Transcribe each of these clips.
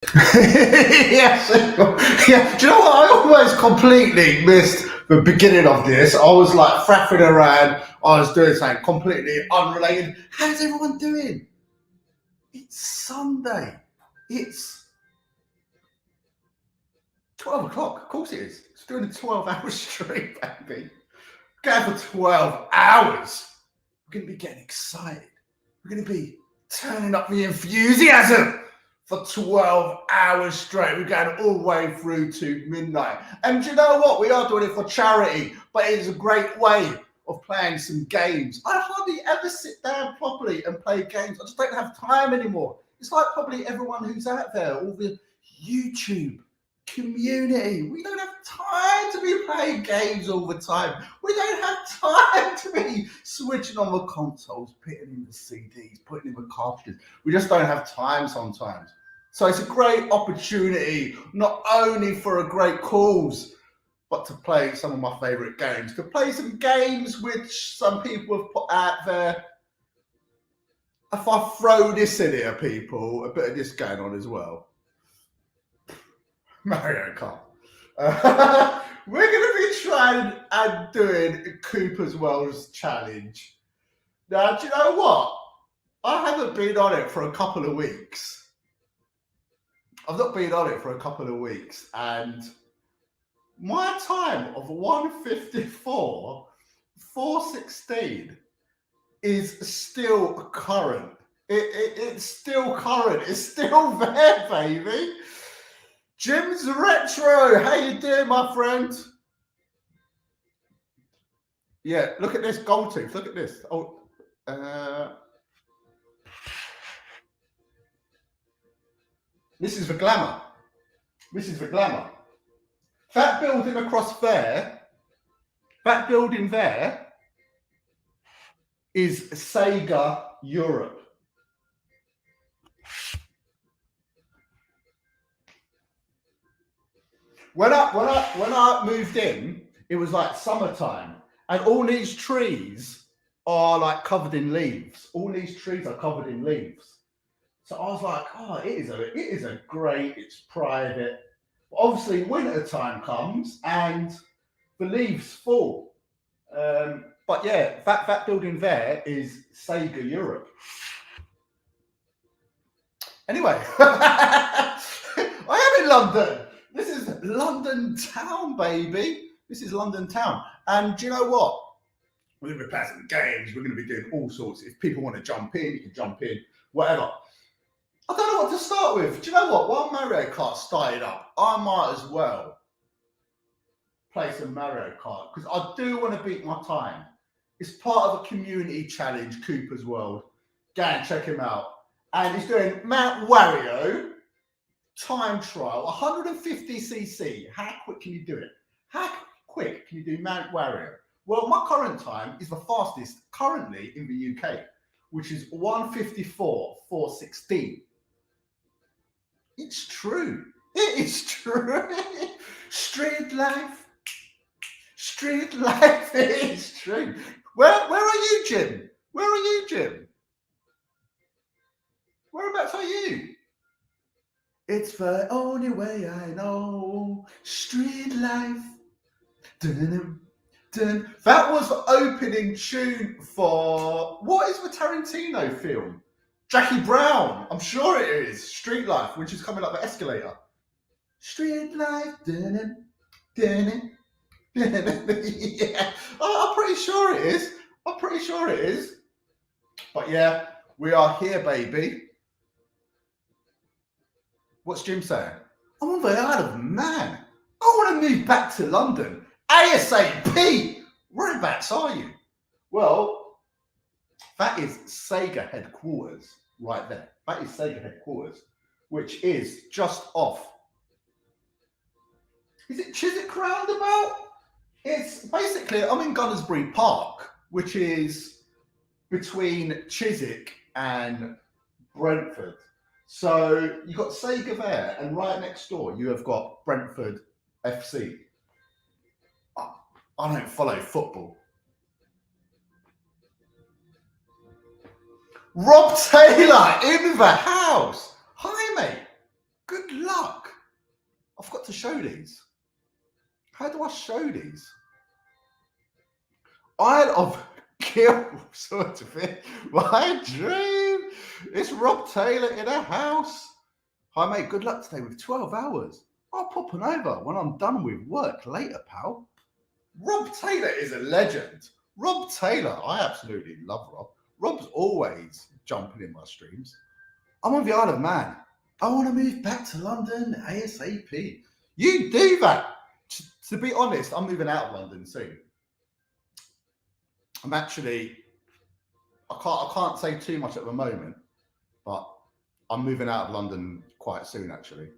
Yes. Yeah. Do you know what? I almost completely missed the beginning of this. I was like faffing around. I was doing something completely unrelated. How's everyone doing? It's Sunday. It's 12 o'clock. Of course it is. It's doing a 12-hour stream, baby. Going for 12 hours. We're going to be getting excited. We're going to be turning up the enthusiasm for 12 hours straight. We're going all the way through to midnight. And do you know what? We are doing it for charity, but it is a great way of playing some games. I hardly ever sit down properly and play games. I just don't have time anymore. It's like probably everyone who's out there, all the YouTube community. We don't have time to be playing games all the time. We don't have time to be switching on the consoles, putting in the CDs, putting in the cartridges. We just don't have time sometimes. So it's a great opportunity, not only for a great cause, but to play some of my favourite games, to play some games which some people have put out there. If I throw this in here, people, a bit of this going on as well. Mario Kart. We're going to be trying and doing Cooper's World's Challenge. Now, do you know what? I haven't been on it for a couple of weeks. I've not been on it for a couple of weeks, and my time of 154, 416 is still current. It's still current. It's still there, baby. Jim's Retro, how you doing, my friend? Yeah, look at this gold tooth. Look at this. Oh, this is the glamour. This is the glamour. That building across there, that building there is Sega Europe. When I moved in, it was like summertime, and all these trees are like covered in leaves. All these trees are covered in leaves. So I was like, oh, it is a great, it's private. Obviously, winter time comes and the leaves fall. But yeah, that building there is Sega Europe. Anyway, I am in London. This is London town, baby. This is London town. And do you know what? We're going to be playing some games. We're going to be doing all sorts. If people want to jump in, you can jump in, whatever. I don't know what to start with. Do you know what? While Mario Kart started up, I might as well play some Mario Kart because I do want to beat my time. It's part of a community challenge, Cooper's World. Go and check him out. And he's doing Mount Wario time trial, 150cc. How quick can you do it? How quick can you do Mount Wario? Well, my current time is the fastest currently in the UK, which is 154.416. It's true. It is true. Street life. Street life. It is true. Where are you, Jim? Where are you, Jim? Whereabouts are you? It's the only way I know. Street life. Dun, dun. That was the opening tune for what is the Tarantino film? Jackie Brown. I'm sure it is. Street Life, which is coming up the escalator. Street life. Dun, dun, dun. Yeah, I'm pretty sure it is. I'm pretty sure it is. But yeah, we are here, baby. What's Jim saying? I'm on the Isle of Man. I want to move back to London. ASAP! Whereabouts are you? Well, that is Sega headquarters right there. That is Sega headquarters, which is just off. Is it Chiswick Roundabout? It's basically, I'm in Gunnersbury Park, which is between Chiswick and Brentford. So you've got Sega there, and right next door you have got Brentford FC. I don't follow football. Rob Taylor in the house. Hi, mate. Good luck. I forgot to show these. How do I show these? Isle of Kill, sort of it. My dream. It's Rob Taylor in a house. Hi, mate. Good luck today with 12 hours. I'll pop on over when I'm done with work later, pal. Rob Taylor is a legend. Rob Taylor, I absolutely love Rob. Rob's always jumping in my streams. I'm on the Isle of Man. I want to move back to London ASAP. You do that. To be honest, I'm moving out of London soon. I'm actually, I can't say too much at the moment, but I'm moving out of London quite soon, actually.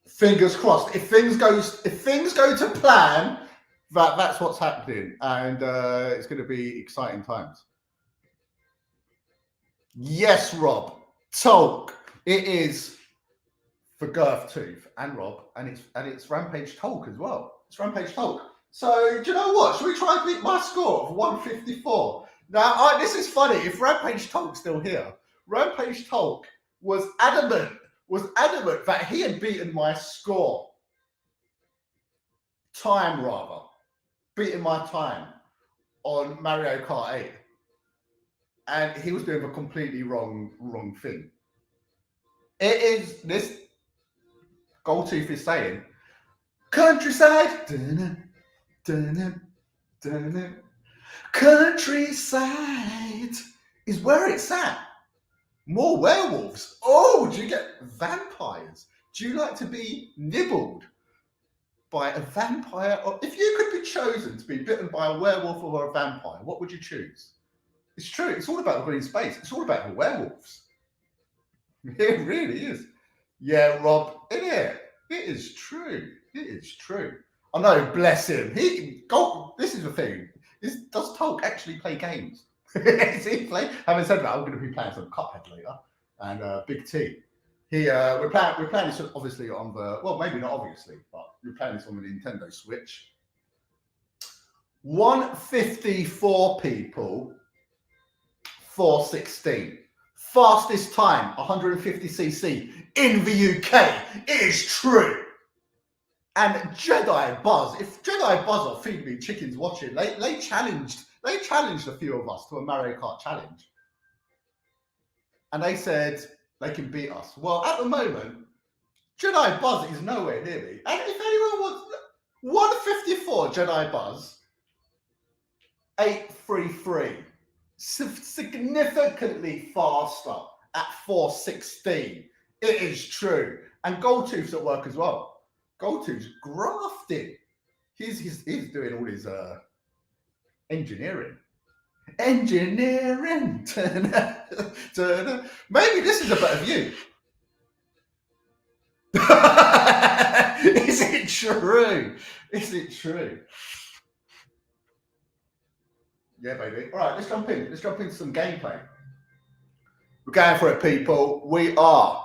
Fingers crossed. If things go to plan, that's what's happening, and it's going to be exciting times. Yes, Rob. Talk. It is for Girth Tooth and Rob, and it's Rampage Talk as well. It's Rampage Talk. So do you know what? Should we try and beat my score of 154? Now, this is funny. If Rampage Talk's still here, Rampage Talk was adamant that he had beaten my score. Beating my time on Mario Kart 8. And he was doing a completely wrong thing. It is this Goldtooth is saying, countryside, dun, dun, dun, dun. Countryside is where it's at. More werewolves. Oh, do you get vampires? Do you like to be nibbled by a vampire? Or if you could be chosen to be bitten by a werewolf or a vampire, what would you choose? It's true. It's all about the green space. It's all about the werewolves. It really is. Yeah, Rob, it is true. It is true. I know, bless him. This is the thing. Does Tolk actually play games? Is he play? Having said that, I'm going to be playing some Cuphead later. And Big T. We're playing this obviously on the, well, maybe not obviously, but we're playing this on the Nintendo Switch. 154 people, 416. Fastest time, 150cc in the UK. It is true. And Jedi Buzz, if Jedi Buzz or Feed Me Chickens watching, they challenged a few of us to a Mario Kart challenge. And they said they can beat us. Well, at the moment, Jedi Buzz is nowhere near me. And if anyone wants 154 Jedi Buzz, 833. Significantly faster at 416. It is true. And Goldtooth's at work as well. Goldtooth's grafting. He's doing all his engineering. Engineering. Maybe this is a better view. Is it true? Is it true? Yeah, baby. All right, let's jump in. Let's jump into some gameplay. We're going for it, people. We are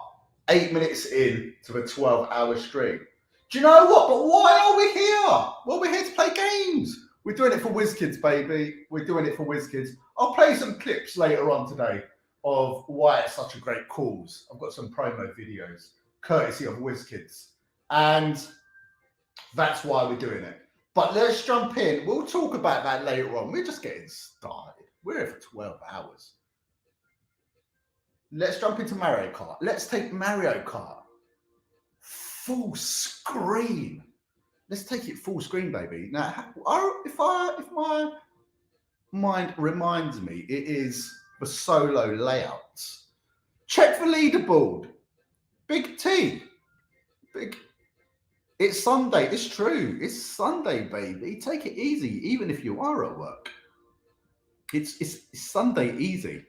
8 minutes in to the 12-hour stream. Do you know what? But why are we here? Well, we're here to play games. We're doing it for WizKids, baby. We're doing it for WizKids. I'll play some clips later on today of why it's such a great cause. I've got some promo videos, courtesy of WizKids. And that's why we're doing it. But let's jump in. We'll talk about that later on. We're just getting started. We're here for 12 hours. Let's jump into Mario Kart. Let's take Mario Kart. Full screen. Let's take it full screen, baby. Now, if my mind reminds me, it is the solo layouts. Check the leaderboard. Big T. It's Sunday. It's true. It's Sunday, baby. Take it easy, even if you are at work. It's Sunday easy.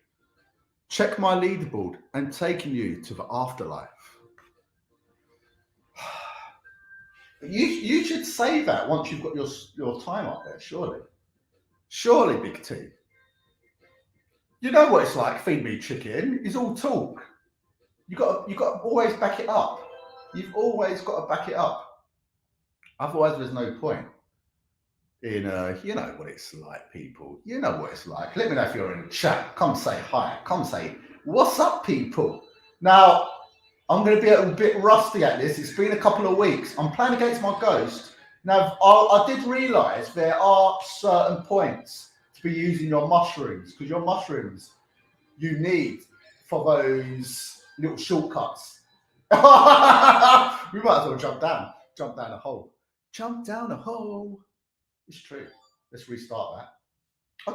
Check my leaderboard and taking you to the afterlife. You should say that once you've got your time up there, surely. Surely, Big T. You know what it's like, Feed Me Chicken. It's all talk. You got to always back it up. You've always got to back it up. Otherwise, there's no point in, you know what it's like, people. You know what it's like. Let me know if you're in the chat. Come say hi. Come say, what's up, people? Now, I'm going to be a little bit rusty at this. It's been a couple of weeks. I'm playing against my ghost. Now, I did realise there are certain points to be using your mushrooms, because your mushrooms you need for those little shortcuts. We might as well jump down a hole. Jump down a hole. It's true. Let's restart that. I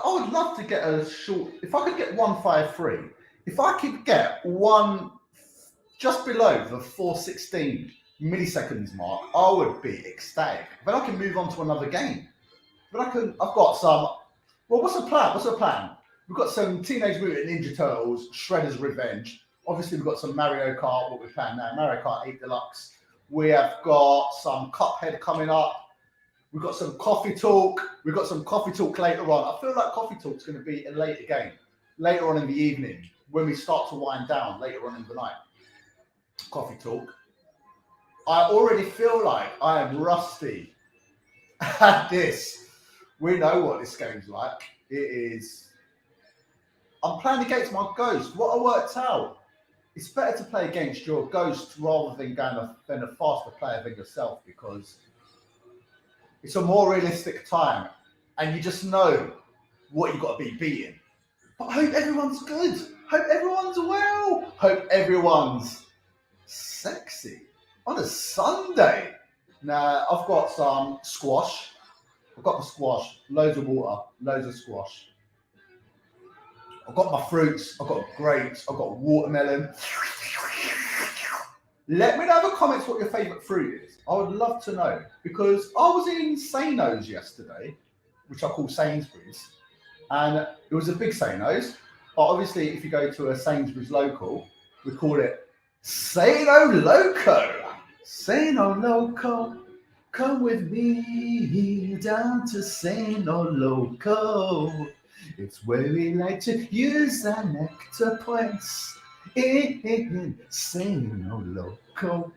would love to get a short. If I could get 153, if I could get one just below the 416 milliseconds mark, I would be ecstatic. Then I can move on to another game. But I've got some. Well, what's the plan? We've got some Teenage Mutant Ninja Turtles, Shredder's Revenge. Obviously, we've got some Mario Kart, what we're playing now, Mario Kart 8 Deluxe. We have got some Cuphead coming up. We've got some Coffee Talk. We've got some Coffee Talk later on. I feel like Coffee Talk's going to be a later game, later on in the evening, when we start to wind down, later on in the night. Coffee Talk. I already feel like I am rusty at this. We know what this game's like. It is. I'm playing against my ghost. What I worked out, it's better to play against your ghost rather than than a faster player than yourself, because it's a more realistic time and you just know what you've got to be beating. But I hope everyone's good. Hope everyone's well. Hope everyone's sexy on a Sunday. Now, I've got some squash. I've got the squash, loads of water, loads of squash. I've got my fruits, I've got grapes, I've got watermelon. Let me know in the comments what your favourite fruit is. I would love to know, because I was in Sano's yesterday, which I call Sainsbury's, and it was a big Sano's. But obviously, if you go to a Sainsbury's local, we call it Sano Loco. Sano Loco, come with me down to Sano Loco. It's where we like to use our nectar points in Sano Loco.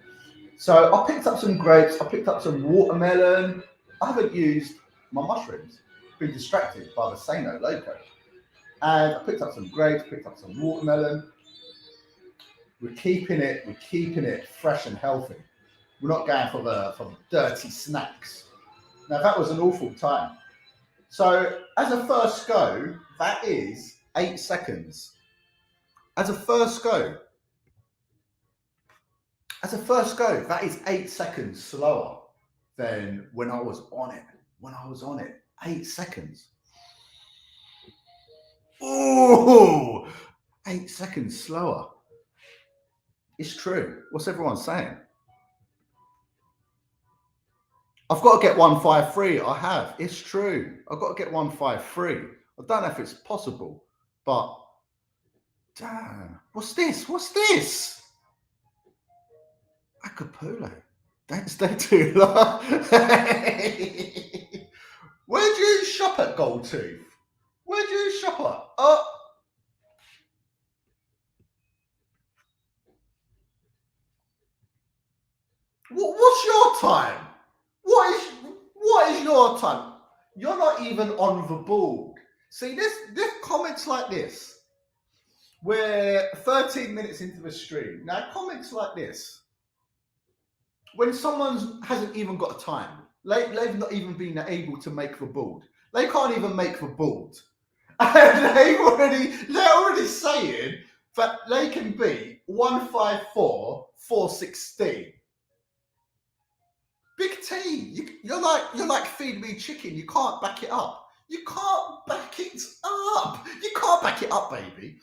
So I picked up some grapes, I picked up some watermelon. I haven't used my mushrooms. Been distracted by the Sano Loco. And I picked up some grapes, picked up some watermelon. We're keeping it fresh and healthy. We're not going for the dirty snacks. Now that was an awful time. So as a first go, that is 8 seconds. As a first go, that is 8 seconds slower than when I was on it. 8 seconds. Ooh, 8 seconds slower. It's true. What's everyone saying? I've got to get 153. I have. It's true. I've got to get 153. I don't know if it's possible, but damn. What's this? Acapulco. Don't stay too long. Where do you shop at, Goldtooth? Where do you shop at? What's your time? What is your time? You're not even on the board. See, this comments like this. We're 13 minutes into the stream. Now, comments like this. When someone hasn't even got a time, they've not even been able to make the board. They can't even make the board. And they're already saying that they can beat 154, 416. Big T, you're like feed me chicken. You can't back it up. You can't back it up. You can't back it up, baby.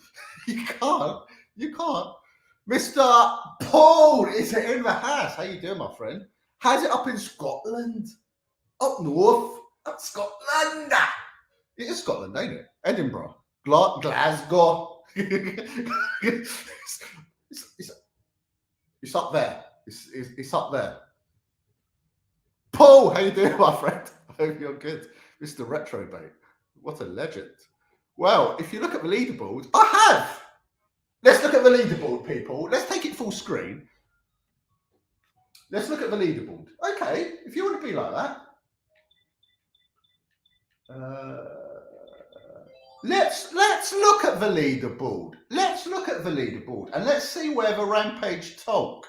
You can't. Mr. Paul is in the house. How you doing, my friend? How's it up in Scotland? Up north? Up Scotland? It is Scotland, ain't it? Edinburgh. Glasgow. It's up there. It's up there. Paul, how you doing, my friend? I hope you're good. Mr. Retrobait. What a legend. Well, if you look at the leaderboard, I have. Let's look at the leaderboard, people. Let's take it full screen. Let's look at the leaderboard. Okay, if you want to be like that. Let's look at the leaderboard. Let's look at the leaderboard and let's see where the Rampage Talk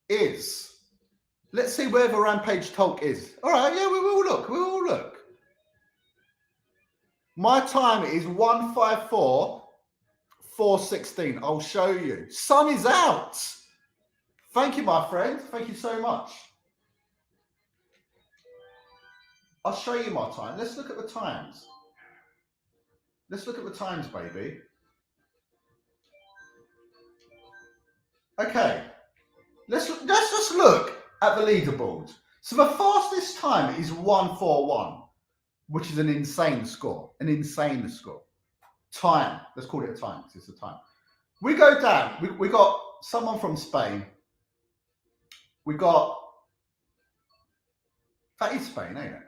is. Let's see where the Rampage Talk is. All right, yeah, we will look. We will look. My time is 1:54:4:16. I'll show you. Sun is out. Thank you, my friend. Thank you so much. I'll show you my time. Let's look at the times. Let's look at the times, baby. Okay. Let's just look at the leaderboard. So the fastest time is 1:41, which is an insane score. An insane score. Time. Let's call it a time because it's a time. We go down. We got someone from Spain. We got. That is Spain, ain't it?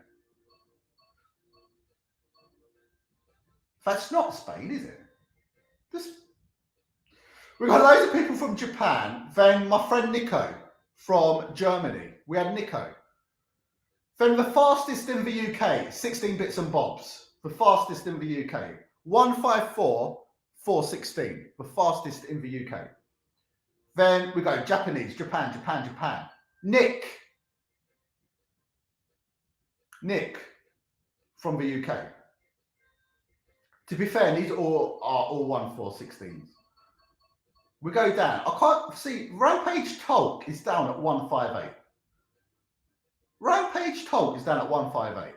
That's not Spain, is it? We got loads of people from Japan. Then my friend Nico from Germany. We had Nico. Then the fastest in the UK, 16 bits and bobs. The fastest in the UK. 1:54:4:16. The fastest in the UK. Then we go Japanese, Japan. Nick from the UK. To be fair, these are all 1:4:16s. We go down. I can't see. Rampage Talk is down at 1:58. Rampage Talk is down at 1:58.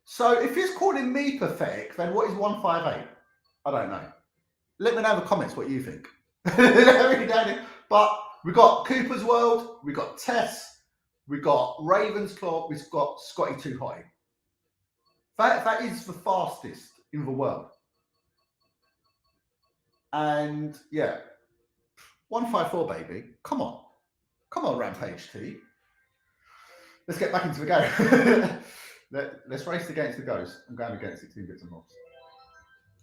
So if he's calling me pathetic, then what is 1:58? I don't know. Let me know in the comments what you think. But we got Cooper's World, we got Tess, we got Ravensclaw, we've got Scotty Too High. That is the fastest in the world. And yeah, 1:54, baby. Come on, Rampage T. Let's get back into the game. Let's race against the ghost. I'm going against 16 bits and bobs.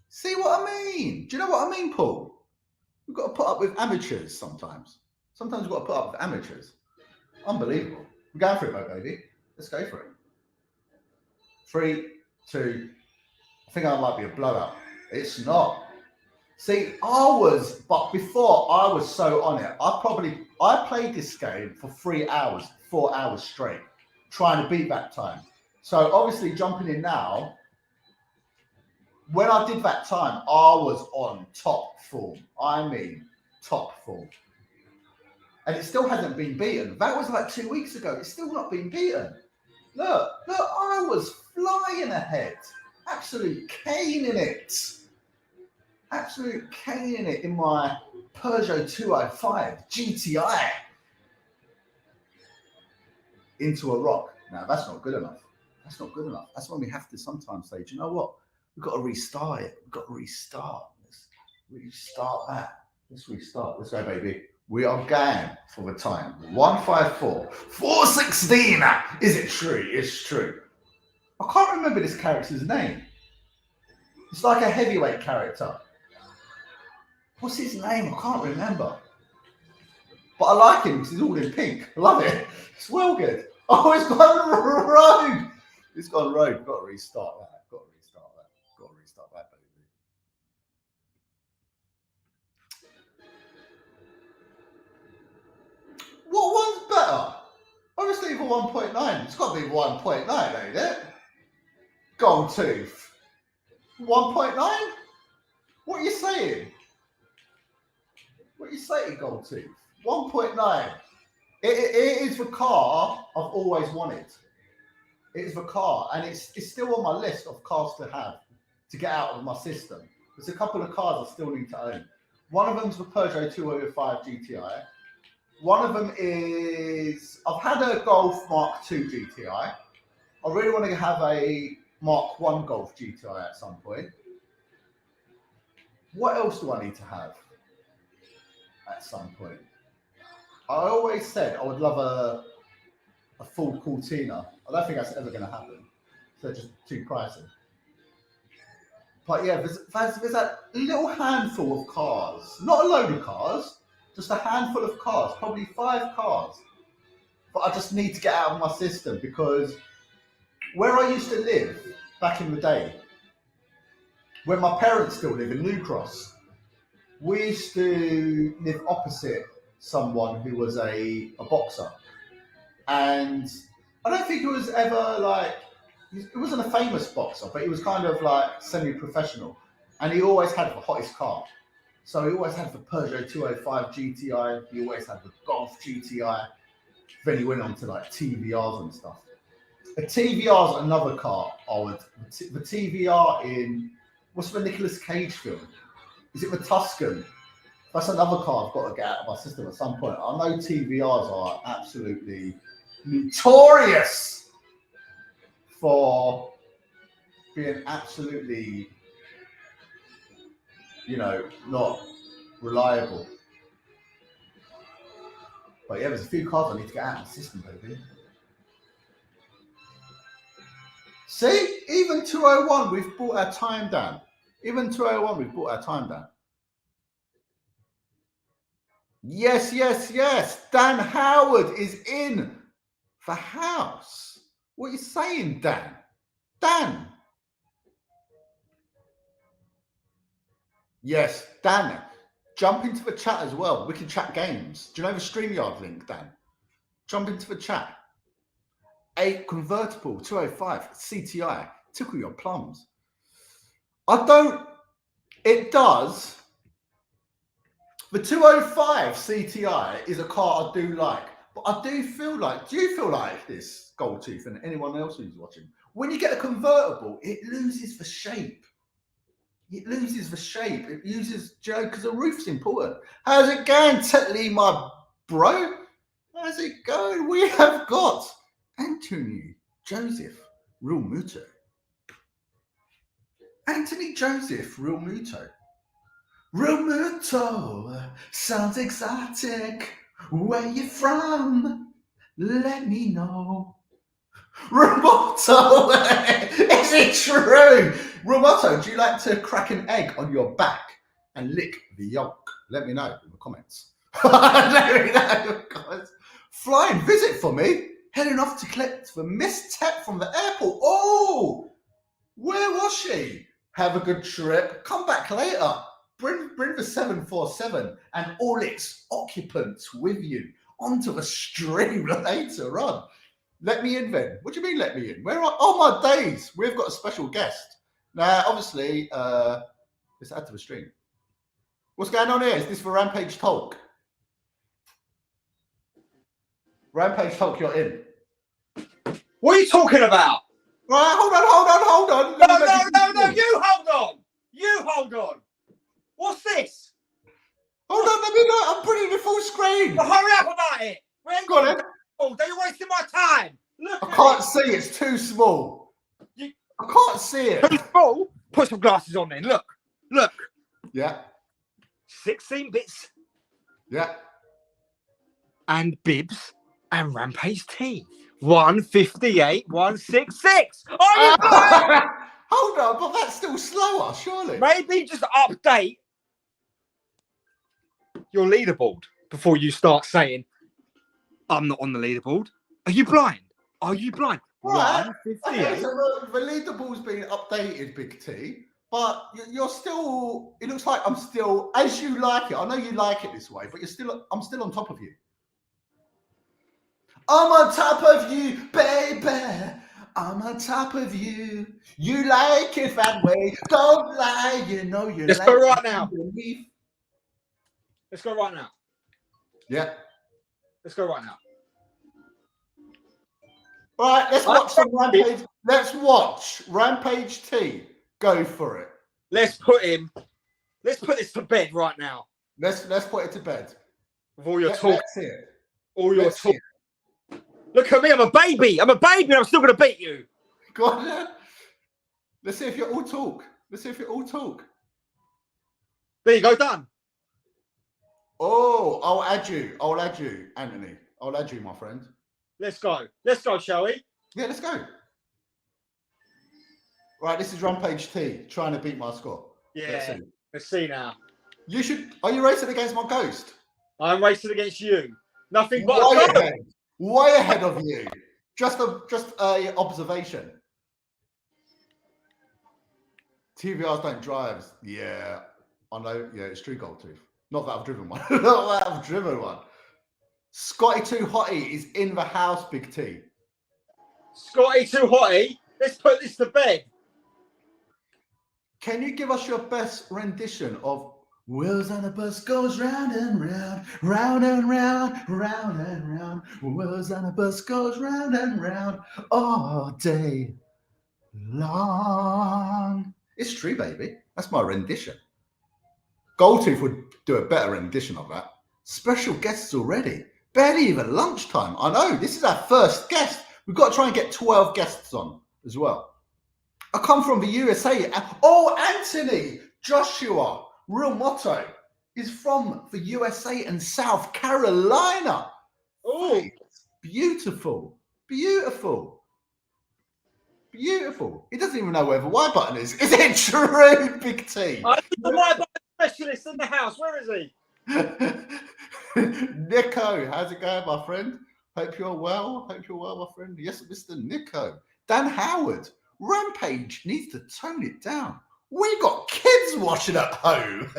See what I mean? Do you know what I mean, Paul? We've got to put up with amateurs sometimes. Sometimes we've got to put up with amateurs. Unbelievable. We're going for it, though, baby. Let's go for it. 3, 2. I think I might be a blowout. It's not. See, but before I was so on it, I played this game for 3 hours, 4 hours straight, trying to beat that time. So obviously jumping in now, when I did that time, I was on top form. I mean, top form. And it still hasn't been beaten. That was like 2 weeks ago. It's still not been beaten. Look, I was flying ahead. Absolute caning it. Absolute caning it in my Peugeot 205 GTI. Into a rock. Now, that's not good enough. That's not good enough. That's when we have to sometimes say, do you know what? We've got to restart it. We've got to restart. Let's restart that. Let's restart. Let's go, baby. We are going for the time. 1:54:4:16. Is it true? It's true. I can't remember this character's name. It's like a heavyweight character. What's his name? I can't remember. But I like him because he's all in pink. I love it. It's well good. Oh, it's gone rogue. It's gone rogue. Got to restart that. Got to restart that, baby. What one's better? Obviously the 1.9. It's got to be 1.9, ain't it? Gold Tooth. 1.9? What are you saying? What are you saying, Gold Tooth? 1.9. It is the car I've always wanted. It is the car, and it's still on my list of cars to have to get out of my system. There's a couple of cars I still need to own. One of them's the Peugeot 205 GTI. One of them is, I've had a Golf Mark II GTI. I really want to have a Mark 1 Golf GTI at some point. What else do I need to have at some point? I always said I would love a full Cortina. I don't think that's ever going to happen. They're just too pricey. But yeah, there's that little handful of cars. Not a load of cars, just a handful of cars, probably 5 cars. But I just need to get out of my system because where I used to live back in the day, when my parents still live in New Cross, we used to live opposite someone who was a boxer. And I don't think it was ever like, it wasn't a famous boxer, but he was kind of like semi-professional. And he always had the hottest car. So he always had the Peugeot 205 GTI. He always had the Golf GTI. Then he went on to like TVRs and stuff. A TVR is another car. The TVR in, what's the Nicolas Cage film? Is it the Tuscan? That's another car I've got to get out of my system at some point. I know TVRs are absolutely notorious for being absolutely, not reliable. But yeah, there's a few cars I need to get out of the system, baby. See, even 201, we've brought our time down. Even 201, we've brought our time down. Yes. Dan Howard is in the house. What are you saying, Dan? Dan. Yes, Dan. Jump into the chat as well. We can chat games. Do you know the StreamYard link, Dan? Jump into the chat. A convertible 205 CTI. Tickle your plums. It does. The 205 CTI is a car I do like, but I do you feel like this, Goldtooth, and anyone else who's watching, when you get a convertible, it loses the shape. It uses, because the roof's important. How's it going, Tetley, my bro? How's it going? We have got Anthony Joseph Real Muto. Anthony Joseph Real Muto. Real Muto sounds exotic. Where you from? Let me know. Roboto, is it true? Roboto, do you like to crack an egg on your back and lick the yolk? Let me know in the comments. Let me know, guys. Flying visit for me. Heading off to collect the Miss Tep from the airport. Oh, where was she? Have a good trip. Come back later. Bring the 747 and all its occupants with you onto the stream later on. Let me in then. What do you mean let me in? Oh my days, we've got a special guest. Now, obviously, let's add to the stream. What's going on here? Is this for Rampage Talk? Rampage Talk, you're in. What are you talking about? Right, hold on. No, you hold on. What's this? Hold on, let me know. I'm putting it full screen. Well, hurry up about it. Go on then. Oh, you're wasting my time. Look, I can't see. It's too small. I can't see it. Too small? Put some glasses on then. Look. Yeah. 16 bits. Yeah. And bibs and Rampage T. 158, 166. Are you blind? Hold on, but that's still slower, surely. Maybe just update your leaderboard before you start saying, I'm not on the leaderboard. Are you blind? Right. 158. So the leaderboard's been updated, Big T, but you're still, it looks like I'm still, as you like it. I know you like it this way, but I'm still on top of you. I'm on top of you, baby. I'm on top of you. You like it that way. Don't lie, you know you Let's like go right now. Underneath. Let's go right now. Yeah. Let's go right now. All right, let's watch some Rampage. Let's watch Rampage T. Go for it. Let's put this to bed right now. Let's put it to bed. With all your talk. Let's see it. All your talk. Look at me, I'm a baby and I'm still going to beat you. Go on then. Let's see if you all talk. There you go, done. Oh, I'll add you, Anthony. I'll add you, my friend. Let's go, shall we? Yeah, let's go. Right, this is Rampage T, trying to beat my score. Yeah, let's see now. Are you racing against my ghost? I'm racing against you. Nothing but way ahead of you. Just a observation. TVRs don't drive. Yeah, I know. Yeah, it's true, Gold Tooth. Not that I've driven one. Not that I've driven one. Scotty Too Hottie is in the house, Big T. Scotty Too Hottie. Let's put this to bed. Can you give us your best rendition of Wheels on a Bus goes round and round, round and round, round and round. Wheels on a Bus goes round and round all day long. It's true, baby. That's my rendition. Goldtooth would do a better rendition of that. Special guests already. Barely even lunchtime. I know, this is our first guest. We've got to try and get 12 guests on as well. I come from the USA. Oh, Anthony Joshua, real motto, is from the USA and South Carolina. Oh, beautiful, beautiful, beautiful. He doesn't even know where the Y button is. Is it true, Big T? I'm the Y button specialist in the house. Where is he? Nico, how's it going, my friend? Hope you're well. Hope you're well, my friend. Yes, Mr. Nico. Dan Howard. Rampage needs to tone it down. We got kids watching at home.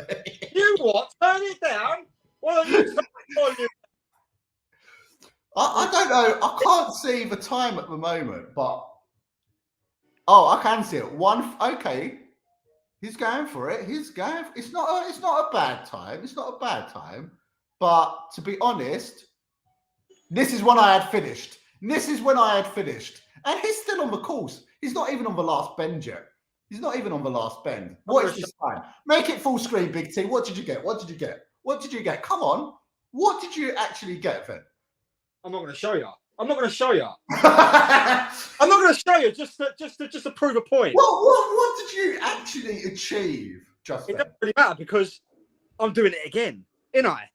You what? Turn it down? Why don't you turn the volume? I don't know. I can't see the time at the moment, but I can see it. Okay. He's going for it. It's not a bad time. It's not a bad time. But to be honest, this is when I had finished. And he's still on the course. He's not even on the last bend yet. He's not even on the last bend. What is this time? Make it full screen, Big T. What did you get? What did you get? What did you get? Come on. What did you actually get then? I'm not going to show you. I'm not going to show you. I'm not going to show you just to prove a point. What did you actually achieve just then? It doesn't really matter because I'm doing it again, ain't I?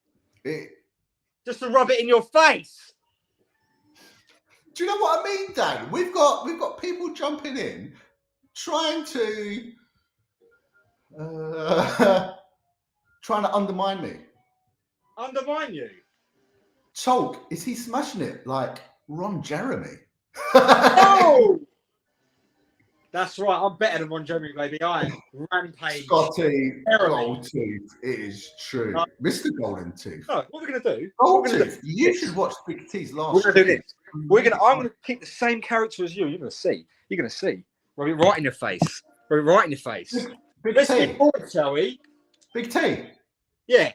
Just to rub it in your face. Do you know what I mean, Dan? We've got people jumping in, trying to undermine me. Undermine you? Chalk, is he smashing it like Ron Jeremy? No! That's right. I'm better than Ron Jeremy, baby. I am Rampage. Scotty Goldtooth, it is true. No. Mr. Golden Tooth. No, what we're going to do? Goldtooth, you should watch Big T's last. We're going to do this. I'm going to pick the same character as you. You're going to see. You're going to see. Rub it right in your face. Rub it right in your face. Let's get forward, shall we? Big T. Yeah.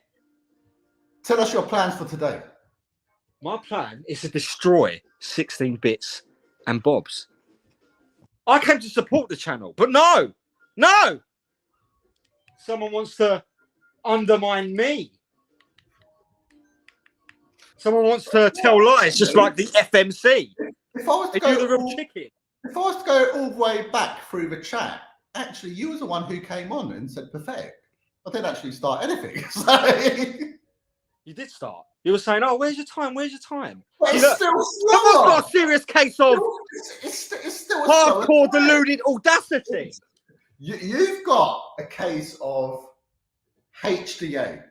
Tell us your plans for today. My plan is to destroy 16 bits and bobs. I came to support the channel, but no. Someone wants to undermine me. Someone wants to tell lies, just like the FMC. If I was to go the real chicken. If I was to go all the way back through the chat, actually, you was the one who came on and said pathetic. I didn't actually start anything. So... You did start. You were saying, "Oh, where's your time? Where's your time?" But it's still slow. Someone's got a serious case of it's still hardcore deluded audacity. You've got a case of HDA.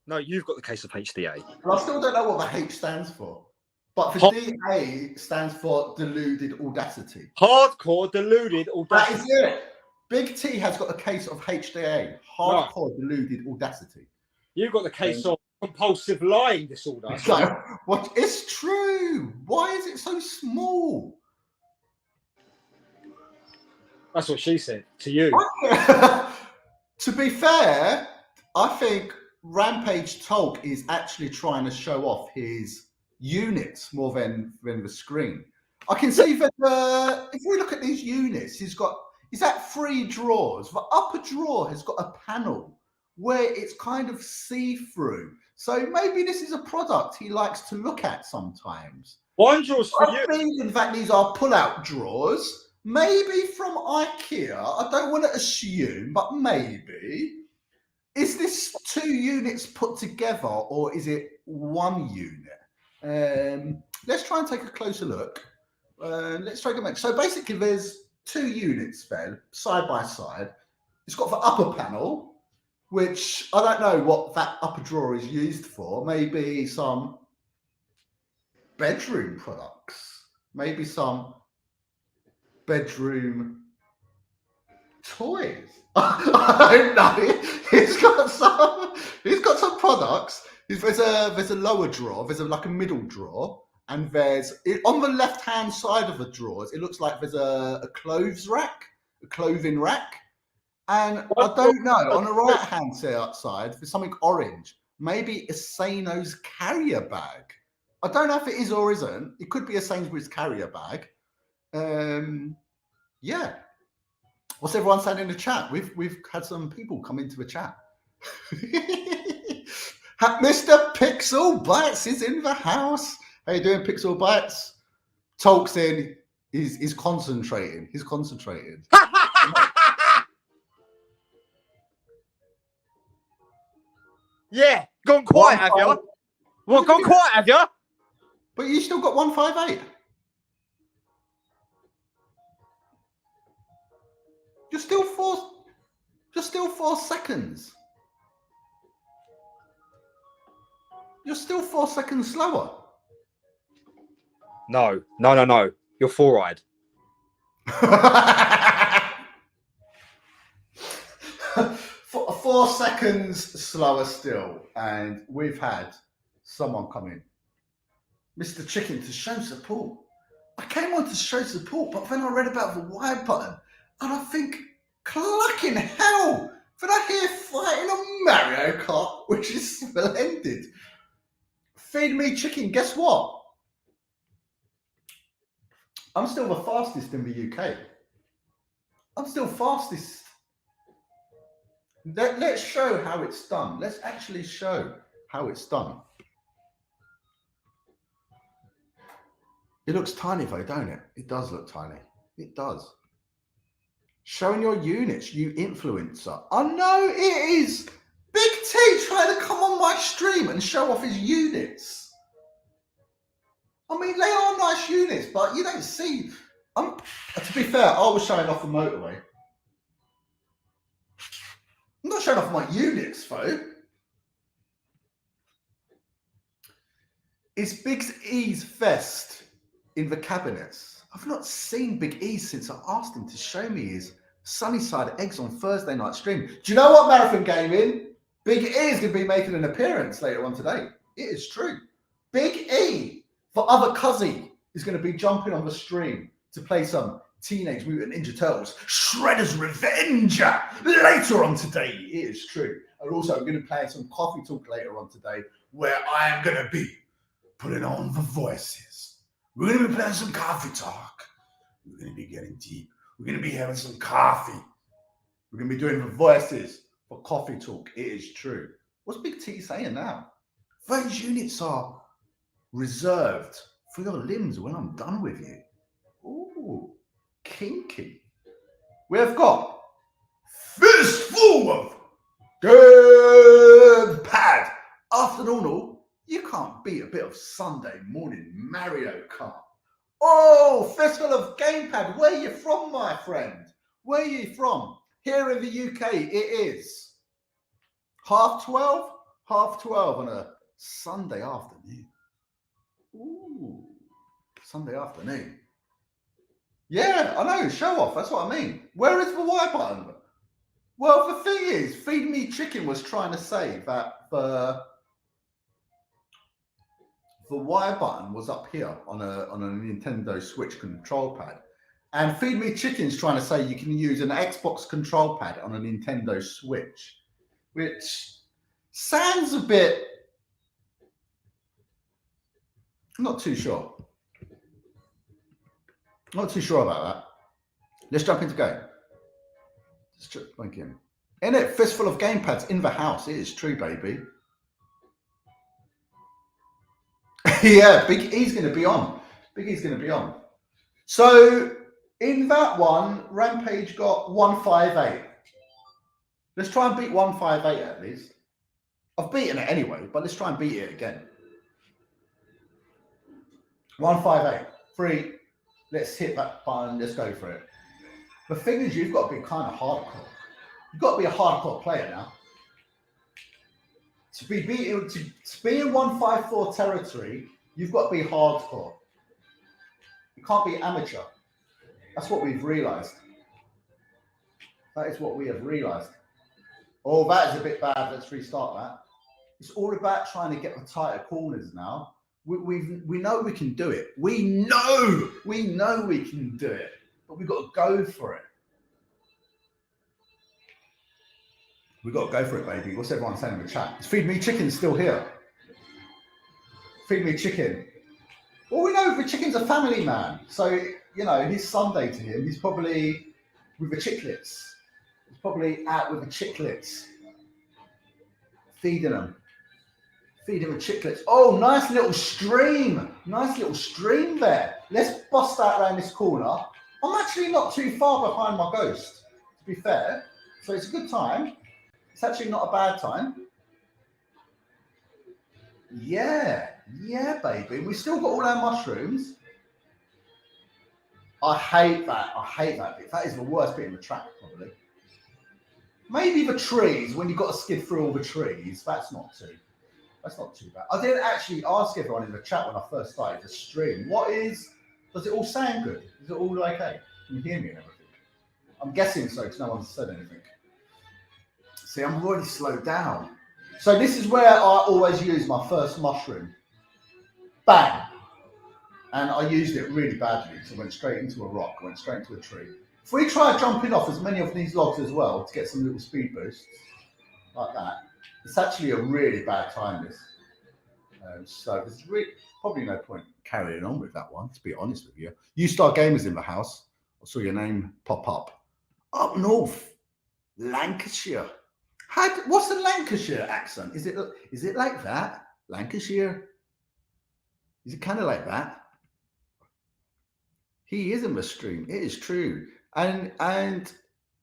No, you've got the case of HDA. And I still don't know what the H stands for. But the DA stands for deluded audacity. Hardcore deluded audacity. That is it. Big T has got a case of HDA. Hardcore deluded audacity. You've got the case of compulsive lying disorder. So, what is true? Why is it so small? That's what she said to you. To be fair, I think Rampage Talk is actually trying to show off his units more than the screen. I can see that if we look at these units, he's at 3 drawers. The upper drawer has got a panel where it's kind of see-through. So maybe this is a product he likes to look at sometimes. One drawer's for you. I think, in fact, these are pull-out drawers. Maybe from IKEA. I don't want to assume, but maybe. Is this 2 units put together or is it 1 unit? Let's try and take a closer look. Let's try and make. So basically there's 2 units then, side by side. It's got the upper panel, which I don't know what that upper drawer is used for. Maybe some bedroom products. Maybe some bedroom toys. I don't know. He's got some products. There's a lower drawer. There's like a middle drawer, and on the left hand side of the drawers. It looks like there's a clothes rack, a clothing rack, and I don't know. On the right hand side, there's something orange. Maybe a Sano's carrier bag. I don't know if it is or isn't. It could be a Sainsbury's carrier bag. Yeah. What's everyone saying in the chat? We've had some people come into the chat. Mr. Pixel Bites is in the house. How you doing, Pixel Bites? Talks in. He's concentrating. He's concentrating. Yeah, gone quiet, have you? What, gone quiet, have you? But you still got 158. You're still 4 seconds. You're still 4 seconds slower. No. You're four-eyed. 4 seconds slower still, and we've had someone come in. Mr. Chicken, to show support. I came on to show support, but then I read about the Y button, and I think, clucking hell, then I hear fighting on Mario Kart, which is splendid. Feed me chicken, guess what? I'm still the fastest in the UK. I'm still fastest. Let's show how it's done. Let's actually show how it's done. It looks tiny though, don't it? It does look tiny. It does. Showing your units, you influencer. I know it is. Big T trying to come on my stream and show off his units. I mean, they are nice units, but you don't see. To be fair, I was showing off the motorway. I'm not showing off my units, though. Is Big E's vest in the cabinets? I've not seen Big E since I asked him to show me his Sunnyside eggs on Thursday night stream. Do you know what, Marathon Gaming? Big E is going to be making an appearance later on today. It is true. Big E, for other Cuzzy, is going to be jumping on the stream to play some Teenage Mutant Ninja Turtles Shredder's Revenge later on today. It is true. And also, I'm going to play some Coffee Talk later on today, where I am going to be putting on the voices. We're going to be playing some Coffee Talk. We're going to be getting deep. We're going to be having some coffee. We're going to be doing the voices for Coffee Talk. It is true. What's Big T saying now? Those units are reserved for your limbs when I'm done with you. Ooh, kinky. We've got Fistful of Good Pad. After all, you can't beat a bit of Sunday morning Mario Kart. Oh, Fistful of Gamepad. Where are you from, my friend? Where are you from? Here in the UK, it is 12:30. 12:30 on a Sunday afternoon. Ooh, Sunday afternoon. Yeah, I know. Show off. That's what I mean. Where is the Y button? Well, the thing is, Feed Me Chicken was trying to say that the Y button was up here on a Nintendo Switch control pad. And Feed Me Chicken's trying to say you can use an Xbox control pad on a Nintendo Switch, which sounds a bit... I'm not too sure. Not too sure about that. Let's jump into game. Let's jump in. In it, Fistful of Gamepads in the house. It is true, baby. Yeah, Big E's going to be on. Big E's going to be on. So in that one, Rampage got 158. Let's try and beat 158 at least. I've beaten it anyway, but let's try and beat it again. 158. 3. Let's hit that button. Let's go for it. The thing is, you've got to be kind of hardcore. You've got to be a hardcore player now. To be in 154 territory, you've got to be hardcore. You can't be amateur. That's what we've realized. That is what we have realised. Oh, that is a bit bad. Let's restart that. It's all about trying to get the tighter corners now. We know we can do it. We know we can do it, but we've got to go for it. We've got to go for it, baby. What's everyone saying in the chat? Is Feed Me Chicken still here? Feed Me Chicken. Well, we know the chicken's a family man. So, you know, his Sunday to him, he's probably with the chicklets. He's probably out with the chicklets. Feeding them with chicklets. Oh, nice little stream. Nice little stream there. Let's bust out around this corner. I'm actually not too far behind my ghost, to be fair. So it's a good time. It's actually not a bad time. Yeah, baby. We still got all our mushrooms. I hate that bit. That is the worst bit in the track, probably. Maybe the trees, when you've got to skid through all the trees, that's not too bad. I did actually ask everyone in the chat when I first started to stream, does it all sound good? Is it all okay? Can you hear me and everything? I'm guessing so, because no one's said anything. See, I'm already slowed down. So this is where I always use my first mushroom. Bang! And I used it really badly, so I went straight into a rock, went straight into a tree. If we try jumping off as many of these logs as well to get some little speed boosts, like that, it's actually a really bad time, this. So there's probably no point carrying on with that one, to be honest with you. U-Star Gamers in the house. I saw your name pop up. Up north, Lancashire. What's the Lancashire accent? Is it like that? Lancashire? Is it kind of like that? He is in the stream. It is true. And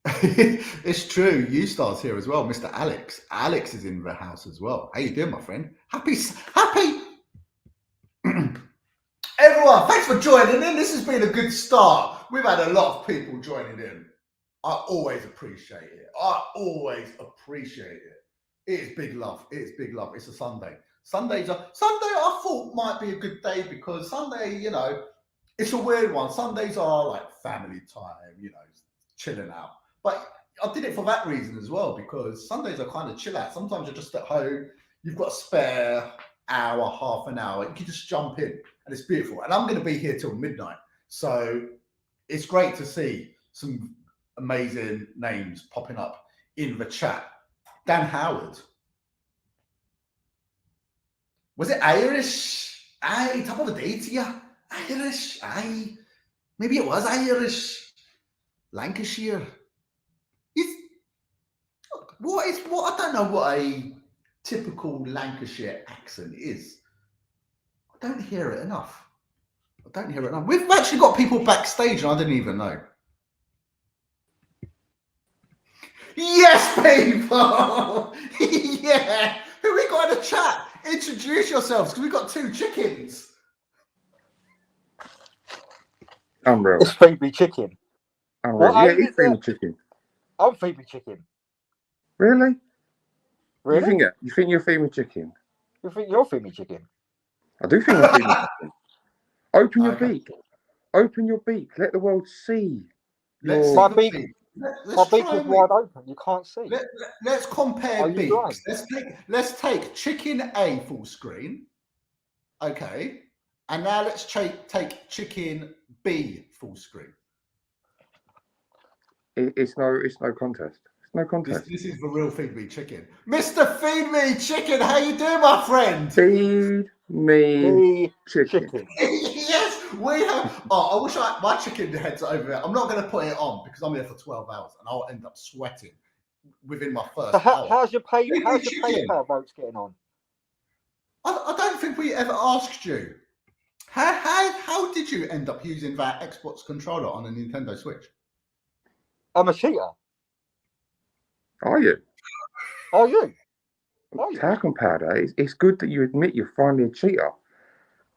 it's true. U-Star's here as well. Mr. Alex. Alex is in the house as well. How you doing, my friend? Happy. Everyone, thanks for joining in. This has been a good start. We've had a lot of people joining in. I always appreciate it. It is big love. It's a Sunday. Sunday I thought might be a good day because Sunday, you know, it's a weird one. Sundays are like family time, you know, chilling out. But I did it for that reason as well, because Sundays are kind of chill out. Sometimes you're just at home, you've got a spare hour, half an hour, you can just jump in and it's beautiful. And I'm going to be here till midnight. So it's great to see some amazing names popping up in the chat. Dan Howard. Was it Irish? Aye, top of the day to you. Irish, aye. Maybe it was Irish. Lancashire. I don't know what a typical Lancashire accent is. I don't hear it enough. We've actually got people backstage and I didn't even know. Yes, people! Yeah! Who we got in the chat? Introduce yourselves, because we've got two chickens. Unreal. It's Feed Me Chicken. Unreal. What, Yeah, it's Feed Me Chicken. I'm Feed Me Chicken. Really? Really? You think you're Feed Me Chicken? You think you're Feed Me Chicken? I do think I'm Feed Me Chicken. Open your beak. Open your beak. Let the world see. My beak is wide open. You can't see. Let's compare beaks. Let's take chicken A full screen. Okay. And now let's take chicken B full screen. It's no contest. It's no contest. This is the real Feed Me Chicken. Mr. Feed Me Chicken, how you doing, my friend? Feed me chicken. Yes, we have. Oh, I wish my chicken heads are over there. I'm not going to put it on because I'm here for 12 hours and I'll end up sweating within my first hour. How's your PayPal votes getting on? I don't think we ever asked you. How did you end up using that Xbox controller on a Nintendo Switch? I'm a cheater. Are you? Are you? Talcum powder. It's good that you admit you're finally a cheater.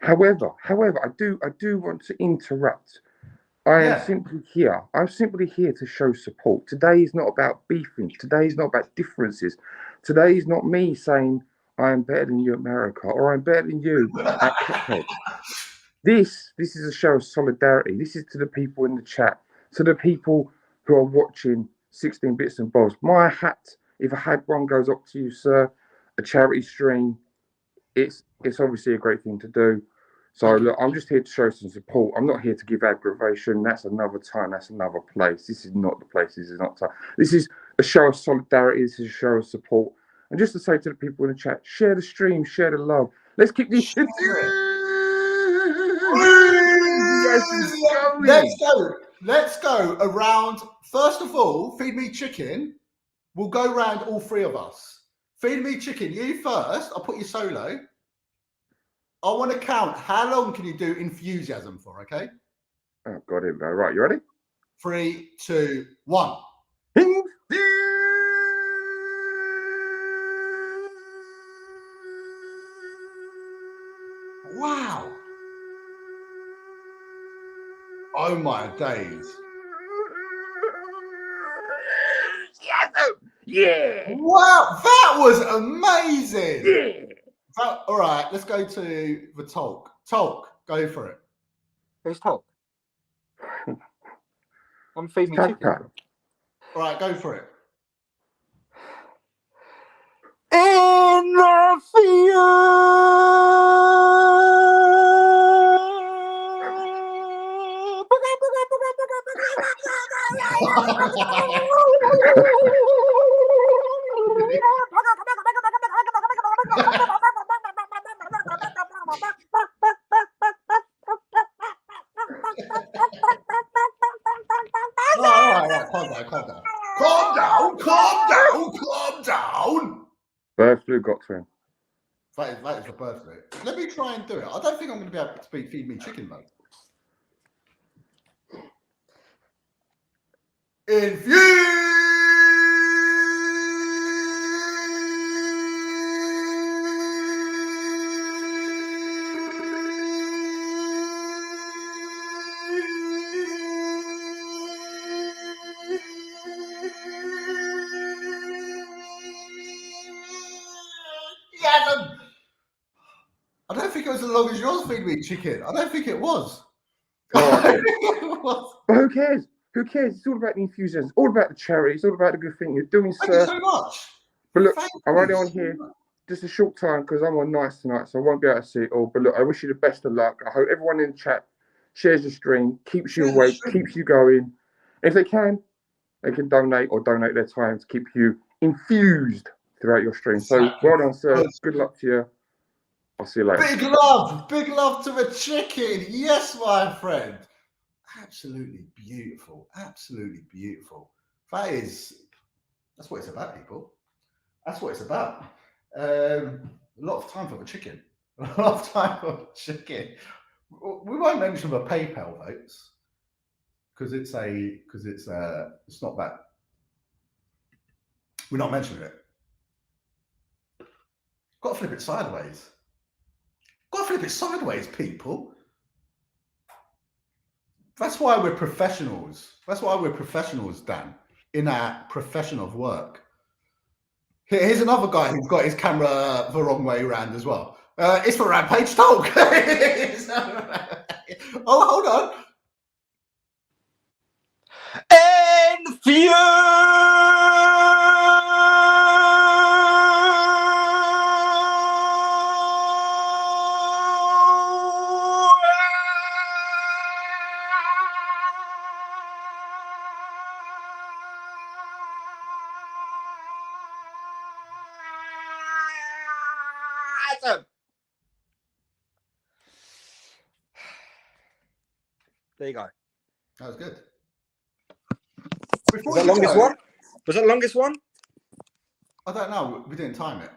However, I do want to interrupt. I'm simply here to show support. Today is not about beefing. Today is not about differences. Today is not me saying I am better than you at America or I'm better than you at Cuphead. This is a show of solidarity. This is to the people in the chat, to the people who are watching 16 bits and bobs. My hat, if I had one, goes up to you, sir. A charity stream, it's obviously a great thing to do. So look, I'm just here to show some support. I'm not here to give aggravation. That's another time. That's another place. This is not the place. This is not time. This is a show of solidarity. This is a show of support. And just to say to the people in the chat, share the stream, share the love. Let's keep this. Let's go around. First of all, feed me chicken. We'll go round all three of us. Feed me chicken. You first. I'll put you solo. I want to count. How long can you do enthusiasm for? Okay. Oh God, here we go. Right, you ready? 3, 2, 1. Wow. Oh my days. Yeah. Wow, that was amazing. Yeah. All right, let's go to the talk. Talk, go for it. Who's talk? I'm feeding me chicken. All right, go for it. In the Calm down. Bird flu got to him. That is the birthday. Let me try and do it. I don't think I'm going to be able to feed me chicken though. I don't think it was as long as yours feed me chicken. I don't think it was. But who cares? Who cares? It's all about the enthusiasm. It's all about the charity. It's all about the good thing you're doing, Thank sir. you so much. But look, Thank I'm you only on so here much. just a short time because I'm on nights tonight, so I won't be able to see it all. But look, I wish you the best of luck. I hope everyone in the chat shares the stream, keeps you awake, keeps you going. If they can donate their time to keep you infused throughout your stream. So well done, sir. Good luck to you. I'll see you later. Big love to the chicken. Yes, my friend. Absolutely beautiful. Absolutely beautiful. That's what it's about, people. That's what it's about. A lot of time for the chicken. A lot of time for the chicken. We won't mention the PayPal votes because it's not that. We're not mentioning it. Got to flip it sideways. Got to flip it sideways, people. That's why we're professionals. That's why we're professionals, Dan, in our profession of work. Here's another guy who's got his camera the wrong way around as well. It's for Rampage Talk. Oh, hold on. And few. There you go. That was good. Was that longest one? Was that the longest one? I don't know. We didn't time it.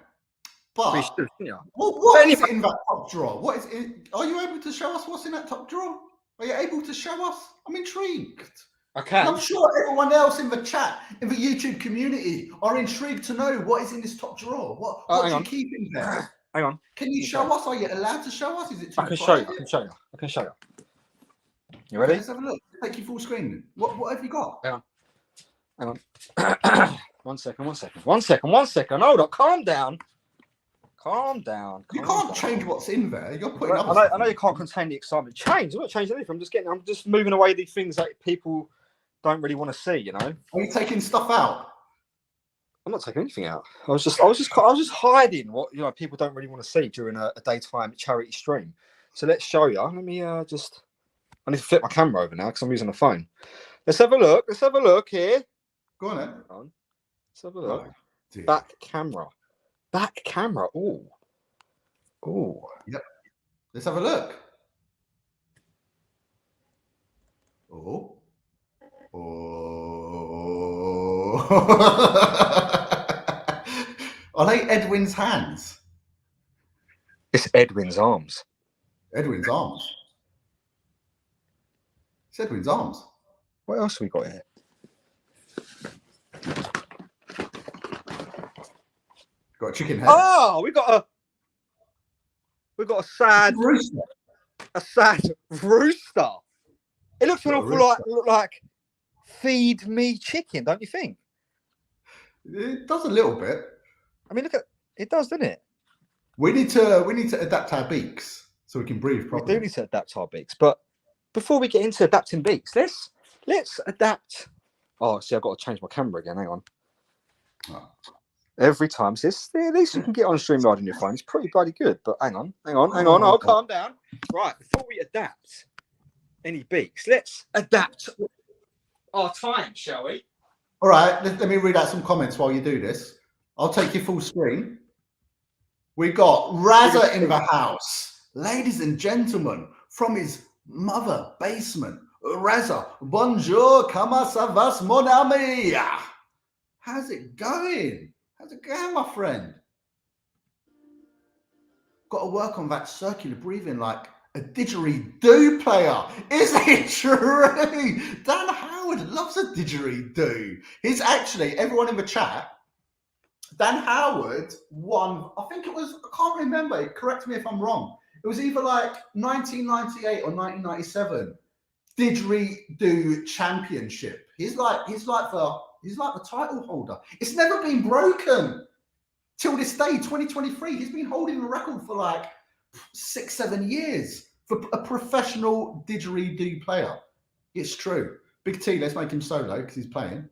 But We should, didn't you? what is in that top drawer? What is it? Are you able to show us what's in that top drawer? Are you able to show us? I'm intrigued. I can. And I'm sure everyone else in the chat, in the YouTube community, are intrigued to know what is in this top drawer. What do you keep in there? Hang on. Can you show us? Are you allowed to show us? Is it too I can private? show you. I can show you. You ready? Let's have a look. Take you full screen. What have you got? Hang on. One second. Hold up. Calm down. You can't change what's in there. You're putting up. I know you can't contain the excitement. I'm not changing anything. I'm just moving away the things that people don't really want to see. You know, Are you taking stuff out? I'm not taking anything out. I was just hiding what people don't really want to see during a daytime charity stream. So let's show you. Let me I need to flip my camera over now because I'm using the phone. Let's have a look. Let's have a look here. Go on then. Let's have a look. Oh, dear. Back camera. Back camera. Oh. Oh. Yep. Let's have a look. Oh. Oh. Are they Edwin's hands? It's Edwin's arms. Edwin's arms. It's Edwin's arms. What else have we got here? Got a chicken head. Oh, we got a sad Rooster. rooster. It looks an Got a awful rooster. look like feed me chicken, don't you think? It does a little bit. I mean, look at it does, doesn't it? We need to adapt our beaks so we can breathe We properly. do need to adapt our beaks, but before we get into adapting beaks, let's adapt. Oh, see, I've got to change my camera again. Hang on. Oh. Every time, so at least you can get on StreamYard on your phone. It's pretty bloody good. But hang on. Oh, calm down. Right, before we adapt any beaks, let's adapt our time, shall we? All right, let me read out some comments while you do this. I'll take you full screen. We got Razza in the house. Ladies and gentlemen, from his mother basement. Razza, bonjour, comment ça va, mon ami? How's it going? How's it going, my friend? Got to work on that circular breathing like a didgeridoo player. Is it true? Dan Howard loves a didgeridoo. He's actually, everyone in the chat, Dan Howard won, I think it was, I can't remember, correct me if I'm wrong. It was either like 1998 or 1997 didgeridoo championship. He's like the title holder. It's never been broken till this day, 2023. He's been holding the record for like 6-7 years for a professional didgeridoo player. It's true. Big T, let's make him solo because he's playing.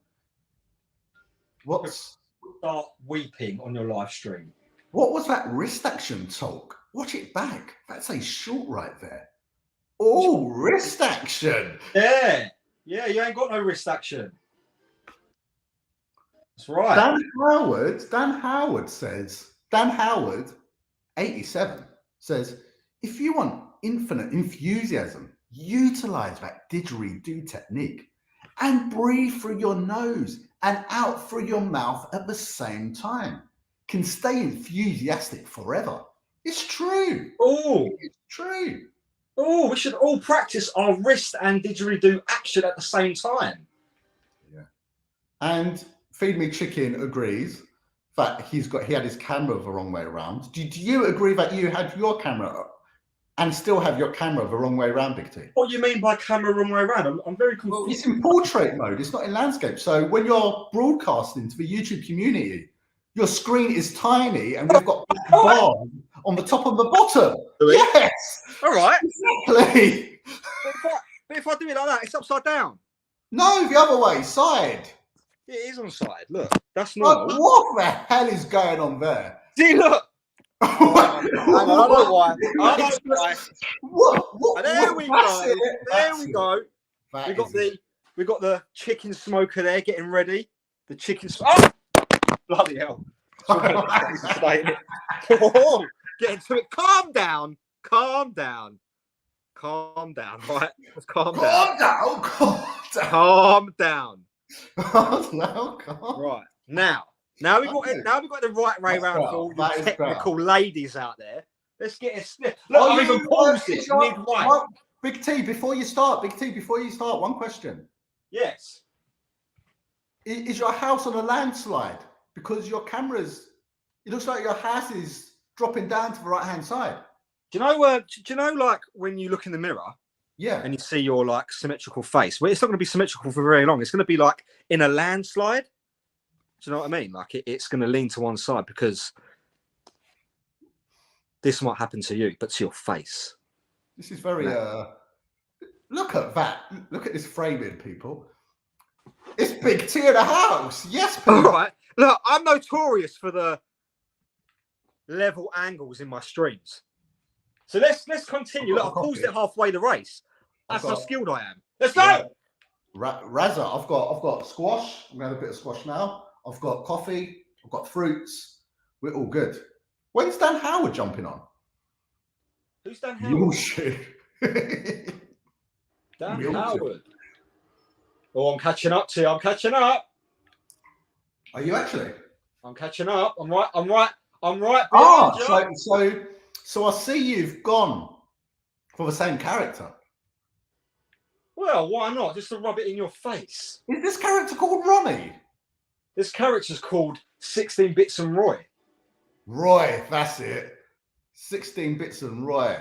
Start weeping on your live stream. What was that wrist action talk? Watch it back. That's a short right there. Oh, wrist action. Yeah, you ain't got no wrist action. That's right. Dan Howard, 87, says, if you want infinite enthusiasm, utilize that didgeridoo technique and breathe through your nose and out through your mouth at the same time. Can stay enthusiastic forever. It's true. Oh, it's true. Oh, we should all practice our wrist and didgeridoo action at the same time. Yeah. And Feed Me Chicken agrees that he had his camera the wrong way around. Do you agree that you had your camera up and still have your camera the wrong way around, Big T? What do you mean by camera wrong way around? I'm very confused. Well, it's in portrait mode. It's not in landscape. So when you're broadcasting to the YouTube community, your screen is tiny and we've got bars on the top and the bottom. Yes. All right. Exactly. But if I do it like that, it's upside down. No, the other way, side. It is on side. Look, that's normal. What the hell is going on there? See, look. I don't know why. What? There we go. There we go. We got the chicken smoker there getting ready. The chicken. Oh, bloody hell! Get into it. Calm down. Right, let's calm down. Calm down. Right now we got the right way around for all the technical ladies out there. Let's get a snip. Look, I've even paused it mid-way. Big T, before you start, one question. Yes. Is your house on a landslide? Because your cameras, it looks like your house is dropping down to the right-hand side. Do you know, like when you look in the mirror, yeah, and you see your like symmetrical face? Well, it's not going to be symmetrical for very long. It's going to be like in a landslide. Do you know what I mean? Like it's going to lean to one side because this might happen to you, but to your face. This is very. Look at that. Look at this framing, people. Big T in the house. Yes, All Pete. right. Look, I'm notorious for the level angles in my streams. So let's continue. Look, I've paused it halfway the race. That's how skilled I am. Let's go. Yeah. Razza, I've got squash. I'm gonna have a bit of squash now. I've got coffee. I've got fruits. We're all good. When's Dan Howard jumping on? Who's Dan Howard? Bullshit. Dan Howard. Oh, I'm catching up to you. I'm catching up. Are you actually? I'm catching up. I'm right. Ah, so I see you've gone for the same character. Well, why not? Just to rub it in your face. Is this character called Ronnie? This character's called 16 Bits and Roy. Roy, that's it. 16 Bits and Roy.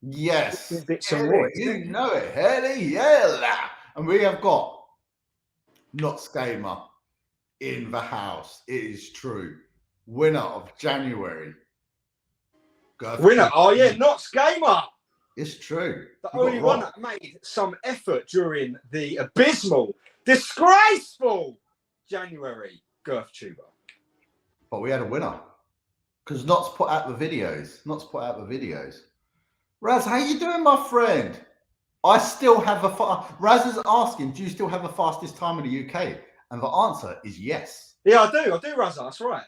Yes. 16 Bits and Roy. You know it. Hell yeah. And we have got Not Skamer in the house. It is true. Winner of January. Winner. Oh, yeah. Not Skamer. It's true. The only one that made some effort during the abysmal, disgraceful January Girth Tuber. But we had a winner. Because Not's put out the videos. Raz, how you doing, my friend? I still have Raz is asking, do you still have the fastest time in the UK? And the answer is yes. Yeah, I do, Raz. That's right.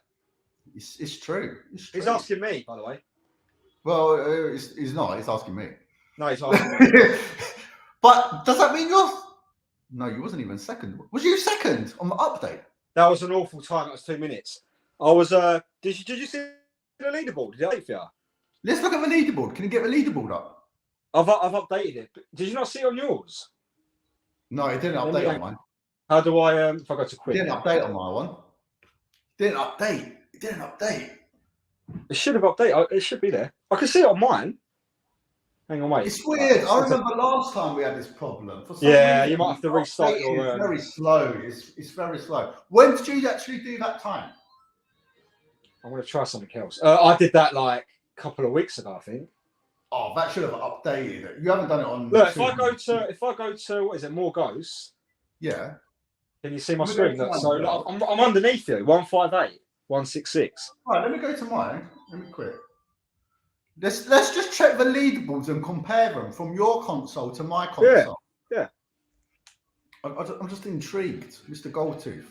It's true. He's asking me, by the way. Well, he's not. He's asking me. No, he's asking me. But does that mean you're... No, you wasn't even second. Was you second on the update? That was an awful time. That was 2 minutes. I was... Did you see the leaderboard? Did it for you? Let's look at the leaderboard. Can you get the leaderboard up? I've updated it. Did you not see it on yours? No, it didn't update on mine. How do I... if I go to quick... It didn't update on my one. Didn't update. It should have updated. It should be there. I can see it on mine. Hang on, wait. It's weird. I remember last time we had this problem. For some reason, you might have to restart your... It's very slow. It's very slow. When did you actually do that time? I'm going to try something else. I did that like a couple of weeks ago, I think. Oh, that should have updated it. You haven't done it on... Look, if I go to, what is it, More Ghosts? Yeah. Can you see my screen? Look, so look, I'm underneath you. 158, 166. All right, let me go to mine. Let me quit. Let's just check the leaderboards and compare them from your console to my console. Yeah. I'm just intrigued, Mr. Goldtooth.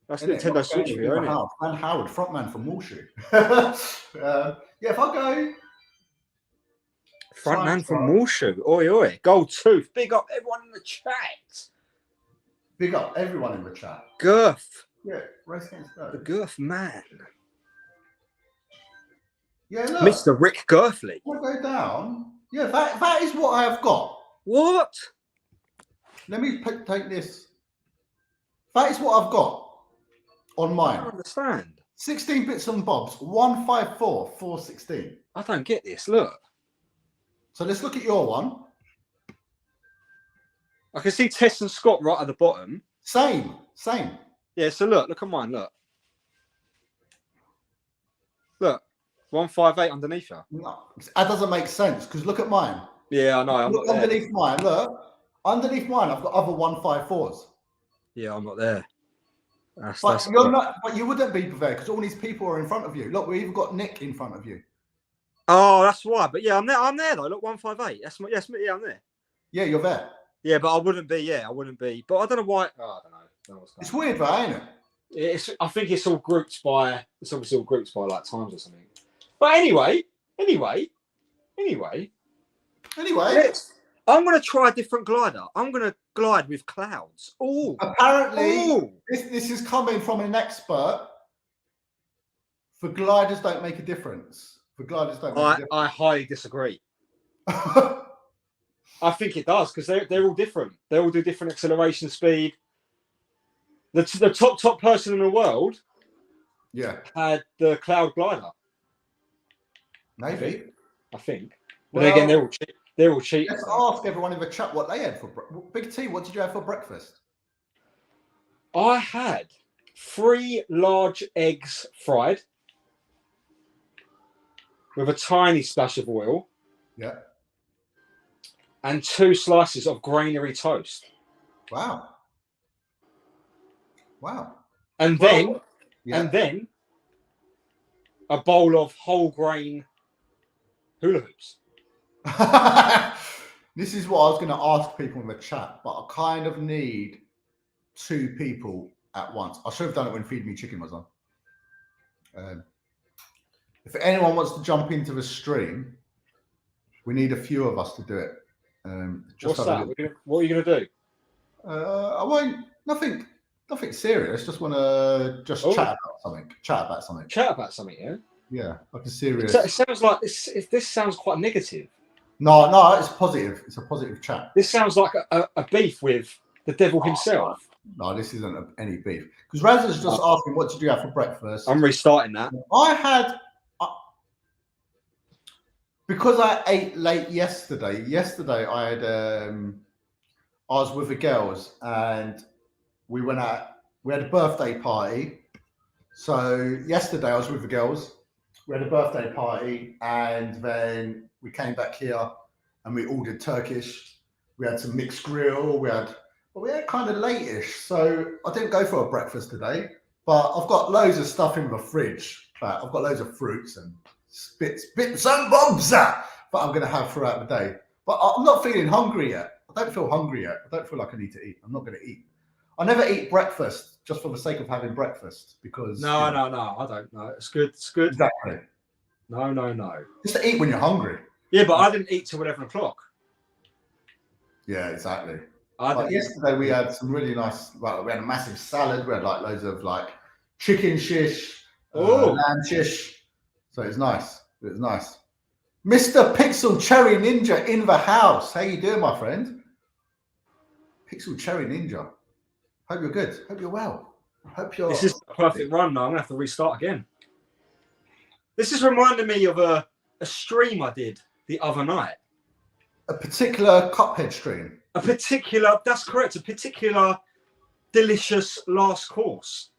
That's Nintendo Switch for you, isn't it? Dan Howard, frontman from Walshu. Yeah, if I go... Frontman from Walshu. Oi, oi. Goldtooth. Big up everyone in the chat. Big up everyone in the chat. Girth. Yeah, race against Girth. The Girth man. Yeah, look. Mr. Rick Girthley. I'll go down. Yeah, that is what I have got. What? Let me take this. That is what I've got on mine. I don't understand. 16 bits and bobs, 154, 416. I don't get this. Look. So let's look at your one. I can see Tess and Scott right at the bottom. Same. Yeah, so look at mine, look. Look, 158 underneath you. No, that doesn't make sense because look at mine. Yeah, I know. I'm look not there. underneath mine. Look, underneath mine, I've got other 154s. Yeah, I'm not there. But you're not. But you wouldn't be there because all these people are in front of you. Look, we even got Nick in front of you. Oh, that's why. But yeah, I'm there though. Look, 158. That's my, yes, yeah, I'm there. Yeah, you're there. Yeah, but I wouldn't be. Yeah, I wouldn't be. But I don't know why. Oh, I don't know. It's weird, though, ain't it? I think it's all grouped by. It's obviously all grouped by like times or something. But anyway. I'm gonna try a different glider. I'm gonna glide with clouds. Oh, apparently, this is coming from an expert. For gliders, don't make a difference. I highly disagree. I think it does because they're all different. They all do different acceleration speed. The top person in the world, had the cloud glider. Maybe I think. But well, again, they're all cheap. Let's ask everyone in the chat what they had for breakfast. Big T, what did you have for breakfast? I had 3 large eggs fried with a tiny splash of oil. Yeah. And 2 slices of granary toast. Wow. Wow. And Well, then a bowl of whole grain hula hoops. This is what I was going to ask people in the chat, but I kind of need 2 people at once. I should have done it when Feed Me Chicken was on. If anyone wants to jump into the stream, we need a few of us to do it. What's that? What are you going to do? I won't. Nothing serious. Just want to chat about something. Chat about something. Yeah. Yeah, like a serious. It sounds like this sounds quite negative. No, it's positive. It's a positive chat. This sounds like a beef with the devil himself. No, this isn't any beef. Because Raz is just asking, what did you have for breakfast? I'm restarting that. Because I ate late yesterday. Yesterday I had I was with the girls and we went out. We had a birthday party. So yesterday I was with the girls. We had a birthday party and then we came back here and we ordered Turkish. We had some mixed grill. We had kind of late-ish. So I didn't go for a breakfast today, but I've got loads of stuff in the fridge. I've got loads of fruits and bits and bobs that I'm going to have throughout the day. But I'm not feeling hungry yet. I don't feel hungry yet. I don't feel like I need to eat. I'm not going to eat. I never eat breakfast just for the sake of having breakfast because... No, I don't know. It's good. Exactly. No. Just to eat when you're hungry. Yeah, but I didn't eat till 11 o'clock. Yeah, exactly. Yesterday we had some really nice... we had a massive salad. We had like loads of like chicken shish, lamb shish. So it's nice. It was nice. Mr. Pixel Cherry Ninja in the house. How you doing, my friend? Pixel Cherry Ninja. Hope you're good. Hope you're well. Hope you're... This is a perfect run now. I'm going to have to restart again. This is reminding me of a stream I did the other night. A particular Cuphead stream. That's correct. A particular delicious last course.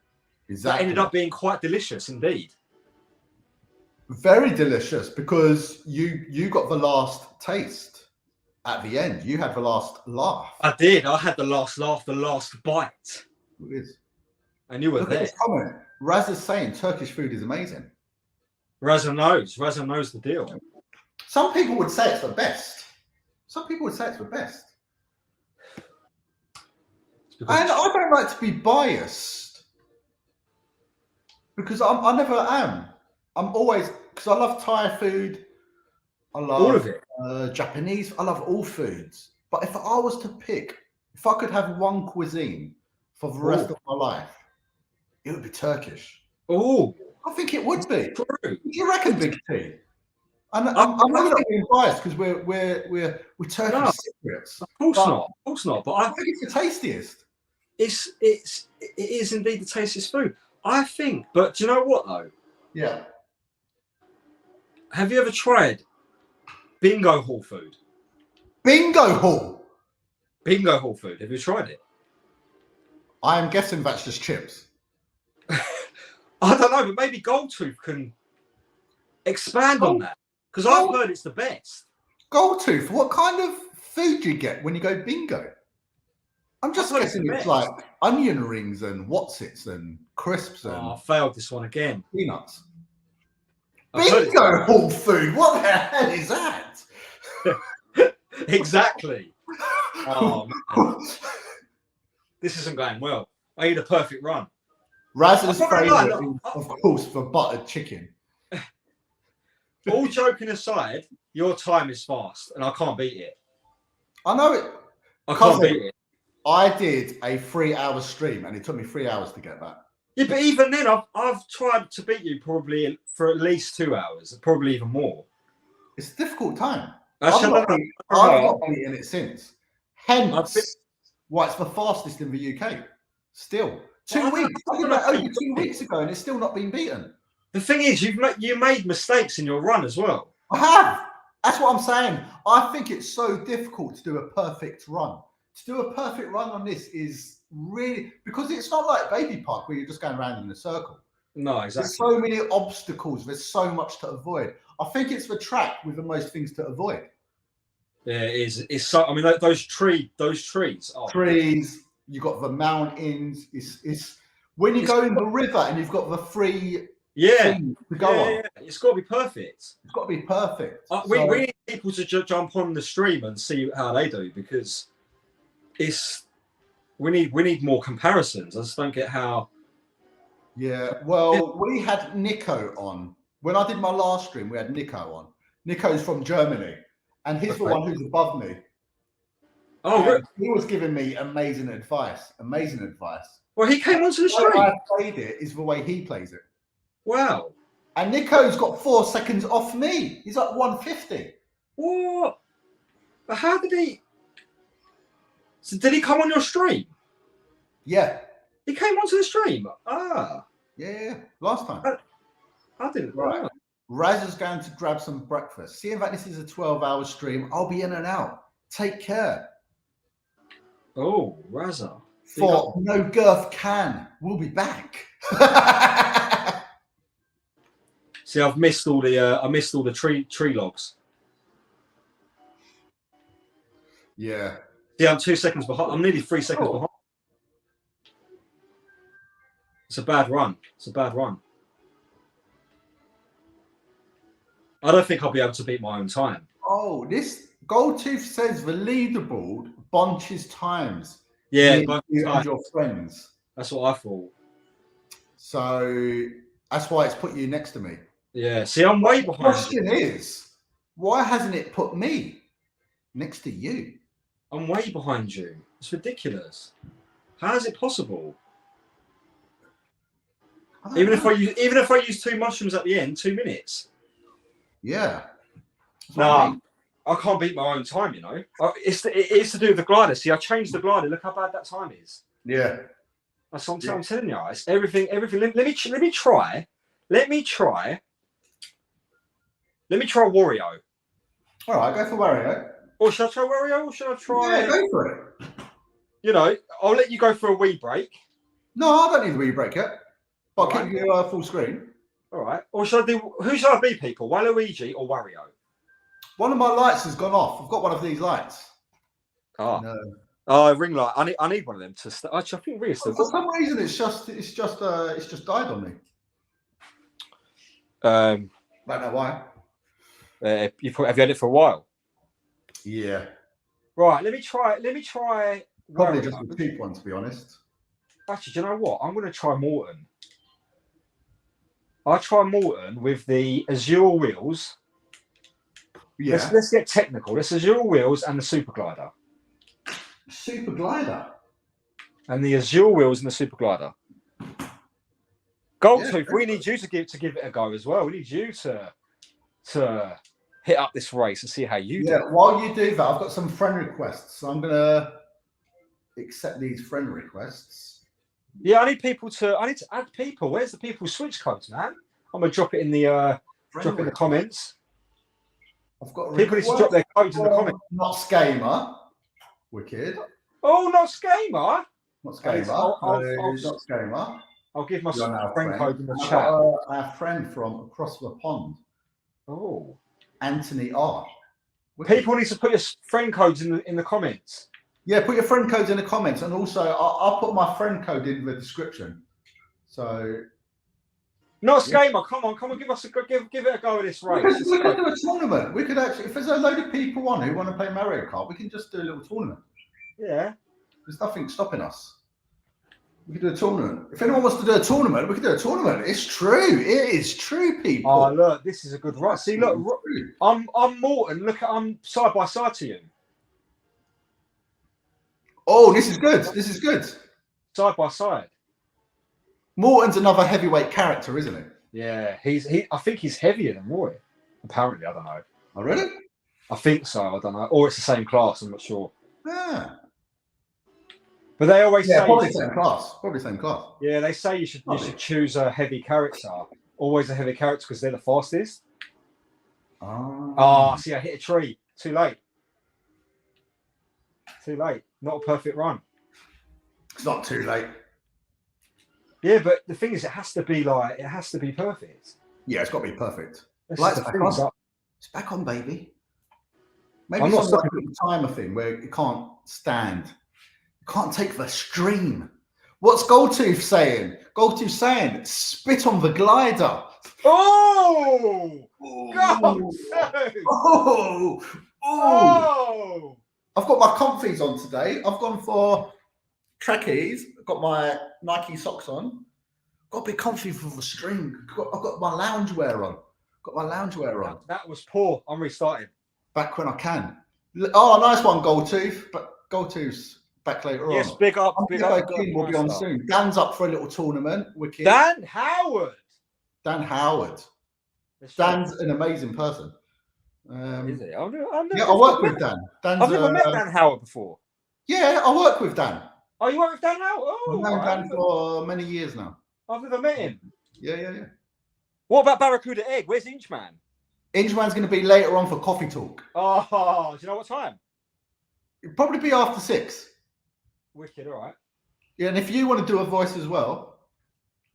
Exactly. That ended up being quite delicious indeed. Very delicious because you got the last taste at the end. You had the last laugh. I did. I had the last laugh, the last bite. It is. And you were Look there. at this comment. Raz is saying Turkish food is amazing. Raza knows the deal. Some people would say it's the best. And I don't like to be biased because I never am. I'm always, because I love Thai food. I love all of it. Japanese. I love all foods. But if I was to pick, if I could have one cuisine for the rest of my life, it would be Turkish. Oh, I think it would be. True. Do you reckon, Big T? I'm not being biased because we're Turkish secrets. Of course not. But I think it's the tastiest. It is indeed the tastiest food. I think. But do you know what though? Yeah. Have you ever tried bingo hall food? Bingo hall. Bingo hall food. Have you tried it? I am guessing that's just chips. I don't know, but maybe Goldtooth can expand on that because I've heard it's the best. Goldtooth, what kind of food do you get when you go bingo? I'm just guessing it's like onion rings and Wotsits and crisps and... I failed this one again. Peanuts. Bingo hall food? What the hell is that? Exactly. Oh, man. This isn't going well. I need a perfect run. Raz's favourite is, of course, the buttered chicken. All joking aside, your time is fast and I can't beat it. I know it. I can't beat it. I did a 3-hour stream and it took me 3 hours to get back. Yeah, but even then, I've tried to beat you probably for at least 2 hours, probably even more. It's a difficult time. I've not beaten it since. Hence, why it's the fastest in the UK. Still. 2 weeks. I did that over 2 weeks ago and it's still not been beaten. The thing is, you made mistakes in your run as well. I have. That's what I'm saying. I think it's so difficult to do a perfect run. To do a perfect run on this is really, because it's not like Baby Park where you're just going around in a circle. No, exactly. There's so many obstacles. There's so much to avoid. I think it's the track with the most things to avoid. Yeah, it is. It's so. I mean, those trees. Oh. Trees. You got the mountains. It's When you go in the river and you've got the free Yeah, thing to go on, it's got to be perfect. it's got to be perfect. We need people to jump on the stream and see how they do, because we need more comparisons. I just don't get how. Yeah, well, we had Nico on. When I did my last stream, we had Nico on. Nico's from Germany, and he's the one who's above me. Oh, really? He was giving me amazing advice. Amazing advice. Well, he came onto the The way stream. I played it is the way he plays it. Wow. And Nico's got 4 seconds off me. He's like 150. What? But how did he? So did he come on your stream? Yeah. He came onto the stream. Ah. Yeah. Last time. I didn't. Right. Raz is going to grab some breakfast. Seeing that this is a 12-hour stream, I'll be in and out. Take care. Oh, Razza. For No Girth Can. We'll be back. See, I've missed all the tree logs. Yeah. Yeah, I'm 2 seconds behind. I'm nearly 3 seconds behind. It's a bad run. I don't think I'll be able to beat my own time. Oh, this Goldtooth says the leaderboard bunches times. Yeah, you and your friends. That's what I thought. So that's why it's put you next to me. Yeah. See, I'm way behind. The question is, why hasn't it put me next to you? I'm way behind you. It's ridiculous. How is it possible? Even if I use 2 mushrooms at the end, 2 minutes. Yeah. No, I can't beat my own time. You know, it is to do with the glider. See, I changed the glider. Look how bad that time is. Yeah. That's what I'm telling you. It's everything. Let me try. Let me try Wario. All right, go for Wario. Or should I try Wario? Or should I try? Yeah, go for it. You know, I'll let you go for a wee break. No, I don't need the wee break yet. I'll keep you full screen. All right. Or should I do? Who should I be, people? Waluigi or Wario? One of my lights has gone off. I've got one of these lights. Oh. No. Oh, ring light. I need one of them to. Actually, I think Ria's still. For some reason, it's just died on me. Don't know why. have you had it for a while? Yeah. Right. Let me try. Probably Wario. just a cheap one, to be honest. Actually, do you know what? I'm going to try Morton. I'll try Morton with the Azure wheels. Yeah. Let's get technical. Let's Azure wheels and the Super Glider. Super Glider. And the Azure wheels and the Super Glider. Goldtooth, we need you to give it a go as well. We need you to hit up this race and see how you do. Yeah, while you do that, I've got some friend requests. So I'm going to accept these friend requests. Yeah, I need to add people. Where's the people switch codes, man? I'm going to drop it in the comments. I've got people need to drop their codes in the comments. Not Skamer. Wicked. Oh, not Skamer. Not Skamer. Not Skamer. I'll give my friend code in the chat. Our friend from across the pond. Oh. Anthony R. Wicked. People need to put your friend codes in the comments. Yeah, put your friend codes in the comments, and also I'll put my friend code in the description. So. Not Skamer. Come on, give it a go at this race. We could do a tournament. We could actually, if there's a load of people on who want to play Mario Kart, we can just do a little tournament. Yeah. There's nothing stopping us. We could do a tournament. If anyone wants to do a tournament, we can do a tournament. It's true. It is true, people. Oh, look, this is a good race. See, look, I'm Morton. Look, I'm side by side to you. Oh, this is good. This is good. Side by side. Morton's another heavyweight character, isn't he? Yeah, I think he's heavier than Roy. Apparently, I don't know. Oh, really? I think so. I don't know. Or it's the same class. I'm not sure. Yeah. But they always say probably same class. Probably same class. Yeah, they say you should choose a heavy character. Always a heavy character because they're the fastest. See, I hit a tree. Too late. Too late. Not a perfect run. It's not too late. Yeah, but the thing is, it has to be perfect. Yeah, it's got to be perfect. Lights back on. It's back on, baby. Maybe it's like a timer thing where you can't stand. You can't take the stream. What's Goldtooth saying? Go to saying, spit on the glider. Oh! Ooh. Go to! Oh, Oh! I've got my comfies on today. I've gone for trackies. I've got my Nike socks on. Got to be comfy for the stream. I've got my loungewear on. Got my loungewear on. That was poor. I'm restarting. Back when I can. Oh, nice one, Goldtooth. But Goldtooth's back later Yes, on. big up. King will be on soon. Dan's up for a little tournament. Wicked. Dan Howard. Dan Howard. Dan's an amazing person. Is he? I work with Dan. I've never met Dan Howard before. Yeah, I work with Dan. Oh, you work with Dan Howard? Oh, I've known Dan for many years now. I've never met him. Yeah. What about Barracuda Egg? Where's Inchman? Inchman's going to be later on for coffee talk. Oh, do you know what time? It'll probably be after 6. Wicked, all right. Yeah, and if you want to do a voice as well.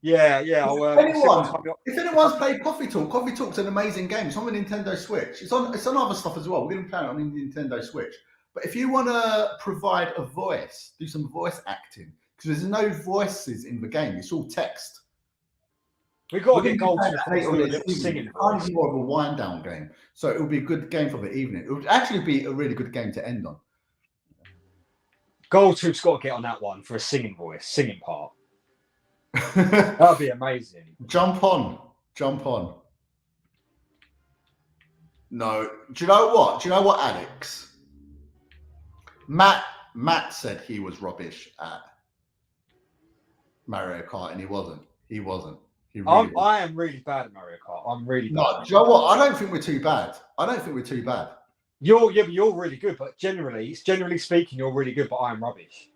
Yeah. If anyone's played Coffee Talk's an amazing game. It's on the Nintendo Switch. It's on other stuff as well. We're going to play it on the Nintendo Switch. But if you want to provide a voice, do some voice acting, because there's no voices in the game. It's all text. We've got to get gold singing. It's more of a wind down game. So it will be a good game for the evening. It would actually be a really good game to end on. Goldtooth's got to get on that one for a singing part. That'd be amazing. Jump on. No. Do you know what, Alex? Matt said he was rubbish at Mario Kart, and he wasn't. He really I am really bad at Mario Kart. I'm really bad. No, do you know what? I don't think we're too bad. You're really good, but generally speaking, you're really good, but I am rubbish.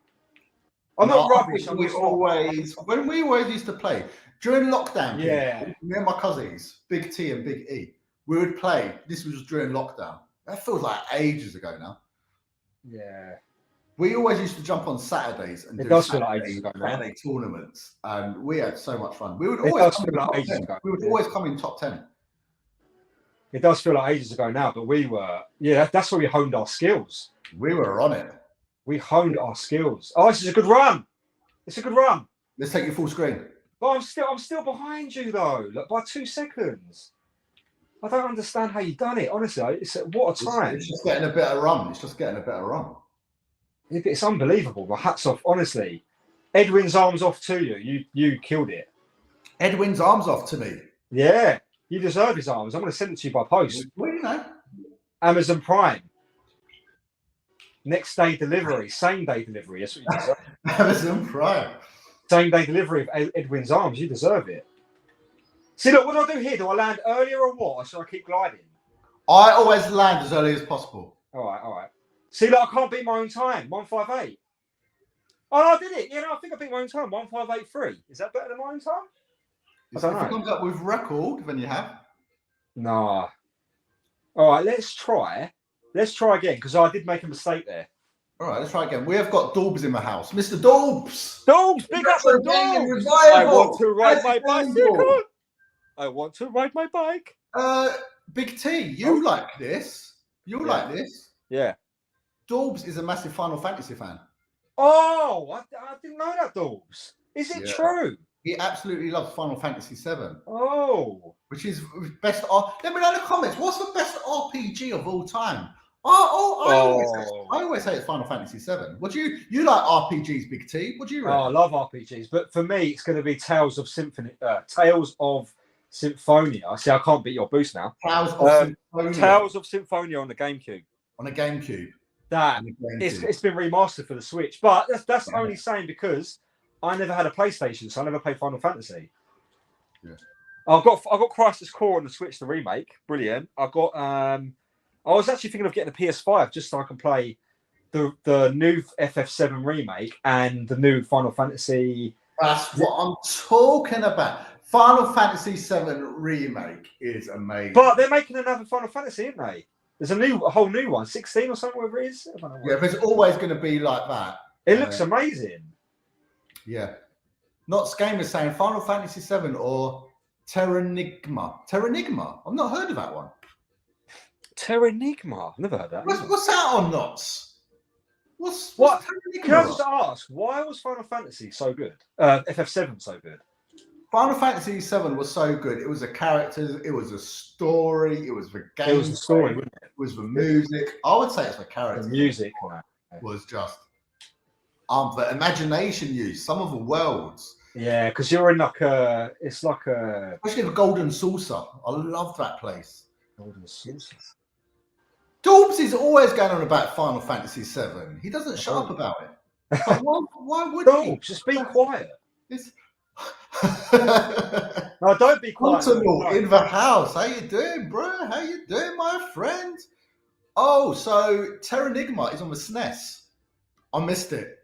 I'm not rubbish. When we always used to play during lockdown. Me and my cousins, Big T and Big E, we would play. This was during lockdown. That feels like ages ago now. Yeah. We always used to jump on Saturdays and do Saturday tournaments, and we had so much fun. We would always come in top 10. It does feel like ages ago now, but we were, that's where we honed our skills. We were on it. We honed our skills. Oh, this is a good run. It's a good run. Let's take your full screen. But I'm still behind you though, like by 2 seconds. I don't understand how you've done it. Honestly, what a time. It's just getting a better run. It's unbelievable. My hat's off. Honestly, Edwin's arms off to you. You killed it. Edwin's arms off to me. Yeah, you deserve his arms. I'm going to send it to you by post. Well, you know. Amazon Prime. Next day delivery, same day delivery. That's what you deserve. Amazon Prime. Same day delivery of Edwin's arms. You deserve it. See, look, what do I do here? Do I land earlier or what? Or should I keep gliding? I always land as early as possible. All right. See, look, I can't beat my own time. 158. Oh, no, I did it. I think I beat my own time. 1583. Is that better than my own time? If it comes up with record, then you have. Nah. All right, let's try. Let's try again, because I did make a mistake there. All right, let's try again. We have got Dorbs in the house. Mr. Dorbs! Dorbs, big up the Dorbs! I want to ride my bicycle! I want to ride my bike. Big T, you like this. Like this. Yeah. Dorbs is a massive Final Fantasy fan. Oh, I didn't know that, Dorbs. Is it true? He absolutely loves Final Fantasy 7. Oh. Which is best. Let me know in the comments. What's the best RPG of all time? I always say it's Final Fantasy 7. What do you like RPGs, Big T? What do you reckon? Oh, I love RPGs, but for me, it's going to be Tales of Symphonia. See, I can't beat your boost now. Tales of Symphonia on the GameCube. On the GameCube. It's been remastered for the Switch, but that's only saying because I never had a PlayStation, so I never played Final Fantasy. Yeah. I've got Crisis Core on the Switch, the remake. Brilliant. I've got. I was actually thinking of getting a PS5 just so I can play the new FF7 remake and the new Final Fantasy. That's what I'm talking about. Final Fantasy 7 remake is amazing. But they're making another Final Fantasy, aren't they? There's a whole new one, 16 or something, whatever it is. Yeah, but it's always going to be like that. It looks amazing. Yeah. Not Skamer saying Final Fantasy 7 or Terranigma. I've not heard of that one. Terranigma? I've never heard that. What's that on, Knots? What's Can I just ask, why was Final Fantasy so good? FF7 so good? Final Fantasy VII was so good. It was the characters, it was a story, it was the game. It was the story, wasn't it? It was the music. I would say it's the The characters. music Was just the imagination use. Some of the worlds. Yeah, because you're in like a. It's like a Especially the Golden Saucer. I love that place. golden saucer. Dorbs is always going on about Final Fantasy VII. He doesn't shut up about it. But why would he? No, just be quiet. It's... No, don't be quiet. Continental in the house. How you doing, bro? How you doing, my friend? Oh, so Terranigma is on the SNES. I missed it.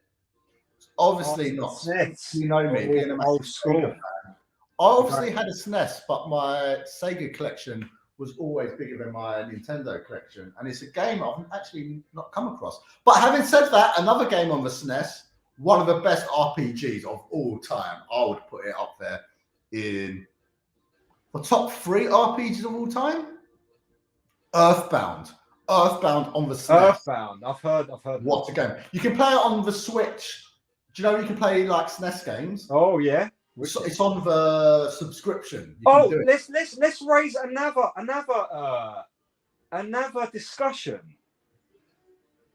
Obviously not. SNES. You know me, being a Old massive school. Sega fan. I obviously had a SNES, but my Sega collection was always bigger than my Nintendo collection. And it's a game I've actually not come across. But having said that, another game on the SNES, one of the best RPGs of all time. I would put it up there in the top 3 RPGs of all time. Earthbound. Earthbound on the SNES. Earthbound. I've heard. What a game. You can play it on the Switch. Do you know you can play like SNES games? Oh yeah. It's on the subscription. Oh, let's raise another discussion.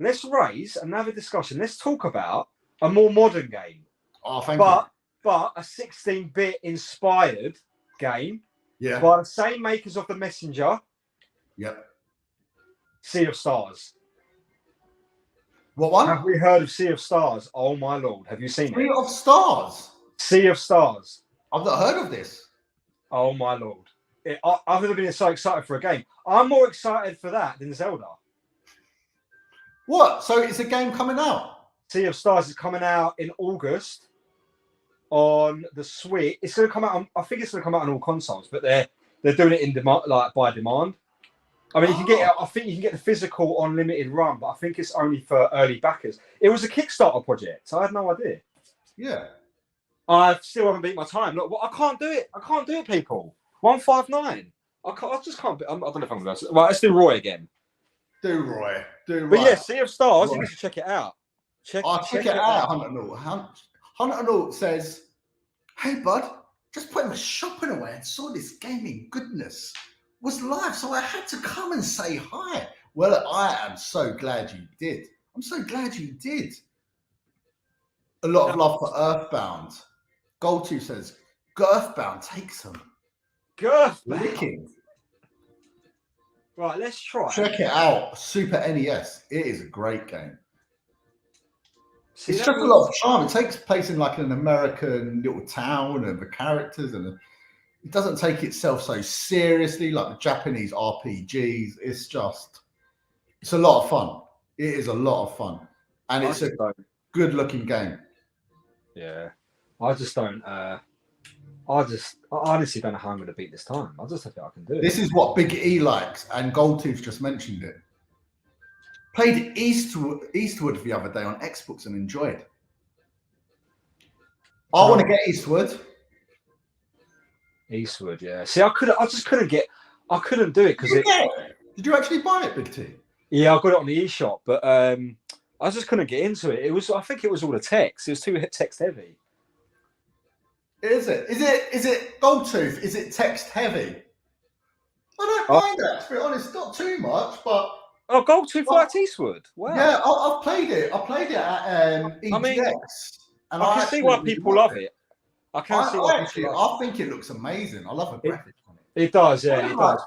Let's raise another discussion. Let's talk about a more modern game. Oh, thank you. But a 16-bit inspired game. Yeah. By the same makers of The Messenger. Yep. Sea of Stars. What one? Have we heard of Sea of Stars? Oh my lord, have you seen Sea it? of Stars. Sea of Stars. I've not heard of this. Oh my lord. I've never been so excited for a game. I'm more excited for that than Zelda. What? So it's a game coming out? Sea of Stars is coming out in August on the Switch. It's going to come out on, I think it's going to come out on all consoles, but they're doing it in demand, like by demand. I mean, you can get it, I think you can get the physical on limited run, but I think it's only for early backers. It was a Kickstarter project, so I had no idea. Yeah. I still haven't beat my time. Look, I can't do it. I can't do it, people. 159. I just can't. I don't know if I'm going to. Right, let's do Roy again. Do Roy. But yeah, Sea of Stars. Roy. You need to check it out. Check it out. Hunter Naut says, "Hey bud, just putting my shopping away and saw this gaming goodness was live, so I had to come and say hi." Well, I am so glad you did. I'm so glad you did. A lot of love for Earthbound. Gold2 says, Earthbound takes some licking. Right, let's try. Check it out. Super NES. It is a great game. It's just a lot of charm. It takes place in like an American little town and the characters, and it doesn't take itself so seriously like the Japanese RPGs. It's a lot of fun. It is a lot of fun. And it's a good looking game. Yeah. I honestly don't know how I'm going to beat this time. I just don't think I can do it. This is what Big E likes, and Goldtooth just mentioned it. Played Eastwood the other day on Xbox and enjoyed. I want to get Eastwood. Eastwood, yeah. See, I couldn't do it because Did you actually buy it, Big T? Yeah, I got it on the eShop, but I just couldn't get into it. I think it was all the text. It was too text heavy. Is it? Is it Goldtooth? Is it text heavy? I don't mind that, to be honest. Not too much, but Goldtooth liked Eastwood. Wow. Yeah, I've played it. I played it at EGX. And I can see why people love it. I think it looks amazing. I love the graphics on it. It does, yeah. It does.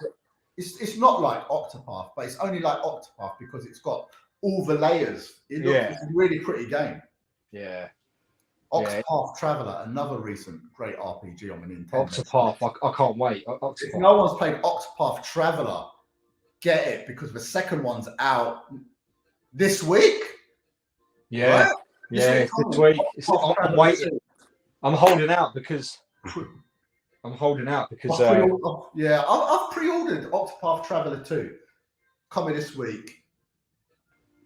It's not like Octopath, but it's only like Octopath because it's got all the layers. It's a really pretty game. Yeah. Octopath Traveler, another recent great RPG on the Nintendo. Octopath, I can't wait. If no one's played Octopath Traveler, get it because the second one's out this week. Yeah. Right? This week. I'm waiting. I'm holding out because I've pre-ordered Octopath Traveler 2 coming this week.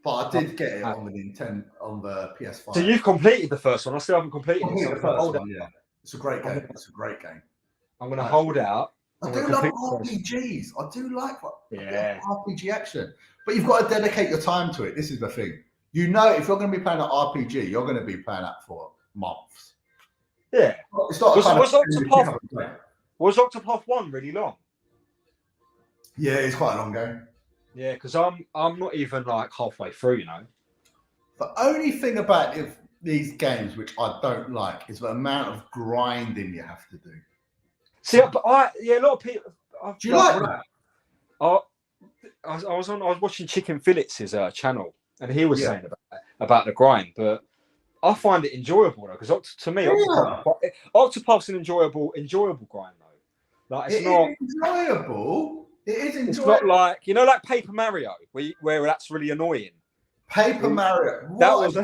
But I did get it on the Nintendo, on the PS5. So you've completed the first one. I still haven't completed it. The first one, yeah. It's a great game. I'm going to hold out. I do like RPGs. I do like RPG action. But you've got to dedicate your time to it. This is the thing. You know, if you're going to be playing an RPG, you're going to be playing that for months. Yeah. It's not Was- a kind was of Octopath- Was Octopath 1 really long? Yeah, it's quite a long game. Yeah, because I'm not even like halfway through, you know. The only thing about these games which I don't like is the amount of grinding you have to do. See, but a lot of people. Do you like that? I was watching Chicken Phillips's channel, and he was Yeah. saying about the grind, but I find it enjoyable though, because to me, Octopath's an enjoyable grind though. Like it's not enjoyable. It is enjoyable. It's not like like Paper Mario, where that's really annoying. Paper Mario. That was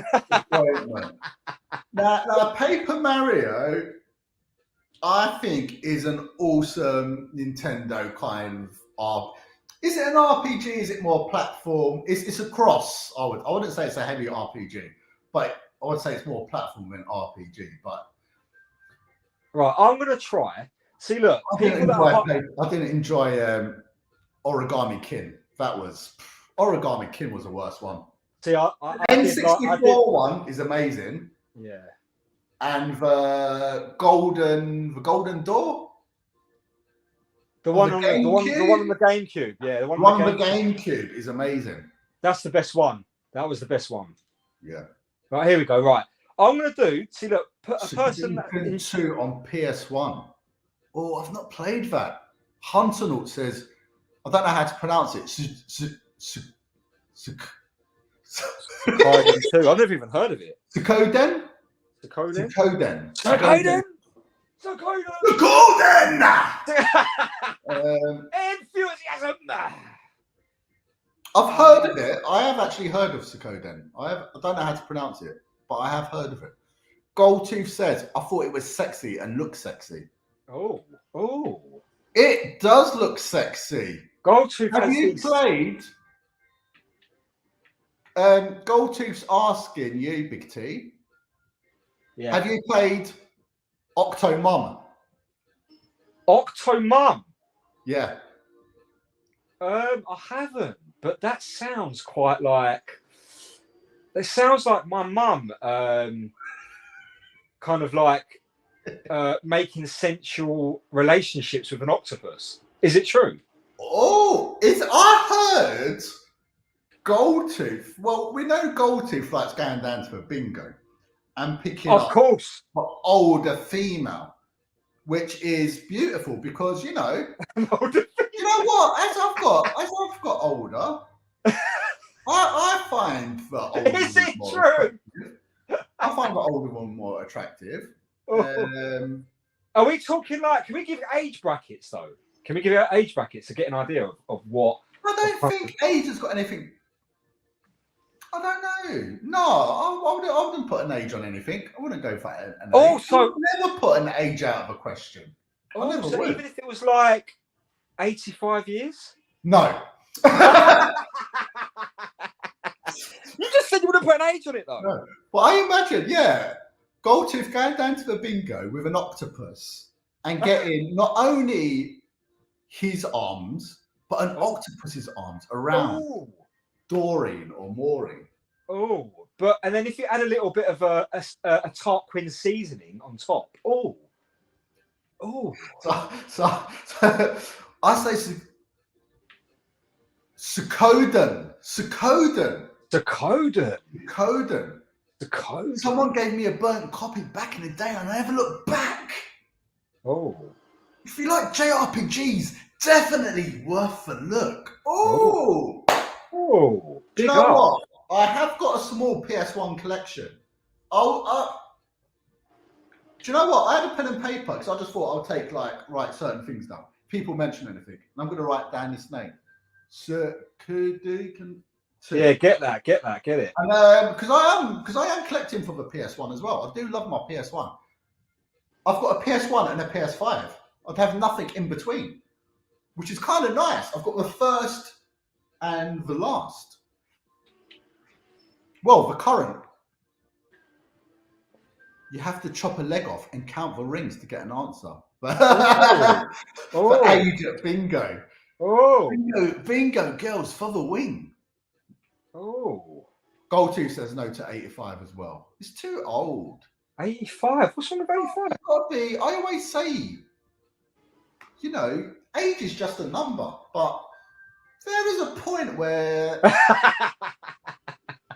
now Paper Mario. I think is an awesome Nintendo kind of. Is it an RPG? Is it more platform? It's a cross. I wouldn't say it's a heavy RPG, but I would say it's more platform than RPG. But right, I'm gonna try. See, look, I didn't enjoy Origami Kin. Origami Kin was the worst one. See, I N64 one is amazing. Yeah. And the golden door. The one on the GameCube. Yeah, the one on the GameCube is amazing. That's the best one. That was the best one. Yeah. Right, here we go. Right. I'm gonna put a person in 2 on PS1. Oh, I've not played that. Hunternaut says, I don't know how to pronounce it. Suikoden 2. I've never even heard of it. Suikoden? Suikoden. Enthusiasm. I've heard of it. I have actually heard of Suikoden. I don't know how to pronounce it, but I have heard of it. Goldtooth says, I thought it was sexy and looked sexy. Oh. It does look sexy. Goldtooth have you played? Goldtooth's asking you, Big T. Yeah. Have you played Octomom? Octomom? Yeah. I haven't, but that sounds quite like. It sounds like my mum, kind of like making sensual relationships with an octopus. Is it true? Oh, I heard Goldtooth. Well, we know Goldtooth likes going down to a bingo and picking up an older female, which is beautiful because you know what? As I've got older, I find the older. Is it true? I find the older one more attractive. Are we talking like? Can we give age brackets though? Can we give out age brackets to get an idea of what? I don't think age has got anything. I don't know. No, I wouldn't put an age on anything. I wouldn't go for an age. Also, I would never put an age out of a question. So even if it was like 85 years? No. You just said you wouldn't put an age on it though. No. But I imagine, Goldtooth going down to the bingo with an octopus and getting not only his arms, but an octopus's arms around Doreen or Maureen. Oh, and then if you add a little bit of a Tarquin seasoning on top. So I say Suikoden. Someone gave me a burnt copy back in the day and I never looked back. Oh. If you like JRPGs, definitely worth a look. Do you know what? I have got a small PS1 collection. Do you know what? I had a pen and paper because I just thought I'll write certain things down. People mention anything, and I'm going to write down his name. Yeah, get it. And because I am collecting for the PS1 as well. I do love my PS1. I've got a PS1 and a PS5. I'd have nothing in between, which is kind of nice. I've got the first and the last. Well, the current. You have to chop a leg off and count the rings to get an answer. For age at bingo. Bingo girls for the win. Goldtooth says no to 85 as well. It's too old. 85. What's wrong with 85? It's got to be. I always say, you know, age is just a number, but there is a point where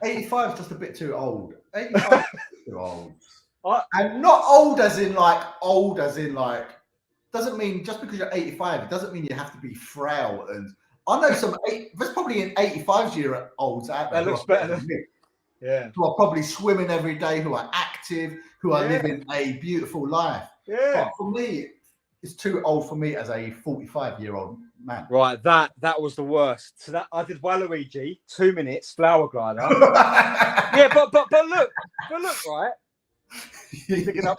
85 is just a bit too old. 85 is a bit too old. And not old as in like, doesn't mean just because you're 85, it doesn't mean you have to be frail. And I know there's probably an 85-year-olds out there that looks better than me. Yeah. Who are probably swimming every day, who are active, who are living a beautiful life. Yeah. But for me, it's too old for me as a 45-year-old man. Right, that was the worst. So that I did Waluigi, 2 minutes, flower glider. Yeah, but look, right. Picking up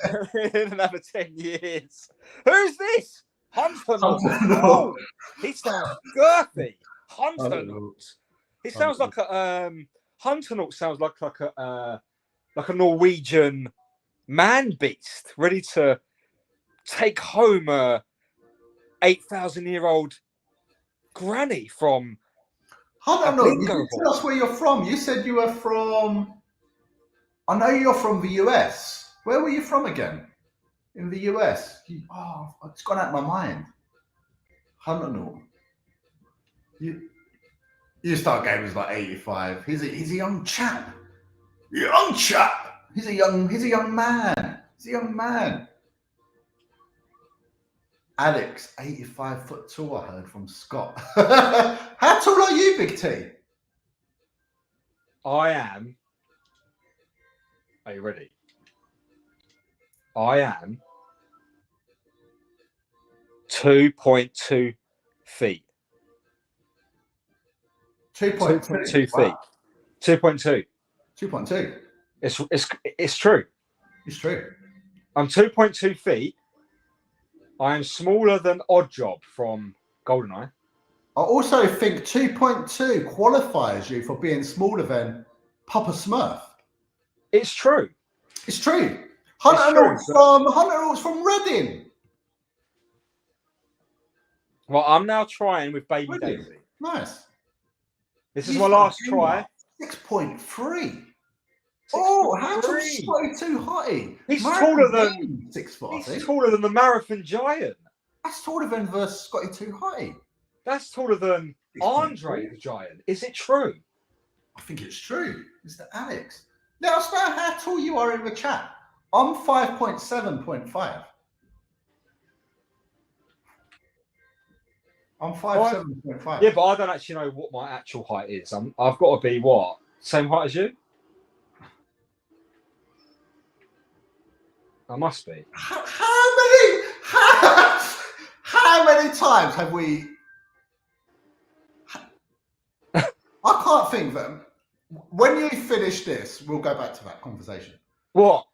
in another 10 years. Who's this? Hunternaut. Oh, he sounds girthy. Hunternaut. He sounds like a Hunternaut sounds like a Norwegian man beast, ready to take home a 8,000-year-old granny from. I don't know. You didn't tell us where you're from. You said you were from. I know you're from the US. Where were you from again? In the US. It's gone out of my mind. I don't know. You start games like 85. He's a young chap. Young chap. He's a young man. He's a young man. Alex, 85 foot tall, I heard from Scott. How tall are you, Big T? I am. Are you ready? I am 2.2 feet. 2.2 feet. Wow. 2.2. 2.2. It's true. It's true. I'm 2.2 feet. I am smaller than Oddjob from GoldenEye. I also think 2.2 qualifies you for being smaller than Papa Smurf. It's true. It's true. Hunternaut's from Reading. Well, I'm now trying with Baby Daisy. Nice. This is my last try. 6.3. Oh, how tall is Scotty Too Hotty? He's taller than 6 foot. He's taller than the Marathon Giant. That's taller than the Scotty Too Hotty. That's taller than Andre the Giant. Is it true? I think it's true, Mr. Alex. Let us know how tall you are in the chat. I'm 5.7.5. I'm 5.7.5. Yeah, but I don't actually know what my actual height is. I've got to be what? Same height as you? I must be. How many times have we? I can't think that. When you finish this, we'll go back to that conversation. What?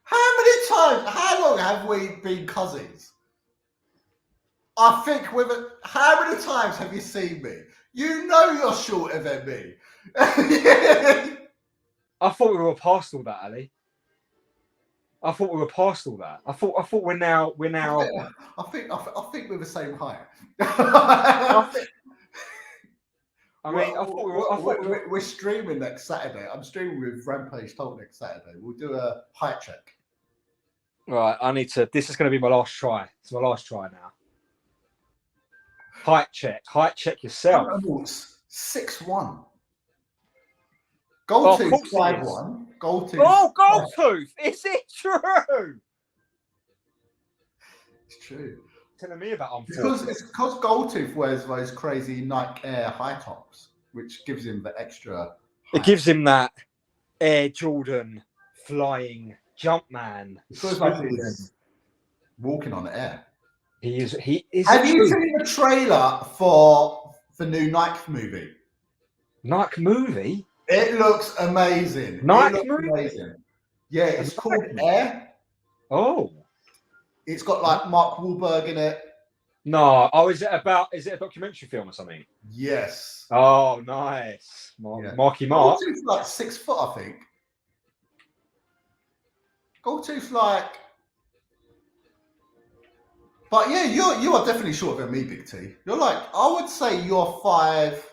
How many times? How long have we been cousins? I think how many times have you seen me? You know you're shorter than me. I thought we were past all that, Ali. I thought we were past all that. I thought we're now. I think we're the same height. We're streaming next Saturday. I'm streaming with Rampage Talk next Saturday. We'll do a height check. Right, I need to. This is going to be my last try. It's my last try now. Height check. Height check yourself. 6'1". Goldtooth 5'1". Goldtooth. Oh, Goldtooth! Is it true? It's true. Telling me about because Goldtooth wears those crazy Nike Air high tops, which gives him the extra. Height. It gives him that Air Jordan flying jump man. It feels like he's walking on the air. He is. Have you seen the trailer for the new Nike movie? Nike movie? It looks amazing. Nike movie? Amazing. Yeah, it's called Air. Oh. It's got like Mark Wahlberg in it. No. Oh, is it a documentary film or something? Yes. Oh, nice. Marky Mark. Goldtooth's like 6 foot, I think. Goldtooth's like. But yeah, you are definitely shorter than me, Big T. You're like, I would say you're 5.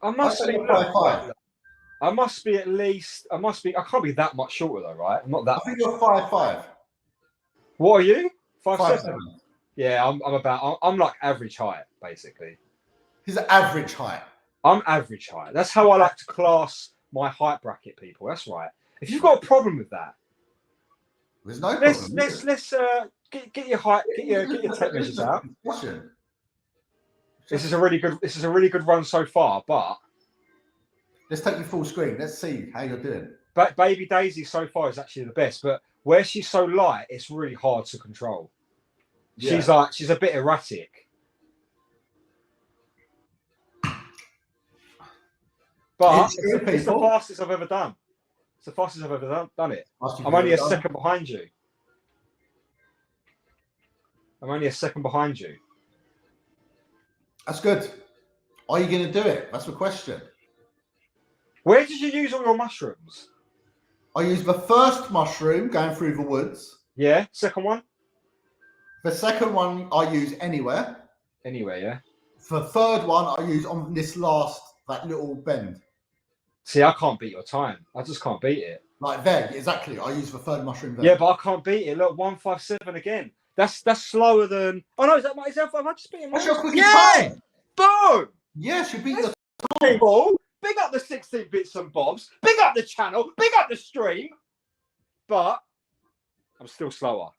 I must be 5'5". I must be at least. I can't be that much shorter though, right? I'm not that. I think you're 5'5". What are you? 5'7". 5'7". Yeah, I'm like average height, basically. He's average height. I'm average height. That's how I like to class my height bracket, people. That's right. If you've got a problem with that, there's no problem. Let's get your height, get your tape measures out. This is a really good run so far, but let's take you full screen. Let's see how you're doing. But Baby Daisy so far is actually the best, but where she's so light, it's really hard to control. Yeah. She's a bit erratic. But it's the fastest I've ever done. It's the fastest I've ever done it. I'm only a second behind you. That's good. Are you going to do it? That's the question. Where did you use all your mushrooms? I used the first mushroom going through the woods. Yeah. Second one? The second one I use anywhere. Anywhere, yeah. The third one I use on that little bend. See, I can't beat your time. I just can't beat it. Like there, exactly. I use the third mushroom there. Yeah, but I can't beat it. Look, 157 again. That's slower than. Oh no, is that myself? Am I just beating? That's your quickest time. Boom. Yes, you beat the people. Big up the 16 bits and bobs. Big up the channel. Big up the stream. But I'm still slower.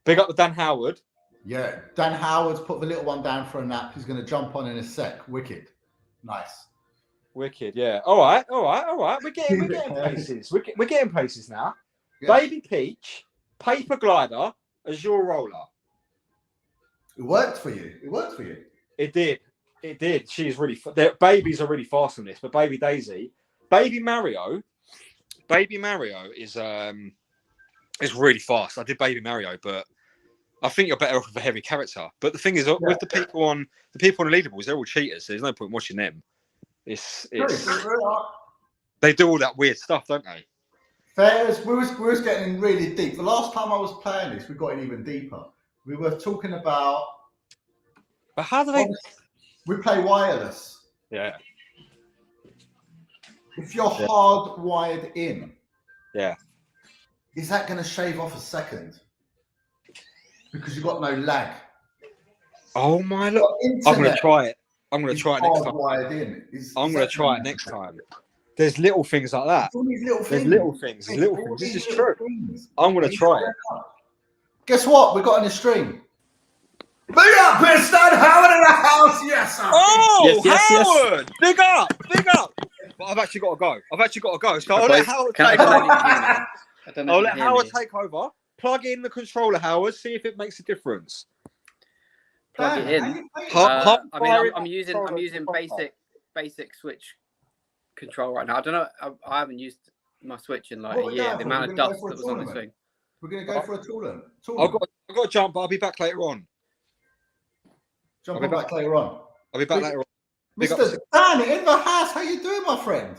Big up the Dan Howard. Yeah, Dan Howard's put the little one down for a nap. He's going to jump on in a sec. Wicked. Nice. Wicked, yeah. All right. We're getting places. We're getting places now. Yeah. Baby Peach, Paper Glider, Azure Roller. It worked for you. It did. She's really. Babies are really fast on this, but Baby Daisy, Baby Mario is really fast. I did Baby Mario, but I think you're better off with a heavy character. But the thing is, with the people on the leaderboards, they're all cheaters. So there's no point watching them. It's they do all that weird stuff, don't they? We was getting really deep. The last time I was playing this, we got in even deeper. We were talking about. But how do they? We play wireless. Yeah. If you're hardwired in. Yeah. Is that going to shave off a second? Because you've got no lag. Oh my look! I'm going to try it. I'm going to try it next time. I'm going to try it next time. There's little things like that. There's little things. This is true. I'm going to try it. Guess what? We got on the stream. Big up, Piston Howard in the house. Yes. Howard. Yes. Big up. But I've actually got to go. So I'll let Howard take over. I'll let Howard take over. Plug in the controller, Howard. See if it makes a difference. Plug it in. I'm using basic Switch control right now. I don't know. I haven't used my Switch in like a year. The amount of dust that was on this thing. We're going to go for a tournament. I've got to jump, but I'll be back later on. I'll be back later on. Mr. Dan in the house. How you doing, my friend?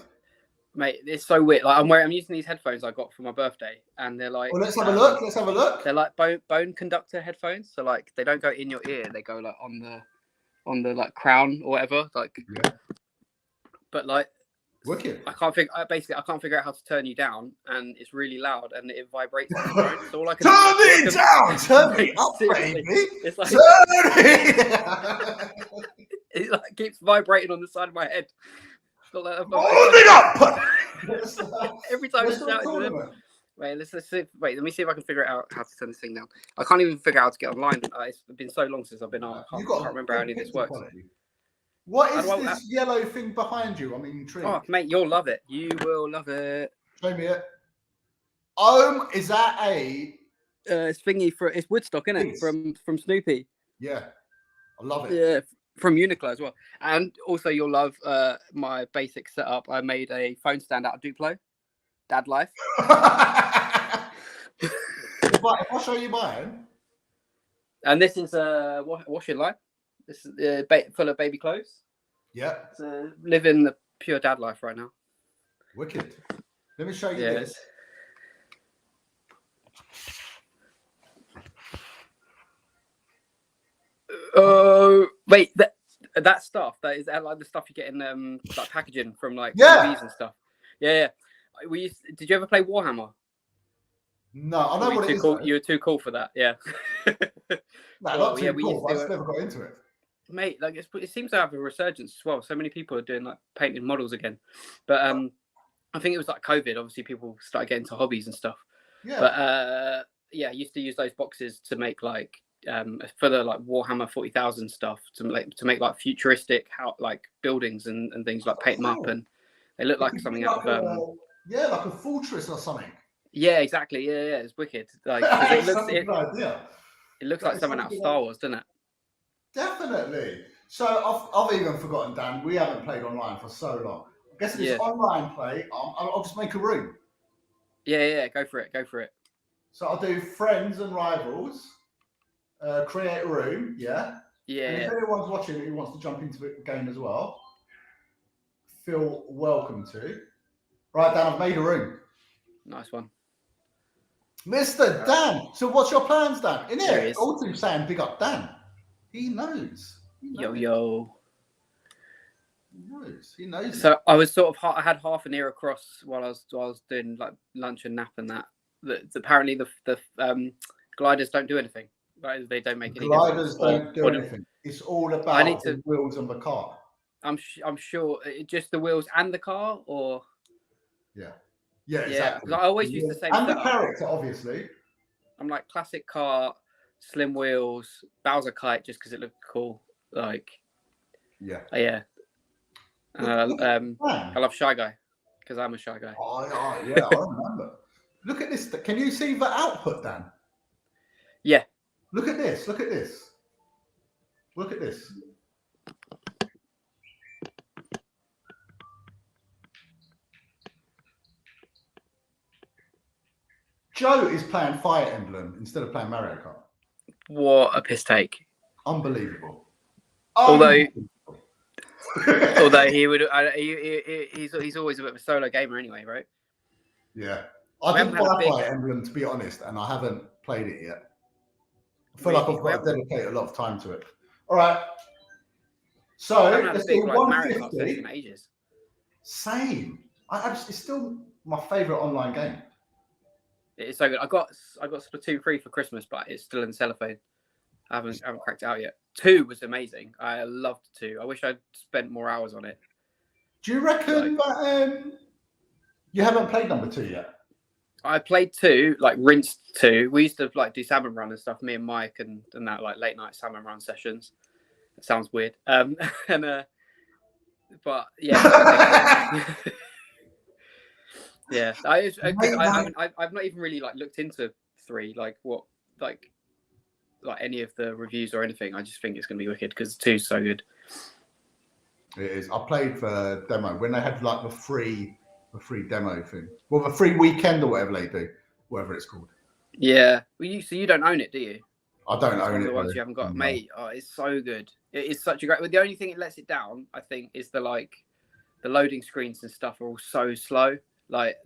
Mate, it's so weird. Like I'm using these headphones I got for my birthday, and they're like. Well, let's have a look. They're like bone conductor headphones, so like they don't go in your ear. They go like on the like crown or whatever. Like. Yeah. But like. Wicked. I can't figure out how to turn you down, and it's really loud, and it vibrates on the phone. So all I can turn me down, turn me up, baby. It's like turn me. It like keeps vibrating on the side of my head. Hold it up. Every time it's shouting. Wait, let me see if I can figure out how to turn this thing down. I can't even figure out how to get online. It's been so long since I've been on. I can't remember how any of this works. Quality. What is this yellow thing behind you? I'm intrigued. Oh, mate, you'll love it. You will love it. Show me it. Is that a? It's thingy it's Woodstock, isn't it? From Snoopy. Yeah, I love it. Yeah, from Uniqlo as well. And also, you'll love my basic setup. I made a phone stand out of Duplo. Dad life. If I show you mine. And this is washing line. This is full of baby clothes. Yeah. So living the pure dad life right now. Wicked. Let me show you this. Oh, wait. That stuff, that is like the stuff you get in like packaging from like Yeah. TVs and stuff. Yeah. Did you ever play Warhammer? No, I know what it is. You were too cool for that. Yeah. No, not too cool. But I just never got into it. Mate, like it seems to have a resurgence as well. So many people are doing like painting models again. But I think it was like COVID. Obviously, people started getting into hobbies and stuff. Yeah. But I used to use those boxes to make like for the like Warhammer 40,000 stuff to make like futuristic like buildings and things, like paint them up, and they look like something out of like a fortress or something. Yeah, exactly. Yeah, it's wicked. Like it looks like something out of Star Wars, doesn't it? Definitely. So I've even forgotten, Dan. We haven't played online for so long. I guess it's online play. I'll just make a room. Yeah. Go for it. So I'll do friends and rivals. Create a room. Yeah. Yeah. And if anyone's watching who wants to jump into the game as well, feel welcome to. Right, Dan. I've made a room. Nice one. Mr. Dan. So what's your plans, Dan? In here, all two saying big up Dan. He knows. Yo. He knows. So I was I had half an ear across while I was doing like lunch and nap and that. Apparently the gliders don't do anything. Right? They don't make any gliders don't do anything. It's all about the wheels on the car. I'm sure just the wheels and the car, or yeah, exactly. I always use the same. And the character, obviously. I'm like classic car, slim wheels, Bowser kite, just because it looked cool. Like, yeah. I love Shy Guy because I'm a Shy Guy. Oh, yeah, I remember. Look at this. Can you see the output, Dan? Yeah. Look at this. Joe is playing Fire Emblem instead of playing Mario Kart. What a piss take! Unbelievable. Although he would, he's always a bit of a solo gamer anyway, right? Yeah, I didn't buy Fire Emblem, to be honest, and I haven't played it yet. I feel like I've got to dedicate a lot of time to it. All right. So let's do 150. In ages. Same. It's still my favorite online game. It's so good. I got Splatoon 3 for Christmas, but it's still in cellophane. I haven't cracked it out yet. 2 was amazing. I loved 2. I wish I'd spent more hours on it. Do you reckon that you haven't played number 2 yet? I played 2, like rinsed 2. We used to like do salmon run and stuff. Me and Mike and that, like late night salmon run sessions. It sounds weird. But yeah. Yeah, I've not even really like looked into 3, like what like any of the reviews or anything. I just think it's gonna be wicked because 2 is so good. It is. I played for demo when they had like the free demo thing. Well, the free weekend or whatever they do, whatever it's called. Yeah. Well, you don't own it, do you? I don't own it. The ones you haven't got, mate. Oh, it's so good. It is such a great. Well, the only thing it lets it down, I think, is the loading screens and stuff are all so slow. Like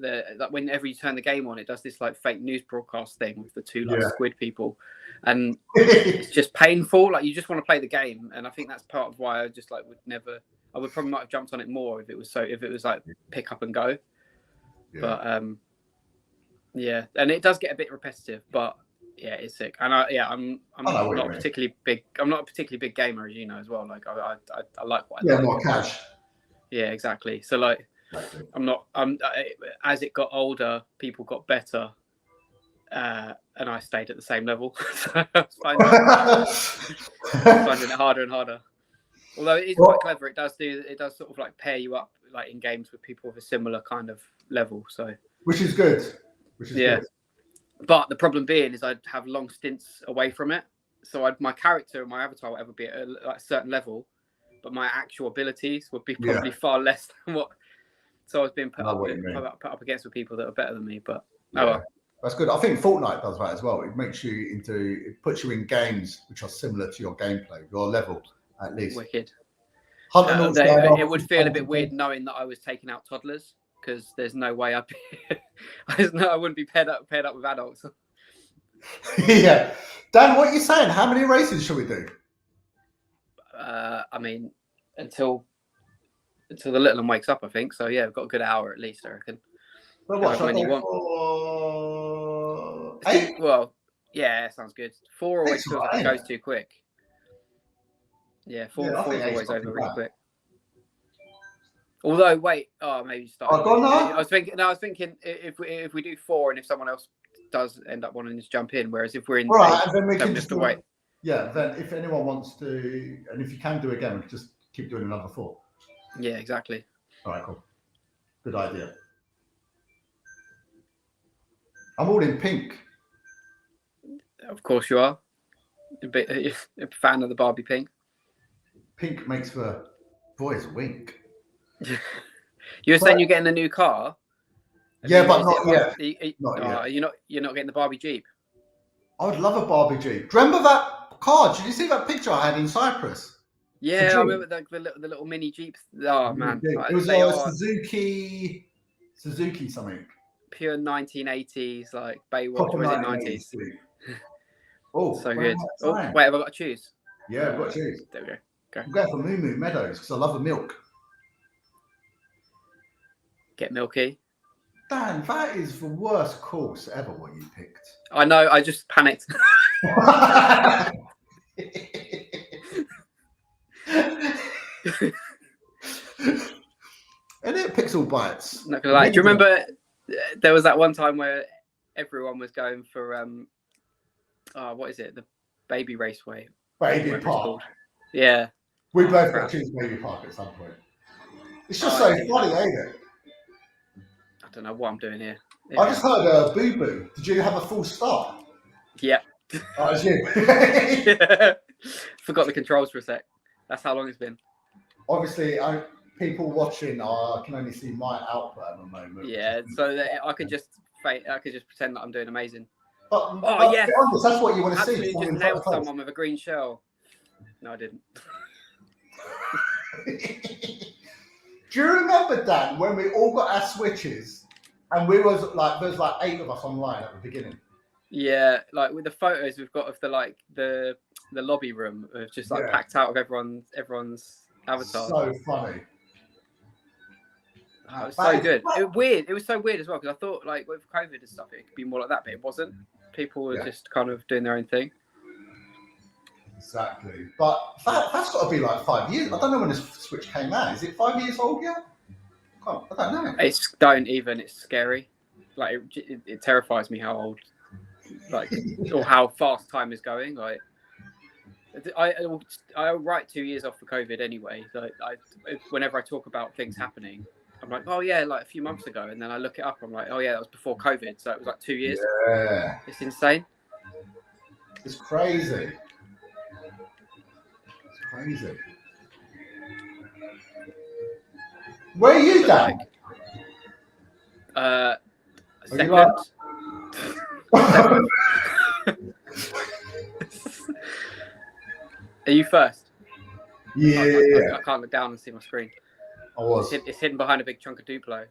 whenever you turn the game on, it does this like fake news broadcast thing with the 2 like squid people, and it's just painful. Like you just want to play the game, and I think that's part of why I just like I would probably not have jumped on it more if it was like pick up and go. Yeah. But and it does get a bit repetitive, but yeah, it's sick. And I'm not a particularly big. I'm not a particularly big gamer, as you know as well. Like I like what I like. More cash. Yeah, exactly. So like. As it got older, people got better, and I stayed at the same level. So I was finding it harder and harder. Although it is quite clever, it does sort of like pair you up like in games with people with a similar kind of level. So which is good. Good. But the problem being is I'd have long stints away from it. So my character and my avatar would ever be at a certain level, but my actual abilities would be probably far less than what. So I was being put up against with people that are better than me, but that's good. I think Fortnite does that as well. It puts you in games which are similar to your gameplay, your level at least. Wicked. It would feel a bit weird knowing that I was taking out toddlers because there's no way I wouldn't be paired up with adults. Yeah, Dan, what are you saying? How many races should we do? I mean, until the little one wakes up, I think. So yeah, we've got a good hour at least, I reckon. But what? When you want. For 8? Well, yeah, sounds good. 4 always Eight's feels like right, it ain't goes too quick. Yeah, Yeah, I four think is eight's always not over too really bad. quick. Although, wait, maybe start. Oh, go on, no. I was thinking if we do 4 and if someone else does end up wanting to jump in, whereas if we're in, All right, and then we then can we just have to wait. Yeah, then if anyone wants to, and if you can do again, we can just keep doing another 4. Yeah, exactly. All right, cool. Good idea. I'm all in pink. Of course you are. A fan of the Barbie pink. Pink makes for boys wink. You were saying you're getting a new car. Yeah, but not yet. Not yet. You're not getting the Barbie Jeep. I would love a Barbie Jeep. Do you remember that car? Did you see that picture I had in Cyprus? Yeah, I remember the little mini Jeeps. Oh man, it was a Suzuki something. Pure 1980s, like Baywatch, Proper was it 90s? 90s? Oh, so good. Oh, wait, have I got to choose? Yeah, I've got to choose. There we go. Go. I'm going for Moo Moo Meadows because I love the milk. Get milky. Dan, that is the worst course ever. What you picked. I know. I just panicked. And it pixel bites. Not gonna lie. Do you remember there was that one time where everyone was going for what is it? The Baby Raceway. Baby Park. Yeah. We both got to choose Baby Park at some point. It's just so funny, ain't it? I don't know what I'm doing here. I just heard Boo Boo. Did you have a full start? Yep. Oh, it was you. Yeah. Forgot the controls for a sec. That's how long it's been. Obviously, people watching can only see my output at the moment. Yeah, so I could just pretend that I'm doing amazing. But yes, honest, that's what you want to see. Absolutely just nailed someone with a green shell. No, I didn't. Do you remember, Dan, when we all got our switches and there's like 8 of us online at the beginning? Yeah, like with the photos we've got of the lobby room, of just packed out of everyone's avatar. So funny. Oh, it was so good. It was so weird as well because I thought like with COVID and stuff it could be more like that, but it wasn't. People were just kind of doing their own thing. Exactly, but that's got to be like 5 years. I don't know when this Switch came out. Is it 5 years old yet? I don't know. It's scary. Like it terrifies me how old, like, or how fast time is going. Like, I write 2 years off for COVID anyway. Like, whenever I talk about things happening, I'm like, oh yeah, like a few months ago, and then I look it up. I'm like, oh yeah, that was before COVID, so it was like 2 years. Yeah, it's insane. It's crazy. It's crazy. Where are you, Dan? Second. Are you first? Yeah. I can't look down and see my screen. I was. It's hidden behind a big chunk of Duplo.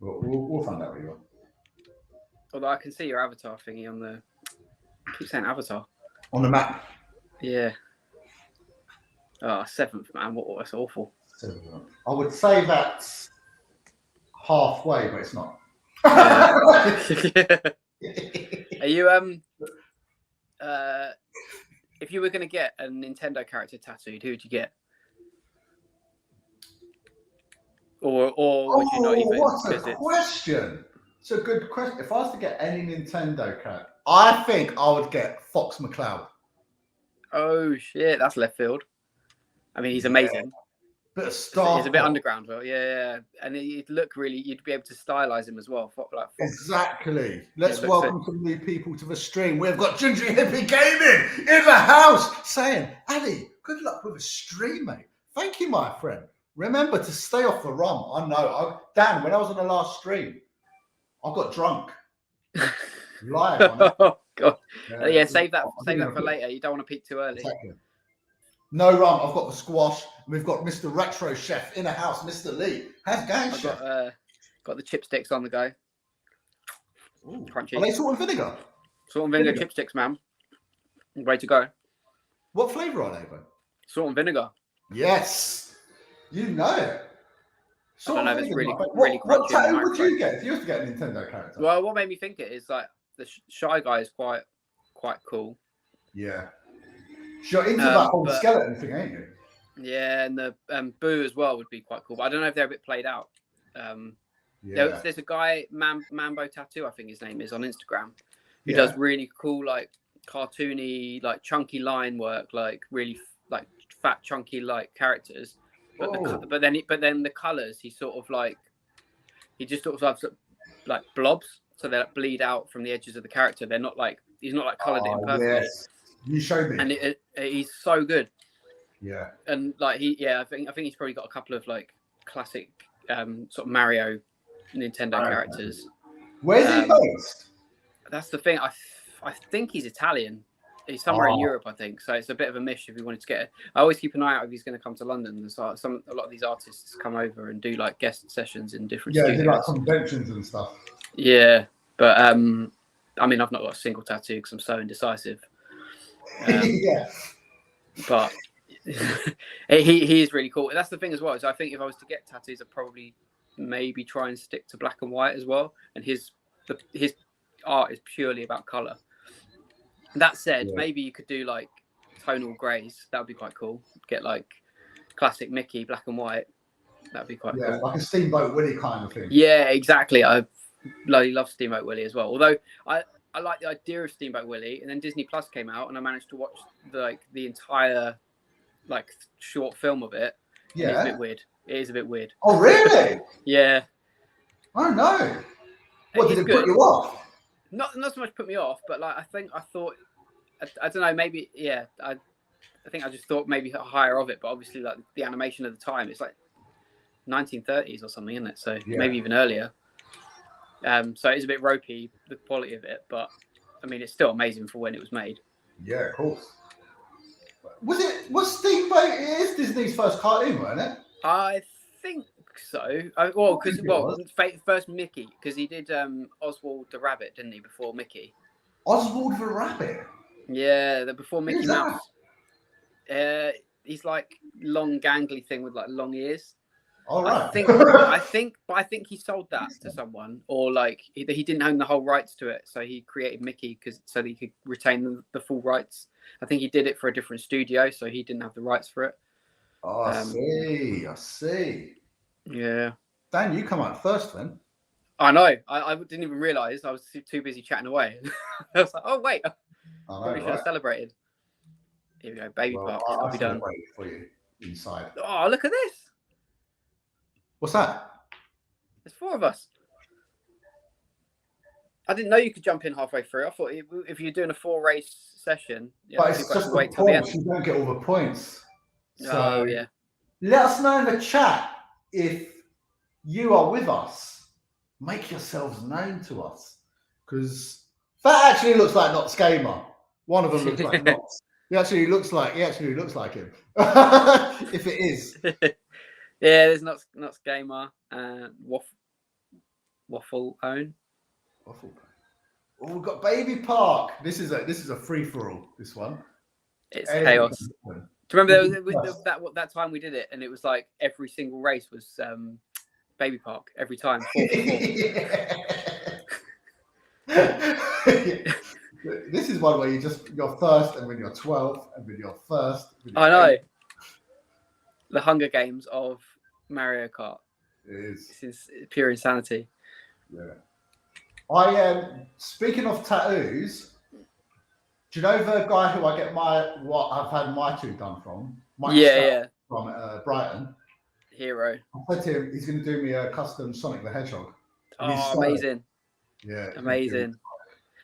We'll find out where you are. Although I can see your avatar thingy on the. I keep saying avatar. On the map. Yeah. Oh, 7th, man. That's awful. 7th. I would say that's halfway, but it's not. Are you if you were going to get a Nintendo character tattooed, who would you get? Or would you not even? What a question! It's a good question. If I was to get any Nintendo character, I think I would get Fox McCloud. Oh shit, that's left field. I mean, he's amazing. Bit of Star. He's a bit underground, well, yeah. And you'd look really. You'd be able to stylize him as well. Like exactly. Let's welcome some new people to the stream. We've got Ginger Hippie Gaming in the house saying, "Ali, good luck with the stream, mate. Thank you, my friend. Remember to stay off the rum." I know. Dan, when I was on the last stream, I got drunk. Live. Oh God. Yeah, save that for later. You don't want to peak too early. Exactly. No rum. I've got the squash. We've got Mr. Retro Chef in the house, Mr. Lee. How's it going, Chef? Got the chipsticks on the go. Ooh. Crunchy. Are they salt and vinegar? Salt and vinegar chipsticks, man. Way to go. What flavour are they, bro? Salt and vinegar. Yes. You know it. I don't know if it's really What crunchy. tattoo would you get if you was to get a Nintendo character? Well, what made me think it is like the Shy Guy is quite cool. Yeah. You're into that whole skeleton thing, ain't you? Yeah, and the Boo as well would be quite cool. But I don't know if they're a bit played out. There's a guy, Mambo Tattoo, I think his name is, on Instagram, who does really cool, like cartoony, like chunky line work, like really like fat, chunky like characters. But but then the colors, he sort of like just sort of like blobs, so they like bleed out from the edges of the character. They're not like he's not like colored it in perfectly. Yes. You showed me, and he's so good. Yeah, and like I think he's probably got a couple of like classic sort of Mario Nintendo characters. Where's he based? That's the thing. I think he's Italian. He's somewhere in Europe, I think. So it's a bit of a mish if you wanted to get it. I always keep an eye out if he's going to come to London. So a lot of these artists come over and do like guest sessions in different studios. Do like conventions and stuff. Yeah, but I mean, I've not got a single tattoo because I'm so indecisive. Yeah, but he is really cool. That's the thing as well. So I think if I was to get tattoos, I'd probably maybe try and stick to black and white as well. And his art is purely about color. That said, maybe you could do like tonal greys. That would be quite cool. Get like classic Mickey, black and white. That'd be quite cool. Like a Steamboat Willie kind of thing. Yeah, exactly. I bloody love Steamboat Willie as well. Although I like the idea of Steamboat Willie, and then Disney Plus came out, and I managed to watch the entire like short film of it. Yeah, it's a bit weird. It is a bit weird. Oh, really? Yeah. Oh no. What did it put you off? Not so much put me off, but like I thought, I don't know, maybe I think I just thought maybe higher of it, but obviously like the animation of the time, it's like 1930s or something, isn't it? So maybe even earlier. So it's a bit ropey, the quality of it, but I mean it's still amazing for when it was made. Yeah, of course. Was Steamboat? It is Disney's first cartoon, wasn't it? I think so. First Mickey, because he did Oswald the Rabbit, didn't he? Before Mickey. Oswald the Rabbit. Yeah, before Mickey Mouse. He's like long, gangly thing with like long ears. All right. I think he sold that to someone, or like he didn't own the whole rights to it, so he created Mickey so that he could retain the full rights. I think he did it for a different studio, so he didn't have the rights for it. Oh, I see. Yeah. Dan, you come out first then. I know. I didn't even realise. I was too busy chatting away. I was like, oh wait, probably should have celebrated. Here we go, Baby Park. I'll be done for you inside. Oh, look at this. What's that? There's 4 of us. I didn't know you could jump in halfway through. I thought if you're doing a 4-race session, but it's just wait till the end. You don't get all the points. So let us know in the chat if you are with us. Make yourselves known to us, because that actually looks like Knots Gamer. One of them looks like Knots. He actually looks like him. If it is. Yeah, there's Knots Gamer, Waffle Own. Oh, we've got Baby Park. This is a free for all. This one. It's chaos. Do you remember that time we did it, and it was like every single race was Baby Park every time. 4 This is one where you're first, and when you're 12th, and when you're first. I know. The Hunger Games of Mario Kart. It is. This is pure insanity. Yeah. I am speaking of tattoos. Do you know the guy who I get I've had my 2 done from? From Brighton. Hero. I said to him, he's going to do me a custom Sonic the Hedgehog. Oh, amazing! Yeah, amazing.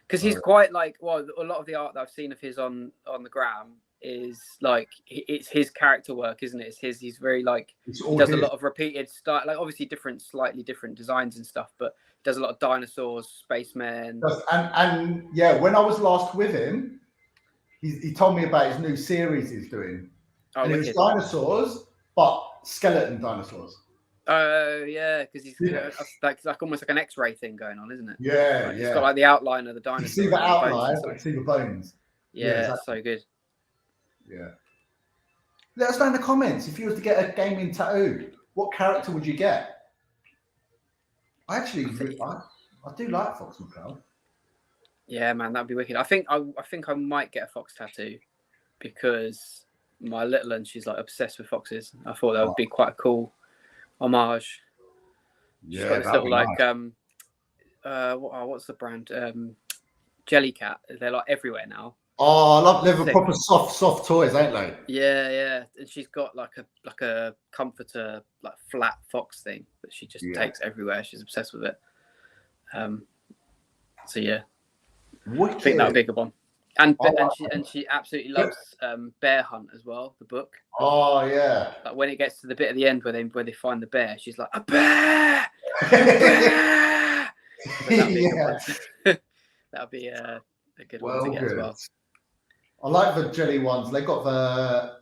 Because he's quite like, well, a lot of the art that I've seen of his on the gram is like it's his character work, isn't it? He's very like he does a lot of repeated style, like obviously slightly different designs and stuff, but he does a lot of dinosaurs, spacemen. And when I was last with him, he told me about his new series he's doing. Oh, and it was dinosaurs, but skeleton dinosaurs. Oh yeah, because he's like almost like an X-ray thing going on, isn't it? Yeah, It's got like the outline of the dinosaur. You see the outline, you see the bones. Yeah, exactly. So good. Yeah. Let us know in the comments if you were to get a gaming tattoo, what character would you get? I do like Fox McCloud. Yeah, man, that'd be wicked. I think I might get a fox tattoo because my little one, she's like obsessed with foxes. I thought that would be quite a cool homage. She's got this little like what's the brand? Jellycat. They're like everywhere now. Oh, I love living proper soft toys, ain't they? Yeah, yeah. And she's got like a comforter, like flat fox thing that she just takes everywhere. She's obsessed with it. So yeah, wicked. I think that'd be a good one. And she absolutely loves Bear Hunt as well, the book. Oh yeah. Like when it gets to the bit at the end where they find the bear, she's like, a bear. A bear! That'd be a good one. That'd be a good one to get as well. I like the jelly ones. They got the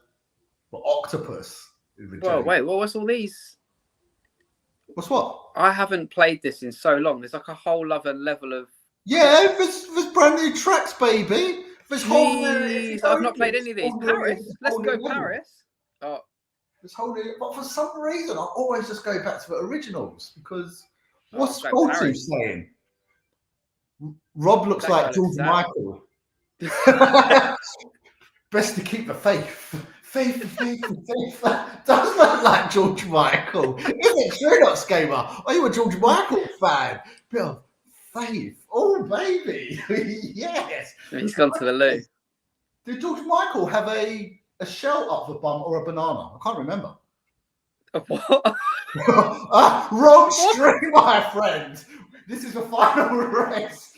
octopus. Well, wait, what's all these? What's what? I haven't played this in so long. There's like a whole other level of. Yeah, there's brand new tracks, baby. There's I've not played any of these. Paris. Let's go Paris. Oh. There's whole new, but for some reason, I always just go back to the originals because what's Scotty saying? Rob looks like George Michael. Best to keep the faith. Faith. Does look like George Michael. Isn't it true, not Skamer? Are you a George Michael fan? Bit of faith. Oh, baby. Yes. He's gone to the loo. Did George Michael have a shell up the bum or a banana? I can't remember. What? Wrong string, my friend. This is the final race.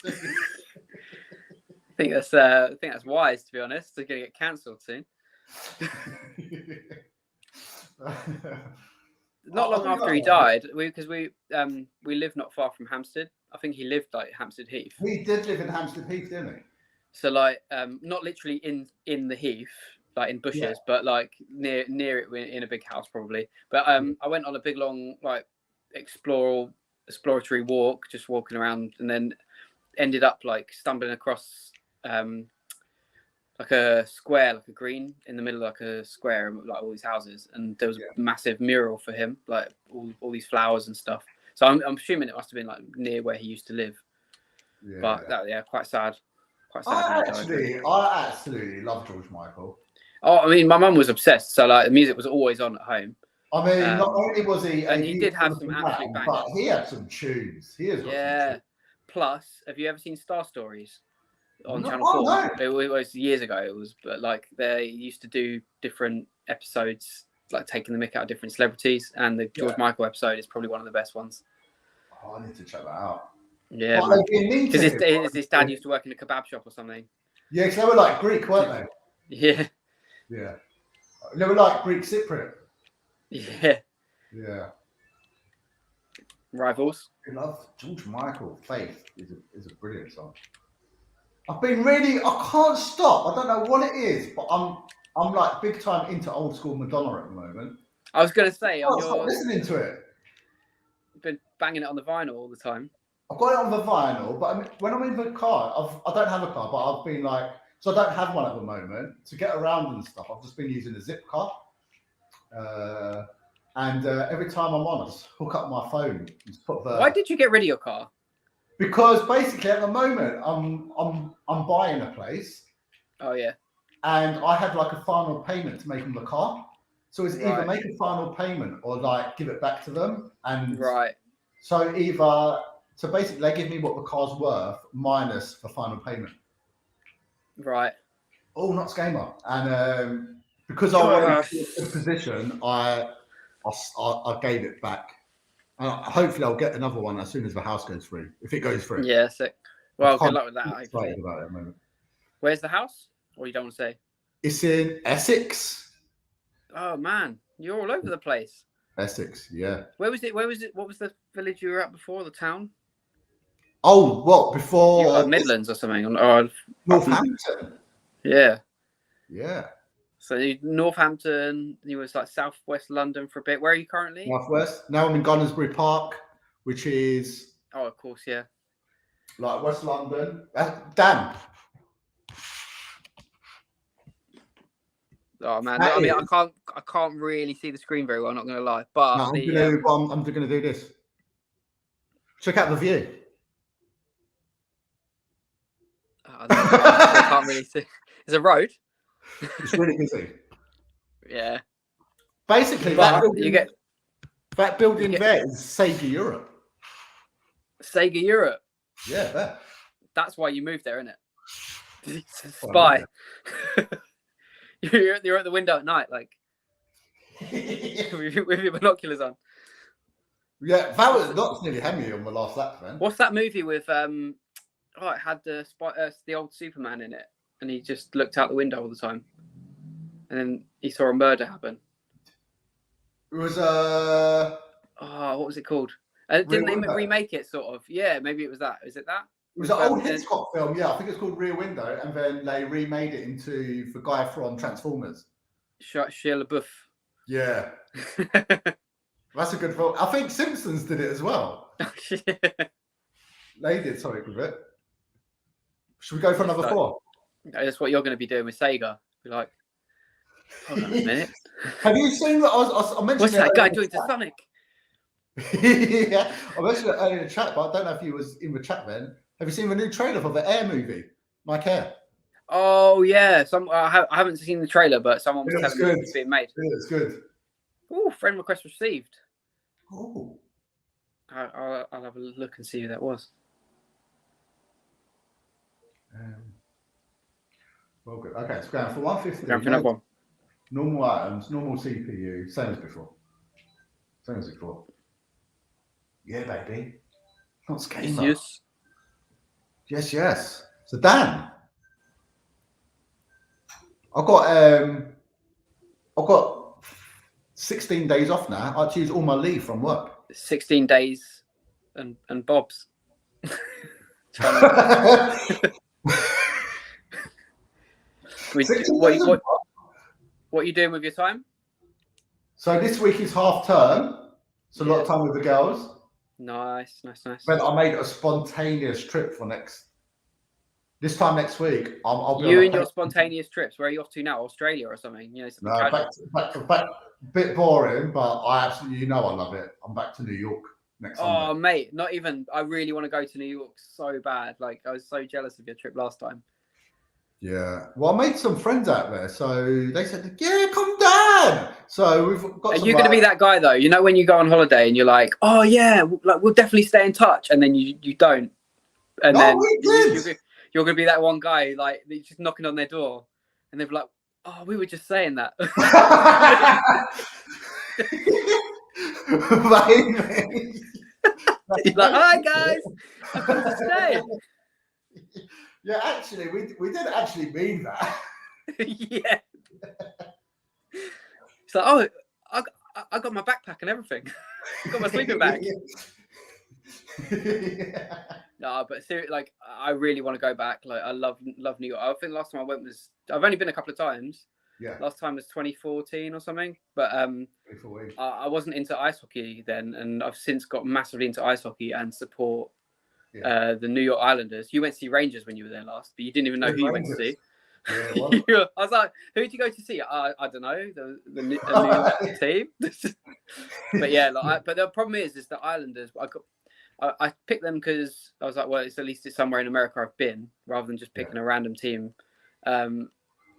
I think that's wise, to be honest. They're going to get cancelled soon. Not long after he died, because we live not far from Hampstead. I think he lived like Hampstead Heath. He did live in Hampstead Heath, didn't he? So like, not literally in the heath, like in bushes, but like near it in a big house probably. But I went on a big long like exploratory walk, just walking around, and then ended up like stumbling across like a square, like a green in the middle, like a square, like all these houses, and there was a massive mural for him, like all these flowers and stuff. So I'm assuming it must have been like near where he used to live. Yeah. But quite sad. Quite sad. I absolutely love George Michael. Oh, I mean, my mum was obsessed, so like the music was always on at home. I mean, not only was he, and he did have some absolute bangers, but he had some tunes. He has got some tunes. Plus, have you ever seen Star Stories on Channel 4? No. It was years ago. It was, but like they used to do different episodes, like taking the mick out of different celebrities, and the George Michael episode is probably one of the best ones. Oh, I need to check that out. Yeah, because his dad used to work in a kebab shop or something. Yeah, because they were like Greek, weren't they? Yeah. Yeah. They were like Greek Cypriot. Yeah. Yeah. Rivals. I love George Michael. Faith is a brilliant song. I can't stop. I don't know what it is, but I'm like big time into old school Madonna at the moment. I was gonna say, stop listening to it. You've been banging it on the vinyl all the time. I've got it on the vinyl, but when I'm in the car, I don't have a car, but I've been like, so I don't have one at the moment to get around and stuff. I've just been using a zip car. And every time I'm on, I just hook up my phone. Just put the... Why did you get rid of your car? Because basically at the moment I'm buying a place. Oh yeah. And I had like a final payment to make on the car. So it's either make a final payment or like give it back to them. And so basically they give me what the car's worth minus the final payment. Right. Oh, not Skamer. And because I wanted a position, I gave it back. Hopefully, I'll get another one as soon as the house goes through. If it goes through. Yeah, sick. Well, good luck with that. I'm excited about it at the moment. Where's the house? Or you don't want to say? It's in Essex. Oh man, you're all over the place. Essex, yeah. Where was it? What was the village you were at before? The town? Oh, what before? You were Midlands or something? Or Northampton. Yeah. Yeah. So Northampton, you was like southwest London for a bit. Where are you currently? Northwest. Now I'm in Gunnersbury Park, which is. Oh, of course, yeah. Like West London. Dan. Oh man, I mean, I can't really see the screen very well. I'm not going to lie, but no, I'm going to do this. Check out the view. I can't really see. It's a road. It's really busy. Yeah. Basically, But that building there is Sega Europe. Sega Europe. Yeah, there. That's why you moved there, isn't it? Spy. You're at the window at night, like with your binoculars on. Yeah, that was not nearly had me on my last lap, man. What's that movie with? It had the old Superman in it, and he just looked out the window all the time, and then he saw a murder happen. It was what was it called? Didn't they remake it? Sort of. Yeah, maybe it was that. Is it that? It was an old Hitchcock film. Yeah, I think it's called Rear Window, and then they remade it into the guy from Transformers. Shia LaBeouf. Yeah. That's a good film. I think Simpsons did it as well. They did something with it. Should we go for another 4? That's what you're going to be doing with Sega. Be like, hold on a minute. Have you seen that? I mentioned what's that guy doing to Sonic? Yeah, I mentioned it earlier in the chat, but I don't know if you was in the chat then. Have you seen the new trailer for the Air movie? Like Air. Oh yeah, I haven't seen the trailer, but someone was telling me it's being made. Yeah, it's good. Oh, friend request received. Oh. I'll have a look and see who that was. Well, good. Okay, it's going for 150. Going for another one. Normal items, normal CPU, same as before. Same as before. Yeah, baby. Not gamer. Yes. So Dan, I've got 16 days off now. I choose all my leave from work. 16 days and Bob's. What are you doing with your time? So this week is half term. So a lot of time with the girls. Nice. But I made a spontaneous trip for this time next week. I'll be you and your spontaneous trips. Where are you off to now? Australia or something? You know, something back. Bit boring, but I love it. I'm back to New York next Sunday. Oh, mate, not even. I really want to go to New York so bad. Like, I was so jealous of your trip last time. Yeah. Well, I made some friends out there, so they said, "Yeah, come down." So we've got. Are you going to be that guy though? You know, when you go on holiday and you're like, "Oh yeah, like we'll definitely stay in touch," and then you don't, and then you're going to be that one guy like just knocking on their door, and they're like, "Oh, we were just saying that." You're like, "Hi guys, I'm going to stay." Yeah, actually, we did actually mean that. Yeah. It's like, oh, I got my backpack and everything. I got my sleeping bag. Yeah. No, but seriously, like, I really want to go back. Like, I love New York. I think last time I went I've only been a couple of times. Yeah. Last time was 2014 or something. But I wasn't into ice hockey then, and I've since got massively into ice hockey and support. Yeah. The New York Islanders. You went to see Rangers when you were there last, but you didn't even know who you went to see. Yeah, I was like, who did you go to see? I don't know, the New York team. But yeah, but the problem is the Islanders. I picked them because I was like, well, at least it's somewhere in America I've been, rather than just picking a random team. And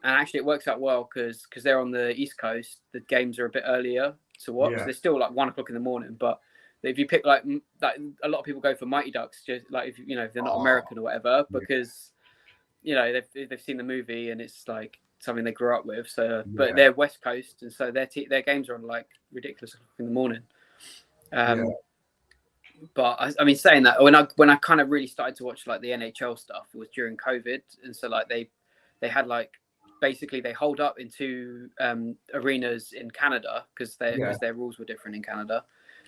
actually, it works out well because they're on the East Coast. The games are a bit earlier to watch. Yeah. They're still like 1 o'clock in the morning, but if you pick like a lot of people go for Mighty Ducks, just like if they're not American or whatever, because they've seen the movie and it's like something they grew up with. So, but they're West Coast, and so their games are on like ridiculous in the morning. But I mean, saying that, when I kind of really started to watch like the NHL stuff, it was during COVID, and so like they had like basically they holed up in 2 arenas in Canada because their rules were different in Canada.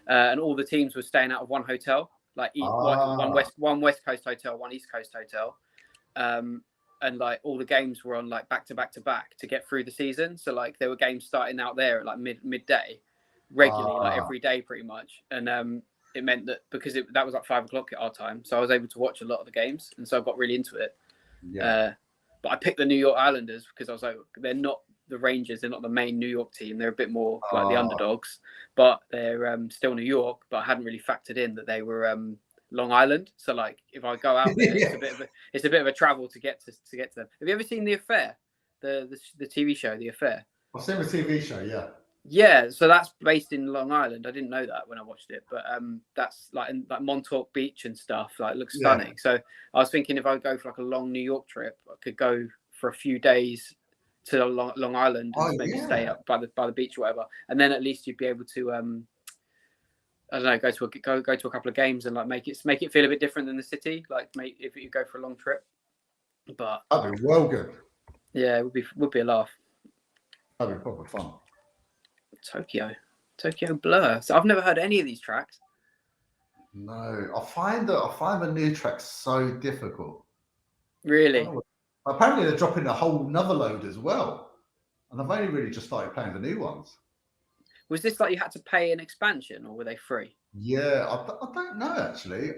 And all the teams were staying out of one hotel, like one West Coast hotel, one East Coast hotel, and like all the games were on like back to back to get through the season. So like there were games starting out there at like midday, regularly, like every day pretty much. And it meant that because that was like 5 o'clock at our time, so I was able to watch a lot of the games, and so I got really into it. Yeah. But I picked the New York Islanders because I was like, they're not the Rangers. They're not the main New York team. They're a bit more like the underdogs, but they're still New York. But I hadn't really factored in that they were Long Island. So like, if I go out there, it's a bit of a travel to get to them. Have you ever seen The Affair, the TV show, The Affair? I've seen the TV show. Yeah. Yeah, so that's based in Long Island. I didn't know that when I watched it, but that's like in like Montauk Beach and stuff. Like, it looks stunning. So I was thinking if I would go for like a long New York trip, I could go for a few days to Long Island and maybe stay up by the beach or whatever, and then at least you'd be able to I don't know, go to a couple of games and like make it feel a bit different than the city. Like, if you go for a long trip, but that'd be well good. Yeah, it would be a laugh. That'd be proper fun. Tokyo Blur. So I've never heard any of these tracks. No, I find the new tracks so difficult. Really? Apparently they're dropping a whole nother load as well, and I've only really just started playing the new ones. Was this like you had to pay an expansion, or were they free? Yeah, I don't know actually.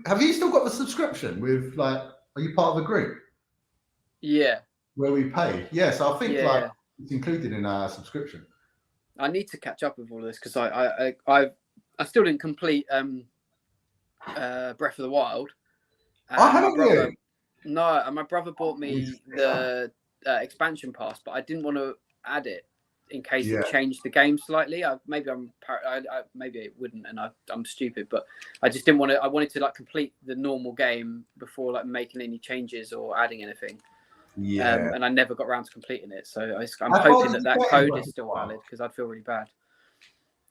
Have you still got the subscription with like? Are you part of a group? Yeah. Where we pay? Yeah, so I think like it's included in our subscription. I need to catch up with all of this because I still didn't complete Breath of the Wild. No, and my brother bought me the expansion pass, but I didn't want to add it in case it changed the game slightly. Maybe it wouldn't, and I'm stupid, but I just didn't want to. I wanted to like complete the normal game before like making any changes or adding anything. Yeah, and I never got around to completing it, so I'm hoping that code is still valid because I'd feel really bad.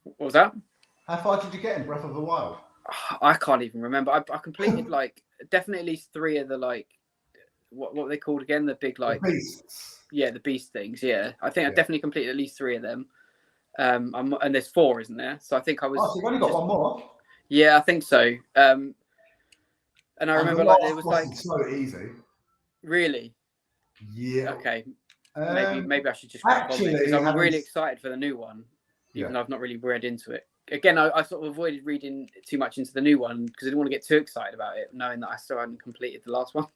What was that? How far did you get in Breath of the Wild? I can't even remember. I completed like definitely at least 3 of the like what were they called again? The big like the beasts. Yeah, the beast things. Yeah, I think I definitely completed at least 3 of them. And there's 4, isn't there? So I think I was. Oh, so you've only got one more. Yeah, I think so. And I remember like it was like so easy. Really. Yeah. Okay. Maybe I should just crack on because I'm really excited for the new one, even though I've not really read into it. Again, I sort of avoided reading too much into the new one because I didn't want to get too excited about it, knowing that I still hadn't completed the last one.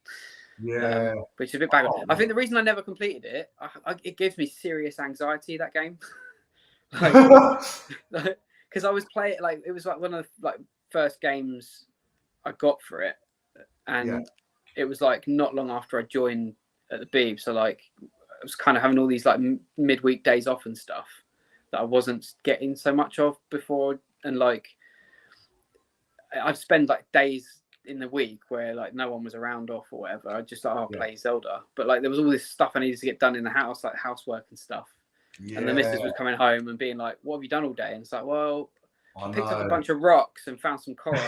Yeah. Which is a bit bad. I think the reason I never completed it, it gives me serious anxiety, that game. Because I was playing like it was like one of the like first games I got for it, and it was like not long after I joined at the Beeb, so like I was kind of having all these like midweek days off and stuff that I wasn't getting so much of before, and like I'd spend like days in the week where like no one was around off or whatever. I just like play Zelda, but like there was all this stuff I needed to get done in the house, like housework and stuff. And the missus was coming home and being like, "What have you done all day?" And it's like, "Well, I picked up a bunch of rocks and found some coral."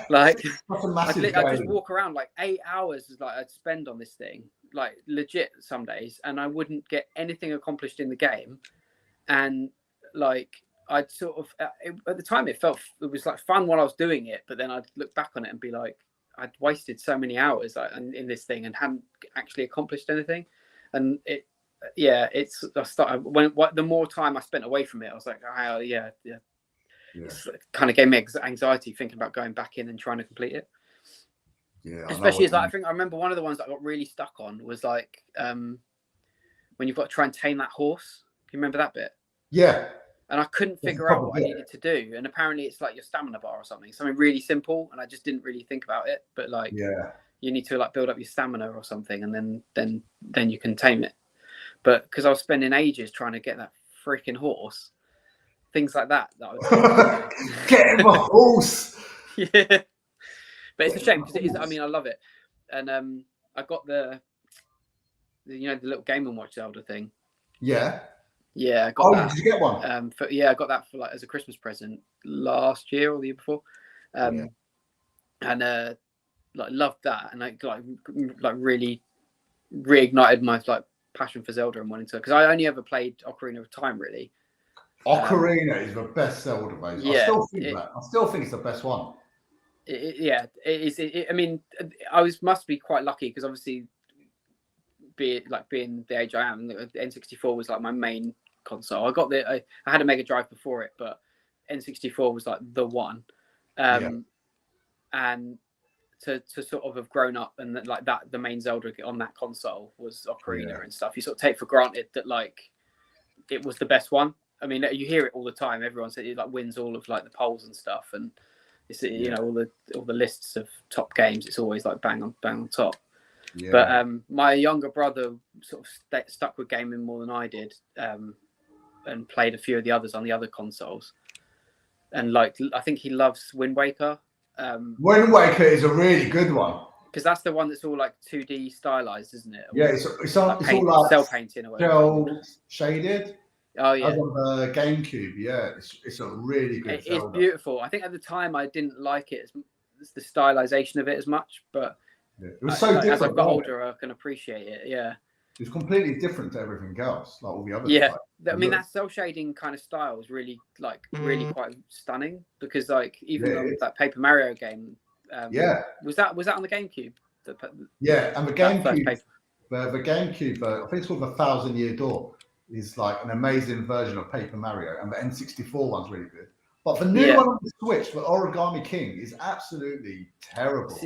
Like I just walk around like 8 hours is like I'd spend on this thing, like legit some days, and I wouldn't get anything accomplished in the game. And like I'd sort of at the time it was like fun while I was doing it, but then I'd look back on it and be like, I'd wasted so many hours in this thing and hadn't actually accomplished anything. And the more time I spent away from it, I was like, it kind of gave me anxiety thinking about going back in and trying to complete it. Yeah, especially as like, I think I remember one of the ones that I got really stuck on was like when you've got to try and tame that horse. Can you remember that bit? Yeah. And I couldn't figure out what I needed to do. And apparently it's like your stamina bar or something really simple. And I just didn't really think about it. But like, you need to like build up your stamina or something, and then you can tame it. But because I was spending ages trying to get that freaking horse, things like that I was get him a horse. Yeah. But it's a shame because it is. I mean, I love it. And I got the the little Game & Watch Zelda thing. Yeah. Yeah, I got that. Did you get one? I got that for like as a Christmas present last year or the year before, and like loved that, and like really reignited my like passion for Zelda and wanting to, because I only ever played Ocarina of Time really. Ocarina is the best Zelda, mate. Yeah, I still think it's the best one. It is. I mean, must be quite lucky because obviously, being the age I am, the N64 was like my main console. I had a Mega Drive before it, but N64 was like the one. And to sort of have grown up and that, like that, the main Zelda on that console was Ocarina and stuff. You sort of take for granted that like it was the best one. I mean, you hear it all the time. Everyone says it like wins all of like the polls and stuff, and it's you know all the lists of top games. It's always like bang on top. Yeah. But my younger brother sort of stuck with gaming more than I did, and played a few of the others on the other consoles. And like I think he loves Wind Waker. Wind Waker is a really good one. Because that's the one that's all like 2D stylized, isn't it? Yeah, it's all like cell painting or whatever. Cell shaded. Oh yeah. On the GameCube, yeah, it's a really good. It's beautiful. I think at the time I didn't like it as the stylization of it as much, but it was so different. As I've got older, I can appreciate it. Yeah. It's completely different to everything else, like all the other. Yeah, I mean that cell shading kind of style is really really quite stunning because like even that Paper Mario game. Was that on the GameCube? Yeah, and the GameCube, the GameCube, I think it's called the 1,000-Year Door, is like an amazing version of Paper Mario, and the N64 one's really good. But the new one on the Switch, the Origami King, is absolutely terrible.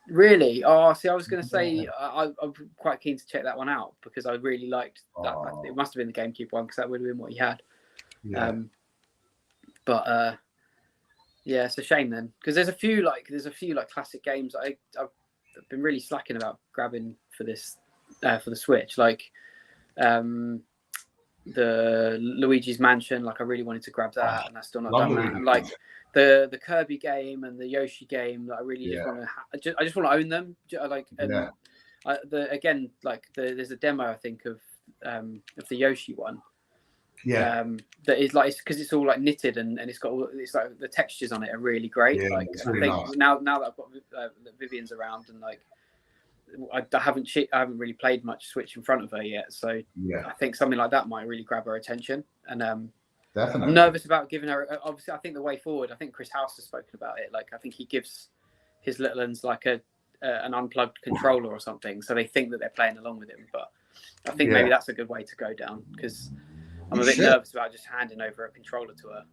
Really? Oh, see, I was going to say I'm quite keen to check that one out because I really liked that. It must have been the GameCube one because that would have been what he had. Yeah. Yeah, it's a shame then because there's a few classic games I've been really slacking about grabbing for this for the Switch, like the Luigi's Mansion. Like I really wanted to grab that, and I still not done that. And like the Kirby game and the Yoshi game, that I really just want to. I just want to own them. Like there's a demo I think of the Yoshi one. Yeah, that is like because it's all like knitted and it's got all it's like the textures on it are really great. Yeah, like really I think nice. now that I've got Vivian's around and like I haven't really played much Switch in front of her yet, so I think something like that might really grab her attention. And definitely, I'm nervous about giving her. Obviously, I think the way forward. I think Chris House has spoken about it. Like I think he gives his little ones like an unplugged controller or something, so they think that they're playing along with him. But I think maybe that's a good way to go down because I'm a bit nervous about just handing over a controller to her.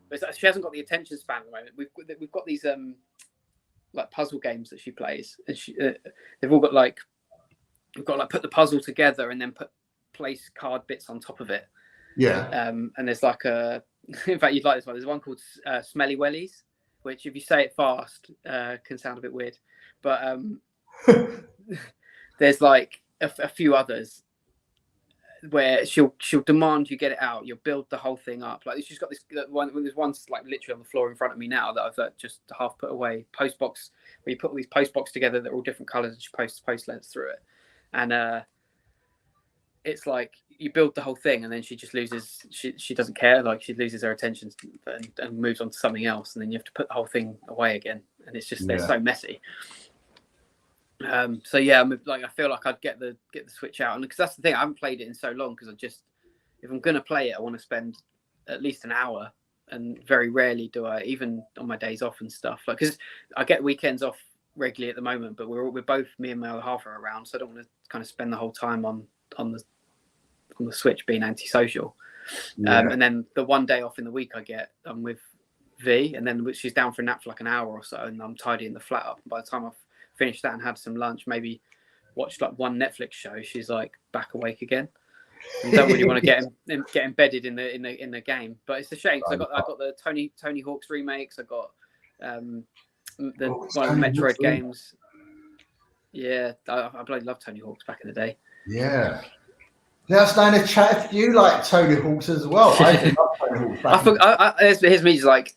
But she hasn't got the attention span at the moment. We've got these like puzzle games that she plays, and they've all got like we've got like put the puzzle together and then place card bits on top of it. Yeah. And there's like in fact you'd like this one. There's one called Smelly Wellies, which if you say it fast can sound a bit weird, but there's like a few others where she'll demand you get it out. You'll build the whole thing up. Like she's got this one. There's one like literally on the floor in front of me now that I've just half put away. Post box where you put all these post box together that are all different colours and she post lengths through it. And it's like you build the whole thing and then she just loses. She doesn't care. Like she loses her attention and moves on to something else. And then you have to put the whole thing away again. And it's just they're so messy. So yeah, like I feel like I'd get the Switch out, and because that's the thing, I haven't played it in so long. Because if I'm gonna play it, I want to spend at least an hour, and very rarely do I, even on my days off and stuff. Like because I get weekends off regularly at the moment, but we're both me and my other half are around, so I don't want to kind of spend the whole time on the Switch being antisocial. And then the one day off in the week I get, I'm with V, and then she's down for a nap for like an hour or so, and I'm tidying the flat up. And by the time I've finished that and had some lunch, maybe watched like one Netflix show, she's like back awake again. You don't really want to get embedded in the game, but it's a shame because I got the Tony Hawk's remakes. I got one of the Metroid games. Yeah, I bloody love Tony Hawk's back in the day. Yeah. Let us know in the chat if you like Tony Hawk's as well. I love Tony Hawk's. Here's me just like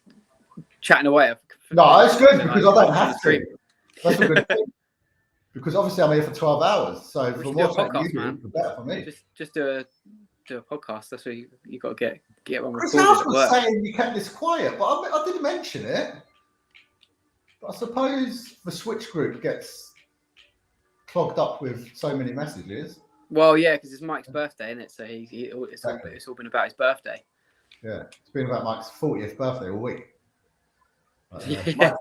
chatting away. No, it's good because I don't have to. That's a good thing. Because obviously I'm here for 12 hours. So the more time you do, the better for me. Just do a podcast. That's what you got to get one Chris recorded. House was saying you kept this quiet, but I didn't mention it. But I suppose the Switch group gets clogged up with so many messages. Well, yeah, because it's Mike's birthday, isn't it? So it's all been about his birthday. Yeah, it's been about Mike's 40th birthday all week. But yeah,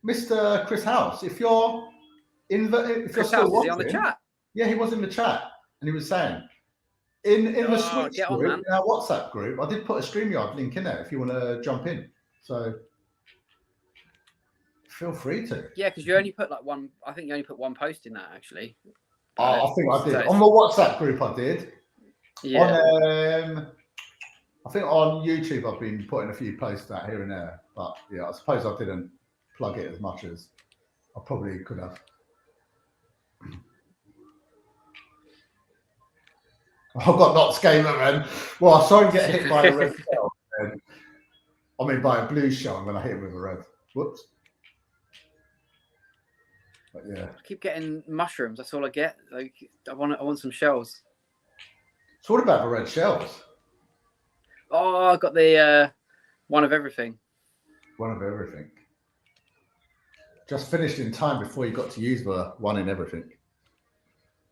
Mr. Chris House, if you're still watching, on the chat. Yeah, he was in the chat, and he was saying in the Switch group, in our WhatsApp group, I did put a StreamYard link in there if you want to jump in. So feel free to. Yeah, because you only put like one. I think you only put one post in that actually. I think I did on the WhatsApp group. I did. Yeah. On I think on YouTube I've been putting a few posts out here and there, but yeah, I suppose I didn't plug it as much as I probably could have. I've got Knots Gamer, man. Well, I saw him get hit by a red shell. By a blue shell, and then I hit him with a red. Whoops. But yeah. I keep getting mushrooms. That's all I get. Like I want some shells. So what about the red shells? Oh, I got the one of everything. One of everything. Just finished in time before you got to use the one in everything.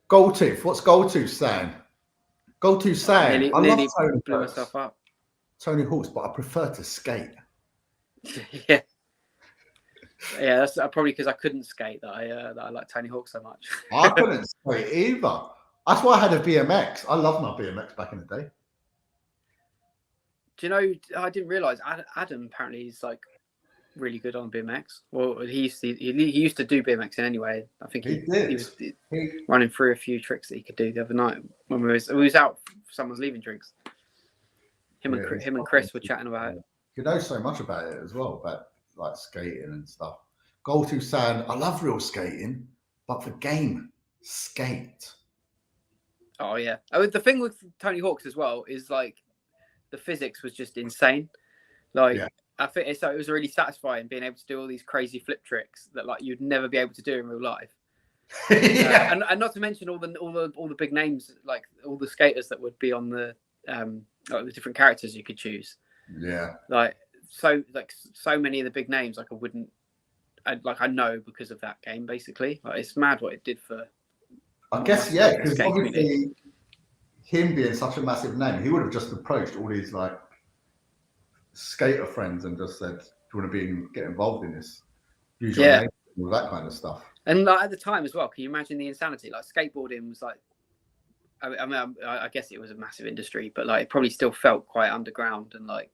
Goldtooth. What's Goldtooth saying? Goldtooth saying, I nearly love blew myself up. Tony Hawk's, but I prefer to skate. Yeah. Yeah, that's probably because I couldn't skate that I like Tony Hawk so much. I couldn't skate either. That's why I had a BMX. I loved my BMX back in the day. Do you know? I didn't realize Adam apparently is like really good on BMX. Well, he used to do BMXing anyway. I think he was running through a few tricks that he could do the other night when we was out. Someone's leaving drinks. Him and Chris were chatting about it. You know so much about it as well, about like skating and stuff. Goldtooth saying, I love real skating, but for game, skate. Oh yeah. Oh, the thing with Tony Hawk's as well is like the physics was just insane. Like I think it was really satisfying being able to do all these crazy flip tricks that like you'd never be able to do in real life. And not to mention all the big names, like all the skaters that would be on the different characters you could choose. Yeah. Like so many of the big names I know because of that game basically. Like it's mad what it did for. I guess because obviously him being such a massive name, he would have just approached all these like skater friends and just said, "Do you want to get involved in this?" Use your name, all that kind of stuff. And like, at the time as well, can you imagine the insanity? Like skateboarding was like, I guess it was a massive industry, but like it probably still felt quite underground and like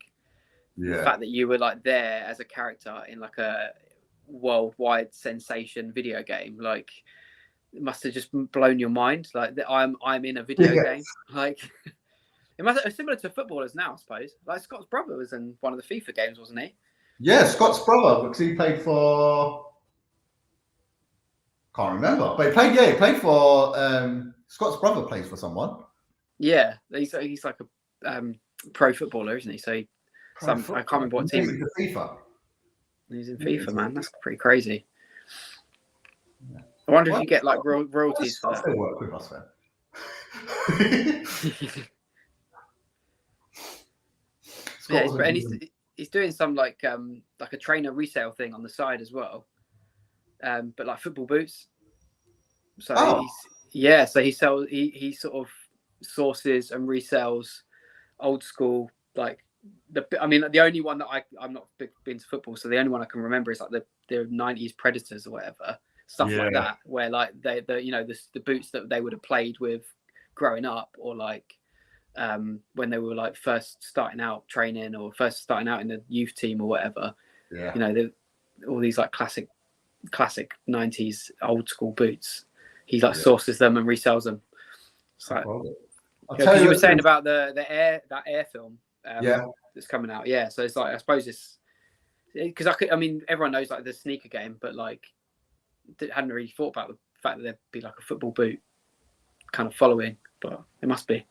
the fact that you were like there as a character in like a worldwide sensation video game, like it must have just blown your mind. Like that I'm in a video game. Like it must have similar to footballers now, I suppose. Like Scott's brother was in one of the FIFA games, wasn't he? Yeah, Scott's brother, because he played for. Can't remember, but he played for. Scott's brother plays for someone. Yeah, he's like a pro footballer, isn't he? So I can't remember what team. He's in FIFA. He's in FIFA, man. That's pretty crazy. Yeah. I wonder if you get like royalties for that. Still work with us, then. And he's doing some like a trainer resale thing on the side as well, but like football boots. So so he sells he sort of sources and resells old school like the only one that I'm not big into football, so the only one I can remember is like the 90s Predators or whatever stuff like that, where like the boots that they would have played with growing up, or like when they were like first starting out training or first starting out in the youth team or whatever. All these like classic 90s old school boots, he like sources them and resells them. So because you were saying about that air film that's coming out, so it's like I suppose it's because everyone knows like the sneaker game, but like hadn't really thought about the fact that there'd be like a football boot kind of following, but it must be.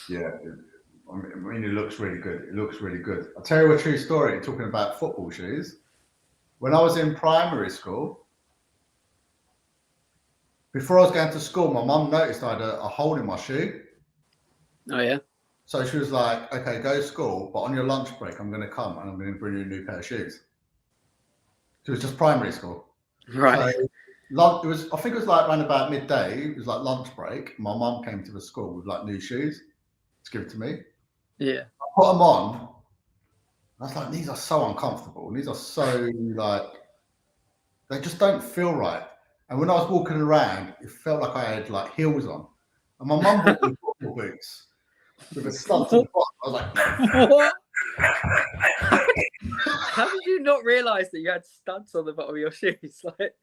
Yeah, it looks really good. I'll tell you a true story talking about football shoes. When I was in primary school, before I was going to school, my mum noticed I had a hole in my shoe. Oh yeah. So she was like, "Okay, go to school, but on your lunch break, I'm going to come and I'm going to bring you a new pair of shoes." So it was just primary school. Right. So I think it was like around about midday. It was like lunch break. My mum came to the school with like new shoes to give it to me. Yeah. I put them on. I was like, these are so uncomfortable. These are so like, they just don't feel right. And when I was walking around, it felt like I had like heels on. And my mum bought me football boots with a stud to the bottom. I was like, How did you not realise that you had studs on the bottom of your shoes? Like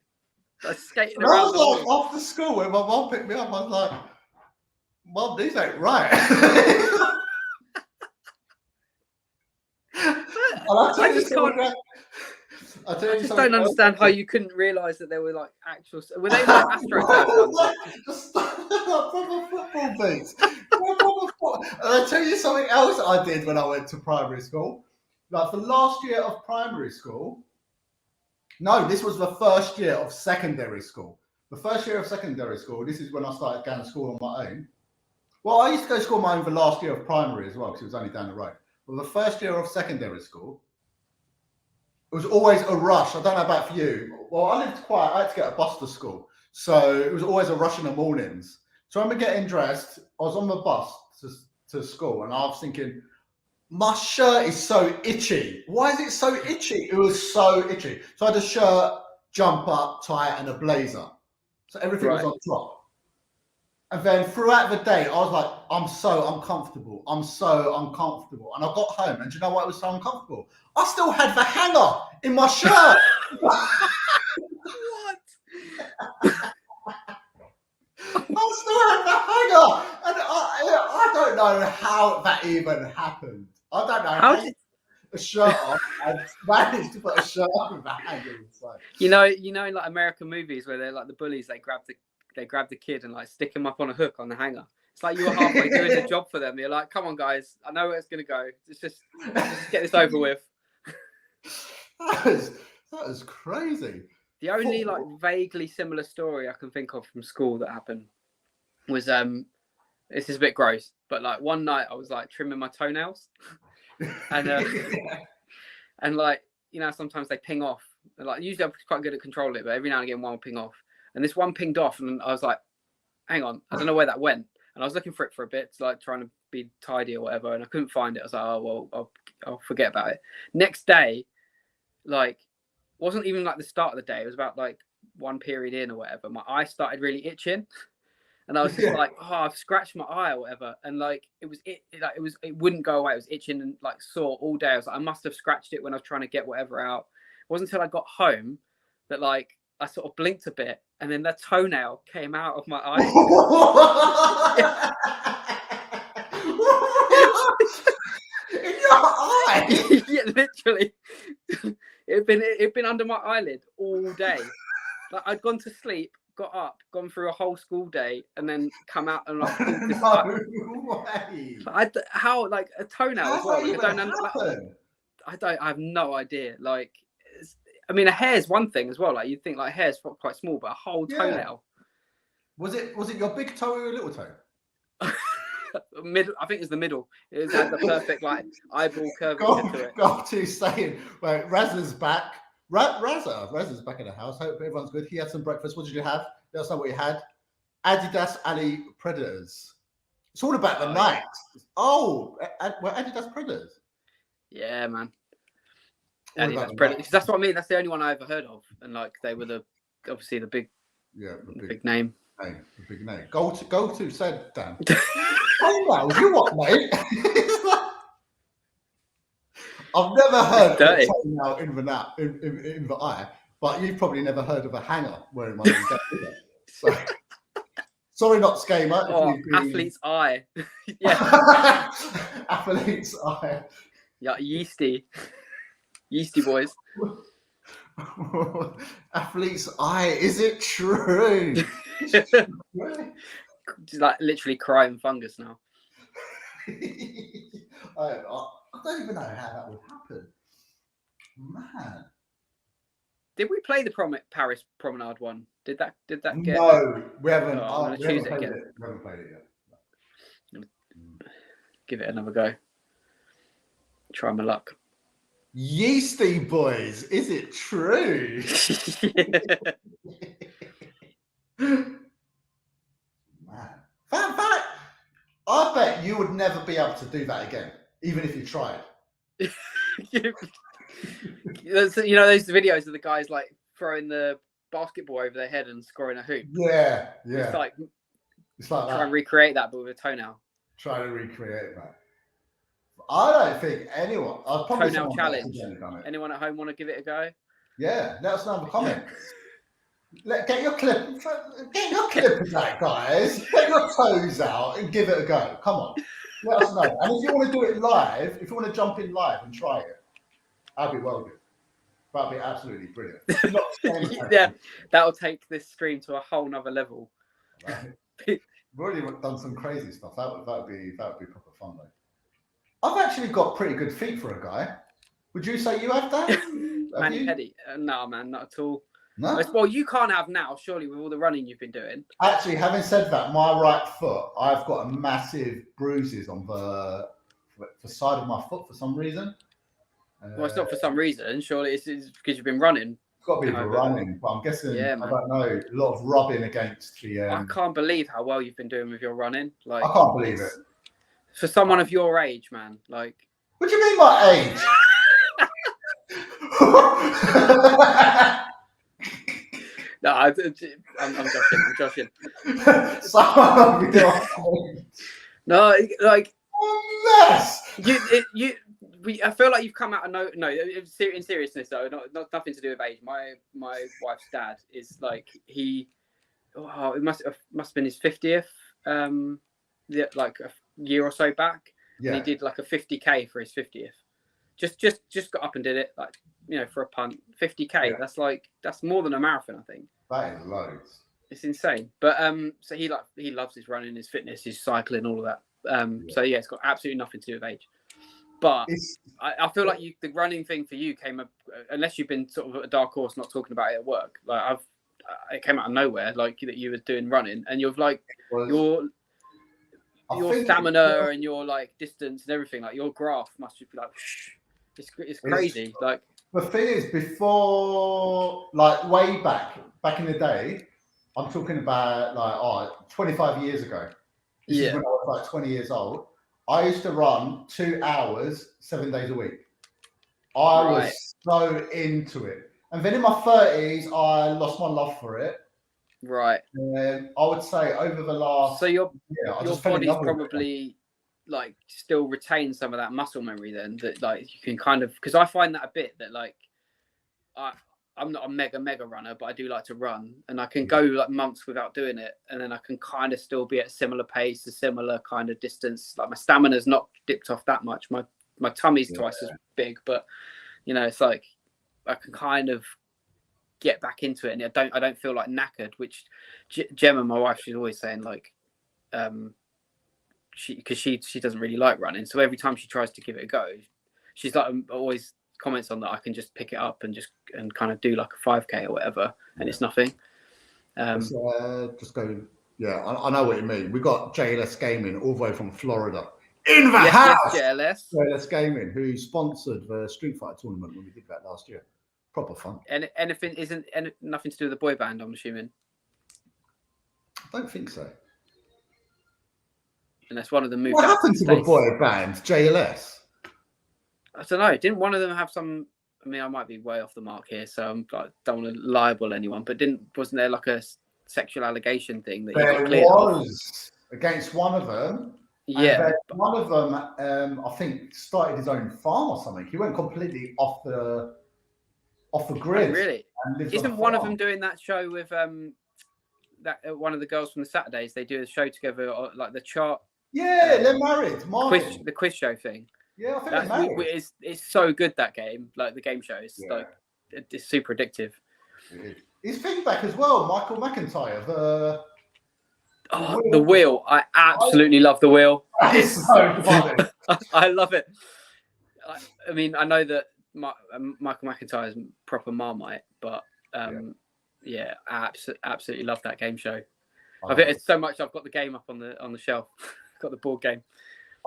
skating I around. was like, after school, when my mum picked me up, I was like, Mum, these ain't right. I just don't understand how you couldn't realise that they were like actual. Were they like AstroTurf ones? Just proper football boots. And I'll tell you something else I did when I went to primary school. Like the last year of primary school. No, this was the first year of secondary school. The first year of secondary school, this is when I started going to school on my own. Well, I used to go to school on my own the last year of primary as well, because it was only down the road. But the first year of secondary school, it was always a rush. I don't know about for you. Well, I lived quiet. I had to get a bus to school. So it was always a rush in the mornings. So I remember getting dressed. I was on the bus to school, and I was thinking, my shirt is so itchy. Why is it so itchy? It was so itchy. So I had a shirt, jumper, tie, and a blazer. So everything was on top. And then throughout the day, I was like, I'm so uncomfortable. I'm so uncomfortable. And I got home, and do you know why it was so uncomfortable? I still had the hanger in my shirt. What? I still had the hanger. And I don't know how that even happened. I don't know how a shirt off and managed to put a shirt on with a hanger inside. You know, in like American movies where they're like the bullies, they grab the kid and like stick him up on a hook on the hanger. It's like you were halfway doing the job for them. You're like, come on, guys, I know where it's gonna go. Let's just get this over with. That is crazy. The only like vaguely similar story I can think of from school that happened was this is a bit gross, but like one night I was like trimming my toenails, and and like sometimes they ping off. And, like usually I'm quite good at controlling it, but every now and again one will ping off. And this one pinged off, and I was like, hang on, I don't know where that went. And I was looking for it for a bit, like trying to be tidy or whatever, and I couldn't find it. I was like, oh, well, I'll forget about it. Next day, like, wasn't even like the start of the day. It was about like one period in or whatever. My eye started really itching. And I was just like, oh, I've scratched my eye or whatever. And like, it wouldn't go away. It was itching and like sore all day. I was like, I must have scratched it when I was trying to get whatever out. It wasn't until I got home that like, I sort of blinked a bit, and then the toenail came out of my eye. In your eye? Yeah, literally. It'd been under my eyelid all day. Like I'd gone to sleep, got up, gone through a whole school day, and then come out and like pulled this way. How like a toenail as well? Like, I have no idea. Like. I mean, a hair is one thing as well. Like you'd think, like hair's quite small, but a whole toenail. Was it your big toe or your little toe? Middle. I think it was the middle. It had the perfect like eyeball curvature to it. Got to saying, right, Razza's back. Razza's back in the house. Hope everyone's good. He had some breakfast. What did you have? Let us know what you had. Adidas Ali Predators. It's all about the night. Yeah. Oh, well, Adidas Predators. Yeah, man. Because that's what I mean. That's the only one I ever heard of, and like they were obviously the big, big name. The big name. Go to said Dan. Oh wow, you what, mate? I've never heard of a toenail in the eye, but you've probably never heard of a hanger wearing one. So sorry, not Skamer. Oh, athlete's eye. Yeah, athlete's eye. Yeah, yeasty boys. Athlete's eye. Is it true? Just like literally crying fungus now. I don't even know how that would happen. Man. Did we play the Paris Promenade one? Did that get? No, we haven't. I'm gonna choose it again. We haven't played it yet. Give it another go. Try my luck. Yeasty boys, is it true? Man, that I bet you would never be able to do that again, even if you tried. Those videos of the guys like throwing the basketball over their head and scoring a hoop. Yeah. It's like try and recreate that, but with a toenail. Try to recreate that. I don't think anyone. Probably Toenail challenge. Done it. Anyone at home want to give it a go? Yeah, let us know in the comments. Get your clip of that, guys. Get your toes out and give it a go. Come on, let us know. And if you want to do it live, if you want to jump in live and try it, that'd be well good. That'd be absolutely brilliant. Yeah, that'll take this stream to a whole nother level. Right. We've already done some crazy stuff. That would be proper fun though. I've actually got pretty good feet for a guy. Would you say you have that? Manny Petty? No, man, not at all. No. Well, you can't have now, surely, with all the running you've been doing. Actually, having said that, my right foot, I've got a massive bruises on the side of my foot for some reason. Well, it's not for some reason. Surely it's because you've been running. It's got to be running, but I'm guessing, I don't know, a lot of rubbing against the... I can't believe how well you've been doing with your running. Like, I can't believe it. For someone of your age, man. Like, what do you mean my age? No, I'm joshing. Someone of your age. No, like... Yes! I feel like you've come out of no. In seriousness though, not nothing to do with age. My wife's dad is like it must have been his 50th, like a year or so back. Yeah. And he did like a 50k for his 50th. Just got up and did it, like, you know, for a punt. 50k. Yeah. That's more than a marathon, I think. That is loads. It's insane. But so he loves his running, his fitness, his cycling, all of that. So yeah, it's got absolutely nothing to do with age. But I feel like the running thing for you came up, unless you've been sort of a dark horse not talking about it at work. Like it came out of nowhere, like that you were doing running, and you've like your stamina and your like distance and everything. Like your graph must just be like, it's crazy. Like the thing is, before, like way back in the day, I'm talking about 25 years ago. This is when I was like 20 years old. I used to run 2 hours, 7 days a week. I was so into it. And then in my 30s, I lost my love for it. Right. And I would say over the last... So your body's probably like still retains some of that muscle memory then, that like you can kind of... Because I find that a bit that like... I'm not a mega runner, but I do like to run, and I can go like months without doing it, and then I can kind of still be at a similar pace, a similar kind of distance. Like my stamina's not dipped off that much. My tummy's twice as big, but you know, it's like I can kind of get back into it, and I don't feel like knackered. Which Gemma, my wife, she's always saying like, she doesn't really like running, so every time she tries to give it a go, she's like always comments on that I can just pick it up and kind of do like a 5k or whatever, and it's nothing. Just go. Yeah, I know what you mean. We got JLS Gaming all the way from Florida in the house. Yes, JLS Gaming, who sponsored the Street Fighter tournament when we did that last year. Proper fun. And anything nothing to do with the boy band, I'm assuming. I don't think so. And that's one of them moved. What happened to the boy band, JLS? I don't know. Didn't one of them have some? I mean, I might be way off the mark here, so I don't want to libel anyone. But wasn't there like a sexual allegation thing that there was against one of them? Yeah, one of them, I think, started his own farm or something. He went completely off the grid. Oh, really? Isn't one of them doing that show with that one of the girls from the Saturdays? They do a show together, like the chart. Yeah, they're married. The quiz show thing. Yeah, I think it's so good, that game. Like the game show is like it's super addictive. His feedback as well, Michael McIntyre. The wheel. I absolutely love the wheel. It's so funny. I love it. I mean, I know that Michael McIntyre is proper Marmite, but I absolutely love that game show. I think it's so much. I've got the game up on the shelf. Got the board game.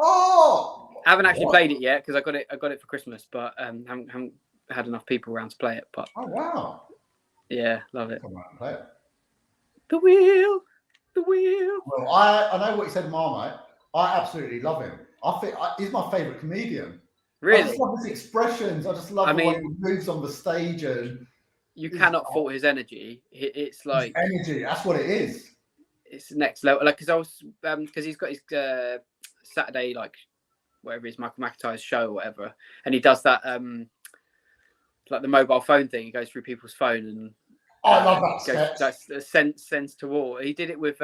Oh, I haven't actually played it yet because I got it for Christmas, but haven't had enough people around to play it. But wow, yeah, love it. Come out and play it. The wheel. Well, I know what you said, Marmite. I absolutely love him. I think he's my favourite comedian. Really, I just love his expressions. I just love the way he moves on the stage, and you cannot fault his energy. It's like his energy. That's what it is. It's next level. Like because he's got his Saturday like whatever it is, Michael McIntyre's show or whatever, and he does that like the mobile phone thing. He goes through people's phone and I love that. That's sends to all. He did it with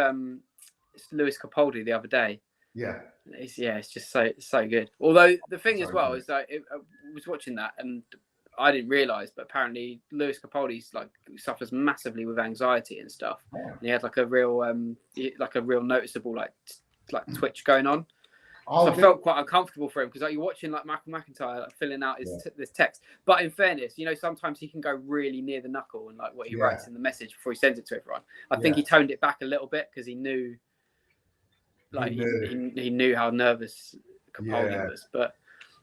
Lewis Capaldi the other day. Yeah. It's just so good. Although the thing as well is that I was watching that and I didn't realise, but apparently Lewis Capaldi's like suffers massively with anxiety and stuff. Yeah. And he had like a real noticeable like twitch going on. So I felt quite uncomfortable for him because like you're watching like Michael McIntyre like, filling out this text. But in fairness, sometimes he can go really near the knuckle and like what he writes in the message before he sends it to everyone. I think he toned it back a little bit because he knew, like he knew how nervous Capaldi was. But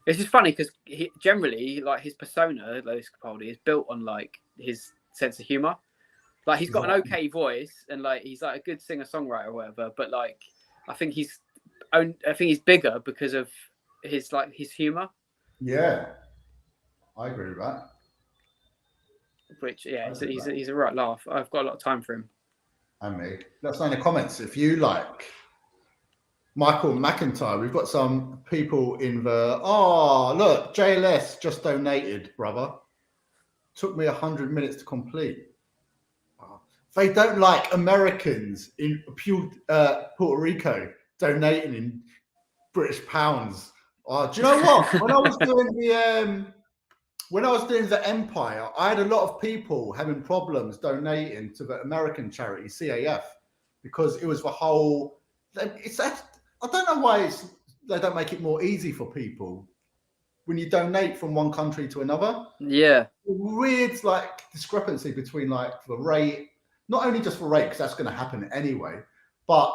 it's just funny because he generally like his persona, Lewis Capaldi, is built on like his sense of humor. Like he's got an okay voice and like he's like a good singer songwriter or whatever. But like I think he's bigger because of his humor. Yeah, I agree with that. Which he's a right laugh. I've got a lot of time for him. And me. Let us know in the comments if you like Michael McIntyre. We've got some people in the. Oh, look, JLS just donated, brother. Took me 100 minutes to complete. Oh. They don't like Americans in Puerto Rico donating in British pounds. Oh, do you know what? When I was doing the Empire, I had a lot of people having problems donating to the American charity CAF because it was the whole. I don't know why they don't make it more easy for people when you donate from one country to another. Yeah, weird like discrepancy between like the rate, not only just for rate because that's going to happen anyway, but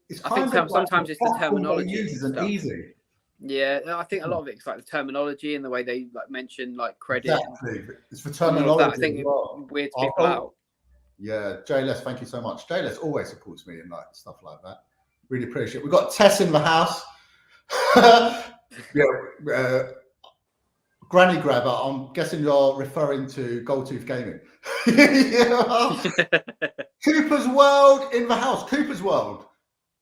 it's kind of sometimes it's the terminology isn't easy. Yeah, I think a lot of it's like the terminology and the way they like mention like credit. Exactly, it's the terminology. I think it weirds people out. Yeah, JLS, thank you so much. JLS always supports me and like stuff like that. Really appreciate it. We've got Tess in the house. Granny Grabber, I'm guessing you're referring to Goldtooth Gaming. Cooper's World in the house. Cooper's World.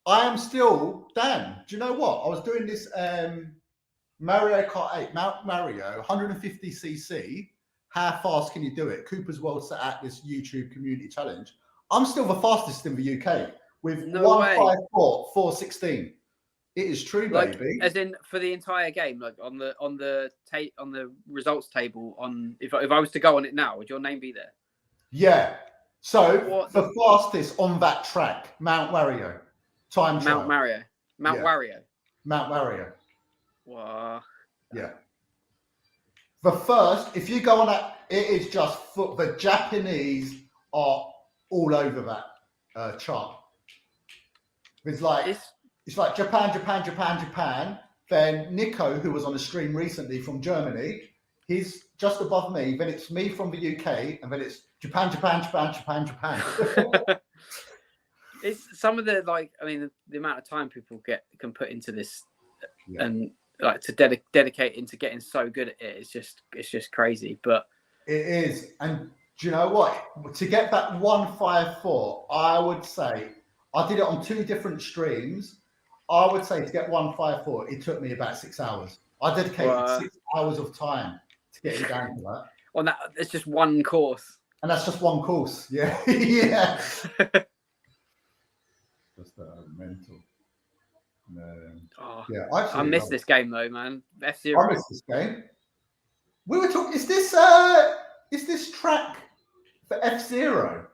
I am still, Dan, do you know what? I was doing this Mario Kart 8, Mount Mario, 150cc. How fast can you do it? Cooper's World set out this YouTube community challenge. I'm still the fastest in the UK with 154, 416. It is true, like, baby. As in for the entire game, like on the results table. If I was to go on it now, would your name be there? Yeah. So the fastest on that track, Mount Mario. Mount Mario. Wow. Yeah. The first, if you go on that, it is just the Japanese are all over that chart. It's like Japan. Then Nico, who was on a stream recently from Germany, he's just above me. Then it's me from the UK, and then it's Japan. It's some of the the amount of time people can put into this, and like to dedicate into getting so good at it. It's just crazy. But it is, and do you know what? To get that 154, I would say I did it on 2 different streams. I would say to get 154, it took me about 6 hours. I dedicated 6 hours of time to get it down to that. On that, it's just one course, and that's just one course. Yeah, yeah. Just mental. Yeah, I miss this game though, man. F-Zero. I miss this game. We were talking. Is this track for F-Zero?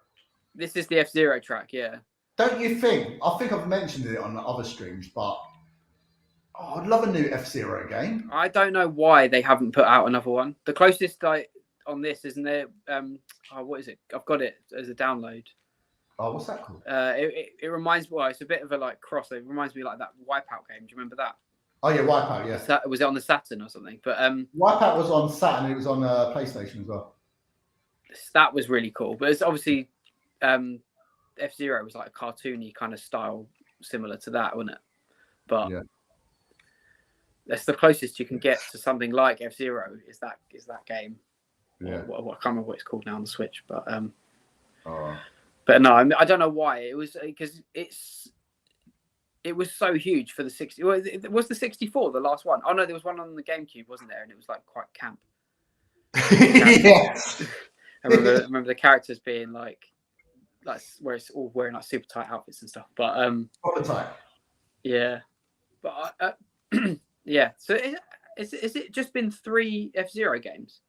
This is the F-Zero track, yeah. Don't you think? I think I've mentioned it on other streams, but I'd love a new F-Zero game. I don't know why they haven't put out another one. The closest on this, isn't there? What is it? I've got it as a download. Oh, what's that called? It reminds me. Well, it's a bit of a cross. It reminds me like that Wipeout game. Do you remember that? Oh yeah, Wipeout. Yeah. Was it on the Saturn or something? But Wipeout was on Saturn. It was on PlayStation as well. That was really cool. But it's obviously F-Zero was like a cartoony kind of style, similar to that, wasn't it? But that's the closest you can get to something like F-Zero. Is that game? Yeah. I can't remember what it's called now on the Switch, but But no, I don't know why. It was because it was so huge for the 60. It was the 64 the last one. Oh no, there was one on the GameCube, wasn't there? And it was like quite camp. Yeah. I remember the characters being like where it's all wearing like super tight outfits and stuff. But Proper tight. Yeah, but yeah. So is it just been 3 F-Zero games?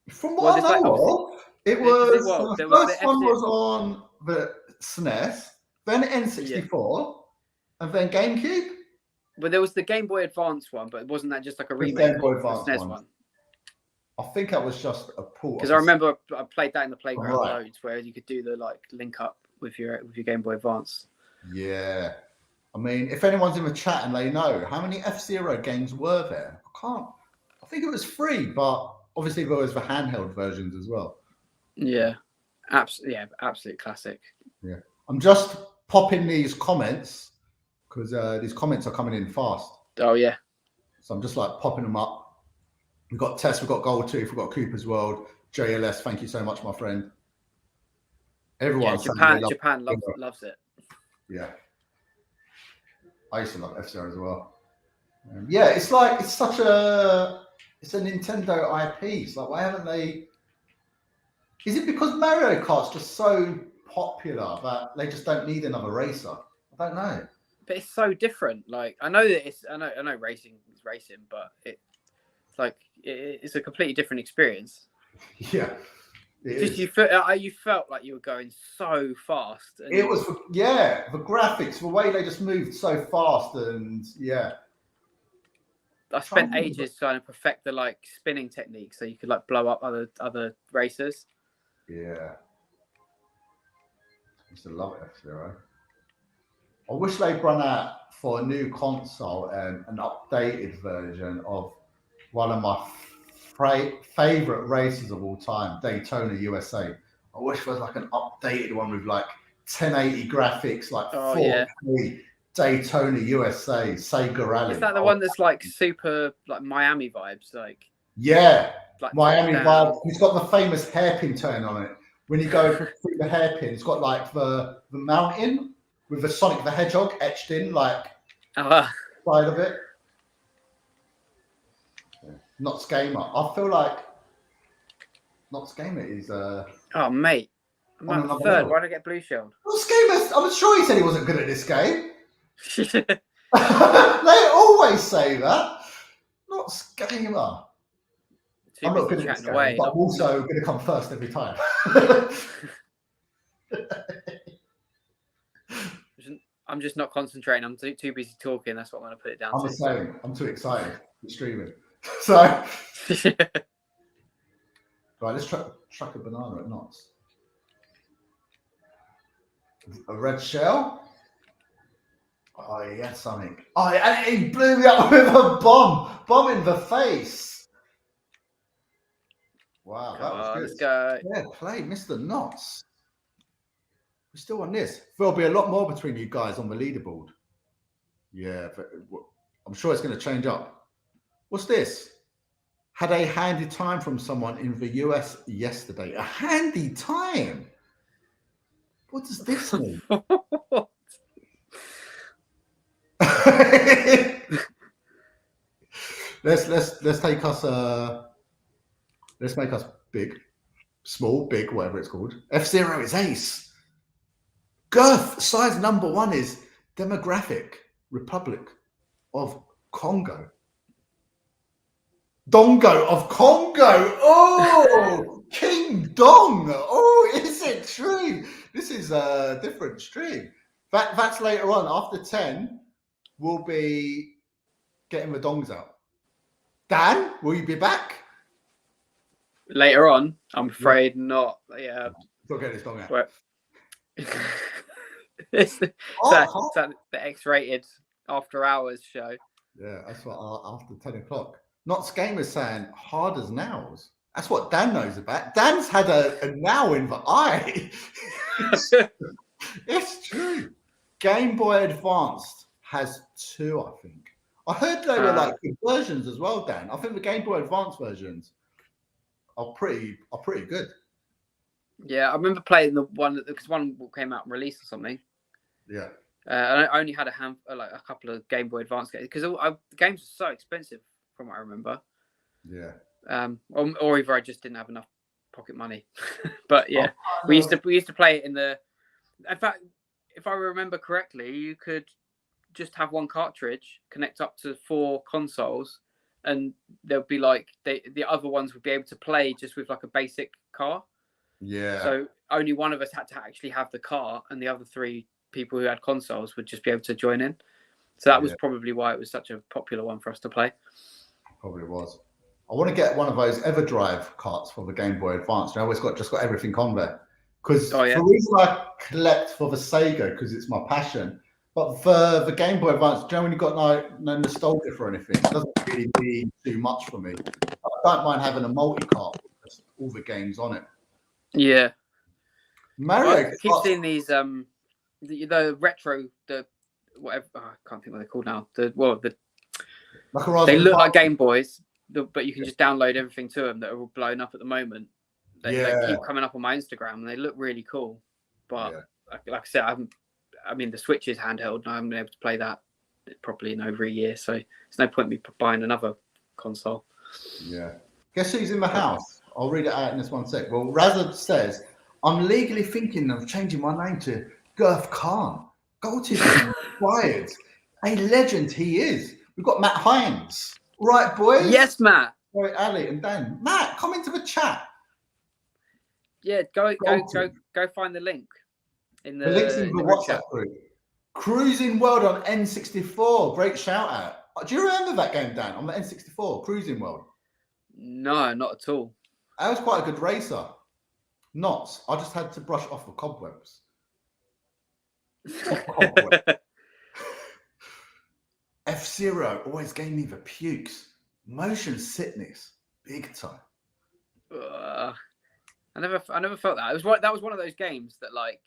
From what I know of, it was the first one was on the SNES, then N64, and then GameCube. But there was the Game Boy Advance one, but wasn't that just like a remake Game Boy of the Advance SNES one? I think that was just a port. Because I remember I played that in the playground loads, where you could do the like link up with your Game Boy Advance. Yeah, I mean, if anyone's in the chat and they know how many F-Zero games were there, I think it was 3, but obviously there was the handheld versions as well. Yeah, absolute classic. Yeah, I'm just popping these comments because these comments are coming in fast. Oh yeah. So I'm just like popping them up. We've got Tess, we've got Goldtooth, we've got Cooper's World, JLS. Thank you so much, my friend. Everyone. Yeah, Japan loves it. Yeah, I used to love F-Zero as well. Yeah, it's a Nintendo IP. It's like, why haven't they? Is it because Mario Kart's just so popular that they just don't need another racer? I don't know. But it's so different. Like I know racing is racing, but it's a completely different experience. Yeah. You felt like you were going so fast. The graphics, the way they just moved so fast, and yeah. I spent ages trying to perfect the like spinning technique so you could like blow up other racers. Yeah. I used to love F-Zero. I wish they'd run out for a new console and an updated version of one of my favorite races of all time, Daytona USA. I wish there was like an updated one with like 1080 graphics, like 4K Daytona USA, Sega Rally. Is that the one that's like super like Miami vibes? Like like Miami vibes. It's got the famous hairpin turn on it. When you go through the hairpin, it's got like the mountain with the Sonic the Hedgehog etched in like side of it. Knott's Gamer. I feel like Knott's Gamer is oh mate, I'm at third. Level. Why did I get Blue Shield? Knott's Gamer, I'm sure he said he wasn't good at this game. They always say that. Knott's Gamer. I'm not good at this game, but I'm also going to come first every time. I'm just not concentrating. I'm too busy talking. That's what I'm going to put it down to. I'm the same. I'm too excited for streaming. So, right, let's chuck a banana at Knott's. A red shell. Oh, yeah, something. Oh, and he blew me up with a bomb in the face. Wow, that was good. Let's go. Yeah, play, Mr. Knott's. We're still on this. There'll be a lot more between you guys on the leaderboard. Yeah, but I'm sure it's going to change up. What's this? Had a handy time from someone in the US yesterday. A handy time? What does this mean? let's take us let's make us big, small, big, whatever it's called. F-Zero is ace. Girth size number 1 is Demographic Republic of Congo. Dongo of Congo. Oh, King Dong. Oh, is it true? This is a different stream. That's later on. After 10, we'll be getting the dongs out. Dan, will you be back? Later on? I'm afraid not. Yeah. Don't get this dong out. It's the X-rated after hours show. Yeah, that's what after 10 o'clock. Knott's Game is saying hard as nails. That's what Dan knows about. Dan's had a nail in the eye. It's true. Game Boy Advanced has 2, I think. I heard they were like good versions as well, Dan. I think the Game Boy Advance versions are pretty good. Yeah, I remember playing the one because one came out and released or something. Yeah. And I only had a couple of Game Boy Advance games because the games were so expensive, from what I remember. Yeah. Or either I just didn't have enough pocket money. But yeah, we used to play it in the. In fact, if I remember correctly, you could just have one cartridge connect up to 4 consoles, and there'll be like the other ones would be able to play just with like a basic car. Yeah. So only one of us had to actually have the car, and the other 3 people who had consoles would just be able to join in. So that was probably why it was such a popular one for us to play. Probably was. I want to get one of those EverDrive carts for the Game Boy Advance. You know, it's just got everything on there. Because for the reason I collect for the Sega, because it's my passion. But for the Game Boy Advance, generally got no nostalgia for anything. It doesn't really mean too much for me. I don't mind having a multi-cart with all the games on it. Yeah. Mario. I keep seeing these the retro, the whatever, I can't think what they're called now. They look like Game Boys, but you can just download everything to them that are all blown up at the moment. They keep coming up on my Instagram, and they look really cool. But like I said, the Switch is handheld, and I haven't been able to play that properly in over a year. So there's no point in me buying another console. Yeah. Guess who's in the house? I'll read it out in this one sec. Well, Razab says, I'm legally thinking of changing my name to Gurf Khan. Goalkeeper inspired. A legend he is. We've got Matt Hines. Right, boys? Yes, Matt. Sorry, Ali and Dan. Matt, come into the chat. Yeah, go find the link. The link's in the WhatsApp group. Cruising World on N64. Great shout out. Do you remember that game, Dan, on the N64? Cruising World? No, not at all. I was quite a good racer. Not. I just had to brush off the cobwebs. F-Zero always gave me the pukes. Motion sickness. Big time. I never felt that. That was one of those games that, like,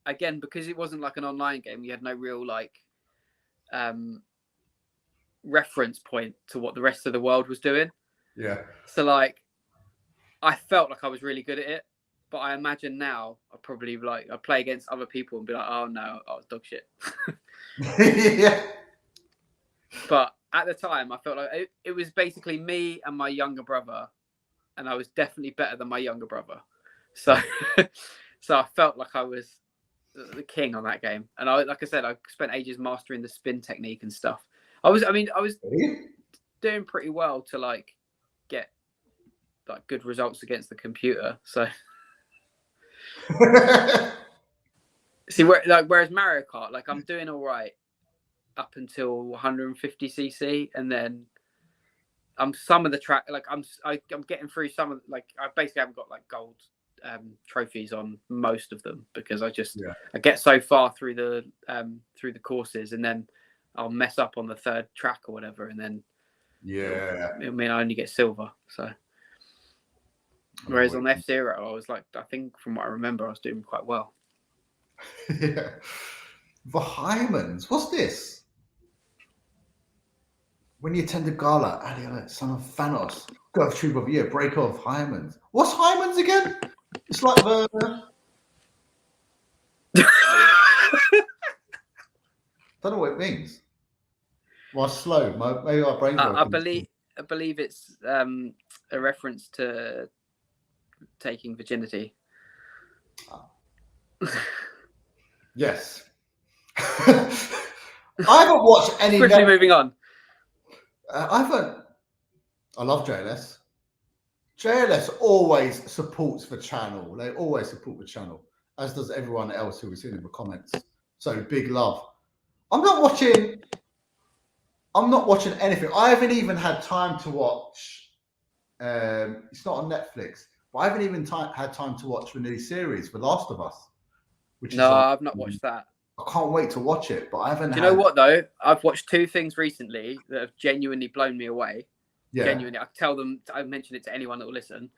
again, because it wasn't like an online game, you had no real like reference point to what the rest of the world was doing. Yeah. So like, I felt like I was really good at it, but I imagine now I'd probably I'd play against other people and be like, oh no, I was dog shit. Yeah. But at the time, I felt like it was basically me and my younger brother, and I was definitely better than my younger brother. So, so I felt like I was the king on that game. And like I said, I spent ages mastering the spin technique and stuff. I was doing pretty well to like get like good results against the computer. So, see, whereas Mario Kart, like I'm doing all right up until 150cc, and then some of the track, like I'm getting through some of, like I basically haven't got like gold trophies on most of them because I get so far through the courses, and then I'll mess up on the 3rd track or whatever, and then I only get silver. So whereas on F-Zero, I was like, I think from what I remember, I was doing quite well. Yeah. The Hymens, what's this? When you attend a gala, Ali, son of Thanos, go have Troop of the Year, break off Hymens. What's Hymens again? It's like the. Don't know what it means. Well, slow. Maybe our brains. I believe it's a reference to taking virginity. Yes. I haven't watched any. Quickly moving on. I love JLS. JLS always supports the channel. They always support the channel, as does everyone else who was in the comments. So big love. I'm not watching anything. I haven't even had time to watch. It's not on Netflix, but I haven't even had time to watch the new series, The Last of Us. I've not watched that. I can't wait to watch it, but I haven't. Do you know what though? I've watched 2 things recently that have genuinely blown me away. Yeah. Genuinely, I mention it to anyone that will listen.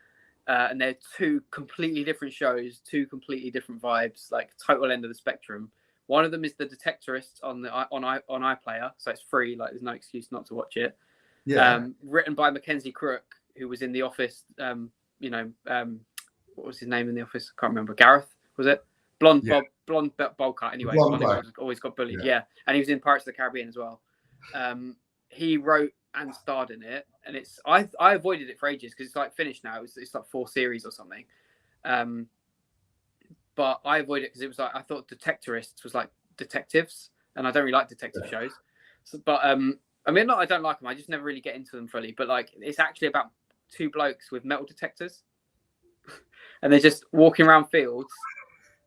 And they're 2 completely different shows, 2 completely different vibes, like total end of the spectrum. One of them is The Detectorists on iPlayer, so it's free. Like there's no excuse not to watch it. Yeah. Written by Mackenzie Crook, who was in The Office. What was his name in The Office? I can't remember. Gareth, was it? blonde bowl cut. Anyway, Blonde one guy. who always got bullied. Yeah, and he was in Pirates of the Caribbean as well. He wrote and starred in it, and it's I avoided it for ages because it's like finished now. It's like 4 series or something. But I avoided it because it was like I thought Detectorists was like detectives, and I don't really like detective shows. So, but I mean, I don't like them. I just never really get into them fully. But like, it's actually about 2 blokes with metal detectors, and they're just walking around fields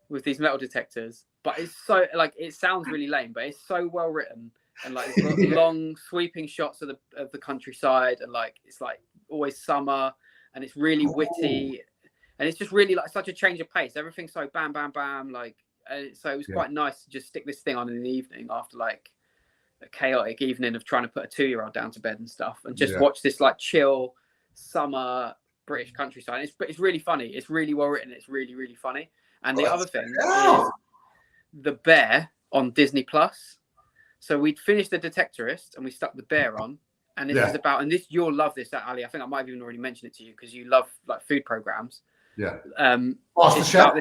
with these metal detectors. But it's so like it sounds really lame, but it's so well written, and like it's got long sweeping shots of the countryside, and like it's like always summer, and it's really witty. And it's just really like such a change of pace. Everything's so bam, bam, bam. Like, so it was quite nice to just stick this thing on in the evening after like a chaotic evening of trying to put a 2-year-old down to bed and stuff, and just watch this like chill summer British countryside. It's really funny. It's really well written. It's really, really funny. And the other thing is The Bear on Disney Plus. So we'd finished The Detectorist and we stuck The Bear on. And this is about, and this you'll love this, Ali. I think I might have even already mentioned it to you because you love like food programs. Yeah. Master Chef.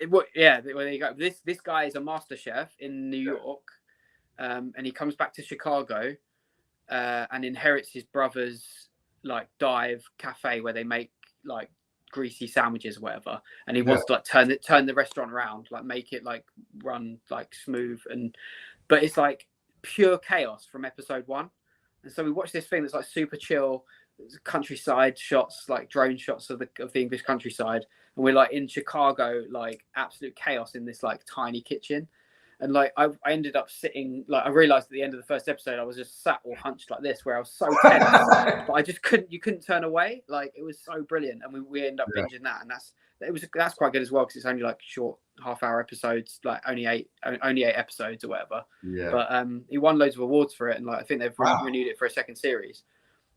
Well, there you go. This guy is a master chef in New York, and he comes back to Chicago, and inherits his brother's like dive cafe where they make like greasy sandwiches or whatever. And he wants to like turn the restaurant around, like make it like run like smooth, but it's like pure chaos from episode 1. And so we watched this thing that's like super chill. Countryside shots, like drone shots of the English countryside, and we're like in Chicago, like absolute chaos in this like tiny kitchen. And like I ended up sitting, like I realized at the end of the first episode I was just sat or hunched like this, where I was so tense, but I just couldn't turn away. Like it was so brilliant, and we ended up binging that, and that's quite good as well because it's only like short half-hour episodes, like only eight episodes or whatever. But he won loads of awards for it, and like I think they've renewed it for a second series.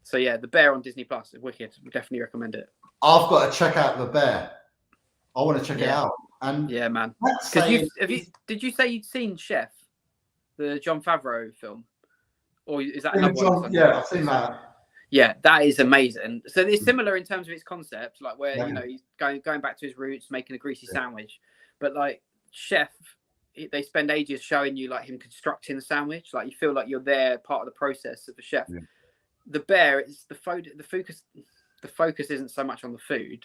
So yeah, The Bear on Disney Plus is wicked. We definitely recommend it. I've got to check out The Bear. I want to check it out. And yeah, man. Because did you say you'd seen Chef, the Jon Favreau film, or is that another one? Yeah, I've seen that. Yeah, that is amazing. So it's similar in terms of its concept, like where you know he's going back to his roots, making a greasy sandwich. But like Chef, they spend ages showing you like him constructing the sandwich. Like you feel like you're there, part of the process of the chef. Yeah. The Bear is the focus. The focus isn't so much on the food.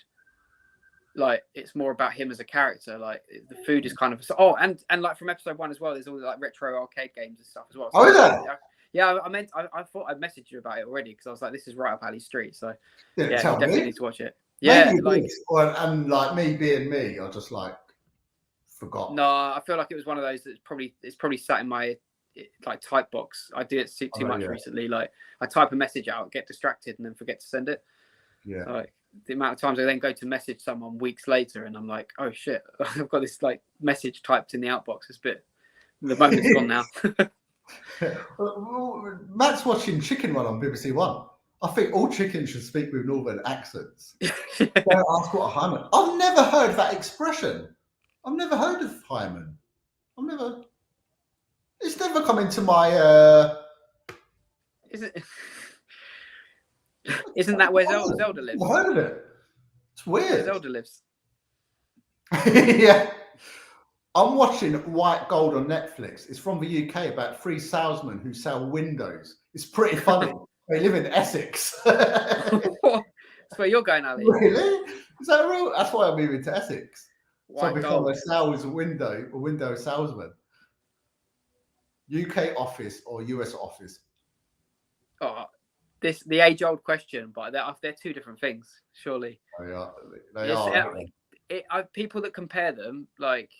Like it's more about him as a character. Like the food is kind of and like from episode 1 as well. There's all like retro arcade games and stuff as well. So, yeah. I thought I'd messaged you about it already because I was like, this is right up Ali's street. So you definitely need to watch it. Yeah, and like me being me, I just like forgot. No, I feel like it was one of those that's probably sat in my like type box. I do it too much recently. Like I type a message out, get distracted, and then forget to send it. Yeah. Like the amount of times I then go to message someone weeks later, and I'm like, oh shit, I've got this like message typed in the outbox. The moment's gone now. Matt's watching Chicken Run on BBC One. I think all chickens should speak with northern accents. Don't ask what a hymen. I've never heard that expression. I've never heard of hymen. It's never come into my. Isn't that where Zelda lives? I've heard of it. It's weird. Zelda lives. Yeah. I'm watching White Gold on Netflix. It's from the UK about 3 salesmen who sell windows. It's pretty funny. They live in Essex. That's where you're going, Ali. Really? Is that real? That's why I'm moving to Essex. White so I become a window salesman. UK office or US office? Oh, the age-old question, but they're 2 different things, surely. They are. People that compare them, like,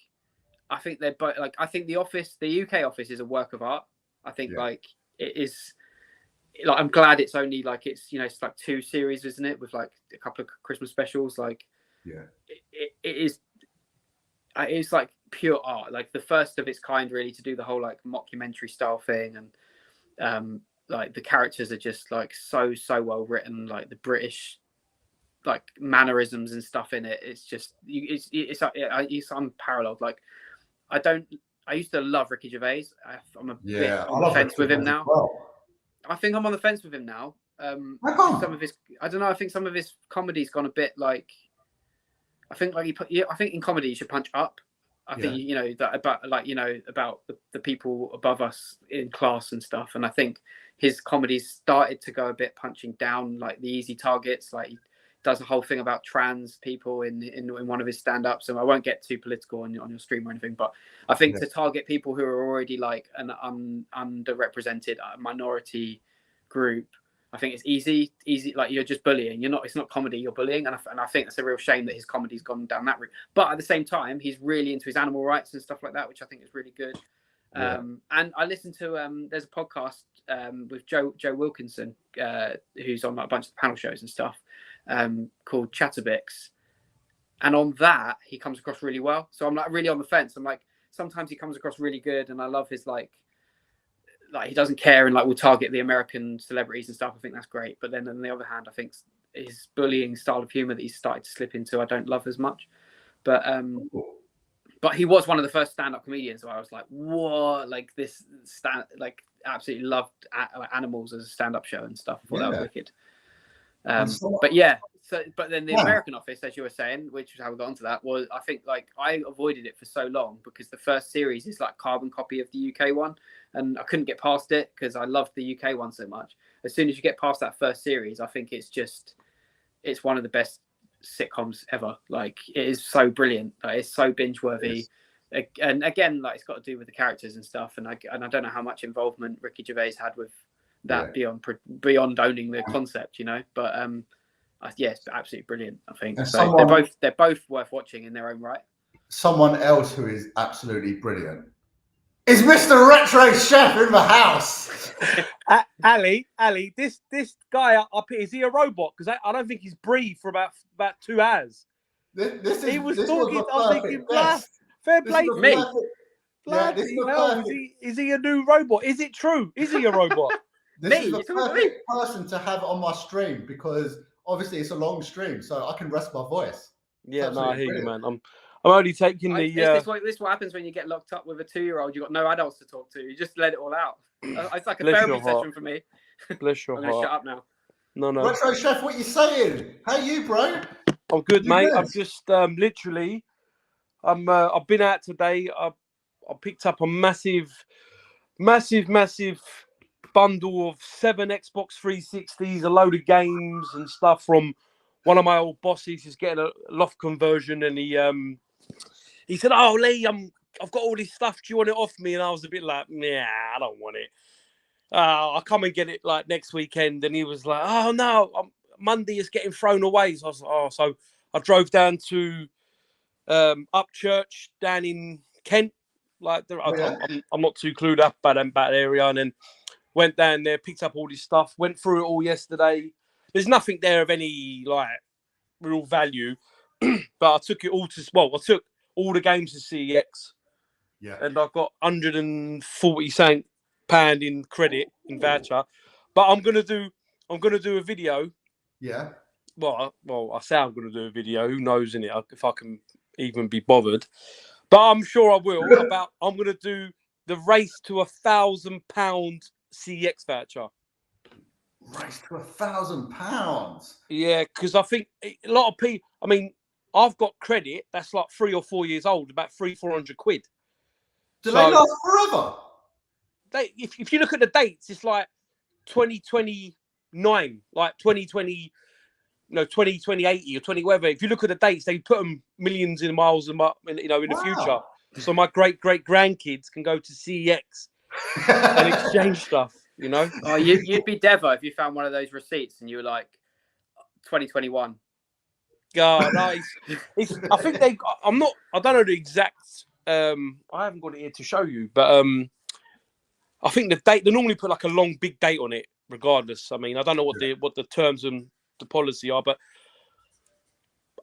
I think they're both like. I think the UK office is a work of art. I think like it is. Like I'm glad it's only like it's like 2 series, isn't it? With like a couple of Christmas specials. Like it is. It's like pure art, like the first of its kind, really, to do the whole like mockumentary style thing, and like the characters are just like so well written, like the British like mannerisms and stuff in it. It's just it's unparalleled. Like I used to love Ricky Gervais. I'm a bit on the fence with him now. Well. I think I'm on the fence with him now. Some of his, I don't know. I think some of his comedy's gone a bit like. I think in comedy you should punch up, I think that about about the people above us in class and stuff. And I think his comedies started to go a bit punching down, like the easy targets. Like he does a whole thing about trans people in one of his stand-ups. And I won't get too political on your stream or anything, but I think to target people who are already like an underrepresented minority group, I think it's easy. Like you're just bullying. It's not comedy. You're bullying, and I think that's a real shame that his comedy's gone down that route. But at the same time, he's really into his animal rights and stuff like that, which I think is really good. And I listened to there's a podcast with Joe Wilkinson, who's on like a bunch of panel shows and stuff, called Chatterbix, and on that he comes across really well. So I'm like really on the fence. I'm like sometimes he comes across really good, and I love his like he doesn't care and like will target the American celebrities and stuff. I think that's great. But then on the other hand, I think his bullying style of humor that he's started to slip into, I don't love as much. But he was one of the first stand-up comedians where I was like, what? Like this absolutely loved animals as a stand-up show and stuff. I thought that was wicked. But yeah, but then the American Office, as you were saying, which is how we got onto that, was I think like I avoided it for so long because the first series is like carbon copy of the UK one, and I couldn't get past it because I loved the UK one so much. As soon as you get past that first series, I think it's one of the best sitcoms ever. Like it is so brilliant. Like, it's so binge worthy. Yes. And again, like it's got to do with the characters and stuff. And I don't know how much involvement Ricky Gervais had with that beyond owning the concept, But it's absolutely brilliant. I think so. They're both worth watching in their own right. Someone else who is absolutely brilliant is Mr. Retro Chef in the house. Ali, this guy up here, is he a robot? Because I don't think he's breathed for about 2 hours. He was talking. I was thinking, fair play to me. Bloody hell, is he a new robot? Is it true? Is he a robot? This is the perfect person to have on my stream because obviously it's a long stream, so I can rest my voice. Yeah, no, I hear you, man. I'm only taking the. This is what happens when you get locked up with a 2-year-old. You've got no adults to talk to. You just let it all out. It's like a therapy session for me. Bless your heart. I'm gonna shut up now. No. Retro Chef, what you saying? How you, bro? I'm good, mate. I'm just literally. I've been out today. I picked up a massive bundle of 7 Xbox 360s, a load of games and stuff from one of my old bosses. He's getting a loft conversion, and he said, "Oh, Lee, I've got all this stuff. Do you want it off me?" And I was a bit like, "Nah, I don't want it. I'll come and get it like next weekend." And he was like, "Oh no, Monday is getting thrown away." So I was like, "Oh," so I drove down to Upchurch down in Kent. Like, I'm not too clued up about that area, and then went down there, picked up all this stuff, went through it all yesterday. There's nothing there of any like real value, but I took it all I took all the games to CEX, and I got £140 in credit in voucher. But I'm gonna do a video. Yeah. Well, I say I'm gonna do a video. Who knows, innit? If I can even be bothered. But I'm sure I will. I'm going to do the race to £1,000 CX voucher. Race to £1,000. Yeah, because I think a lot of people. I mean, I've got credit that's like 3 or 4 years old, about 300-400 quid. Do they last forever? If you look at the dates, it's like 2029, like 2020. 2080 or 20 whatever. If you look at the dates, they put them millions in miles in the future. So my great grandkids can go to CEX and exchange stuff. Oh, you'd be Devo if you found one of those receipts and you were like 2021. God, no, I think they. I don't know the exact. I haven't got it here to show you, but I think the date. They normally put like a long big date on it. Regardless, I mean, I don't know what the terms and the policy are, but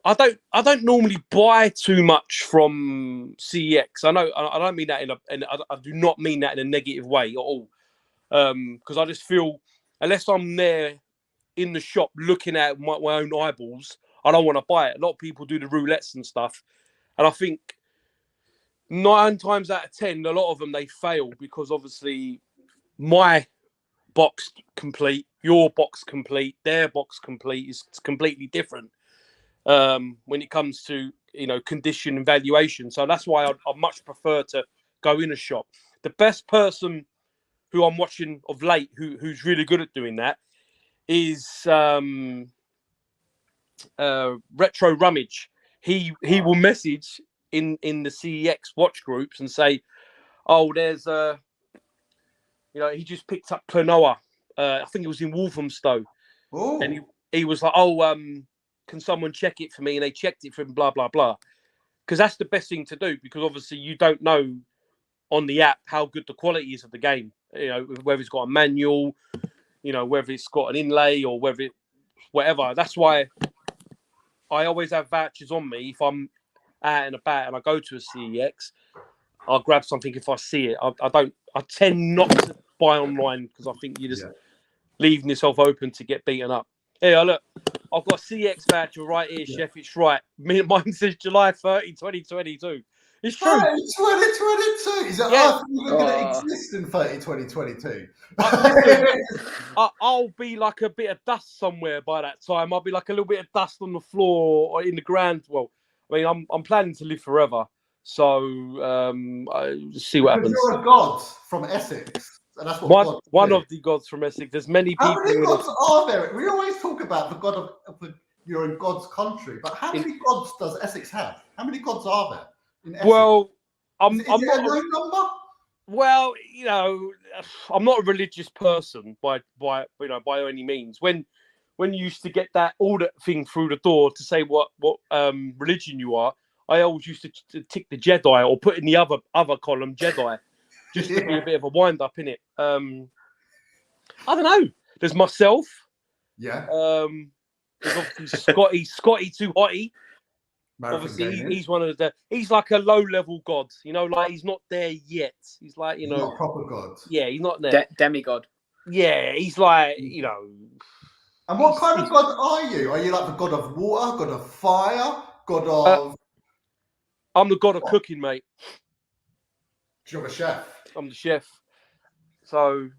I don't normally buy too much from CEX. I know I don't mean that I do not mean that in a negative way at all. Because I just feel unless I'm there in the shop looking at my own eyeballs, I don't want to buy it. A lot of people do the roulettes and stuff, and I think 9 times out of 10, a lot of them they fail because obviously my box complete, your box complete, their box complete is completely different when it comes to condition and valuation. So that's why I much prefer to go in a shop. The best person who I'm watching of late, who's really good at doing that, is Retro Rummage. He will message in the CEX watch groups and say, "Oh, there's he just picked up Klonoa. I think it was in Walthamstow, and he was like, oh, can someone check it for me?" And they checked it for him, blah blah blah. Because that's the best thing to do. Because obviously you don't know on the app how good the quality is of the game. Whether it's got a manual, whether it's got an inlay or whatever. That's why I always have vouchers on me. If I'm out and about and I go to a CEX, I'll grab something if I see it. I tend not to buy online because I think you're just leaving yourself open to get beaten up. Here, look, I've got a CEX voucher right here, Chef. It's right. Mine says July 30, 2022. It's true. 2022? Is that even going to exist in 2022? I'll be like a bit of dust somewhere by that time. I'll be like a little bit of dust on the floor or in the ground. Well, I mean, I'm planning to live forever. So see what happens. You're a god from Essex. And that's what one of the gods from Essex. There's many people. How many gods are there? We always talk about the god of you're in God's country, but how many gods does Essex have? How many gods are there in Essex? Well, I'm not a low number. Well, I'm not a religious person by any means. When you used to get that audit thing through the door to say what religion you are, I always used to tick the Jedi or put in the other column Jedi, just to be a bit of a wind up in it. I don't know. There's myself. Yeah. There's obviously Scotty Too Hotty. Obviously, he's one of he's like a low level god. Like he's not there yet. He's like he's not a proper god. Yeah, he's not there. Demigod. Yeah, he's like And what kind of god are you? Are you like the god of water, god of fire, god of? I'm the god of cooking, mate. You're a chef. I'm the chef. So,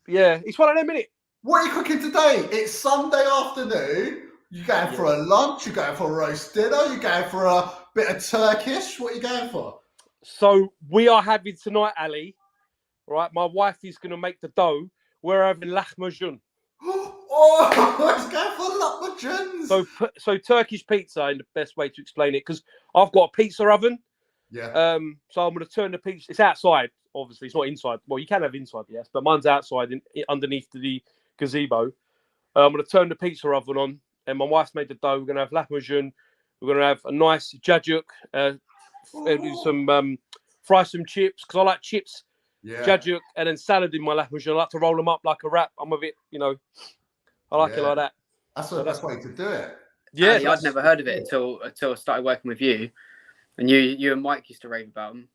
yeah, it's one of them, innit? What are you cooking today? It's Sunday afternoon. You going for a lunch? You going for a roast dinner? You going for a bit of Turkish? What are you going for? So we are having tonight, Ali. Right, my wife is going to make the dough. We're having lahmacun. Oh, let's go for lahmacun. So Turkish pizza, in the best way to explain it, because I've got a pizza oven. Yeah. So I'm going to turn the pizza. It's outside, obviously. It's not inside. Well, you can have inside, yes, but mine's outside, underneath the gazebo. I'm going to turn the pizza oven on, and my wife's made the dough. We're going to have lahmacun. We're going to have a nice jajuk. Do some fry some chips because I like chips. Yeah. Jajuk and then salad in my lahmacun. I like to roll them up like a wrap. I'm a bit, I like it like that. That's the best way to do it. Yeah, I'd never heard of it until I started working with you, and you and Mike used to rave about them.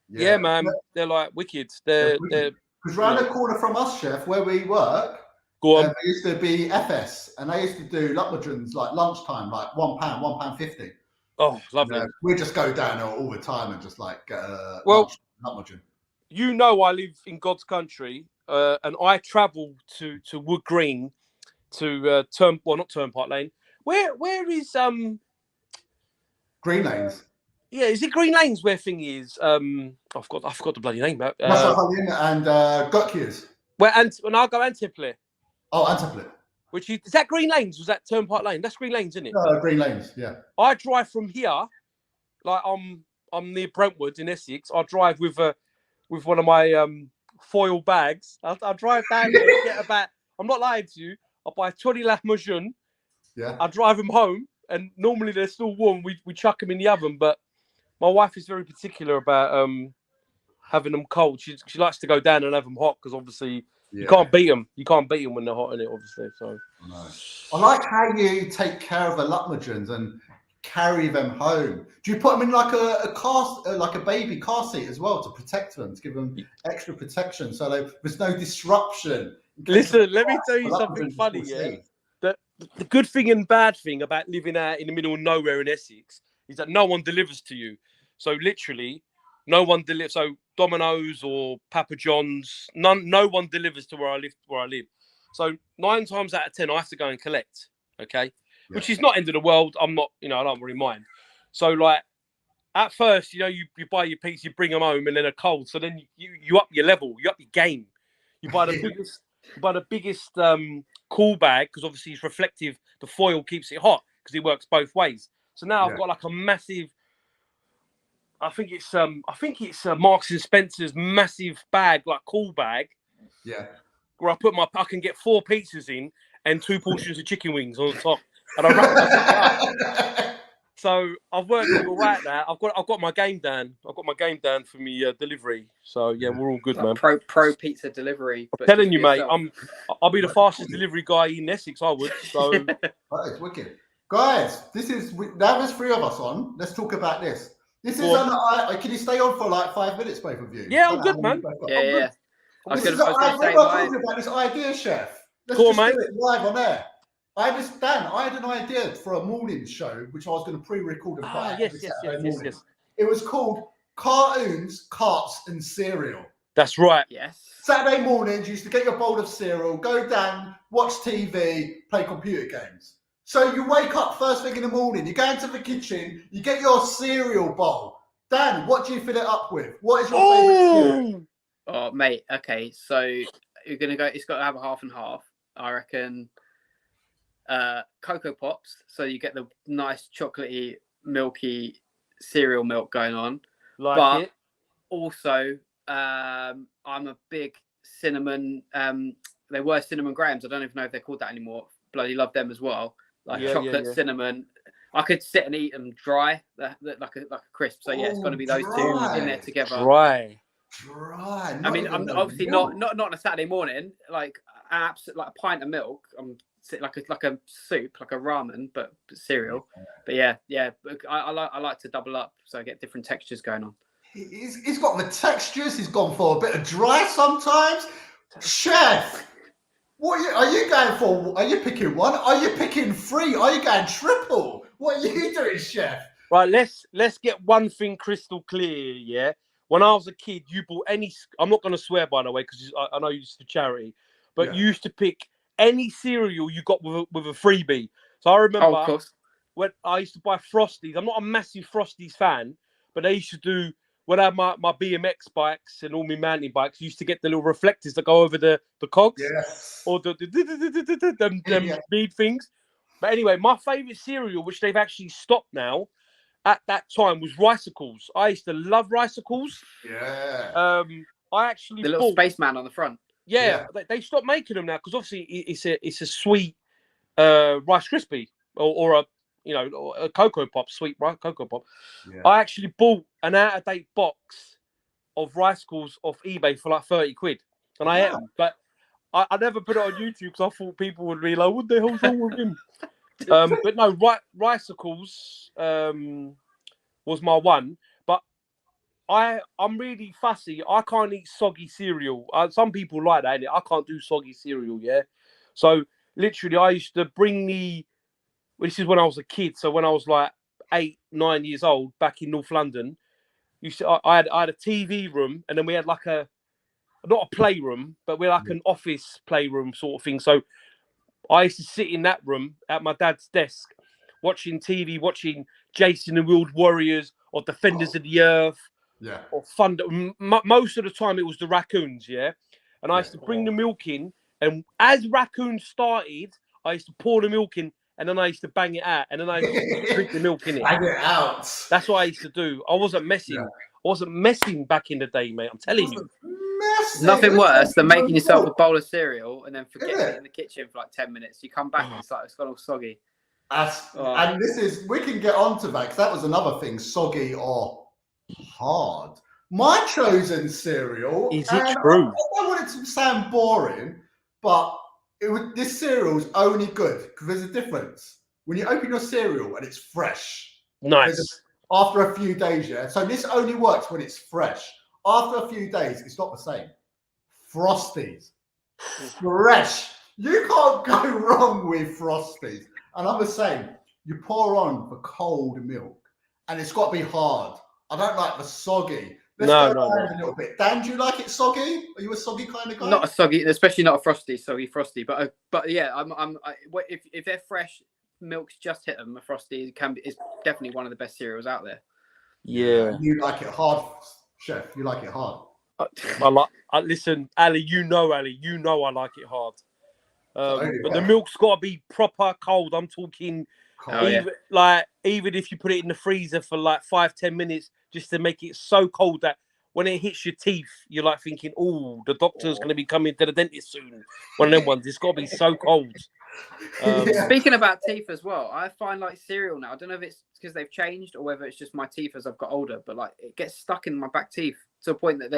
Yeah, man, they're like wicked. They're because round the corner from us, chef, where we work, there used to be FS, and they used to do lahmacuns like lunchtime, like £1, £1.50. Oh, lovely. We just go down there all the time and just like get a lahmacun. I live in God's country, and I travel to Wood Green to not Turnpike Lane. Where is Green Lanes? Yeah, is it Green Lanes where thing is? I've got the bloody name. And Gotkiers. When I go Antipler. Oh, Antipler. Which is that Green Lanes? Was that Turnpike Lane? That's Green Lanes, isn't it? Green Lanes, yeah. I drive from here, like I'm near Brentwood in Essex. I drive with one of my foil bags. I drive down there and get about. I'm not lying to you. I buy 20 lahmacun. Yeah. I drive them home, and normally they're still warm. We chuck them in the oven, but my wife is very particular about having them cold. She likes to go down and have them hot because obviously you can't beat them. You can't beat them when they're hot in it, obviously. So I like how you take care of the lahmacuns and carry them home. Do you put them in like a car, like a baby car seat as well to protect them, to give them extra protection, so there's no disruption? Listen, let me tell you something funny. Yeah, the good thing and bad thing about living out in the middle of nowhere in Essex is that no one delivers to you. So literally, no one delivers. So Domino's or Papa John's, no one delivers to where I live. So 9 times out of 10, I have to go and collect. Okay, which is not end of the world. I'm not, I don't really mind. So like at first, you buy your pizza, you bring them home, and then they're cold. So then you up your level, you up your game. You buy the biggest cool bag because obviously it's reflective. The foil keeps it hot because it works both ways. So now I've got like a massive. I think it's Marks and Spencer's massive bag, like cool bag. Yeah. Where I can get 4 pizzas in and 2 portions of chicken wings on the top, and I wrap it up. So I've worked it all right now. I've got my game down. I've got my game down for me delivery. So yeah, we're all good, man. Pro pizza delivery. I'm telling you, mate. I'll be the fastest delivery guy in Essex. I would. So that is wicked, guys. Now there's 3 of us on. Let's talk about this. This is can you stay on for like 5 minutes, both of you? Yeah, I'm good, man. Yeah. I was going to say about this idea, Chef. Let's do it live on air. I had an idea for a morning show, which I was going to pre-record and put yes. It was called Cartoons, Carts and Cereal. That's right. Yes. Saturday mornings, you used to get your bowl of cereal, go down, watch TV, play computer games. So you wake up first thing in the morning, you go into the kitchen, you get your cereal bowl. Dan, what do you fill it up with? What is your favourite cereal? Oh, mate. Okay, so you're gonna go. It's got to have a half and half. I reckon. Cocoa Pops, so you get the nice chocolatey, milky cereal milk going on. But also, I'm a big cinnamon. They were cinnamon grahams. I don't even know if they're called that anymore. Bloody love them as well. Like chocolate cinnamon. I could sit and eat them dry, like a crisp. So yeah, it's got to be those 2 in there together. Dry. I mean, I'm obviously not on a Saturday morning. Like like a pint of milk. I'm like a soup, like a ramen, but cereal. But yeah. I like to double up, so I get different textures going on. He's got the textures. He's gone for a bit of dry sometimes. Chef, what are you going for? Are you picking 1? Are you picking 3? Are you going triple? What are you doing, Chef? Right, let's get one thing crystal clear. Yeah, when I was a kid, you bought any. I'm not going to swear, by the way, because I know you used for charity, but you used to pick any cereal you got with a freebie. So I remember when I used to buy Frosties. I'm not a massive Frosties fan, but they used to do when I had my BMX bikes and all my mountain bikes. Used to get the little reflectors that go over the cogs, or the bead things. But anyway, my favourite cereal, which they've actually stopped now, at that time was Ricicles. I used to love Ricicles. Yeah. I actually the little spaceman on the front. Yeah. They stopped making them now because obviously it's a sweet Rice Krispie or a Cocoa Pop, sweet Cocoa Pop. Yeah. I actually bought an out-of-date box of Ricicles off eBay for like 30 quid, and I ate them. But I never put it on YouTube because I thought people would be like, "What the hell's wrong with him?" But no, Ricicles was my one. But I'm really fussy. I can't eat soggy cereal. Some people like that. I can't do soggy cereal. Yeah. So literally, I used to bring this is when I was a kid. So when I was like 8, 9 years old, back in North London, I had a TV room, and then we had like not a playroom, but we had like an office playroom sort of thing. So I used to sit in that room at my dad's desk, watching TV, watching Jason and World Warriors or Defenders of the Earth, or Thunder. Most of the time, it was the raccoons, and I used to bring the milk in, and as raccoons started, I used to pour the milk in, and then I used to bang it out, and then I used to drink the milk in it. Bang it out. That's what I used to do. I wasn't messing. I wasn't messing back in the day, mate. I'm telling you. Nothing worse than making yourself a bowl of cereal and then forgetting it in the kitchen for like 10 minutes. You come back and it's gone all soggy. And we can get on to that because that was another thing, soggy or hard. My chosen cereal. Is it true? I want it to sound boring, but this cereal's only good because there's a difference. When you open your cereal and it's fresh. Nice. After a few days, So this only works when it's fresh. After a few days, it's not the same. Frosties. Fresh. You can't go wrong with Frosties. And I'm the same. You pour on the cold milk, and it's got to be hard. I don't like the soggy. Let's go around a little bit. Dan, do you like it soggy? Are you a soggy kind of guy? Not a soggy, especially not a soggy frosty. But yeah, if they're fresh, milk's just hit them. A frosty is definitely one of the best cereals out there. Yeah. You like it hard, Chef. You like it hard. Listen, Ali. You know I like it hard. But the yeah. milk's got to be proper cold. I'm talking, even if you put it in the freezer for like 5-10 minutes, just to make it so cold that when it hits your teeth, you're like thinking, "Oh, the doctor's going to be coming to the dentist soon." One of them ones. It's got to be so cold. Speaking about teeth as well, I find like cereal now. I don't know if it's because they've changed or whether it's just my teeth as I've got older, but like it gets stuck in my back teeth to a point that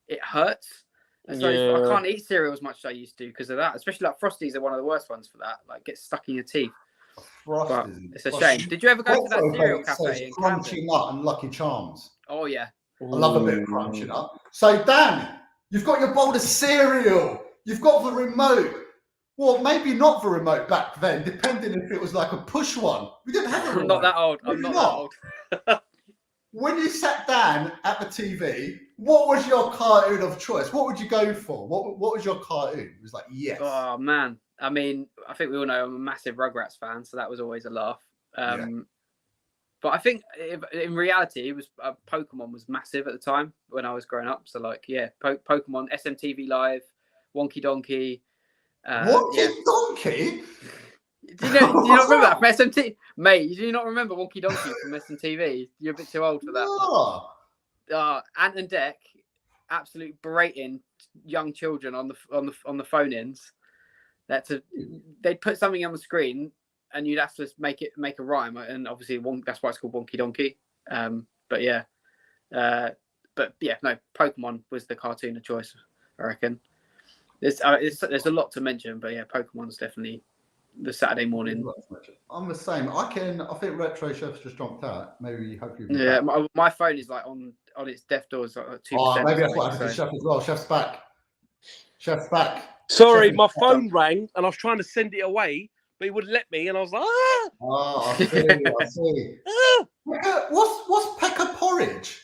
it hurts. And so I can't eat cereal as much as I used to because of that. Especially like Frosties are one of the worst ones for that. Like gets stuck in your teeth. But it's a shame. Did you ever go to that cereal cafe in Camden? Crunchy Nut and Lucky Charms. Oh yeah. I love a bit of Crunchy Nut. So Dan, you've got your bowl of cereal. You've got the remote. Well, maybe not the remote back then, depending if it was like a push one. We didn't have a remote. I'm not that old. I'm not that old. When you sat down at the TV, what was your cartoon of choice? What would you go for? What was your cartoon? It was like, yes. Oh, man. I mean, I think we all know I'm a massive Rugrats fan, so that was always a laugh. But I think in reality, it was Pokemon was massive at the time when I was growing up. So, like, yeah, Pokemon, SMTV Live, Wonky Donkey. Wonky Donkey? Do you not remember that from SMT? Mate, do you not remember Wonky Donkey from SMTV? You're a bit too old for that. No. Ant and Dec, absolute berating young children on the phone-ins. They'd put something on the screen and you'd have to make a rhyme, and obviously that's why it's called Wonky Donkey. But yeah, no, Pokemon was the cartoon of choice, I reckon. There's a lot to mention, but yeah, Pokemon's definitely the Saturday morning. I'm the same. I think Retro Chef's just jumped out. Maybe hope you. Yeah, my phone is like on its death doors at 2%. Oh, maybe that's what happened to Chef as well. Chef's back. Chef's back. Sorry, Chef my phone rang and I was trying to send it away, but he wouldn't let me, and I was like, ah. Oh, I see. What's pecker porridge?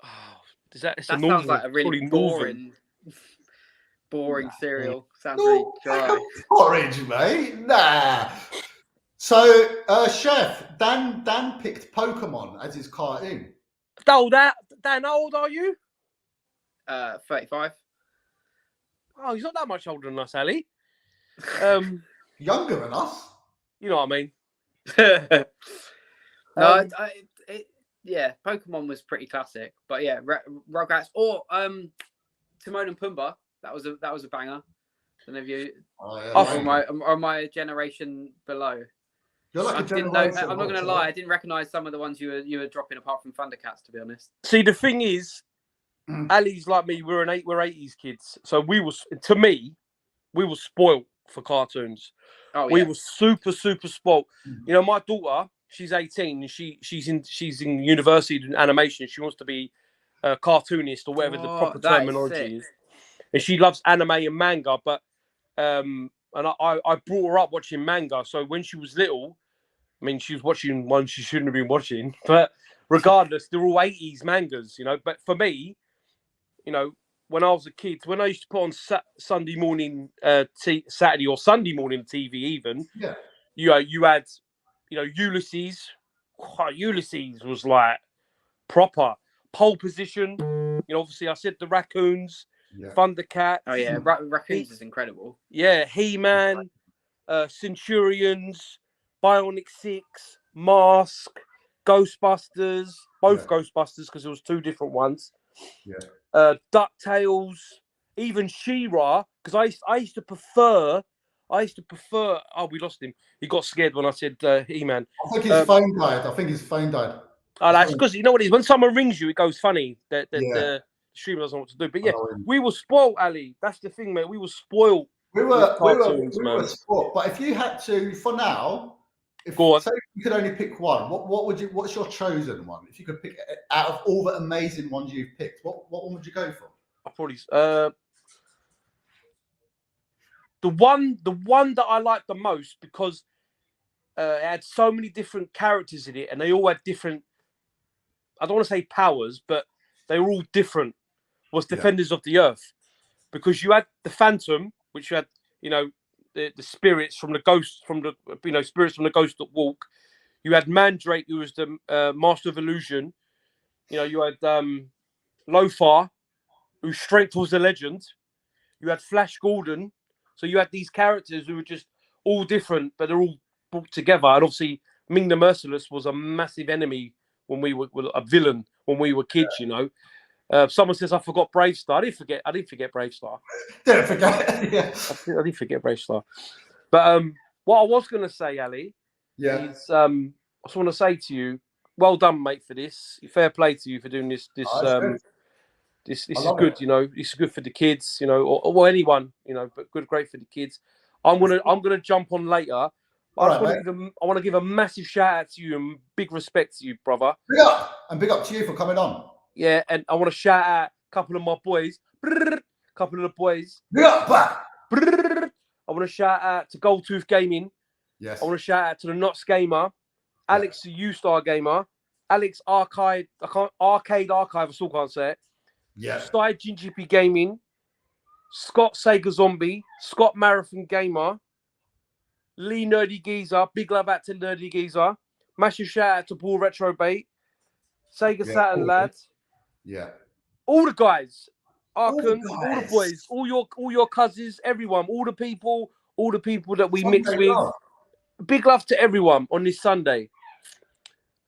Oh, that sounds like a really boring cereal. Sounds really dry. Porridge, mate. Nah. So, Chef, Dan picked Pokemon as his cartoon. Dan, how old are you? 35. Oh, he's not that much older than us, Ali. Younger than us. You know what I mean? No, yeah, Pokemon was pretty classic, but yeah, Rugrats or Timon and Pumbaa. That was a banger. I don't know if you or my generation below. You're like a generation. I'm not going to lie. I didn't recognise some of the ones you were dropping apart from Thundercats, to be honest. See, the thing is, Ali's like me. We're 80s kids, so we were spoiled for cartoons. Oh, we were super spoiled. You know, my daughter, she's 18 and she's in university in animation. She wants to be a cartoonist or whatever the proper terminology is. And she loves anime and manga, but and I brought her up watching manga. So when she was little, I mean, she was watching one she shouldn't have been watching. But regardless, they're all 80s mangas, you know. But for me, you know, when I was a kid, when I used to put on Sunday morning, Saturday or Sunday morning TV, even, you had, you know, Ulysses. Oh, Ulysses was like proper pole position. You know, obviously, I said the raccoons. Yeah. Thundercats. Oh yeah, Raccoons is incredible. Yeah, He-Man, Centurions, Bionic 6, Mask, Ghostbusters, both Ghostbusters because there was two different ones. Yeah. DuckTales, even She-Ra, because I used to prefer. Oh, we lost him. He got scared when I said He-Man. I think his phone died. Oh, that's because you know what it is. When someone rings you, it goes funny. The streamer doesn't know what to do. But yeah, we were spoiled, Ali. That's the thing, mate. We were spoiled. We were spoiled. But if you had to, for now, say you could only pick one, what's your chosen one? If you could pick out of all the amazing ones you've picked, what one would you go for? I probably the one that I liked the most because it had so many different characters in it, and they all had different. I don't want to say powers, but they were all different. Was Defenders of the Earth, because you had the Phantom, which you had, you know, the spirits from the ghost, spirits from the ghost that walk. You had Mandrake, who was the Master of Illusion. You know, you had Lofar, whose strength was a legend. You had Flash Gordon. So you had these characters who were just all different, but they're all brought together. And obviously, Ming the Merciless was a massive enemy when we were a villain when we were kids. You know, someone says I forgot Brave Star. I didn't forget Brave Star. Don't forget. Yeah. I didn't forget Brave Star. But what I was going to say, Ali, is I just want to say to you, well done, mate, for this. Fair play to you for doing this. This is good. You know, this is good for the kids. You know, or anyone. You know, but great for the kids. I'm gonna jump on later. I want to give a massive shout out to you and big respect to you, brother. Big up and big up to you for coming on. Yeah, and I want to shout out a couple of my boys. Couple of the boys. Big up back. I want to shout out to Goldtooth Gaming. Yes. I want to shout out to the Knots Gamer, Alex the U-Star Gamer, Alex Arcade Archive, I still can't say it. Yeah. Sty GGP Gaming, Scott Sega Zombie, Scott Marathon Gamer, Lee Nerdy Geezer, big love out to Nerdy Geezer. Massive shout out to Paul Retro Bait, Sega Saturn Lads. Yeah. All the guys. Arkham, all the boys, all your cousins, everyone, all the people that we mix with. Love. Big love to everyone on this Sunday.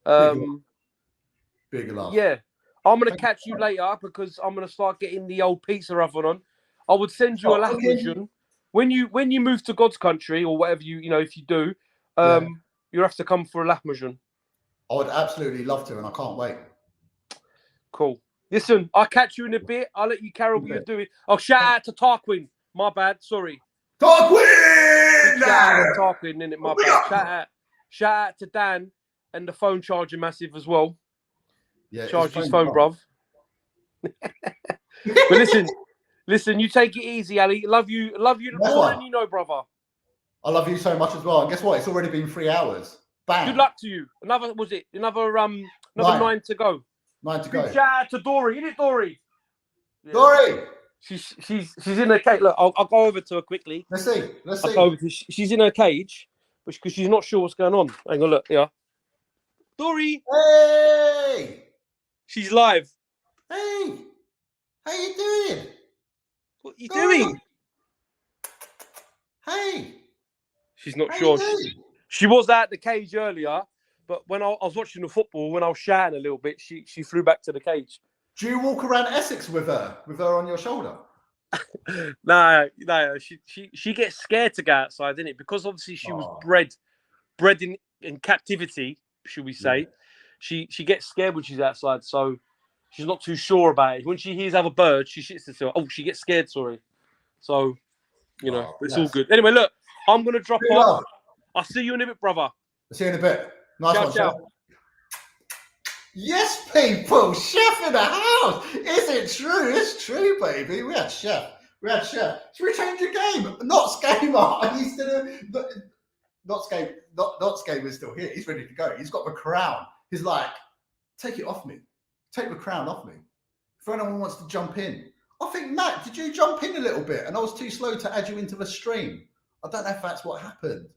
Big love. Yeah. I'm gonna catch you later because I'm gonna start getting the old pizza oven on. I would send you a Lahmacun. When you move to God's country or whatever you know, if you do, you have to come for a Lahmacun. I would absolutely love to, and I can't wait. Cool. Listen, I'll catch you in a bit. I'll let you carry what you're doing. I'll shout out to Tarquin. My bad. Sorry. Tarquin! Tarquin, innit? My bad. Shout out to Dan and the phone charger massive as well. Yeah, charge his phone, bruv. But listen, you take it easy, Ali. Love you more than you know, brother. I love you so much as well. And guess what? It's already been 3 hours. Bang. Good luck to you. Another 9 to go. 9 to go. Shout out to Dory. Isn't it, Dory? Yeah. Dory! She's in her cage. Look, I'll go over to her quickly. Let's see. I'll go over to, she's in her cage because she's not sure what's going on. Hang on, look. Yeah. Dory! Hey! She's live. Hey! How you doing? What are you doing? Hey! She's not sure. She was at the cage earlier, but when I was watching the football, when I was shouting a little bit, she flew back to the cage. Do you walk around Essex with her on your shoulder? No. She gets scared to go outside, didn't it? Because obviously she was bred in captivity, should we say? Yeah. She gets scared when she's outside, so she's not too sure about it. When she hears other birds, she shits herself. Oh, she gets scared. Sorry. So, it's all good. Anyway, look, I'm gonna drop off. I'll see you in a bit, brother. I'll see you in a bit. Nice one, ciao. Yes, people, Chef in the house. Is it true? It's true, baby. We had Chef. Should we change the game? Knots Gamer. He's still Knots Gamer is still here. He's ready to go. He's got the crown. He's like, take it off me. Take the crown off me. If anyone wants to jump in. I think, Matt, did you jump in a little bit? And I was too slow to add you into the stream. I don't know if that's what happened.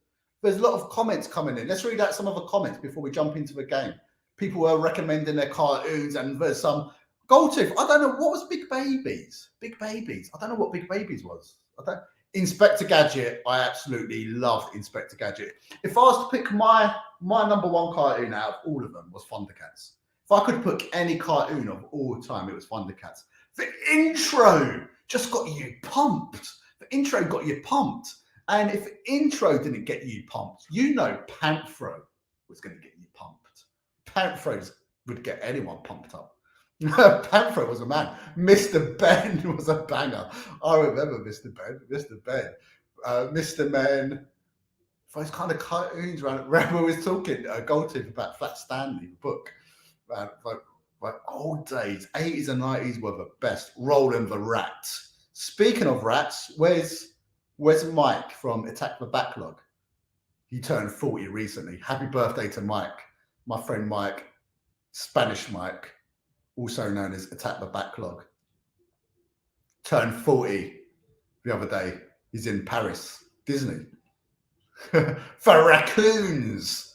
There's a lot of comments coming in. Let's read out some of the comments before we jump into the game. People are recommending their cartoons, and there's some Goldtooth. I don't know what was Big Babies. I don't know what Big Babies was. Inspector Gadget. I absolutely loved Inspector Gadget. If I was to pick my number one cartoon out of all of them was Thundercats. If I could pick any cartoon of all time, it was Thundercats. The intro just got you pumped. And if the intro didn't get you pumped, Panthro was going to get you pumped. Panthros would get anyone pumped up. Panthro was a man. Mr. Ben was a banger. I remember Mr. Ben. Mr. Men. Those kind of cartoons around. Remember we was talking Goldtooth about Flat Stanley book. Like old days, 80s and 90s were the best. Roland the Rat. Speaking of rats, where's Mike from Attack the Backlog? He turned 40 recently. Happy birthday to Mike. My friend Mike, Spanish Mike, also known as Attack the Backlog. Turned 40 the other day. He's in Paris, Disney. For raccoons.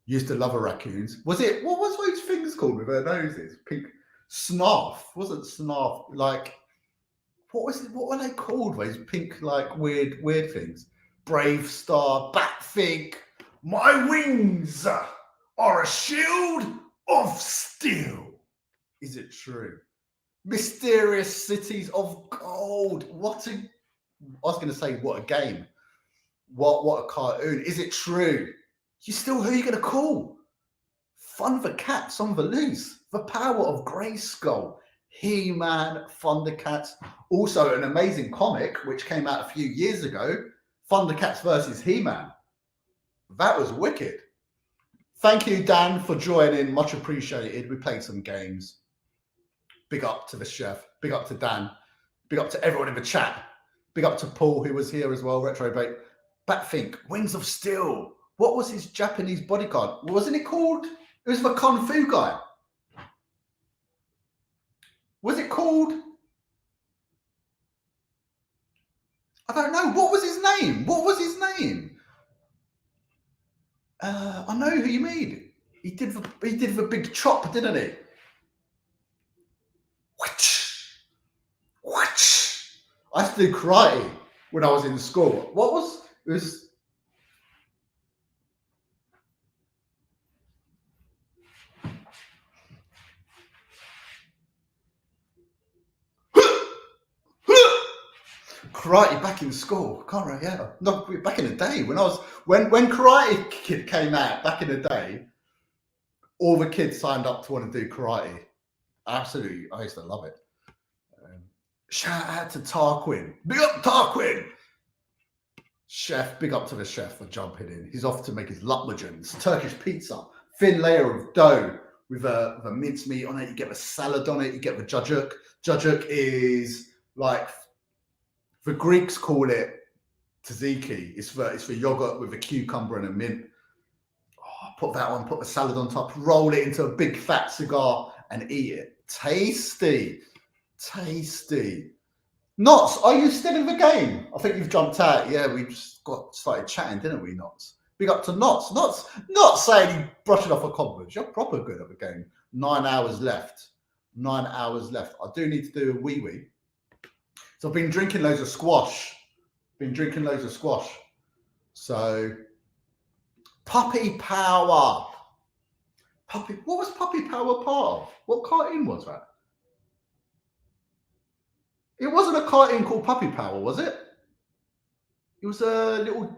Used to love her raccoons. Was it, what was those things called with her noses? Pink snarf. Wasn't snarf like, what were they called? Those pink, like weird things. Brave Star, Batfink. My wings are a shield of steel. Is it true? Mysterious cities of gold. I was going to say, what a game. What a cartoon. Is it true? Who are you going to call? Thundercats on the loose. The power of Grayskull. He-Man, Thundercats. Also an amazing comic, which came out a few years ago. Thundercats versus He-Man. That was wicked. Thank you, Dan, for joining. Much appreciated. We played some games. Big up to the chef. Big up to Dan. Big up to everyone in the chat. Big up to Paul, who was here as well. Retrobait. Batfink. Wings of Steel. What was his Japanese bodyguard? Wasn't it called? It was the Kung Fu guy. Was it called? I don't know. What was his name? I know who you mean. He did the big chop, didn't he? I used to do karate when I was in school. It was karate back in school. Can't remember, yeah. No, back in the day when Karate Kid came out back in the day, all the kids signed up to want to do karate. Absolutely, I used to love it. Shout out to Tarquin. Big up Tarquin. Chef, big up to the chef for jumping in. He's off to make his lahmacuns, Turkish pizza, thin layer of dough with a mincemeat on it. You get the salad on it. You get the jajuk. Jajuk is like, the Greeks call it tzatziki. It's for yogurt with a cucumber and a mint. Oh, put that on, put the salad on top, roll it into a big fat cigar and eat it. Tasty. Knots, are you still in the game? I think you've jumped out. Yeah, we just started chatting, didn't we, Knots? Big up to Knots. Knots saying he brushing off a cobwebs. You're proper good at the game. 9 hours left. I do need to do a wee. So I've been drinking loads of squash. So, Puppy Power. What was Puppy Power part of? What cartoon was that? It wasn't a cartoon called Puppy Power, was it? It was a little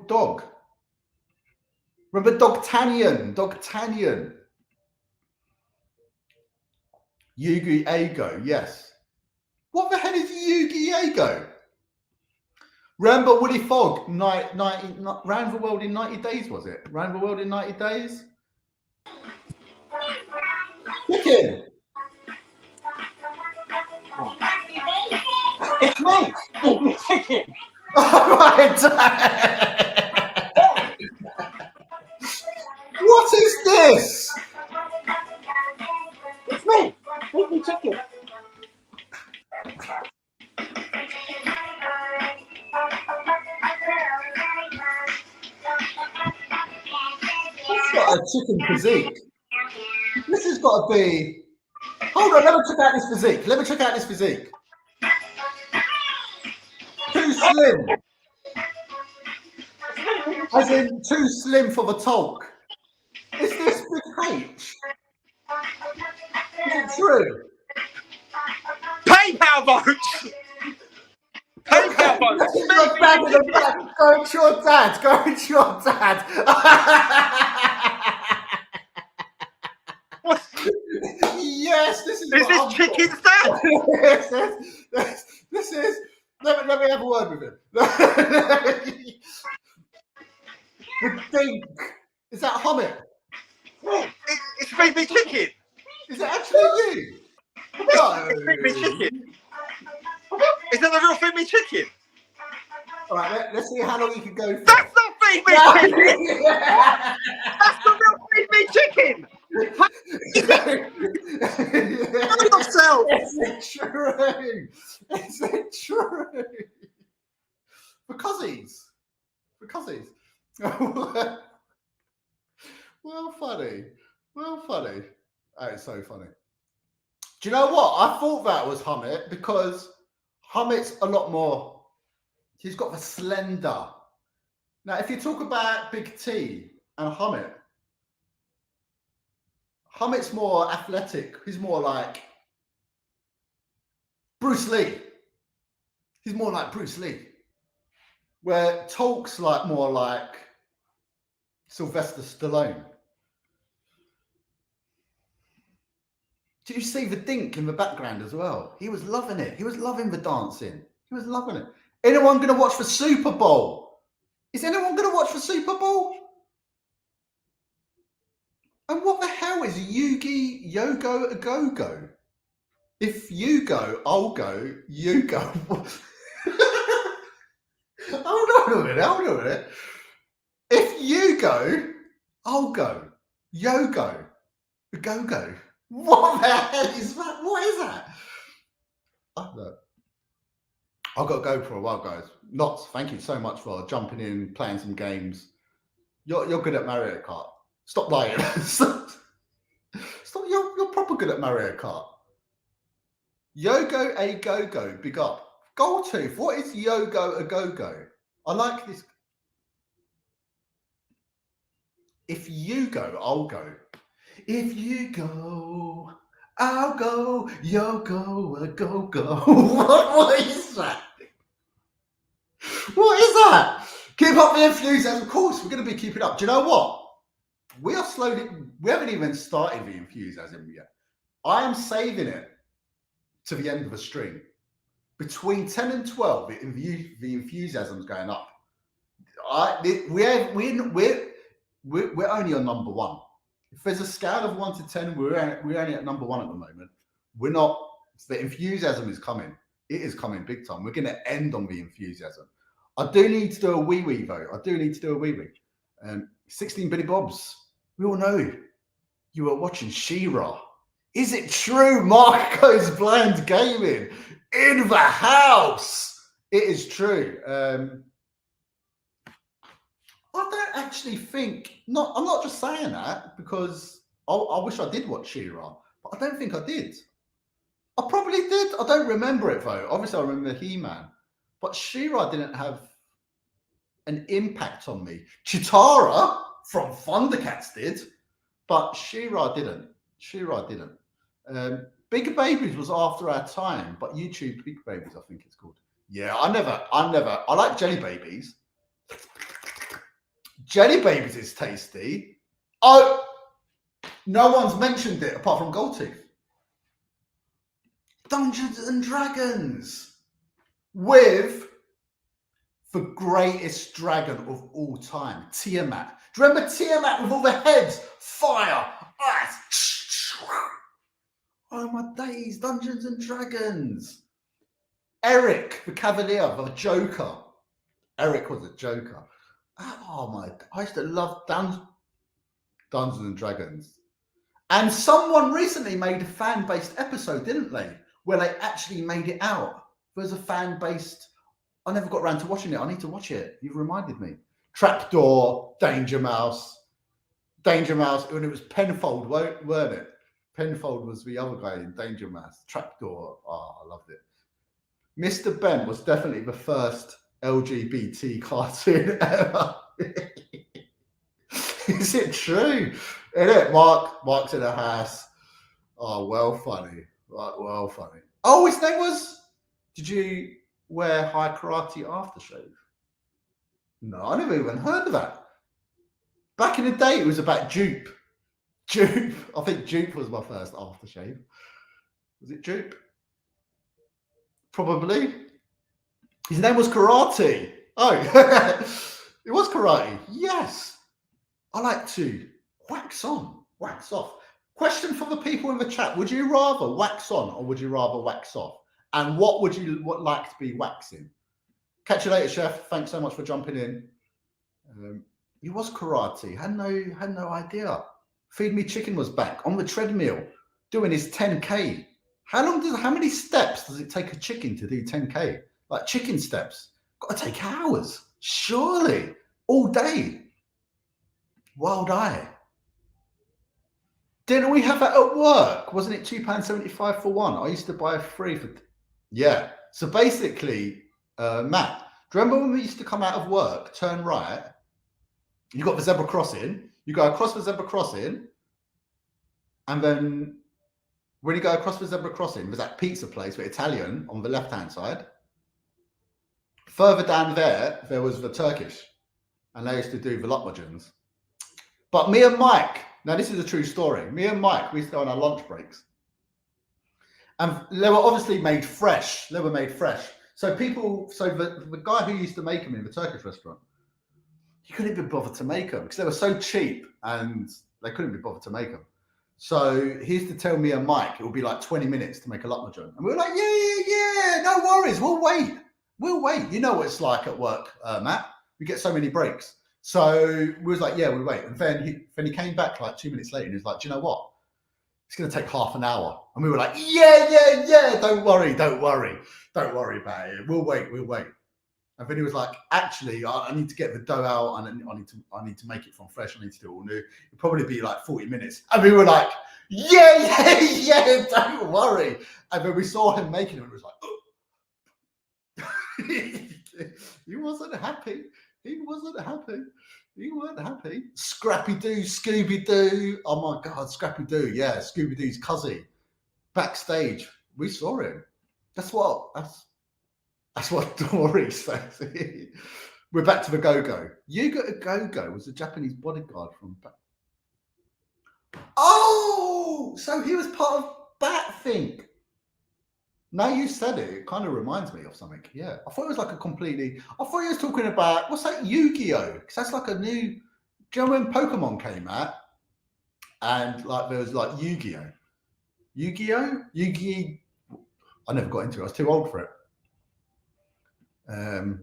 dog. Remember Dogtanian? Yu-Gi-Oh, yes. What the hell is Yu-Gi-Oh? Remember Woody Fogg, Round the World in 90 Days, was it? Round the World in 90 Days? Chicken! It's me, Chicken. All right. What is this? It's me, Chicken. It's got a chicken physique. This has got to be. Hold on, let me check out this physique. Too slim. As in, too slim for the talk. Is this Big H? Is it true? PayPal votes. PayPal votes. Go to your dad. Yes, this is. Is this Chicken's dad? This is. Let me have a word with him. The dink. Is that Hobbit? It's Feed Me Chicken. Is it actually you? No. It's Feed Me Chicken. Is that the real Feed Me Chicken? All right, let's see how long you can go for. That's not Feed Me Chicken. That's the real Feed Me Chicken. Yourself. Is it true? For cozies. Well, funny. Oh, it's so funny. Do you know what? I thought that was Hammett because Hammett's a lot more. He's got the slender. Now, if you talk about Big T and Hammett's more athletic. He's more like Bruce Lee. He's more like Bruce Lee. Where Tolk's like more like Sylvester Stallone. Did you see the dink in the background as well? He was loving it. He was loving the dancing. He was loving it. Anyone going to watch the Super Bowl? Is anyone going to watch the Super Bowl? And what the hell is Yugi Yogo a Go-Go? If you go, I'll go. You go. Hold on a minute. If you go, I'll go. Yogo. A Go-Go. What the hell is that? What is that? I've got to go for a while, guys. Lots. Thank you so much for jumping in, playing some games. You're good at Mario Kart. Stop lying. Stop. You're proper good at Mario Kart. Yogo a Go-Go. Big up. Goldtooth. What is Yogo a Go-Go? I like this. If you go, I'll go. If you go, I'll go. Yogo a Go-Go. What is that? What is that? Keep up the enthusiasm. Of course, we're going to be keeping up. Do you know what? We are slowly. We haven't even started the enthusiasm yet. I am saving it to the end of the stream. Between 10 and 12, the enthusiasm's going up. We're only on number 1. If there's a scale of 1 to 10, we're only at number 1 at the moment. We're not. The enthusiasm is coming. It is coming big time. We're going to end on the enthusiasm. I do need to do a wee though. 16 Billy Bobs. We all know you were watching She-Ra. Is it true? Marco's Blind Gaming in the house. It is true. I don't actually think. I'm not just saying that because I wish I did watch She-Ra, but I don't think I did. I probably did. I don't remember it though. Obviously, I remember He-Man, but She-Ra didn't have an impact on me. Chitara from Thundercats did, but She-Ra didn't. Big Babies was after our time, but YouTube Big Babies, I think it's called. Yeah, I like Jelly Babies. Jelly Babies is tasty. Oh, no one's mentioned it apart from Goldtooth. Dungeons and Dragons with the greatest dragon of all time, Tiamat. Do you remember Tiamat with all the heads? Fire, ice. Oh my days, Dungeons and Dragons. Eric, the Cavalier, the Joker. Eric was a Joker. Oh my, I used to love Dungeons and Dragons. And someone recently made a fan-based episode, didn't they? Where they actually made it out. There's a fan-based, I never got around to watching it. I need to watch it. You've reminded me. Trapdoor, Danger Mouse, when it was Penfold, weren't it? Penfold was the other guy in Danger Mouse. Trapdoor, oh, I loved it. Mr. Ben was definitely the first LGBT cartoon ever. Is it true? Isn't it? Mark's in the house. Oh, well funny. Well funny. Oh, his name was... Did you wear high karate aftershave? No, I never even heard of that. Back in the day, it was about Jupe. I think Jupe was my first aftershave. Was it Jupe? Probably. His name was Karate. Oh, it was Karate. Yes. I like to wax on, wax off. Question for the people in the chat. Would you rather wax on or would you rather wax off? And what would you like to be waxing? Catch you later, Chef. Thanks so much for jumping in. It was Karate. Had no idea. Feed Me Chicken was back on the treadmill doing his 10K. How many steps does it take a chicken to do 10K? Like chicken steps. Got to take hours. Surely. All day. Wild Eye. Didn't we have that at work? Wasn't it £2.75 for one? I used to buy 3 for. Yeah. So basically, Matt, do you remember when we used to come out of work, turn right? You got the zebra crossing. You go across the zebra crossing, and then when you go across the zebra crossing, there's that pizza place, the Italian, on the left-hand side. Further down there was the Turkish, and they used to do the Lotmajans. But me and Mike, now this is a true story. Me and Mike, we used to go on our lunch breaks, and they were obviously made fresh. They were made fresh. So the guy who used to make them in the Turkish restaurant, he couldn't be bothered to make them because they were so cheap, and they couldn't be bothered to make them. So he used to tell me and Mike it would be like 20 minutes to make a Lotmajan, and we were like, yeah, no worries, we'll wait. You know what it's like at work, Matt. We get so many breaks. So we was like, yeah, we'll wait. And then he came back like 2 minutes later and he was like, do you know what? It's going to take half an hour. And we were like, yeah, don't worry about it. We'll wait. And then he was like, actually, I need to get the dough out and I need to make it from fresh. I need to do it all new. It'll probably be like 40 minutes. And we were like, yeah, don't worry. And then we saw him making it and it was like, oh. He wasn't happy. He weren't happy. Scrappy-Doo, Scooby-Doo. Oh my God, Scrappy-Doo. Yeah, Scooby-Doo's cousin. Backstage, we saw him. That's what Dory says. We're back to the Go-Go. Yuga Go-Go was a Japanese bodyguard from back. Oh, so he was part of Batthink. Now you said it, it kind of reminds me of something. Yeah, I thought it was like I thought he was talking about, what's that, Yu-Gi-Oh? Because that's like a new, do you know when Pokemon came out? And like there was like Yu-Gi-Oh? Yu-Gi-Oh? I never got into it. I was too old for it. Man,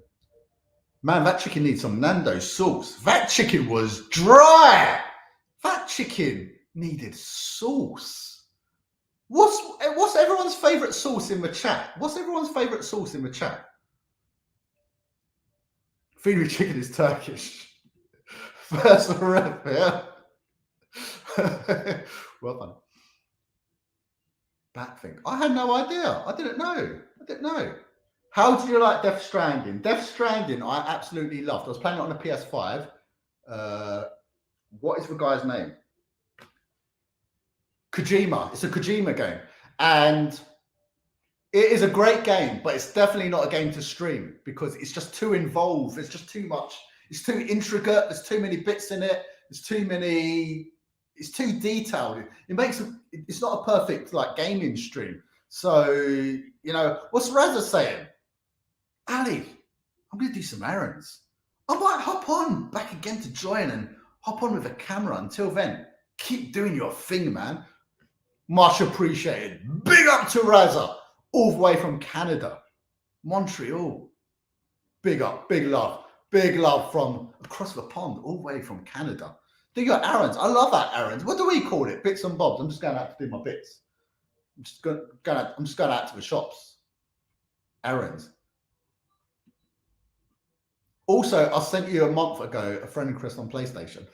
that chicken needs some Nando's sauce. That chicken was dry. That chicken needed sauce. What's everyone's favourite sauce in the chat? Feed me chicken is Turkish. First rep, yeah. Well done. Batthink. I had no idea. I didn't know. How did you like Death Stranding? Death Stranding, I absolutely loved. I was playing it on a PS5. What is the guy's name? Kojima. It's a Kojima game. And it is a great game, but it's definitely not a game to stream because it's just too involved. It's just too much. It's too intricate. There's too many bits in it. It's too detailed. It's not a perfect like gaming stream. So, you know, what's Raza saying? Ali, I'm going to do some errands. I might hop on back again to join and hop on with a camera. Until then, keep doing your thing, man. Much appreciated. Big up to Raza, all the way from Canada, Montreal. Big up, big love from across the pond, all the way from Canada. Do your errands. I love that errands. What do we call it? Bits and bobs. I'm just going out to do my bits. I'm just going out to the shops. Errands. Also, I sent you a month ago a friend request on PlayStation.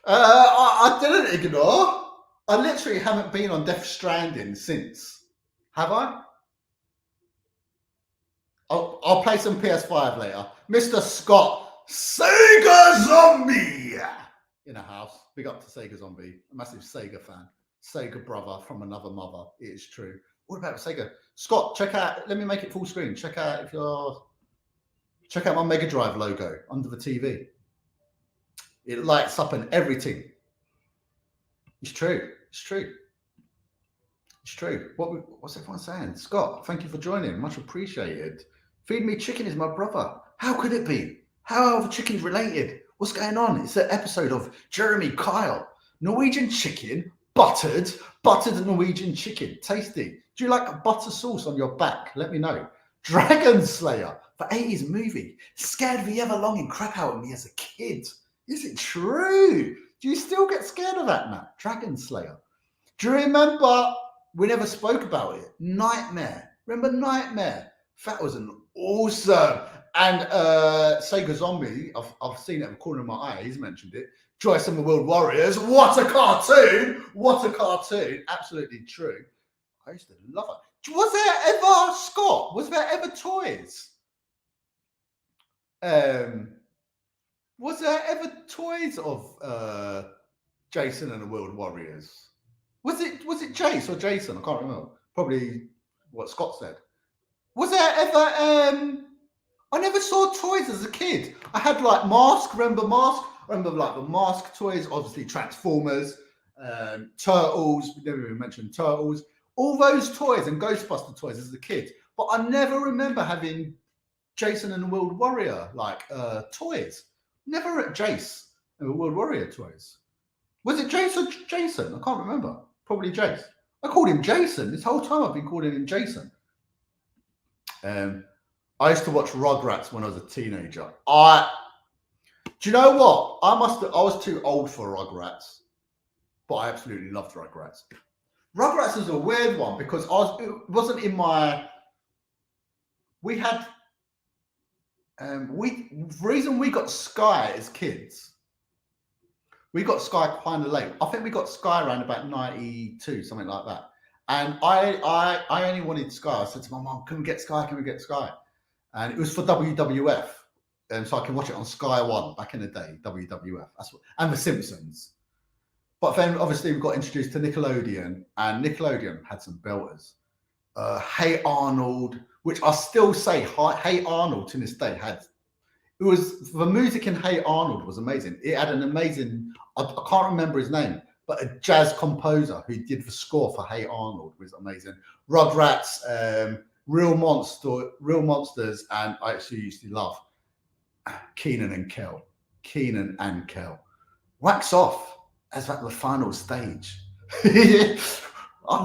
I didn't ignore. I literally haven't been on Death Stranding since. Have I? I'll play some PS5 later. Mr. Scott, Sega Zombie in a house. Big up to Sega Zombie, a massive Sega fan. Sega brother from another mother. It is true. What about Sega? Scott, check out. Let me make it full screen. Check out my Mega Drive logo under the TV. It lights up and everything. It's true. What's everyone saying? Scott, thank you for joining. Much appreciated. Feed Me Chicken is my brother. How could it be? How are the chickens related? What's going on? It's an episode of Jeremy Kyle. Norwegian chicken, buttered Norwegian chicken. Tasty. Do you like butter sauce on your back? Let me know. Dragon Slayer, the 80s movie. Scared the ever-longing crap out of me as a kid. Is it true? Do you still get scared of that, Matt? Dragon Slayer. Do you remember? We never spoke about it. Nightmare. Remember Nightmare? That was an awesome. And Sega Zombie, I've seen it in the corner of my eye. He's mentioned it. Joyce and the World Warriors. What a cartoon! What a cartoon! Absolutely true. I used to love it. Was there ever, Scott? Was there ever toys? Was there ever toys of Jason and the World Warriors? Was it Jace or Jason? I can't remember. Probably what Scott said. Was there ever? I never saw toys as a kid. I had like Mask. Remember Mask? I remember like the Mask toys. Obviously Transformers, Turtles. We never even mentioned Turtles. All those toys and Ghostbuster toys as a kid. But I never remember having Jason and the World Warrior like toys. Never at Jace and the World Warrior toys. Was it Jace or Jason? I can't remember. Probably Jace. I called him Jason. This whole time I've been calling him Jason. I used to watch Rugrats when I was a teenager. Do you know what? I was too old for Rugrats, but I absolutely loved Rugrats. Rugrats is a weird one because it wasn't in my. We had. The reason we got Sky as kids. We got Sky kind of late. I think we got Sky around about 92, something like that. And I only wanted Sky. I said to my mum, "Can we get Sky? Can we get Sky?" And it was for WWF, so I can watch it on Sky One back in the day. WWF, and The Simpsons. But then obviously we got introduced to Nickelodeon, and Nickelodeon had some belters. Hey Arnold, which I still say, Hey Arnold to this day had. It was the music in Hey Arnold was amazing. It had an amazing. I can't remember his name, but a jazz composer who did the score for Hey Arnold was amazing. Rugrats, Real Monsters, and I actually used to love Keenan and Kel. Wax Off as like the final stage. I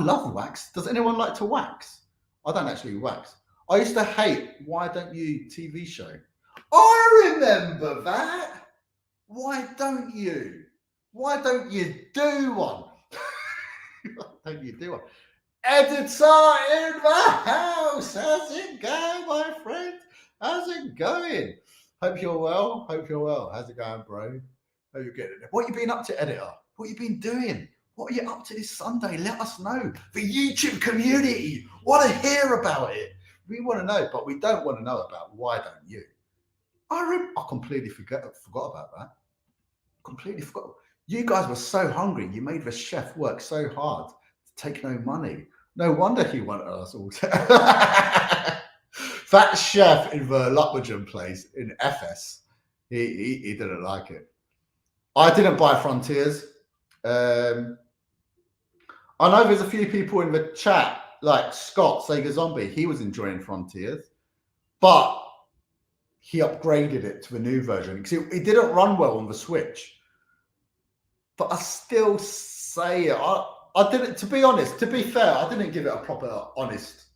love wax. Does anyone like to wax? I don't actually wax. I used to hate Why Don't You TV show. I remember that. Why don't you? Why don't you do one? Why don't you do one? Editor in the house. How's it going, my friend? How's it going? Hope you're well. How's it going, bro? Hope you're getting it. What you been up to, editor? What you been doing? What are you up to this Sunday? Let us know. The YouTube community want to hear about it. We want to know, but we don't want to know about Why Don't You? I completely forgot about that. Completely forgot. You guys were so hungry. You made the chef work so hard to take no money. No wonder he wanted us all to. That chef in the Luttwidgen place in FS, he didn't like it. I didn't buy Frontiers. I know there's a few people in the chat, like Scott, Sega Zombie. He was enjoying Frontiers, but he upgraded it to the new version because it didn't run well on the Switch. But I still say it. I didn't. To be honest, to be fair, I didn't give it a proper, honest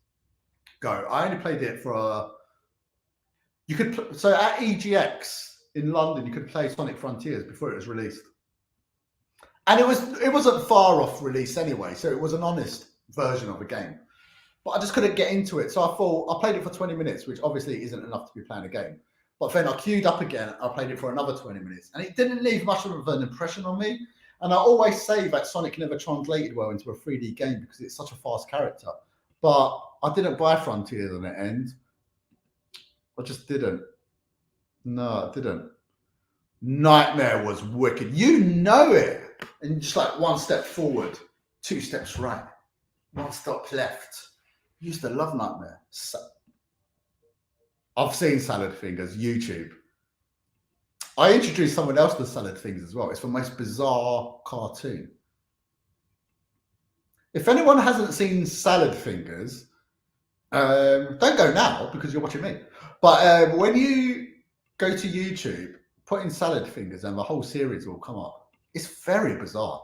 go. I only played it for so at EGX in London, you could play Sonic Frontiers before it was released. And it wasn't far off release anyway, so it was an honest version of the game. But I just couldn't get into it. So I thought I played it for 20 minutes, which obviously isn't enough to be playing a game. But then I queued up again, I played it for another 20 minutes. And it didn't leave much of an impression on me. And I always say that Sonic never translated well into a 3D game because it's such a fast character. But I didn't buy Frontiers on the end. I just didn't. No, I didn't. Nightmare was wicked. You know it. And just like one step forward, 2 steps right, 1 step left. I used to love Nightmare. I've seen Salad Fingers, YouTube. I introduced someone else to Salad Fingers as well. It's the most bizarre cartoon. If anyone hasn't seen Salad Fingers, don't go now because you're watching me. But when you go to YouTube, put in Salad Fingers and the whole series will come up. It's very bizarre.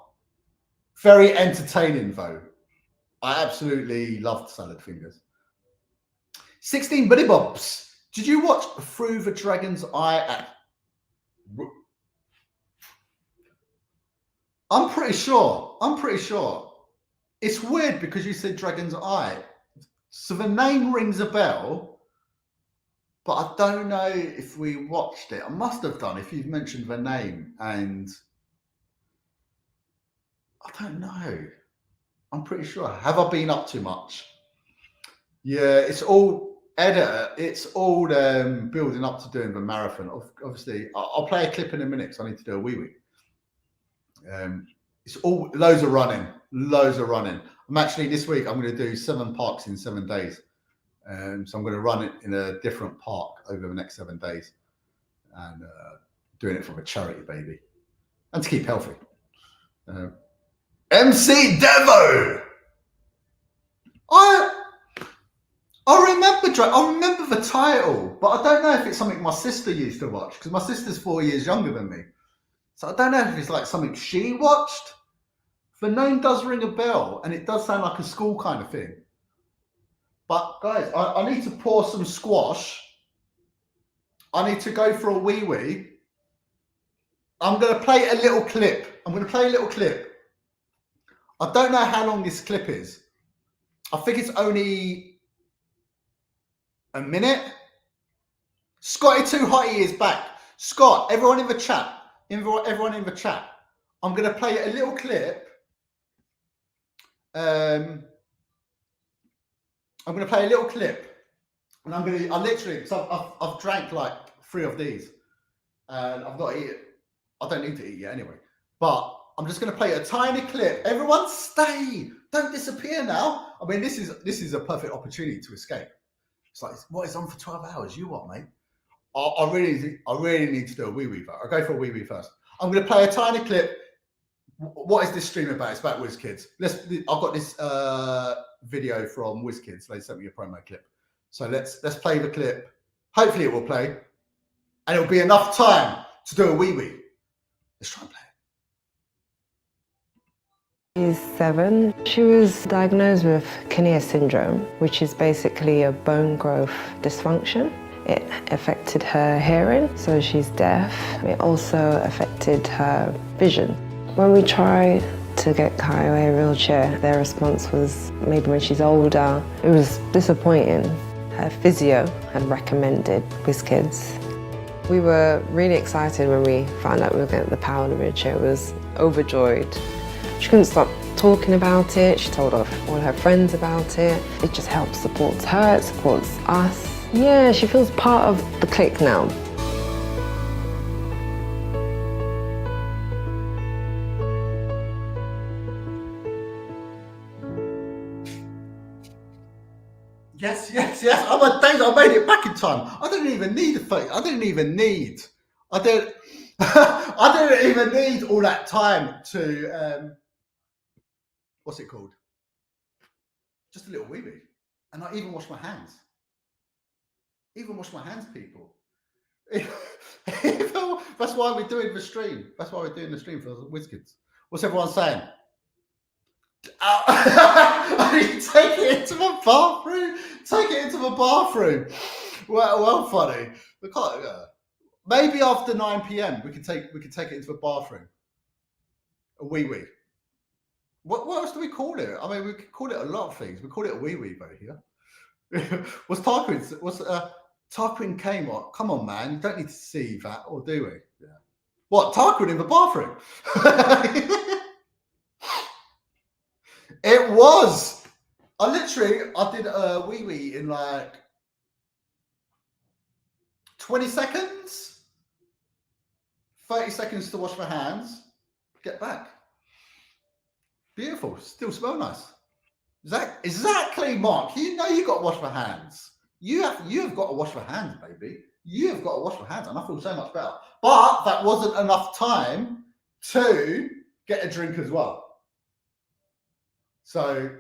Very entertaining, though. I absolutely loved Salad Fingers. 16 Billy Bobs. Did you watch Through the Dragon's Eye? I'm pretty sure. It's weird because you said Dragon's Eye. So the name rings a bell, but I don't know if we watched it. I must have done if you've mentioned the name and I don't know. I'm pretty sure. Have I been up too much? Yeah, it's all editor. It's all building up to doing the marathon. Obviously, I'll play a clip in a minute because I need to do a wee. It's all loads of running. I'm actually this week. I'm going to do 7 parks in 7 days. So I'm going to run it in a different park over the next 7 days, and doing it from a charity, baby, and to keep healthy. MC Devo. I remember the title, but I don't know if it's something my sister used to watch because my sister's 4 years younger than me. So I don't know if it's like something she watched. The name does ring a bell, and it does sound like a school kind of thing. But guys, I need to pour some squash. I need to go for a wee. I'm going to play a little clip. I don't know how long this clip is. I think it's only a minute. Scotty Too Hotty is back. Scott, everyone in the chat. Everyone in the chat. I'm going to play a little clip. I'm going to play a little clip, and I literally, so I've drank like 3 of these, and I've not eaten. I don't need to eat yet anyway, but I'm just going to play a tiny clip. Everyone stay, don't disappear now. I mean, this is a perfect opportunity to escape. It's like, what is on for 12 hours? You what, mate? I really need to do a wee, but I'll go for a wee first. I'm going to play a tiny clip. What is this stream about? It's about WizKids. I've got this video from WizKids. They sent me a promo clip. So let's play the clip. Hopefully it will play. And it'll be enough time to do a wee. Let's try and play it. She's 7. She was diagnosed with Kinnear syndrome, which is basically a bone growth dysfunction. It affected her hearing, so she's deaf. It also affected her vision. When we tried to get Kai a wheelchair, their response was maybe when she's older. It was disappointing. Her physio had recommended WizKids. We were really excited when we found out we were getting the power of the wheelchair. It was overjoyed. She couldn't stop talking about it. She told all her friends about it. It just helps support her, it supports us. Yeah, she feels part of the clique now. Yes. I made it back in time. I didn't even need all that time to what's it called? Just a little wee. And I even washed my hands. People. That's why we're doing the stream. That's why we're doing the stream for WizKids. What's everyone saying? Take it into the bathroom. Well, funny. Maybe after 9 p.m. we could take it into the bathroom. A wee. What else do we call it? I mean, we could call it a lot of things. We call it a wee over here. Tarquin came on? Come on, man. You don't need to see that, or do we? Yeah. What, Tarquin in the bathroom? It was. I did a wee in like 20 seconds. 30 seconds to wash my hands. Get back. Beautiful. Still smell nice. Exactly, Mark. You know you got to wash my hands. You have got to wash your hands, baby. You have got to wash your hands, and I feel so much better. But that wasn't enough time to get a drink as well. So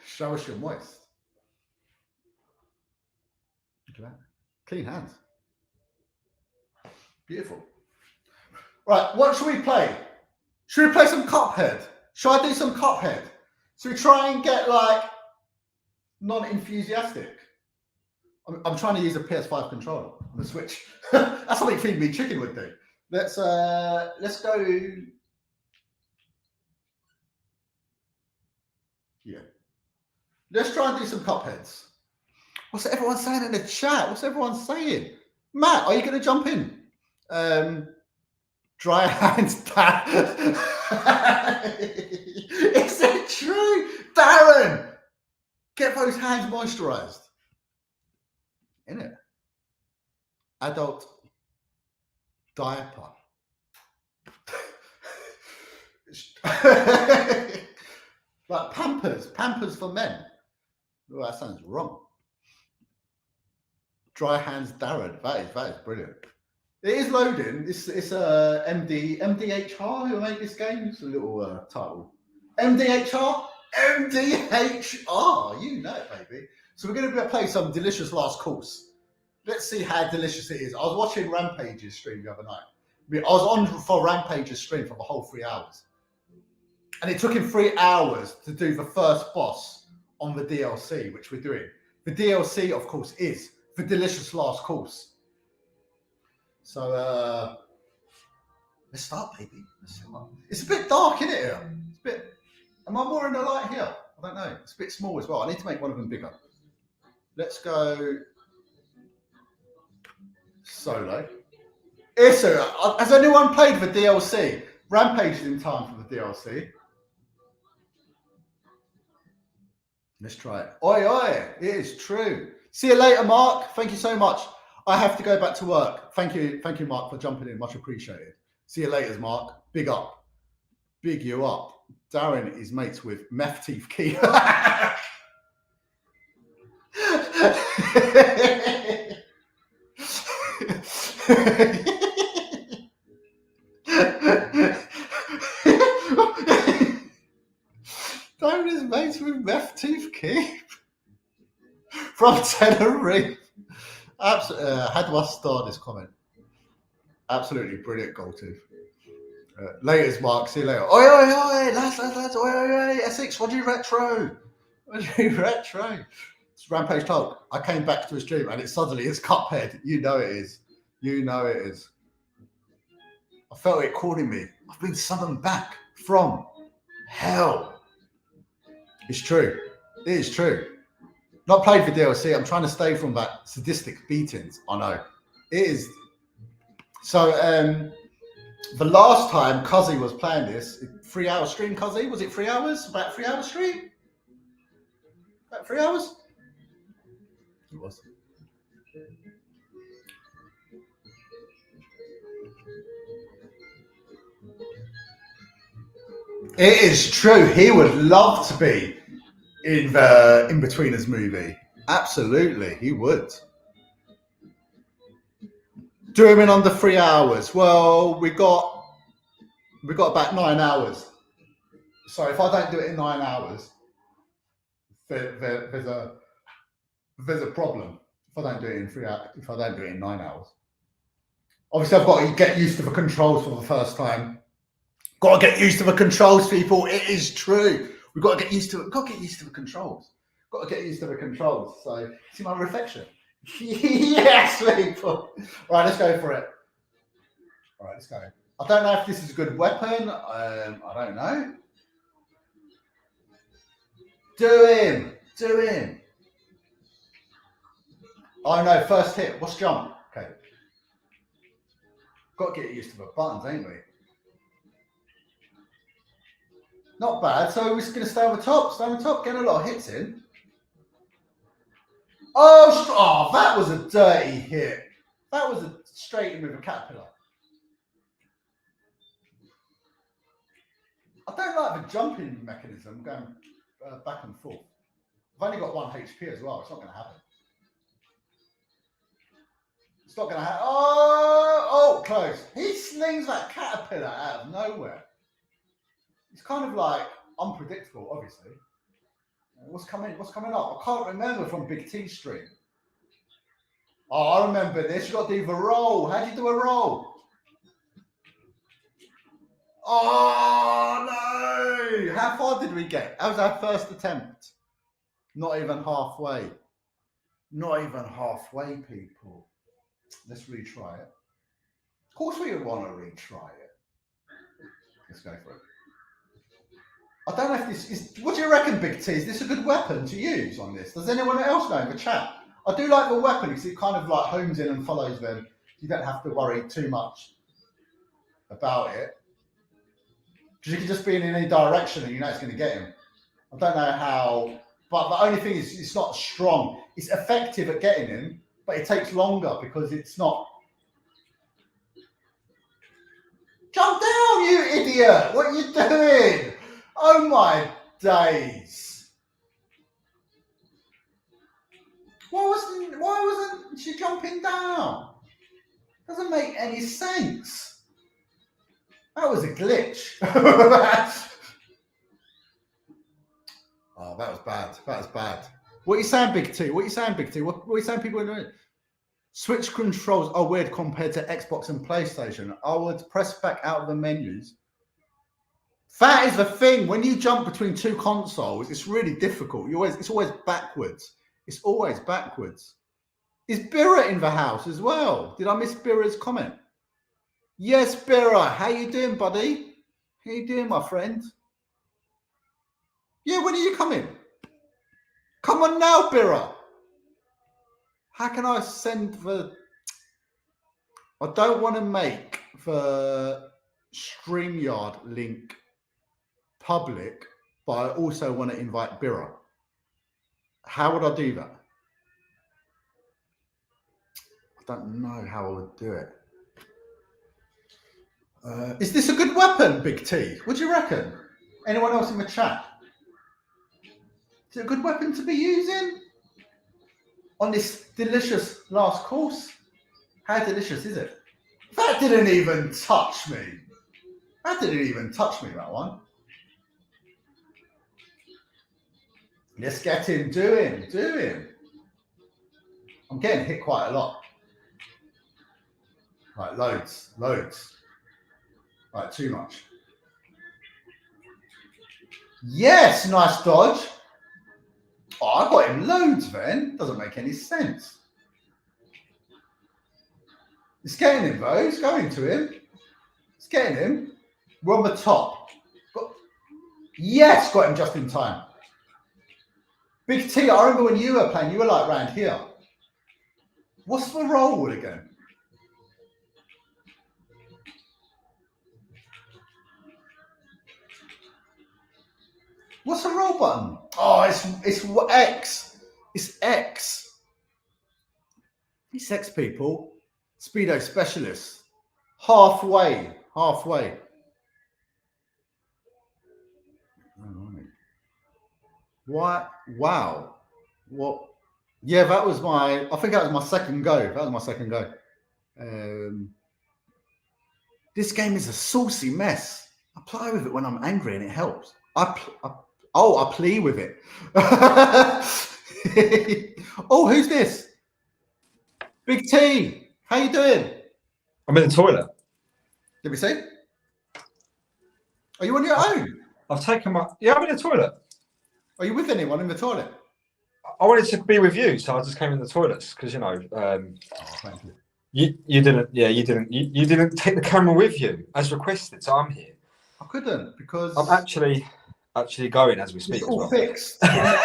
show us you're moist. Look at that. Clean hands. Beautiful. Right, what should we play? Should we play some Cuphead? Should I do some Cuphead? So we try and get like non-enthusiastic. I'm trying to use a PS5 controller on the Switch. That's something Feed Me Chicken would do. Let's go. Yeah. Let's try and do some Cupheads. What's everyone saying in the chat? What's everyone saying? Matt, are you going to jump in? Dry hands, Darren. Is it true? Darren, get those hands moisturized. Innit? Adult diaper. Like Pampers for men. Oh, that sounds wrong. Dry hands, Darren. That is brilliant. It is loading. It's MDHR who made this game. It's a little title. MDHR. You know it, baby. So we're going to play some delicious last course. Let's see how delicious it is. I was watching Rampage's stream the other night. I was on for Rampage's stream for the whole 3 hours. And it took him 3 hours to do the first boss on the DLC, which we're doing. The DLC, of course, is the delicious last course. So let's start, baby. Let's start. It's a bit dark, isn't it? Here? It's a bit. Am I more in the light here? I don't know. It's a bit small as well. I need to make one of them bigger. Let's go solo. Has anyone played the DLC? Rampage is in time for the DLC. Let's try it. Oi, oi. It is true. See you later, Mark. Thank you so much. I have to go back to work. Thank you, Mark, for jumping in. Much appreciated. See you later, Mark. Big up. Big you up. Darren is mates with Meth Teeth Key. Darren is mates with Meth Teeth Key from Tenerife. Absolutely. How do I start this comment? Absolutely brilliant, Goldtooth. Laters, Mark. See you later. Oi, oi, oi, lads. Oi, oi, oi. Essex, what do you retro? It's Rampage Talk. I came back to his stream and it's Cuphead. You know it is. I felt it calling me. I've been summoned back from hell. It's true. It is true. Not played for DLC. I'm trying to stay from that sadistic beatings. I know. It is. So, the last time Cuzzy was playing this, 3 hour stream, Cuzzy? Was it 3 hours? About 3 hour stream? About 3 hours? It was. It is true. He would love to be in the In-Betweeners movie. Absolutely, he would. Do him in under 3 hours. Well, we got about 9 hours. So if I don't do it in 9 hours, there's a problem. If I don't do it in 3 hours, if I don't do it in 9 hours, obviously I've got to get used to the controls for the first time. Got to get used to the controls, people. It is true. We've got to get used to it. Got to get used to the controls. Got to get used to the controls. So see my reflection. Yes, people. All right, let's go for it. All right, let's go. I don't know if this is a good weapon. I don't know. Do him. Oh no, first hit. What's jump? Okay. Got to get used to the buttons, ain't we? Not bad. So we're just going to stay on the top. Getting a lot of hits in. Oh, that was a dirty hit. That was a straight in with a caterpillar. I don't like the jumping mechanism going back and forth. I've only got 1 HP as well. It's not going to happen. Oh, close. He slings that caterpillar out of nowhere. It's kind of like unpredictable, obviously. What's coming up? I can't remember from Big T stream. Oh, I remember this. You got to do the roll. How do you do a roll? Oh no! How far did we get? That was our first attempt. Not even halfway. People. Let's retry it. Of course we would want to retry it. Let's go for it. I don't know if this is... What do you reckon, Big T? Is this a good weapon to use on this? Does anyone else know in the chat? I do like the weapon because it kind of like homes in and follows them. You don't have to worry too much about it. Because you can just be in any direction and you know it's going to get him. I don't know how, but the only thing is it's not strong. It's effective at getting him, but it takes longer because it's not. Jump down, you idiot! What are you doing? Oh my days! Why wasn't she jumping down? Doesn't make any sense. That was a glitch. Oh, that was bad. That was bad. What are you saying, Big T? What are you saying, Big T? What are you saying people are doing? Switch controls are weird compared to Xbox and PlayStation. I would press back out of the menus. That is the thing. When you jump between two consoles, it's really difficult. It's always backwards. It's always backwards. Is Birra in the house as well? Did I miss Birra's comment? Yes, Birra. How you doing, buddy? How you doing, my friend? Yeah, when are you coming? Come on now, Birra. How can I send the... I don't want to make the StreamYard link public, but I also want to invite Birra. How would I do that? I don't know how I would do it. Is this a good weapon, Big T? What do you reckon? Anyone else in the chat? Is it a good weapon to be using on this delicious last course? How delicious is it? That didn't even touch me. That didn't even touch me, that one. Let's get him, do him. I'm getting hit quite a lot. Like loads. Like too much. Yes, nice dodge. Oh, I got him loads then. Doesn't make any sense. It's getting him though. It's going to him. It's getting him. We're on the top. Yes, got him just in time. Big T, I remember when you were playing, you were like round here. What's the roll again? What's the roll button? Oh, it's X. It's X. It's X, people. Speedo specialist. Halfway. What? Wow. What? Yeah, that was I think that was my second go. This game is a saucy mess. I play with it when I'm angry and it helps. I play with it. Oh, who's this? Big T. How you doing? I'm in the toilet. Did we see? Are you on your own? I've taken my... Yeah, I'm in the toilet. Are you with anyone in the toilet? I wanted to be with you, so I just came in the toilets because, you know... Thank you. You didn't take the camera with you as requested, so I'm here. I couldn't because... I'm actually going as we speak. It's all well. fixed. Hang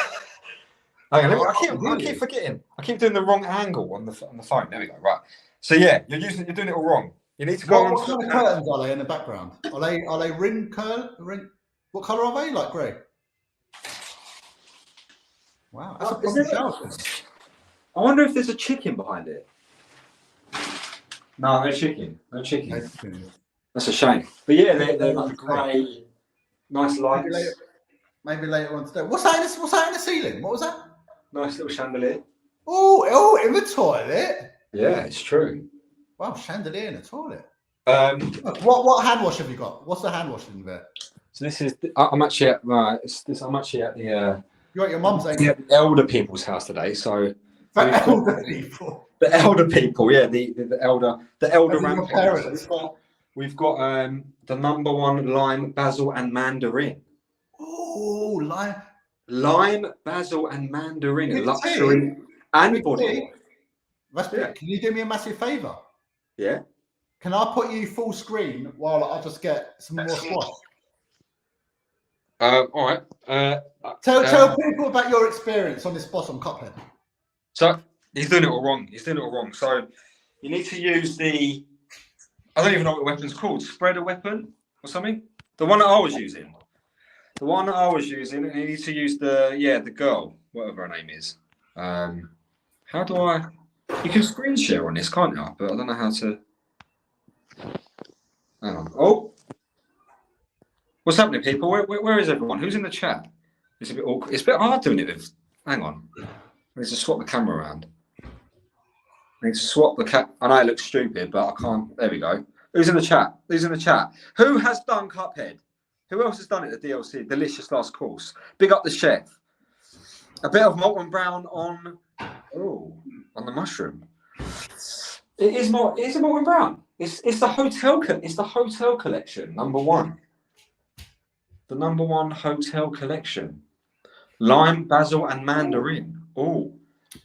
on, I keep forgetting. I keep doing the wrong angle on the phone. There we go. Right. So yeah, you're doing it all wrong. You need to go on. What kind of curtains are they in the background? Are they ring? What colour are they? Like grey. Wow, that's a proper shower. I wonder if there's a chicken behind it. No chicken. That's a shame. But yeah, they're like grey, nice lights. Maybe later on today. What's that in the ceiling? What was that? Nice little chandelier. Oh, in the toilet. Yeah, it's true. Wow, chandelier in the toilet. What hand wash have you got? What's the hand wash in there? So this is. I'm actually at I'm actually at the. You're at your mum's, ain't you? The elder people's house today. So. The elder people. The elder people, yeah. The elder grandparents. We've got the #1 lime, basil, and mandarin. Oh, lime, basil, and mandarin, a luxury and body. That's big. Can you do me a massive favour? Yeah. Can I put you full screen while I just get some more squash? All right. Tell people about your experience on this boss on Cuphead. So he's doing it all wrong. So you need to use the I don't even know what the weapon's called. Spreader weapon or something. The one that I was using. The one that I was using, and you need to use the girl, whatever her name is. How do I? You can screen share on this, can't you? But I don't know how to. Hang on. Oh, what's happening, people? Where is everyone? Who's in the chat? It's a bit awkward. It's a bit hard doing it with. Hang on. I need to swap the camera around. I need to swap the cat. I know it looks stupid, but I can't. There we go. Who's in the chat? Who's in the chat? Who has done Cuphead? Who else has done it? The DLC, delicious last course. Big up the chef. A bit of molten brown on the mushroom. It is more. It's a molten brown. It's the hotel. It's the hotel collection, #1. The #1 hotel collection. Lime, basil, and mandarin. Oh,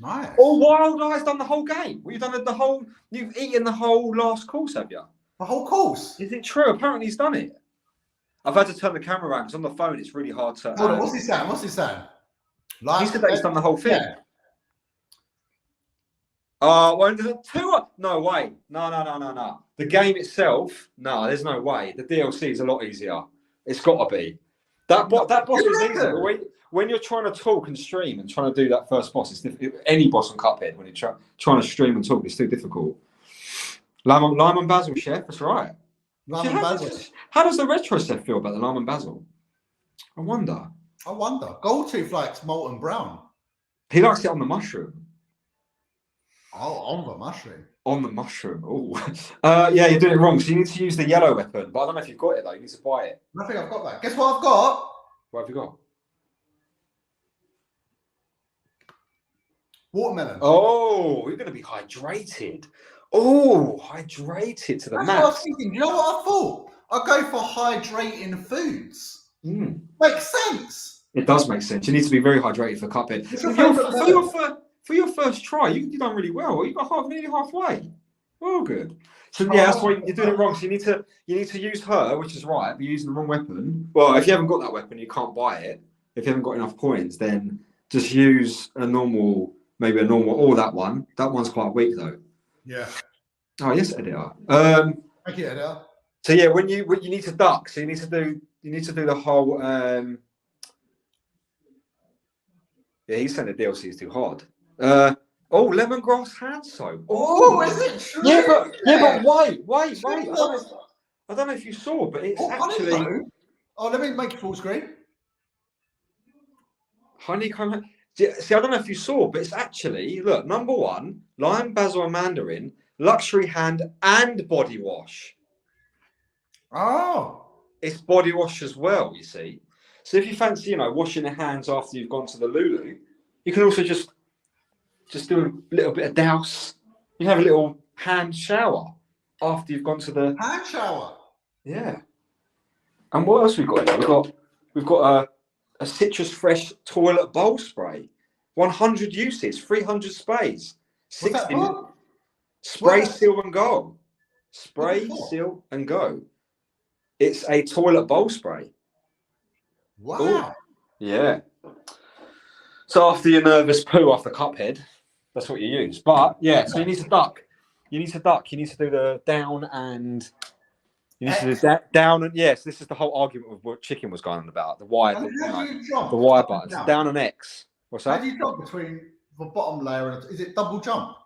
nice. Oh, Wild Eye's done the whole game. Well, you've done the whole. You've eaten the whole last course, have you? The whole course. Is it true? Apparently, he's done it. I've had to turn the camera around because on the phone it's really hard to. Hold on, what's he saying? What's he saying? Like, he said that he's done the whole thing. Yeah. Well, there's two. No way. No. The game itself, no, there's no way. The DLC is a lot easier. It's got to be. That boss is easy. When you're trying to talk and stream and trying to do that first boss, it's any boss on Cuphead, when you're trying to stream and talk, it's too difficult. Lime and basil, chef, that's right. Lime and basil. How does the retro chef feel about the lime and basil? I wonder. Goldtooth likes molten brown. He likes it on the mushroom. Oh, on the mushroom. On the mushroom. Oh, yeah, you're doing it wrong. So you need to use the yellow weapon, but I don't know if you've got it though. You need to buy it. I think I've got that. Guess what I've got? What have you got? Watermelon. Oh, you're going to be hydrated. Oh, hydrated to the max. That's what I was thinking. You know what I thought? I'd go for hydrating foods. Makes sense. It does make sense. You need to be very hydrated for Cuphead. For your first try, you've done really well. You got nearly halfway. Well, good. So yeah, that's why you're doing it wrong. So you need to use her, which is right. But you're using the wrong weapon. Well, if you haven't got that weapon, you can't buy it. If you haven't got enough coins, then just use maybe a normal, or that one. That one's quite weak though. Yeah. Oh yes, editor. Thank you, editor. So yeah, when you need to duck, so you need to do the whole. Yeah, he's saying the DLC is too hard. Lemongrass hand soap. Oh, is it true? But wait. I don't know if you saw, but it's actually. Let me make it full screen. Honeycomb. See, I don't know if you saw, but it's actually, look, #1, lime, basil, and mandarin, luxury hand and body wash. Oh. It's body wash as well, you see. So if you fancy, washing your hands after you've gone to the Lulu, you can also just do a little bit of douse. You have a little hand shower after you've gone to the hand shower. Yeah. And what else we got here? We've got a citrus fresh toilet bowl spray, 100 uses, 300 sprays, 60 spray, seal and go. Spray, seal and go. It's a toilet bowl spray. Wow. Ooh. Yeah. So after your nervous poo off the Cuphead, that's what you use. But yeah, so you need to duck. You need to do the down and. You need to do that down and yes. This is the whole argument of what Chicken was going on about the wire. The wire buttons down and X. What's that? How do you jump between the bottom layer and is it double jump?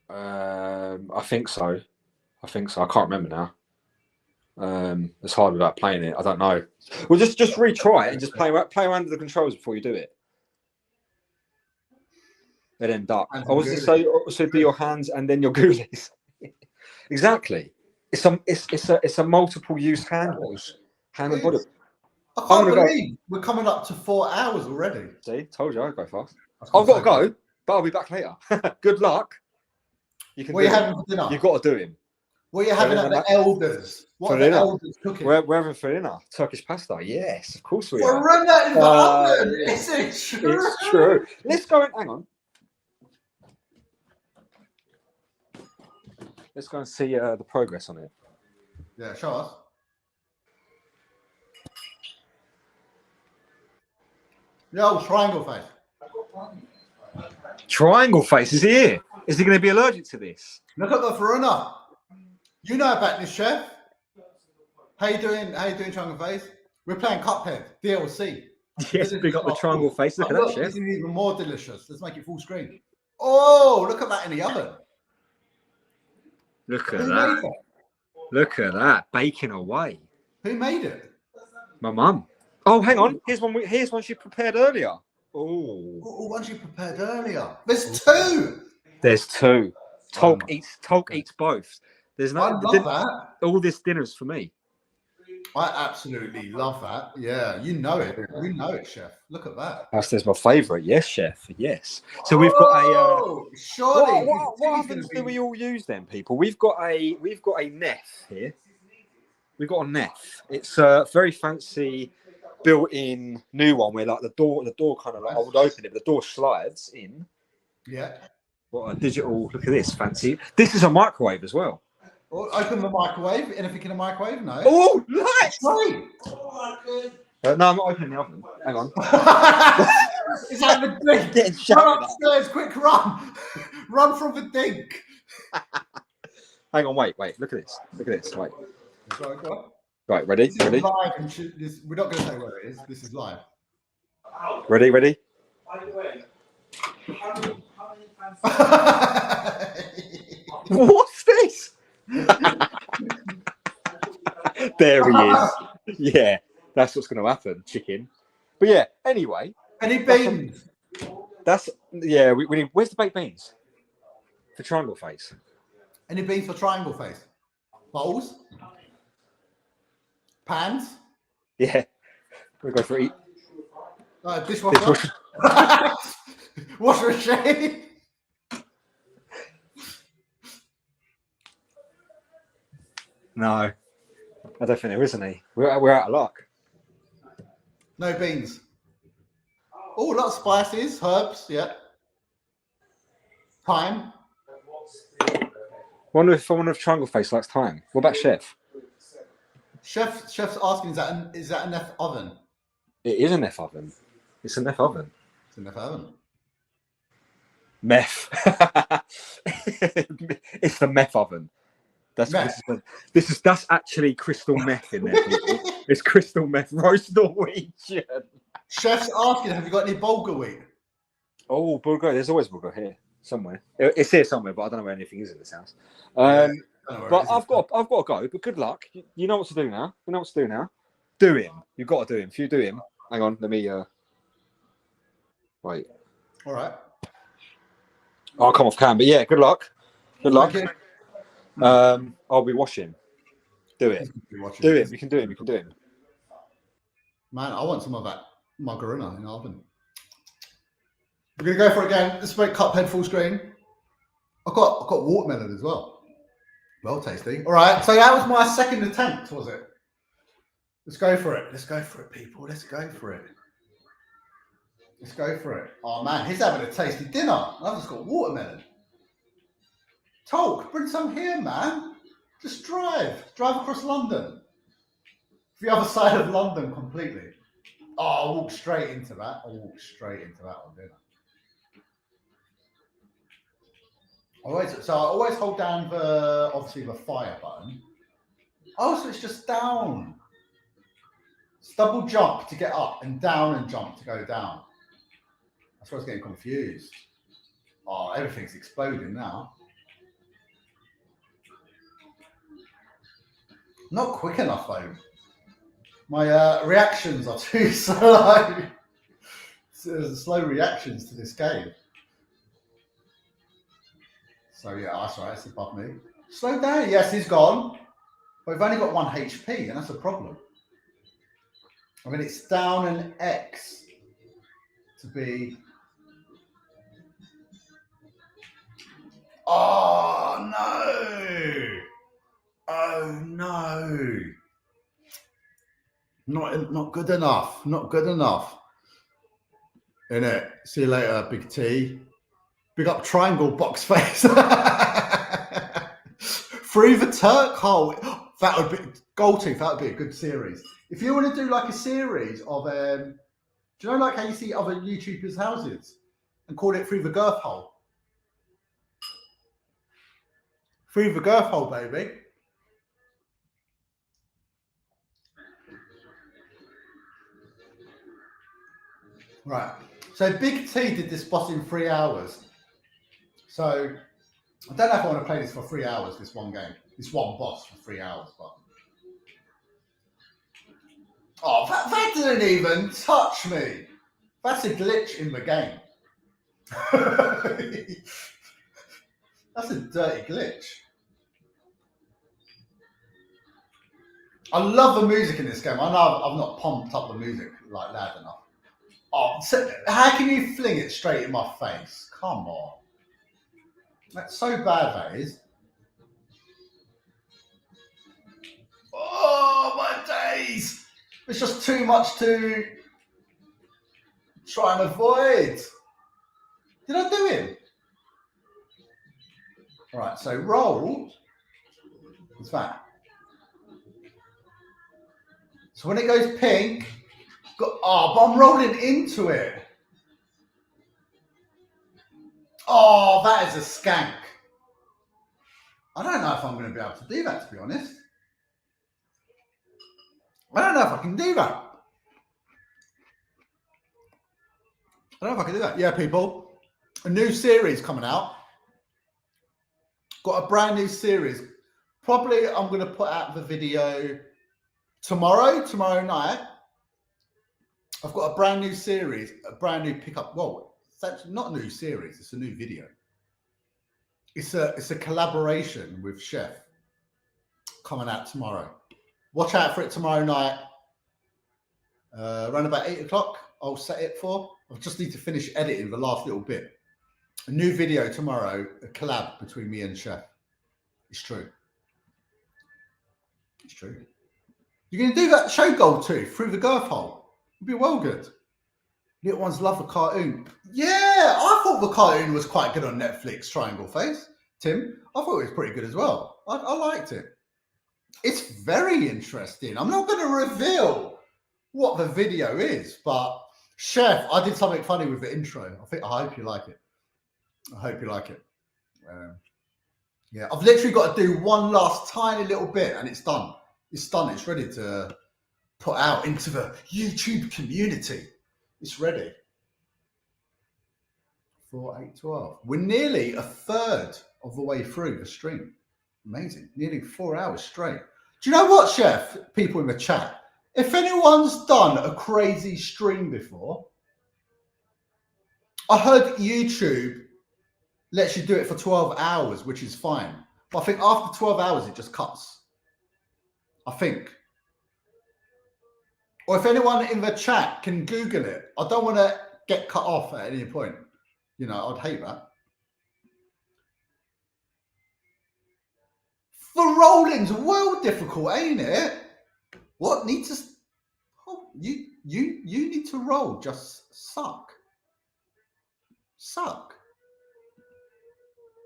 I think so. I can't remember now. It's hard without playing it. I don't know. Well, just retry it and just play around with the controls before you do it. And then duck. So do your hands and then your ghoulies. Exactly. It's a multiple use hand wash. Hand and body. I can't believe we're coming up to 4 hours already. See, told you I'd go fast. I've got to go, but I'll be back later. Good luck. What are you having for dinner? You've got to do him. What are you having at the elders? What are the elders cooking? We're having for dinner. Turkish pasta. Yes, of course we are. We're that in the oven. Is it true? It's true. Let's go and hang on. Let's go and see the progress on it. Yeah, show us. The old triangle face. Triangle face is here. Is he going to be allergic to this? Look at the Faruna. You know about this, Chef. How you doing, Triangle Face? We're playing Cuphead, DLC. Yes, big up the triangle face. Look at that, Chef. This is even more delicious. Let's make it full screen. Oh, look at that in the oven. Look at that. Look at that. Baking away. Who made it? My mum. Oh, hang on. Here's one she prepared earlier. Oh, one she prepared earlier. There's two. There's two. Tolk eats both. There's no. I love that. All this dinner's for me. I absolutely love that. Yeah, you know it. We know it, Chef. Look at that. That's my favourite. Yes, Chef. Yes. So we've got a. Surely. What ovens do we all use then, people? We've got a Neff here. We've got a Neff. It's a very fancy, built-in new one where like the door kind of like I would open it, but the door slides in. Yeah. What a digital! Look at this fancy. This is a microwave as well. Open the microwave. Anything in a microwave? No. Oh, nice! Sorry. No, I'm not opening the oven. Hang on. Is that the dink? Run upstairs, quick run! Run from the dink. Hang on, wait. Look at this. Wait. Sorry, right, ready? Live we're not going to say where it is. This is live. Ready? What's this? There he is. Yeah, that's what's going to happen. Chicken. But yeah. Anyway. Any beans? We need. Where's the baked beans? For triangle face. Any beans for triangle face? Bowls? Pans? Yeah. We go for eat. Dishwasher. Washer machine. No, I don't think there is any. We're out of luck. No beans. Oh, a lot of spices, herbs. Yeah. Thyme. Wonder if Triangle Face likes thyme. What about Chef? Chef's asking, is that a Neff oven? It is a Neff oven. It's a Neff oven. It's a Neff oven. Meth. It's the meth oven. That's actually crystal meth in there, people. It's crystal meth, roast Norwegian. Chef's asking, have you got any bulgur wheat? Oh, bulgur. There's always bulgur here somewhere. It's here somewhere, but I don't know where anything is in this house. But I've got to go. But good luck. You know what to do now. Do him. You've got to do him. If you do him, hang on. Let me. Wait. All right. I'll come off cam. But yeah, good luck. I'll be watching. Do it. Do it. You can do it. Man, I want some of that margarina in the oven. We're gonna go for it again. Let's make Cuphead full screen. I've got watermelon as well. Well tasty. All right. So that was my second attempt, was it? Let's go for it. People. Let's go for it. Oh man, he's having a tasty dinner. I've just got watermelon. Tolk, bring some here, man. Just drive across London. The other side of London completely. Oh, I'll walk straight into that. on dinner. I always hold down the fire button. Oh, so it's just down. It's double jump to get up and down and jump to go down. That's why I was getting confused. Oh, everything's exploding now. Not quick enough though. My reactions are too slow. Slow reactions to this game. So yeah, that's right. It's above me. Slow down. Yes, he's gone. But we've only got 1 HP, and that's a problem. I mean, it's down an X to be. Oh no! Oh no! Not good enough. Not good enough. Innit? See you later, Big T. Big up Triangle Box Face. Through the Turk hole. That would be Goldtooth. That would be a good series. If you want to do like a series of, do you know like how you see other YouTubers' houses and call it Through the Girth Hole? Through the Girth Hole, baby. Right. So Big T did this boss in 3 hours. So I don't know if I want to play this for 3 hours, this one game. This one boss for 3 hours, but... Oh, that didn't even touch me. That's a glitch in the game. That's a dirty glitch. I love the music in this game. I know I've not pumped up the music like loud enough. Oh, so how can you fling it straight in my face? Come on. That's so bad, that is. Oh, my days. It's just too much to try and avoid. Did I do it? Right, so roll. What's that? So when it goes pink, but I'm rolling into it. Oh, that is a skank. I don't know if I'm going to be able to do that, to be honest. I don't know if I can do that. I don't know if I can do that. Yeah, people. A new series coming out. Got a brand new series. Probably I'm going to put out the video tomorrow night. I've got a brand new series, a brand new pickup. Well, it's actually not a new series. It's a new video. It's a collaboration with Chef coming out tomorrow. Watch out for it tomorrow night. Around about 8 o'clock, I'll set it for. I just need to finish editing the last little bit. A new video tomorrow, a collab between me and Chef. It's true. It's true. You're going to do that show goal too, through the girth hole. It'd be well good. Little ones love the cartoon. Yeah, I thought the cartoon was quite good on Netflix, Triangle Face. Tim, I thought it was pretty good as well. I liked it. It's very interesting. I'm not going to reveal what the video is, but Chef, I did something funny with the intro. I hope you like it. I hope you like it. Yeah, I've literally got to do one last tiny little bit and it's done. It's done. It's ready to put out into the YouTube community. It's ready. 4, 8, 12. We're nearly a third of the way through the stream. Amazing. Nearly 4 hours straight. Do you know what, Chef? People in the chat. If anyone's done a crazy stream before, I heard YouTube lets you do it for 12 hours, which is fine. But I think after 12 hours, it just cuts. I think. Or if anyone in the chat can Google it, I don't want to get cut off at any point. You know, I'd hate that. The rolling's well difficult, ain't it? What needs to? Oh, you need to roll. Just suck,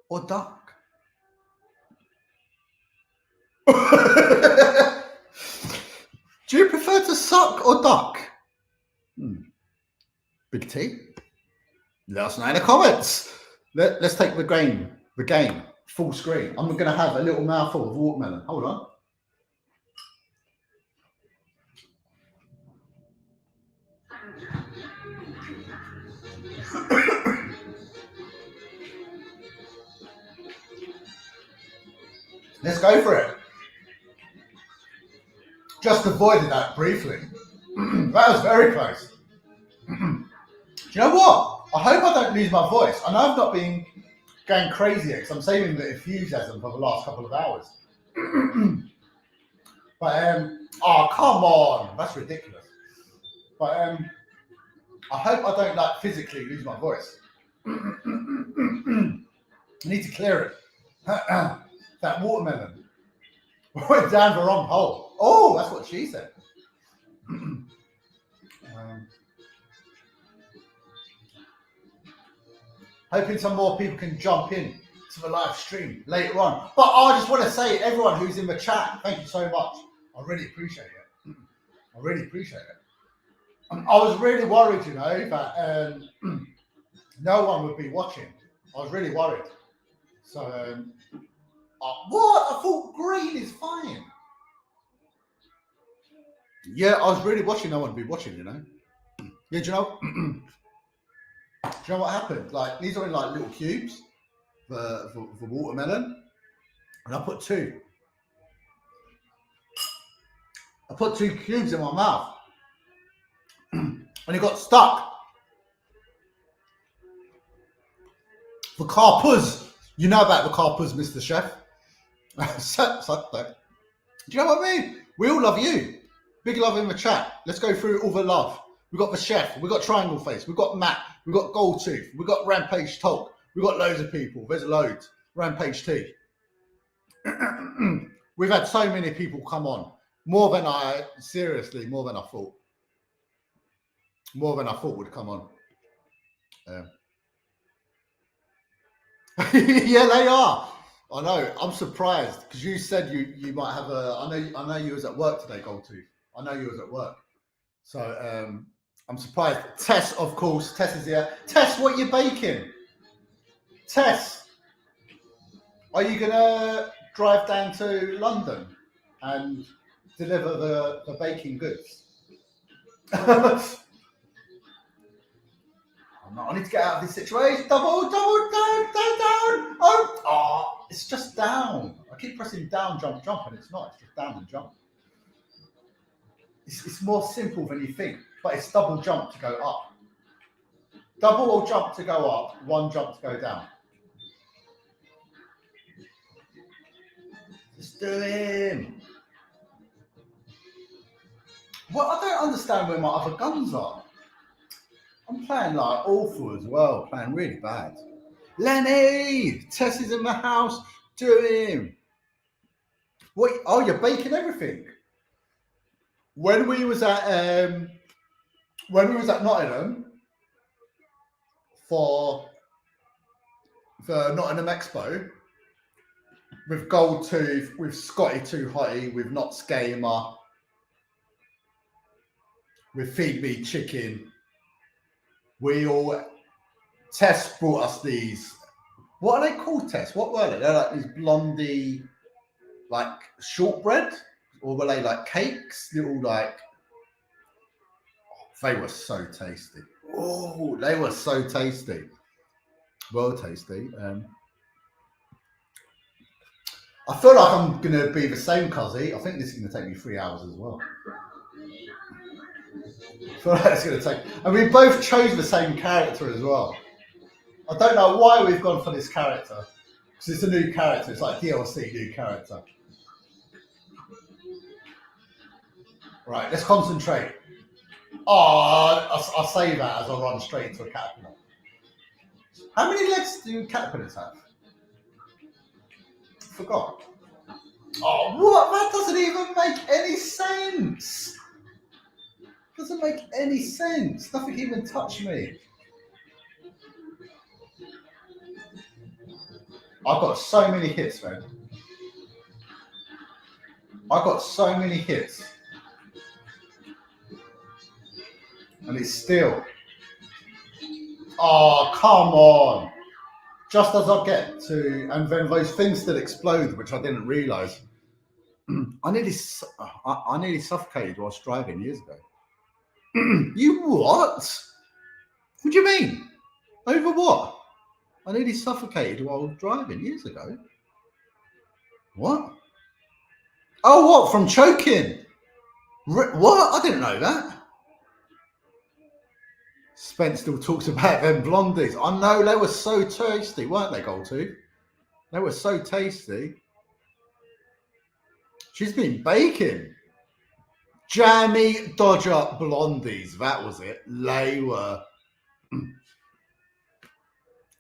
or duck. Do you prefer to suck or duck? Big T. Let us know in the comments. Let's take the game full screen. I'm going to have a little mouthful of watermelon. Hold on. Let's go for it. Just avoided that briefly. That was very close. Do you know what? I hope I don't lose my voice. I know I've not been going crazy because I'm saving the enthusiasm for the last couple of hours. But oh, come on, that's ridiculous. But I hope I don't like physically lose my voice. I need to clear it. That watermelon went down the wrong hole. Oh, that's what she said. Hoping some more people can jump in to the live stream later on. But I just want to say, everyone who's in the chat, thank you so much. I really appreciate it. I really appreciate it. I was really worried, you know, that no one would be watching. I was really worried. So, what? I thought green is fine. Yeah, I was really watching. No one would be watching, you know. Yeah, do you know? Do you know what happened? Like these are in like little cubes for watermelon, and I put 2. I put 2 cubes in my mouth, and it got stuck. The carpuz, you know about the carpuz, Mr. Chef. Do you know what I mean? We all love you. Big love in the chat. Let's go through all the love. We've got the chef, we've got Triangle Face, we've got Matt, we've got Gold Tooth, we've got Rampage Talk, we've got loads of people. There's loads. Rampage T. We've had so many people come on. More than I thought. More than I thought would come on. Yeah, they are. I know. I'm surprised because you said you might have a. I know you was at work today, Gold Tooth. I know you was at work. So I'm surprised. Tess, of course. Tess is here. Tess, what are you baking? Tess, are you gonna drive down to London and deliver the baking goods? I need to get out of this situation. Double, down. Oh, it's just down. I keep pressing down, jump, and it's not. It's just down and jump. It's more simple than you think, but it's double jump to go up. Double or jump to go up, 1 jump to go down. Just do him. Well, I don't understand where my other guns are. I'm playing like awful as well, playing really bad. Lenny! Tess is in the house. Do him. What? Oh, you're baking everything. When we was at Nottingham for the Nottingham Expo with Gold Tooth, with Scotty Too Hotty, with Not Skamer, with Feed Me Chicken, Tess brought us these. What are they called, Tess? What were they? They're like these blondie, like shortbread, or were they like cakes? Little like. They were so tasty. Oh, they were so tasty. Well tasty. I feel like I'm gonna be the same, Cuzzy. I think this is gonna take me 3 hours as well. I feel like it's gonna take. And we both chose the same character as well. I don't know why we've gone for this character. Because it's a new character. It's like DLC new character. Right, let's concentrate. Oh, I'll say that as I run straight into a caterpillar. How many legs do caterpillars have? Forgot. Oh, what? That doesn't even make any sense. Doesn't make any sense. Nothing even touched me. I've got so many hits, man. I've got so many hits. And it's still. Oh, come on. Just as I get to, and then those things still explode, which I didn't realise. I nearly suffocated whilst driving years ago. You what? What do you mean? Over what? I nearly suffocated while driving years ago. What? Oh, what? From choking? What? I didn't know that. Spence still talks about them blondies. I know, they were so tasty, weren't they, Gold Tooth? They were so tasty. She's been baking. Jammy Dodger blondies, that was it. They were.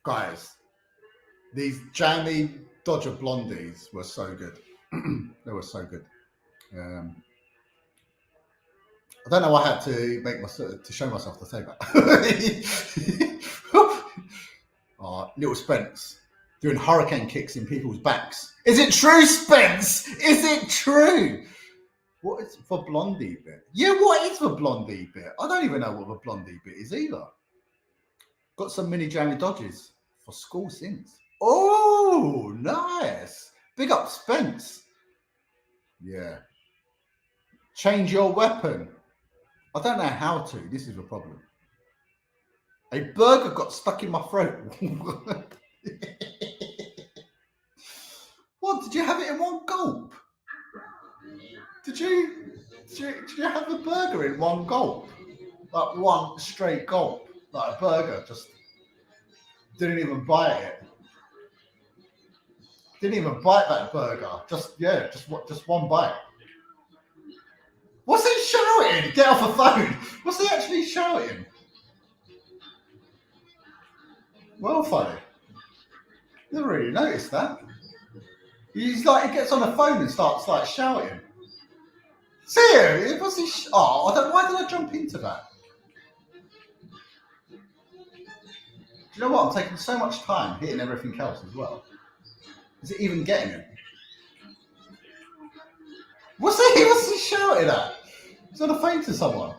Guys, these Jammy Dodger blondies were so good. They were so good. I don't know why I had to to show myself to say that. Little Spence doing hurricane kicks in people's backs. Is it true, Spence? Is it true? What is the blondie bit? Yeah, what is the blondie bit? I don't even know what the blondie bit is either. Got some mini Jammy Dodges for school since. Oh, nice. Big up, Spence. Yeah. Change your weapon. I don't know how to. This is the problem. A burger got stuck in my throat. What? Did you have it in one gulp? Did you have the burger in one gulp? Like one straight gulp? Like a burger, just didn't even bite it. Didn't even bite that burger. Just one bite. What's he shouting? Get off the phone. What's he actually shouting? Well, funny. Never really noticed that. He's like, he gets on the phone and starts like shouting. See, what's he? Oh, why did I jump into that? Do you know what? I'm taking so much time hitting everything else as well. Is it even getting him? What's he shouting at? He's on the phone to someone.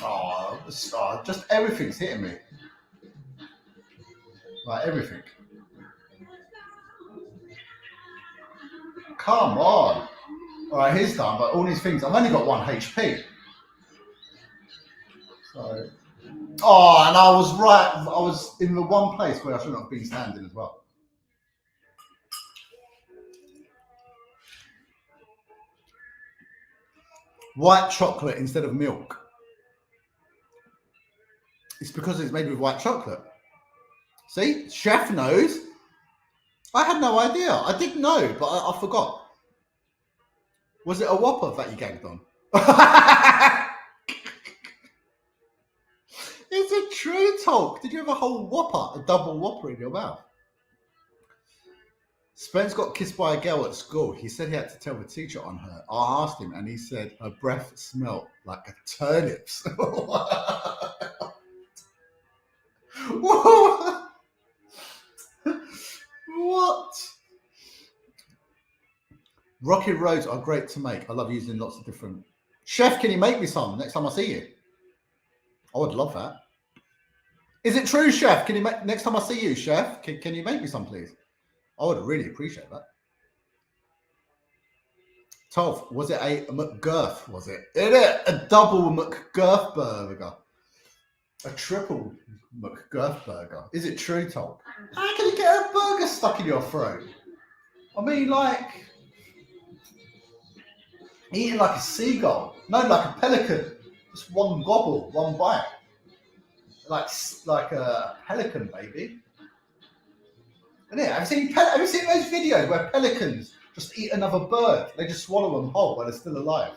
Oh, just everything's hitting me. Like everything. Come on. All right, he's done, but all these things, I've only got 1 HP. So, oh, and I was right. I was in the one place where I shouldn't have been standing as well. White chocolate instead of milk. It's because it's made with white chocolate. See, chef knows. I had no idea. I did know, but I forgot. Was it a Whopper that you gagged on? Is it true, Tolk? Did you have a whole Whopper, a double Whopper in your mouth? Spence got kissed by a girl at school. He said he had to tell the teacher on her. I asked him, and he said her breath smelled like a turnips. What? Rocky roads are great to make. I love using lots of different. Chef, can you make me some next time I see you? I would love that. Is it true, Chef? Can you make next time I see you, Chef? Can you make me some, please? I would really appreciate that. Tolf, was it a McGurf? Was it? Is it a double McGurf burger? A triple McGurf burger? Is it true, Tolf? How can you get a burger stuck in your throat? I mean, like eating like a seagull. No, like a pelican. Just one gobble, one bite. Like a pelican, baby. Isn't it? Have you seen those videos where pelicans just eat another bird? They just swallow them whole while they're still alive.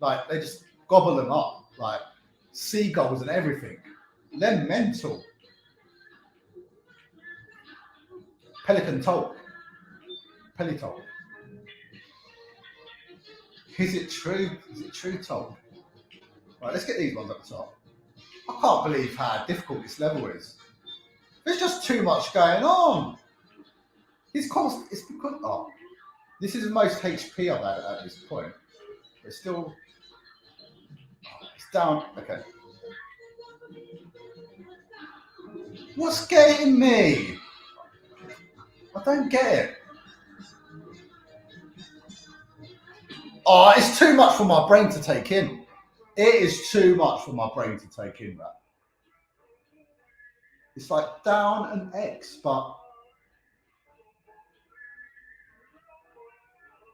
Like, they just gobble them up. Like, seagulls and everything. They're mental. Pelican talk. Pelitalk. Is it true? Is it true talk? Right, let's get these ones up the top. I can't believe how difficult this level is. There's just too much going on. It's because this is the most HP I've had at this point. It's still it's down. Okay. What's getting me? I don't get it. Oh, it's too much for my brain to take in. It is too much for my brain to take in, that. It's like down an X, but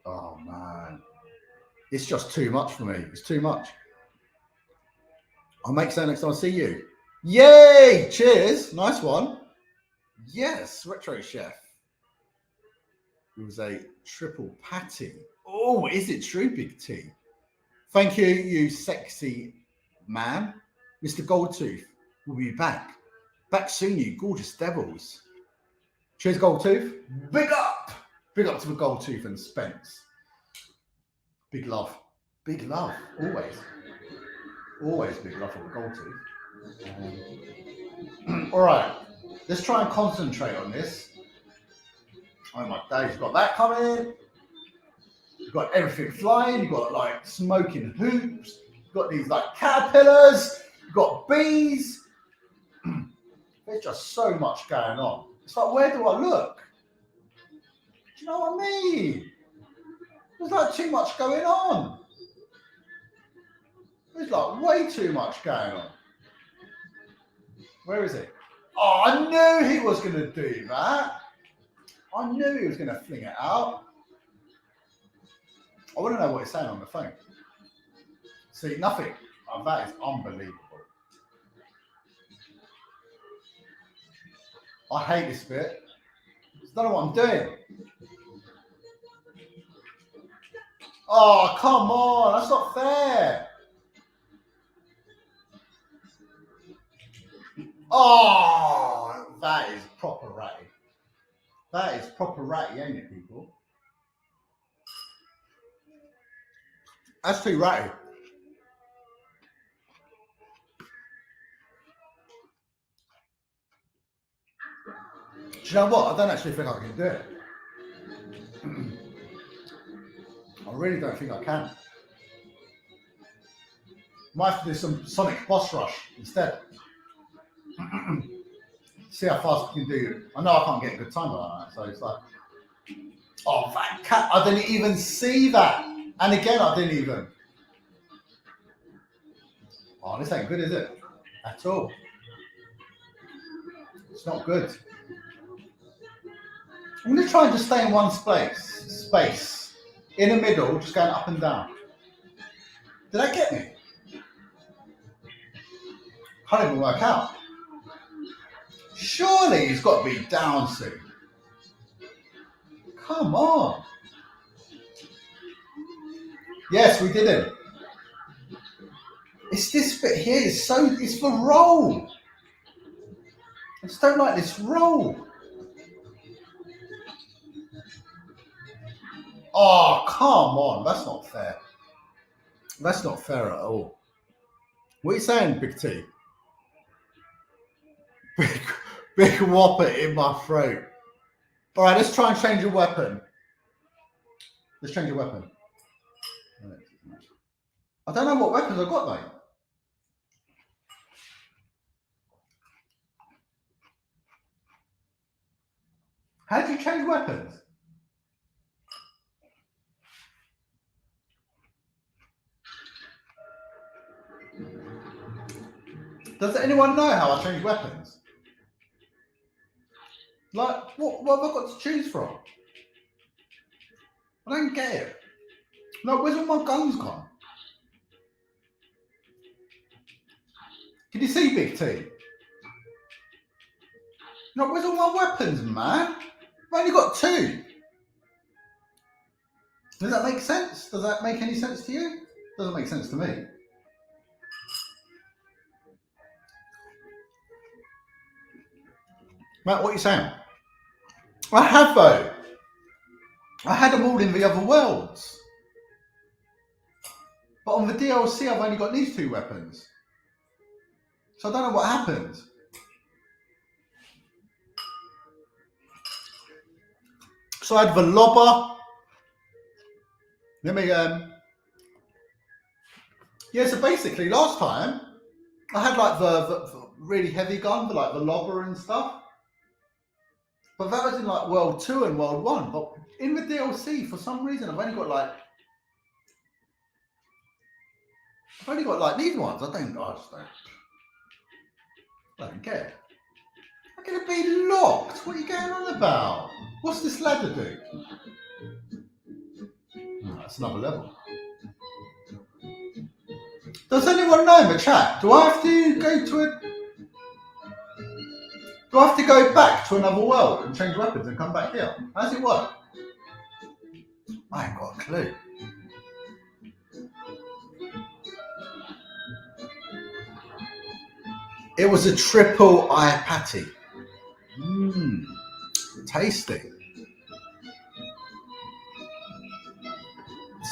oh man, it's just too much for me. It's too much. I'll make so next time I see you. Yay! Cheers. Nice one. Yes, Retro Chef. It was a triple patty. Oh, is it true, Big T? Thank you, you sexy man. Mr. Goldtooth will be back. Back soon, you gorgeous devils. Cheers, Goldtooth. Big up. Big up to the Goldtooth and Spence. Big love. Big love. Always. Always big love for the Goldtooth. All right. Let's try and concentrate on this. Oh my days. Got that coming. You've got everything flying. You've got like smoking hoops. You've got these like caterpillars. You've got bees. There's just so much going on. It's like, where do I look? Do you know what I mean? There's like too much going on. There's like way too much going on. Where is he? Oh, I knew he was going to do that. I knew he was going to fling it out. I want to know what he's saying on the phone. See, nothing. Oh, that is unbelievable. I hate this bit. I don't know what I'm doing. Oh, come on. That's not fair. Oh, that is proper ratty. That is proper ratty, ain't it, people? That's too ratty. Do you know what? I don't actually think I can do it. I really don't think I can. Might have to do some Sonic Boss Rush instead. See how fast we can do. I know I can't get a good time like that, so it's like, oh, that cat! I didn't even see that, and again I didn't even. Oh, this ain't good, is it? At all. It's not good. I'm gonna try and just stay in one space, in the middle, just going up and down. Did that get me? Can't even work out. Surely he's got to be down soon. Come on. Yes, we did it. It's this bit here. It's the roll. I just don't like this roll. Oh, come on. That's not fair. That's not fair at all. What are you saying, Big T? Big whopper in my throat. All right, let's try and change your weapon. Let's change your weapon. I don't know what weapons I've got, mate. How do you change weapons? Does anyone know how I change weapons? Like, what have I got to choose from? I don't get it. No, where's all my guns gone? Can you see, Big T? No, where's all my weapons, man? I've only got 2. Does that make sense? Does that make any sense to you? Doesn't make sense to me. Matt, what are you saying? I have, though. I had them all in the other worlds. But on the DLC, I've only got these 2 weapons. So I don't know what happened. So I had the lobber. Let me, yeah, so basically last time, I had like the really heavy gun, like the lobber and stuff. But that was in like World 2 and World 1. But in the DLC, for some reason, I've only got like these ones. I just don't get it. I'm going to be locked. What are you going on about? What's this ladder do? Oh, that's another level. Does anyone know in the chat? Do I have to go back to another world and change weapons and come back here? How does it work? I ain't got a clue. It was a triple eye patty. Mmm, tasty.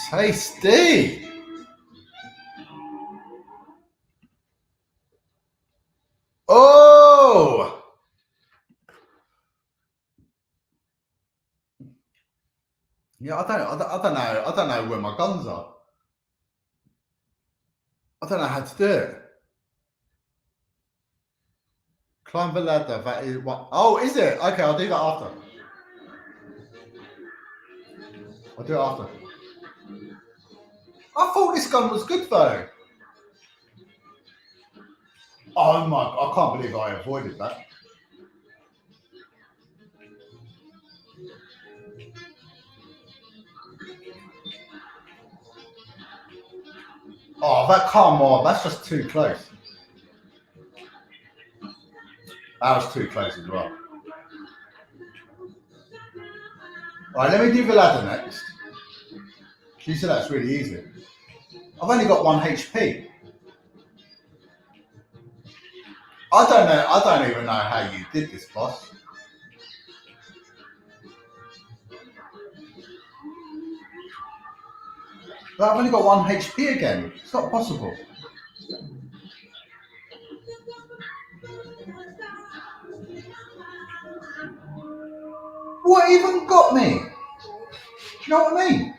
Tasty. Oh! Yeah, I don't know where my guns are. I don't know how to do it. Climb the ladder. That is what. Oh, is it? Okay, I'll do that after. I'll do it after. I thought this gun was good though. Oh my! I can't believe I avoided that. Oh, come on! That's just too close. That was too close as well. All right, let me do the ladder next. She said that's really easy. I've only got 1 HP. I don't know. I don't even know how you did this, boss. But I've only got 1 HP again. It's not possible. What even got me? Do you know what I mean?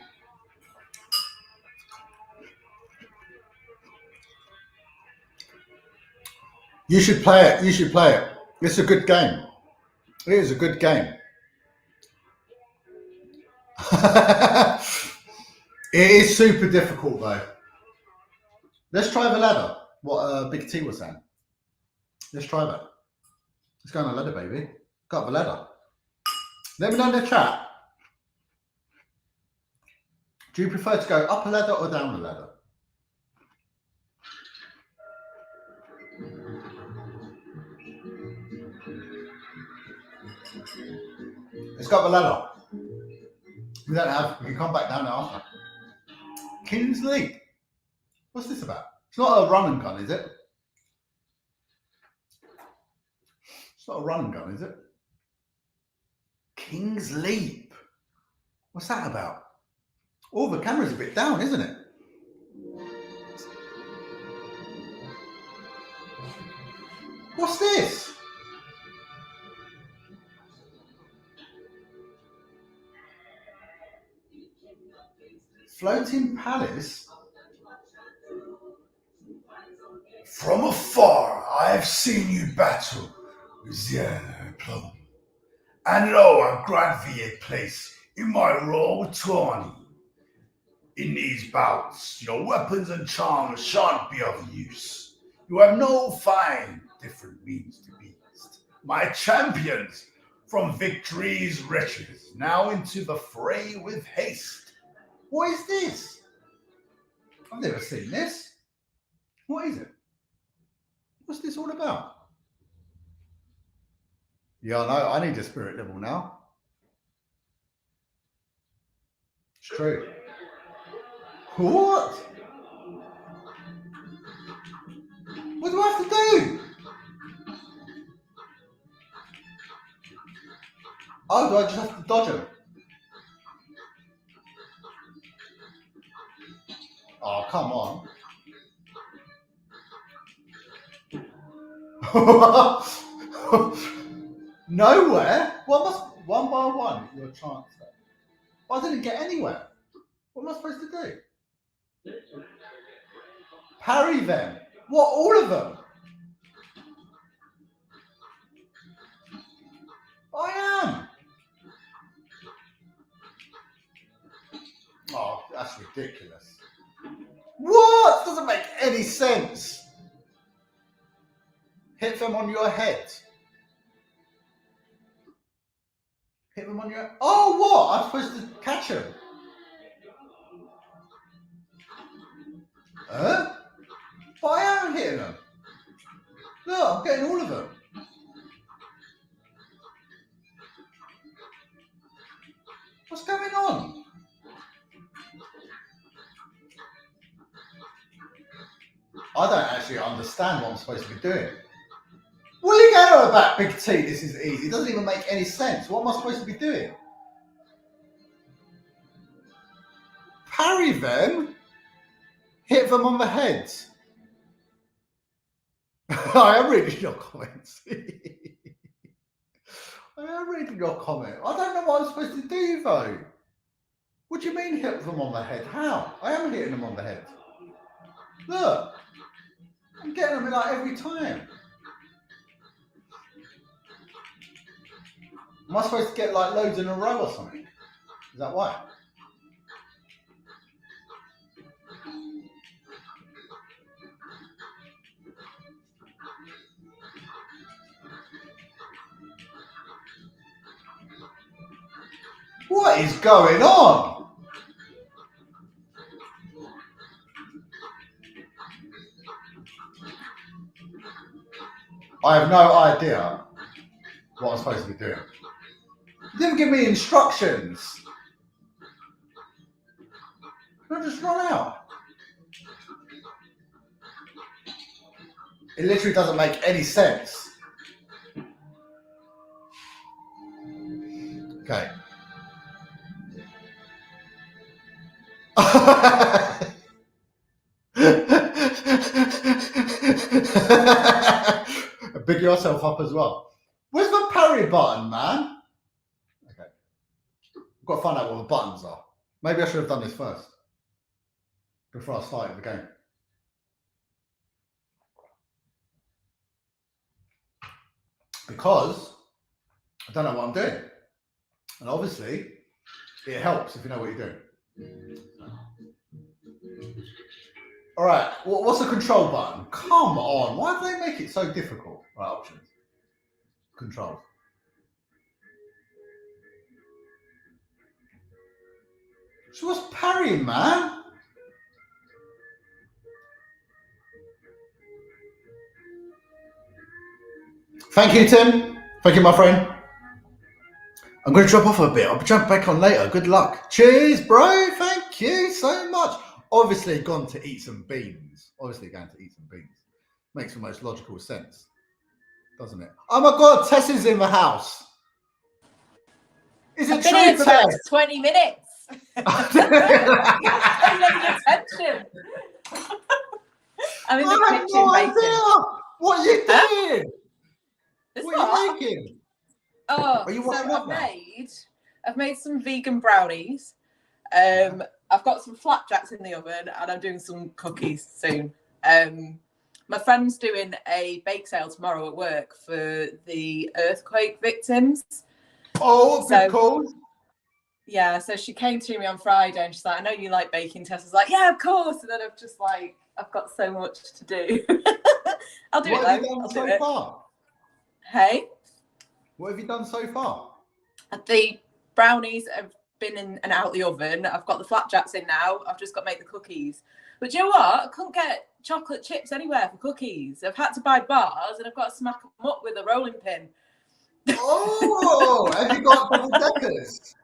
You should play it. You should play it. It's a good game. It is a good game. It is super difficult though. Let's try the ladder. What Big T was saying. Let's try that. Let's go on a ladder, baby. Got the ladder. Let me know in the chat. Do you prefer to go up a ladder or down the ladder? Let's go up the ladder. We don't have. We can come back down after. King's Leap. What's this about? It's not a run and gun, is it? It's not a run and gun, is it? King's Leap. What's that about? Oh, the camera's a bit down, isn't it? What's this? Floating Palace? From afar, I have seen you battle with the plum. And lo, I grant thee a place in my royal tourney. In these bouts, your weapons and charms shan't be of use. You have no fine different means to beast. My champions, from victory's riches, now into the fray with haste. What is this? I've never seen this. What is it? What's this all about? Yeah, no, I need a spirit level now. It's true. What? What do I have to do? Oh, do I just have to dodge him? Oh, come on. Nowhere? One by one, your chance there. I didn't get anywhere. What am I supposed to do? Parry them. What, all of them? I am. Oh, that's ridiculous. What? Doesn't make any sense. Hit them on your head. Hit them on your... Oh, what? I'm supposed to catch them. Huh? But I am hitting them. Look, I'm getting all of them. What's going on? I don't actually understand what I'm supposed to be doing. What are you going on about, Big T? This is easy. It doesn't even make any sense. What am I supposed to be doing? Parry them? Hit them on the head? I am reading your comments. I am reading your comment. I don't know what I'm supposed to do, though. What do you mean hit them on the head? How? I am hitting them on the head. Look. I'm getting them like every time. Am I supposed to get like loads in a row or something? Is that why? What is going on? I have no idea what I'm supposed to be doing. You didn't give me instructions. Can I just run out? It literally doesn't make any sense. Okay. Big yourself up as well. Where's the parry button, man? Okay. I've got to find out what the buttons are. Maybe I should have done this first before I started the game. Because I don't know what I'm doing. And obviously, it helps if you know what you're doing. All right, what's the control button? Come on, why do they make it so difficult? Right, options. Controls. So what's parrying, man? Thank you, Tim. Thank you, my friend. I'm going to drop off a bit. I'll jump back on later. Good luck. Cheers, bro. Thank you so much. Obviously gone to eat some beans. Obviously going to eat some beans. Makes the most logical sense, doesn't it? Oh my God, Tessa's in the house. Is it true today? 20 minutes. Attention. I'm in the kitchen baking. What are you doing? What are you making? Oh, so I've made some vegan brownies. I've got some flapjacks in the oven, and I'm doing some cookies soon. My friend's doing a bake sale tomorrow at work for the earthquake victims. Oh, good call. Yeah, so she came to me on Friday and she's like, I know you like baking. Tessa's like, yeah, of course. And then I'm just like, I've got so much to do. I'll do it though. What have you done so far? Hey? What have you done so far? The brownies have been in and out the oven. I've got the flapjacks in now. I've just got to make the cookies. But do you know what? I couldn't get chocolate chips anywhere for cookies. I've had to buy bars and I've got to smack them up with a rolling pin. Oh, have you got double deckers?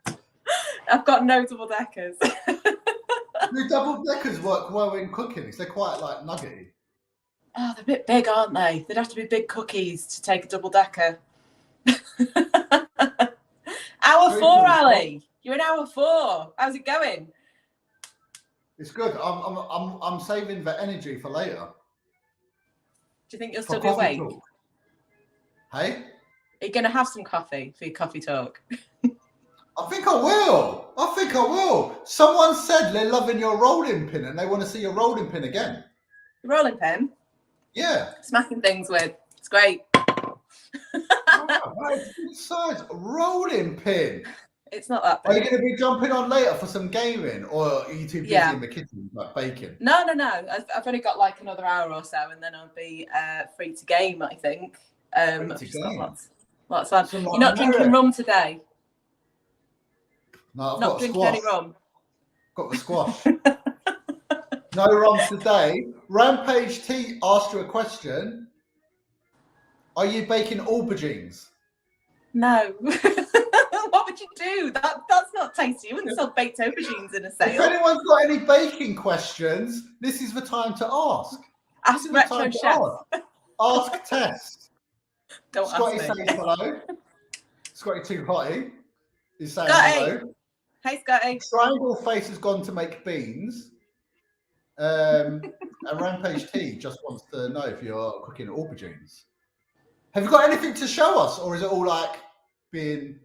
I've got no double deckers. Do double deckers work well in cooking? They're quite like nuggety. Oh, they're a bit big, aren't they? They'd have to be big cookies to take a double decker. Hour 4, Ali. You're in hour 4. How's it going? It's good. I'm saving the energy for later. Do you think you'll still be awake? Talk. Hey? Are you going to have some coffee for your coffee talk? I think I will. Someone said they're loving your rolling pin and they want to see your rolling pin again. Rolling pin? Yeah. Smacking things with. It's great. Size rolling pin. It's not that big. Are you going to be jumping on later for some gaming, or are you too busy in the kitchen like baking? No. I've only got like another hour or so, and then I'll be free to game. I think. I've just got lots of fun. You're not drinking rum today. No, I've not got drinking squash. any rum. Got the squash. No rum today. Rampage T asked you a question. Are you baking aubergines? No. What would you do? That's not tasty. You wouldn't sell baked aubergines in a sale. If anyone's got any baking questions, this is the time to ask. Ask Retro Chef. Ask Tess. Don't Scotty ask me. saying hello. Scotty Too Hotty is saying Scotty. hello. Hey, Scotty. Triangle Face has gone to make beans. And Rampage T just wants to know if you're cooking aubergines. Have you got anything to show us, or is it all like being...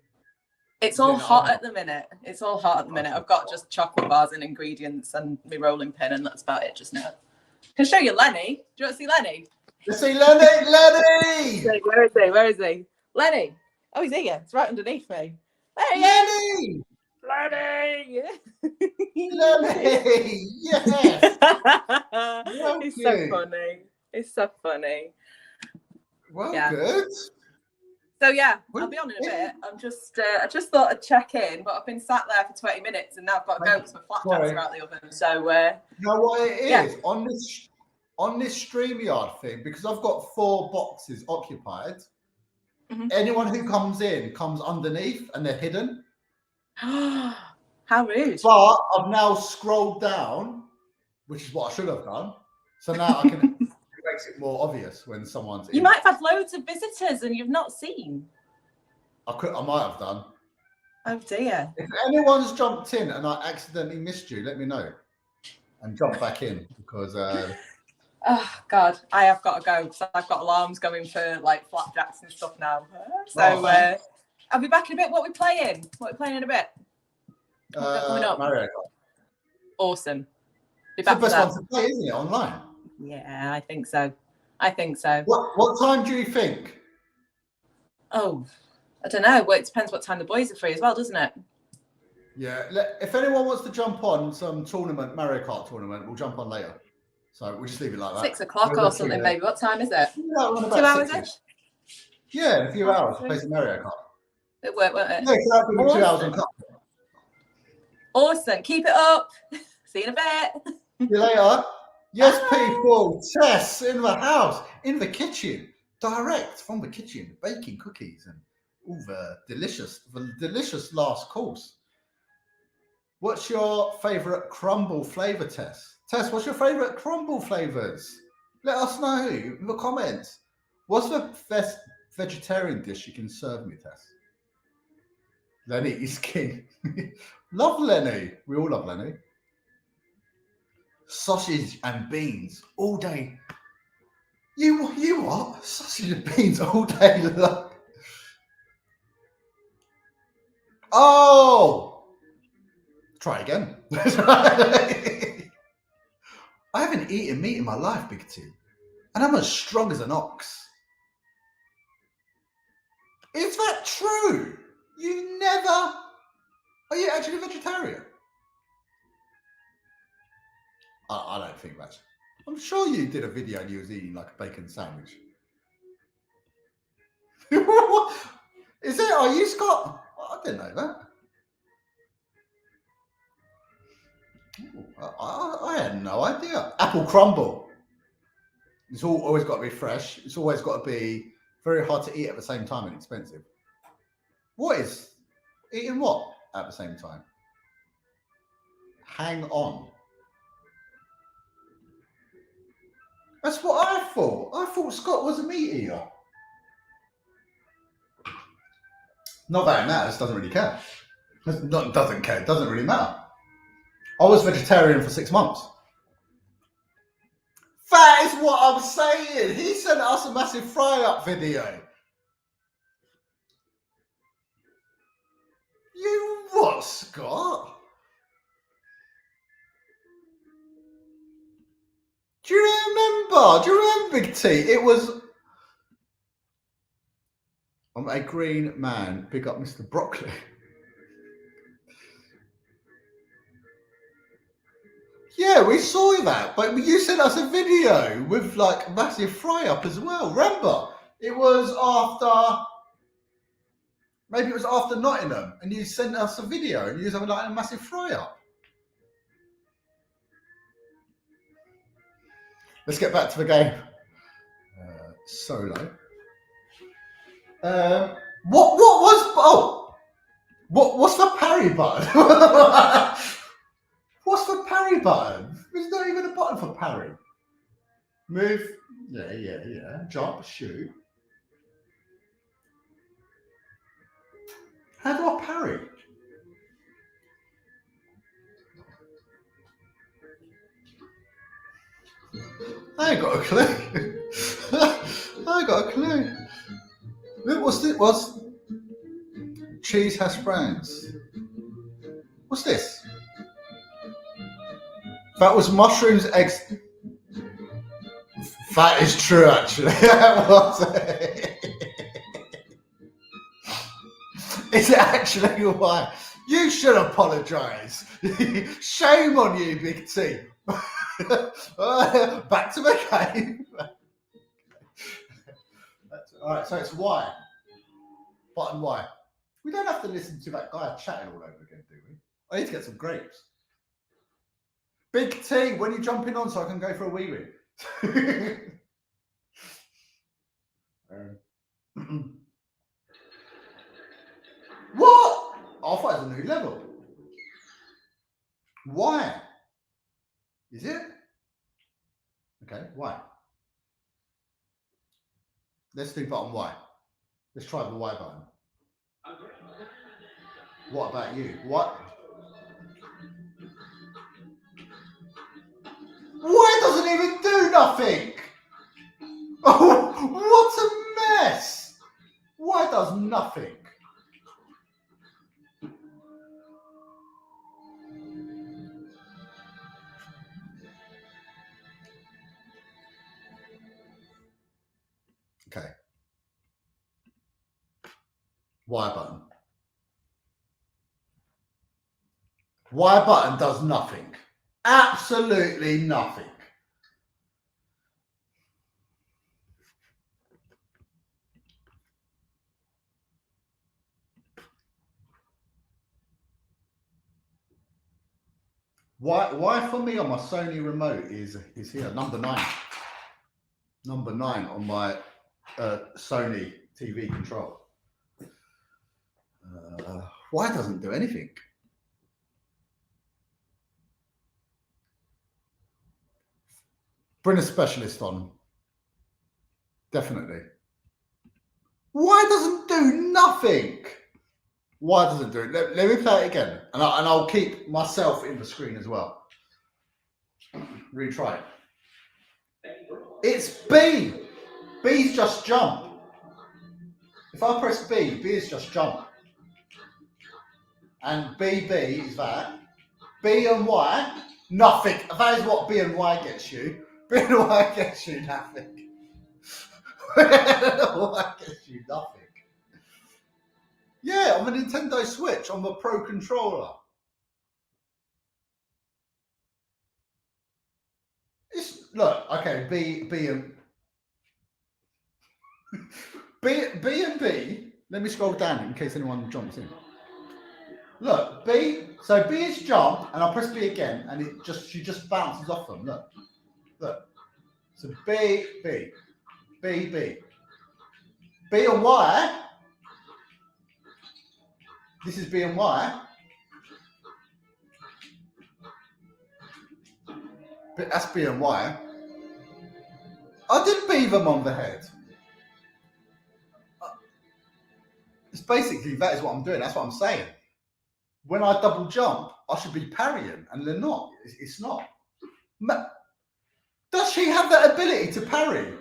It's all hot at the minute. I've got just chocolate bars and ingredients and my rolling pin, and that's about it just now. I can show you Lenny. Do you want to see Lenny? Let's see Lenny! Lenny! Where is he? Lenny! Oh, he's here. It's right underneath me. There he Lenny! Lenny! Lenny! Yes! It's so funny. Well, good. So yeah, I'll be on in a bit. I just thought I'd check in, but I've been sat there for 20 minutes and now I've got to go because my flapjacks are out the oven. So you know what it is on this StreamYard thing, because I've got 4 boxes occupied. Anyone who comes in comes underneath and they're hidden. How rude! But I've now scrolled down, which is what I should have done. So now I can. It makes it more obvious when someone's. You might have had loads of visitors and you've not seen. I might have done. Oh dear! If anyone's jumped in and I accidentally missed you, let me know, and jump back in because. Oh God, I have got to go because I've got alarms going for like flapjacks and stuff now. So I'll be back in a bit. What are we playing? In a bit? Coming up? Mario Kart. Awesome. It's the best one to play, isn't it? Online. Yeah, I think so. What time do you think? Oh, I don't know. Well, it depends what time the boys are free as well, doesn't it? Yeah. If anyone wants to jump on some Mario Kart tournament, we'll jump on later. So we'll just leave it like that. 6 o'clock or something, maybe. What time is it? Yeah, 2 hours-ish? Yeah, in a few hours. Play some Mario Kart. It worked, won't it? Yeah, so that'll be 2 hours on cut. Awesome. Keep it up. See you in a bit. See you later. Yes, people. Tess in the house, in the kitchen, direct from the kitchen, baking cookies and all the delicious last course. What's your favourite crumble flavour, Tess? Tess, what's your favourite crumble flavours? Let us know in the comments. What's the best vegetarian dish you can serve me, Tess? Lenny is king. Love Lenny. We all love Lenny. Sausage and beans all day. You what? Sausage and beans all day long. Oh! Try again. I haven't eaten meat in my life, Big T. And I'm as strong as an ox. Is that true? You never... Are you actually a vegetarian? I don't think that's... I'm sure you did a video and you was eating like a bacon sandwich. Is it? Are you Scott? I didn't know that. Ooh, I had no idea. Apple crumble. It's always got to be fresh. It's always got to be very hard to eat at the same time and expensive. What is eating what at the same time? Hang on. That's what I thought. I thought Scott was a meat eater. Not that it matters. Doesn't really care. Doesn't care. Doesn't really matter. I was vegetarian for 6 months. That is what I'm saying. He sent us a massive fry-up video. You what, Scott? Do you remember? Do you remember, Big T? It was... I'm a green man. Big up Mr. Broccoli. Yeah, we saw that, but you sent us a video with like massive fry-up as well. Remember? It was after... Maybe it was after Nottingham, and you sent us a video, and you was having like a massive fry-up. Let's get back to the game. Solo. What's the parry button? What's the parry button? There's not even a button for parry. Move. Yeah. Jump, shoot. How do I parry? I ain't got a clue. I ain't got a clue. What's this? What's cheese hash browns? What's this? That was mushrooms, eggs. That is true, actually. That was it. Is it actually why? You should apologise. Shame on you, Big T. Back to the game. All right, so it's why. Button Y. We don't have to listen to that guy chatting all over again, do we? I need to get some grapes. Big T, when you jumping on so I can go for a wee wee? What? I thought it was a new level. Why? Is it? Okay, why? Let's do button Y. Let's try the Y button. What about you? What? Why doesn't even do nothing? Oh, what a mess! Why does nothing? Okay. Y button. Y button does nothing. Absolutely nothing. Why for me on my Sony remote is here, number 9. Number 9 on my Sony TV control. Why doesn't do anything? Bring a specialist on. Definitely. Why doesn't do nothing? Why doesn't do it? Let me play it again, and I'll keep myself in the screen as well. Retry it. It's B. B's just jump. If I press B, B is just jump. And BB is that. B and Y, nothing. That is what B and Y gets you. B and Y gets you nothing. Y gets you nothing. Yeah, on the Nintendo Switch, on the Pro Controller. Look, okay, B and B. Let me scroll down in case anyone jumps in. Look, B. So B is jump, and I'll press B again, and she just bounces off them. Look. So B and Y. This is B and Y. But that's B and Y. I did beat them on the head. It's basically, that is what I'm doing. That's what I'm saying. When I double jump, I should be parrying, and they're not. It's not. Does she have that ability to parry?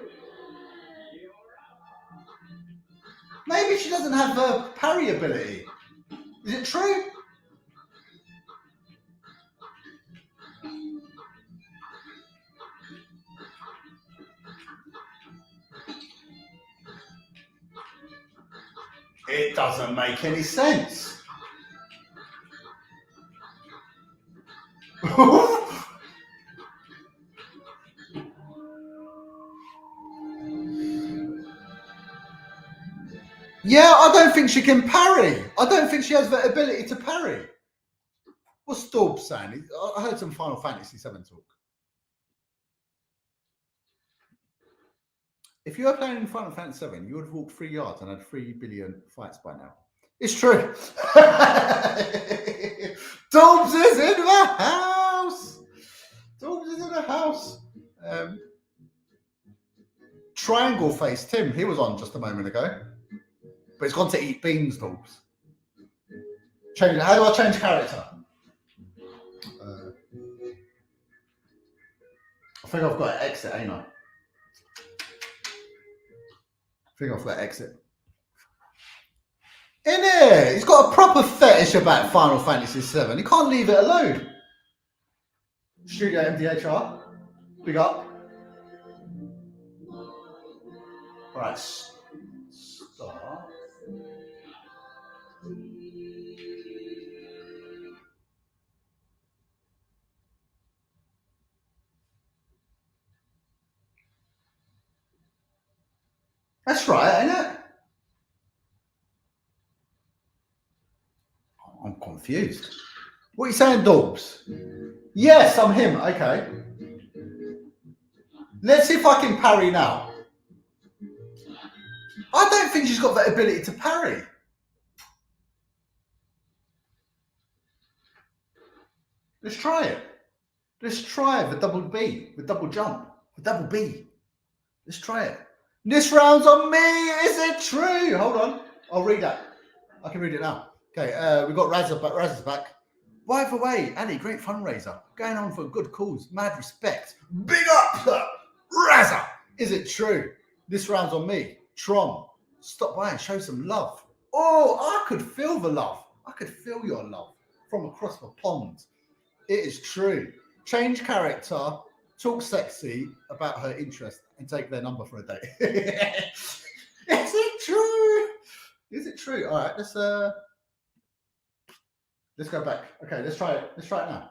Maybe she doesn't have the parry ability. Is it true? It doesn't make any sense. Yeah, I don't think she can parry. I don't think she has the ability to parry. What's Storb saying? I heard some Final Fantasy VII talk. If you were playing in Final Fantasy VII, you would have walked 3 yards and had 3 billion fights by now. It's true. Dobbs is in the house. Dobbs is in the house. Triangle face Tim, he was on just a moment ago. But he's gone to eat beans, Dobbs. Change. How do I change character? I think I've got to exit, ain't I? I think I've got to exit. In here, he's got a proper fetish about Final Fantasy VII. He can't leave it alone. Studio MDHR, big up. Right, start. That's right, ain't it? confused. What are you saying, Dobbs? Yes, I'm him. Okay. Let's see if I can parry now. I don't think she's got that ability to parry. Let's try it. Let's try it with double B, with double jump, with double B. Let's try it. This round's on me. Is it true? Hold on. I'll read that. I can read it now. Okay, we've got Razza's back. By the way, Ali, great fundraiser. Going on for a good cause. Mad respect. Big up, Razza. Is it true? This round's on me. Tron, stop by and show some love. Oh, I could feel the love. I could feel your love from across the pond. It is true. Change character, talk sexy about her interest, and take their number for a date. Is it true? Is it true? All right, let's go back. Okay, let's try it. Let's try it now.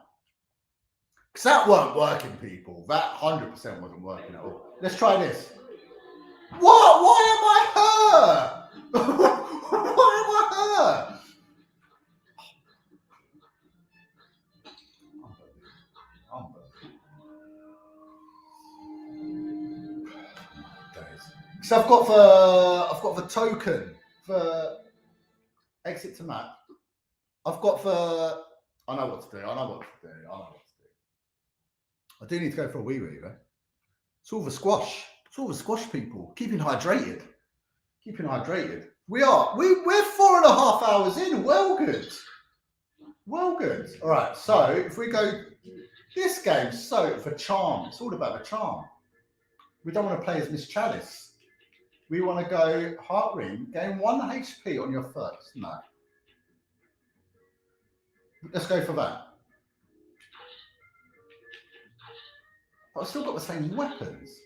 Because that weren't working, people. That 100% wasn't working at all. Let's try this. What? Why am I her? Why am I her? So I've got the token for exit to map. I've got the. I know what to do. I do need to go for a wee though. It's all the squash. It's all the squash, people. Keeping hydrated. We're 4.5 hours in. Well good. All right. So if we go, this game's so for charm. It's all about the charm. We don't want to play as Miss Chalice. We want to go heart ring. Gain 1 HP on your first. No. Let's go for that. But I've still got the same weapons.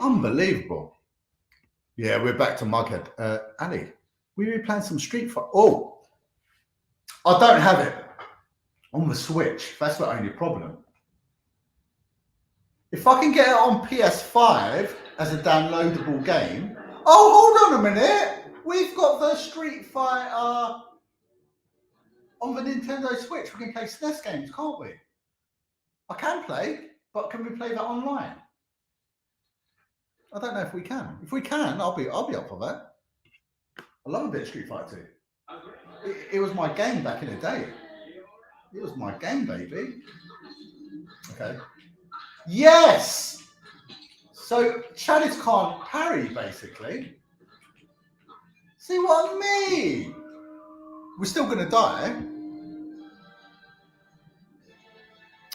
Unbelievable. Yeah, we're back to Mughead. Ali, we were playing some Street Fighter. Oh, I don't have it on the Switch. That's the only problem. If I can get it on PS5 as a downloadable game. Oh, hold on a minute. We've got the Street Fighter on the Nintendo Switch. We can play SNES games, can't we? I can play, but can we play that online? I don't know if we can. If we can, I'll be up for that. I love a bit of Street Fighter 2. It was my game back in the day. It was my game, baby. Okay. Yes! So Chalice can't parry, basically. See what I mean? We're still going to die.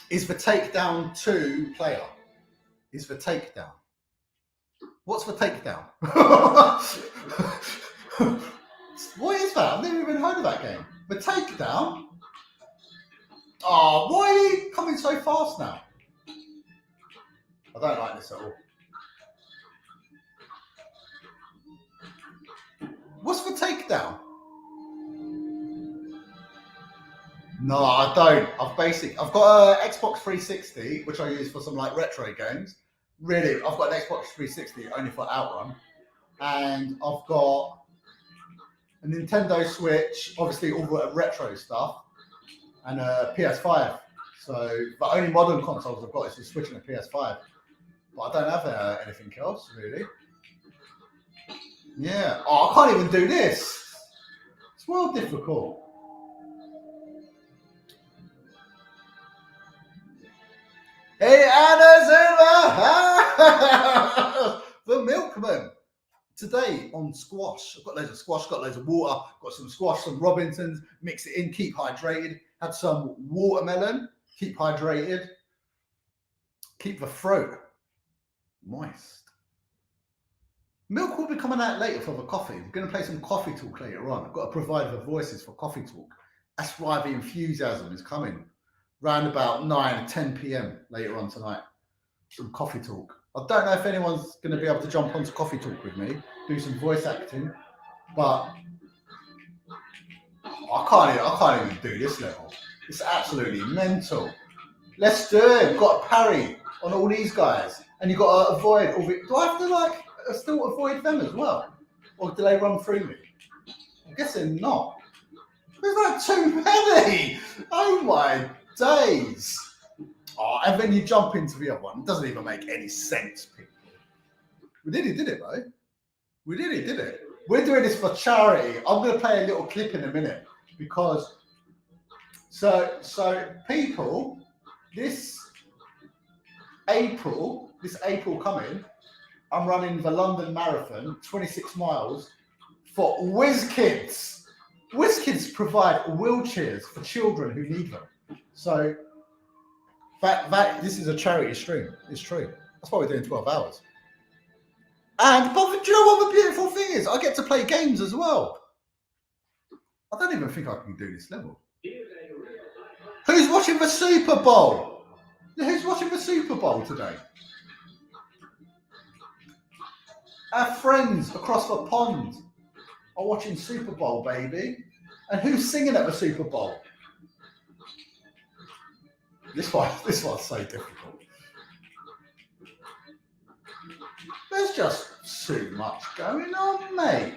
Is the takedown 2 player? Is the takedown? What's the takedown? What is that? I've never even heard of that game. The takedown? Oh, why are you coming so fast now? I don't like this at all. What's the takedown? No, I don't. I've got an Xbox 360, which I use for some like retro games. Really, I've got an Xbox 360 only for Outrun, and I've got a Nintendo Switch, obviously all the retro stuff, and a PS5. So the only modern consoles I've got is the Switch and a PS5. But I don't have anything else really. Yeah. Oh, I can't even do this. It's well difficult. Hey, Anna's in the house! The milkman. Today on squash. I've got loads of squash, got loads of water, got some squash, some Robinsons, mix it in, keep hydrated. Had some watermelon, keep hydrated. Keep the throat moist. Milk will be coming out later for the coffee. We're going to play some coffee talk later on. I've got to provide the voices for coffee talk. That's why the enthusiasm is coming. Round about 9 or 10 p.m. later on tonight. Some coffee talk. I don't know if anyone's going to be able to jump onto coffee talk with me, do some voice acting, but I can't even do this level. It's absolutely mental. Let's do it. We've got a parry on all these guys, and you've got to avoid all the. Do I have to still avoid them as well, or do they run through me? guess they're not. There's like too many. Oh my days. Oh, and then you jump into the other one. It doesn't even make any sense, people. We did it, though. We did it. We're doing this for charity. I'm going to play a little clip in a minute because so people, this April coming, I'm running the London Marathon, 26 miles for Whiz Kids. Whiz Kids provide wheelchairs for children who need them. So this is a charity stream. It's true. That's why we're doing 12 hours. But do you know what the beautiful thing is? I get to play games as well. I don't even think I can do this level. Who's watching the Super Bowl? Who's watching the Super Bowl today? Our friends across the pond are watching Super Bowl, baby. And who's singing at the Super Bowl? This one's so difficult. There's just too much going on, mate.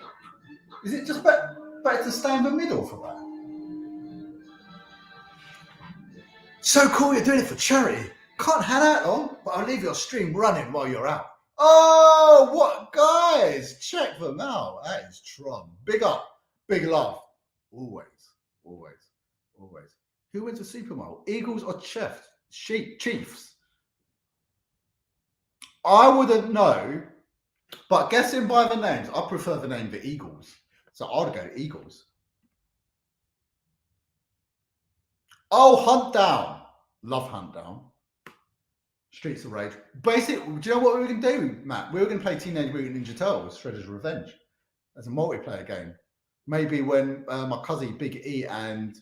Is it just better to stay in the middle for that? So cool, you're doing it for charity. Can't hang out on, but I'll leave your stream running while you're out. Oh, what guys? Check them out. That is Tron. Big up, big love. Always. Who wins the Super Bowl? Eagles or Chiefs? I wouldn't know, but guessing by the names, I prefer the name the Eagles. So I'd go Eagles. Oh, Hunt Down. Love Hunt Down. Streets of Rage. Basically, do you know what we were going to do, Matt? We were going to play Teenage Mutant Ninja Turtles, Shredder's Revenge, as a multiplayer game. Maybe when my cousin Big E and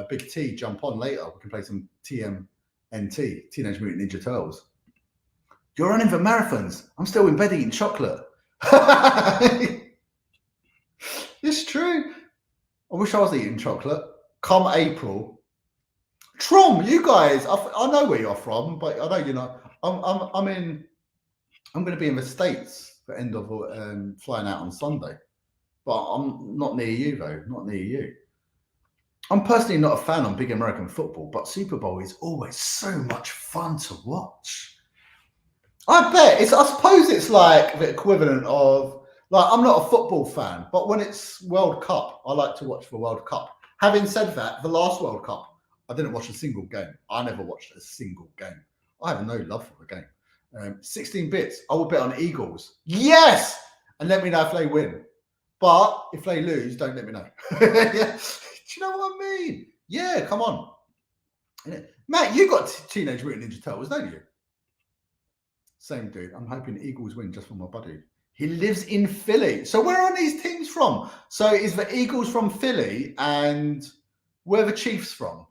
Big T jump on later, we can play some TMNT, Teenage Mutant Ninja Turtles. You're running for marathons. I'm still in bed eating chocolate. It's true. I wish I was eating chocolate. Come April. Trom, you guys, I know where you're from, but I know you're not. I'm going to be in the States for end of flying out on Sunday. But I'm not near you, though. Not near you. I'm personally not a fan of big American football, but Super Bowl is always so much fun to watch. I bet. I suppose it's like the equivalent of, like, I'm not a football fan, but when it's World Cup, I like to watch the World Cup. Having said that, the last World Cup, I didn't watch a single game. I never watched a single game. I have no love for the game. 16 bits. I will bet on Eagles. Yes! And let me know if they win. But if they lose, don't let me know. Yeah. Do you know what I mean? Yeah, come on. Matt, you got Teenage Mutant Ninja Turtles, don't you? Same dude. I'm hoping Eagles win just for my buddy. He lives in Philly. So where are these teams from? So is the Eagles from Philly and where are the Chiefs from?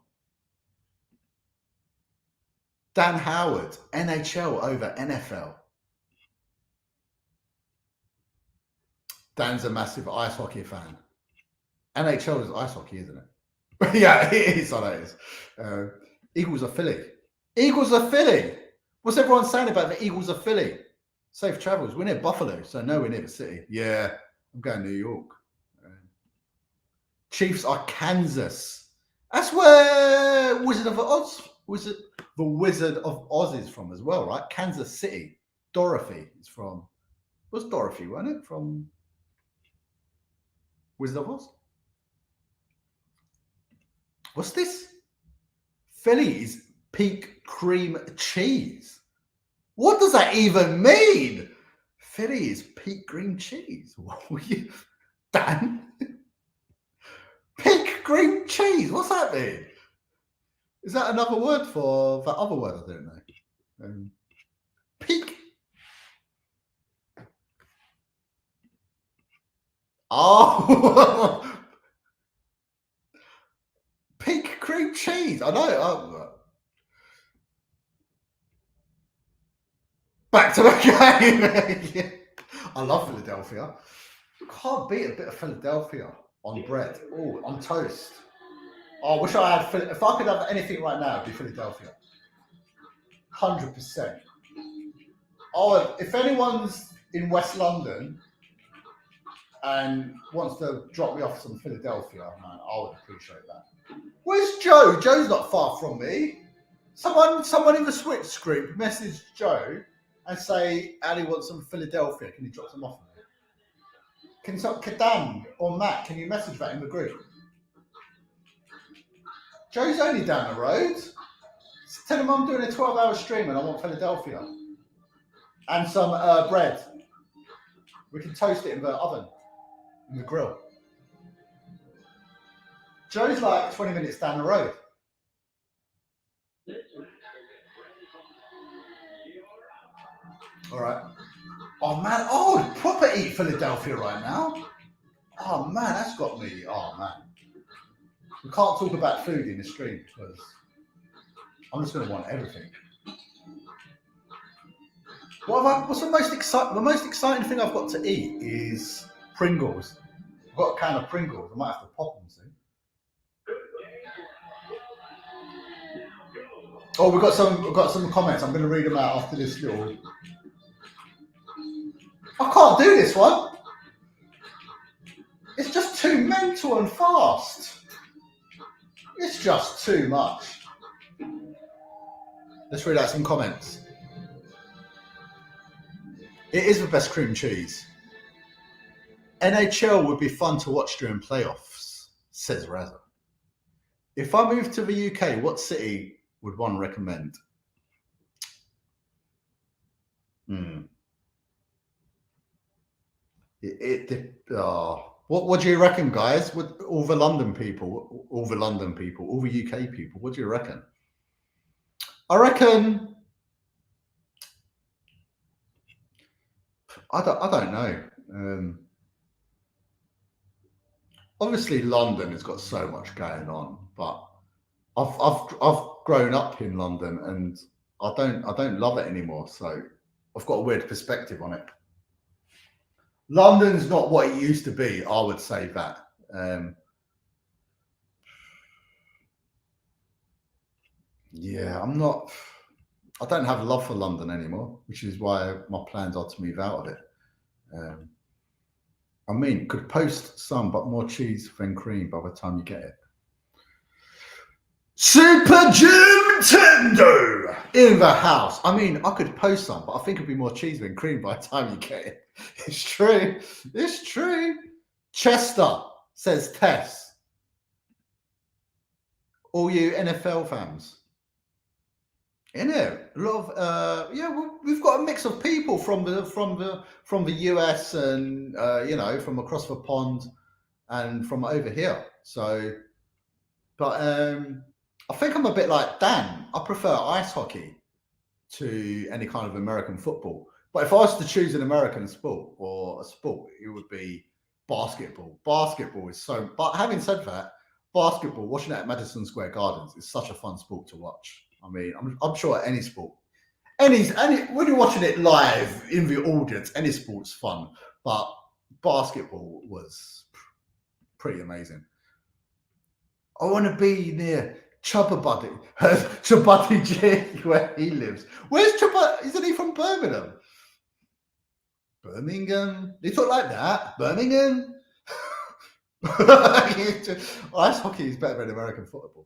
Dan Howard, NHL over NFL. Dan's a massive ice hockey fan. NHL is ice hockey, isn't it? Yeah, it is. I know it is. Eagles of Philly. Eagles of Philly. What's everyone saying about the Eagles of Philly? Safe travels. We're near Buffalo, so nowhere near the city. Yeah, I'm going to New York. Chiefs are Kansas. That's where Wizard of Oz is from as well, right? Kansas City. Dorothy is from. Was Dorothy, wasn't it? From Wizard of Oz. What's this? Philly's peak cream cheese. What does that even mean? Philly's peak cream cheese. Dan? Peak cream cheese. What's that mean? Is that another word for that other word? I don't know. Peak. Oh. Peak cream cheese. I know. Back to the game. Yeah. I love Philadelphia. Can't beat a bit of Philadelphia on bread. Oh, on toast. Oh, I wish I had. If I could have anything right now, it'd be Philadelphia. 100%. Oh, if anyone's in West London and wants to drop me off some Philadelphia, man, I would appreciate that. Where's Joe? Joe's not far from me. Someone in the Switch group message Joe and say, Ali wants some Philadelphia. Can you drop some off for me? Can Dan or Matt, can you message that in the group? Joe's only down the road. Tell him I'm doing a 12-hour stream and I want Philadelphia. And some bread. We can toast it in the oven, in the grill. Joe's like 20 minutes down the road. All right. Oh, man. Oh, proper eat Philadelphia right now. Oh, man, that's got me. Oh, man. We can't talk about food in the stream because I'm just going to want everything. What's the most exciting? The most exciting thing I've got to eat is Pringles. I've got a can of Pringles. I might have to pop them soon. Oh, we've got some comments. I'm going to read them out after this little. I can't do this one. It's just too mental and fast. It's just too much. Let's read out some comments. It is the best cream cheese. NHL would be fun to watch during playoffs, says Razza. If I moved to the UK, what city would one recommend? What do you reckon, guys? With all the London people, all the UK people, what do you reckon? I reckon. I don't know. Obviously, London has got so much going on, but I've grown up in London and I don't love it anymore. So I've got a weird perspective on it. London's not what it used to be. I would say that. Yeah, I don't have love for London anymore, which is why my plans are to move out of it. I mean, could post some, but more cheese than cream by the time you get it. Super Jim Tendo in the house. I mean, I could post some, but I think it'd be more cheese than cream by the time you get it. It's true. It's true. Chester, says Tess. All you NFL fans. In it, a lot of we've got a mix of people from the US and from across the pond and from over here. So, but I think I'm a bit like Dan. I prefer ice hockey to any kind of American football. But if I was to choose an American sport or a sport, it would be basketball. Basketball is so. But having said that, basketball, watching it at Madison Square Gardens is such a fun sport to watch. I mean, I'm sure any sport, any when you're watching it live in the audience, any sport's fun. But basketball was pretty amazing. I want to be near Chubba G, where he lives. Where's Chubba? Isn't he from Birmingham? Birmingham? They talk like that. Birmingham? Ice hockey is better than American football.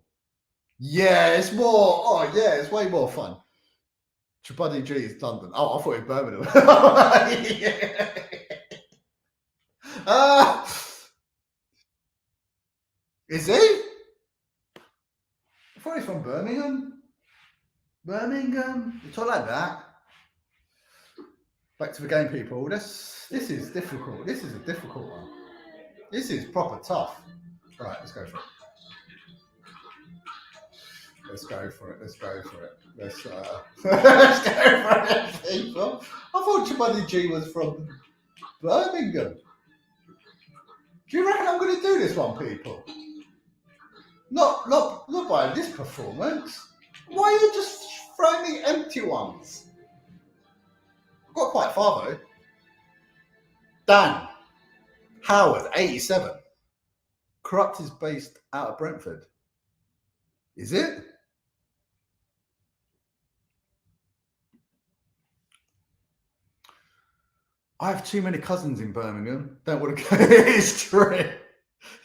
Yeah, it's more. Oh, yeah, it's way more fun. Chubba G is London. Oh, I thought it was Birmingham. Is he? I thought he's from Birmingham. Birmingham. You talk like that. Back to the game, people. This is difficult. This is a difficult one. This is proper tough. Right, let's go for it. Let's go for it. Let's go for it. Let's go for it, people. I thought Chubba G was from Birmingham. Do you reckon I'm going to do this one, people? Not by this performance. Why are you just throwing me empty ones? I got quite far though. Dan Howard, 87. Corrupt is based out of Brentford. Is it? I have too many cousins in Birmingham. Don't want to go. It's true.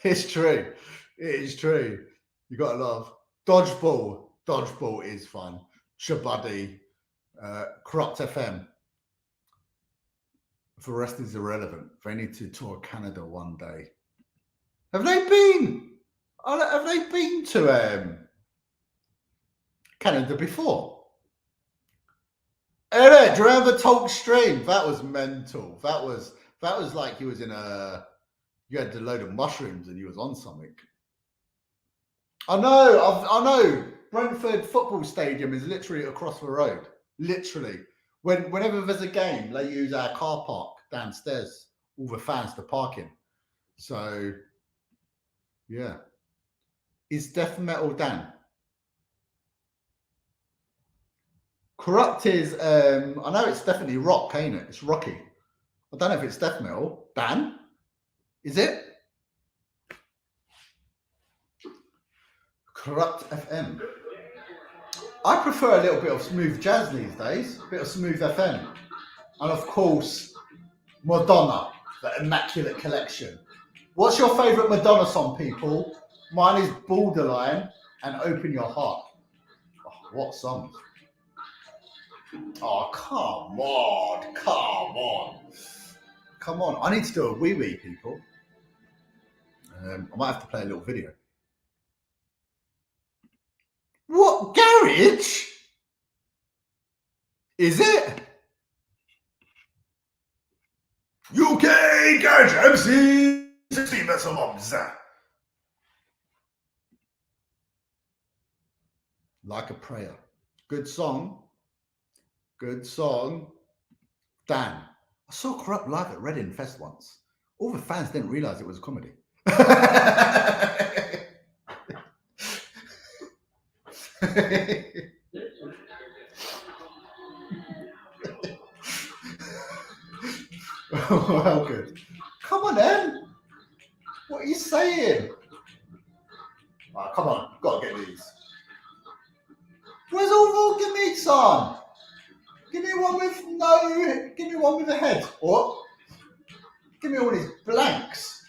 It's true. It is true. You got to love dodgeball. Dodgeball is fun. Shabuddy, Corrupt FM. For the rest is irrelevant. They need to tour Canada one day. Have they been? Have they been to Canada before? Hey, do you remember Talk Stream? That was mental. That was like you was in you had a load of mushrooms and you was on something. I know. Brentford Football Stadium is literally across the road. Literally. Whenever there's a game, they use our car park downstairs, all the fans to park in. So, yeah. Is death metal Dan? Corrupt is, I know it's definitely rock, ain't it? It's rocky. I don't know if it's death metal. Dan? Is it? Corrupt FM. I prefer a little bit of smooth jazz these days, a bit of smooth FM. And of course, Madonna, the Immaculate Collection. What's your favourite Madonna song, people? Mine is Borderline and Open Your Heart. Oh, what songs? Oh, come on. Come on. I need to do a wee-wee, people. I might have to play a little video. What? Garage? Is it? UK Garage MC 16 months. Like a Prayer. Good song. Good song. Dan. I saw Corrupt live at Reading Fest once. All the fans didn't realise it was a comedy. Well, good. Come on, then. What are you saying? Oh, come on, gotta get these. Where's all the meats on? Give me one with a head. What? Give me all these blanks.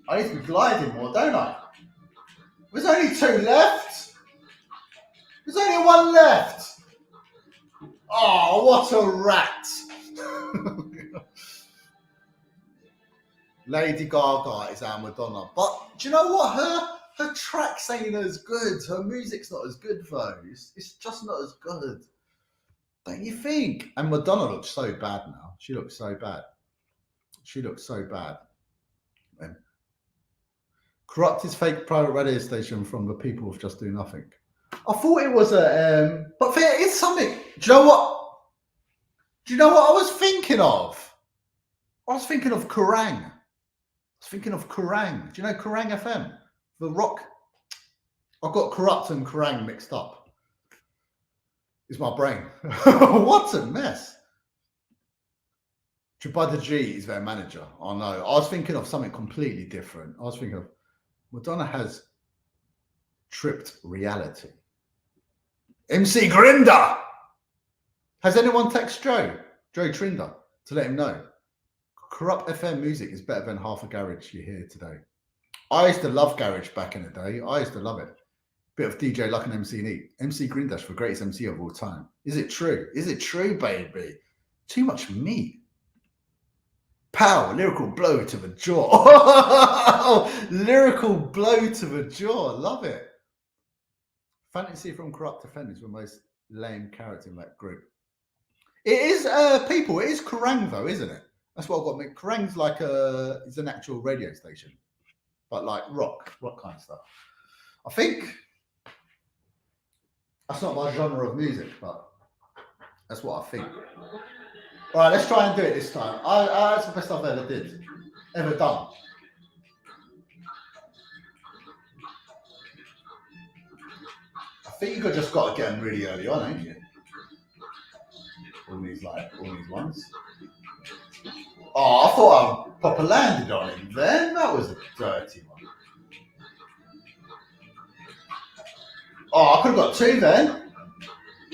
I need to be gliding more, don't I? There's only 2 left. There's only 1 left. Oh, what a rat. Lady Gaga is our Madonna. But do you know what? Her tracks ain't as good. Her music's not as good, though. It's just not as good. Don't you think? And Madonna looks so bad now. She looks so bad. Corrupt is fake private radio station from the people of Just Do Nothing. I thought it was a... but there is something. Do you know what I was thinking of? I was thinking of Kerrang. Do you know Kerrang FM? The rock. I've got Corrupt and Kerrang mixed up. It's my brain. What a mess. Chubada G is their manager. Oh no, I was thinking of something completely different. I was thinking of Madonna has tripped reality. MC Grinder. Has anyone text Joe Trinder, to let him know? Corrupt FM music is better than half a garage you hear today. I used to love garage back in the day. I used to love it. Bit of DJ Luck and MC Neat. MC Grindash for greatest MC of all time. Is it true? Is it true, baby? Too much meat. Pow, lyrical blow to the jaw. Lyrical blow to the jaw. Love it. Fantasy from Corrupt FM is the most lame character in that group. It is, people, it is Kerrang though, isn't it? That's what I've got to make. Kerrang's like it's an actual radio station. But like rock kind of stuff. I think that's not my genre of music, but that's what I think. All right, let's try and do it this time. That's the best I've ever done. I think you just got to get them really early on, ain't you? All these ones. Oh, I thought I proper landed on him then. That was a dirty one. Oh, I could have got 2 then.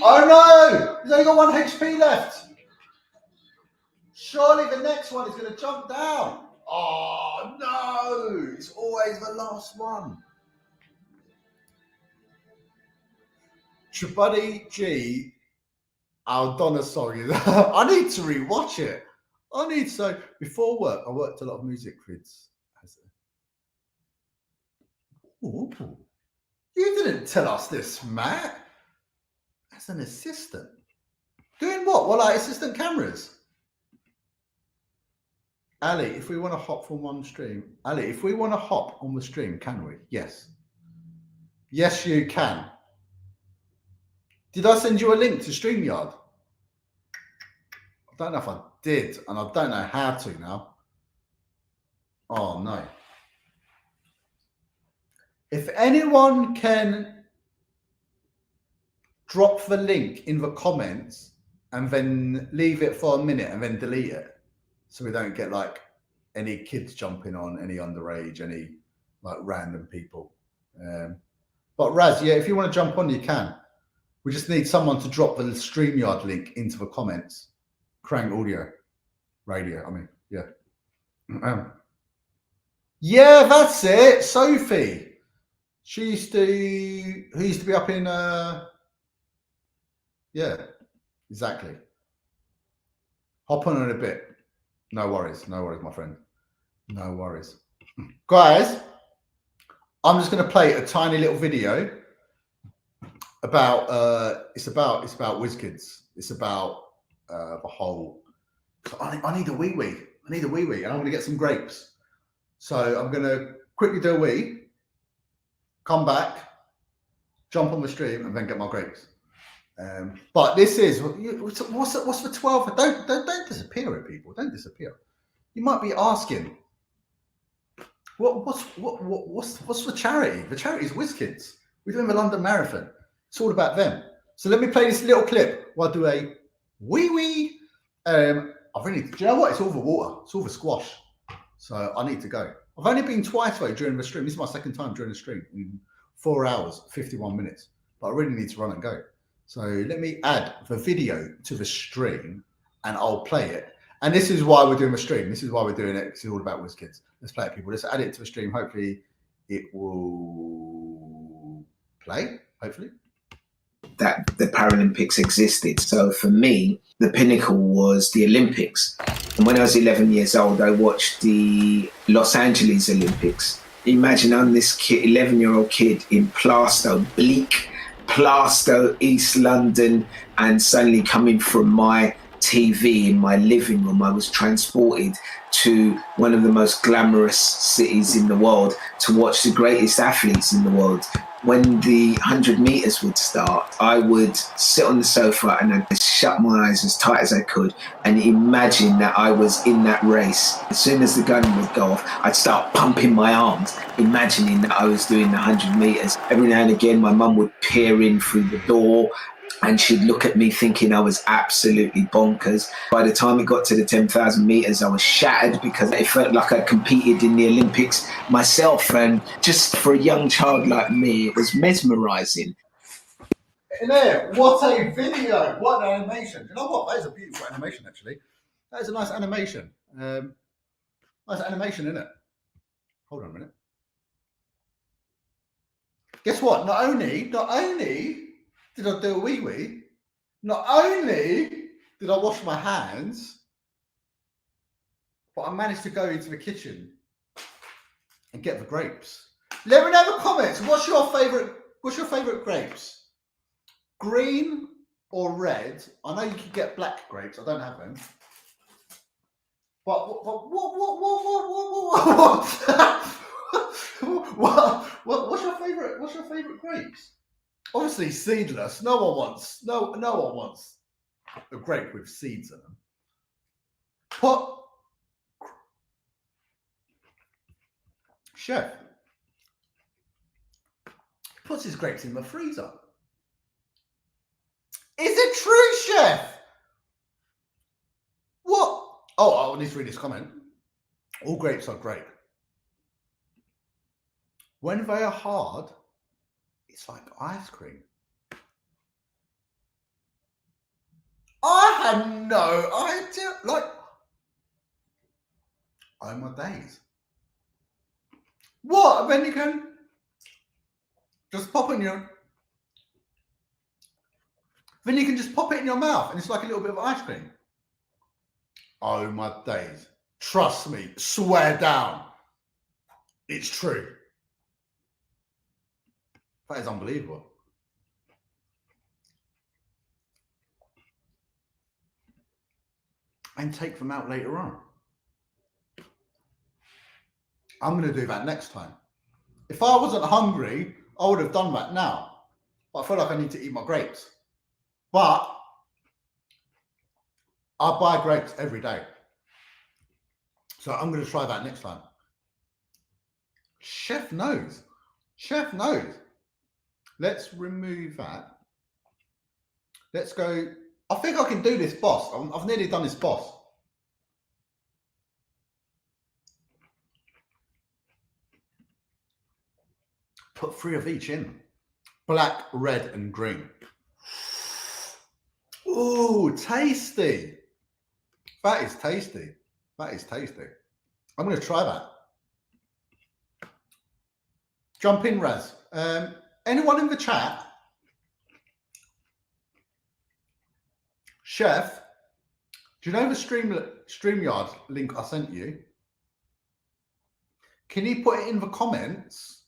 Oh no! He's only got 1 HP left. Surely the next one is going to jump down. Oh, no. It's always the last one. Tribuddy G, Aldona song. I need to rewatch it. Before work, I worked a lot of music vids. Ooh, you didn't tell us this, Matt. As an assistant. Doing what? Well, like assistant cameras. Ali, if we want to hop from one stream, Ali, if we want to hop on the stream, can we? Yes. Yes, you can. Did I send you a link to StreamYard? I don't know if I did, and I don't know how to now. Oh, no. If anyone can drop the link in the comments and then leave it for a minute and then delete it, so we don't get like any kids jumping on, any underage, any like random people. But Raz, yeah, if you want to jump on, you can. We just need someone to drop the StreamYard link into the comments. Crank Audio, Radio, I mean, yeah. Yeah, that's it. Sophie. Who used to be up in, yeah, exactly. Hop on in a bit. No worries, my friend. No worries. Guys, I'm just going to play a tiny little video about, it's about WizKids. It's about the whole, I need a wee-wee. I need a wee-wee, and I'm going to get some grapes. So I'm going to quickly do a wee, come back, jump on the stream, and then get my grapes. But this is, what's the 12? Don't disappear at people. Don't disappear. You might be asking, what's the charity? The charity is WizKids. We're doing the London Marathon. It's all about them. So let me play this little clip while I do a wee. Do you know what? It's all the water. It's all the squash. So I need to go. I've only been twice though during the stream. This is my second time during the stream in 4 hours, 51 minutes. But I really need to run and go. So let me add the video to the stream and I'll play it. And this is why we're doing the stream. This is why we're doing it. It's all about WizKids. Let's play it, people. Let's add it to the stream. Hopefully it will play. Hopefully. That the Paralympics existed. So for me, the pinnacle was the Olympics. And when I was 11 years old, I watched the Los Angeles Olympics. Imagine I'm this 11-year-old kid in Plaistow, bleak Plaistow, East London, and suddenly coming from my TV in my living room, I was transported to one of the most glamorous cities in the world to watch the greatest athletes in the world. When the 100 meters would start, I would sit on the sofa and I'd shut my eyes as tight as I could and imagine that I was in that race. As soon as the gun would go off, I'd start pumping my arms, imagining that I was doing the 100 meters. Every now and again, my mum would peer in through the door and she'd look at me thinking I was absolutely bonkers. By the time it got to the 10,000 meters, I was shattered because it felt like I competed in the Olympics myself. And just for a young child like me, it was mesmerizing. In there, what a video! What an animation! You know what? That is a beautiful animation, actually. That is a nice animation. Nice animation, isn't it? Hold on a minute. Guess what? Not only did I do a wee-wee, not only did I wash my hands, but I managed to go into the kitchen and get the grapes. Let me know in the comments. What's your favorite grapes? Green or red? I know you can get black grapes. I don't have them. But what's your favorite grapes? Obviously seedless. No one wants a grape with seeds in them. But Chef puts his grapes in the freezer. Is it true, Chef? What? Oh, I need to read this comment. All grapes are great. When they are hard, it's like ice cream. I had no idea. Like, Oh my days. What? And then you can just pop in your... Then you can just pop it in your mouth and it's like a little bit of ice cream. Oh my days. Trust me, swear down. It's true. That is unbelievable. And take them out later on. I'm going to do that next time. If I wasn't hungry, I would have done that now. But I feel like I need to eat my grapes. But I buy grapes every day. So I'm going to try that next time. Chef knows. Chef knows. Let's remove that. Let's go. I think I can do this boss. I've nearly done this boss. Put 3 of each in. Black, red, and green. Ooh, tasty. That is tasty. That is tasty. I'm going to try that. Jump in, Raz. Anyone in the chat? Chef, do you know the StreamYard link I sent you? Can you put it in the comments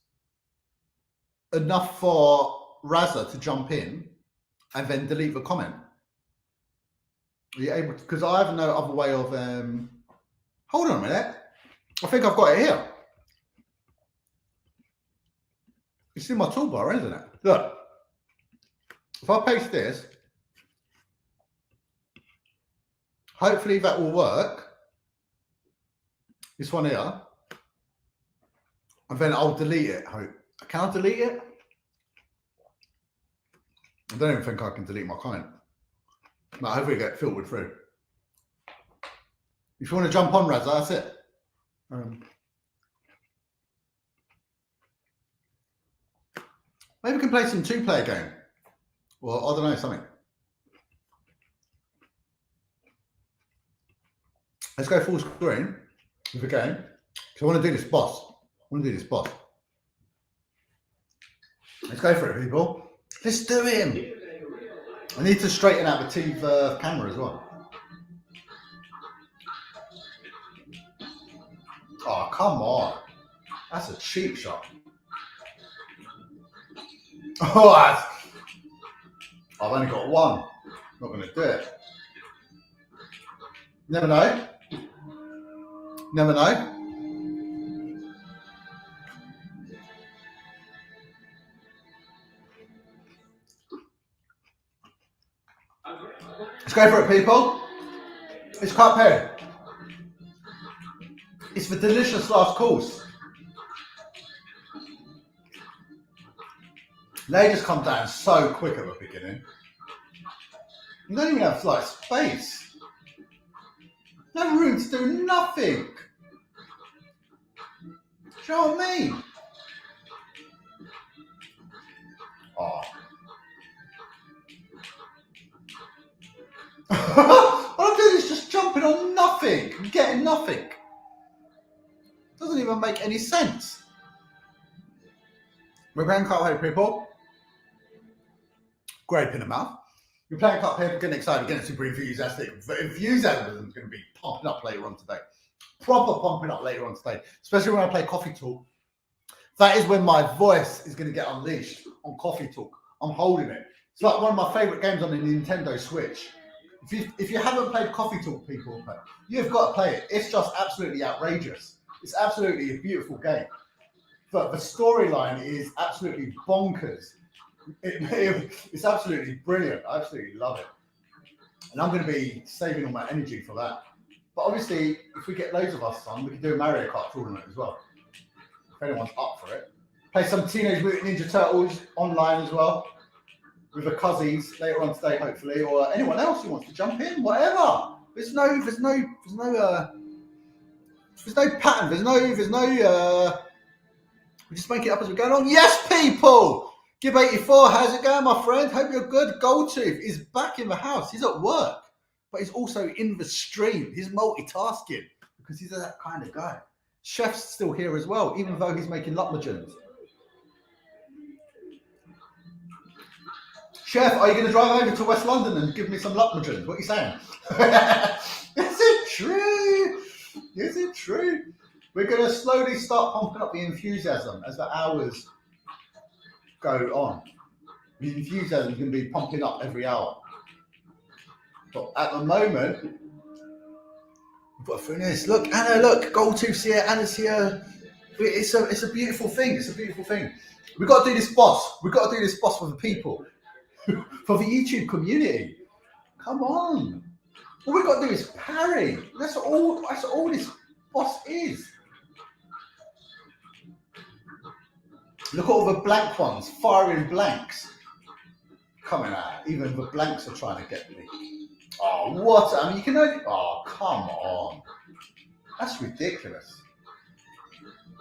enough for Razza to jump in and then delete the comment? Are you able to? Because I have no other way of... Hold on a minute. I think I've got it here. It's in my toolbar, isn't it? Look. If I paste this, hopefully that will work. This one here. And then I'll delete it. Can I delete it? I don't even think I can delete my comment. No, hopefully get filtered through. If you want to jump on, Razza, that's it. Maybe we can play some 2-player game. Well, I don't know, something. Let's go full screen with the game. So I want to do this boss. Let's go for it, people. Let's do him. I need to straighten out the TV camera as well. Oh, come on. That's a cheap shot. Oh, I've only got one. Not going to do it. Never know. Never know. Let's go for it, people. It's KART Perry. It's the delicious last course. They just come down so quick at the beginning. You don't even have like space. No room to do nothing. Do you know what I mean? Oh. All I'm doing is just jumping on nothing and getting nothing. Doesn't even make any sense. We're playing KART Perry, people. Grape in the mouth. You're playing KART Perry, getting excited, getting super enthusiastic. The enthusiasm is going to be pumping up later on today. Proper pumping up later on today. Especially when I play Coffee Talk. That is when my voice is going to get unleashed on Coffee Talk. I'm holding it. It's like one of my favorite games on the Nintendo Switch. If you haven't played Coffee Talk, people, you've got to play it. It's just absolutely outrageous. It's absolutely a beautiful game. But the storyline is absolutely bonkers. It's absolutely brilliant. I absolutely love it. And I'm going to be saving all my energy for that. But obviously, if we get loads of us on, we can do a Mario Kart tournament as well. If anyone's up for it. Play some Teenage Mutant Ninja Turtles online as well. With the cousins later on today, hopefully. Or anyone else who wants to jump in, whatever. There's no pattern. There's no we just make it up as we go along. Yes, people! Gib84, how's it going, my friend? Hope you're good. Goldtooth is back in the house. He's at work, but he's also in the stream. He's multitasking because he's that kind of guy. Chef's still here as well, even though he's making Lutmergens. Chef, are you going to drive over to West London and give me some Lutmergens? What are you saying? Is it true? Is it true? We're going to slowly start pumping up the enthusiasm as the hours go on. The enthusiasm can be pumping up every hour. But at the moment, we've got through this. Look, Anna, look, Goldtooth's here, Anna's here. It's a beautiful thing. It's a beautiful thing. We've got to do this, boss. We've got to do this, boss, for the people. For the YouTube community. Come on. All we've got to do is parry. That's all this boss is. Look at all the blank ones, firing blanks coming out. Even the blanks are trying to get me. Oh, what? I mean, you can only. Oh, come on. That's ridiculous.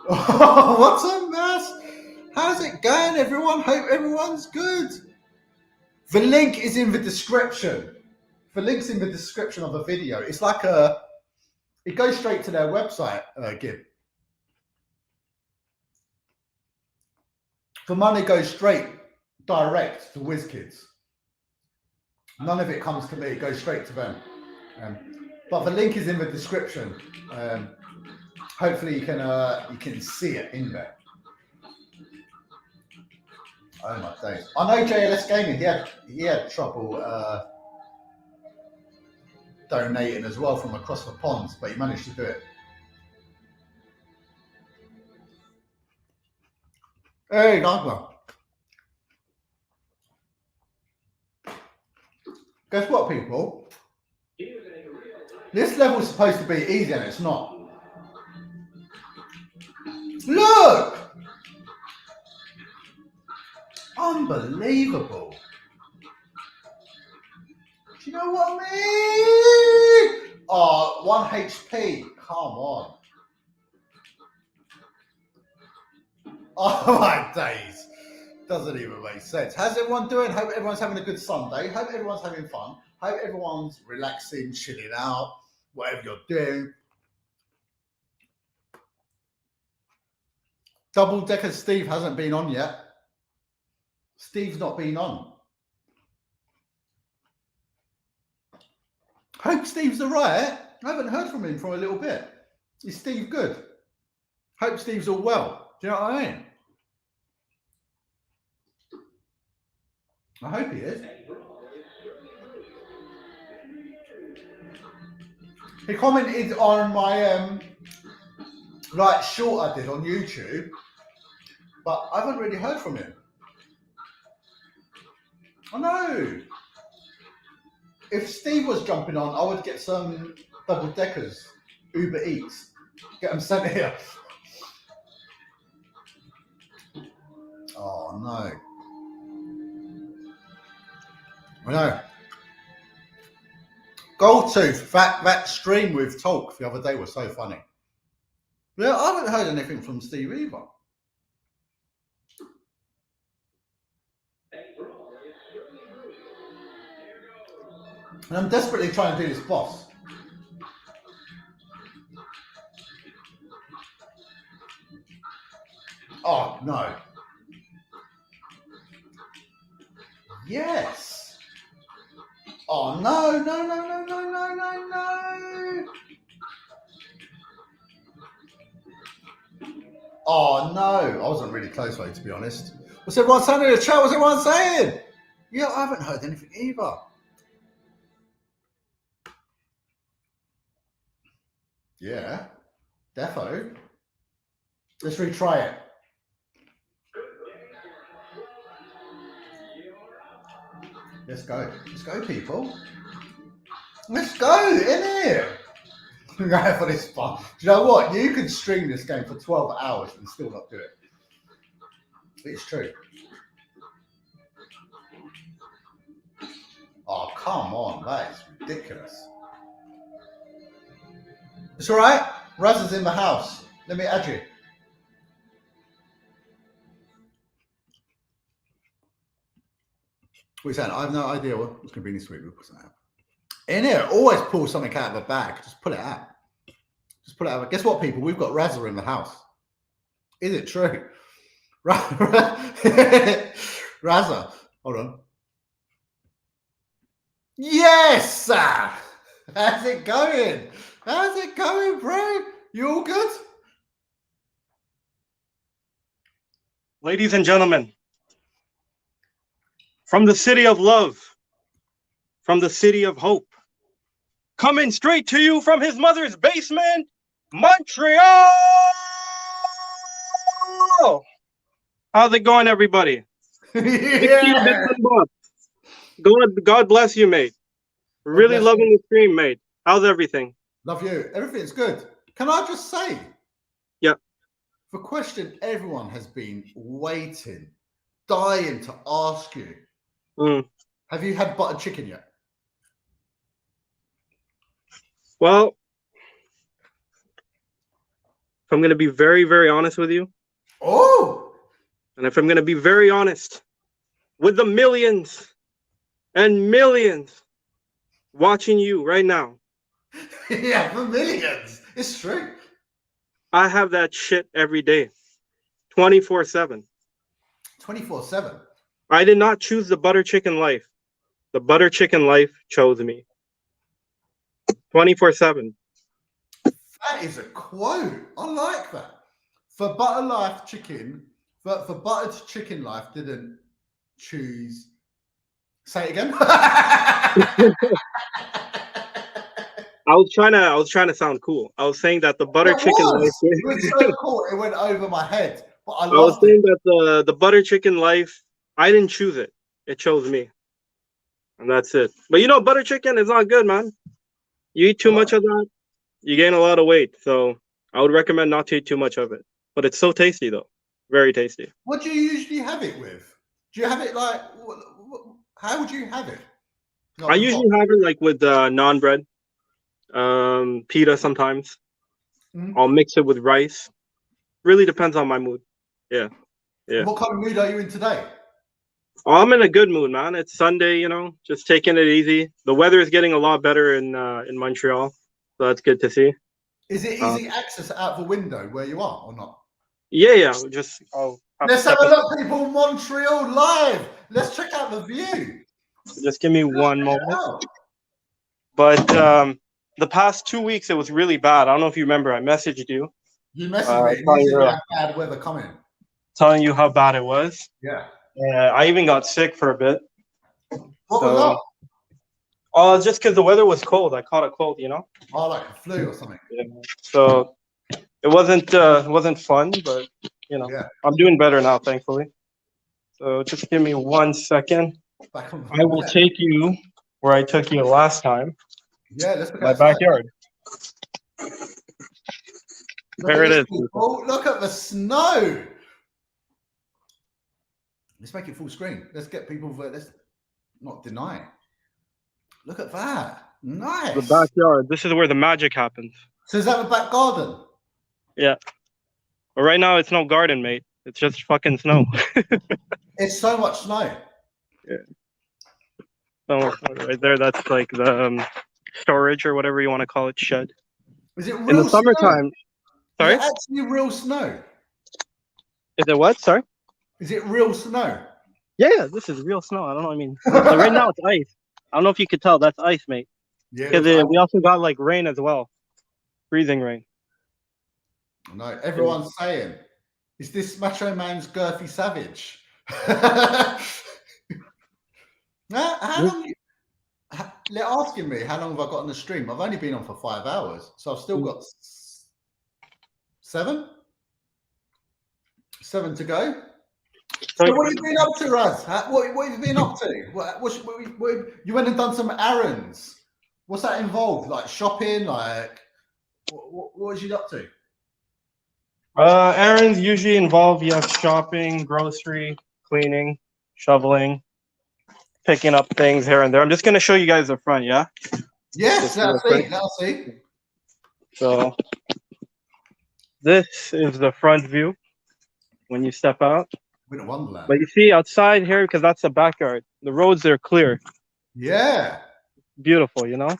Oh, what's a mess? How's it going, everyone? Hope everyone's good. The link is in the description. The link's in the description of the video. It's like it goes straight to their website, Gib. The money goes straight, direct to WizKids. None of it comes to me. It goes straight to them. But the link is in the description. Hopefully you can see it in there. Oh my days! I know JLS Gaming. He had trouble donating as well from across the ponds, but he managed to do it. Hey, nice one. Guess what, people? This level's supposed to be easy and it's not. Look! Unbelievable. Do you know what I mean? Oh, 1 HP. Come on. Oh my days. Doesn't even make sense. How's everyone doing? Hope everyone's having a good Sunday. Hope everyone's having fun. Hope everyone's relaxing, chilling out, whatever you're doing. Double Decker Steve hasn't been on yet. Steve's not been on. Hope Steve's all right. I haven't heard from him for a little bit. Is Steve good? Hope Steve's all well. Do you know what I mean? I hope he is. He commented on my like short I did on YouTube, but I haven't really heard from him. I know. If Steve was jumping on, I would get some double deckers, Uber Eats, get them sent here. Oh no. I know. Goldtooth, that stream with Talk the other day was so funny. Yeah, I haven't heard anything from Steve either. And I'm desperately trying to do this boss. Oh, no. Yes. Oh, no, no, no, no, no, no, no, no. Oh, no. I wasn't really close, though, to be honest. What's everyone saying in the chat? What's everyone saying? Yeah, I haven't heard anything either. Yeah, defo. Let's retry it. Let's go. Let's go, people. Let's go, in here. Go for this fun. Do you know what? You can stream this game for 12 hours and still not do it. It's true. Oh, come on. That is ridiculous. It's all right. Raz is in the house. Let me add you. What are you saying? I have no idea what's going to be this week. We'll put something out. In here, always pull something out of the bag. Just pull it out. Just put it out. Guess what, people? We've got Razza in the house. Is it true? Razza. Hold on. Yes, sir. How's it going? How's it going, bro? You all good? Ladies and gentlemen, from the city of love, from the city of hope, coming straight to you from his mother's basement, Montreal! How's it going, everybody? Yeah. God bless you, mate. Really loving the stream, mate. How's everything? Love you. Everything's good. Can I just say? Yeah. The question everyone has been waiting, dying to ask you. Have you had butter chicken yet? Well, if I'm going to be very, very honest with you. Oh! And if I'm going to be very honest with the millions and millions watching you right now. Yeah, the millions. It's true. I have that shit every day, 24/7. 24/7. I did not choose the butter chicken life. The butter chicken life chose me. 24/7. That is a quote. I like that. For butter life chicken, but for buttered chicken life didn't choose. Say it again. I was trying to sound cool. I was saying that the butter chicken life. It was so cool. It went over my head. But I was saying it. that the butter chicken life, I didn't choose it. It chose me. And that's it. But you know, butter chicken is not good, man. You eat too much of that, you gain a lot of weight. So I would recommend not to eat too much of it. But it's so tasty, though. Very tasty. What do you usually have it with? Do you have it like, how would you have it? I usually have it like with naan bread, pita sometimes. I'll mix it with rice. Really depends on my mood. Yeah. Yeah. What kind of mood are you in today? Oh, I'm in a good mood, man. It's Sunday, you know, just taking it easy. The weather is getting a lot better in Montreal, so that's good to see. Is it easy access out the window where you are or not? Yeah. Let's have a look, people. Montreal live. Let's check out the view. Just give me one moment. But the past 2 weeks, it was really bad. I don't know if you remember. I messaged you. You messaged me. You had bad weather coming. Telling you how bad it was. Yeah. I even got sick for a bit. What was that? Oh, just because the weather was cold. I caught a cold, you know. Oh, like a flu or something. Yeah. So it wasn't fun, but you know, I'm doing better now, thankfully. So just give me 1 second. I will take you where I took you last time. Yeah, let's look my backyard. There it is. Oh, look at the snow. Let's make it full screen. Let's get people. Let's not deny. Look at that. Nice. The backyard. This is where the magic happens. So is that the back garden? Yeah. But right now it's no garden, mate. It's just fucking snow. It's so much snow. Yeah. So right there, that's like the storage or whatever you want to call it, shed. Is it real in the summertime? Snow? Sorry? Is it actually real snow? Is it what? Sorry? Is it real snow? Yeah, this is real snow. I don't know. I mean, right now it's ice. I don't know if you could tell. That's ice, mate. Yeah. Because we also got like rain as well. Freezing rain. No, everyone's saying, is this Macho Man's Girthy Savage? How long? They're asking me how long have I got on the stream. I've only been on for 5 hours, so I've still got 7 to go. So what have you been up to, Raz? What have you been up to? You went and done some errands. What's that involved? Like shopping? Like what was you up to? Errands usually involve shopping, grocery, cleaning, shoveling, picking up things here and there. I'm just gonna show you guys the front, yeah? Yes, I'll see. So this is the front view when you step out. We're in Wonderland. But you see outside here, because that's the backyard. The roads are clear. Yeah. Beautiful, you know.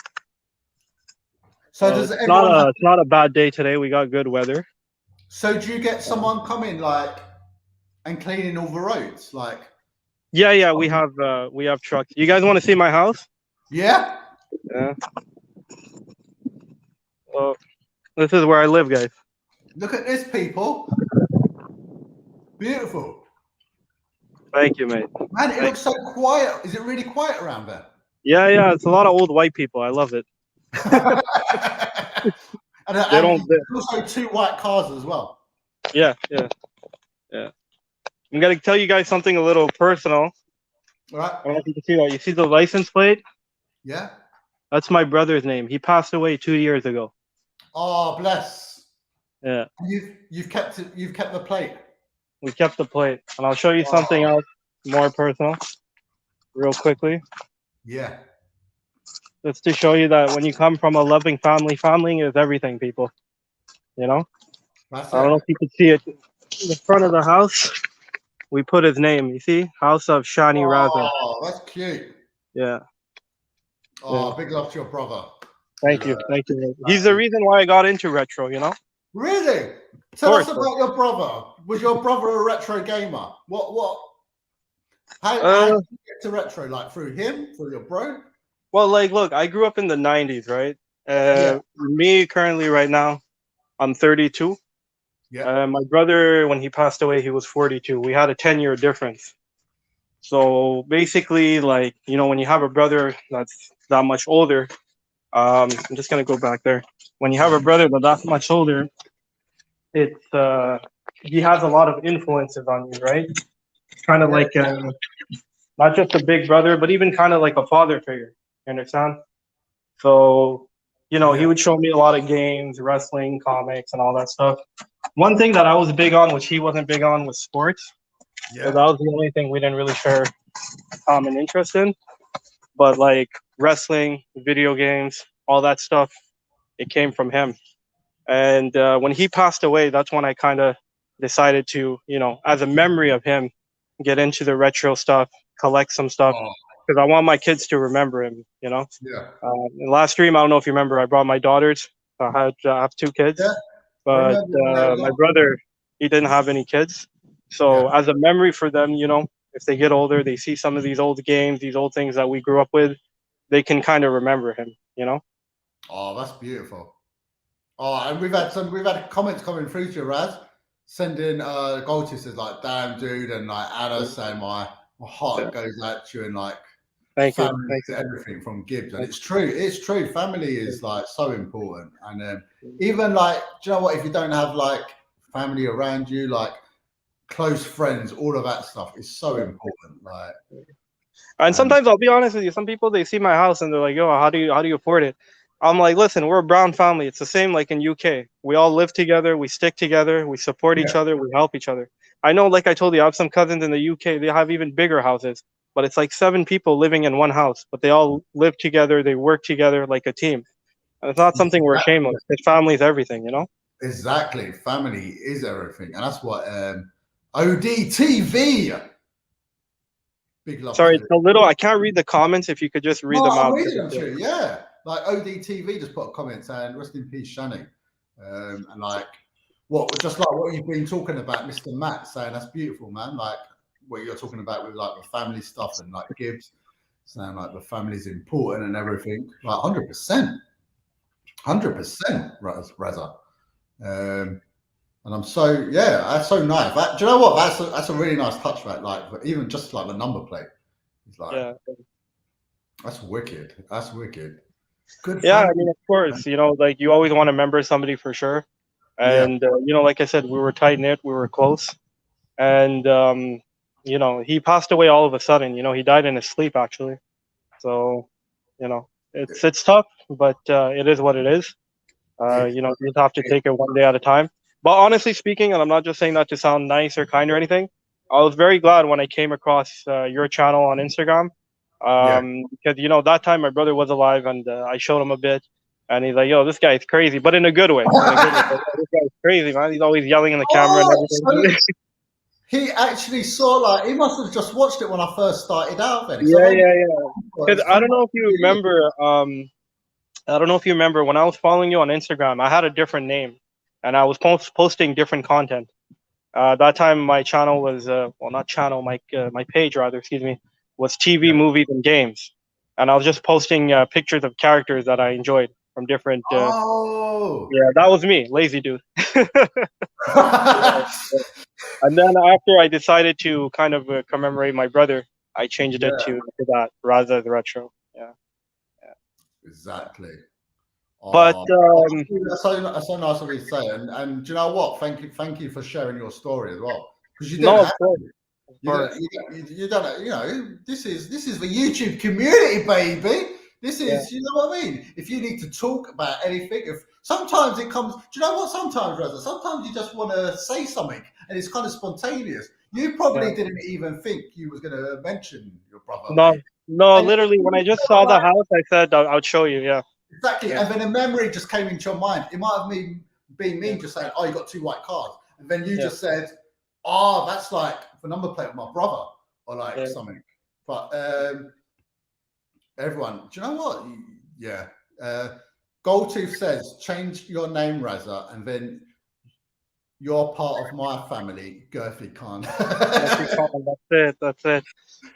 So does everyone? It's not a bad day today. We got good weather. So do you get someone coming like and cleaning all the roads, like? Yeah, we have trucks. You guys want to see my house? Yeah. Yeah. Well, this is where I live, guys. Look at this, people. Beautiful. Thank you, mate. Man, it looks so quiet. Is it really quiet around there? Yeah. It's a lot of old white people. I love it. And also 2 white cars as well. Yeah. I'm gonna tell you guys something a little personal. All right. I don't know if you can see that. You see the license plate? Yeah. That's my brother's name. He passed away 2 years ago. Oh, bless. Yeah. You've kept it. You've kept the plate. We kept the plate, and I'll show you something else more personal, real quickly. Yeah. Just to show you that when you come from a loving family, family is everything, people. You know. That's I don't know if you can see it in the front of the house. We put his name. You see, House of Shani Raza. Oh, that's cute. Yeah. Oh, big love to your brother. Thank you. He's the reason why I got into retro. You know. Really? Tell us about your brother. Was your brother a retro gamer? How did you get to retro? Like through him, through your bro? Well, like, look, I grew up in the 90s, right? Me currently right now, I'm 32. Yeah. My brother, when he passed away, he was 42. We had a 10-year difference. So basically, like, you know, when you have a brother that's that much older, I'm just gonna go back there. When you have a brother that's that much older, it's he has a lot of influences on you, right? Kind of like not just a big brother, but even kind of like a father figure. You understand? So, you know, he would show me a lot of games, wrestling, comics, and all that stuff. One thing that I was big on, which he wasn't big on, was sports. Yeah. So that was the only thing we didn't really share common interest in. But like wrestling, video games, all that stuff, it came from him. And when he passed away, that's when I kind of decided to, you know, as a memory of him, get into the retro stuff, collect some stuff, because I want my kids to remember him, you know? Yeah. In last stream, I don't know if you remember, I brought my daughters. I have 2 kids. Yeah. But my brother, he didn't have any kids. So as a memory for them, you know, if they get older, they see some of these old games, these old things that we grew up with, they can kind of remember him, you know? Oh, that's beautiful. Oh, and we've had comments coming through to you, Raz, sending Goldie says like, damn dude, and like Anna saying my heart goes out to you, and like thank you to everything from Gibbs. And it's true. Family is like so important. And even like, do you know what, if you don't have like family around you, like close friends, all of that stuff is so important. Like, and sometimes I'll be honest with you, some people, they see my house and they're like, yo, how do you afford it? I'm like, listen, we're a brown family. It's the same like in UK. We all live together, we stick together, we support each other, we help each other. I know, like I told you, I have some cousins in the UK, they have even bigger houses, but it's like 7 people living in one house, but they all live together, they work together like a team. And it's not something we're ashamed of. Because family is everything, you know? Exactly. Family is everything. And that's what ODTV. Big love. Sorry, it's a little, I can't read the comments. If you could just read them out. I'm reading them to you, yeah. Like ODTV just put a comment saying, rest in peace, Shani. And like, just like what you've been talking about, Mr. Matt, saying that's beautiful, man. Like what you're talking about with like the family stuff and like Gibbs saying like the family's important and everything. Like 100%. 100%, Raza. And I'm so, that's so nice. Do you know what? That's a really nice touch, right? Like even just like the number plate. It's like, that's wicked. That's wicked. Good. Yeah, I mean, of course, you know, like you always want to remember somebody for sure. And, you know, like I said, we were tight knit, we were close. And, you know, he passed away all of a sudden. You know, he died in his sleep, actually. So, you know, it's tough, but it is what it is. You know, you just have to take it one day at a time. But honestly speaking, and I'm not just saying that to sound nice or kind or anything, I was very glad when I came across your channel on Instagram. Because, you know, that time my brother was alive and I showed him a bit. And he's like, yo, this guy's crazy, but in a good way. This guy's crazy, man. He's always yelling in the camera and everything. So he actually saw, like, he must have just watched it when I first started out then. Yeah. Because I don't know if you remember, I don't know if you remember when I was following you on Instagram, I had a different name, and I was posting different content. That time, my channel was well, not channel, my page rather, excuse me, was TV, movies, and games, and I was just posting pictures of characters that I enjoyed from different. Oh, yeah, that was me, lazy dude. And then after I decided to kind of commemorate my brother, I changed it to that rather than retro. Yeah. Exactly. But that's so nice of you to say, and do you know what? Thank you for sharing your story as well, because you didn't have to. You don't. You know, this is the YouTube community, baby. This is, you know what I mean. If you need to talk about anything, if sometimes it comes, do you know what? Sometimes, Reza, sometimes you just want to say something, and it's kind of spontaneous. You probably didn't even think you was going to mention your brother. No, literally, when I just saw the house, I said I'll show you. Yeah. Exactly, and then a memory just came into your mind. It might have been me just saying, "Oh, you got 2 white cars," and then you just said, "Oh, that's like the number plate of my brother," or like something. But everyone, do you know what? Yeah, Goldtooth says, "Change your name, Raza, and then you're part of my family." Girthy Khan. That's it.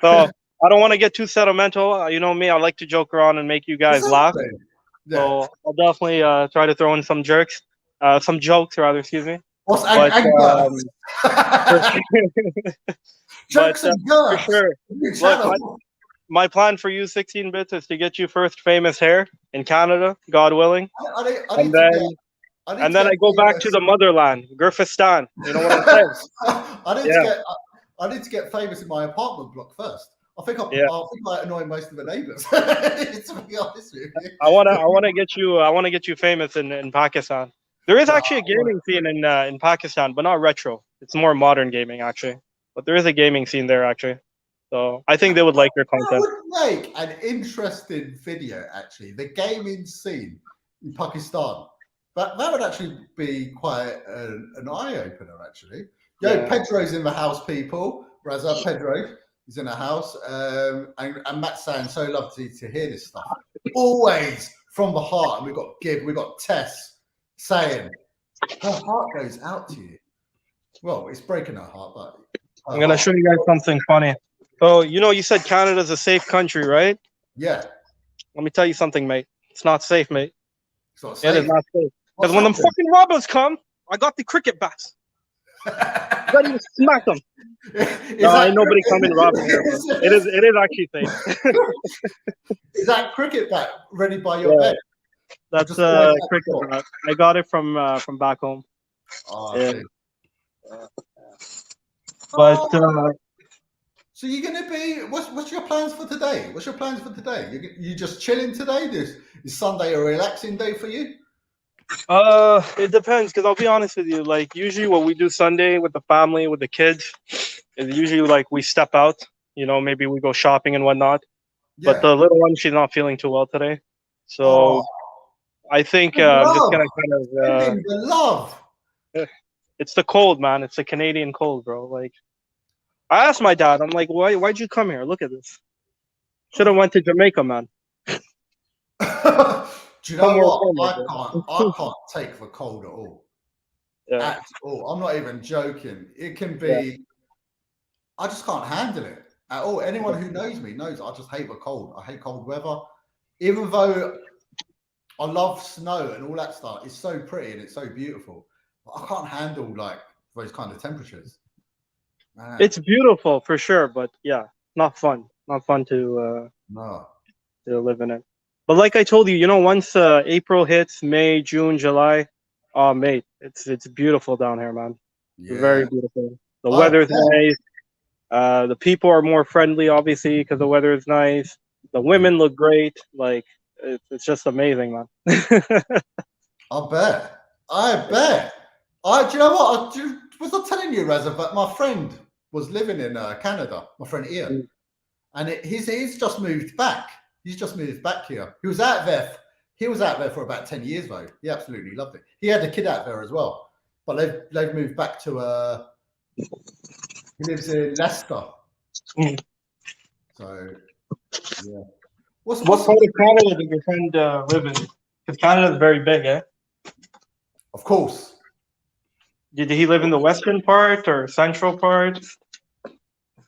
So I don't want to get too sentimental. You know me, I like to joke around and make you guys laugh. Yeah. So I'll definitely try to throw in some jokes rather, excuse me. What's jokes and for sure. Look, my plan for you, 16 bits, is to get you first famous hair in Canada, God willing, and then I go back to the motherland, Gurfistan. You know what I'm saying? I need to get famous in my apartment block first. I think I annoy most of the neighbors. To be honest with you. I want to get you famous in Pakistan. There is actually a gaming scene in Pakistan, but not retro. It's more modern gaming actually. But there is a gaming scene there actually. So I think they would like your content. That would make an interesting video actually. The gaming scene in Pakistan. That would actually be quite an eye opener actually. Pedro's in the house, people. Raza Pedro. He's in a house, and Matt's saying, so lovely to hear this stuff. Always from the heart. And we've got Gib, we've got Tess saying, her heart goes out to you. Well, it's breaking her heart, but I'm going to show you guys something funny. So, you said Canada's a safe country, right? Yeah. Let me tell you something, mate. It's not safe, mate. It's not safe. It is not safe. Because when them fucking robbers come, I got the cricket bats. Ready to smack them. Ain't nobody coming robbing here. It is actually safe. Is that cricket bat ready by your bed? That's a cricket bat. I got it from back home. Oh, yeah. But so you're gonna be what's your plans for today? What's your plans for today? You just chilling today? Is Sunday a relaxing day for you? It depends, because I'll be honest with you, like usually what we do Sunday with the family, with the kids, is usually like we step out, maybe we go shopping and whatnot. But the little one, she's not feeling too well today. So I think I'm just gonna kind of love. It's the cold, man. It's the Canadian cold, bro. Like I asked my dad, I'm like, why'd you come here? Look at this. Should have went to Jamaica, man. Do you know what? I can't take the cold at all. At all. I'm not even joking. It can be. I just can't handle it at all. Anyone who knows me knows I just hate the cold. I hate cold weather. Even though I love snow and all that stuff, it's so pretty and it's so beautiful. But I can't handle like those kind of temperatures. Man. It's beautiful for sure, but not fun. Not fun to live in it. But like I told you, once April hits, May, June, July, oh mate, it's beautiful down here, man. Yeah. Very beautiful. The weather's nice. The people are more friendly, obviously, because the weather is nice. The women look great. Like it's just amazing, man. I bet. Do you know what? Was I telling you, Reza? But my friend was living in Canada. My friend Ian, and he's just moved back. He's just moved back here. He was out there for about 10 years though. He absolutely loved it. He had a kid out there as well. But they've moved back to he lives in Leicester. So yeah. What part of Canada did your friend live in? Because Canada's very big, eh? Of course. Did he live in the western part or central part?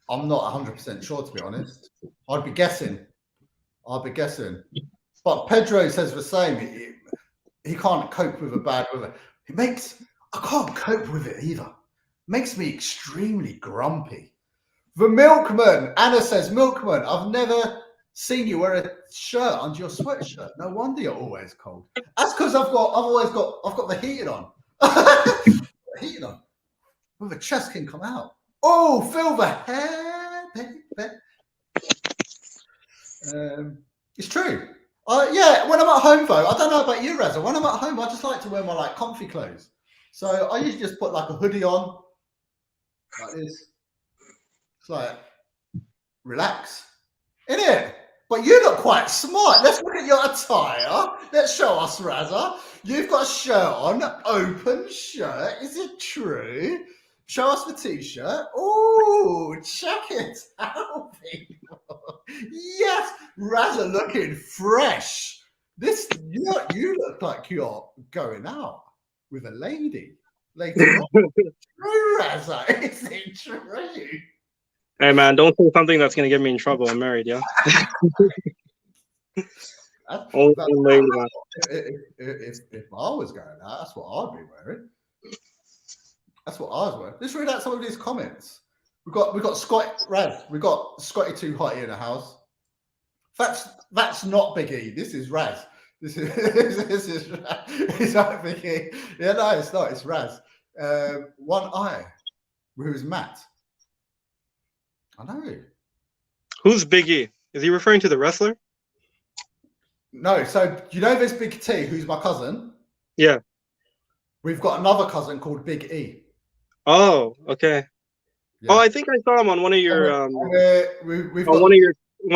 I'm not 100% sure, to be honest. I'd be guessing. But Pedro says the same. He can't cope with a bad weather. I can't cope with it either. Makes me extremely grumpy. The milkman. Anna says, milkman, I've never seen you wear a shirt under your sweatshirt. No wonder you're always cold. That's because I've got the heating on. Heating on. Well, the chest can come out. Oh, feel the hair, baby. It's true. Yeah, when I'm at home though, I don't know about you, Reza. When I'm at home, I just like to wear my like comfy clothes. So I usually just put like a hoodie on, like this. It's like relax, innit? But you look quite smart. Let's look at your attire. Let's show us, Raza. You've got a shirt on, open shirt. Is it true? Show us the t-shirt. Oh, check it out, people. Yes, Raza looking fresh. You look like you're going out with a lady later on. True, Raza. Is it true? Hey man, don't say something that's gonna get me in trouble. I'm married, yeah. If I was going out, that's what I'd be wearing. That's what I was wearing. Let's read out some of these comments. We got Scott Raz. We got Scotty Too Hotty in the house. That's not Big E. This is Raz. This is it's not Big E. Yeah, no, it's not. It's Raz. One Eye, who's Matt. I know. Who's Big E? Is he referring to the wrestler? No. So you know this Big T, who's my cousin? Yeah. We've got another cousin called Big E. Oh, okay. Yeah. Oh, I think I saw him on one of your one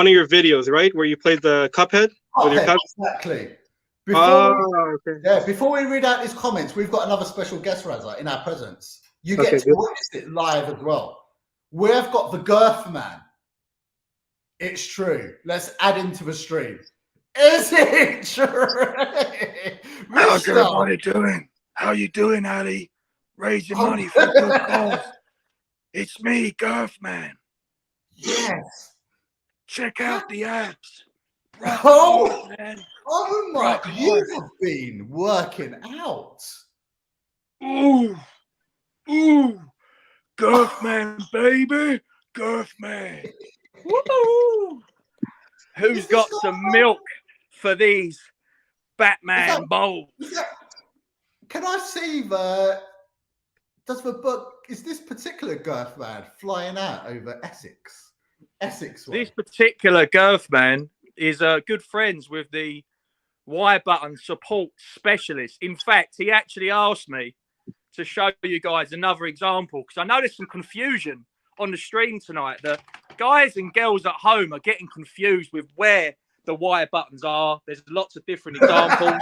of your videos, right, where you played the Cuphead with your cousin. Exactly. Before we read out these comments, we've got another special guest, Raza, in our presence. You get to witness it live as well. We've got the Girth Man. It's true. Let's add him to the stream. Is it true? How's everybody doing? How you doing, Ali? Raising money for a good cause. It's me, Girth Man. Yes. Check out the apps. Oh my! You have been working out. Ooh, Girth Man, baby, Girth Man. Woo! Who's got some milk for these Batman bowls? Can I see is this particular Girth Man flying out over Essex? Essex way? This particular Girth Man is good friends with the Y button support specialist. In fact, he actually asked me to show you guys another example because I know there's some confusion on the stream tonight. The guys and girls at home are getting confused with where the Y buttons are. There's lots of different examples.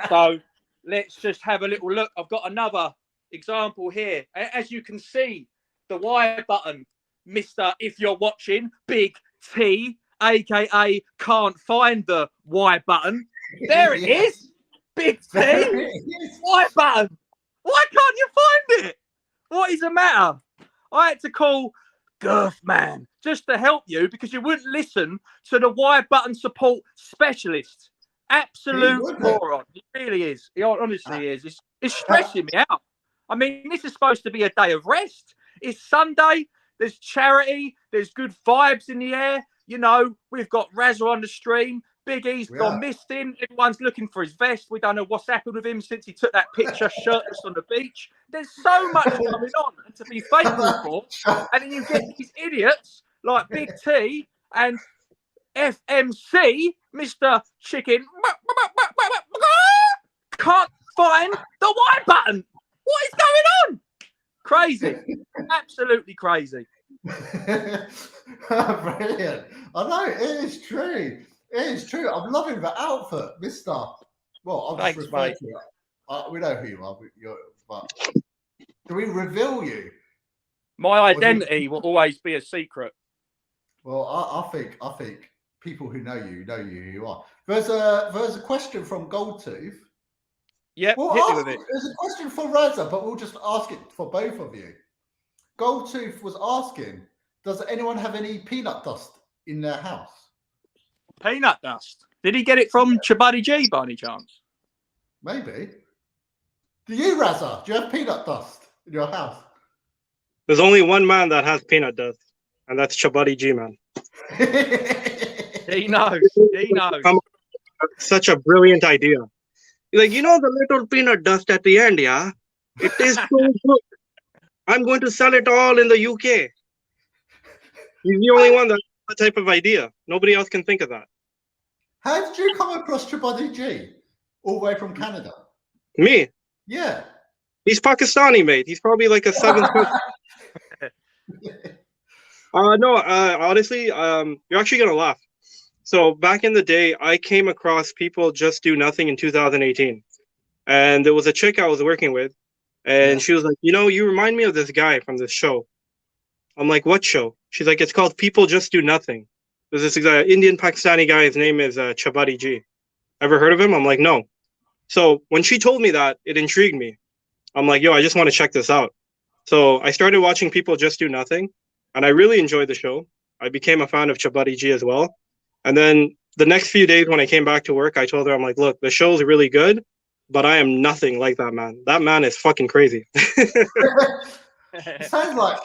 So let's just have a little look. I've got another example here. As you can see, the Y button, Mr. If you're watching, Big T, aka can't find the Y button. There it is. Big T. Y button. Why can't you find it? What is the matter? I had to call Girth Man just to help you because you wouldn't listen to the Y button support specialist. Absolute moron. It really is. It honestly is. It's stressing me out. I mean, this is supposed to be a day of rest. It's Sunday. There's charity. There's good vibes in the air. You know, we've got Razzle on the stream. Big E's gone missing. Everyone's looking for his vest. We don't know what's happened with him since he took that picture shirtless on the beach. There's so much going on and to be thankful for. And then you get these idiots like Big T and FMC, Mr. Chicken, can't find the Y button. What is going on? Crazy. Absolutely crazy. Brilliant. I know, it is true. It is true. I'm loving the outfit, Mr. Well, I'll just refer to you. We know who you are, but do we reveal you? My identity will always be a secret. Well, I think people who know you who you are. There's a question from Goldtooth. Yep, hit me with it. There's a question for Raza, but we'll just ask it for both of you. Goldtooth was asking, does anyone have any peanut dust in their house? Peanut dust? Did he get it from Chabuddy G by any chance? Maybe. Do you, Raza? Do you have peanut dust in your house? There's only one man that has peanut dust, and that's Chabuddy G, man. He knows. He knows. Such a brilliant idea. Like, you know the little peanut dust at the end, yeah? It is so good. I'm going to sell it all in the UK. He's the only one that has that type of idea. Nobody else can think of that. How did you come across Chabuddy G? All the way from Canada? Me? Yeah. He's Pakistani, mate. He's probably like a seventh cousin. No, honestly, you're actually going to laugh. So back in the day, I came across People Just Do Nothing in 2018. And there was a chick I was working with. And she was like, you know, you remind me of this guy from this show. I'm like, what show? She's like, it's called People Just Do Nothing. There's this Indian Pakistani guy. His name is Chabuddy G. Ever heard of him? I'm like, no. So when she told me that, it intrigued me. I'm like, yo, I just want to check this out. So I started watching People Just Do Nothing. And I really enjoyed the show. I became a fan of Chabuddy G as well. And then the next few days when I came back to work, I told her, I'm like, look, the show's really good, but I am nothing like that man. That man is fucking crazy. It sounds like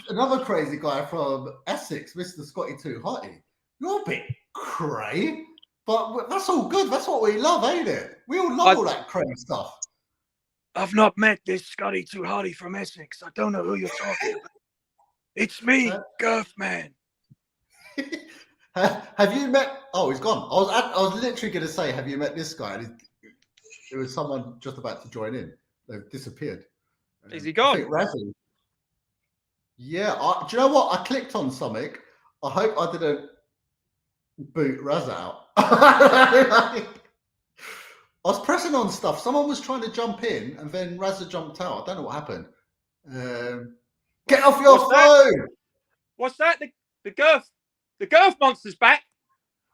another crazy guy from Essex, Mr. Scotty Too Hotty. You're a bit cray, but that's all good. That's what we love, ain't it? We all love all that cray stuff. I've not met this Scotty Too Hotty from Essex. I don't know who you're talking about. It's me, Girth Man. Have you met? Oh, he's gone. I was literally going to say, have you met this guy? And it was someone just about to join in. They've disappeared. Is he gone? Yeah. Do you know what? I clicked on something. I hope I didn't boot Raz out. I was pressing on stuff. Someone was trying to jump in, and then Razza jumped out. I don't know what happened. Get off your phone! What's that? The girth monster's back.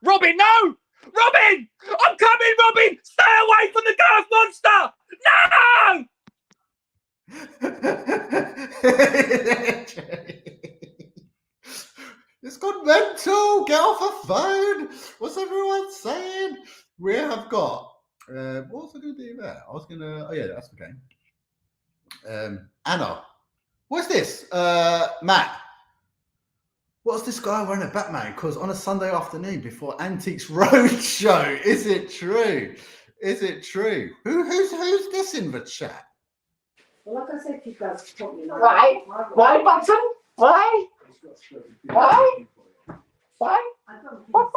Robin, no! Robin! I'm coming, Robin! Stay away from the girth monster! No! It's gone mental. Get off the phone. What's everyone saying? We have got. What was I going to do there? I was going to. Oh yeah, that's okay. Anna, what's this? Matt, what's this guy wearing a Batman? Because on a Sunday afternoon before Antiques Roadshow, is it true? Is it true? Who's this in the chat? Well, like I said, you guys told me not. Why? Why, Button? Why? Why? Why? Why,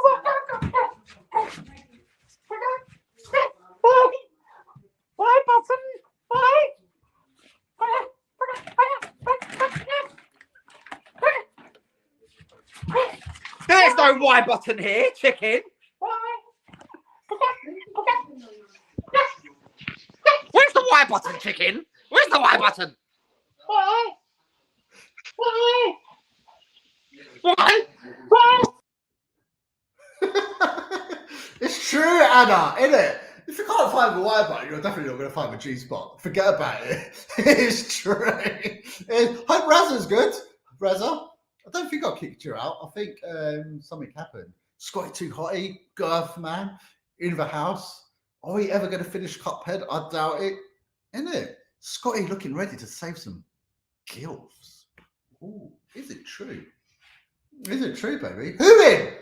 Button? Why? There's no Y button here, chicken. Where's the Y button, chicken? Where's the Y button? Why? Why? Why? Why? It's true, Anna, isn't it? If you can't find the Y button, you're definitely not going to find the G spot. Forget about it. It's true. Hope Razza's good. Razza, I don't think I kicked you out. I think something happened. Scotty Too Hotty, Girth Man, in the house. Are we ever going to finish Cuphead? I doubt it. Isn't it? Scotty looking ready to save some gilfs. Ooh, is it true? Is it true, baby? Who in?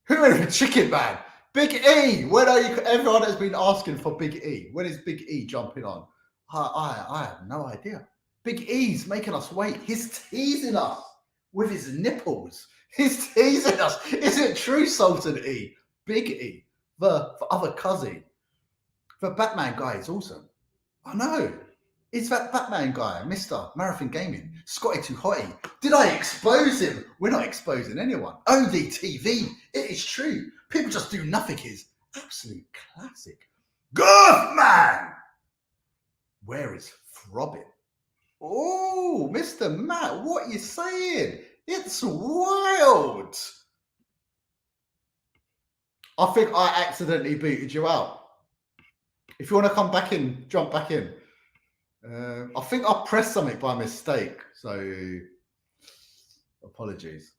Who in the chicken man? Big E. When are you? Everyone has been asking for Big E. When is Big E jumping on? I have no idea. Big E's making us wait. He's teasing us with his nipples. He's teasing us. Is it true, Sultan E? Big E, the other cousin, the Batman guy is awesome. I know. It's that Batman guy, Mr. Marathon Gaming, Scotty Too Hotty. Did I expose him? We're not exposing anyone. ODTV, it is true. People Just Do Nothing is absolute classic. Girth Man! Where is Throbbing? Oh, Mr. Matt, what are you saying? It's wild. I think I accidentally booted you out. If you want to come back in, jump back in. I think I pressed something by mistake, so apologies.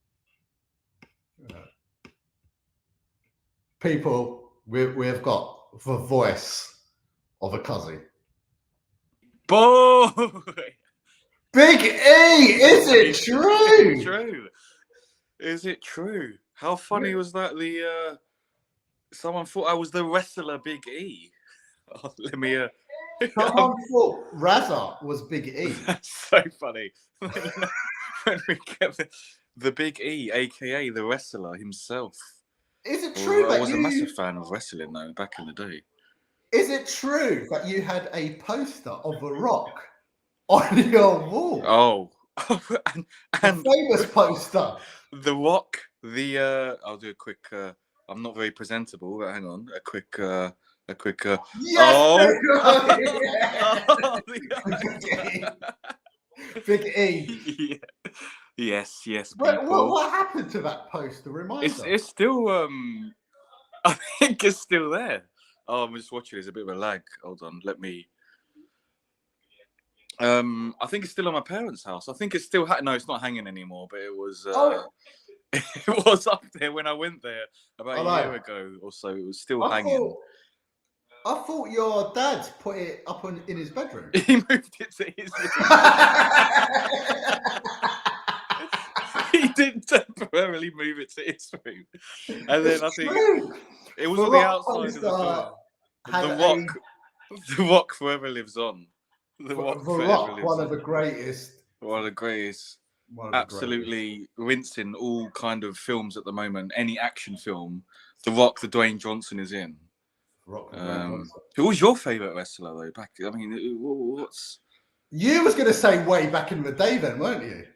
People, we've got the voice of a cousin. Boy! Big E, is it true? Is it true? Is it true? How funny was that? Someone thought I was the wrestler Big E. Oh, let me. Someone thought Razza was Big E. That's so funny. When we get the Big E, aka the wrestler himself. Is it true I was a massive fan of wrestling though back in the day. Is it true that you had a poster of The Rock on your wall? Oh, and famous poster. The Rock. I'll do a quick. I'm not very presentable, but hang on. A quick. Yes! Oh! Big E. Yeah. Yes. What happened to that poster? Reminder. It's still. I think it's still there. Oh, I'm just watching. There's a bit of a lag. Hold on. Let me. I think it's still at my parents' house. I think it's still. No, it's not hanging anymore. But it was. It was up there when I went there about a year ago or so. It was still hanging. I thought your dad put it up in his bedroom. He moved it to his room. He did temporarily move it to his room. And then I think it was on the outside of the door. The Rock forever lives on. The Rock, one of the greatest. One of the greatest. Absolutely rinsing all kind of films at the moment. Any action film, The Rock, the Dwayne Johnson is in. Who was your favourite wrestler though? What's you was going to say way back in the day then, weren't you?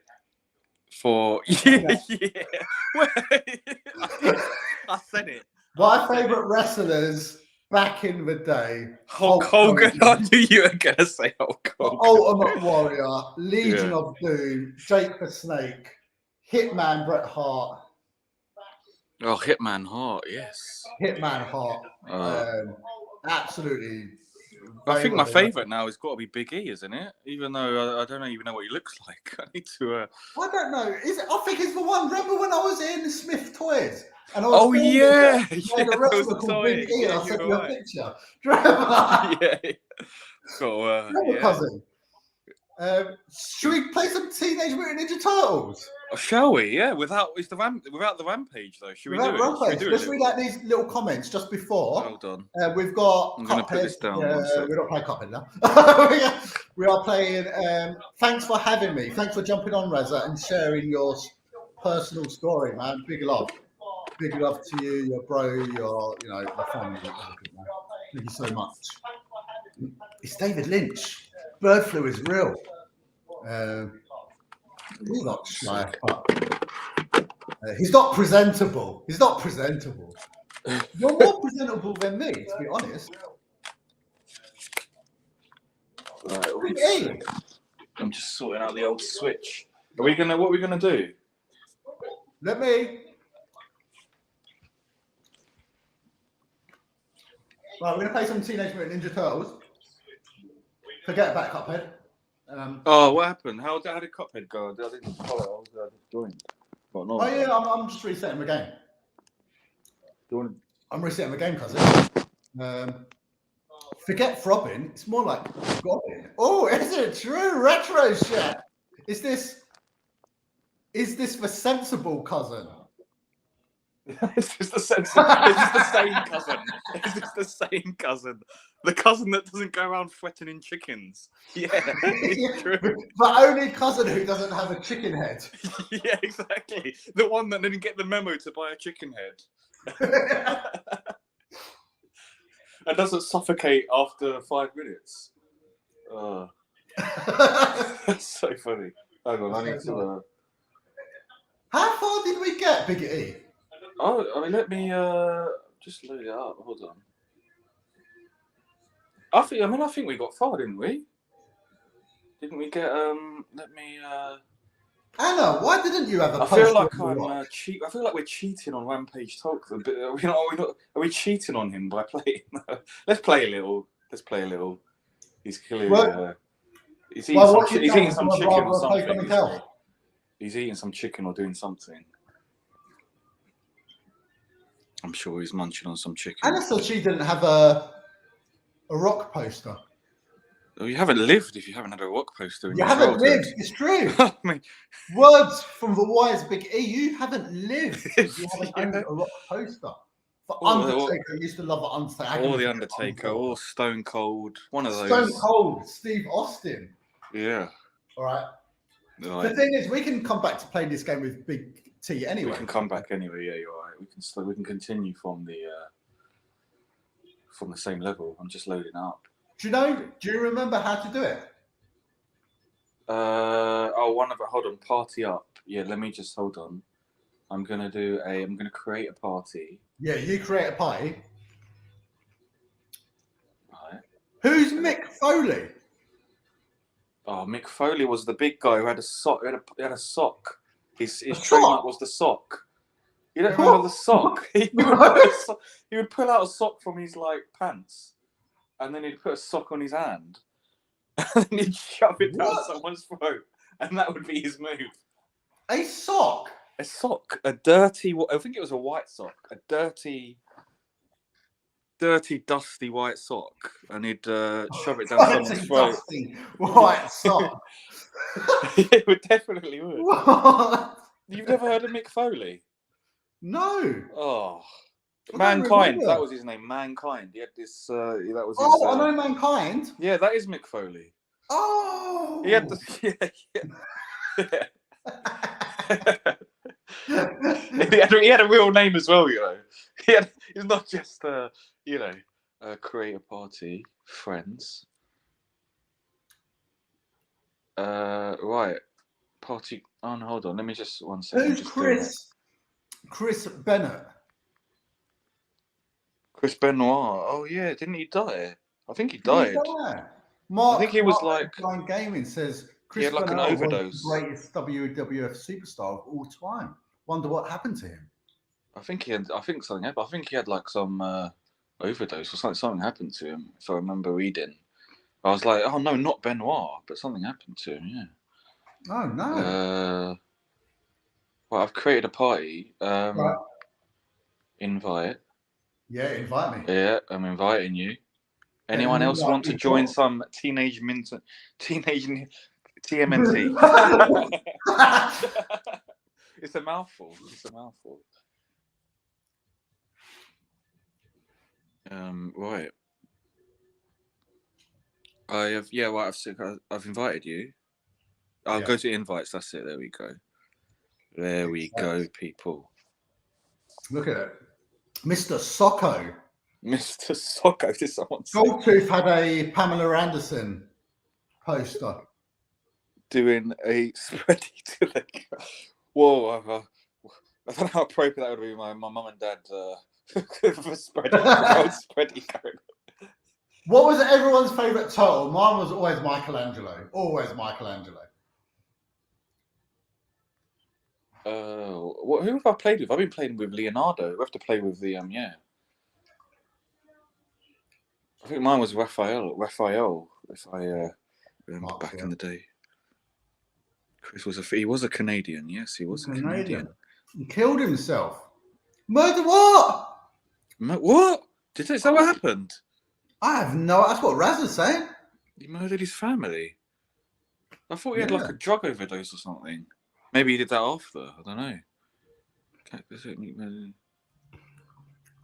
Yeah. I said it. My favourite wrestlers back in the day. Hulk Hogan. I knew you were going to say Hulk Hogan. Ultimate Warrior, Legion of Doom, Jake the Snake, Hitman Bret Hart. Oh, Hitman Hart, yes. Hitman Hart. Absolutely. I think my favourite now has got to be Big E, isn't it? Even though I don't even know what he looks like. I need to. I don't know. I think it's the one. Remember when I was in Smith Toys? And I was yeah. The wrestler called Big E, and I sent you a picture. Cousin. Should we play some Teenage Mutant Ninja Turtles? Shall we? Yeah, without the rampage though. Should we do it? Let's read out these little comments just before. Hold on. We've got. I'm going to put this down. We're not playing Cuphead now. We are playing. Thanks for having me. Thanks for jumping on, Reza, and sharing your personal story, man. Big love to you, your bro, your the family. Thank you so much. It's David Lynch. Bird flu is real. He's not shy, but he's not presentable. You're more presentable than me, to be honest. Right, I'm just sorting out the old Switch. What are we gonna do? Let me. Right, we're gonna play some Teenage Mutant Ninja Turtles. Forget about Cuphead. What happened? How did Cuphead go? I didn't follow. I was joined. I'm just resetting the game. I'm resetting the game, cousin. Forget throbbing. It's more like gobbing. Oh, is it true? Retro shit. Is this the sensible cousin? Is this the same cousin? Is this the same cousin? The cousin that doesn't go around threatening chickens. Yeah, it's true. The only cousin who doesn't have a chicken head. Yeah, exactly. The one that didn't get the memo to buy a chicken head. And doesn't suffocate after 5 minutes. That's so funny. Hang on, I need to. How far did we get, Big E? Oh, I mean, let me just load it up. Hold on. I think we got far, didn't we? Didn't we get? Let me. Anna, why didn't you have a I poster? feel like of The Rock? I feel like we're cheating on Rampage Talk. Are we cheating on him by playing? Let's play a little. He's clearly. He's eating some chicken or something. He's eating some chicken or doing something. I'm sure he's munching on some chicken. Anna said she didn't have a Rock poster. Well, you haven't lived if you haven't had a Rock poster. You haven't lived. It's true. I mean, words from the wise Big E. You haven't lived. You haven't owned a Rock poster. For Undertaker, used to love the Undertaker. Or the Undertaker, or Stone Cold. One of those. Stone Cold, Steve Austin. Yeah. All right. The thing is, we can come back to playing this game with Big T anyway. We can come back anyway. Yeah, you're right. We can continue from the same level. I'm just loading up. Do you remember how to do it? Hold on, party up. Yeah, let me just hold on. I'm gonna create a party. Yeah, you create a party. Right. Who's Mick Foley? Oh, Mick Foley was the big guy who had a sock. He had a sock. His trademark was the sock. You don't remember the sock? He would pull out a sock from his pants, and then he'd put a sock on his hand, and then he'd shove it down someone's throat, and that would be his move. A sock. A sock. A dirty. I think it was a white sock. A dirty, dusty white sock, and he'd shove it down someone's throat. Dusty white sock. It would definitely would. What? You've never heard of Mick Foley? No. Oh, Mankind. That was his name. Mankind. He had this. That was. His, I know Mankind. Yeah, that is Mick Foley. Oh. He had this. Yeah. he had a real name as well, you know. He's not just create a party, friends. Right, party. Oh no, hold on. Let me just 1 second. Who's Chris? Chris Bennett. Chris Benoit. Oh yeah, didn't he die? I think he died. Mark, I think he was Blind Gaming says Chris he had like an Benoit overdose. was the greatest WWF superstar of all time. Wonder what happened to him. I think something happened. I think he had some overdose or something. Something happened to him. If I remember reading, I was like, oh no, not Benoit, but something happened to him. Yeah. Oh no. Well, I've created a party. Right. Invite. Yeah, invite me. Yeah, I'm inviting you. Anyone else want to join some teenage TMNT? It's a mouthful. Right. I've invited you. I'll go to invites. That's it. There we go. There we go, people. Look at it. Mr. Socko. Mr. Socko, did someone say? Goldtooth had a Pamela Anderson poster. Doing a spready to the... Whoa, I don't know how appropriate that would be. My mum and dad for spready going. What was everyone's favourite turtle? Mine was always Michelangelo. Always Michelangelo. Who have I played with? I've been playing with Leonardo. We have to play with the I think mine was Raphael, if I remember back in the day. Chris was a Canadian. Yes, he was a Canadian. He killed himself. Murder what? What? Is that what happened? I have no. That's what Raz is saying. He murdered his family. I thought he had a drug overdose or something. Maybe he did that after. I don't know.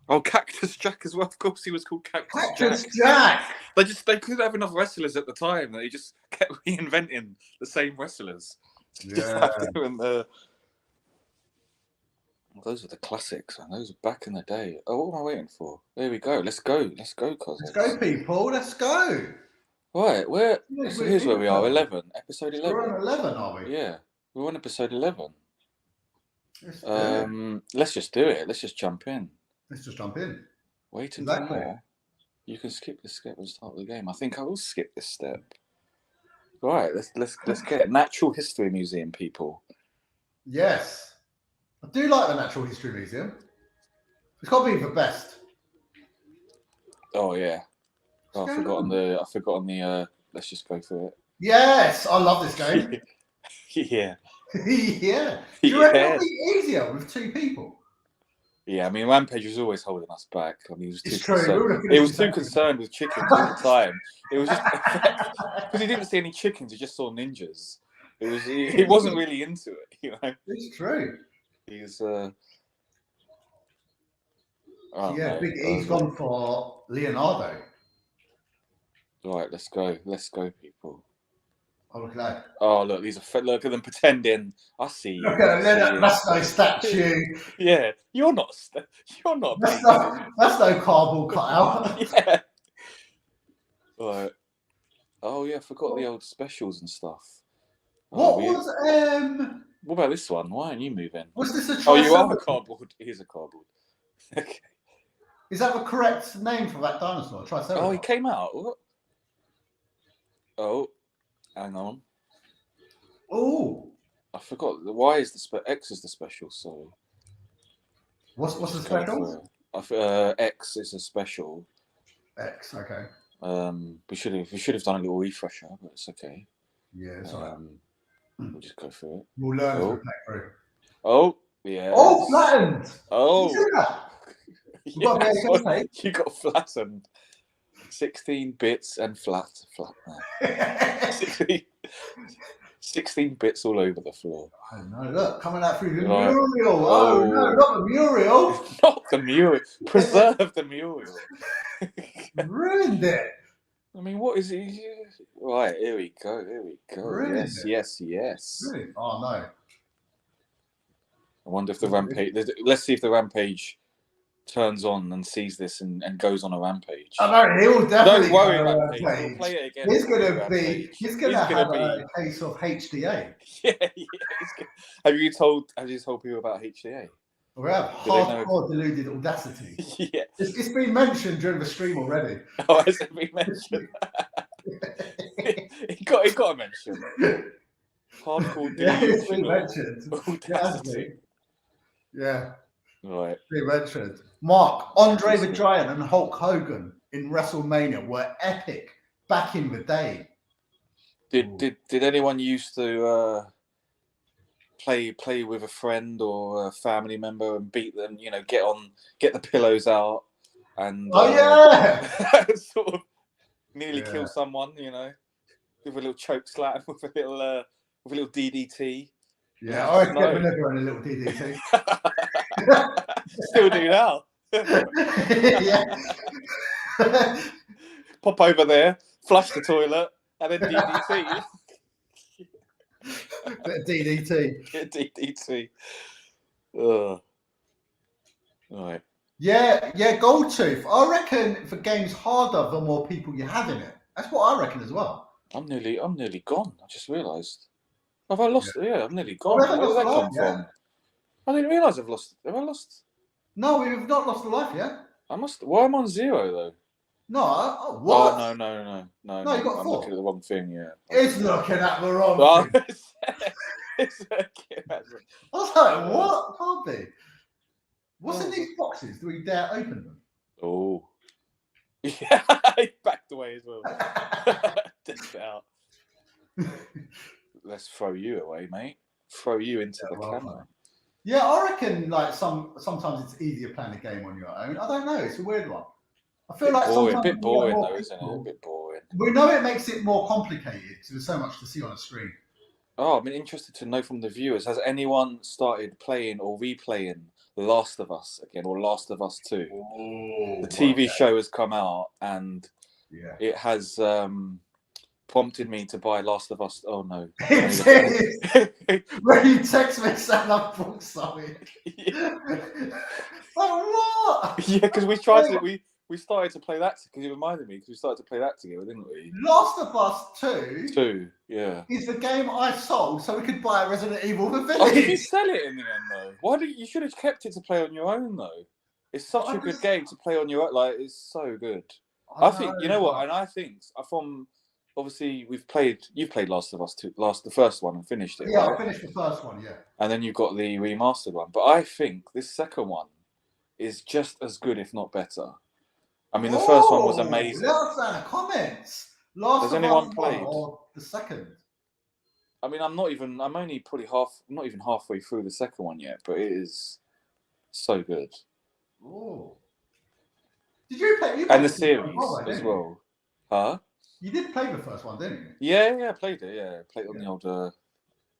Oh, Cactus Jack as well. Of course, he was called Cactus Jack. They couldn't have enough wrestlers at the time. They just kept reinventing the same wrestlers. Yeah. Those are the classics, man. Those are back in the day. Oh, what am I waiting for? There we go. Let's go, cousins. Let's go, people. Let's go. Right, here's where we are. 11, episode 11. We're on 11, are we? Yeah, we're on episode 11. Let's just do it. Let's just jump in. Wait until more. You can skip this step and start the game. I think I will skip this step. Right, let's get it. Natural History Museum, people. Yes. I do like the Natural History Museum. It's got to be the best. Oh yeah. Oh, I've forgotten the. Let's just go through it. Yes, I love this game. Yeah. Yeah. Do you reckon it'll be easier with 2 people? Yeah, I mean, Rampage was always holding us back. I mean, he was too It's true. concerned. He was too concerned with chickens all the time. It was just because he didn't see any chickens; he just saw ninjas. It was he wasn't really into it, you know. It's true. He's yeah, he's gone for Leonardo. Right, let's go, people. Oh, look at that. Oh, look, these are look at them pretending. I see you. Look at that. That's no statue. Yeah, you're not. That's no cardboard cutout. Yeah. Right. Oh yeah, I forgot the old specials and stuff. What was What about this one? Why aren't you moving? Was this a? Oh, you are a cardboard. Here's a cardboard. Okay. Is that the correct name for that dinosaur? Triceratops. Oh, he came out. What? Oh, hang on. Oh, I forgot. Y is the X is the special. So what's the special? X is a special. X, okay. We should have done a little refresher, but it's okay. Yeah, it's alright. We'll just go through it. We'll learn as we play through. Oh, yeah. Oh, flattened. Oh, yeah, you got flattened. 16 bits and flat now. 16 bits all over the floor. I know. Look, coming out through the Right. Muriel. Oh no, not the Muriel. Not the Muriel. Preserve the Muriel. Ruined it. I mean, what is it? Right, here we go. Ruined Yes. Really? Oh no. I wonder if the rampage. Let's see if the rampage turns on and sees this and goes on a rampage. I know he'll definitely. Don't worry, go rampage. We'll play it again. He's gonna have a case of HDA. Yeah. Have you told people about HDA? We have hardcore deluded audacity. Yeah. It's been mentioned during the stream already. Oh, has it been mentioned? It got a mention. Hardcore deluded. Yeah, it's been mentioned. Audacity. Yeah. Right. They mentioned. Mark, Andre the Giant and Hulk Hogan in WrestleMania were epic back in the day. Did anyone used to play with a friend or a family member and beat them? You know, get the pillows out and sort of nearly kill someone. You know, with a little choke slam, with a little DDT. Yeah, I get never on a little DDT. Still do now. Yeah. Pop over there, flush the toilet, and then DDT. Bit of DDT. DDT. Ugh. Right. Yeah, Goldtooth. I reckon the game's harder the more people you have in it. That's what I reckon as well. I'm nearly gone. I just realised. Have I lost? Yeah, I'm nearly gone. Where Where did that come from? I didn't realise I've lost. Have I lost? No, we've not lost a life yet. I must. Why am I on 0 though? No, what? Oh, no. No, you got I'm 4. looking at the wrong thing. Yeah. It's looking at the wrong thing. It's looking at the... I was like, what? Can't be. What's in these boxes? Do we dare open them? Oh. Yeah, he backed away as well. Just out. Let's throw you away, mate. Throw you into the camera. Yeah, I reckon like sometimes it's easier playing a game on your own. I don't know. It's a weird one. I feel like a bit boring though, isn't it? A bit boring. We know it makes it more complicated because there's so much to see on a screen. Oh, I'm interested to know from the viewers. Has anyone started playing or replaying Last of Us again, or Last of Us 2? The TV show has come out and it has prompted me to buy Last of Us. Oh no! When you text me saying I bought something, like what? Yeah, because we started to play that because it reminded me because we started to play that together, didn't we? Last of Us 2. 2, yeah. Is the game I sold so we could buy a Resident Evil The Village. Oh, did you sell it in the end though? Why did you should have kept it to play on your own though? It's such a good game to play on your own. Like it's so good. I think you know what, and I think from obviously you've played Last of Us 2, the first one, and finished it. Yeah, right? I finished the first one. Yeah. And then you've got the remastered one. But I think this second one is just as good, if not better. I mean, the first one was amazing. Let us know in the comments. Last Has of anyone Us played? or the second? I mean, I'm only probably not even halfway through the second one yet, but it is so good. Oh. Did you play? And the series as well. Huh? You did play the first one, didn't you? Yeah, I played it. Yeah, played it on the old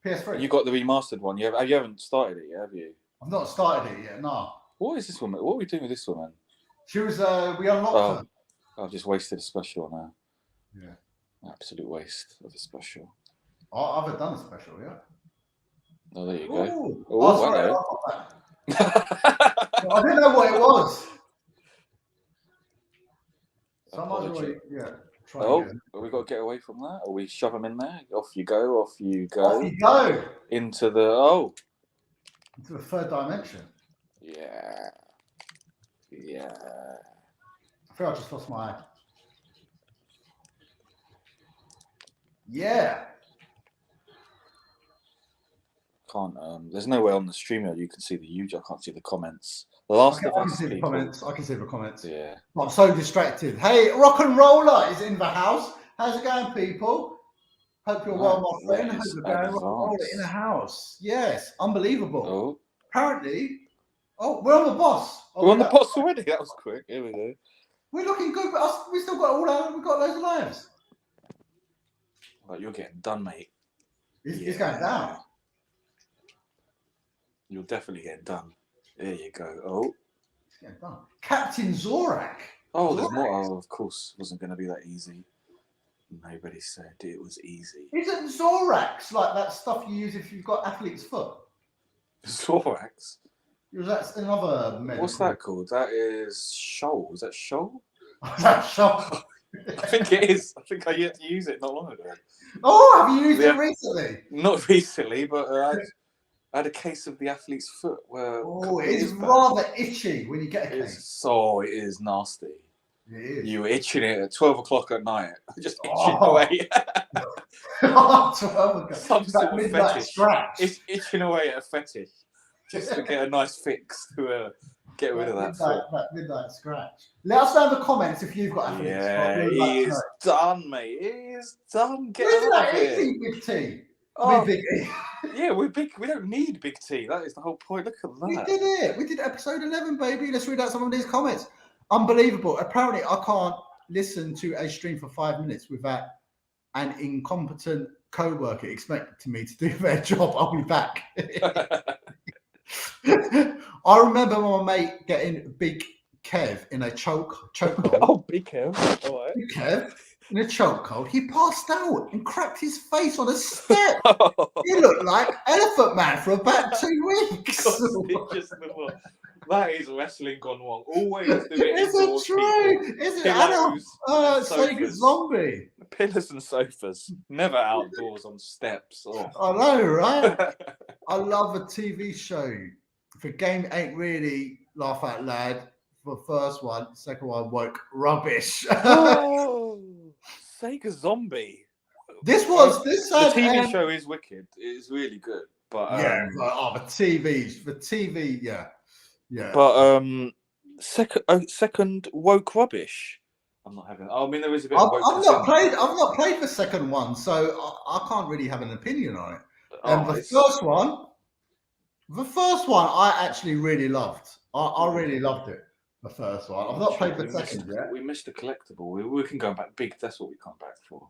PS3. You got the remastered one. You haven't started it yet, have you? I've not started it yet. No. What is this woman? What are we doing with this woman? She was. We unlocked her. I've just wasted a special on her. Yeah. Absolute waste of a special. I've done a special, yeah. Oh, there you go. Ooh. Oh, sorry, hello. I didn't know what it was. We got to get away from that, or we shove them in there. Off you go. Off you go. Into the into the third dimension. Yeah. Yeah. I think I just lost my. Yeah. Can't. There's nowhere on the streamer you can see the huge. I can't see the comments. The Last of Us. I can see the comments. I can see the comments. Yeah. I'm so distracted. Hey, Rock and Roller is in the house. How's it going, people? Hope you're well, my friend. Hope you're going. Rock and Roller in the house. Yes, unbelievable. Oh. Apparently. Oh, we're on the boss. We're on the boss already. That was quick. Here we go. We're looking good, but we still got we've got loads of lives. Right, you're getting done, mate. It's going down. You're definitely getting done. There you go. Oh. It's getting done. Captain Zorak. Oh, there's more. Oh, of course. It wasn't going to be that easy. Nobody said it was easy. Isn't Zorax like that stuff you use if you've got athlete's foot? Zorax? That's another medical. What's that called? That is Shoal. Is that Shoal? That's Shoal. I think it is. I think I used to use it not long ago. Oh, have you used it recently? Not recently, but I had a case of the athlete's foot where. Oh, it is rather itchy when you get a case. It is nasty. It is. You were itching it at 12 o'clock at night. Just itching away. 12 o'clock. Some sort of fetish. Scratch. It's itching away at a fetish. Just to get a nice fix to get rid of that midnight scratch. Let us know in the comments if you've got athlete's foot. Yeah, he is done, mate. He is done. Get Isn't out that of here. easy, Big T? Oh, Big E. Yeah, we're big. We don't need Big T. That is the whole point. Look at that. We did it. We did episode 11, baby. Let's read out some of these comments. Unbelievable. Apparently, I can't listen to a stream for 5 minutes without an incompetent co-worker expecting me to do their job. I'll be back. I remember my mate getting Big Kev in a chokehold. Oh, Big Kev. All right. Big Kev in a chokehold. He passed out and cracked his face on a step. He looked like Elephant Man for about 2 weeks. That is wrestling gone wrong. Always do it. Is it true? Is it? Sega Zombie. Pillars and sofas. Never outdoors on steps. Oh. I know, right? I love a TV show. If a game ain't really laugh out loud, for the first one, the second one woke rubbish. Oh, Sega Zombie. The TV show is wicked. It is really good. But the TV, yeah. Yeah. But second woke rubbish. I'm not having. I mean, there is a bit. I've not played the second one, so I can't really have an opinion on it. And the first one, I actually really loved. I really loved it. The first one. I've not played the second yet. We missed a collectible. We can go back big. That's what we come back for.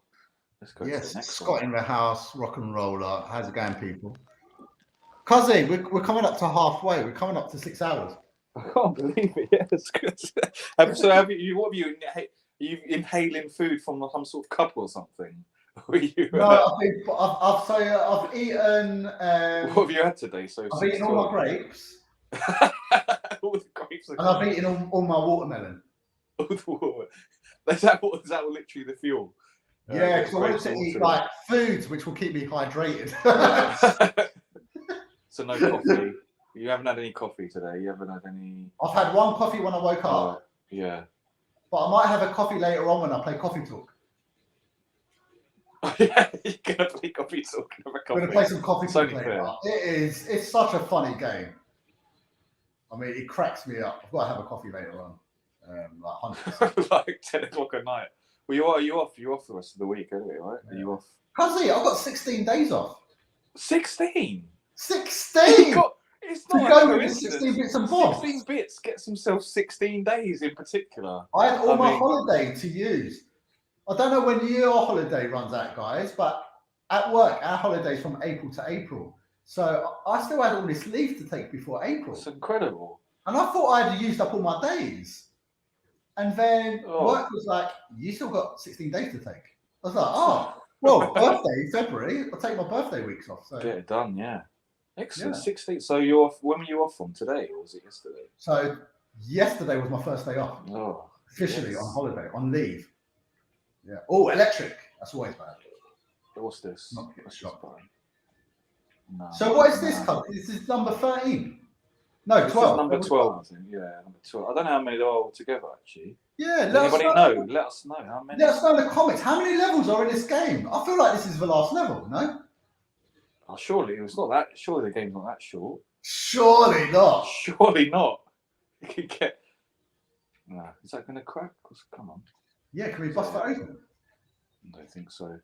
Let's go. Yes, to the next Scott one. in the house, Rock and Roller. How's it going, people? Cuzzy, we're coming up to halfway. We're coming up to 6 hours. I can't believe it. Yeah, it's good. So have you? What have you? Are you inhaling food from some sort of cup or something? No, I've eaten. What have you had today? I've eaten all my grapes. All the grapes. And I've eaten all my watermelon. All the water. Is that literally the fuel? Yeah, because I wanted to eat like foods which will keep me hydrated. So no coffee. You haven't had any coffee today. You haven't had any. I've had one coffee when I woke up. Yeah. But I might have a coffee later on when I play Coffee Talk. Yeah, you're gonna play coffee talking about coffee. We're gonna play some coffee It's talk only later. fair. It's such a funny game. I mean, it cracks me up. I've got to have a coffee later on. Like 100%. Like 10 o'clock at night. Well, are you off? You're off the rest of the week, anyway, right? Are you off? Cuzzy, I've got 16 days off. 16? 16! It's to not go a with the coincidence. 16 bits and bobs. 16 bits gets himself 16 days in particular. I had all my holiday to use. I don't know when your holiday runs out, guys, but at work, our holiday's from April to April. So I still had all this leave to take before April. That's incredible. And I thought I had used up all my days. And then work was like, you still got 16 days to take. I was like, oh, well, birthday, February. I'll take my birthday weeks off. So get it done, yeah. Excellent. Yeah. 16. So you're off. When were you off from? Today, or was it yesterday? So yesterday was my first day off. Oh, officially on holiday, on leave. Yeah. Oh, electric. That's always bad. What's this? Not get a shock. No. So what is this colour? This is number 13. No, This 12. is number 12, I think. Yeah, number 12. I don't know how many there are altogether, actually. Yeah, Does anybody know? Let us know how many. Let us know in the comments. How many levels are in this game? I feel like this is the last level, no? Oh, surely it was not that. Surely the game's not that short. Surely not. Surely not. You could get. No, is that going to crack? Come on. Yeah, can we bust that open? I don't think so.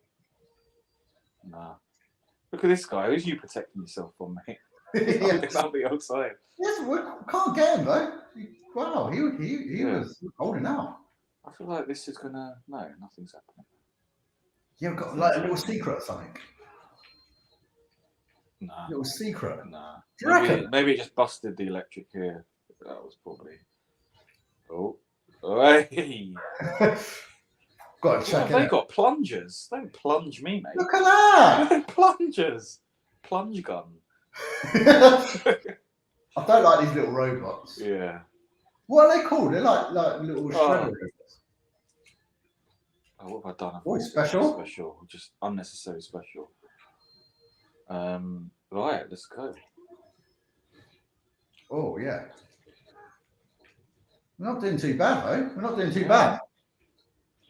Nah. Look at this guy. Who's you protecting yourself from, mate? Yes. On the outside. Yes, we can't get him though. Wow, he was holding out. I feel like this is gonna. No, nothing's happening. Yeah, we've got like a little secret or something. Nah. Little secret. Nah. Do you reckon? Maybe it just busted the electric here. That was probably. Oh. Hey. Got to check it. They got plungers. Don't plunge me, mate. Look at that. Plungers. Plunge gun. I don't like these little robots. Yeah. What are they called? They're like little shredder robots. Oh, what have I done? Oh, special? Special. Just unnecessary special. Right, let's go. Oh, yeah. We're not doing too bad, though. We're not doing too bad.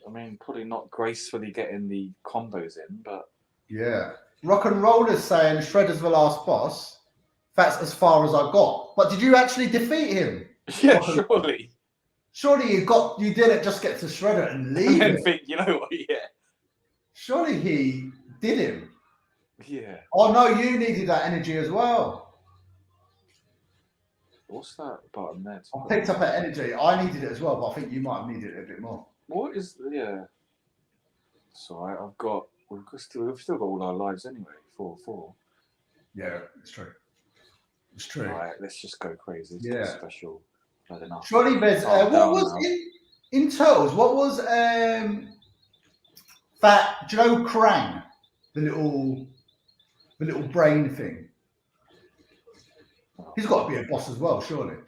I mean, probably not gracefully getting the combos in, but... Yeah. Rock and Roller's saying Shredder's the last boss. That's as far as I got. But did you actually defeat him? Yeah, surely. Surely you didn't just get to Shredder and leave And then him. think, you know what, yeah. Surely he did him. Yeah. Oh, no, you needed that energy as well. What's that button there? I picked up that energy. I needed it as well, but I think you might have needed it a bit more. What is... Yeah. Sorry, we've still got all our lives anyway. 4-4. Yeah, it's true. It's true. Right, let's just go crazy. It's Yeah. special. I don't know. Surely there's what was in Turtles? What was that? Do you know Krang, the little brain thing? He's got to be a boss as well, surely. I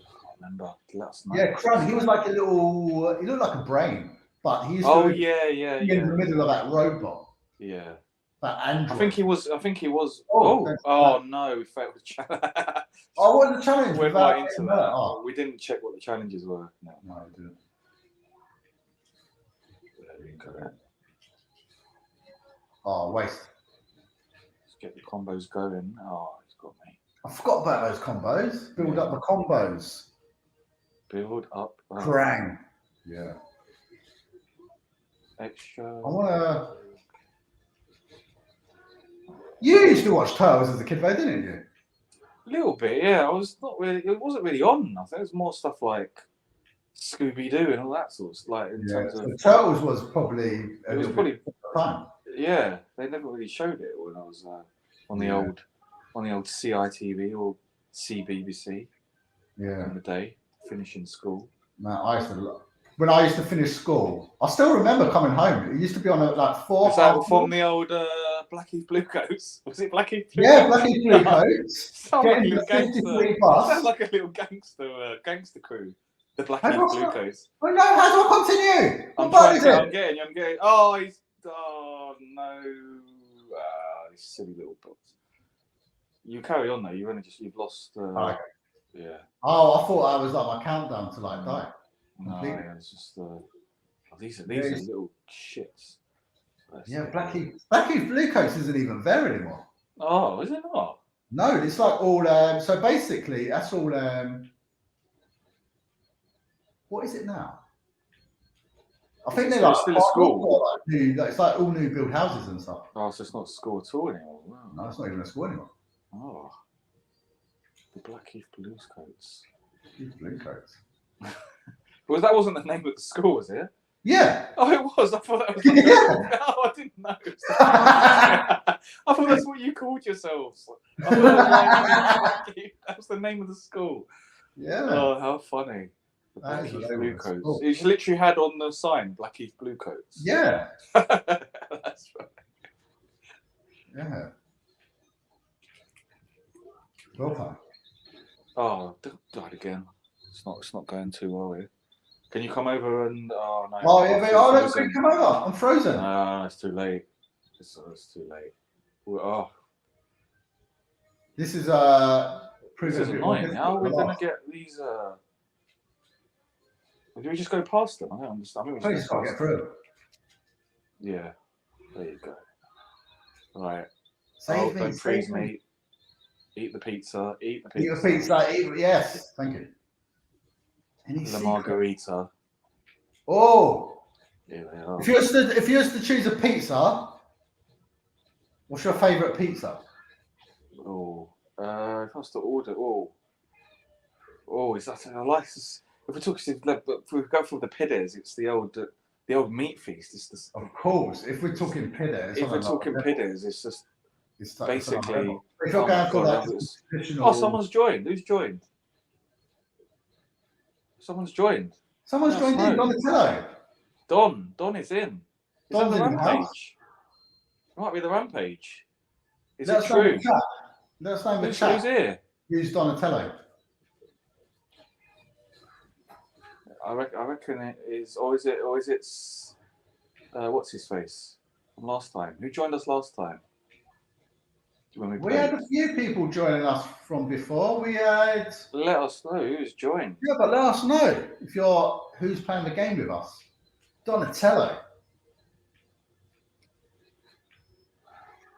can't remember. Let us know. Yeah, Krang. He was like a little. He looked like a brain, but he's yeah. in the middle of that robot. Yeah. That android. I think he was. Oh no, we failed the challenge. Oh, what was the challenge? Went right into that. Oh. We didn't check what the challenges were. No, I didn't. Incorrect. Oh, waste. Let's get the combos going. Oh, he's got me. I forgot about those combos. Build up the combos. Build up. Krang. Yeah. Extra. I wanna. You used to watch Turtles as a kid, though, didn't you? A little bit, yeah. I was not really. It wasn't really on. I think it was more stuff like Scooby Doo and all that sort of like. In terms of Turtles was probably. It was probably fun. Yeah, they never really showed it when I was on the old CITV or CBBC. Yeah. In the day, finishing school. Man, when I used to finish school, I still remember coming home. It used to be on at like 4. Was that from the old Blackie Bluecoats? Was it Blackie? Yeah, Blackie Bluecoats. Sounds like a little gangster. Sounds like a little gangster crew. The Blackie Bluecoats. Oh no! How do I continue? I'm getting. Oh, no! These silly little bots. You carry on though. You've lost. Okay. Yeah. Oh, I thought I was like my countdown to like die. No, yeah, it's just. Oh, these are little shits. Yeah, Blackheath Bluecoats isn't even there anymore. Oh, is it not? No, it's like all. So basically, that's all. What is it now? I think they're like still a school. It's like all new build houses and stuff. Oh, so it's not a school at all anymore. Wow. No, it's not even a school anymore. Oh, the Blackheath Bluecoats. Bluecoats. Well, that wasn't the name of the school, was it? Yeah. Oh, it was. I thought that was. Like oh, I didn't know. I thought that's what you called yourselves. I thought that was the name of the school. Yeah. Oh, how funny. The Blackheath Bluecoats. You literally had on the sign Blackheath Bluecoats. Yeah. That's right. Yeah. Well done. Oh, died again. It's not going too well here. Can you come over and? Oh no. Oh yeah, no, come over. I'm frozen. No, it's too late. It's too late. Oh. This is This is annoying. How are we going to get these? Do we just go past them? I don't understand. I mean, we just can't get through. Yeah. There you go. Right. Save me, don't freeze me. Eat the pizza. Eat the pizza. Eat the pizza. Yes. Thank you. The margarita. Oh. Here they are. If you was to choose a pizza, what's your favourite pizza? Oh. If I was to order, is that I like this? If we go for the pidders, it's the old meat feast. It's the, of course. If we're talking pidders, it's just basically. If you're going for like traditional. Oh, someone's joined. Who's joined? Someone's joined. Someone's joined in. Donatello. Don is in. Is that the Rampage? Might be the Rampage. Is it true? Let us know in the chat. Who's here? Who's Donatello? I reckon it is, or is it? What's his face? From last time. Who joined us last time? When we had a few people joining us from before. We had. Let us know who's joined. Yeah, but let us know if who's playing the game with us. Donatello.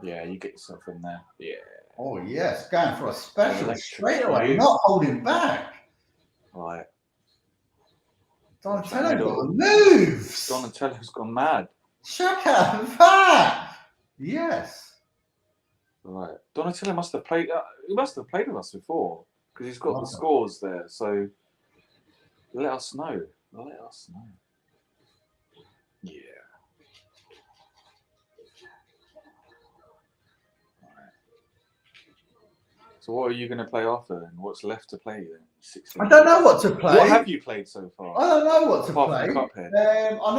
Yeah, you get yourself in there. Yeah. Oh yes, going for a special straight away, not holding back. Right. Donatello got the moves. Donatello's gone mad. Check out that. Yes. Right. Donatello must have played. He must have played with us before because he's got the scores there. So let us know. Let us know. Yeah. So what are you going to play after then? What's left to play then? 16. I don't know what to play. What have you played so far? I don't know what to Apart play. from Cuphead. I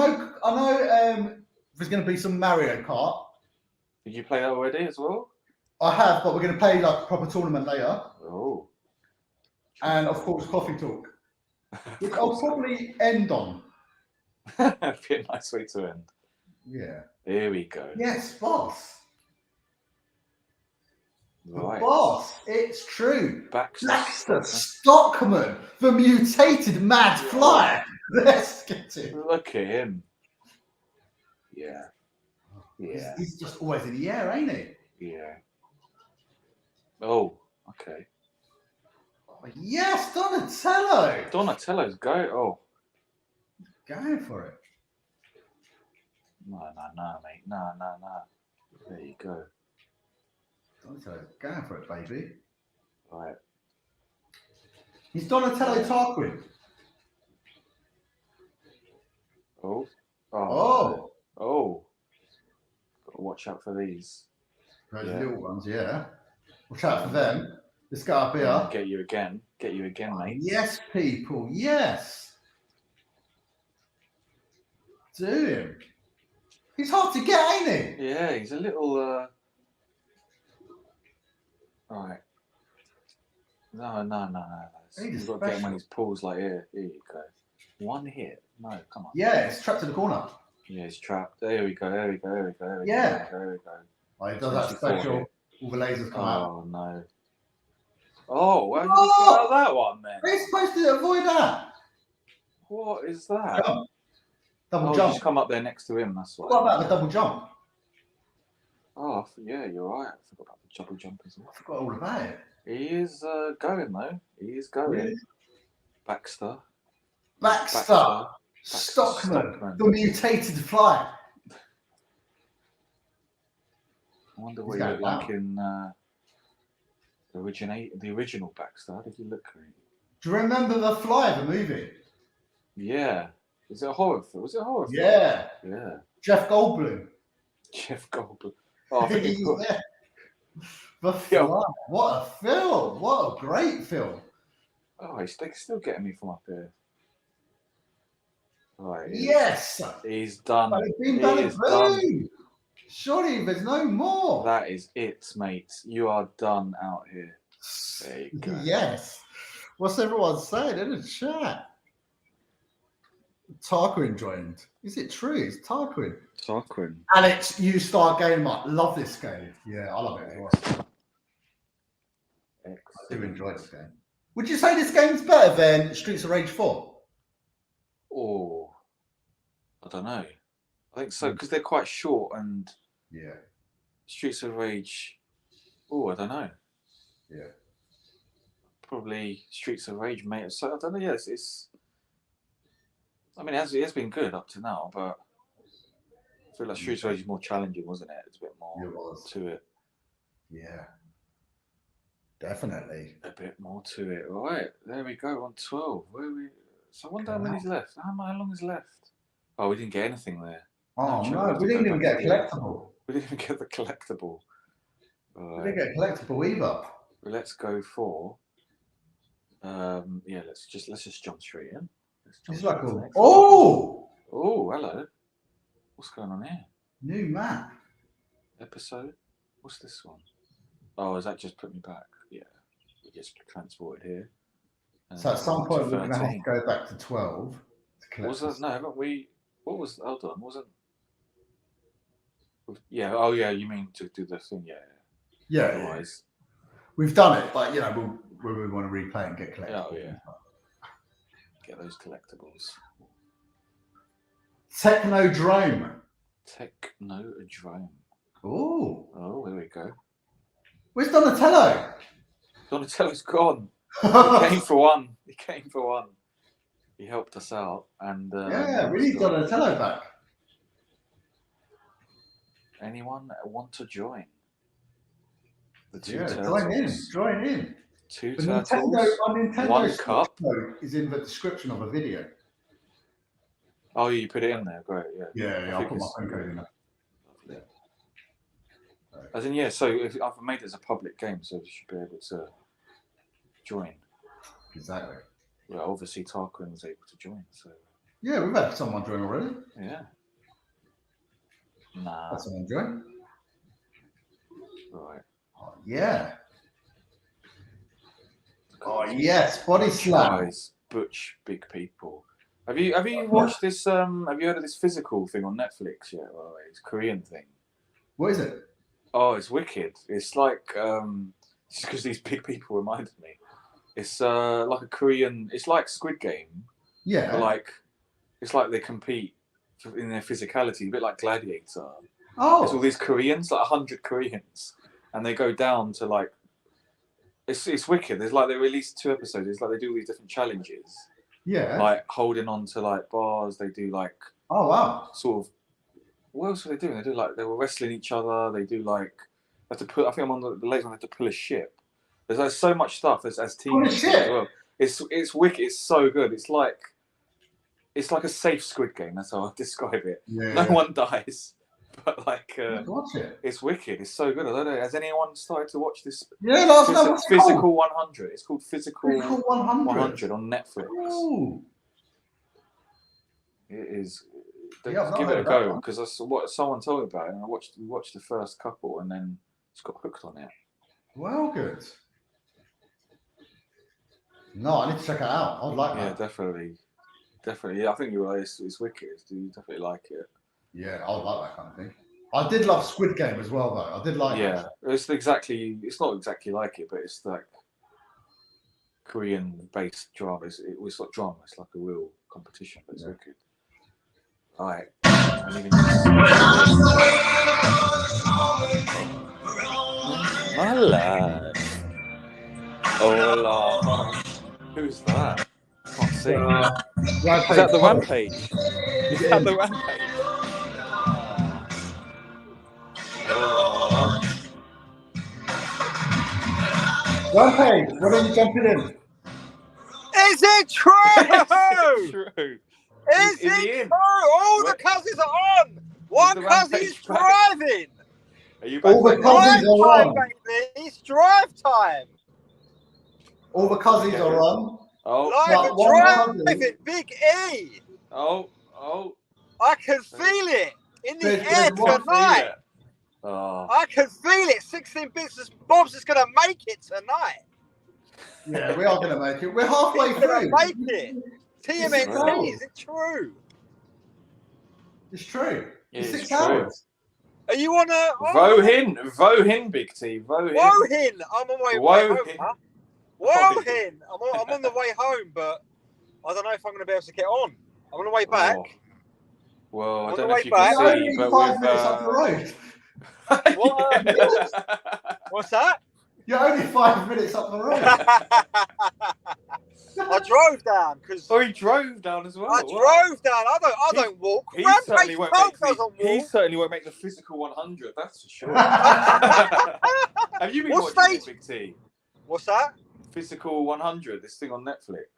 know. There's going to be some Mario Kart. Did you play that already as well? I have, but we're going to play like a proper tournament later. Oh. And of course, Coffee Talk, which I'll probably end on. That'd be a nice way to end. Yeah. Here we go. Yes, boss. Right. Boss, it's true. Baxter Stockman, the mutated mad flyer. Let's get him. Look at him. Yeah. Yeah. He's just always in the air, ain't he? Yeah. Oh, okay. Oh, yes, Donatello. Donatello's go. Oh. Going for it. No, mate. No. There you go. Donatello's going for it, baby. Right. He's Donatello Tarquin. Oh. Gotta watch out for these. Those little ones, yeah. Watch out for them. Let's go up here. Get you again, mate. Yes, people. Yes. Do him. He's hard to get, ain't he? Yeah, he's a little. Right. No. You've got to get him when his paws like here. Here you go. One hit. No, come on. Yeah, it's trapped in the corner. Yeah, it's trapped. There we go. There we go. Oh, he does that special. All the lasers come out. Oh, no. Oh, why did you get out of that one then? We're supposed to avoid that. What is that? Double jump. Just come up there next to him. That's why. What about the double jump? Oh, yeah, you're right. I forgot about the double jump as well. I forgot all about it. He is going though. He is going. Really? Baxter. Stockman. The mutated fly. I wonder what he looked like in the original Baxter. How did he look? Do you remember The Fly, the movie? Yeah. Is it a horror film? Was it a horror film? Yeah. Yeah. Jeff Goldblum. Oh, I think he's there. The Fly. What a film. What a great film. Oh, he's still getting me from up here. Right. Yes. He's done. He is done. Surely there's no more. That is it, mate. You are done out here. There you go. Yes. What's everyone saying in the chat? Tarquin joined. Is it true? It's Tarquin. Alex, you start game up. Love this game. Yeah, I love it as well. I do enjoy this game. Would you say this game's better than Streets of Rage 4? Oh, I don't know. I think so because they're quite short and Streets of Rage. Oh, I don't know. Yeah. Probably Streets of Rage, mate. So I don't know. Yes, it's. I mean, it has been good up to now, but I feel like Streets of Rage is more challenging, wasn't it? It's a bit more to it. Yeah. Definitely. A bit more to it. All right, there we go on 12. So I wonder how many's left. How long is left? Oh, we didn't get anything there. Oh no, we didn't even get a collectible. We didn't even get the collectible. We didn't get a collectible either. Let's go for. Yeah, let's just jump straight in. It's like oh, hello. What's going on here? New map. Episode. What's this one? Oh, has that just put me back? Yeah, we just transported here. So at some point we're going to have to go back to 12. Was that? No, haven't we? What was? Hold on, wasn't? Yeah. Oh, yeah. You mean to do the thing? Yeah. Yeah. Otherwise, we've done it, but you know we want to replay and get collectibles. Oh yeah. Get those collectibles. Technodrome. Oh, there we go. Where's Donatello? Donatello's gone. He came for one. He helped us out, and yeah, we need Donatello back. Anyone want to join? The two turtles. Join in. Two the turtles. Nintendo one cup is in the description of a video. Oh, you put it in there. Great. Yeah. Yeah, I'll put my phone code in there. As in, yeah. So if I've made it as a public game, so you should be able to join. Exactly. Well, obviously Tarquin was able to join. So. Yeah, we've had someone join already. Yeah. Nah. Had someone join. Right. Oh, yeah. Oh yes, body slam. Guys, butch big people. Have you watched this? Have you heard of this physical thing on Netflix yet? Well, it's a Korean thing. What is it? Oh, it's wicked. It's like just because these big people reminded me. It's like a Korean. It's like Squid Game. Yeah. Like it's like they compete in their physicality, a bit like Gladiator. Oh. There's all these Koreans, like 100 Koreans, and they go down to like. It's wicked. There's like they released 2 episodes. It's like they do these different challenges. Yeah. Like holding on to like bars. They do like. Oh wow. Sort of. What else were they doing? They do like they were wrestling each other. They do like. Have to put. I think I'm on the latest one. They have to pull a ship. There's like so much stuff as teams as well. It's wicked. It's so good. It's like a safe Squid Game. That's how I describe it. Yeah. No one dies. But like, watch it. It's wicked. It's so good. I don't know. Has anyone started to watch this? Yeah, that's Physical 100. It's called Physical 100 on Netflix. Ooh. It is. Yeah, give it a go because that's what someone told me about it, and we watched the first couple, and then just got hooked on it. Well, good. No, I need to check it out. I'd like that. Yeah, definitely. Yeah, I think you're right. It's wicked. You definitely like it. Yeah, I would like that kind of thing. I did love Squid Game as well, though. I did like. Yeah, it's not exactly like it, but it's like Korean-based drama. It was like drama. It's like a real competition, but it's wicked. All right. My love. Oh, Lord. Who's that? I can't see. Is that the Rampage? Is that the Rampage? Oh. Rampage, why don't you jump in? Is it true? Is it true? Is it true? All the cousins are on. One cousin is driving. Are you All the cousins are on. Baby. It's drive time. All the cousins are on. Oh, Live and driving, Big E. Oh. I can feel it in the air tonight. I can feel it. 16 bits Bob's is going to make it tonight. Yeah, we are going to make it. We're halfway through. We're going to make it. TMNT, is it true? It's true. It's 6 true. hours. Are you on a... Vohin, Big T. Vohin. I'm on my way home. Huh? Wohin. I'm on the way home, but I don't know if I'm going to be able to get on. I'm on the way back. Well, I don't know if you can see, but 5 minutes up the road. What's that? You're only 5 minutes up the road. I drove down because. Oh, he drove down as well. I drove down. I don't walk. He certainly won't make the physical 100. That's for sure. Have you been watching Big T? What's that? Physical 100. This thing on Netflix.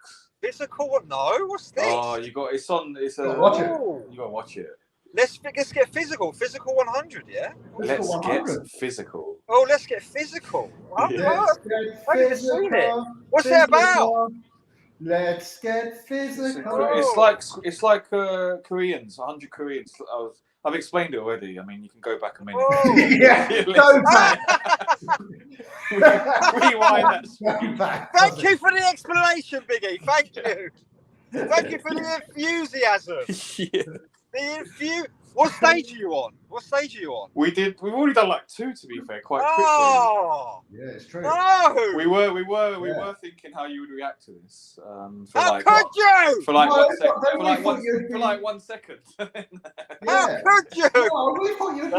Physical? What? No. What's this? Oh, it's on. It's a. Watch it. You gotta watch it. Let's get physical. Physical 100. Yeah. Let's get physical. Oh, let's get physical. Let's get physical. What's it about? Let's get physical. It's like Koreans. 100 Koreans. I've explained it already. I mean, you can go back a minute. Yeah, go back. Rewind that. Thank you for the explanation, Biggie. Thank you. Thank you for the enthusiasm. What stage are you on? We've already done like 2, to be fair, quite quickly. Oh, yeah, it's true. No, we were thinking how you would react to this. How could you? For like 1 second. For like 1 second. How could you? No, we thought you would be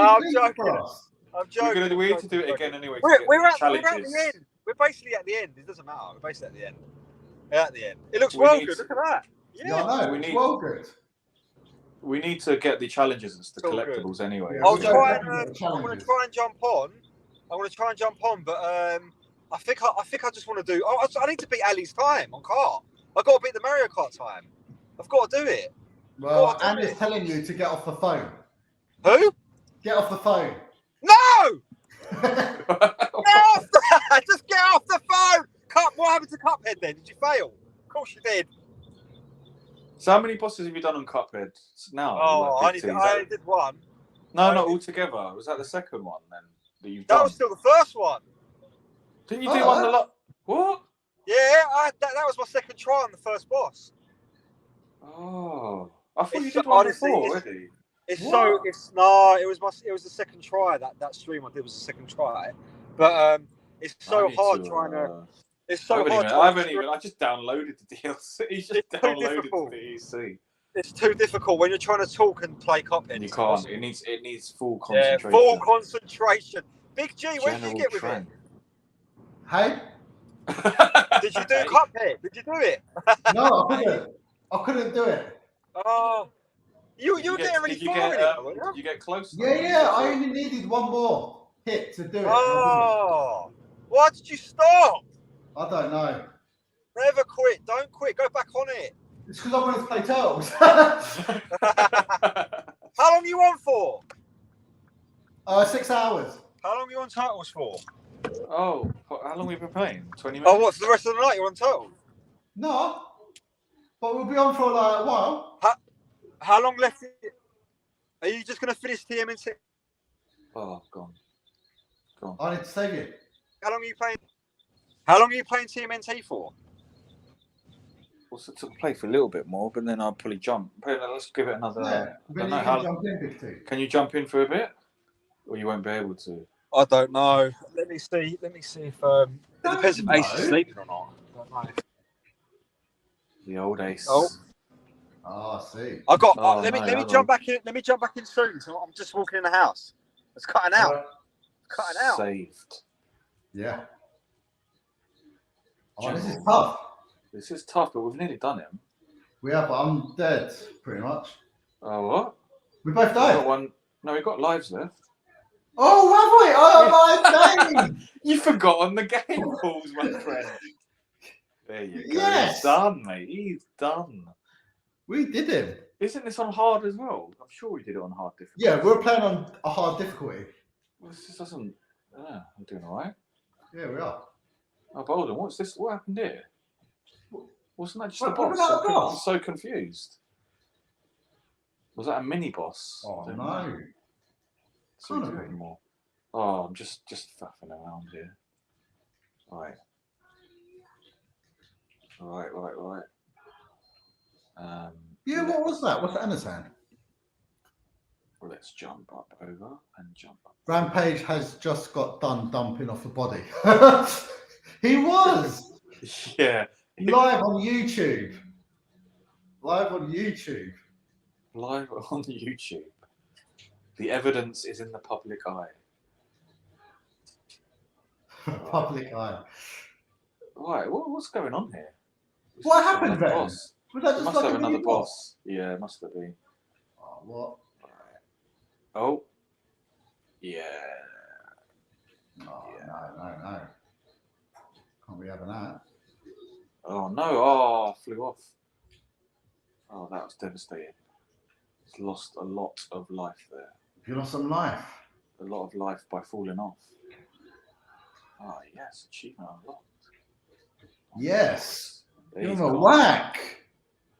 I'm joking. We need to do it again anyway. We're at the end. We're basically at the end. It doesn't matter. We're basically at the end. We're at the end. It looks good. Look at that. Yeah, I know. It's well good. We need to get the challenges and the collectibles anyway. I'm going to try and jump on. But I think I just want to do. I need to beat Ali's time on KART. I've got to beat the Mario Kart time. I've got to do it. Well, Andy's telling you to get off the phone. Who? Get off the phone. No! Get off that! Just get off the phone! What happened to Cuphead then? Did you fail? Of course you did. So how many bosses have you done on Cuphead now? Oh, I only did one. No, not altogether. Was that the second one then that you've done? That was still the first one. Didn't you do one a lot? What? Yeah, that was my second try on the first boss. Oh, I thought you did one before already. It was the second try. That stream I did was the second try, but it's so hard trying to. It's so hard. I just downloaded the DLC. It's downloaded the DLC. It's too difficult when you're trying to talk and play Cuphead. You can't. It needs full concentration. Yeah, full concentration. Big G, where did you get with it? Hey? Did you do Cuphead? Did you do it? No, I couldn't do it. Oh. You were getting really far in it. Did you get close? Yeah. I only needed one more hit to do it. Oh. Why did you stop? I don't know. Never quit. Don't quit. Go back on it. It's because I wanted to play Turtles. How long are you on for? 6 hours. How long are you on Turtles for? Oh, how long have we been playing? 20 minutes? Oh, what, for the rest of the night you're on Turtles? No. But we'll be on for like a while. How long left? Are you just going to finish TMNT? Oh, gone. I need to save you. How long are you playing TMNT for? Well, to play for a little bit more, but then I'll probably jump. Let's give it another. Yeah, I don't know how. Can you jump in for a bit, or you won't be able to? I don't know. Let me see if it depends if Ace is sleeping or not. I don't know. The old Ace. Oh. Oh, I see. I got. Oh, let me no, jump back in. Let me jump back in soon. So I'm just walking in the house. It's cutting out. Right. Cutting out. Saved. Yeah. Oh, this General. is tough. This is tough, but we've nearly done it. We have, but I'm dead, pretty much. Oh, what? We both died. Got one. No, we've got lives left. Oh, have we? Oh, my name! You've forgotten the game rules, my friend. There you go. Yes. He's done, mate. He's done. We did him. Isn't this on hard as well? I'm sure we did it on hard difficulty. Yeah, we're playing on a hard difficulty. Well, this doesn't. I'm doing all right. Yeah, we are. Oh, but hold on. What's this? What happened here? Wasn't that just What, a boss? about a boss? I'm so confused. Was that a mini boss? Oh, I don't no. know. So we do it anymore. Oh, I'm just faffing around here. Right. Right. Yeah, what was that? What's Anna's hand? Well, let's jump up over and jump up. Rampage has just got done dumping off the body. He was! Yeah. Live on YouTube. Live on YouTube. Live on YouTube. The evidence is in the public eye. Public eye. Right, what's going on here? What happened then? Boss. Was that just Must like have a another mini boss. Yeah, must have been. Oh, what? Oh. Yeah. Oh, no. Can't be having that. Oh no! Oh, flew off. Oh, that was devastating. It's lost a lot of life there. You lost some life. A lot of life by falling off. Oh yes, achievement unlocked. Yes. There You're he's on a gone. whack.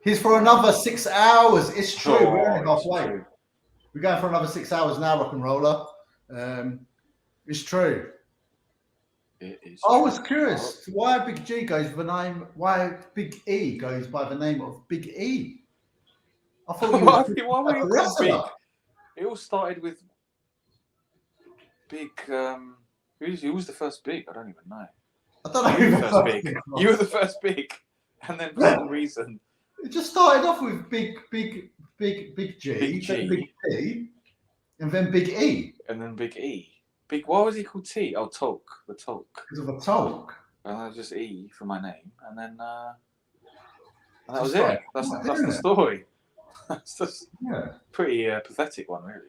He's for another 6 hours. It's true. Oh, We're only it's halfway. true. We're going for another 6 hours now, rock and roller. It's true. It is. I was curious why Big G goes by the name, why Big E goes by the name of Big E. I thought he was Why were you a wrestler. called Big? It all started with Big. Who was the first Big? I don't even know. I don't know You who were the the first first Big. Big was. You were the first Big, and then for some reason, It just started off with Big G, Big G. then Big P, and then Big E. and then Big E. Big. Why was he called T? Oh, Tolk. The Tolk. Because of a talk. And that was just E for my name, and then and that was Just it. like, That's what, the isn't it? story. That's just Yeah. pretty pathetic one, really.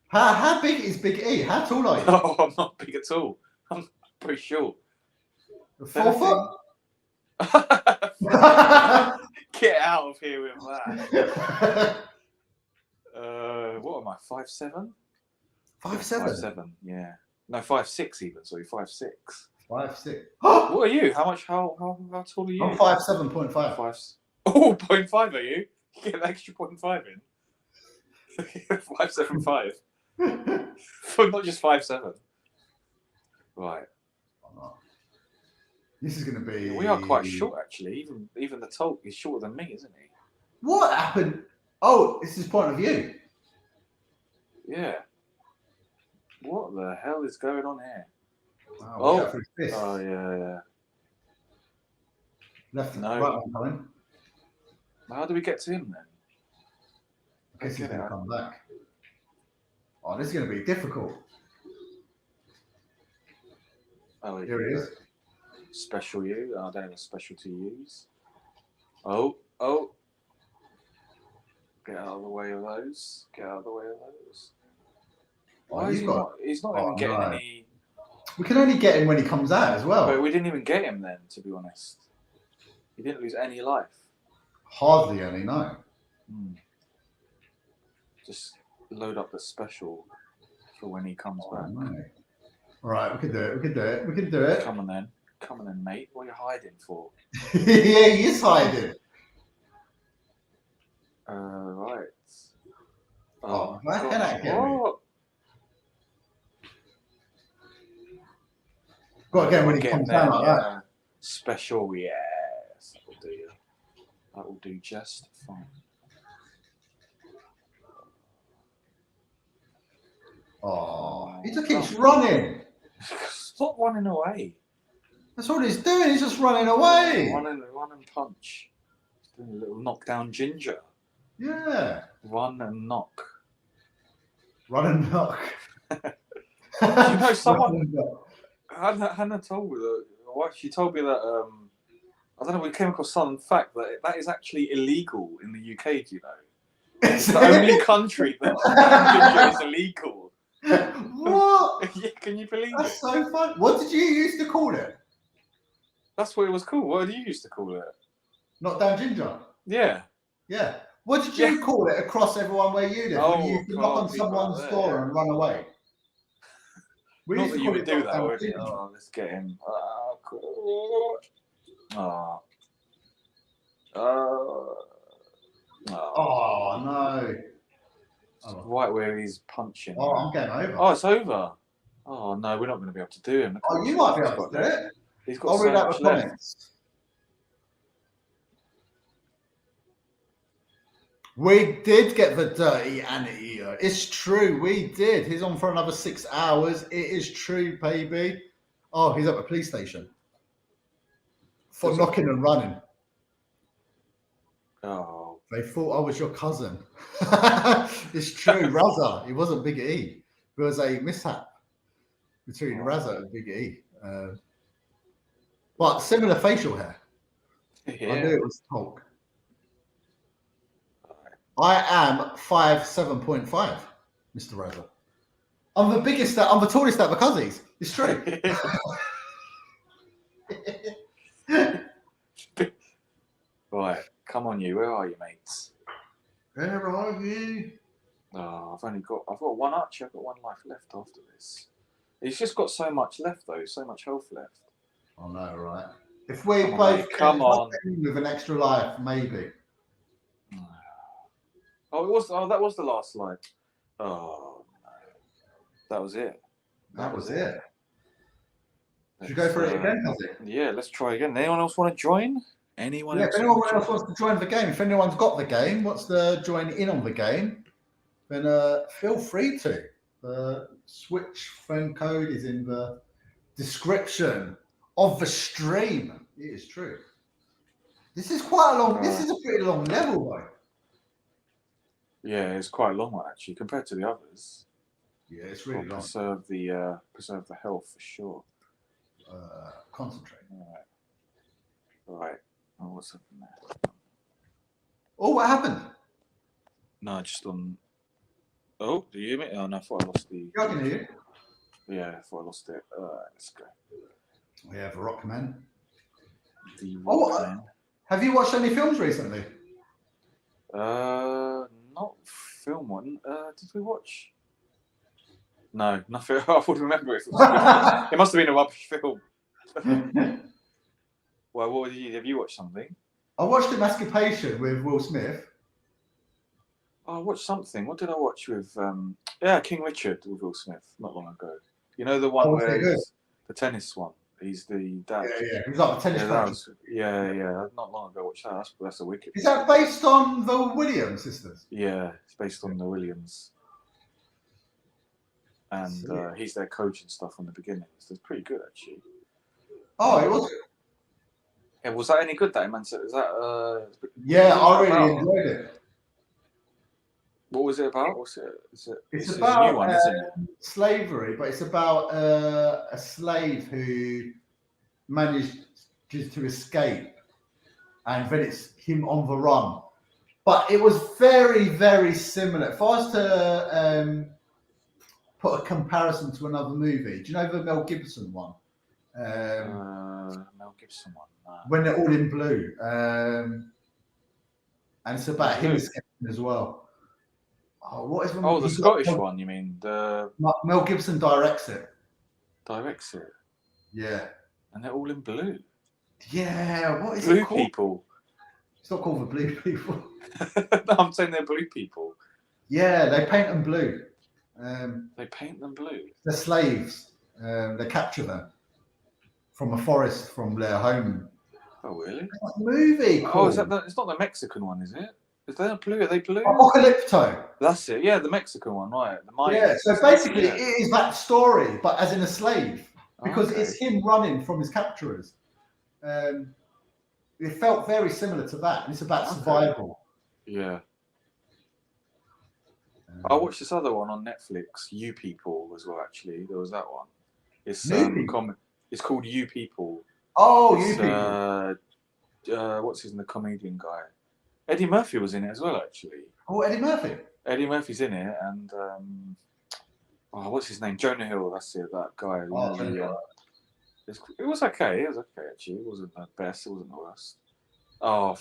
How big is Big E? How tall are you? Oh, I'm not big at all. I'm pretty short. 4 foot? Get out of here with that. What am I? 5'7"? 5'7"? 5'7", yeah. No, 5'6" even. Sorry, 5'6". 5'6". What are you? How tall are you? I'm 5'7.5. Oh, 0.5 are you? You get an extra 0.5 in. 5'7.5". For not just 5'7". Right. This is going to be. We are quite short, actually. Even the Tolk is shorter than me, isn't he? What happened? Oh, it's his point of view. Yeah. What the hell is going on here? Oh, yeah. Left and No. right one coming. How do we get to him then? I guess he's going to come back. Oh, this is going to be difficult. Oh, Here he is. Special you. I don't have a special to use. Oh. Get out of the way of those. Why is he not? He's not even getting any. We can only get him when he comes out as well. But we didn't even get him then, to be honest. He didn't lose any life. Hardly any, no. Just load up the special for when he comes back. No. Right, we can do it. Come on then, mate. What are you hiding for? Yeah, he is hiding. Right. Oh, why can I get me? What? Go again when he comes down like that. Special, yes. That will do you. That will do just fine. Oh, he just keeps running. Stop running away. That's all he's doing. He's just running away. Run and punch. He's doing a little knockdown ginger. Yeah. Run and knock. Run and knock. You know, someone Hannah told me that. She told me that. I don't know. We came across some fact that is actually illegal in the UK. Do you know? It's the only country that ginger is illegal. What? Yeah, can you believe That's it? so fun. What did you used to call it? That's what it was called. What did you used to call it? Knockdown ginger. Yeah. Yeah. What did you call it across everyone where you live? When you used to knock on someone's door and run away. We Not used that to you call would it do that, knockdown would you? ginger. Oh, let's get him. Cool. Oh, no. Right where he's punching. Oh, I'm getting over. Oh, it's over. Oh, no, we're not going to be able to do him. Oh, you might be able to do it. He's got I'll so read out much the left. comments. We did get the dirty Anteater. It's true, we did. He's on for another 6 hours. It is true, baby. Oh, he's at the police station for knocking and running. Oh. They thought I was your cousin. It's true, Razza. It wasn't Big E. There was a mishap between Razza and Big E. But similar facial hair. Yeah. I knew it was Hulk. I am 5'7.5", Mr. Razza. I'm the biggest, I'm the tallest out of the cousins. It's true. Right, come on, you. Where are you, mates? Where are you? Oh, I've got one archer. I've got one life left after this. He's just got so much left, though. So much health left. I know, right? If we Come on, both mate, come on. with an extra life, maybe. Oh, that was the last slide. Oh, no. That was it. That was it. Should we go for it again, has it? Yeah, let's try again. Anyone else want to join? Anyone Yeah, else? if anyone else wants to join the game, if anyone's got the game, wants to join in on the game, then feel free to. The Switch friend code is in the description of the stream. It is true. This is quite a long. This is a pretty long level, though. Yeah, it's quite a long one actually compared to the others. Yeah, it's really long. Preserve the health for sure. Concentrate. All right. Oh, what's happened there? Oh, what happened? No, just on. Oh, do you hear me? Oh no, I thought I lost the. Yeah, I can hear you. Yeah, I thought I lost it. Let's go. We have a Rockman. The Rockman. Have you watched any films recently? Not film one. Did we watch? No, nothing. I would remember it. It must have been a rubbish film. Well, what did you? Have you watched something? I watched Emancipation with Will Smith. Oh, I watched something. What did I watch with? King Richard with Will Smith not long ago. You know the one where he's the tennis one. He's the dad. Yeah. He's like the tennis coach. Yeah. Not long ago, I watched that. That's a wicked. Is that based on the Williams sisters? Yeah, it's based on the Williams. And he's their coach and stuff from the beginning. So it's pretty good, actually. Oh, it was. Yeah, was that any good? That man said, is that? Yeah, I really enjoyed it. What was it about? It's about a new one, isn't it? slavery, but it's about a slave who manages to escape, and then it's him on the run. But it was very, very similar. If I was to put a comparison to another movie, do you know the Mel Gibson one? Mel Gibson one. When they're all in blue, and it's about him escaping as well. Oh, what is one? Oh, the Scottish one, you mean? The Mel Gibson directs it. Directs it. Yeah. And they're all in blue. Yeah. What is blue it called? People? It's not called the blue people. No, I'm saying they're blue people. Yeah, they paint them blue. They paint them blue. They're slaves. They capture them from a forest from their home. Oh, really? What movie? Oh, is that it's not the Mexican one, is it? Is they blue? Are they blue? Apocalypto. That's it. Yeah, the Mexican one, right? The Mayans. Yeah. So basically, it is that story, but as in a slave. because it's him running from his capturers. It felt very similar to that, and it's about survival. Yeah. I watched this other one on Netflix, You People, as well. Actually, there was that one. It's it's called You People. Oh, it's, You People. What's his name? The comedian guy. Eddie Murphy was in it as well, actually. Oh, Eddie Murphy. Eddie Murphy's in it, and what's his name? Jonah Hill. That's it. That guy. It was okay. It was okay, actually. It wasn't the best. It wasn't the worst. Oh,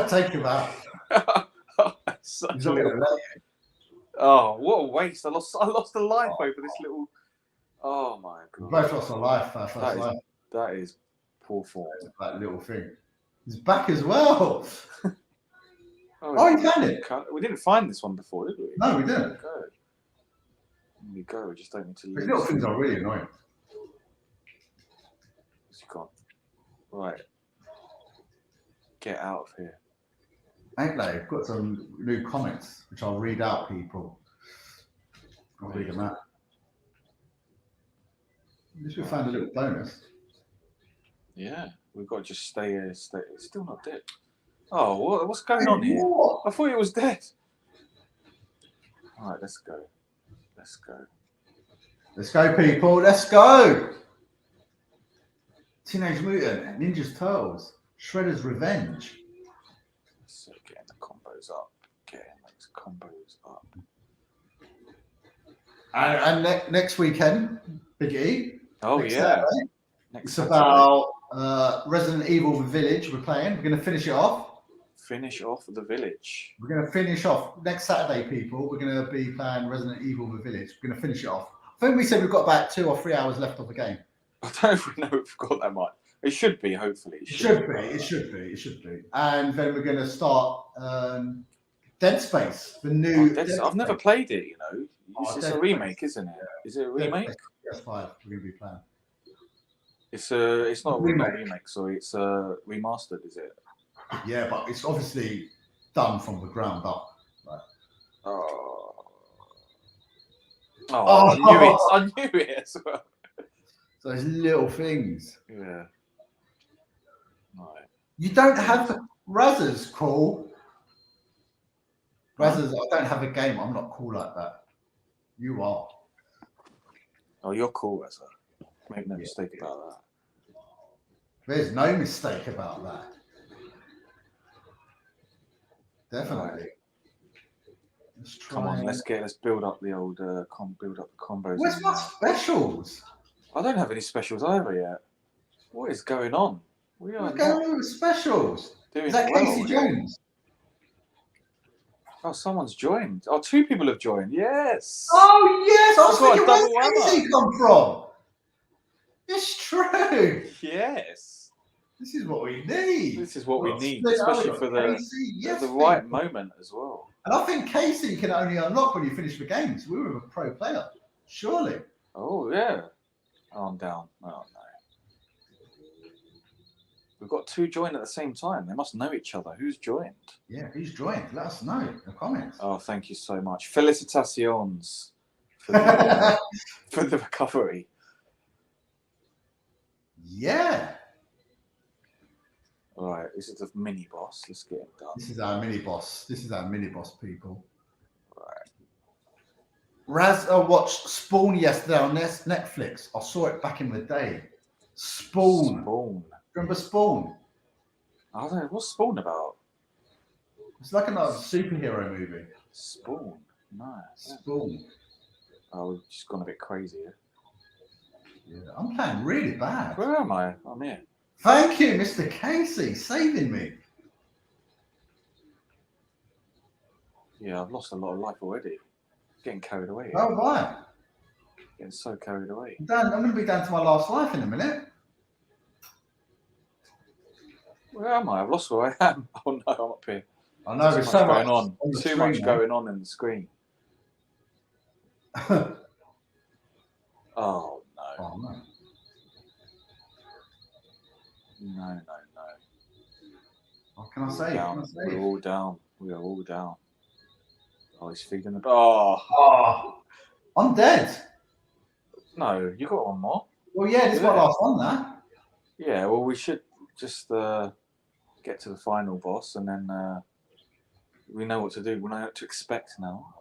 take him out. Oh, what a waste! I lost a life over this little. Oh my god! Both lost a life. That is poor form. That little thing. He's back as well. You found it. We didn't find this one before, did we? No, we didn't. There we go. We just don't need to. These little things are really annoying. It's gone. Right. Get out of here. Ain't they? I've got some new comments, which I'll read out, people. I'll read them out. At least we found a little bonus. Yeah, we've got to just stay here. It's still not dead. Oh, what's going on here? I thought it was dead. All right, let's go. Let's go. Let's go, people. Let's go. Teenage Mutant Ninja Turtles. Shredder's Revenge. So getting the combos up. Getting those combos up. And next weekend, Big E. Oh, yeah. It's about Resident Evil The Village we're playing. We're going to finish it off. Finish off The Village. We're going to finish off next Saturday, people. We're going to be playing Resident Evil The Village. We're going to finish it off. I think we said we've got about 2 or 3 hours left of the game. I don't know if we've got that much. It should be, hopefully. It should be. And then we're going to start Dead Space, the new. I've never played it, you know. It's a remake, isn't it? Yeah. Is it a remake? PS5. We're going to be playing. It's not a remake, sorry. It's remastered, is it? Yeah, but it's obviously done from the ground up. Right? I knew it as well. So there's little things. Yeah. Right. You don't have Razzers, cool. Razzers, I don't have a game. I'm not cool like that. You are. Oh, you're cool, Razzer. Make no mistake about that. There's no mistake about that. Definitely. Right. Come on, let's build up the old build up the combos. Where's my specials? I don't have any specials either yet. What is going on? What's going on with specials? Is that Casey Jones? Oh, someone's joined. Oh, 2 people have joined. Yes. Oh, yes. I was thinking, where's Casey come from? It's true. Yes. This is what we need. This is what we need, especially for the right moment as well. And I think Casey can only unlock when you finish the game. So we were a pro player, surely. Oh, yeah. Oh, I'm down. Oh, no. We've got 2 joined at the same time. They must know each other. Who's joined? Yeah, who's joined? Let us know in the comments. Oh, thank you so much. Felicitations for the recovery. Yeah. All right, this is the mini boss. Let's get it done. This is our mini boss. People. Right. I watched Spawn yesterday on Netflix. I saw it back in the day. Spawn. Remember Spawn? I don't know. What's Spawn about? It's like another superhero movie. Spawn? No. Spawn. Oh, we've just gone a bit crazy here. Yeah, I'm playing really bad. Where am I? I'm here. Thank you, Mr. Casey, saving me. Yeah, I've lost a lot of life already. Getting carried away. Oh, right. Getting so carried away. I'm going to be down to my last life in a minute. Where am I? I've lost where I am. Oh no, I'm up here. I know there's so much going on. Too much going on in the screen. Oh no. Oh no. No. What can I say? We're all down. We are all down. Oh, he's feeding the. Oh. I'm dead. No, you got one more. Well, yeah, this is my last one, that. Yeah, well, we should just get to the final boss, and then we know what to do. We know what to expect now.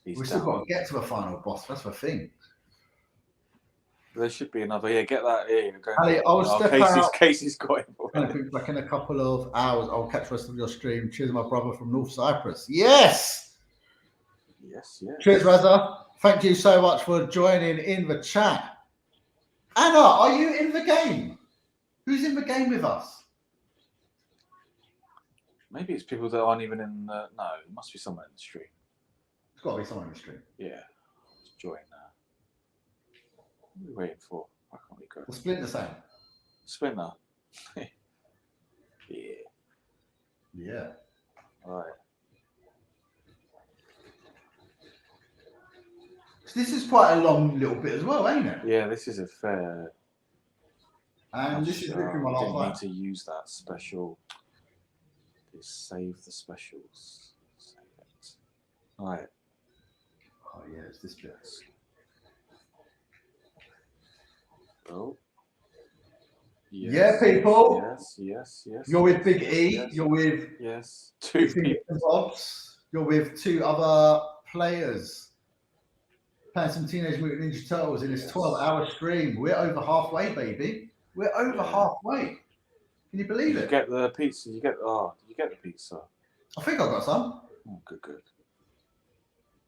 We've still got to get to a final boss. That's the thing. There should be another. Yeah, get that. Yeah, Ali, I'll step out. Casey's got it already. Back in a couple of hours. I'll catch the rest of your stream. Cheers, my brother from North Cyprus. Yes. Yes, yes. Cheers, Raza. Thank you so much for joining in the chat. Anna, are you in the game? Who's in the game with us? Maybe it's people that aren't even in the... No, it must be someone in the stream. It's got to be someone in the stream. Yeah. Let's join now. What are we waiting for? Why can't we go? The Splinter Cell. Splinter. Yeah. Yeah. All right. So this is quite a long little bit as well, ain't it? Yeah, this is a fair... And this is literally my last didn't one. need to use that special. Just save the specials. Save it. All right. Oh yeah, it's this bit. Oh. Yes. Yeah, people. Yes, yes, yes. You're with Big E. Yes, you're with two people. Bobs. You're with two other players. Playing some Teenage Mutant Ninja Turtles in this 12-hour stream. We're over halfway, baby. We're over halfway. Can you believe it? You get the pizza. Did you get the pizza? I think I got some. Oh, good, good.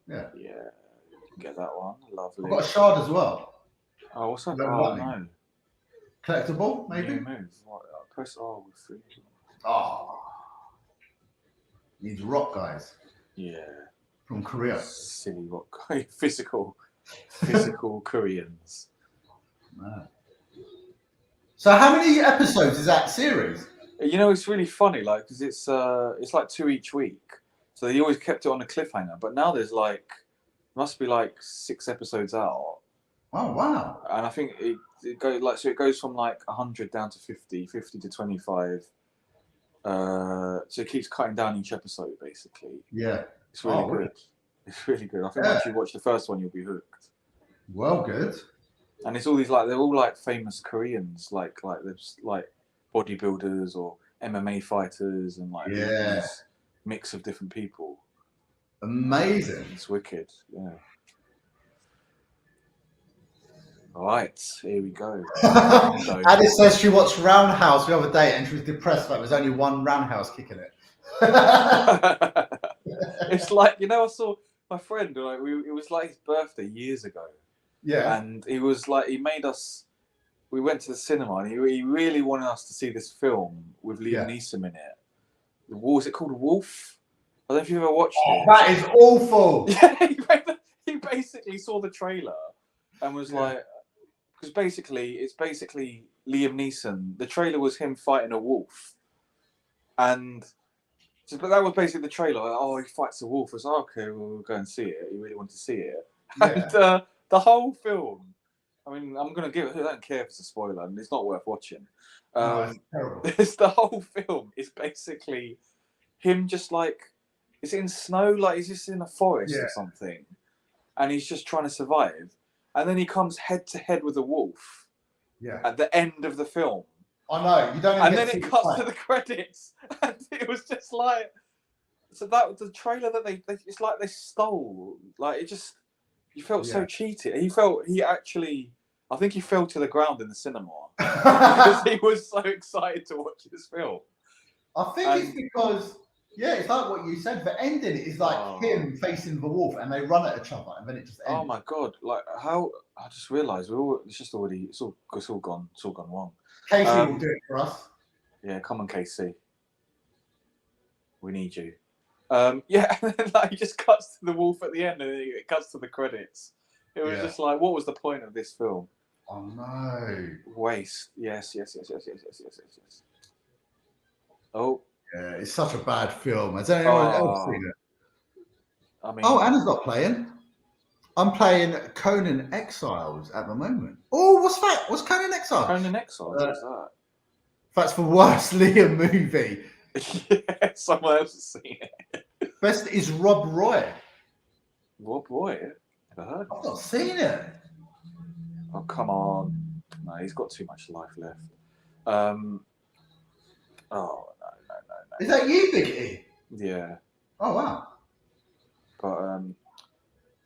Yeah. Yeah. Get that one. Lovely. I've got a shard as well. Oh, what's that? Don't Oh, like me. no. Collectible, maybe? Yeah, move. What? Press R with free. Oh. Needs rock, guys. Yeah. From Korea. Silly rock. Physical Koreans. Man. So how many episodes is that series? You know, it's really funny, like, because it's like 2 each week. So they always kept it on a cliffhanger. But now there's like, must be like 6 episodes out. Oh wow! And I think it goes like, so it goes from like 100 down to 50, 50 to 25. So it keeps cutting down each episode, basically. Yeah. It's really good. It's really good. I think once you watch the first one, you'll be hooked. Well, good. And it's all these like, they're all like famous Koreans, like there's like bodybuilders or MMA fighters and like this mix of different people. Amazing. It's wicked. Yeah. All right, here we go. Alice says she watched Roundhouse the other day and she was depressed that there was only one Roundhouse kicking it. It's like, you know, I saw my friend, like, it was like his birthday years ago. Yeah. And he was like, he made us, we went to the cinema and he really wanted us to see this film with Liam Neeson in it. Was it called Wolf? I don't know if you've ever watched it. That is awful. Yeah, he basically saw the trailer and was like, because basically, it's basically Liam Neeson. The trailer was him fighting a wolf. And, but that was basically the trailer. Like, oh, he fights a wolf. I was like, okay, well, we'll go and see it. He really wanted to see it. Yeah. And the whole film, I mean, I'm going to give it, I don't care if it's a spoiler, and it's not worth watching. No, it's terrible. It's the whole film is basically him just like, is it in snow? Like, he's just in a forest or something. And he's just trying to survive. And then he comes head to head with a wolf. Yeah. At the end of the film. I know. You don't. And then it cuts to the credits, and it was just like, so that was the trailer that they it's like they stole. Like it just, you felt so cheated. I think he fell to the ground in the cinema because he was so excited to watch this film. I think it's because. Yeah, it's like what you said. The ending is like him facing the wolf, and they run at each other, and then it just ends. Oh my god! Like how I just realised it's all gone wrong. Casey will do it for us. Yeah, come on, Casey. We need you. Yeah, and then like he just cuts to the wolf at the end, and it cuts to the credits. It was just like, what was the point of this film? Oh no! Waste. Yes. Oh. Yeah, it's such a bad film. Has anyone else seen it? I mean, Anna's not playing. I'm playing Conan Exiles at the moment. Oh, what's that? What's Conan Exiles? Conan Exiles, what's that? That's the worst Liam movie. Yeah, someone else has seen it. Best is Rob Roy. Rob Roy? Never heard of I've not seen it. Oh, come on. No, he's got too much life left. Oh no. Is that you, Big E? Yeah. Oh wow. But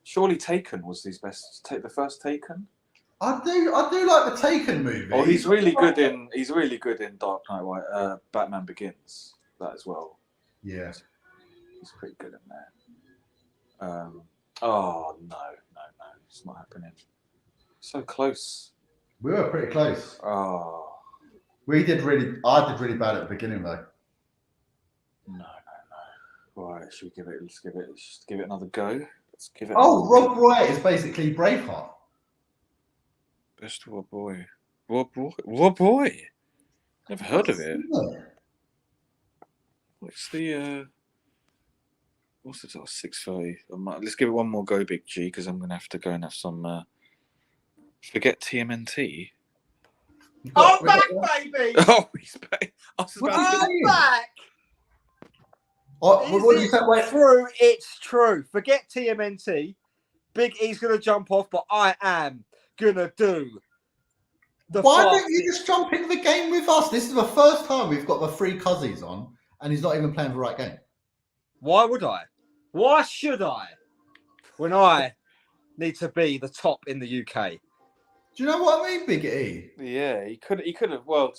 surely Taken was his best. Take the first Taken. I do like the Taken movie. Oh, he's really good in Dark Knight, Batman Begins. That as well. Yeah. He's pretty good in there. Oh no, it's not happening. So close. We were pretty close. Oh. I did really bad at the beginning though. No. Right, should we let's give it another go. Let's give it. Oh, Rob Roy is basically Braveheart. Best Rob Roy. Rob Roy. Never heard of it. What's the what's the 6:30? Let's give it one more go, Big G, because I'm gonna have to go and have some forget TMNT. I'm back, baby! Oh, he's back. I'm back! What did you say? Wait. True, it's true. Forget TMNT. Big E's gonna jump off, but I am gonna do the Why don't you just jump into the game with us? This is the first time we've got the 3 cousins on, and he's not even playing the right game. Why would I? Why should I? When I need to be the top in the UK. Do you know what I mean, Big E? Yeah, he could have. Well,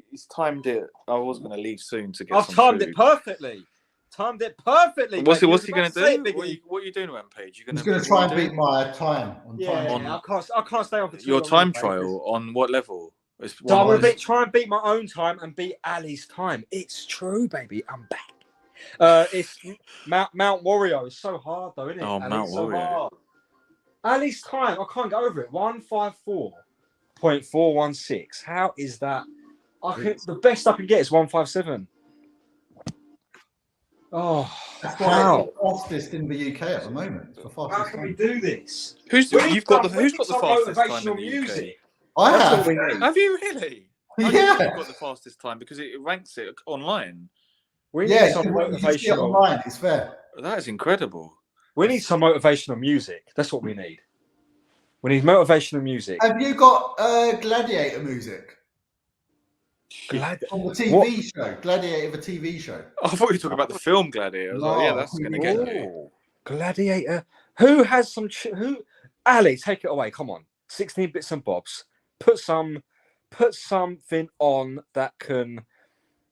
he's timed it. I was going to leave soon to get. I've timed it perfectly. Timed it perfectly. What's he going to do? What are you doing, Rampage? He's going to try and beat my time. I can't stay on for too your long. Time trial on what level? So I'm going to try and beat my own time and beat Ali's time. It's true, baby. I'm back. It's Mount Warrior. It's so hard, though, isn't it? Oh, Mount Warrior. So Ali's time, I can't get over it. 154.416. How is that? The best I can get is 157. Oh, that's why it's the fastest in the UK at the moment. How can we do this? Who's got the fastest time in the music? UK? I have. Have you really? Yeah. You've got the fastest time because it ranks it online. We need some motivational. Online, it's fair. That is incredible. We need some motivational music. That's what we need. We need motivational music. Have you got Gladiator music? On the TV show, Gladiator, the TV show. I thought you were talking about the film Gladiator. I was like, yeah, that's going to get you. Gladiator. Who has some? Ali, take it away. Come on. 16 bits and bobs. Put something on that can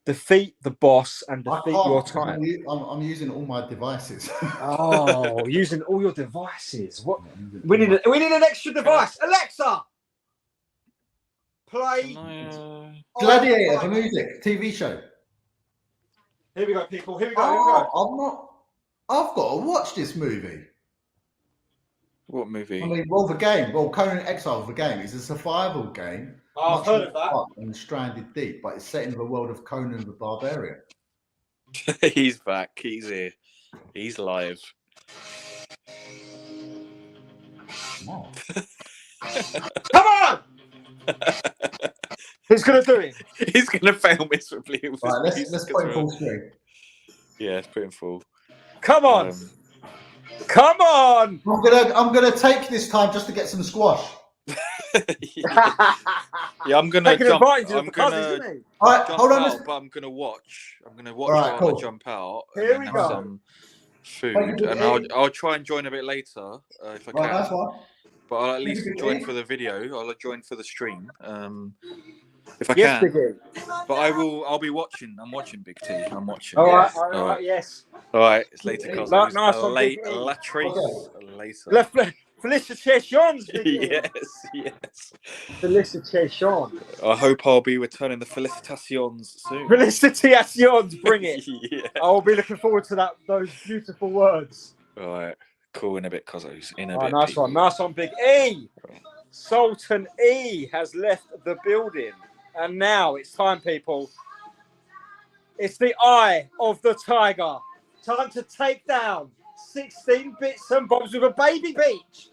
defeat the boss and defeat your time. I'm using all my devices. Oh, using all your devices. What? We need an extra device. Alexa, play Gladiator, the music, TV show. Here we go, people. Here we go. I've got to watch this movie. What movie? I mean, the game. Well, Conan Exile, the game, is a survival game. Oh, I've heard of that. And Stranded Deep, but it's set in the world of Conan the Barbarian. He's back. He's here. He's live. Wow. Come on! Who's gonna do it? He's gonna fail miserably. Right, let's put him full screen. Yeah, let's put him full. Come on! Come on! I'm gonna take this time just to get some squash. Yeah, I'm gonna jump. I'm gonna hold on. But I'm gonna watch. Right, while cool. I jump out. Here we have go. some food, and I'll try and join a bit later if I can. That's fine. But I'll at least join for the video. I'll join for the stream. If I can. But I'll be watching. I'm watching Big T. I'm watching. All right, yes. All right, it's later, cousins. Nice one, Big E. Later. Felicitations. Yes. Felicitations. I hope I'll be returning the felicitations soon. Felicitations, bring it. Yeah. I'll be looking forward to those beautiful words. All right, cool. In a bit, cousins. In a bit. Nice one, Big E. Sultan E has left the building, and now it's time, people. It's the eye of the tiger. Time to take down 16 bits and bobs with a baby beach.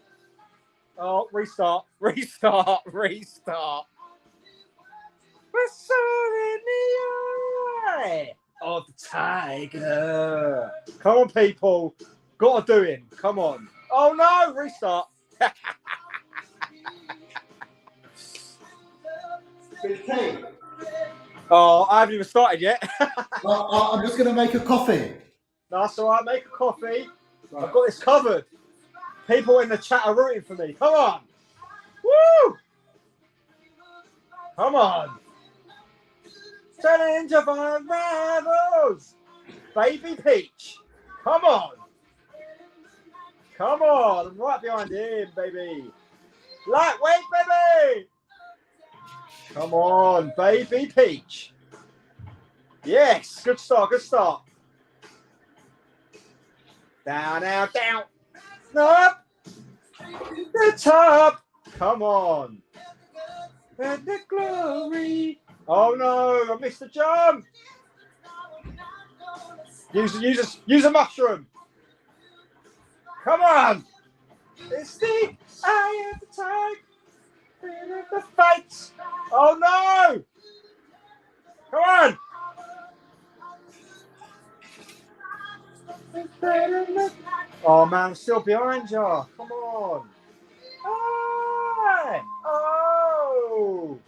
Oh, restart. We're soaring in the eye of the tiger. Come on, people. Got to do it. Come on. Oh, no. Restart. Big T. Oh, I haven't even started yet. I'm just going to make a coffee. That's all right. Make a coffee. Right. I've got this covered. People in the chat are rooting for me. Come on. Woo! Come on. Challenge of our rivals. Baby Peach. Come on. Come on. I'm right behind him, baby. Lightweight, baby. Come on, Baby Peach. Yes. Good start. Good start. Down, down, down. Up. The top. Come on. And the glory. Oh no, I missed the jump. Use a mushroom. Come on. It's the eye of the tiger. The fight. Oh no. Come on. Oh man, I'm still behind you. Come on. Aye. Oh.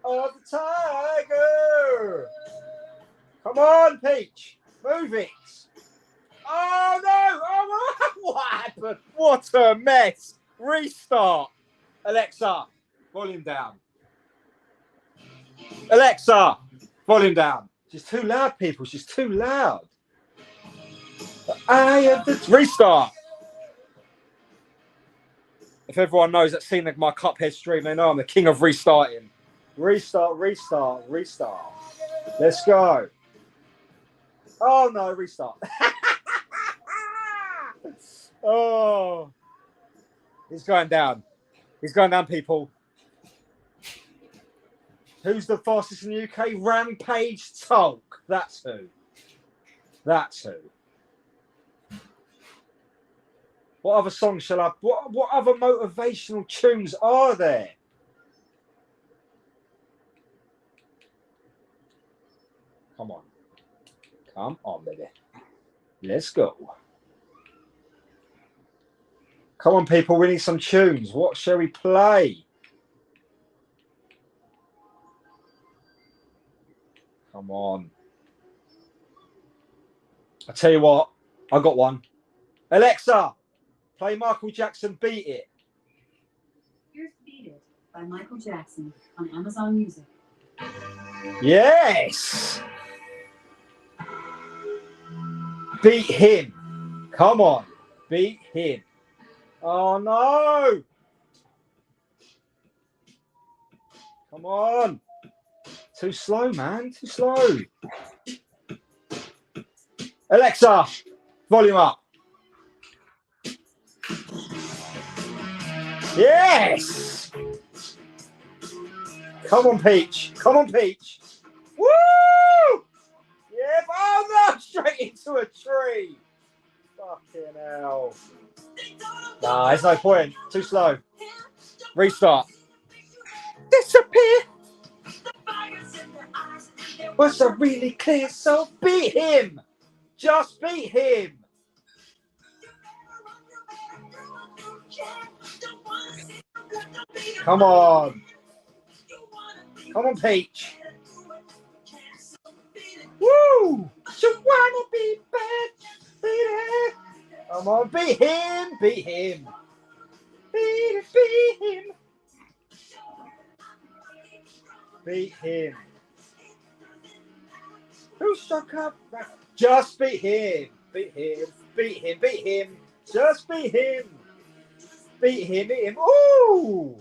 Of the tiger. Come on, Peach. Move it. Oh no. Oh, what happened? What a mess. Restart. Alexa, volume down. Alexa, volume down. She's too loud, people. She's too loud. I have the restart. If everyone knows that's seen my Cuphead stream, they know I'm the king of restarting. Restart, restart, restart. Let's go. Oh no, restart. Oh, he's going down. He's going down, people. Who's the fastest in the UK? Rampage Talk. That's who. That's who. What other songs shall I? What other motivational tunes are there? Come on. Come on, baby. Let's go. Come on, people. We need some tunes. What shall we play? Come on. I tell you what. I got one. Alexa, play Michael Jackson, Beat It. Here's Beat It by Michael Jackson on Amazon Music. Yes. Beat him. Come on. Beat him. Oh, no. Come on. Too slow, man. Too slow. Alexa, volume up. Yes. Come on, Peach. Come on, Peach. Woo! Yeah, oh no, straight into a tree. Fucking hell. Nah, there's no point. Too slow. Restart. Disappear. Was a really clear, so beat him. Just beat him. Come on. Come on, Peach. Woo! You wanna be bad? Beat it. Come on, beat him. Beat him. Beat it, beat him. Beat him. Who stuck up? Just beat him. Beat him. Beat him. Beat him. Just beat him. Beat him. Beat him. Ooh!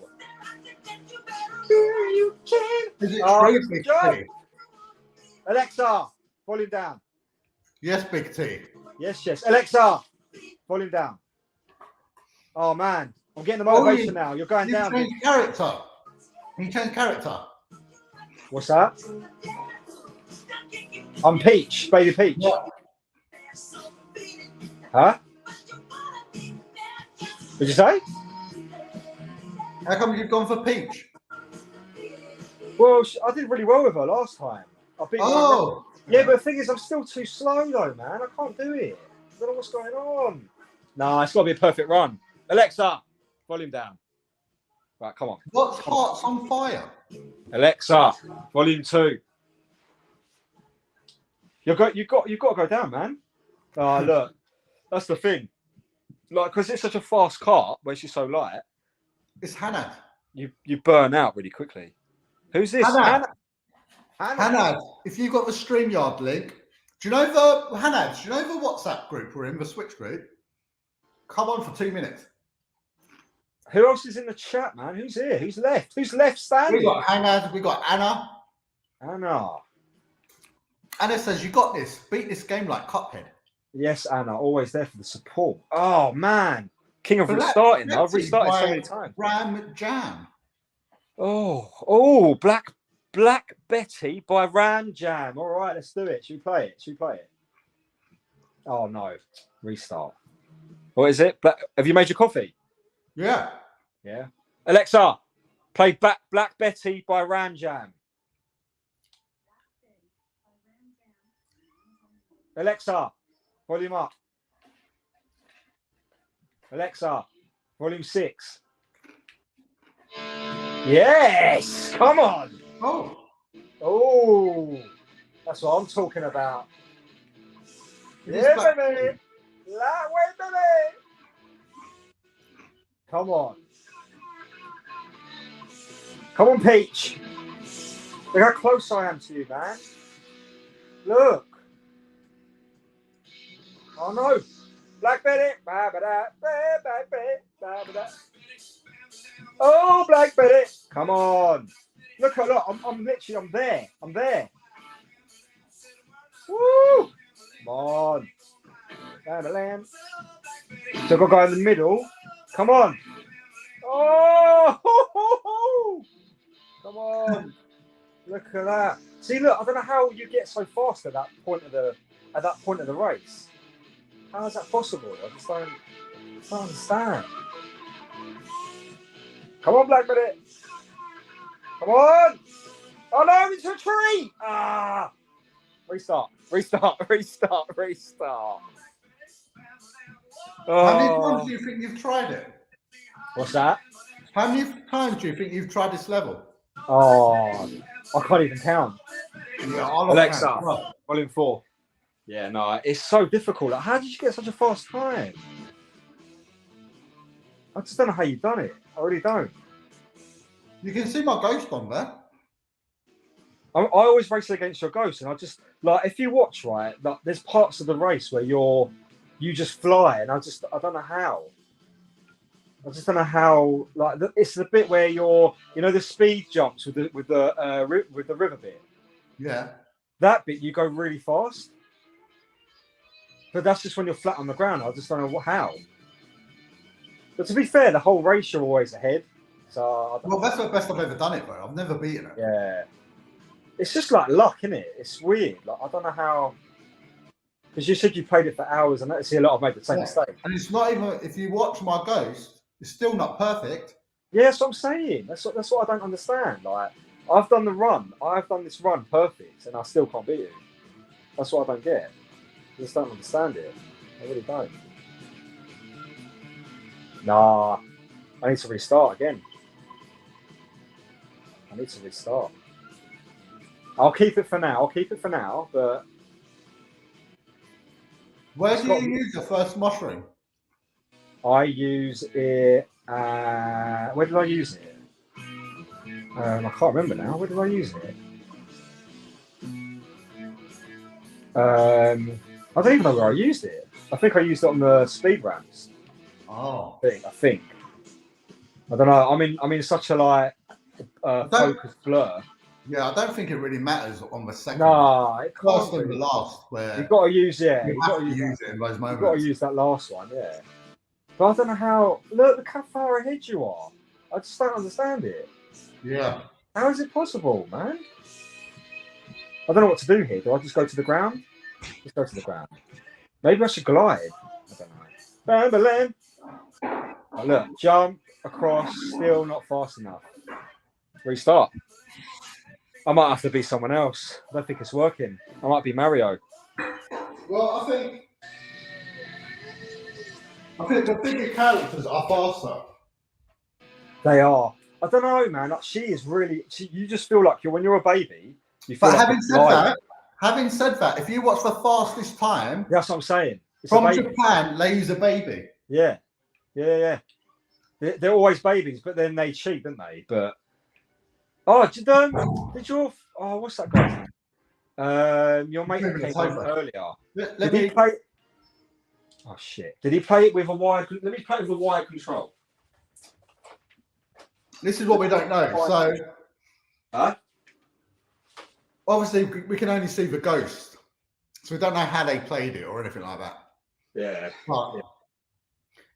You can. Is it Big T? Alexa, volume down. Yes, Big T. Yes, yes. Alexa, volume down. Oh man, I'm getting the motivation now. You're going down. You change character. You change character. What's that? I'm Peach, Baby Peach. What? Huh? Did you say? How come you've gone for Peach? Well, I did really well with her last time. Oh. Yeah, but the thing is, I'm still too slow though, man. I can't do it. I don't know what's going on. Nah, it's got to be a perfect run. Alexa, volume down. Right, come on. What's Hearts on Fire? Alexa, volume 2. You've got to go down, man. Oh, look, that's the thing. Like, because it's such a fast cart, where she's so light. It's Hannah. You burn out really quickly. Who's this? Hannah. If you've got the StreamYard link, do you know the WhatsApp group we're in, the Switch group? Come on for 2 minutes. Who else is in the chat, man? Who's here? Who's left? Who's left standing? We got Hannah. We got Anna. Anna says, "You got this. Beat this game like Cuphead." Yes, Anna. Always there for the support. Oh man, king of restarting. I've restarted so many times. Ram Jam. Oh, Black Betty by Ram Jam. All right, let's do it. Should we play it? Oh no, restart. What is it? Have you made your coffee? Yeah. Alexa, play Black Betty by Ram Jam. Alexa, volume up. Alexa, volume 6. Yes, come on. Oh, that's what I'm talking about. Yeah, baby. Lightweight, baby. Come on, Peach. Look how close I am to you, man. Look. Oh no, Black Betty. Oh, Black Betty. Come on. Look, I'm there. Woo. Come on. So I've got to go in the middle. Come on. Oh, come on. Look at that. See, look, I don't know how you get so fast at that point of the race. How is that possible? I just don't understand. Come on, Black Betty. Come on. Oh no, it's a tree. Restart. How many times do you think you've tried it? What's that? How many times do you think you've tried this level? Oh, I can't even count. Yeah, Alexa, volume 4. Yeah, no, it's so difficult. Like, how did you get such a fast time? I just don't know how you've done it. I really don't. You can see my ghost on there. I always race against your ghost, and I just like if you watch right, like, there's parts of the race where you just fly, and I don't know how. I just don't know how. Like it's the bit where the speed jumps with the river bit. Yeah. That bit you go really fast, but that's just when you're flat on the ground. I just don't know how. But to be fair, the whole race you're always ahead. So that's the best I've ever done it, though. I've never beaten it. Yeah. It's just like luck, isn't it? It's weird. Like I don't know how. Because you said you played it for hours, and I see a lot of made the same mistake. And it's not even. If you watch my ghost, it's still not perfect. Yeah, that's what I'm saying. That's what I don't understand. Like I've done this run perfect, and I still can't beat you. That's what I don't get. I just don't understand it. I really don't. Nah, I need to restart again. I'll keep it for now, but... Where do you use your first mushroom? I use it... where did I use it? I can't remember now. Where did I use it? I don't even know where I used it. I think I used it on the speed ramps. Oh. I think. I don't know. I'm in such a focused blur. Yeah, I don't think it really matters on the second. No, it can't. First and the last, where you've got to use. Yeah, you've got to use it in those moments. You've got to use that last one. Yeah, but I don't know how. Look how far ahead you are. I just don't understand it. Yeah. How is it possible, man? I don't know what to do here. Do I just go to the ground? Just go to the ground. Maybe I should glide. I don't know. Oh, look, jump across. Still not fast enough. Restart. I might have to be someone else. I don't think it's working. I might be Mario. Well, I think the bigger characters are faster. They are. I don't know, man. Like, she is really. You just feel like when you're a baby. You feel But like having said that, if you watch the fastest time, that's what I'm saying. It's from Japan, they use a baby. Yeah. They're always babies, but then they cheat, don't they? But did your what's that guy's name? Your mate came on earlier. Did he play? Oh shit! Did he play it with a wired? Let me play it with a wired control. This is what we don't know. So, obviously, we can only see the ghost, so we don't know how they played it or anything like that. Yeah. But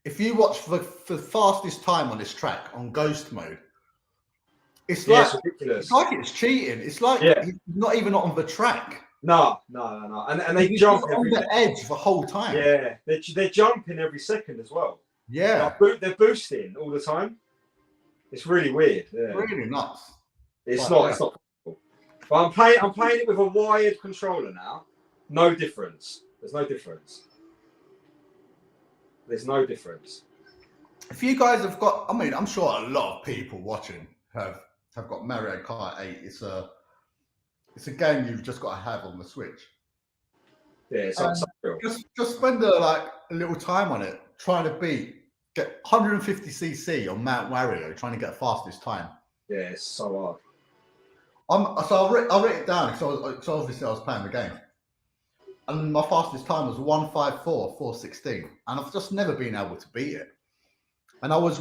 if you watch the fastest time on this track on ghost mode, it's ridiculous. It's like it's cheating. It's like he's not even on the track. No. And they jump on the edge the whole time. Yeah, they're jumping every second as well. Yeah, like, they're boosting all the time. It's really weird. Yeah. Really nuts. It's not possible. But I'm playing it with a wired controller now. No difference. There's no difference. If you guys have got, I mean, I'm sure a lot of people watching have got Mario Kart 8. It's a game you've just got to have on the Switch. Yeah, just spend a little time on it, trying to get 150cc on Mount Wario, trying to get the fastest time. Yeah, it's so hard. I wrote it down because obviously I was playing the game, and my fastest time was 1:54.416, and I've just never been able to beat it. And I was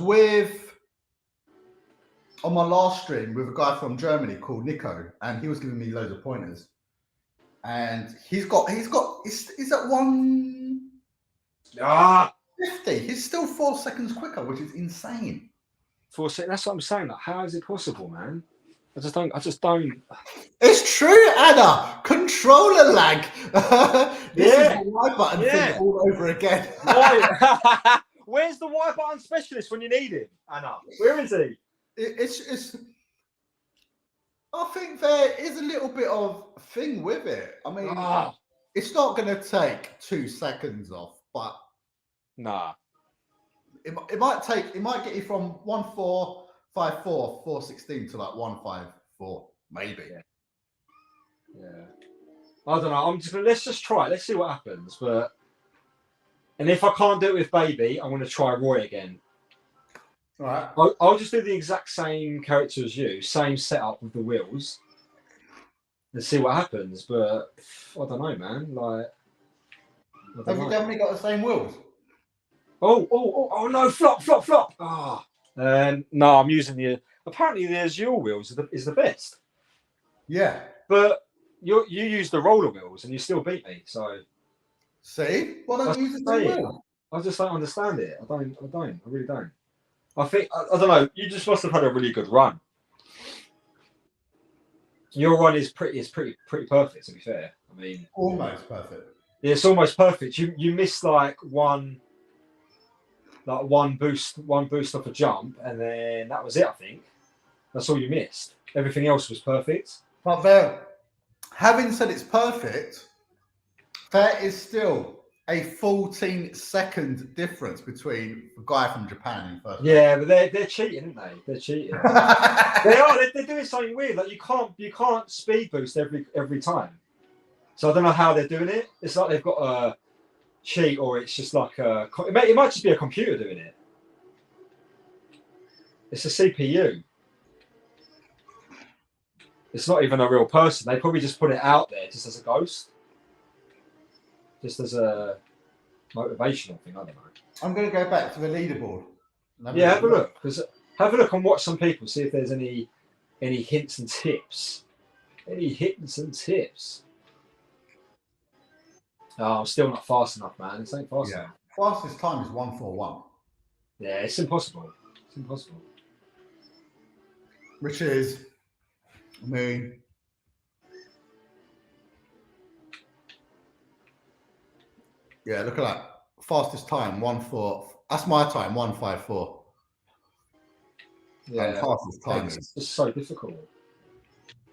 on my last stream with a guy from Germany called Nico, and he was giving me loads of pointers. And he's at 150. He's still 4 seconds quicker, which is insane. 4 seconds. That's what I'm saying. Like, how is it possible, man? I just don't. It's true, Anna. Controller lag. This is the Y button thing all over again. Where's the Y button specialist when you need him, Anna? Where is he? It's. I think there is a little bit of thing with it. I mean, it's not going to take 2 seconds off, but it might get you from 1:4.54.416 to like 1:54, maybe. Yeah. I don't know. Let's just try it. Let's see what happens. And if I can't do it with Baby, I'm going to try Roy again. All right. I'll just do the exact same character as you, same setup with the wheels. Let's see what happens. But I don't know, man. Have you definitely got the same wheels? Oh no! Flop. No, I'm using the. Apparently, the Azure wheels is the best. Yeah. But you use the roller wheels and you still beat me. So. See, why don't you use the same wheels? I just don't understand it. I really don't. I think I don't know. You just must have had a really good run. Your run is pretty perfect. To be fair, I mean, almost perfect. Yeah, it's almost perfect. You missed one boost off a jump, and then that was it. I think that's all you missed. Everything else was perfect. But there, having said it's perfect, there is still a 14-second difference between the guy from Japan and first. Yeah, but they're cheating, aren't they? They're cheating. They are. They're doing something weird. Like you can't speed boost every time. So I don't know how they're doing it. It's like they've got a cheat, or it's just like it might just be a computer doing it. It's a CPU. It's not even a real person. They probably just put it out there just as a ghost. Just as a motivational thing, I don't know. I'm going to go back to the leaderboard. Have a look. Have a look and watch some people. See if there's any hints and tips. Oh, I'm still not fast enough, man. This ain't fast enough. Fastest time is 1:41. Yeah, it's impossible. Which is, I mean, yeah, look at that. Fastest time, 1:4. That's my time, 1:54. Yeah, and fastest time is just so difficult.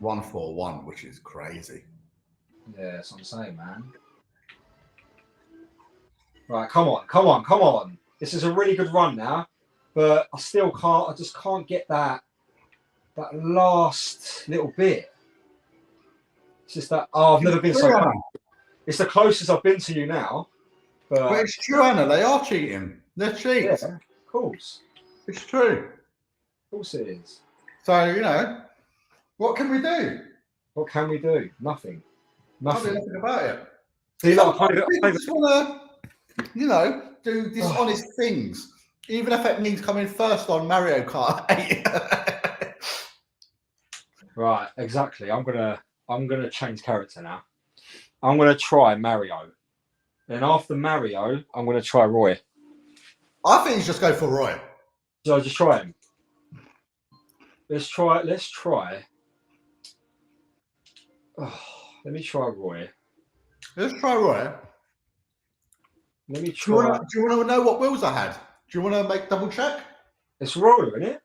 1:41, which is crazy. Yeah, that's what I'm saying, man. Right, come on. This is a really good run now, but I just can't get that last little bit. It's just that I've never been so close. It's the closest I've been to you now. But it's true, Anna. They are cheating. They're cheats. Yeah, of course. It's true. Of course it is. So, you know, what can we do? What can we do? Nothing. Can't do nothing about it. See, like, I just want to, you know, do dishonest things, even if it means coming first on Mario Kart 8. Right, exactly. I'm gonna change character now. I'm gonna try Mario. Then after Mario, I'm gonna try Roy. I think you just go for Roy. So I just try him. Let's try. Oh, let me try Roy. Let's try Roy. Let me try. Do you want to know what wheels I had? Do you want to make double check? It's roller, isn't it?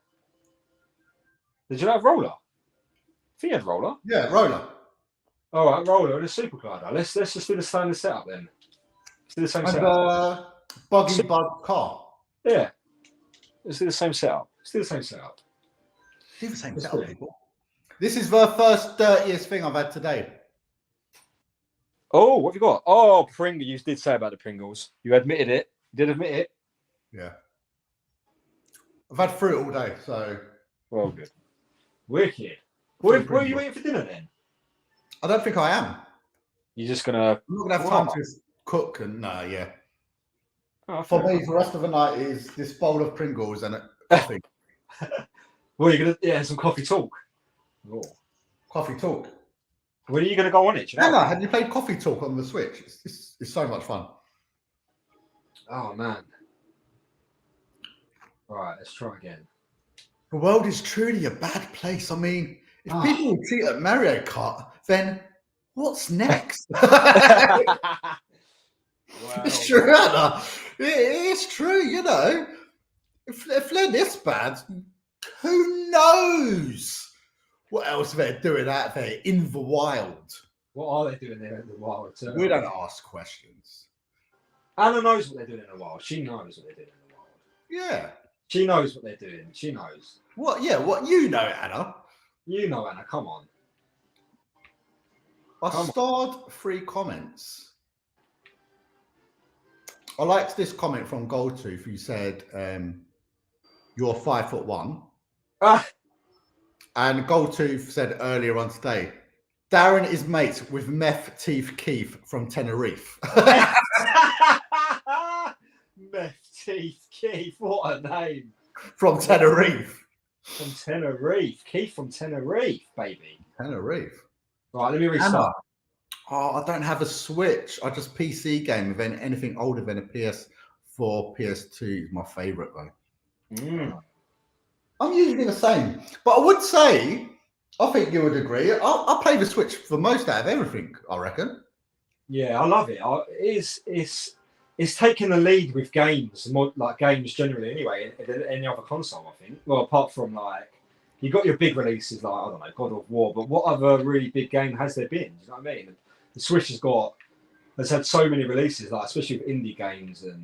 Did you have roller? I think you had roller. Yeah, roller. All right, roller and a super glider. Let's just do the standard setup then. Let's do the same and setup. Buggy bug car. Yeah. Let's do the same setup. Do the same setup, people. This is the first dirtiest thing I've had today. Oh, what have you got? Oh, Pringles. You did say about the Pringles. You admitted it. You did admit it. Yeah. I've had fruit all day, so. Well, good. Wicked. What are you eating for dinner then? I don't think I am. You're just gonna. I'm not gonna have time to cook and yeah. Oh, for me, the rest of the night is this bowl of Pringles and coffee. Well, you're gonna some coffee talk. Oh. Coffee talk. When are you gonna go on it? Hannah, have you played Coffee Talk on the Switch? It's so much fun. Oh man. All right, let's try again. The world is truly a bad place. I mean, if people cheat at Mario Kart, then what's next? It's true, Anna. It's true, you know. If they're this bad, who knows what else they're doing out there in the wild? What are they doing there in the wild? We don't ask questions. Anna knows what they're doing in the wild. She knows what they're doing in the wild. Yeah. She knows what they're doing. She knows. What? Yeah, what you know, Anna. You know, Anna. Come on. I starred 3 comments. I liked this comment from Goldtooth who said, you're 5'1". And Goldtooth said earlier on today, Darren is mates with Meth Teeth Keith from Tenerife. Meth Teeth Keith, what a name. From Tenerife. From Tenerife. Keith from Tenerife, baby. Tenerife. Right, let me restart. Anna. Oh, I don't have a Switch. I just PC game with anything older than a PS4, PS2 is my favourite though. I'm usually the same. But I would say, I think you would agree, I play the Switch for most out of everything, I reckon. Yeah, I love it. It's taking the lead with games, more like games generally anyway, than any other console, I think. Well, apart from like, you got your big releases like, I don't know, God of War, but what other really big game has there been? Do you know what I mean? The Switch has had so many releases, like especially with indie games, and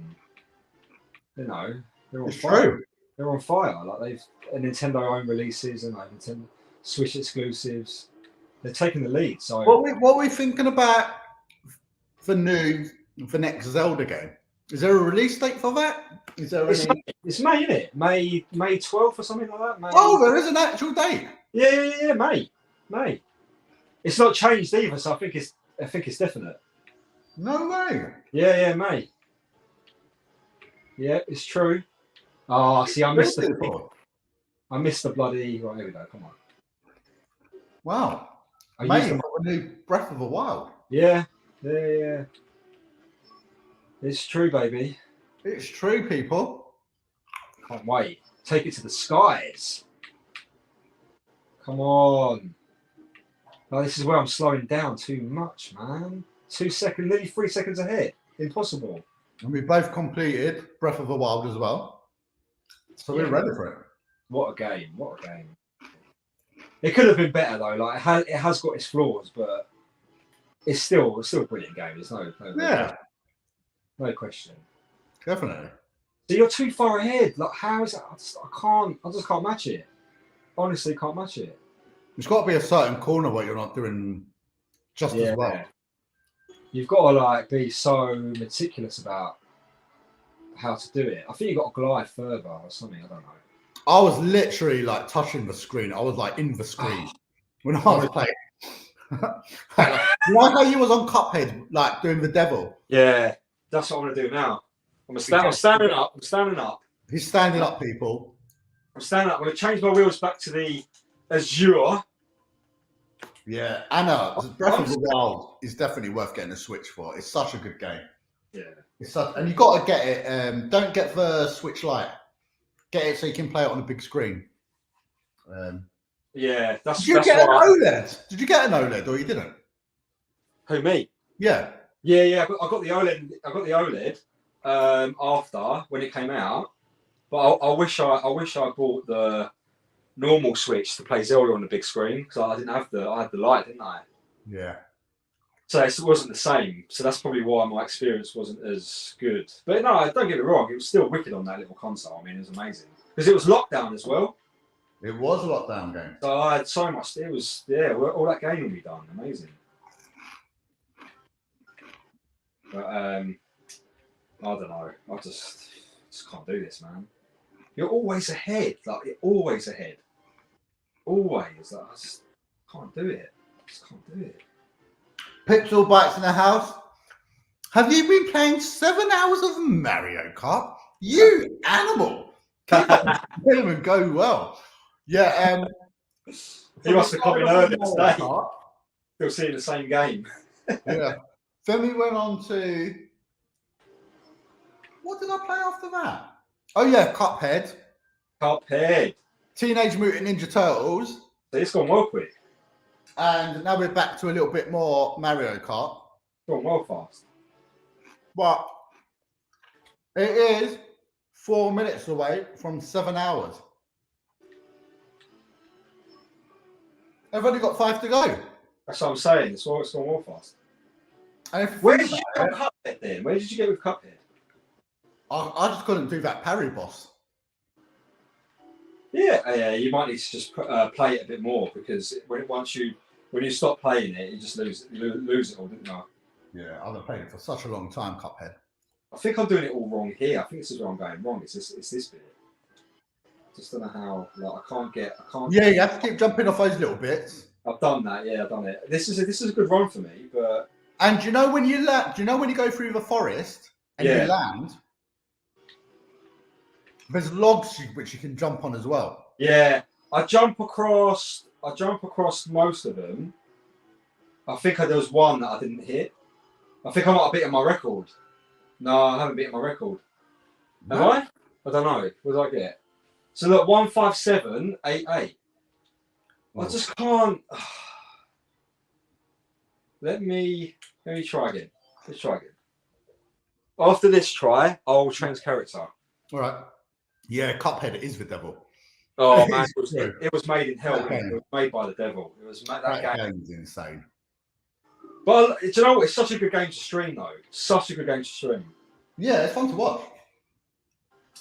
you know, they're on fire. True. They're on fire. Like they've Nintendo own releases and like Nintendo Switch exclusives. They're taking the lead. So what are we thinking about the next Zelda game? Is there a release date for that? Is there it's May, isn't it? May 12th or something like that. May. Oh, there is an actual date. Yeah, May. It's not changed either, so I think it's definite. No way. Yeah, May. Yeah, it's true. Oh, see, I missed the bloody. Right, here we go. Come on. Wow. May for a new Breath of the Wild. Yeah. It's true, baby. It's true, people. Can't wait. Take it to the skies. Come on. Oh, this is where I'm slowing down too much, man. 2 seconds, nearly 3 seconds ahead. Impossible. And we both completed Breath of the Wild as well. So we're ready for it. What a game. It could have been better though. Like it has got its flaws, but it's still a brilliant game. There's no question. Definitely. So you're too far ahead. Like how is that? I just can't match it. honestly can't match it. There's got to be a certain corner where you're not doing just as well. You've got to like be so meticulous about how to do it. I think you've got to glide further or something. I don't know. I was literally like touching the screen. I was like in the screen when I was playing. Like how you was on Cuphead, like doing the devil. Yeah, that's what I'm gonna do now. I'm standing up. I'm standing up. He's standing up, people. I'm standing up. I'm gonna change my wheels back to the Azure. Yeah, Anna, Breath of the Wild is definitely worth getting a Switch for. It's such a good game. Yeah, and you got to get it. Don't get the Switch Lite. Get it so you can play it on a big screen. Yeah, Did you get an OLED? Did you get an OLED or you didn't? Who, me? Yeah. Yeah. I got the OLED. I got the OLED after when it came out. But I wish I bought the normal Switch to play Zelda on the big screen because I didn't have I had the light, didn't I? Yeah. So it wasn't the same. So that's probably why my experience wasn't as good. But no, don't get me wrong. It was still wicked on that little console. I mean, it was amazing because it was lockdown as well. It was a lockdown game. So I had so much. It was all that game will be done. Amazing. But I don't know. I just can't do this, man. You're always ahead. Like you're always ahead. Always. Like, I just can't do it. I just can't do it. Pixel Bites in the house. Have you been playing 7 hours of Mario Kart? You animal. Keep on film and go well. Yeah. He must have come in early today. Still seeing the same game. Yeah. Then we went on to. What did I play after that? Oh yeah, Cuphead. Teenage Mutant Ninja Turtles. So it's gone well quick. And now we're back to a little bit more Mario Kart. Gone well fast. But it is 4 minutes away from 7 hours. I've only got 5 to go. That's what I'm saying. It's gone well fast. Where did you get Cuphead then? Where did you get with Cuphead? I just couldn't do that parry boss. Yeah. You might need to just play it a bit more because when you stop playing it, you just lose it all, didn't you? Yeah, I've been playing it for such a long time, Cuphead. I think I'm doing it all wrong here. I think this is where I'm going wrong. It's this bit. Just don't know how. Like I can't. Yeah, you have to keep jumping off those little bits. I've done that. Yeah, I've done it. This is a good run for me, but. And do you know when you land? Do you know when you go through the forest and you land? There's logs which you can jump on as well. Yeah, I jump across most of them. I think there was one that I didn't hit. I think I might have beaten my record. No, I haven't beaten my record. Have I? I don't know. What did I get? So look, 15788. I just can't. Let me try again. Let's try again. After this try, I'll change character. All right. Yeah, Cuphead is the devil. Oh man, it was made in hell. It was made by the devil. It was that game's insane. But do you know what? It's such a good game to stream, though. Such a good game to stream. Yeah, it's fun to watch.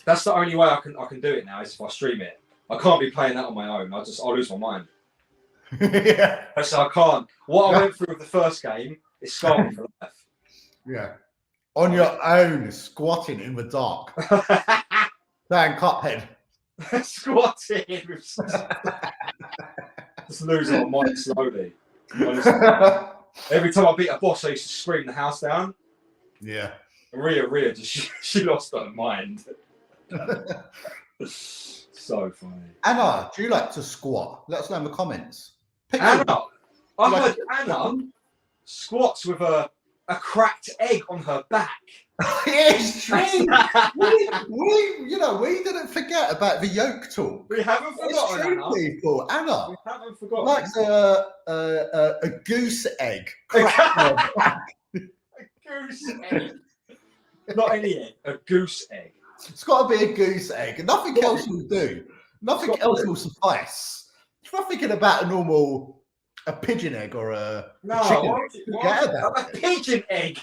That's the only way I can do it now is if I stream it. I can't be playing that on my own. I'll lose my mind. Yeah. So I can't. What I went through with the first game is scarred me for life. Yeah. On your own, squatting in the dark. Playing Cuphead. Squatting. Just losing my mind slowly. Every time I beat a boss, I used to scream the house down. Yeah. And Rhea just she lost her mind. So funny. Anna, do you like to squat? Let us know in the comments. Anna, I heard Anna squats with a cracked egg on her back. It's true. we didn't forget about the yoke talk. We haven't forgotten, Anna. People. Anna. We haven't forgotten. Like a goose egg. A goose egg. Not any egg. A goose egg. It's got to be a goose egg. Nothing else will do. Nothing else will suffice. If I'm thinking about a pigeon egg or a chicken egg. A pigeon egg.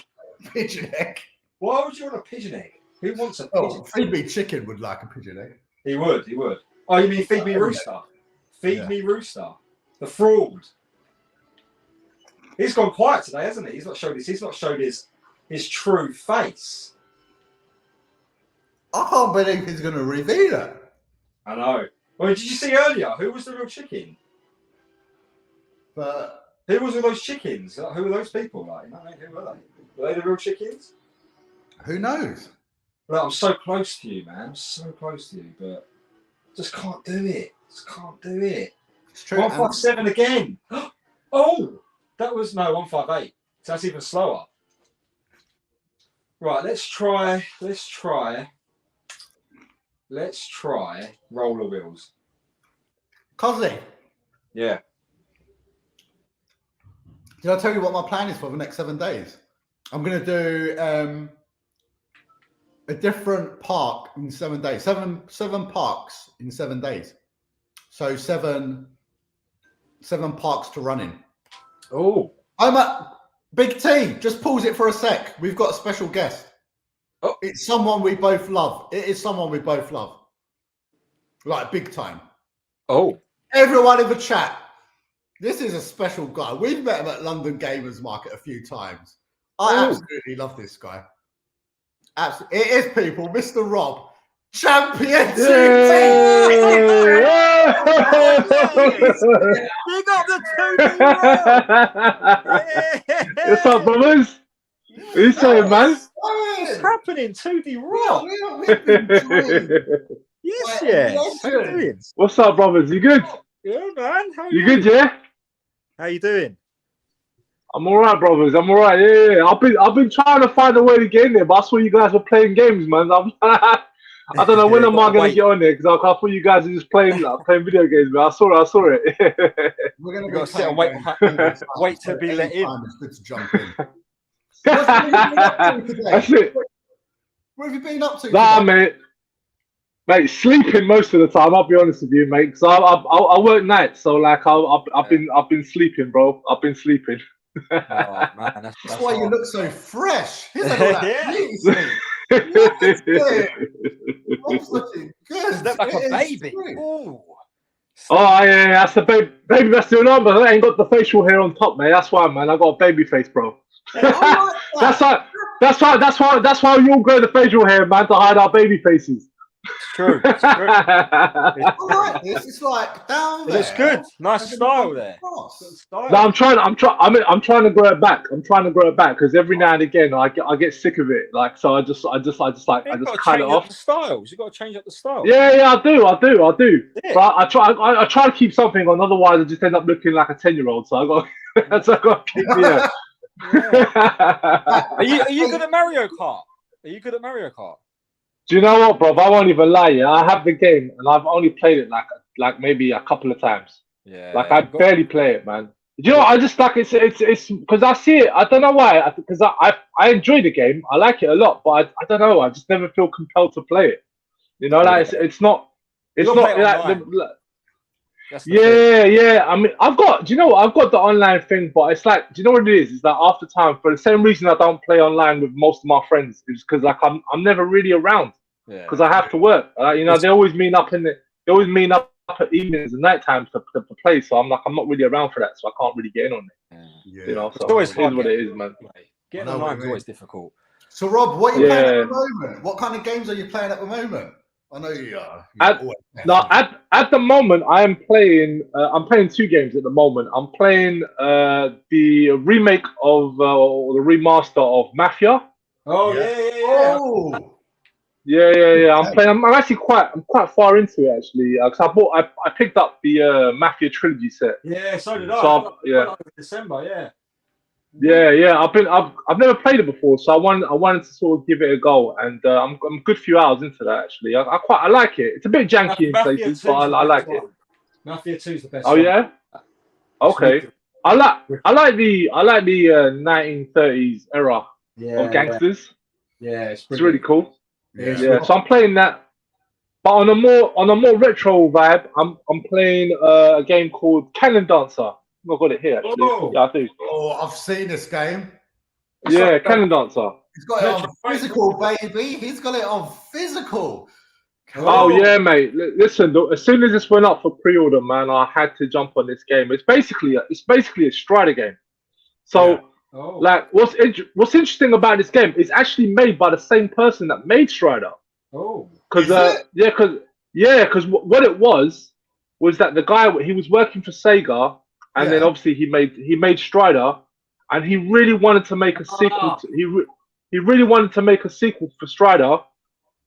Pigeon egg. Why would you want a pigeon egg? Who wants a pigeon egg? Feed Me Chicken would like a pigeon egg. He would. Oh, you mean Feed Me Rooster? Feed me Rooster. The fraud. He's gone quiet today, hasn't he? He's not showed his true face. I can't believe he's going to reveal it. I know. Well, did you see earlier? Who was the real chicken? But who was all those chickens? Who were those people? Like, who were they? Were they the real chickens? Who knows? Look, I'm so close to you, man. I'm so close to you, but just can't do it. Just can't do it. It's true. 157 again. Oh, that was 158. So that's even slower. Right, let's try roller wheels. Cosley. Yeah. Did I tell you what my plan is for the next 7 days? I'm going to do a different park in 7 days. Seven parks in 7 days. So seven parks to run in. Oh. I'm at Big T. Just pause it for a sec. We've got a special guest. Oh. It's someone we both love. It is someone we both love. Like big time. Oh. Everyone in the chat. This is a special guy. We've met him at London Gamers Market a few times. I absolutely love this guy. Absolutely. It is, people, Mr. Rob, champion. Big up the 2D Rob. What's up, brothers? What you saying, man? What's happening, 2D Rob? Yes, yes. How you doing? What's up, brothers? You good? Yeah, man. How you good, yeah? How you doing? I'm all right, brothers. I'm all right. Yeah. I've been trying to find a way to get in there, but I saw you guys were playing games, man. I don't know when am I going to get on there because I thought you guys are just playing video games, man. I saw it. We're going to sit and wait to be let in. It's good to jump in. What have you been up to today? That's it. What have you been up to? Nah, mate, sleeping most of the time. I'll be honest with you, mate. Because I work nights, so like I've been sleeping, bro. I've been sleeping. Oh man, that's why you look so fresh. Here's all that I'm looking good. You look like a baby. Ooh. Oh yeah, that's the baby. That's the number. I ain't got the facial hair on top, mate. That's why, man. I got a baby face, bro. That's why we all grow the facial hair, man, to hide our baby faces. It's true. I like this. It's like down there. It's good. Nice style there. No, I'm trying to grow it back. I'm trying to grow it back because every now and again I get sick of it. Like, so I just cut it off. The styles. You got to change up the style. Yeah, I do. Yeah. But I try to keep something on. Otherwise, I just end up looking like a 10-year-old. So I got to keep Yeah. Are you good at Mario Kart? Do you know what, bro? I won't even lie. Yeah, I have the game and I've only played it like maybe a couple of times. Yeah. Like I barely play it, man. You know, I just like it's because I see it. I don't know why. Because I enjoy the game. I like it a lot, but I don't know. I just never feel compelled to play it. You know, like it's not like yeah. I mean, I've got the online thing, but it's like, do you know what it is? It's like after time, for the same reason I don't play online with most of my friends, is because like I'm never really around because I have to work. You know, they always meet up at evenings and night times to play. So I'm not really around for that, so I can't really get in on it. Yeah. You know, so it's always it is what it is, man. Getting online is always difficult. So Rob, what are you playing at the moment? What kind of games are you playing at the moment? I know you are. At the moment, I'm playing 2 games at the moment. I'm playing the remake of or the remaster of Mafia. Oh yeah. Yeah. I'm actually quite far into it actually. Because I picked up the Mafia trilogy set. Yeah, so did I. So, in December, yeah. Yeah. I've never played it before, so I wanted to sort of give it a go, and I'm a good few hours into that actually. I like it. It's a bit janky in places, but I like it. Mafia 2 is the best. Oh yeah. Okay. I like the 1930s era of gangsters. Yeah, it's really cool. Yeah. So I'm playing that. But on a more retro vibe, I'm playing a game called Cannon Dancer. I've got it here actually. Oh. Yeah, I do. Oh, I've seen this game. Yeah, Cannon Dancer. He's got it on physical, baby. He's got it on physical. Oh yeah, mate. Listen, as soon as this went up for pre-order, man, I had to jump on this game. It's basically a Strider game. So, like, what's interesting about this game is actually made by the same person that made Strider. Oh, because what it was that the guy, he was working for Sega, and then obviously he made Strider, and he really wanted to make a sequel. He really wanted to make a sequel for Strider,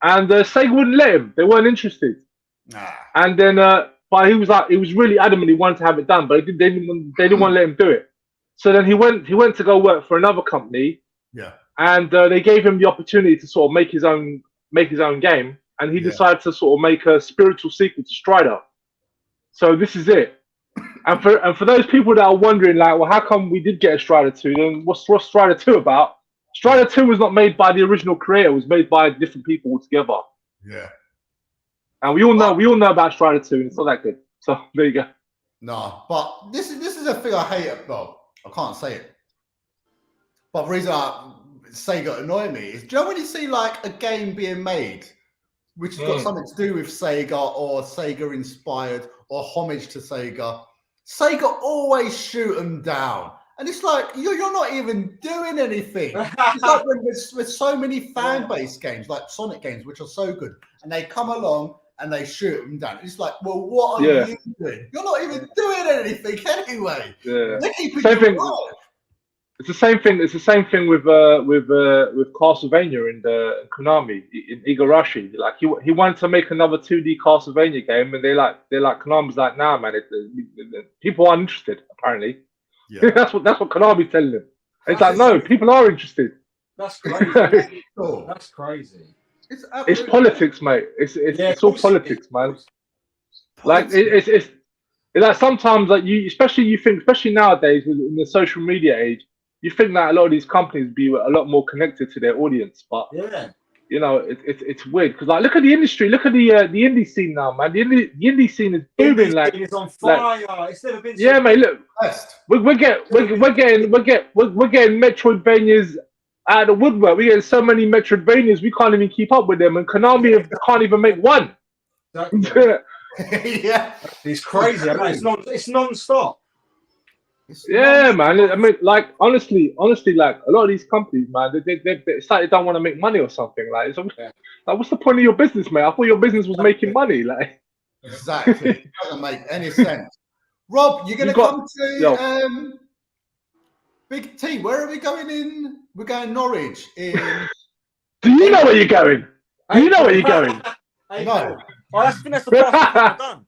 and Sega wouldn't let him. They weren't interested. And then, but he was really adamant he wanted to have it done, but they didn't want to let him do it. So then he went to go work for another company. Yeah. And they gave him the opportunity to sort of make his own game, and he decided to sort of make a spiritual sequel to Strider. So this is it. And for those people that are wondering, like, well, how come we did get a Strider 2? Then what's Strider 2 about? Strider 2 was not made by the original creator; it was made by different people altogether. Yeah. And we all know about Strider 2, and it's not that good. So there you go. No, but this is a thing I hate. Well, I can't say it. But the reason Sega annoy me is, do you know when you see like a game being made which has got something to do with Sega or Sega inspired or homage to Sega, Sega always shoot them down. And it's like, you're not even doing anything. It's like when there's so many fan-based games, like Sonic games, which are so good, and they come along and they shoot them down. It's like, well, what are you doing? You're not even doing anything anyway. Yeah. They're keeping Same you thing. alive. It's the same thing. It's the same thing with Castlevania in the Konami in Igarashi. Like he wanted to make another 2D Castlevania game, and Konami's like, nah, man, people aren't interested. Apparently, that's what Konami's telling them. It's like, no, people are interested. That's crazy. That's crazy. It's politics, mate. It's all politics, man. Like it's like sometimes, like especially nowadays in the social media age. You think that a lot of these companies be a lot more connected to their audience, but you know, it's weird because, like, look at the industry, look at the indie scene now, man. The indie scene is booming. Like, it's on fire. It's never been. Yeah, mate. Look, we're getting Metroidvanias out of the woodwork. We're getting so many Metroidvanias we can't even keep up with them, and Konami can't even make one. Yeah, it's crazy. I mean, it's non-stop. Yeah, man. I mean, like, honestly, like, a lot of these companies, man, it's like they don't want to make money or something. Like, like, what's the point of your business, mate? I thought your business was making money. Like, exactly. It doesn't make any sense. Rob, you're going to come to Big T. Where are we going in? We're going Norwich. Do you know where you're going? Do you know where you're going? No. Oh, I think that's the first thing I've done.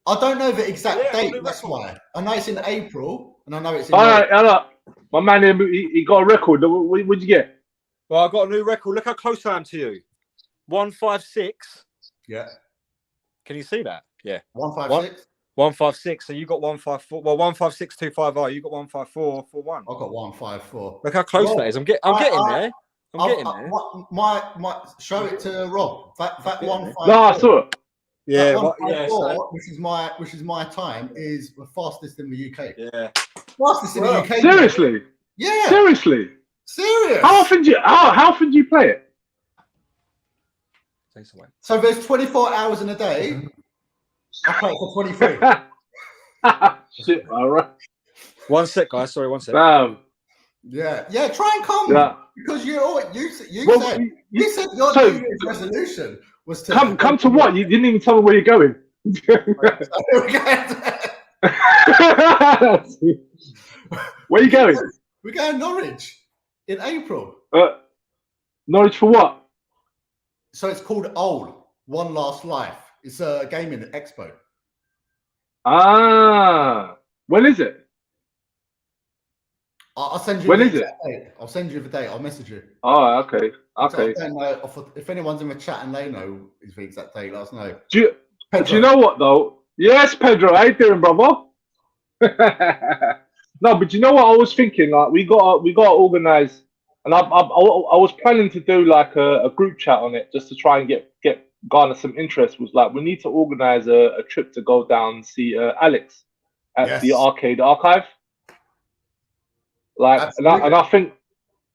I don't know the exact date. That's why. I know it's in April, and I know it's in. All right. My man, he got a record. What'd you get? Well, I got a new record. Look how close I am to you. 156. Yeah. Can you see that? Yeah. 156. 156. So you got 154. Well, 156.250. You got 154.41. I got 154. Look how close that is. I'm getting there. I'm getting there. My show it to Rob. That 154. No, I saw it. Yeah, which is my time, is the fastest in the UK. Yeah. Fastest in the UK. Seriously? Yeah. Seriously? Serious? How often do you play it? So there's 24 hours in a day. I play it for 23. Shit, all right. One sec, guys. Sorry, one sec. Yeah. Try and come because you said your New Year's resolution was to come to what? You didn't even tell me where you're going. Where are you going? We're going Norwich in April. Norwich for what? So it's called Old One Last Life. It's a gaming expo. When is it? I'll send you. When is it? Date. I'll send you the date. I'll message you. Oh, okay. So I don't know if anyone's in the chat and they know the exact date. Let us know. Do you know what though? Yes, Pedro. How you doing, brother? No, but you know what I was thinking? Like, we got to organize, and I was planning to do like a group chat on it just to try and garner some interest. Was like, we need to organize a trip to go down and see Alex at the Arcade Archive. Like, and I think,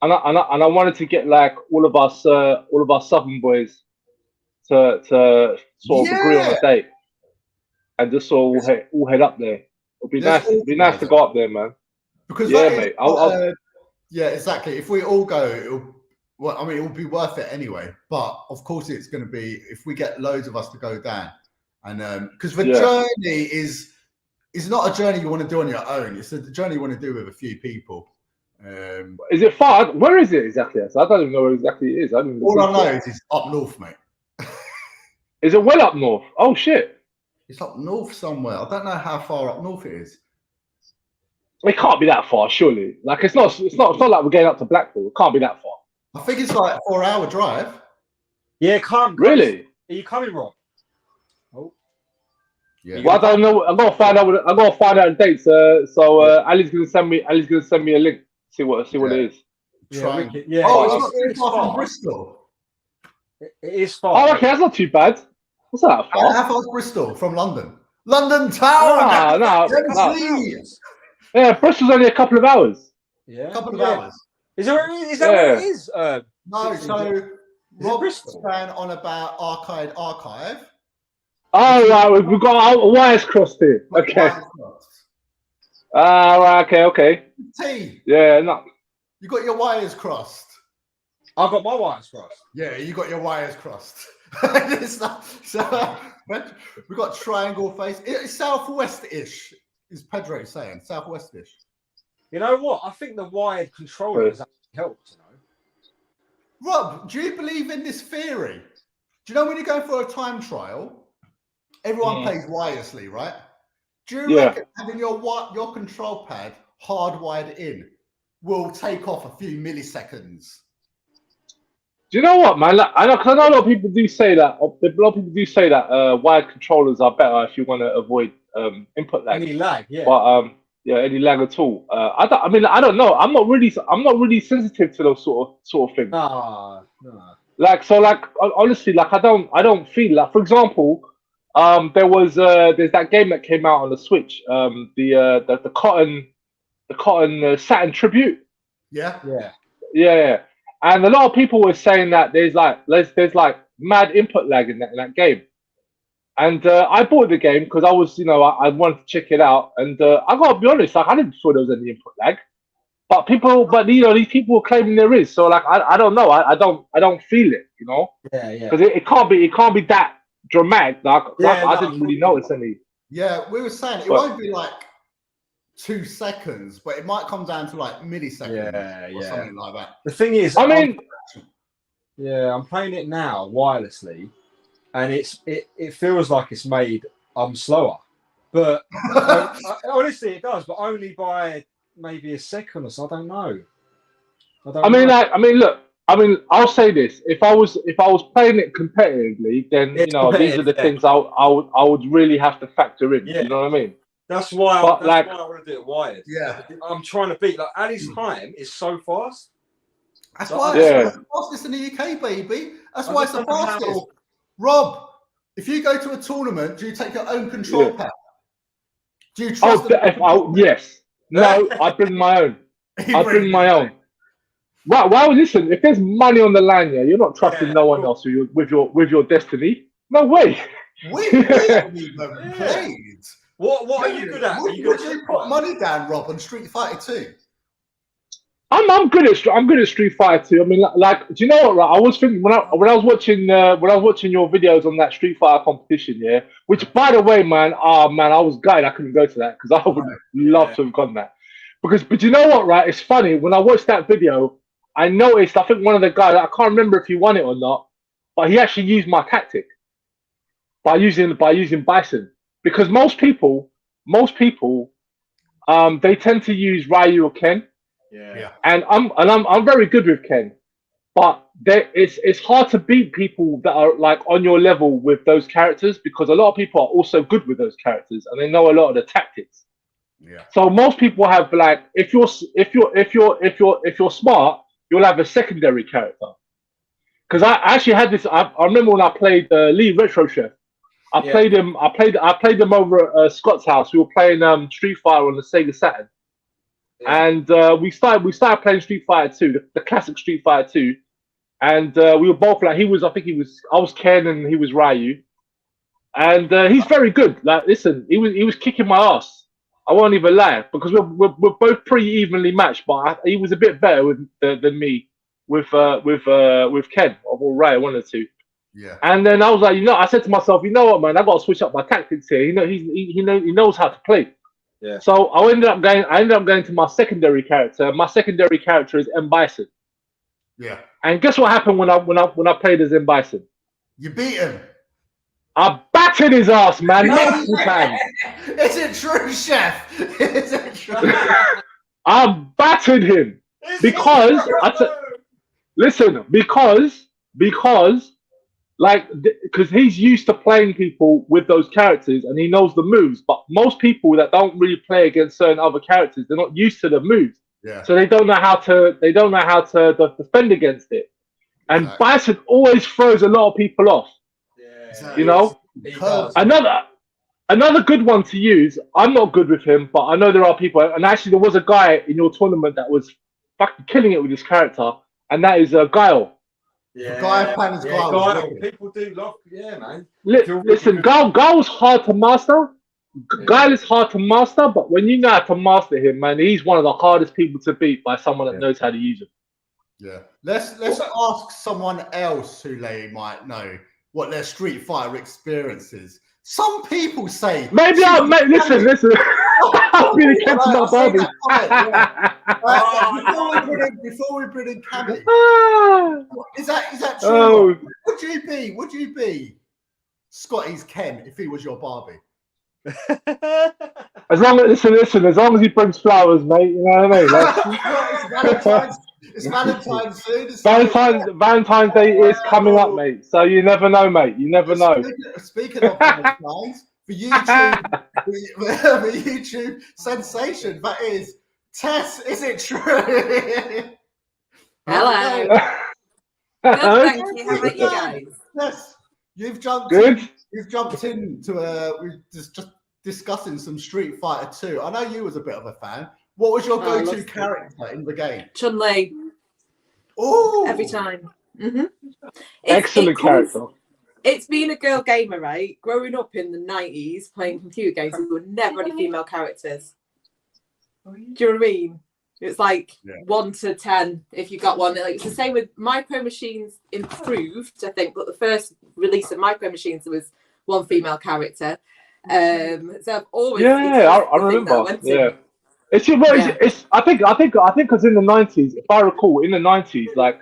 and I wanted to get like all of our Southern boys to sort of agree on Yeah. a date and just sort of all head up there. It'd be nice. It'd be nice to go up there, man. Because yeah, that is mate. yeah, exactly. If we all go, it will be worth it anyway. But of course, it's going to be if we get loads of us to go down, and because the journey is not a journey you want to do on your own. It's a journey you want to do with a few people. Is it far? Where is it exactly? I don't even know where exactly it is. All I know is it's up north, mate. Is it well up north? Oh shit! It's up north somewhere. I don't know how far up north it is. It can't be that far, surely. Like it's not like we're getting up to Blackpool. It can't be that far. I think it's like a 4-hour drive. Yeah, come. Really? Are you coming, Rob? Oh. Yeah. Well, I don't know. I gotta find out. I gotta find out dates. Ali's gonna send me. Ali's gonna send me a link. See what it is. Yeah, yeah. Oh, it's not too far from Bristol. It is far. Oh, okay, that's not too bad. What's that far? How far is Bristol from London? London town. No. Yeah, Bristol's only a couple of hours. Yeah, a couple of hours. Is that where it is? No, so Rob's fan on about Archive. Oh, right, we've got our wires crossed here. Okay. Right, okay. T. Yeah, no. You got your wires crossed. I got my wires crossed. Yeah, you got your wires crossed. So we got triangle face. It's southwest-ish, is Pedro saying. Southwest-ish. You know what? I think the wired controller has actually helped. You know. Rob, do you believe in this theory? Do you know when you go for a time trial, everyone plays wirelessly, right? Do you reckon having your control pad hardwired in will take off a few milliseconds? Do you know what, man? Like, I know a lot of people do say that. Wired controllers are better if you want to avoid input lag. Any lag, yeah. But any lag at all. I don't know. I'm not really sensitive to those sort of things. No. Honestly, I don't feel like. For example, there's that game that came out on the Switch. The Cotton Saturn Tribute. Yeah. And a lot of people were saying that there's mad input lag in that game. And I bought the game because I was, I wanted to check it out. And I gotta be honest, I didn't feel there was any input lag. But these people were claiming there is. So I don't know. I don't feel it, Yeah. Because it can't be that dramatic. I didn't really notice any. Yeah, we were saying it won't be like 2 seconds, but it might come down to like milliseconds or something like that. The thing is, I'm playing it now wirelessly, and it feels like it's made slower, but honestly it does, but only by maybe a second or so. I don't know. I'll say this: if I was playing it competitively, then these are the things I would really have to factor in. You know what I mean? That's why I want to do it wired. Yeah, I'm trying to beat Ali's time is so fast. That's why it's the fastest in the UK, baby. That's why it's the fastest. Rob, if you go to a tournament, do you take your own control pad? Do you trust yes. No, I bring my own. Well, listen, if there's money on the line, you're not trusting no one else with your destiny. No way. We haven't even played. What are you good at? Would you put money down, Rob, on Street Fighter 2? I'm good at Street Fighter 2. I mean, do you know what? Right? I was thinking when I was watching your videos on that Street Fighter competition, which by the way, man, I was gutted I couldn't go to that because I would love to have gone that. But you know what? Right? It's funny when I watched that video, I noticed. I think one of the guys, I can't remember if he won it or not, but he actually used my tactic by using Bison. Because most people, they tend to use Ryu or Ken. Yeah. And I'm very good with Ken, but it's hard to beat people that are on your level with those characters because a lot of people are also good with those characters and they know a lot of the tactics. Yeah. So most people have if you're smart, you'll have a secondary character. Because I actually had this. I remember when I played Lee Retro Chef. I played him over at Scott's house. We were playing Street Fighter on the Sega Saturn, and we started playing Street Fighter 2, the classic Street Fighter 2, and we were both like, I was Ken and he was Ryu, and he's very good. Like, listen, he was kicking my ass. I won't even lie, because we're both pretty evenly matched, but he was a bit better than me with Ken or Ray, one or two. Yeah. And then I was like, I said to myself, you know what, man, I got to switch up my tactics here. He knows how to play. Yeah. So I ended up going to my secondary character. My secondary character is M Bison. Yeah. And guess what happened when I played as M Bison? You beat him. I battered his ass, man, multiple times. Is it true, Chef? Is it true? I battered him because he's used to playing people with those characters and he knows the moves. But most people that don't really play against certain other characters, they're not used to the moves. Yeah. So they don't know how to defend against it. And Exactly. Bison always throws a lot of people off. Exactly. You know, another good one to use. I'm not good with him, but I know there are people. And actually, there was a guy in your tournament that was fucking killing it with his character, and that is Guile. Yeah. Guile. People do love, man. Listen, Guile's hard to master. Guile is hard to master, but when you know how to master him, man, he's one of the hardest people to beat by someone that knows how to use him. Yeah. Let's ask someone else who they might know what their Street Fighter experience is. Some people say listen. I'll be the captain of Barbie. Before we bring in Cammy, is that true? Oh. Would you be Scotty's Ken if he was your Barbie? As long as he brings flowers, mate, you know what I mean? It's Valentine's soon. Valentine's Day is coming up, mate. So you never know, mate. You never know. Speaking of Valentine's, for YouTube sensation, that is Tess. Is it true? Hello. Good, thank you. How about you guys? Yes, you've jumped. Good. You've jumped into we're just discussing some Street Fighter 2. I know you was a bit of a fan. What was your go-to character in the game? Chun-Li. Oh, every time. Excellent character. It's been a girl gamer, right? Growing up in the 90s, playing computer games, there were never any female characters. Do you know what I mean? It's like 1 to 10 if you got one. Like, it's the same with Micro Machines improved, I think, but the first release of Micro Machines there was one female character. So I've always I remember. It's I think because in the 90s, if I recall, in the 90s, like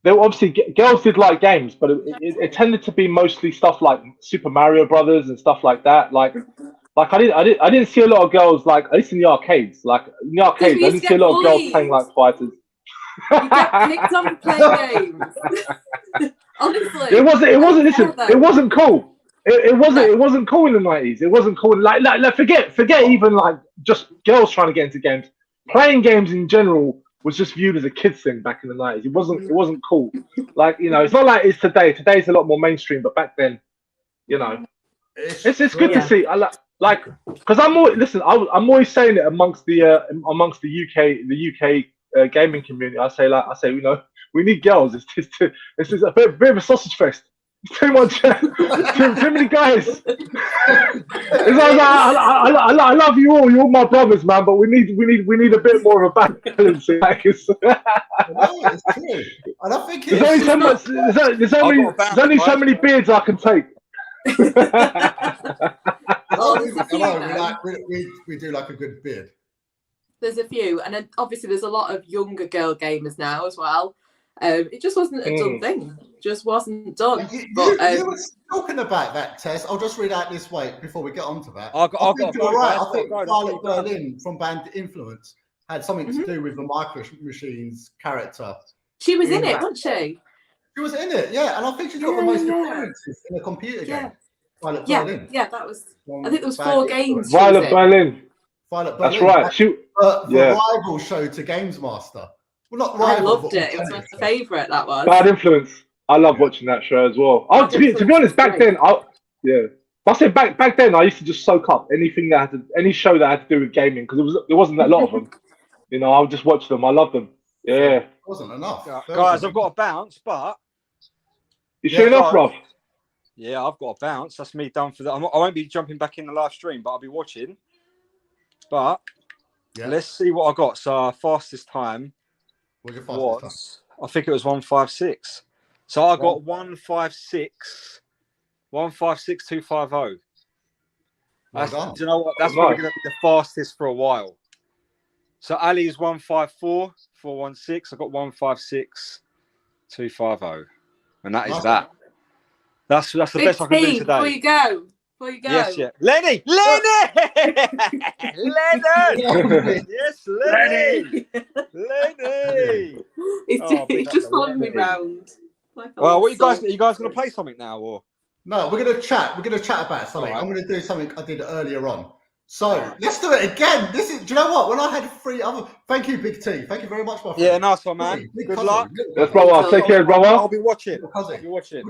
there were obviously girls did like games, but it tended to be mostly stuff like Super Mario Brothers and stuff like that. Like I didn't see a lot of girls, like at least in the arcades. Like in the arcades, I didn't see a lot of girls playing like fighters. You get picked on playing games. Honestly, it wasn't cool. It wasn't cool in the 90s. It wasn't cool. Like forget even like just girls trying to get into games. Playing games in general was just viewed as a kid's thing back in the 90s. It wasn't cool. Like, you know, it's not like it's today. Today's a lot more mainstream, but back then, you know, it's good to see. I like because I'm always saying it amongst the UK gaming community. I say you know, we need girls. It's just a bit of a sausage fest. Too much, too many guys. It's like, I love you all. You're all my brothers, man. But we need a bit more of a balance. Like it's true. And I think there's only so many beards I can take. We do like a good beard. There's a few, and then obviously there's a lot of younger girl gamers now as well. It just wasn't a done thing. Just wasn't done. You were talking about that, Tess. I'll just read out this way before we get on to that. I think Violet Berlin from Band Influence had something to do with the Micro Machines character. She was in it, wasn't she? She was in it, yeah. And I think she's got the most appearances in a computer game. Violet Berlin. Yeah, that was. I think there was 4 games. Violet Berlin. That's right. The rival show to Games Master. Well, not rival. I loved it. It was my favourite. That was. Bad Influence. I love watching that show as well. To be honest, back then, I say back then I used to just soak up any show that had to do with gaming because there wasn't a lot of them. You know, I would just watch them. I love them. Yeah. It wasn't enough. Guys, I've got to bounce, but you sure enough, Rob? Yeah, I've got to bounce. That's me done for that. I won't be jumping back in the live stream, but I'll be watching. But let's see what I got. So our fastest time was, I think it was 156. So I got 156.250. Do you know what? That's probably going to be the fastest for a while. So Ali is 154.416. I got 156.250, and that is that. That's the best I can do today. Before you go. Yes, yeah. Lenny! Lenny! Yes, Lenny! Lenny! He's just following me round. Well, what are you guys going to play something now, or? No, we're going to chat. We're going to chat about something. Right. I'm going to do something I did earlier on. So let's do it again. Do you know what? When I had 3 other, thank you, Big T. Thank you very much, my friend. Yeah, nice one, man. Good luck. That's brother. Take care, brother. I'll be watching. I'm going to do this again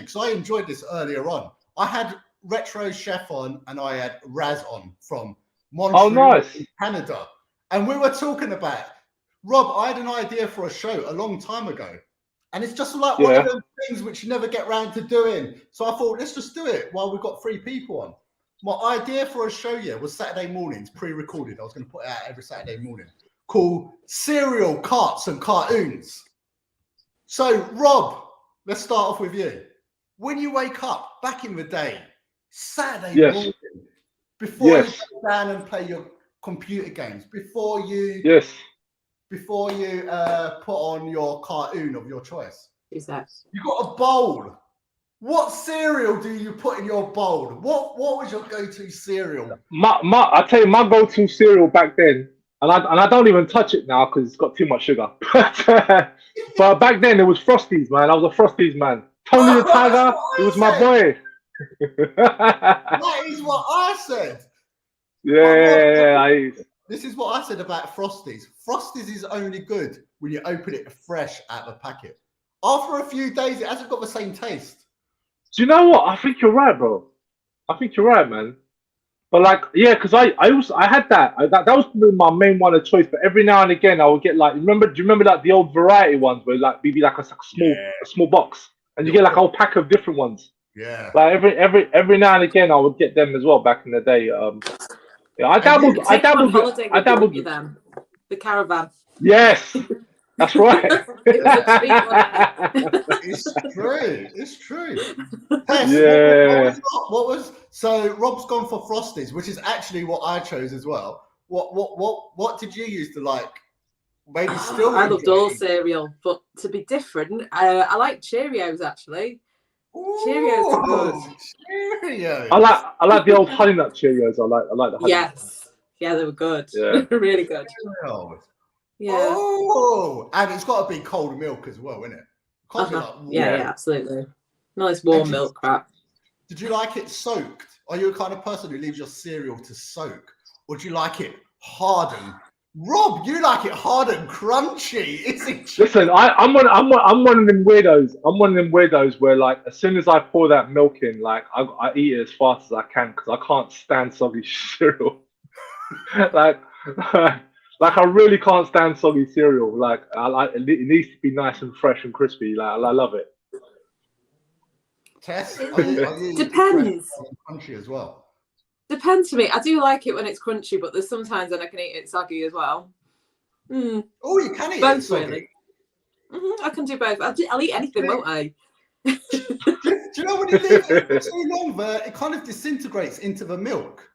because I enjoyed this earlier on. I had Retro Chef on and I had Raz on from Montreal, Canada, and we were talking about Rob. I had an idea for a show a long time ago, and it's just like one of those things which you never get round to doing. So I thought, let's just do it while we've got 3 people on. My idea for a show, was Saturday mornings, pre-recorded. I was going to put it out every Saturday morning, called Serial Karts and Cartoons. So, Rob, let's start off with you. When you wake up back in the day, Saturday morning, before you sit down and play your computer games, before you put on your cartoon of your choice, you got a bowl. What cereal do you put in your bowl? What was your go-to cereal? I tell you, my go-to cereal back then, and I don't even touch it now because it's got too much sugar. But back then it was Frosties, man. I was a Frosties man. Tony the Tiger, he was my boy. That is what I said. This is what I said about Frosties. Frosties is only good when you open it fresh out of the packet. After a few days, it hasn't got the same taste. Do you know what? I think you're right, bro. I think you're right, man. But because I had that. That was my main one of choice. But every now and again, I would get do you remember the old variety ones where maybe a small box, and you get a whole pack of different ones. Yeah. Every now and again, I would get them as well back in the day. I dabbled with them. The caravan. Yes. That's right. It's true. Tess, so Rob's gone for Frosties, which is actually what I chose as well. What did you use to like? Maybe still. I loved all cereal, but to be different, I like Cheerios actually. Cheerios are good. Cheerios. I like the old honey nut Cheerios. I like the honey Yes. Yeah, they were good. Yeah. Really good. Yeah. Oh, and it's got to be cold milk as well, isn't it? Can't be like yeah, absolutely. Nice warm milk crap. Did you like it soaked? Are you a kind of person who leaves your cereal to soak, or do you like it hardened? Rob, you like it hard and crunchy, isn't it? Listen, I'm one of them weirdos. I'm one of them weirdos where as soon as I pour that milk in, I eat it as fast as I can because I can't stand soggy cereal. I really can't stand soggy cereal. It needs to be nice and fresh and crispy. I love it. Tess, depends. Crunchy as well. Depends for me. I do like it when it's crunchy, but there's sometimes when I can eat it soggy as well. Oh, you can eat both, it soggy. Really. I can do both. I'll eat anything, won't I? Do you know when you leave it too long, it kind of disintegrates into the milk?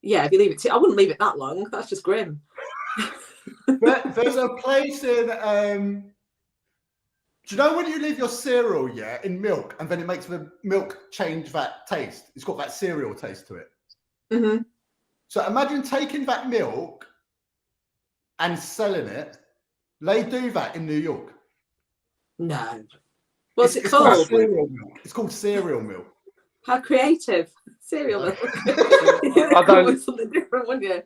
Yeah, if you leave it I wouldn't leave it that long. That's just grim. But there's a place in do you know when you leave your cereal in milk and then it makes the milk change that taste? It's got that cereal taste to it. Mm-hmm. So imagine taking that milk and selling it. They do that in New York. No. What's it called? It's called cereal milk. How creative. Cereal milk. I don't. Something different, wouldn't you?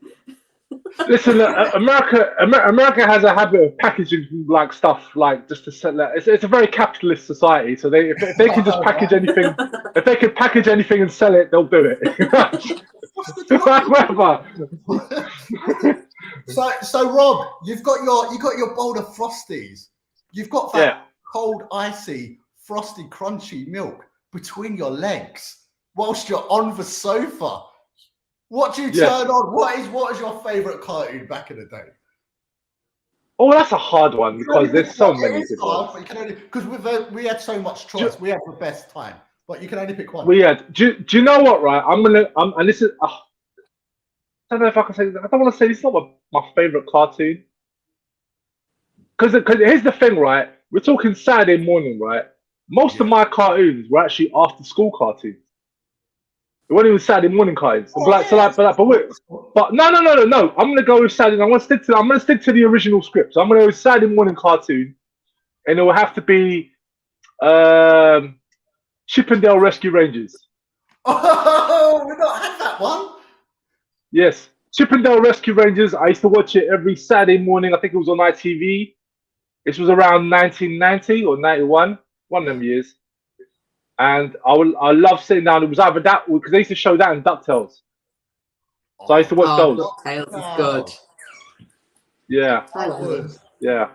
Listen, America has a habit of packaging stuff just to sell. It's a very capitalist society, so if they can just package anything, if they can package anything and sell it, they'll do it. Whatever. So Rob, you got your bowl of Frosties. You've got that cold, icy, frosty, crunchy milk between your legs whilst you're on the sofa. What do you turn on? What is your favourite cartoon back in the day? Oh, that's a hard one because there's so many good ones. Because we had so much choice. We had the best time, but you can only pick one. Do you know what? Right, and this is. I don't know if I can say. I don't want to say this is not my favorite cartoon. Because here's the thing, right? We're talking Saturday morning, right? Most of my cartoons were actually after school cartoons. It wasn't even Saturday morning cartoons. But no. I'm gonna go with Saturday. I'm gonna stick to the original script. So I'm gonna go with Saturday morning cartoon, and it will have to be Chip 'n Dale Rescue Rangers. Oh, we've not had that one. Yes, Chip 'n Dale Rescue Rangers. I used to watch it every Saturday morning. I think it was on ITV. This was around 1990 or 91, one of them years. And I love sitting down. It was either that because they used to show that in DuckTales. So I used to watch those. DuckTales is good. Yeah. Yeah.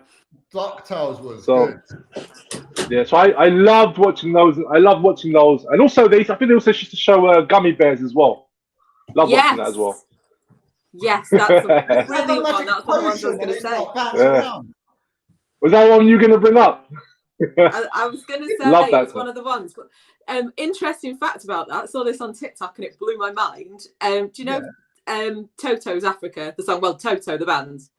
DuckTales was good. good. Yeah, so I loved watching those. And also I think they also used to show Gummy Bears as well. Love watching that as well. Yes, that's a brilliant one. That's what I was going to say. Yeah. Was that one you were going to bring up? I was going to say it's one of the ones. But, interesting fact about that. I saw this on TikTok and it blew my mind. Do you know Toto's Africa, the song? Well, Toto, the band.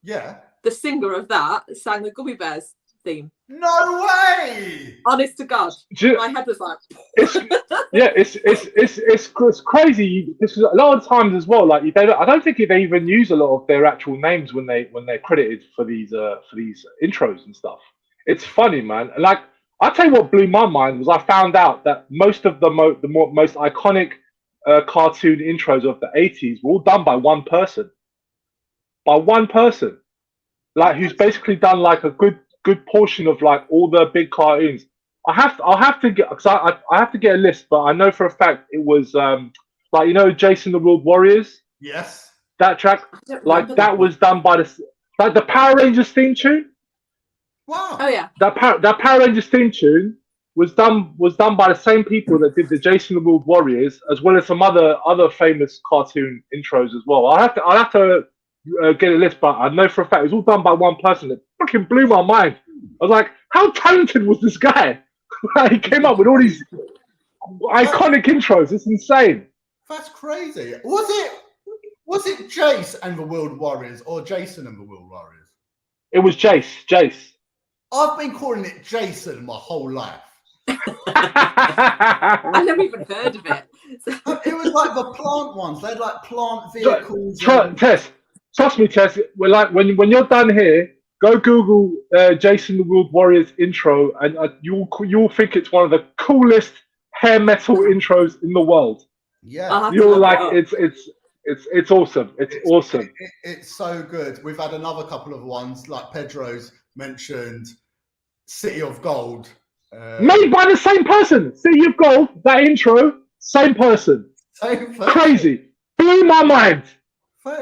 Yeah. The singer of that sang the Gummy Bears theme. No way! Honest to God, my head was like. It's crazy. This is a lot of times as well. Like I don't think they even use a lot of their actual names when they're credited for these intros and stuff. It's funny, man. Like I tell you what blew my mind was I found out that most of the most iconic cartoon intros of the 80s were all done by one person. Like who's basically done like a good portion of like all the big cartoons. I'll have to get because I have to get a list, but I know for a fact it was like Jason the World Warriors. Yes. That track, like that was done by the Power Rangers theme tune. Wow. Oh yeah. That Power Rangers theme tune was done by the same people that did the Jason the World Warriors, as well as some other famous cartoon intros as well. I'll have to get a list, but I know for a fact it was all done by one person. It fucking blew my mind. I was like, how talented was this guy? He came up with all these iconic intros. It's insane. That's crazy. Was it Jace and the World Warriors or Jason and the World Warriors? It was Jace. I've been calling it Jason my whole life. I never even heard of it. It was like the plant ones. They had like plant vehicles. Trust me, Tess. We're like when you're done here, go Google Jason the World Warriors intro, and you'll think it's one of the coolest hair metal intros in the world. Yeah, you're like it's awesome. It's awesome. It's so good. We've had another couple of ones like Pedro's mentioned, City of Gold, made by the same person. City of Gold. That intro, same person. Crazy. Blew my mind.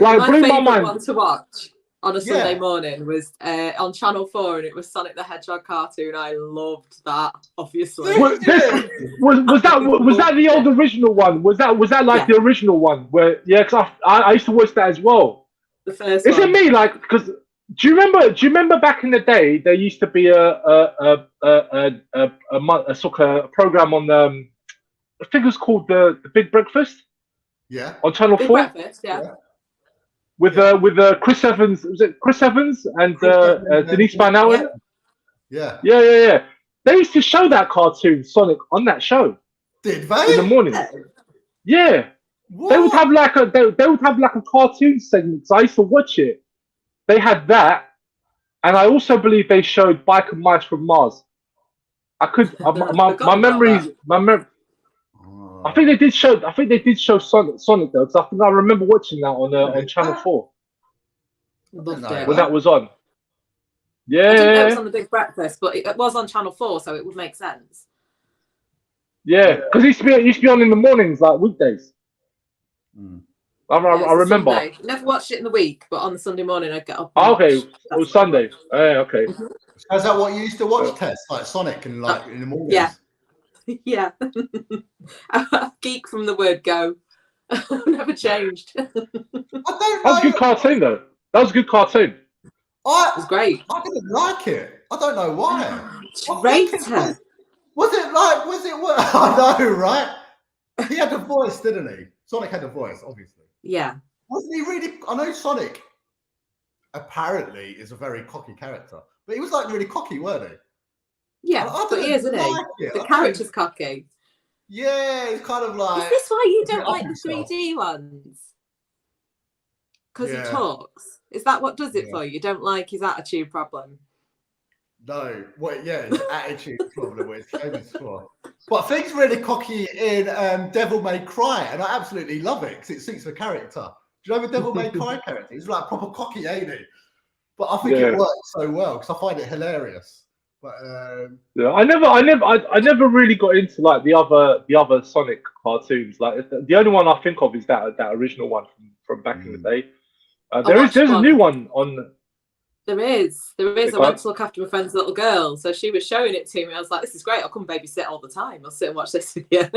Like my favourite one to watch on a Sunday morning was on Channel 4, and it was Sonic the Hedgehog cartoon. I loved that, obviously. Was that the old original one? Was that like the original one? Where because I used to watch that as well. The first. Is it me? Like, because do you remember back in the day there used to be a soccer program on I think it was called the Big Breakfast. Yeah. On Channel 4. Big Breakfast, yeah. With Chris Evans, was it Chris Evans and Denise Van Outen? Yeah. They used to show that cartoon Sonic on that show. Did they? In the morning. Yeah. What? They would have like a cartoon segment. So I used to watch it. They had that, and I also believe they showed Bike and Mice from Mars. My memories. I think they did show Sonic though, because I think I remember watching that on Channel 4 when that was on. Yeah, I didn't know it was on the Big Breakfast, but it was on Channel 4, so it would make sense. Yeah, because it used to be on in the mornings, like weekdays. I remember. Sunday. Never watched it in the week, but on the Sunday morning I'd get up. Oh, okay, it was Sunday. Okay. Is that what you used to watch, Tess? Like Sonic and like in the mornings? Yeah. Yeah. Geek from the word go. Never changed. I don't know. That was a good cartoon, though. That was a good cartoon. It was great. I didn't like it. I don't know why. Traitor. Was it? I know, right? He had a voice, didn't he? Sonic had a voice, obviously. Yeah. Wasn't he really? I know Sonic apparently is a very cocky character, but he was like really cocky, weren't he? Yeah, but he is, isn't he? The character's cocky. Yeah, it's kind of like. Is this why you don't like the 3D ones? Because he talks. Is that what does it for you? You don't like his attitude problem? No, his attitude problem is famous for. But I think it's really cocky in Devil May Cry, and I absolutely love it because it suits the character. Do you know the Devil May Cry character? He's like proper cocky, ain't he? But I think it works so well because I find it hilarious. But yeah, I never really got into like the other Sonic cartoons. Like the only one I think of is that original one from back in the day. There's a new one on. There is. I went to look after my friend's little girl, so she was showing it to me. I was like, "This is great. I'll come babysit all the time. I'll sit and watch this with you."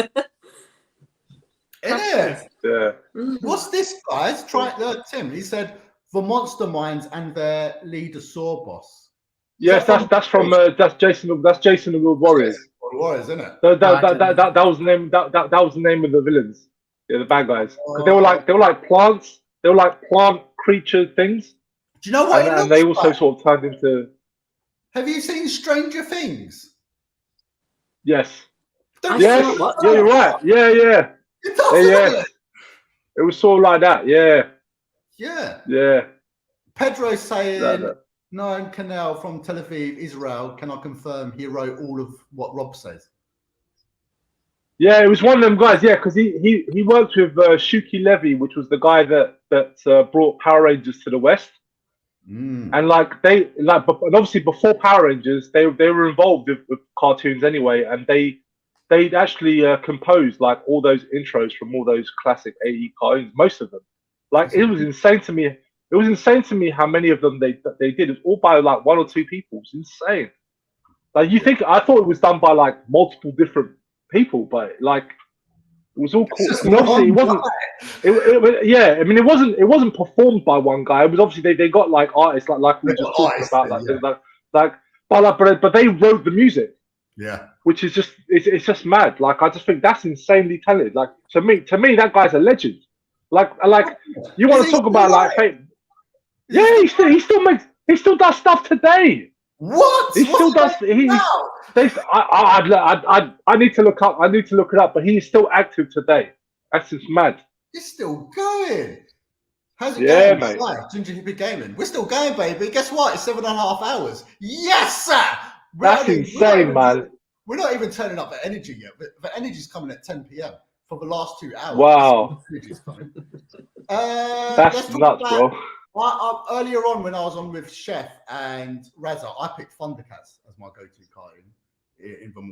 It is. Yeah. What's this, guys? Try Tim. He said the monster minds and their leader Saw Boss. Yes, that's from Jason. That's Jason and the Warriors. Warriors, isn't it? That was the name. That was the name of the villains. Yeah, the bad guys. Because they were like plants. They were like plant creature things. Do you know what? And they also sort of turned into. Have you seen Stranger Things? Yes. Yes. Yeah, you're right. Yeah. It does, yes. It was sort of like that. Yeah. Yeah. Pedro's saying. Noam Canal from Tel Aviv, Israel. Can I confirm he wrote all of what Rob says? Yeah, it was one of them guys. Yeah, because he worked with Shuki Levy, which was the guy that brought Power Rangers to the West. And and obviously before Power Rangers, they were involved with cartoons anyway, and they'd actually composed like all those intros from all those classic AE cartoons, most of them. Like it was insane to me. It was insane to me how many of them they did. It's all by like one or two people. It's insane. Like I thought it was done by like multiple different people, but like it was all cool. And obviously it wasn't. I mean, it wasn't performed by one guy. It was obviously they got like artists like we were just talking about but they wrote the music. Yeah, which is just it's just mad. Like I just think that's insanely talented. Like to me that guy's a legend. Like you want to talk about like fame. Yeah, he still does stuff today. What? He still does. I need to look up. I need to look it up. But he's still active today. That's just mad. He's still going. How's it going? Mate. Ginger Hippie Gaming. We're still going, baby. Guess what? It's 7.5 hours. Yes, sir. That's insane, man. We're not even turning up the energy yet. But the energy's coming at 10 p.m. for the last 2 hours. Wow. That's nuts, bro. Earlier on, when I was on with Chef and Raza, I picked Thundercats as my go-to cartoon.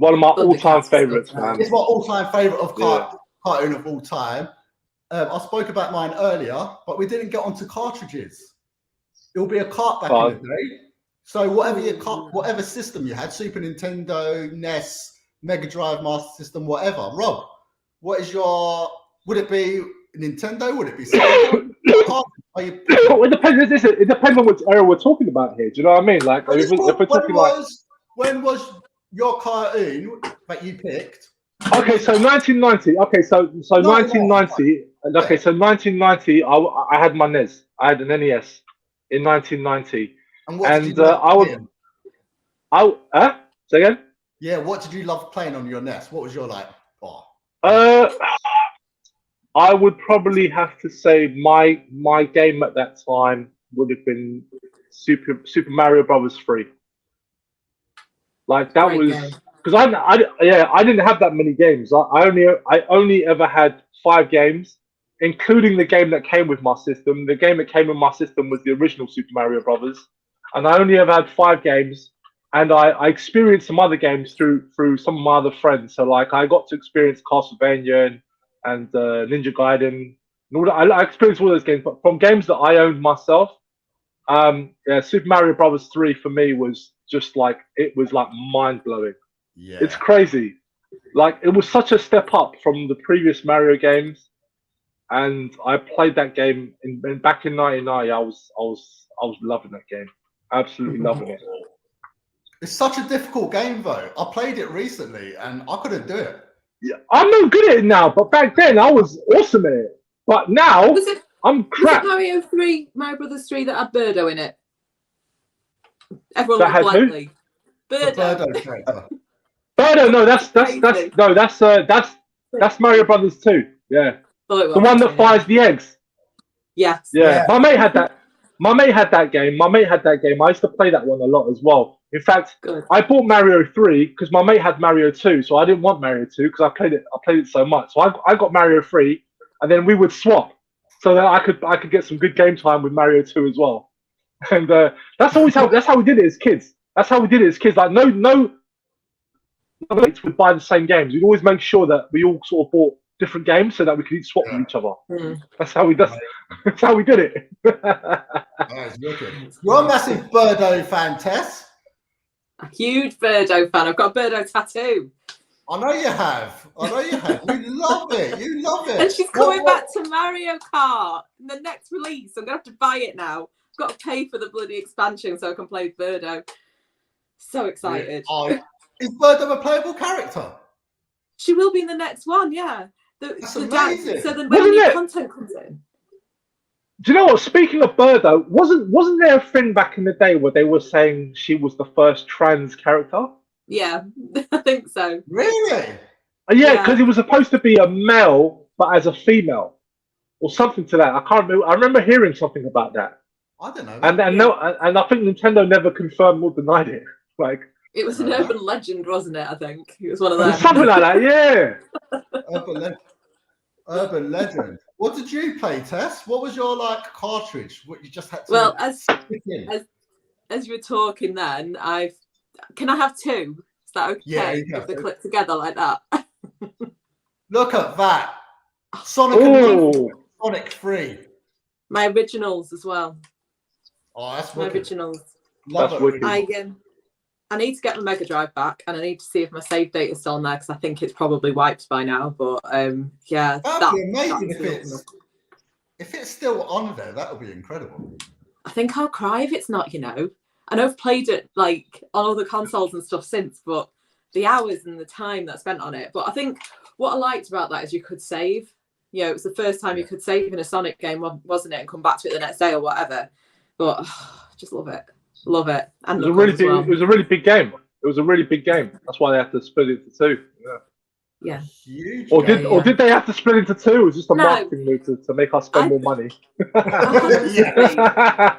One of my all-time favorites, man. It's my all-time favorite of cartoon of all time. I spoke about mine earlier, but we didn't get onto cartridges. It will be a cart back in the day. So whatever system you had, Super Nintendo, NES, Mega Drive, Master System, whatever. Rob, would it be Nintendo? Would it be Sega? It depends on which era we're talking about here. Do you know what I mean? Like, if we're talking when was your cartoon that you picked? Okay, so 1990. Okay, so 1990. Okay, so 1990. I had my NES. I had an NES in 1990, say again. Yeah, what did you love playing on your NES? What was your like? I would probably have to say my game at that time would have been Super Mario Brothers 3. Like that was because I didn't have that many games. I only ever had 5 games, including the game that came with my system. The game that came with my system was the original Super Mario Brothers, and I only ever had 5 games. And I experienced some other games through some of my other friends. So like I got to experience Castlevania and Ninja Gaiden I experienced all those games, but from games that I owned myself, Super Mario Brothers 3 for me was just like, it was like mind blowing. Yeah, it's crazy. Like, it was such a step up from the previous Mario games, and I played that game back in '99. I was loving that game, absolutely loving it. It's such a difficult game, though. I played it recently, and I couldn't do it. Yeah, I'm not good at it now, but back then I was awesome at it. But now I'm crap. Was it Mario Brothers 3 that had Birdo in it? Everyone That looked had who? blankly. Birdo. Birdo, no, that's Mario Brothers 2. Yeah, the one that fires the eggs. Yes. Yeah, my mate had that. My mate had that game. I used to play that one a lot as well. In fact, I bought Mario 3 because my mate had Mario 2, so I didn't want Mario 2 because I played it so much. So I got Mario 3, and then we would swap so that I could get some good game time with Mario 2 as well. And that's how we did it as kids. Like no mates would buy the same games. We'd always make sure that we all sort of bought different games so that we could swap with each other. That's how we did it. You're a massive Birdo fan, Tess. A huge Birdo fan. I've got a Birdo tattoo. I know you have. You love it. And she's coming back to Mario Kart in the next release. I'm going to have to buy it now. I've got to pay for the bloody expansion so I can play Birdo. So excited. Is Birdo a playable character? She will be in the next one, yeah. That's amazing. So then when new content comes in. Do you know what? Speaking of Birdo, wasn't there a thing back in the day where they were saying she was the first trans character? Yeah, I think so. Really? Yeah, because it was supposed to be a male, but as a female, or something to that. I can't remember. I remember hearing something about that. I don't know. And I think Nintendo never confirmed or denied it. Like, it was an urban legend, wasn't it? I think it was one of those. Something like that, yeah. Urban legend. What did you play, Tess? What was your cartridge? What you just had to? Well, as you were talking, then can I have two? Is that okay? Yeah, if they click together like that. Look at that. Sonic 3. My originals as well. Oh, that's my wicked. originals. Love it. I need to get my Mega Drive back, and I need to see if my save data is still on there because I think it's probably wiped by now. But yeah, that'd be amazing if it's still on there. That would be incredible. I think I'll cry if it's not. I know I've played it on other consoles and stuff since, but the hours and the time that I spent on it. But I think what I liked about that is you could save. It was the first time you could save in a Sonic game, wasn't it? And come back to it the next day or whatever. But just love it. Love it. And it was a really big game. It was a really big game. That's why they had to split it into two. Yeah. Huge did they have to split into two? It was just a marketing move to make us spend more money. I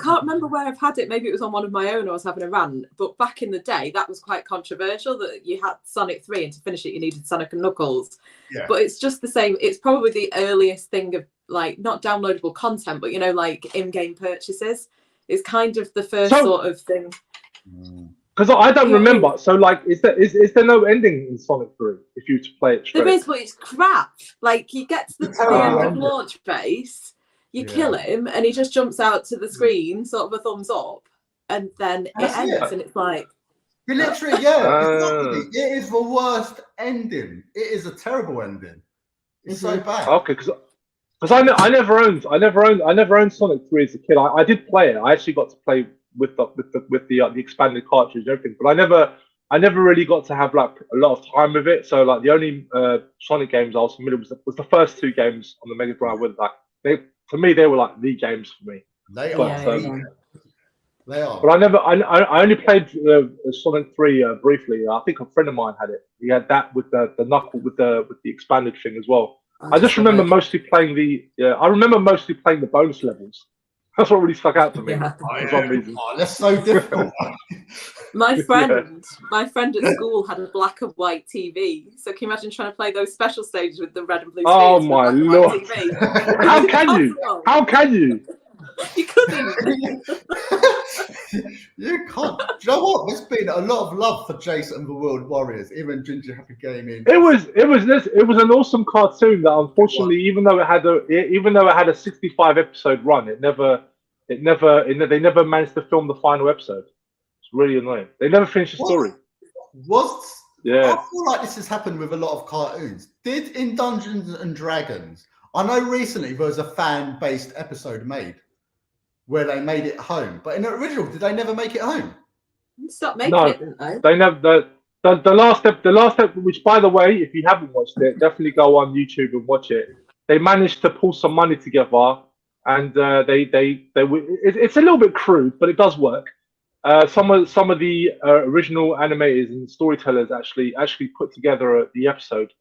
can't remember where I've had it. Maybe it was on one of my own. I was having a rant. But back in the day, that was quite controversial that you had Sonic 3 and to finish it, you needed Sonic and Knuckles. Yeah. But it's just the same. It's probably the earliest thing of not downloadable content, but in-game purchases. It's kind of the first sort of thing. Because I don't remember. So, is there no ending in Sonic 3 if you were to play it straight? There is, but it's crap. You get to the end of launch phase, you kill him, and he just jumps out to the screen, sort of a thumbs up, and then it ends, and it's like... You literally, exactly. It is the worst ending. It is a terrible ending. It's so bad. Okay, because I never owned Sonic 3 as a kid. I did play it. I actually got to play with the expanded cartridge and everything, but I never really got to have a lot of time with it. So the only Sonic games I was familiar with was the first two games on the Mega Drive. With for me they were the games for me. They are. They are. But I only played Sonic 3 briefly. I think a friend of mine had it. He had that with the knuckle with the expanded thing as well. I just remember mostly playing the bonus levels. That's what really stuck out to me for some reason. Oh, that's so difficult. My friend at school had a black and white TV. So can you imagine trying to play those special stages with the red and blue screens? Oh my lord! How can you? How can you? You couldn't. You can't. Do you know what? There's been a lot of love for Jason and the World Warriors, even Ginger Happy Gaming. It was an awesome cartoon that unfortunately, even though it had a 65 episode run, they never managed to film the final episode. It's really annoying. They never finished the story. I feel like this has happened with a lot of cartoons. Did in Dungeons and Dragons, I know recently there was a fan-based episode made where they made it home, but in the original, did they never make it home? Stop making it, didn't they? They never. The last episode, which by the way, if you haven't watched it, definitely go on YouTube and watch it. They managed to pull some money together, and it's a little bit crude, but it does work. Some of the original animators and storytellers actually put together the episode.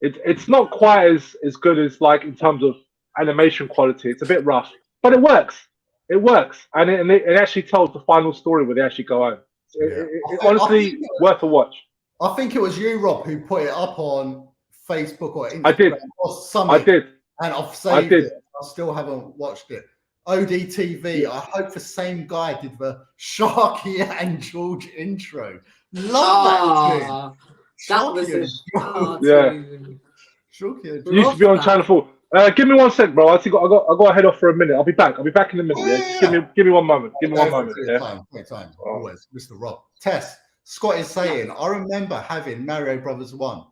It's not quite as good as like in terms of animation quality. It's a bit rough, but it works. It works, and it actually tells the final story where they actually go home. It's honestly worth a watch. I think it was you, Rob, who put it up on Facebook or Instagram. I did. Or something, I did. And I've saved it. I still haven't watched it. ODTV. I hope the same guy did the Sharky and George intro. Love that tune. That was a cartoon. Sharky It used to be on Channel 4. Give me 1 sec, bro. I got to head off for a minute. I'll be back in a minute. Yeah? Give me 1 moment. Give me 1 moment. Yeah. Time. Always, Mr. Rob. Tess, Scott is saying, I remember having Mario Brothers 1,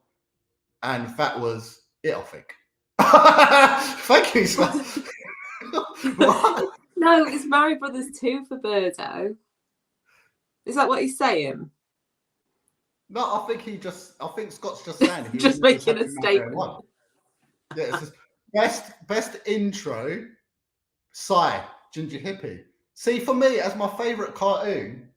and that was it, I think. Thank you, Scott. No, it's Mario Brothers 2 for Birdo. Is that what he's saying? No, I think Scott's just saying he just making a statement. Yeah, it's just best intro, Ginger Hippie. See, for me, as my favourite cartoon,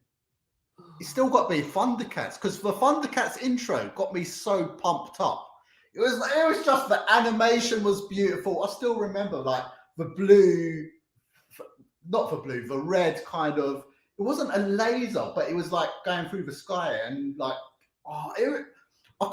it's still got to be Thundercats, because the Thundercats intro got me so pumped up. It was just the animation was beautiful. I still remember like the blue, not the blue, the red kind of. It wasn't a laser, but it was like going through the sky and like, I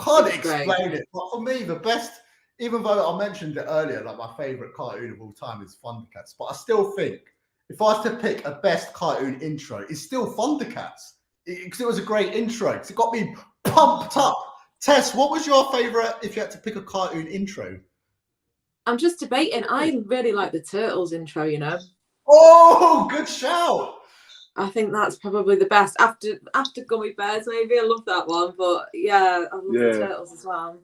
can't explain it. But for me, the best, even though I mentioned it earlier, like my favorite cartoon of all time is Thundercats, but I still think if I was to pick a best cartoon intro, it's still Thundercats because it was a great intro. Because it got me pumped up. Tess, what was your favorite if you had to pick a cartoon intro? I'm just debating. I really like the Turtles intro, you know. Oh, good shout. I think that's probably the best. After Gummy Bears, maybe. I love that one. But yeah, I love the Turtles as well.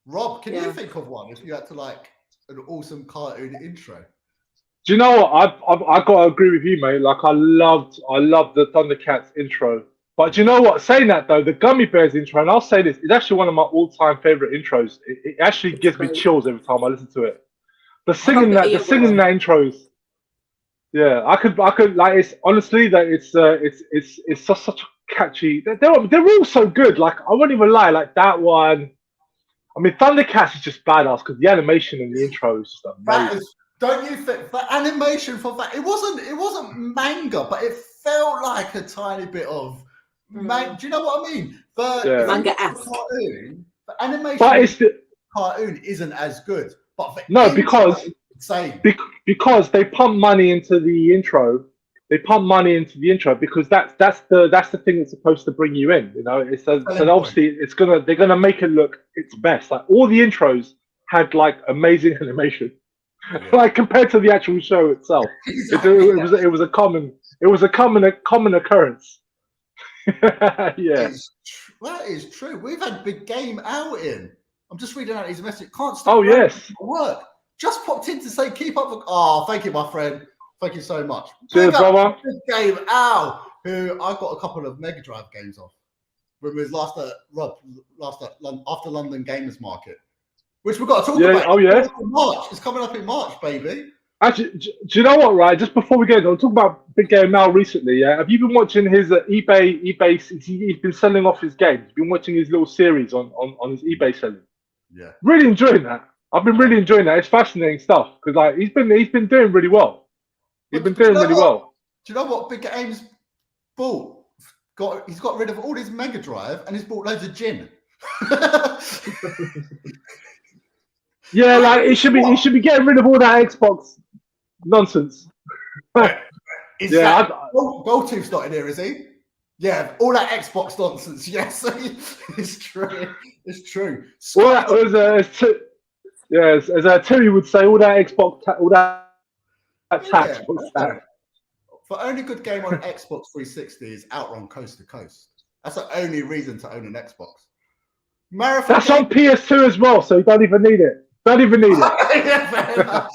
Rob, can you think of one if you had to like an awesome cartoon intro? Do you know what? I've got to agree with you, mate. Like I loved the Thundercats intro. But do you know what? Saying that though, the Gummy Bears intro, and I'll say this, it's actually one of my all-time favorite intros. It actually gives me chills every time I listen to it. The singing that intros. Yeah, I could like it's honestly that it's such a catchy. They're all so good. Like I won't even lie, like that one. I mean, Thundercats is just badass because the animation in the intro is just amazing. Don't you think the animation for that? It wasn't manga, but it felt like a tiny bit of. Do you know what I mean? Manga-esque. The animation cartoon isn't as good. But because they pump money into the intro. They pump money into the intro because that's the thing that's supposed to bring you in. You know, so obviously they're gonna make it look its best. Like all the intros had like amazing animation, like compared to the actual show itself. It was a common occurrence. Yeah, that is true. We've had Big Game out in. I'm just reading out his message. Can't stop. Oh yes. Work. Just popped in to say keep up. Thank you, my friend. Thank you so much. Cheers, brother. Big Game Al, who I got a couple of Mega Drive games off when we was last after London Gamers Market, which we've got to talk about. Oh yeah. It's coming up in March, baby. Actually, do you know what? Right, just before we go, I'll talk about Big Game Al recently. Yeah, have you been watching his eBay? He's been selling off his games. He's been watching his little series on his eBay selling. Yeah, really enjoying that. I've been really enjoying that. It's fascinating stuff because like he's been doing really well. He's been doing really well. Do you know what Big Game's bought? He's got rid of all his Mega Drive and he's bought loads of gin. Yeah, like he should be getting rid of all that Xbox nonsense. Goldtooth's not in here, is he? Yeah, all that Xbox nonsense. Yes, it's true. It's true. As Terry would say, all that Xbox, all that tax. For only good game on Xbox 360 is Outrun Coast to Coast. That's the only reason to own an Xbox. Marathon. That's on PS2 as well, so you don't even need it. Don't even need it. Yeah,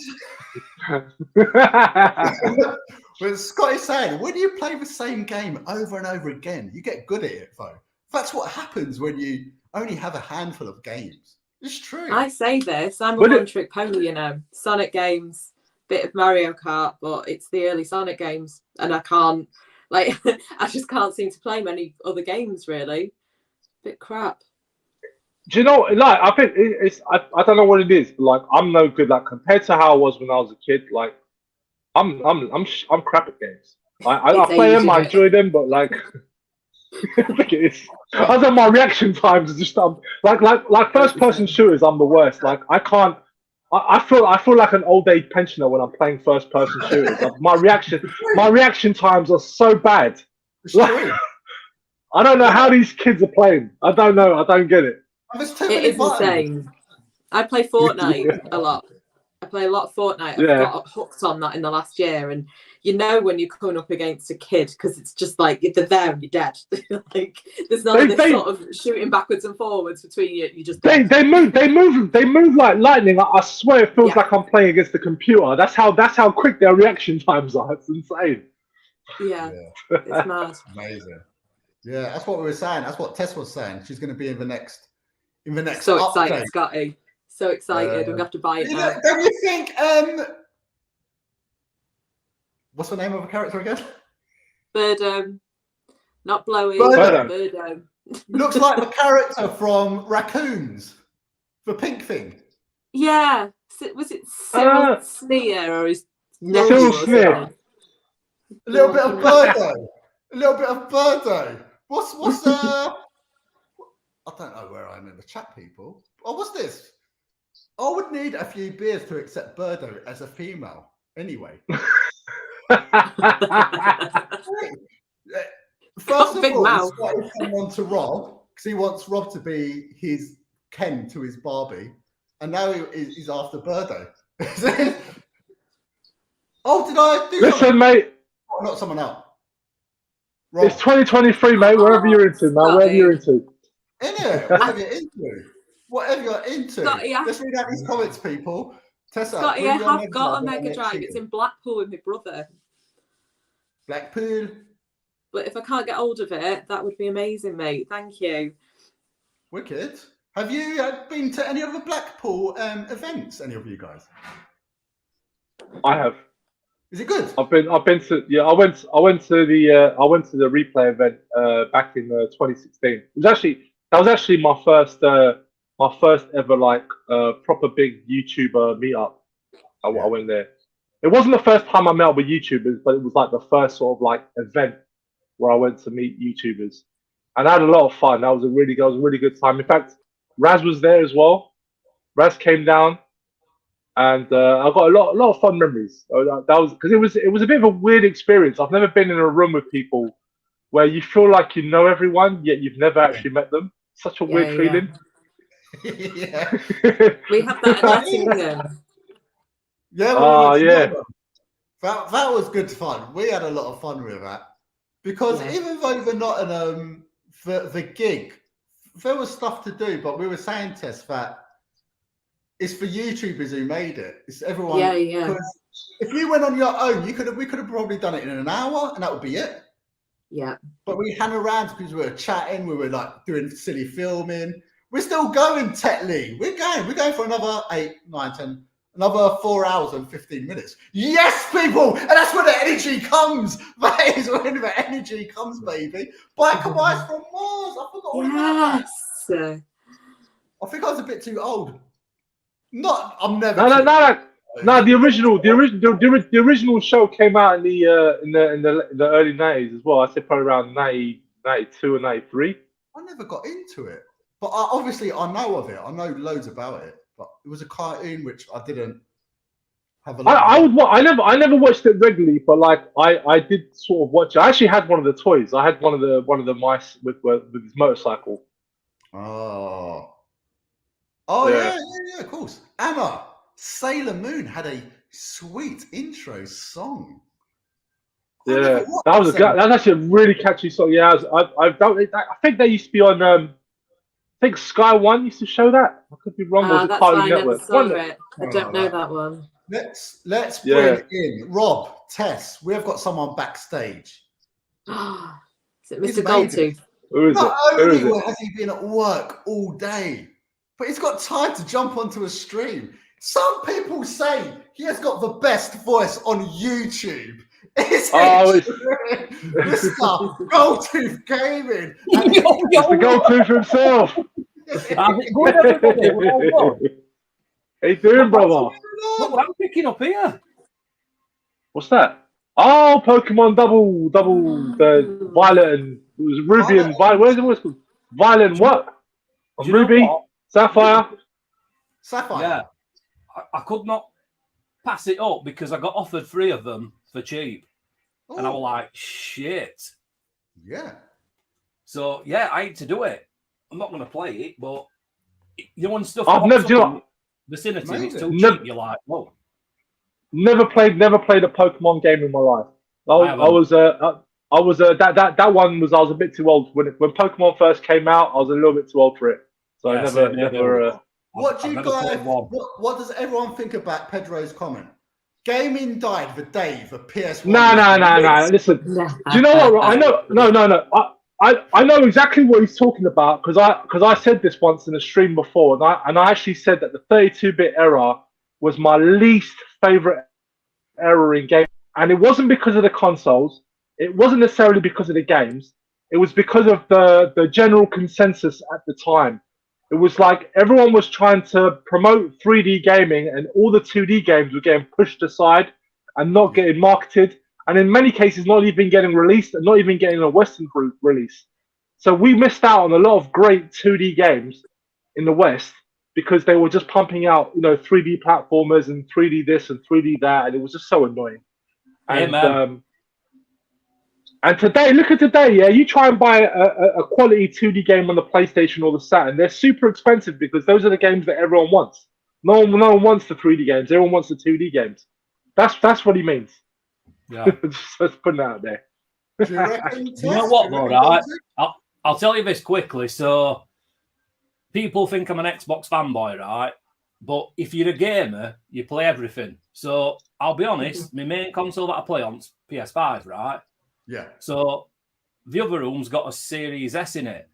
But Scott is saying, when you play the same game over and over again, you get good at it, though. That's what happens when you only have a handful of games. It's true. I say this, I'm a one-trick pony, you know. Sonic games, bit of Mario Kart, but it's the early Sonic games, and I can't, like, I just can't seem to play many other games, really. Bit crap. Do you know, like, I think I don't know what it is, but like, I'm no good. Like, compared to how I was when I was a kid, like, I'm crap at games. I play them, I enjoy them, but like, I think it is. I don't know, my reaction times are just like first person shooters. I'm the worst. Like, I can't. I feel like an old age pensioner when I'm playing first person shooters. Like, my reaction times are so bad. Like, I don't know how these kids are playing. I don't know. I don't get it. It is insane. I play Fortnite a lot. I play a lot of Fortnite. I've got hooked on that in the last year, and you know when you're coming up against a kid because it's just like they're there and you're dead. Like there's none of this sort of shooting backwards and forwards between you. You just they move like lightning. I swear it feels like I'm playing against the computer. That's how quick their reaction times are. It's insane. Yeah. It's mad. Amazing. Yeah, that's what we were saying. That's what Tess was saying. She's going to be in the next. So excited, Scotty. So excited. I'm going to have to buy it now. Don't you think, what's the name of the character again? Birdome. Not Blowy. Birdome. Looks like the character from Raccoons. The pink thing. Yeah. Was it Cyril Sneer or his nephew? Cyril Sneer. A little bit of Birdo. A little bit of Birdo. What's I don't know where I am in the chat, people. Oh, what's this? I would need a few beers to accept Birdo as a female. Anyway. First of all, he's got someone to Rob because he wants Rob to be his Ken to his Barbie, and now he's after Birdo. Oh, did I do? Listen, mate. Oh, not someone else. Rob. It's 2023, mate. Wherever you're into, man. Wherever you're into. Innit? Whatever you're into. Whatever you're into. Scotty, let's read out these comments, people. Tessa, Scotty, I have got a Mega Drive. It's in Blackpool with my brother. Blackpool. But if I can't get hold of it, that would be amazing, mate. Thank you. Wicked. Have you been to any of the Blackpool events? Any of you guys? I have. Is it good? I've been to I went to the replay event back in 2016. That was actually my first ever like proper big YouTuber meetup. I went there. It wasn't the first time I met up with YouTubers, but it was like the first sort of like event where I went to meet YouTubers, and I had a lot of fun. That was a really good time. In fact, Raz was there as well. Raz came down, and I got a lot of fun memories. That was because it was a bit of a weird experience. I've never been in a room with people where you feel like you know everyone, yet you've never actually met them. Such a weird feeling. Yeah. We have that at Nottingham. Yeah. That was good fun. We had a lot of fun with that because even though we're not in the gig, there was stuff to do. But we were saying, Tess, that it's for YouTubers who made it. It's everyone. Yeah. Because if you went on your own, we could have probably done it in an hour, and that would be it. Yeah. But we hung around because we were chatting. We were like doing silly filming. We're still going, Tetley. We're going for another 8, 9, 10. Another 4 hours and 15 minutes. Yes, people! And that's where the energy comes. That is when the energy comes, baby. Biker Bites from Mars. I forgot all about that. I think I was a bit too old. I'm never. No. The original show came out in the early 90s as well. I said probably around 90, 92 or 93. I never got into it, but obviously I know of it. I know loads about it. But it was a cartoon which I didn't I never watched it regularly, but like I did sort of watch it. I actually had one of the toys. I had one of the mice with his motorcycle. Oh, Yeah. yeah, of course. Anna, Sailor Moon had a sweet intro song. Yeah, that's actually a really catchy song. Yeah, I think they used to be on. I think Sky One used to show that. I could be wrong. Or was it That's Cartoon why I never Network? saw it. I don't know that one. Let's bring in Rob, Tess. We have got someone backstage. Is it Mr. Goldtooth? Who is Not it? Who is only it? has he been at work all day, but he's got time to jump onto a stream. Some people say he has got the best voice on YouTube. Is it Mr. Goldtooth Gaming? Mr. Goldtooth himself. How you doing, brother? Look what I'm picking up here. What's that? Oh, Pokemon double, the Violet and it was Ruby and Violet. Where's it? What's Violet and what? Ruby, Sapphire. Yeah, I could not pass it up because I got offered 3 of them for cheap, and I was like, shit. Yeah. So yeah, I had to do it. I'm not going to play it, but you know when stuff. I've never done vicinity. It's too cheap. You're like, whoa. Never played a Pokemon game in my life. That one was I was a bit too old when Pokemon first came out. I was a little bit too old for it, so I never. What do you guys? What does everyone think about Pedro's comment? Gaming died the day the PS1. No. Listen, do you know what? I know. No. I know exactly what he's talking about because I said this once in a stream before, and I actually said that the 32-bit era was my least favorite era in game, and it wasn't because of the consoles. It wasn't necessarily because of the games. It was because of the general consensus at the time. It was like everyone was trying to promote 3D gaming, and all the 2D games were getting pushed aside and not getting marketed, and in many cases not even getting released and not even getting a Western release. So we missed out on a lot of great 2D games in the West because they were just pumping out, 3D platformers and 3D this and 3D that, and it was just so annoying. And today, look at today, yeah. You try and buy a quality 2D game on the PlayStation or the Saturn, they're super expensive because those are the games that everyone wants. No one wants the 3D games. Everyone wants the 2D games. That's what he means. Yeah. Just putting that out there. You know what, though, right? I'll tell you this quickly. So, people think I'm an Xbox fanboy, right? But if you're a gamer, you play everything. So, I'll be honest, my main console that I play on is PS5, right? Yeah. So, the other room's got a Series S in it.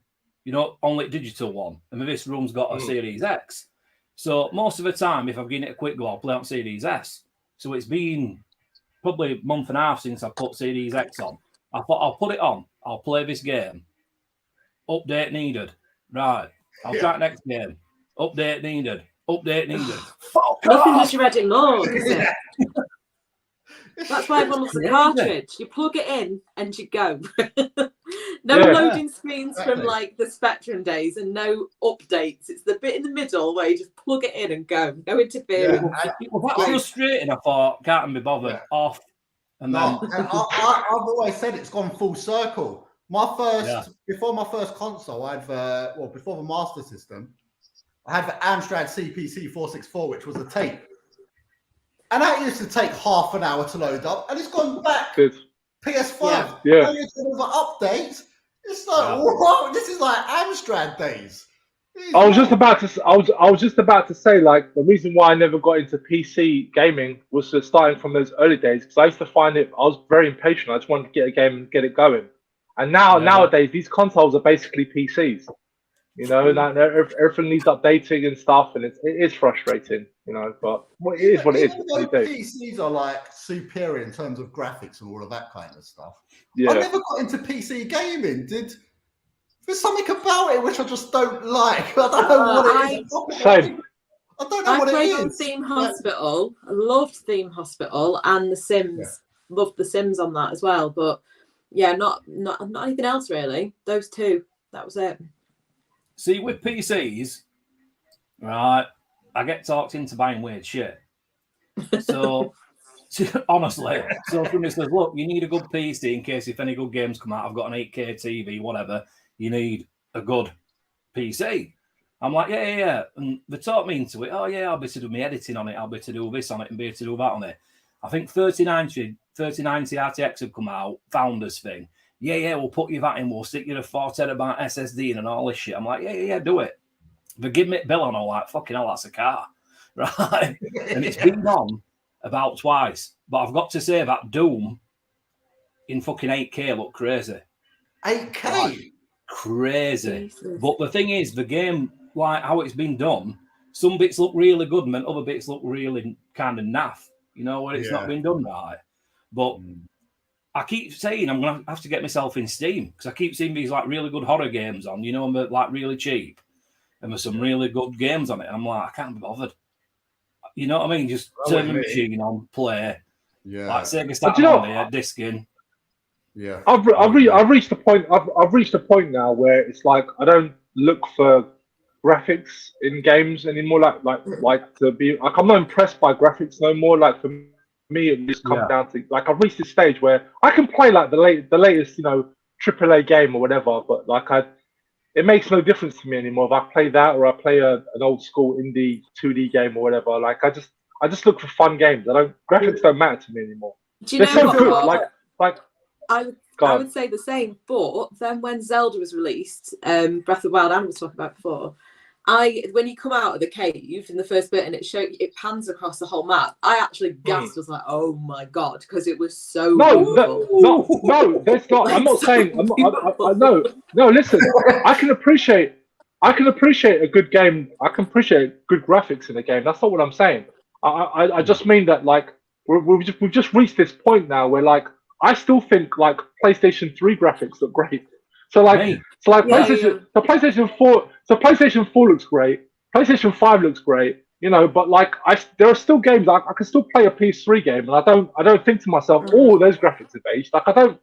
Only digital one. And this room's got a Series X. So, most of the time, if I'm giving it a quick go, I'll play on Series S. So, it's been probably a month and a half since I put Series X on. I thought I'll put it on. I'll play this game. Update needed. Right. I'll try next game. Update needed. Update needed. Fuck Nothing off! does you ready more, is it? That's why everyone wants a cartridge. You plug it in and you go. No loading screens from like the Spectrum days and no updates. It's the bit in the middle where you just plug it in and go. No interference. It was that frustrating. I thought, can't be bothered. Off. And then I've always said it's gone full circle. Before my first console, I had before the Master System, I had the Amstrad CPC 464, which was a tape. And that used to take half an hour to load up, and it's gone back. Good. PS5. Yeah. All the updates. It's like, whoa, this is like Amstrad days. I was just about to say, like, the reason why I never got into PC gaming was starting from those early days, because I used to find it, I was very impatient. I just wanted to get a game and get it going. And nowadays, these consoles are basically PCs. Everything needs updating and stuff, and it is frustrating, but it is what it is. PCs are like superior in terms of graphics and all of that kind of stuff. Yeah. I never got into PC gaming. There's something about it which I just don't like. I don't know what it is. Same. I don't know what it is. I played on Theme Hospital. I loved Theme Hospital and The Sims. Yeah. Loved The Sims on that as well. But yeah, not anything else really. Those two. That was it. See, with PCs, right, I get talked into buying weird shit. So honestly, so somebody says, look, you need a good PC in case if any good games come out. I've got an 8K TV, whatever. You need a good PC. I'm like, yeah. And they taught me into it. Oh, yeah, I'll be to do my editing on it. I'll be to do this on it and be to do that on it. I think 3090 RTX have come out, Founders thing. Yeah, we'll put you that in. We'll stick you a 4 terabyte SSD in and all this shit. I'm like, yeah, do it. But give me a bill on all that. Fucking hell, that's a car. Right? And it's been on about twice. But I've got to say that Doom in fucking 8K looked crazy. 8K? Like, crazy. But the thing is, the game, like how it's been done, some bits look really good and then other bits look really kind of naff, you know, when it's not been done right. But I keep saying I'm going to have to get myself in Steam because I keep seeing these like really good horror games on, you know, and they're like really cheap. And there's some really good games on it. And I'm like, I can't be bothered. You know what I mean? Just turn the machine on, play. Yeah. Like Sega Saturn on there, disc in. Yeah. I've reached the point. I've reached a point now where it's like I don't look for graphics in games anymore. Like to be like I'm not impressed by graphics no more. Like for me, it just comes down to like I've reached this stage where I can play like the latest AAA game or whatever, but like it makes no difference to me anymore if I play that or I play an old school indie 2D game or whatever. Like I just look for fun games. Graphics don't matter to me anymore. Do you know so what? good. Like I would say the same, but then when Zelda was released, Breath of the Wild, Anna was talking about before, when you come out of the cave in the first bit and it pans across the whole map, I actually gasped. I was like, "Oh my god!" because it was so beautiful. No, that's not. I'm not saying. No. Listen, I can appreciate a good game. I can appreciate good graphics in a game. That's not what I'm saying. I just mean that like we've just reached this point now where like I still think like PlayStation 3 graphics look great. So PlayStation 4. So PlayStation 4 looks great. PlayStation 5 looks great. You know, but like there are still games I can still play a PS3 game, and I don't think to myself, oh, those graphics have aged. Like I don't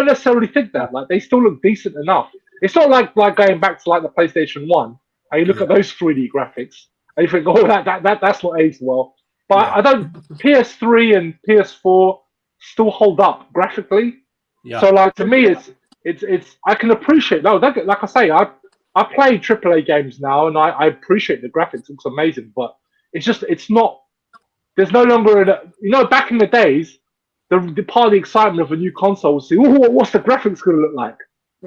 necessarily think that. Like they still look decent enough. It's not like going back to like the PlayStation 1 and you look at those 3D graphics and you think, oh, that's not aged well. But I don't. PS3 and PS4 still hold up graphically. Yeah. So like to me, it's I can appreciate. No, like I say, I play AAA games now, and I appreciate the graphics. It looks amazing, but it's not. There's no longer back in the days, the part of the excitement of a new console was see, what's the graphics going to look like?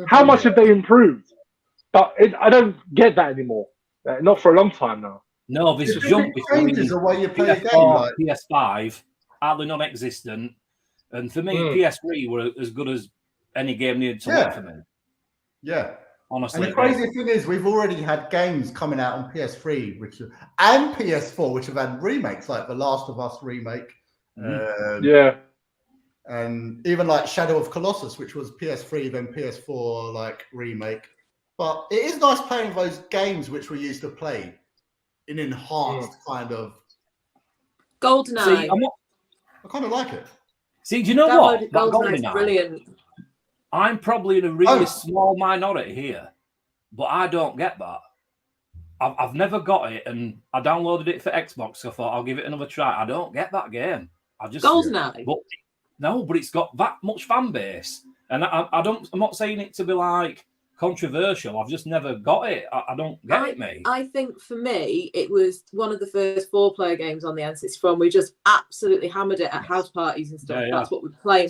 How much have they improved? But I don't get that anymore. Not for a long time now. No, this jump between PS4, PS5, hardly non-existent, and for me, PS3 were as good as any game needed to work for me. Yeah, honestly. And the crazy thing is, we've already had games coming out on PS3, and PS4, which have had remakes, like The Last of Us remake. And even like Shadow of Colossus, which was PS3 then PS4 like remake. But it is nice playing those games which we used to play in enhanced kind of. GoldenEye. See, I kind of like it. See, do you know what? GoldenEye's brilliant. I'm probably in a really small minority here, but I don't get that. I've never got it, and I downloaded it for Xbox. So I thought I'll give it another try. I don't get that game. GoldenEye. But it's got that much fan base, and I'm not saying it to be like controversial. I've just never got it. I don't get it, mate. I think for me, it was one of the first 4-player games on the N64. We just absolutely hammered it at house parties and stuff. Yeah. That's what we play. I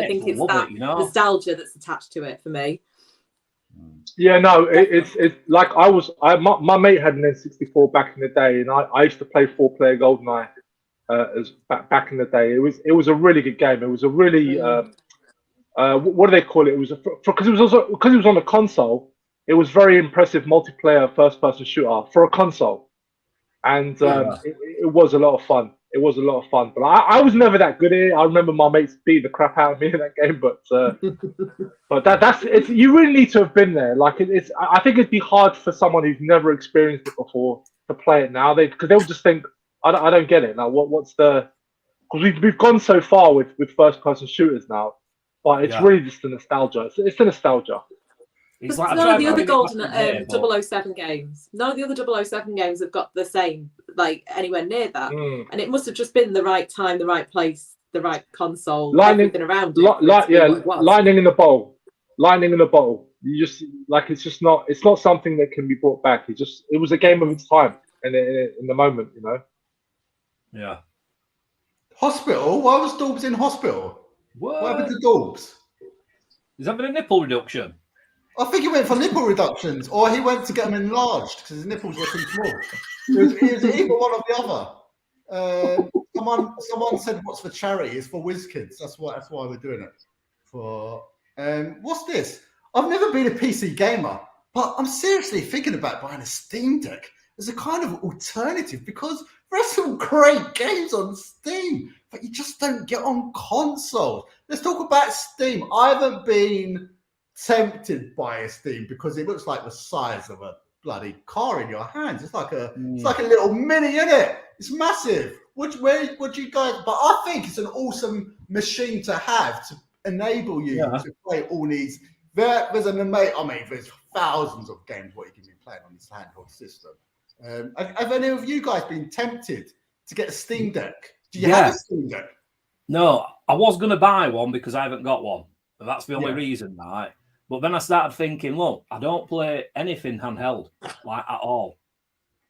think it's that nostalgia that's attached to it for me. Yeah, no, it's like my mate had an N64 back in the day, and I used to play 4-player GoldenEye as back in the day. It was a really good game. It was a really what do they call it? It was because it was on a console. It was very impressive multiplayer first-person shooter for a console, and it was a lot of fun. It was a lot of fun, but I was never that good at it. I remember my mates beat the crap out of me in that game, but that's it. You really need to have been there. Like I think it'd be hard for someone who's never experienced it before to play it now. Because they'll just think, I don't get it. Now what's the? Because we've gone so far with first-person shooters now, but it's really just the nostalgia. It's the nostalgia. It's like none of the other golden 007 games. None of the other 007 games have got the same, like anywhere near that. And it must have just been the right time, the right place, the right console, everything around it. Lightning in the bowl. Lightning in the bottle. You just like it's not something that can be brought back. It was a game of its time and in the moment, you know. Yeah. Hospital? Why was Daubs in hospital? What happened to Daubs? Is that been a nipple reduction? I think he went for nipple reductions, or he went to get them enlarged because his nipples were too small. It was either one or the other. Someone said, "What's for charity? It's for WizKids." That's why we're doing it. For what's this? I've never been a PC gamer, but I'm seriously thinking about buying a Steam Deck as a kind of alternative because there are some great games on Steam, but you just don't get on consoles. Let's talk about Steam. I haven't been tempted by a Steam because it looks like the size of a bloody car in your hands. It's like a little mini, isn't it? It's massive. Would you guys? But I think it's an awesome machine to have to enable you to play all these. There's thousands of games what you can be playing on this handheld system. Have any of you guys been tempted to get a Steam Deck? Do you have a Steam Deck? No, I was going to buy one because I haven't got one. That's the only reason, right? But then I started thinking, look, I don't play anything handheld, like at all.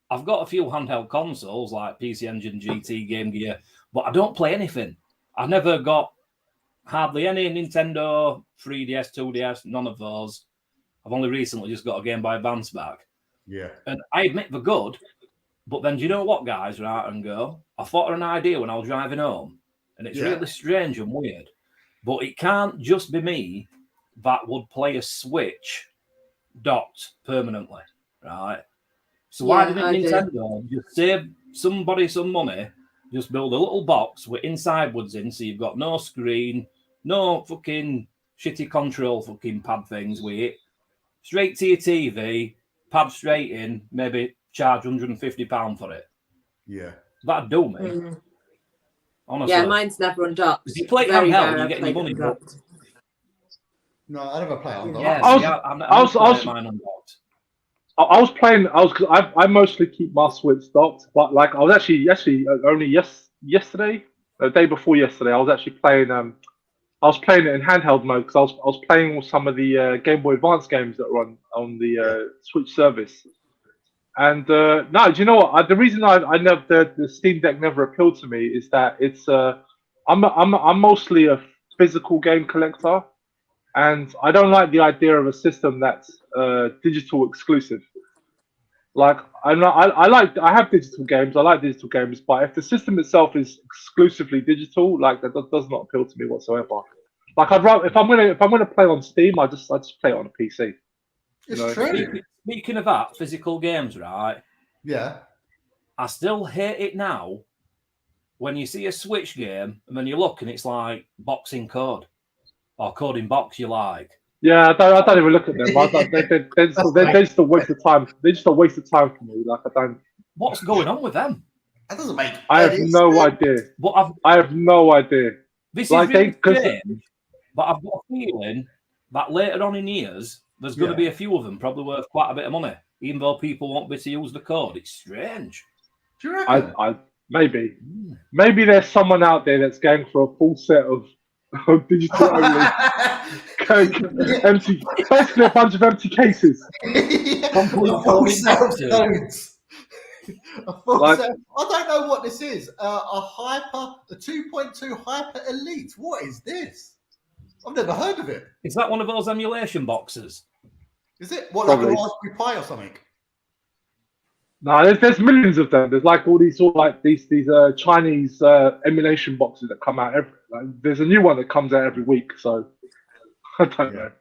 I've got a few handheld consoles like PC Engine, GT, Game Gear, but I don't play anything. I never got hardly any Nintendo, 3DS, 2DS, none of those. I've only recently just got a Game Boy Advance back. Yeah. And I admit they're good, but then do you know what, guys, right, and go? I thought of an idea when I was driving home, and it's really strange and weird, but it can't just be me that would play a Switch docked permanently, right? So why didn't Nintendo just save somebody some money, just build a little box with inside woods in, so you've got no screen, no fucking shitty control fucking pad things with it, straight to your TV, pad straight in, maybe charge £150 for it. Yeah. That'd do me. Honestly. Yeah, mine's never undocked. If you play handheld, you get your money back. No, I never play undocked. I was playing. I mostly keep my Switch docked, but like I was actually only yesterday, the day before yesterday, I was actually playing. I was playing it in handheld mode because I was playing with some of the Game Boy Advance games that run on the Switch service. And no, do you know what? The reason I never the Steam Deck never appealed to me is that it's I'm mostly a physical game collector. And I don't like the idea of a system that's digital exclusive. Like I have digital games. I like digital games, but if the system itself is exclusively digital, like that does not appeal to me whatsoever. Like I'd rather if I'm gonna play on Steam, I just play it on a PC. It's true. Speaking of that, physical games, right? Yeah. I still hate it now when you see a Switch game and then you look and it's like boxing code. Or code in box, you like? Yeah, I don't even look at them. They're just a waste of time. They're just a waste of time for me. Like I don't. What's going on with them? That doesn't make. I have no idea. I have no idea. This is really strange, but I've got a feeling that later on in years, there's going to be a few of them probably worth quite a bit of money, even though people won't be able to use the code. It's strange. Do you reckon? Maybe there's someone out there that's going for a full set of digital only empty, basically a bunch of empty cases. I don't know what this is. A 2.2 Hyper Elite. What is this? I've never heard of it. Is that one of those emulation boxes? Is it like a Raspberry Pi or something? No, there's millions of them. There's like all these Chinese emulation boxes that come out there's a new one that comes out every week. So I don't know.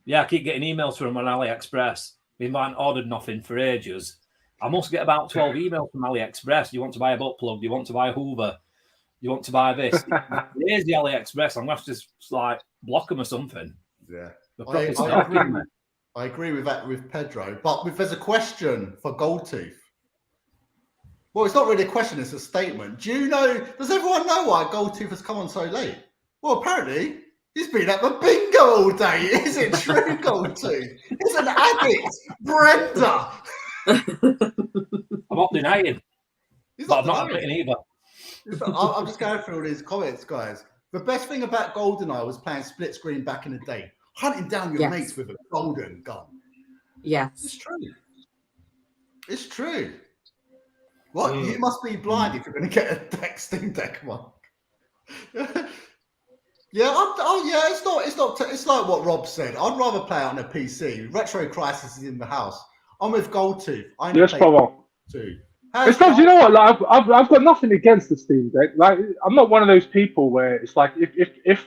Yeah, I keep getting emails from on AliExpress. We haven't ordered nothing for ages. I must get about 12 emails from AliExpress. Do you want to buy a butt plug? Do you want to buy a Hoover? You want to buy this? Here's the AliExpress. I'm going to have to just block them or something. Yeah. I agree with that with Pedro. But if there's a question for Goldtooth. Well, it's not really a question, it's a statement. Does everyone know why Goldtooth has come on so late? Well, apparently, He's been at the bingo all day. Is it true, Goldtooth? He's an addict. Brenda. I'm not denying. But I'm not admitting either. I'm just going through all these comments, guys. The best thing about GoldenEye was playing split screen back in the day. Hunting down your mates with a golden gun. Yes. It's true. It's true. What? You must be blind if you're going to get a Steam Deck one. It's like what Rob said. I'd rather play it on a PC. Retro Crisis is in the house. I'm with Goldtooth. Yes, brother. Too. It's because you know what, like I've got nothing against the Steam Deck. Like I'm not one of those people where it's like if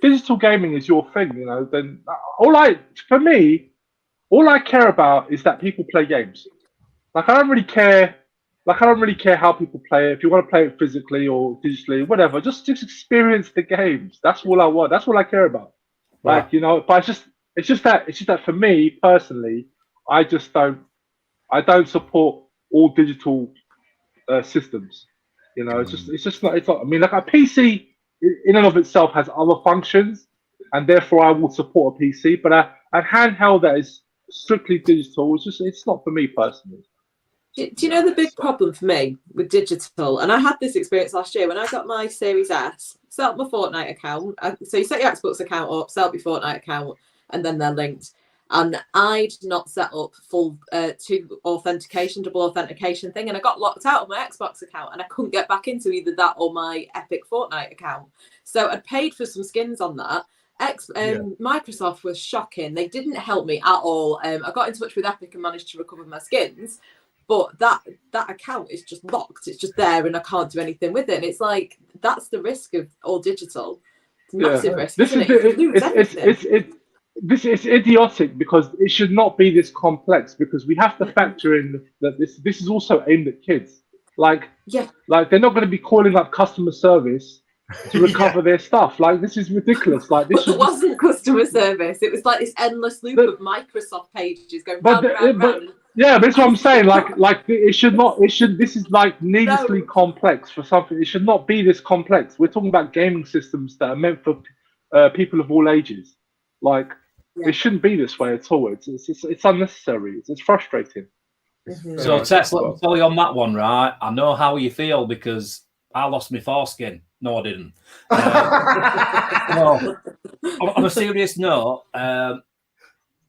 digital gaming is your thing, you know, then all I care about is that people play games. Like I don't really care how people play it. If you want to play it physically or digitally, whatever, just experience the games. That's all I want. That's all I care about. Like, you know, but it's just that for me personally, I don't support all digital systems. You know, it's not. I mean, like a PC in and of itself has other functions, and therefore I will support a PC. But a handheld that is strictly digital, it's not for me personally. Do you know the big problem for me with digital? And I had this experience last year when I got my Series S, set up my Fortnite account. So you set your Xbox account up, set up your Fortnite account, and then they're linked. And I'd not set up full double authentication thing. And I got locked out of my Xbox account and I couldn't get back into either that or my Epic Fortnite account. So I'd paid for some skins on that. Microsoft was shocking. They didn't help me at all. I got in touch with Epic and managed to recover my skins. But that account is just locked. It's just there and I can't do anything with it. And it's like, that's the risk of all digital. It's a massive risk, isn't it? This is idiotic because it should not be this complex, because we have to factor in that this is also aimed at kids. Like they're not going to be calling up customer service to recover their stuff. Like, this is ridiculous. Like, this wasn't customer service. It was like this endless loop of Microsoft pages going round. Yeah, but that's what I'm saying. Like it should not. This is like needlessly complex for something. It should not be this complex. We're talking about gaming systems that are meant for people of all ages. Like, it shouldn't be this way at all. It's unnecessary. It's frustrating. So, Tess, let me tell you on that one, right? I know how you feel because I lost my foreskin. No, I didn't. No. On a serious note,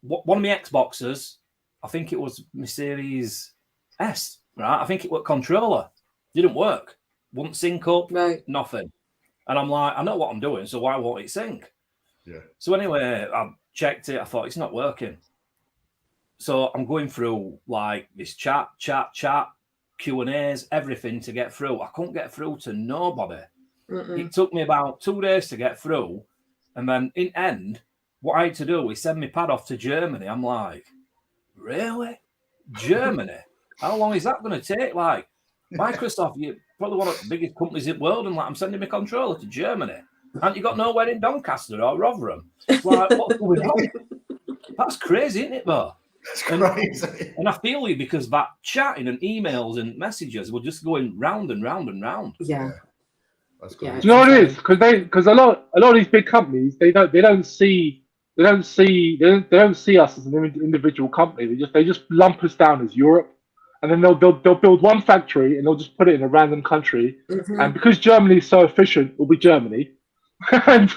one of my Xboxes, I think it was my Series S, right? I think it was controller. Didn't work. Wouldn't sync up. Right. Nothing. And I'm like, I know what I'm doing, so why won't it sync? Yeah. So anyway, I checked it. I thought, it's not working. So I'm going through like this chat, Q&As, everything to get through. I couldn't get through to nobody. It took me about 2 days to get through. And then in end, what I had to do is send my pad off to Germany. I'm like, really? Germany? How long is that going to take? Like, Microsoft, you're probably one of the biggest companies in the world, and like, I'm sending my controller to Germany. Haven't you got nowhere in Doncaster or Rotherham? It's like, what's going on? That's crazy, isn't it, though? It's crazy. And I feel you, because that chatting and emails and messages were just going round and round and round. Yeah. Do you know what it is? Because a lot of these big companies, they don't see us as an individual company. They just lump us down as Europe, and then they'll build one factory and they'll just put it in a random country. And because Germany is so efficient, it'll be Germany, and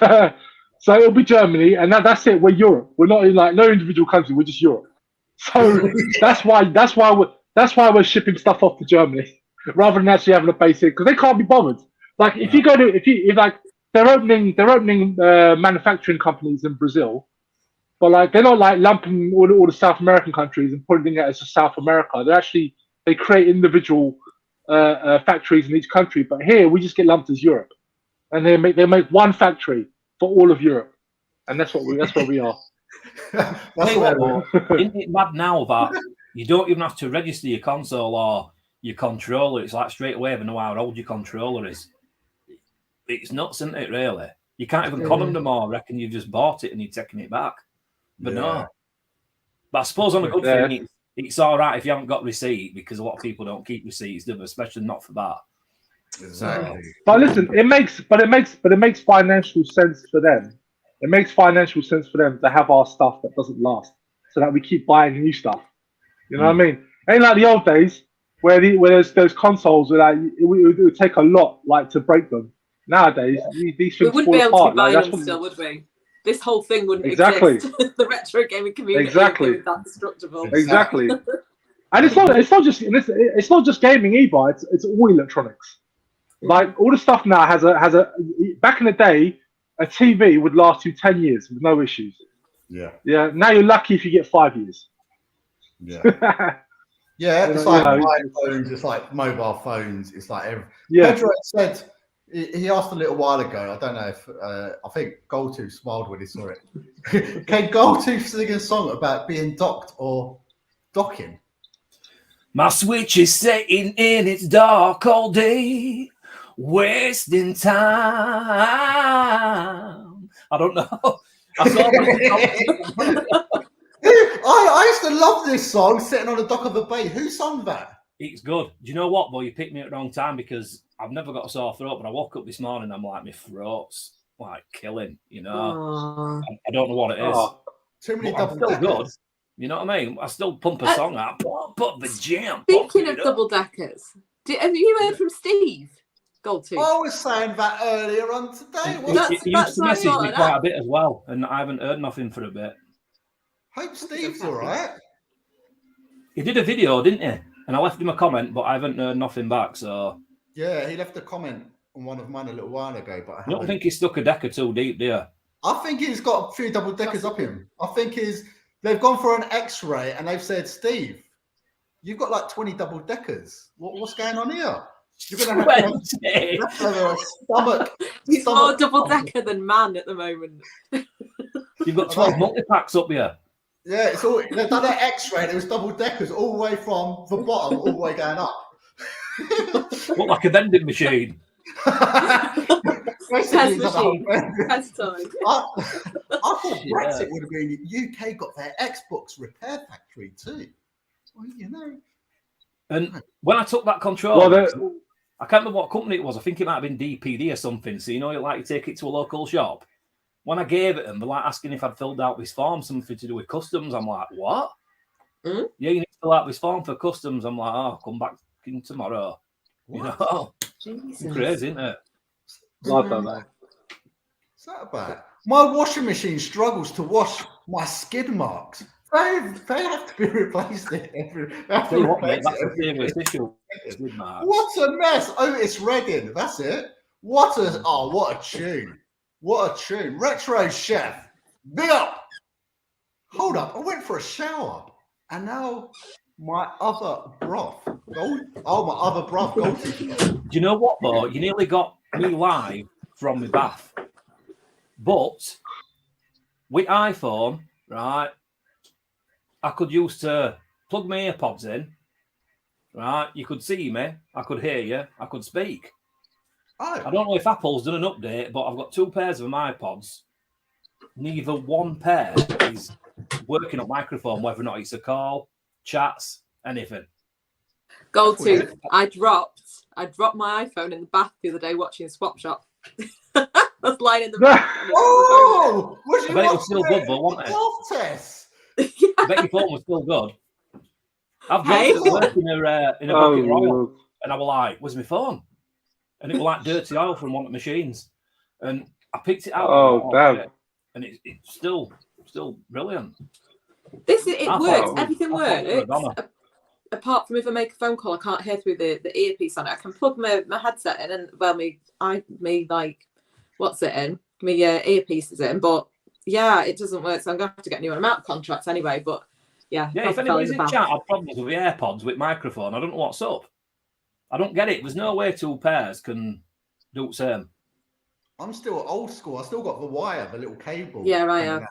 so it'll be Germany, and that's it. We're Europe. We're not in like no individual country. We're just Europe. So that's why we're shipping stuff off to Germany rather than actually having a basic, because they can't be bothered. Like if they're opening manufacturing companies in Brazil, but like they're not like lumping all the South American countries and putting it as just South America. They create individual factories in each country. But here we just get lumped as Europe, and they make one factory for all of Europe, and that's where we are. Isn't it mad now that you don't even have to register your console or your controller? It's like straight away they know how old your controller is. It's nuts, isn't it, really? You can't even condom them all. I reckon you've just bought it and you're taking it back. But no. But I suppose on a good thing, it's all right if you haven't got receipt, because a lot of people don't keep receipts, do they? Especially not for that. Exactly. But listen, it makes financial sense for them It makes financial sense for them to have our stuff that doesn't last, so that we keep buying new stuff. You know what I mean? Ain't like the old days where there's those consoles where like, it would take a lot like to break them. Nowadays, these We things wouldn't fall be able apart. to be buying Like, them that's still, would we? This whole thing wouldn't Exactly. exist. The retro gaming community Exactly. would be that destructible. Exactly. And it's not just gaming either. It's all electronics. Like all the stuff now has a. Back in the day, a TV would last you 10 years with no issues. Yeah. Yeah. Now you're lucky if you get 5 years. Yeah. Yeah, it's like iPhones, it's like mobile phones, it's like Pedro said, he asked a little while ago, I don't know if, I think Goldtooth smiled when he saw it. Can Goldtooth sing a song about being docked or docking? My Switch is sitting in its dark all day, wasting time. I don't know. I saw I used to love this song, Sitting on the Dock of the Bay. Who sung that? It's good. Do you know what, boy? You picked me at the wrong time because I've never got a sore throat, but I woke up this morning, I'm like, my throat's like killing, you know? I don't know what it is. Too many double still good. You know what I mean? I still pump a song out. Put the jam. Speaking of double deckers, have you heard from Steve Goldtooth? I was saying that earlier on today. He used to message me quite a bit as well, and I haven't heard nothing for a bit. Hope Steve's all right. He did a video, didn't he? And I left him a comment, but I haven't heard nothing back. So yeah, he left a comment on one of mine a little while ago, but I don't think he stuck a decker too deep, do you? I think he's got a few double deckers up him. I think they've gone for an X-ray and they've said, Steve, you've got like 20 double deckers. What's going on here? You're gonna have a stomach. He's more double decker than man at the moment. You've got 12 multi-packs up here. Yeah, it's all they've done an X-ray. It was double deckers all the way from the bottom, all the way going up. Look like a vending machine. Test machine. Test time. I thought Brexit would have been UK got their Xbox repair factory too. Well, you know. And when I took that control, I can't remember what company it was. I think it might have been DPD or something. So you know, you take it to a local shop. When I gave it them, they're like asking if I'd filled out this form, something to do with customs. I'm like, what? Yeah, you need to fill out this form for customs. I'm like, oh, come back in tomorrow. What? You know, Jesus. Crazy, isn't it? What's that about? My washing machine struggles to wash my skid marks. They have to be replaced every. That's the biggest issue. Skid marks. What a mess! Otis Redding, that's it. What a tune! What a tune! Retro Chef, big up. Hold up, I went for a shower, and now my other broth. My other broth. Do you know what though? You nearly got me live from the bath, but with iPhone, right? I could use to plug my AirPods in, right? You could see me, I could hear you, I could speak. I don't know if Apple's done an update, but I've got 2 pairs of iPods. Neither one pair is working on microphone, whether or not it's a call, chats, anything. Goldtooth, I dropped my iPhone in the bath the other day watching Swap Shop. I was lying in the bath. Oh, was I bet it was still good, though, wasn't it? Test. I bet your phone was still good. I've dropped it in a bucket of oil, and I was like, "Where's my phone?" And it was like dirty oil from one of the machines, and I picked it out. Oh, damn! And it's still brilliant. It works. Everything works. Apart from if I make a phone call, I can't hear through the earpiece on it. I can plug my headset in and my earpieces in, but yeah, it doesn't work. So I'm gonna have to get a new one. I'm out of contracts anyway, but yeah. Yeah, if anybody's in chat had problems with the AirPods with microphone, I don't know what's up. I don't get it. There's no way 2 pairs can do the same. I'm still old school. I still got the wire, the little cable. Yeah, I am.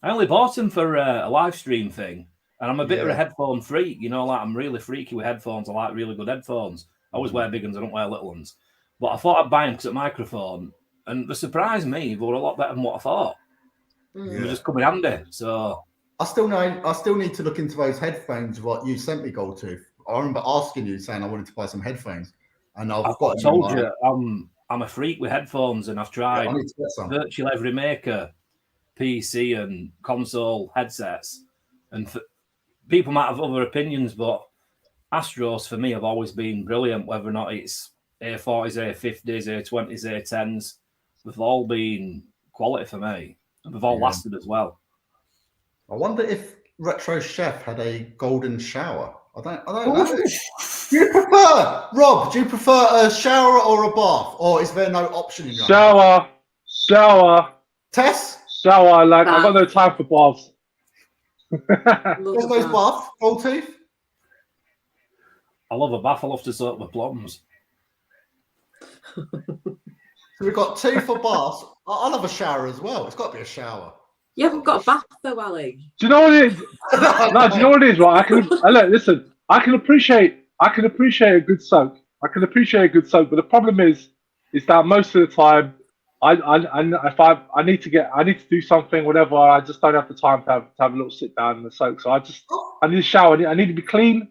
I only bought them for a live stream thing, and I'm a bit of a headphone freak. You know, like I'm really freaky with headphones. I like really good headphones. I always wear big ones. I don't wear little ones. But I thought I'd buy them because of microphone, and they surprised me. They were a lot better than what I thought. They were just coming handy. So I still need to look into those headphones. What you sent me, Goldtooth. I remember asking you saying I wanted to buy some headphones, and I've got. told you I'm a freak with headphones, and I've tried virtually every maker, PC and console headsets. And people might have other opinions, but Astros for me have always been brilliant. Whether or not it's A40s, A50s, A20s, A10s, they've all been quality for me, and they've all lasted as well. I wonder if Retro Chef had a golden shower. I don't know. Do you prefer, Rob? Do you prefer a shower or a bath, or is there no option in your Shower. Tess? Shower. Like I've got no time for baths. There's no bath. Full teeth. I love a bath. I love to soak my plums. So we've got two for baths. I love a shower as well. It's got to be a shower. You haven't got a bath though, Ali. Do you know what it is? No, do you know what it is? Right, listen. I can appreciate a good soak. I can appreciate a good soak, but the problem is that most of the time, I need to do something, whatever. I just don't have the time to have a little sit down and a soak. So I need a shower. I need to be clean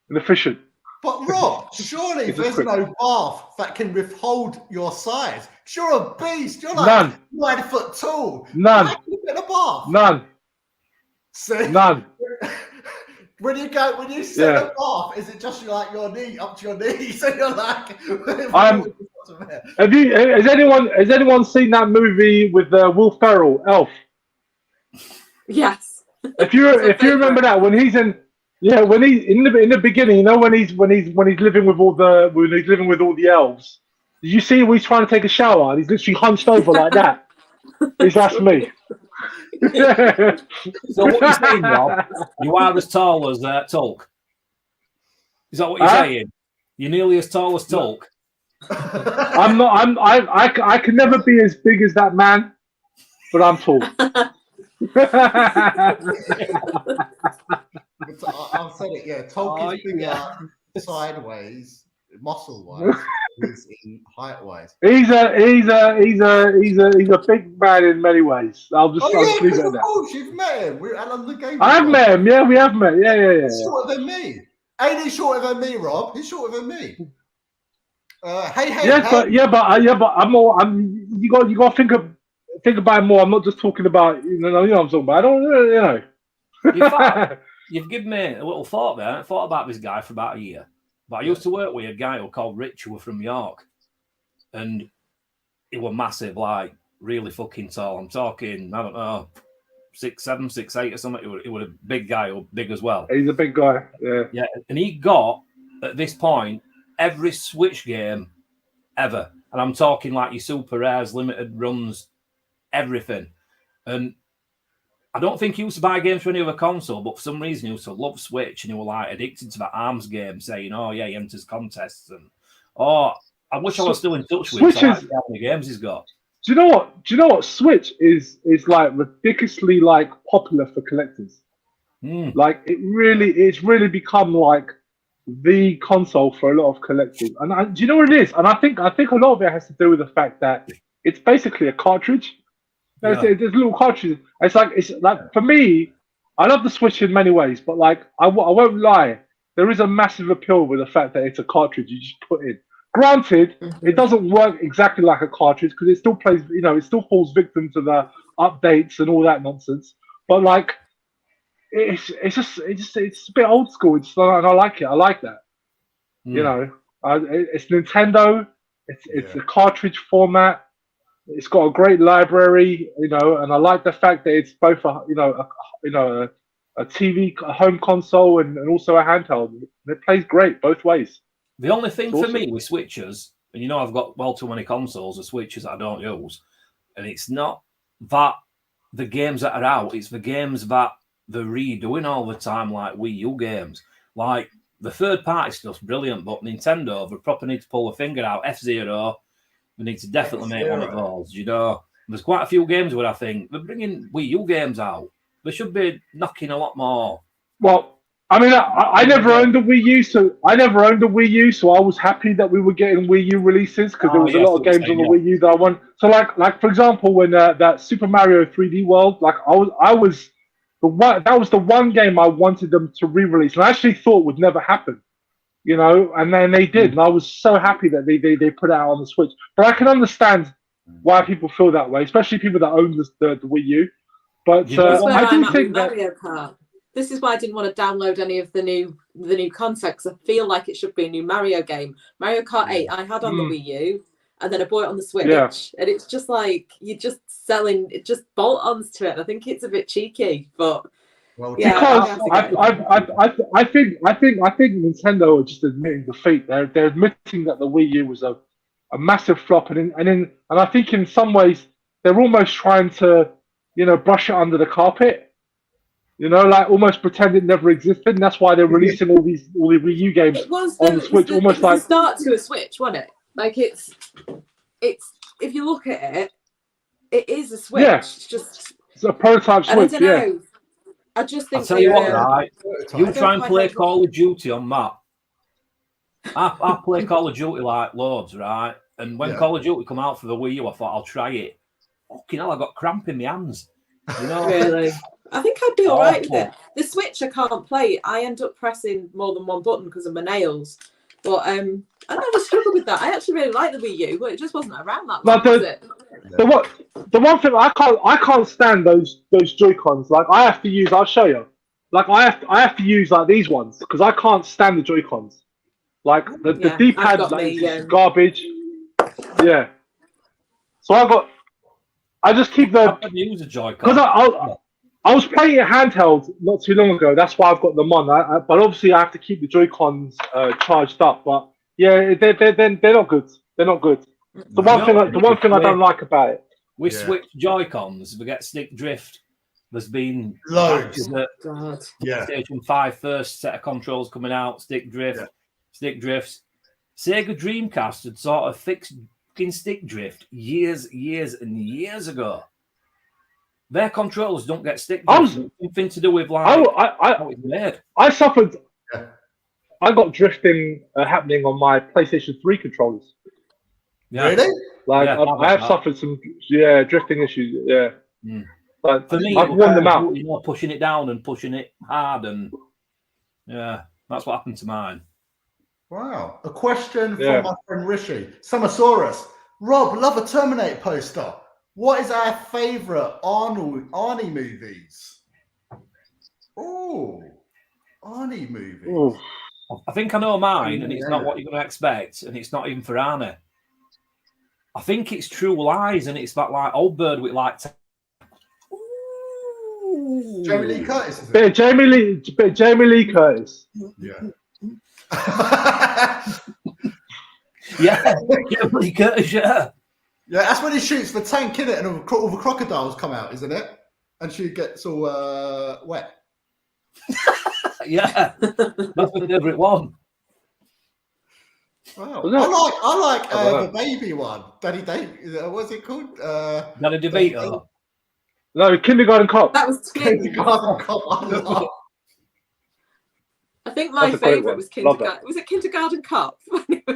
and efficient. But Rob, surely there's no bath that can withhold your size. You're a beast. You're like 9 foot tall. None. How can you get a bath? None. See? None. When you sit in a bath, is it just like your knee up to your knees? So you're like, Has anyone seen that movie with Will Ferrell, Elf? Yes. If you remember that, when he's in the beginning, you know, when he's living with all the elves, did you see when he's trying to take a shower and he's literally hunched over like that? That's me. So what you're saying, Rob? You are as tall as Tulk. Is that what you're saying? You're nearly as tall as Tulk. I'm not. I can never be as big as that man, but I'm tall. I've said it. Yeah, Tulk is bigger sideways, muscle-wise. He's in height-wise. He's a big man in many ways. I'll just leave it at that. Of course, you've met him. We're on the game. I've met him. Yeah, we have met. Yeah. He's shorter than me. Ain't he shorter than me, Rob? He's shorter than me. But I'm more. You got to think about it more. I'm not just talking about you know what I'm talking about. I don't know. You've given me a little thought there. I thought about this guy for about a year. But I used to work with a guy who called Rich, who was from York. And he was massive, like really fucking tall. I'm talking, I don't know, 6'7", 6'8" or something. He was a big guy, or big as well. He's a big guy, yeah. Yeah, and he got, at this point, every Switch game ever. And I'm talking like your super rares, limited runs, everything. And I don't think he used to buy games for any other console, but for some reason he used to love Switch, and he was like addicted to that ARMS game, saying, "Oh yeah, he enters contests." And I wish I was still in touch with him. So how many games he's got. Do you know what? Switch is like ridiculously like popular for collectors. Like it's really become like the console for a lot of collectors. And do you know what it is? And I think a lot of it has to do with the fact that it's basically a cartridge. There's little cartridges. It's like for me, I love the Switch in many ways, but like I won't lie, there is a massive appeal with the fact that it's a cartridge you just put in. Granted, it doesn't work exactly like a cartridge because it still plays, it still falls victim to the updates and all that nonsense. But like, it's a bit old school. And I like it. I like that. It's Nintendo. It's a cartridge format. It's got a great library, and I like the fact that it's both a TV, a home console, and also a handheld. It plays great both ways. The only thing for me with Switches, and I've got well too many consoles of Switches I don't use, and it's not that the games that are out, it's the games that they're redoing all the time, like Wii U games. Like the third-party stuff's brilliant, but Nintendo, they proper need to pull a finger out. F-Zero, we need to definitely make one of those, There's quite a few games where I think they're bringing Wii U games out. They should be knocking a lot more. Well, I mean, I never owned a Wii U, so I was happy that we were getting Wii U releases because there was a lot of games on the Wii U that I want. So, like for example, when that Super Mario 3D World, like that was the one game I wanted them to re-release, and I actually thought would never happen. you know, and then they did, and I was so happy that they put it out on the Switch. But I can understand why people feel that way, especially people that own the Wii U. But I do think that Mario Kart. This is why I didn't want to download any of the new content, because I feel like it should be a new Mario game. Mario Kart 8 I had on the Wii U, and then I bought it on the Switch, and it's just like you're just selling it, just bolt-ons to it. I think it's a bit cheeky, but because I think Nintendo are just admitting defeat. They're admitting that the Wii U was a massive flop, and I think in some ways they're almost trying to, you know, brush it under the carpet. You know, like almost pretend it never existed, and that's why they're releasing all the Wii U games on the Switch. Almost like the start to a Switch, wasn't it? Like it's if you look at it, it is a Switch. Yeah. It's a prototype Switch. I don't know. I just think. I'll tell you what, right? You try and play Call of Duty on Matt. I play Call of Duty like loads, right? And when Call of Duty come out for the Wii U, I thought I'll try it. Fucking hell, I got cramp in my hands. You know? Really? I think I'd be all right with it. The Switch, I can't play. I end up pressing more than one button because of my nails. But I never struggled with that. I actually really like the Wii U, but it just wasn't around that long, was it? The one thing I can't stand those Joy-Cons. Like I have to use. I'll show you. Like I have to use like these ones because I can't stand the Joy-Cons. Like the D-pad is garbage. Yeah. So I just keep the. Because I was playing it handheld not too long ago. That's why I've got them on. But obviously I have to keep the Joy-Cons charged up. But yeah, they're not good. They're not good. The one thing I don't like about it. We switch Joy-Cons. We get stick drift. There's been loads. PlayStation 5 first set of controls coming out. Stick drift, stick drifts. Sega Dreamcast had sort of fixed stick drift years and years ago. Their controllers don't get stick drift. Something to do with like how it's made. I suffered. I got drifting happening on my PlayStation 3 controllers. Yeah. Really? Like I have suffered some drifting issues. Yeah. But for me, I've worn them out. You know, pushing it down and pushing it hard, and that's what happened to mine. Wow. A question from my friend Rishi. Samasaurus. Rob, love a Terminator poster. What is our favourite Arnie movies? Oh, Arnie movies. Ooh. I think I know mine, and it's not what you're going to expect, and it's not even for Arnie. I think it's True Lies, and it's that like old bird with like. Jamie Lee Curtis. Is it? Bit of Jamie Lee Curtis. Yeah. Jamie Lee Curtis. Yeah. Yeah, that's when he shoots the tank in it, and all the crocodiles come out, isn't it? And she gets all wet. Yeah, that's my favourite one. Wow. I like the baby one. Daddy Dave. What's it called? Daddy DeVito. No, Kindergarten Cop. That was Kindergarten Cop. I think my favourite was Kindergarten. Was it Kindergarten Cop?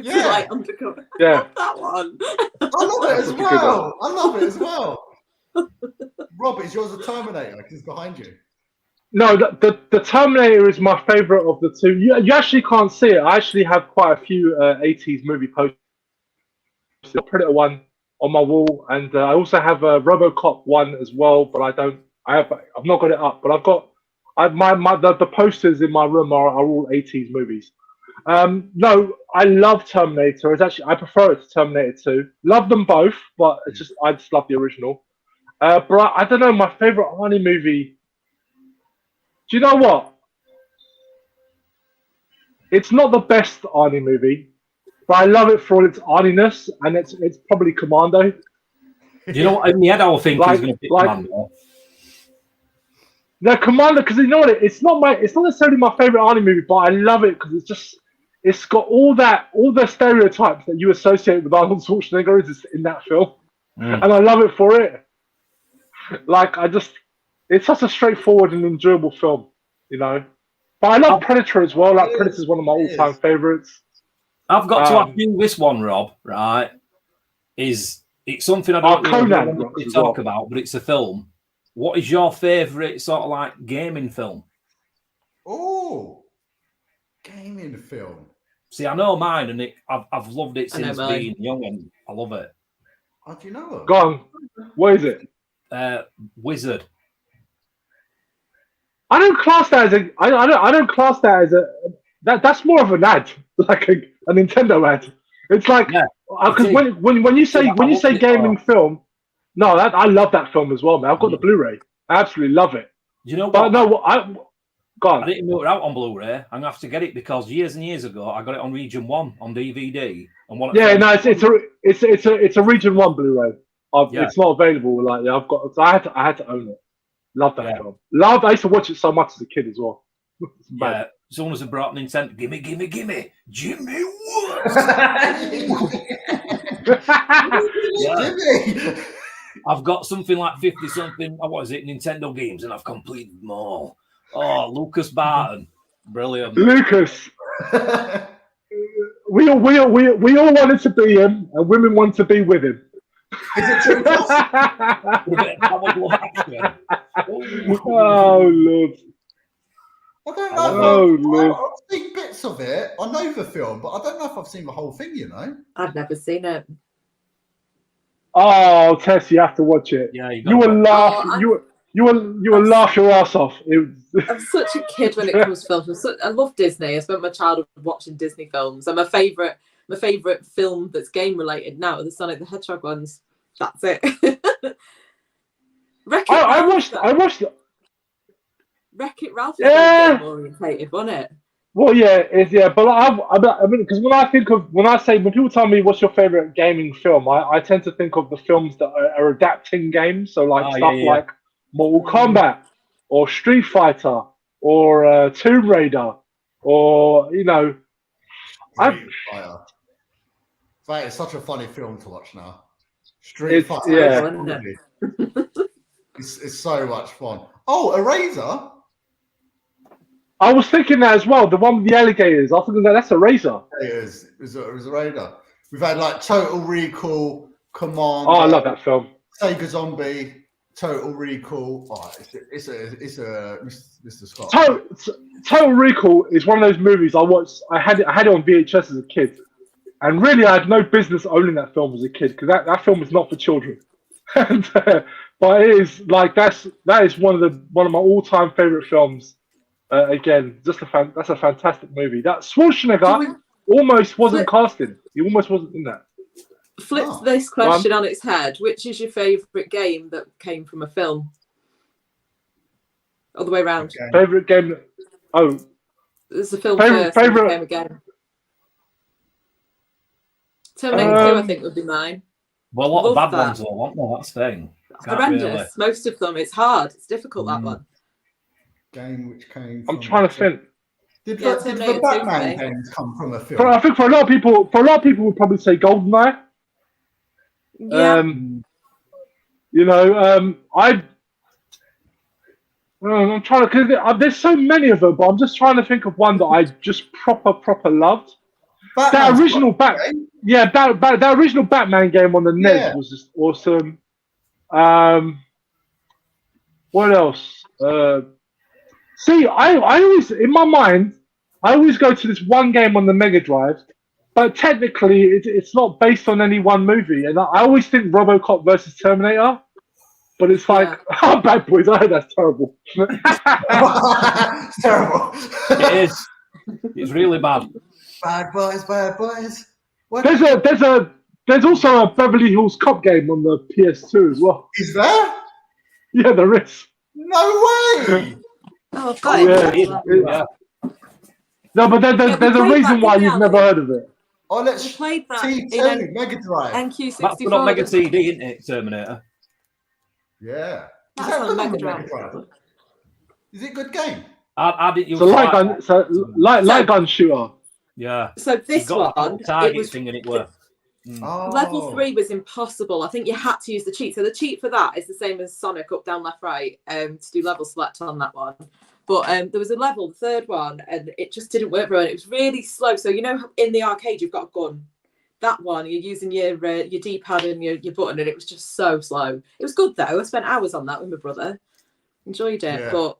Yeah. Like undercover. Yeah. That one. I love it as well. Rob, is yours a Terminator? Because it's behind you. No, the Terminator is my favourite of the two. You actually can't see it. I actually have quite a few 80s movie posters. The Predator one on my wall, and I also have a RoboCop one as well. But I've not got it up. But I've got the posters in my room are all 80s movies. No, I love Terminator. I prefer it to Terminator 2. Love them both, but I just love the original. But I don't know, my favourite Arnie movie. Do you know what? It's not the best Arnie movie, but I love it for its Arniness, and it's probably Commando. Do you know what in the head I was thinking he's going to pick Commando? No, Commando, because you know what? It's not necessarily my favorite Arnie movie, but I love it because it's got all the stereotypes that you associate with Arnold Schwarzenegger is in that film, and I love it for it. Like it's such a straightforward and enjoyable film, you know. But I love Predator as well. Like Predator is one of my all-time favorites. I've got to ask you this one, Rob. Right? It's something I don't really want to talk about, but it's a film. What is your favourite sort of like gaming film? Oh, gaming film. See, I know mine, and I've loved it I know since mine. being young, and I love it. How do you know them? Go on. What is it? Wizard. I don't class that as a. I don't class that as a. That's more of an ad, like a Nintendo ad. It's like because when you say gaming film, no, I love that film as well, man. I've got the Blu-ray. I absolutely love it. You know what? But no, go on. I didn't know it out on Blu-ray. I'm gonna have to get it because years and years ago I got it on Region 1 on DVD. And it's a Region 1 Blu-ray. It's not available. Like I had to own it. Love that film. I used to watch it so much as a kid as well. Yeah, as soon as I brought Nintendo, gimme, Jimmy what? Jimmy. I've got something like 50 something. What is it? Nintendo games, and I've completed them all. Oh, Lucas Barton, brilliant. Lucas. We all wanted to be him, and women want to be with him. Is it true? Oh Lord! I don't know. I've seen bits of it. I know the film, but I don't know if I've seen the whole thing. You know, I've never seen it. Oh, Tess, you have to watch it. Yeah, you will laugh. You will laugh your ass off. I'm such a kid when it comes to films. I love Disney. I spent my childhood watching Disney films, and my favorite film that's game related now are the Sonic the Hedgehog ones. That's it. I watched. Wreck-It Ralph is very game orientated, wasn't it? Well, yeah, but I mean, because when people tell me what's your favorite gaming film, I tend to think of the films that are adapting games, so like like Mortal Kombat or Street Fighter or Tomb Raider or Street Fighter. That is such a funny film to watch now. Street Fighter, it's so much fun. Oh, Eraser. I was thinking that as well. The one with the alligators. I was thinking that's Eraser. It is. It was Eraser. We've had like Total Recall, Command. Oh, I love that film. Sega Zombie, Total Recall. Oh, it's a Mr. Scott. Total Recall is one of those movies I watched. I had it on VHS as a kid, and really I had no business owning that film as a kid because that film is not for children. But it is like that is one of my all-time favorite films. Again, that's a fantastic movie. That Schwarzenegger almost wasn't casting. He almost wasn't in that. Flip this question on its head. Which is your favourite game that came from a film? All the way around. Okay. Favourite game? There's a film first. Favorite game again. Terminator 2, I think, would be mine. Well, a lot of bad ones, though, aren't there? That's the thing. Horrendous. Most of them. It's hard. It's difficult, that one. Game which came. I'm trying to think. Did the Batman games come from a film? I think for a lot of people would probably say GoldenEye. Yeah. I'm trying to because there's so many of them, but I'm just trying to think of one that I just proper loved. That original that original Batman game on the NES was just awesome. What else? See, I always, in my mind, I always go to this one game on the Mega Drive, but technically it's not based on any one movie. And I always think RoboCop versus Terminator, but it's like, oh, Bad Boys, I heard that's terrible. It's terrible. It is. It's really bad. Bad Boys. There's also a Beverly Hills Cop game on the PS2 as well. Is there? Yeah, there is. No way! Oh, God. No, but there's a reason why you've never heard of it. Oh, let's played that T2 Mega Drive. NQ64. That's not Mega CD, isn't it, Terminator? Yeah. That's Is that on good Mega on Drive. Mega Drive? Is it a good game? I didn't use light gun shooter. Yeah. So this one, target it was thing and it worked. Level 3 was impossible. I think you had to use the cheat. So the cheat for that is the same as Sonic up, down, left, right, to do level select on that one. But there was a level, the third one, and it just didn't work very well. It was really slow. So you know, in the arcade, you've got a gun. That one, you're using your D-pad and your button, and it was just so slow. It was good though. I spent hours on that with my brother. Enjoyed it, but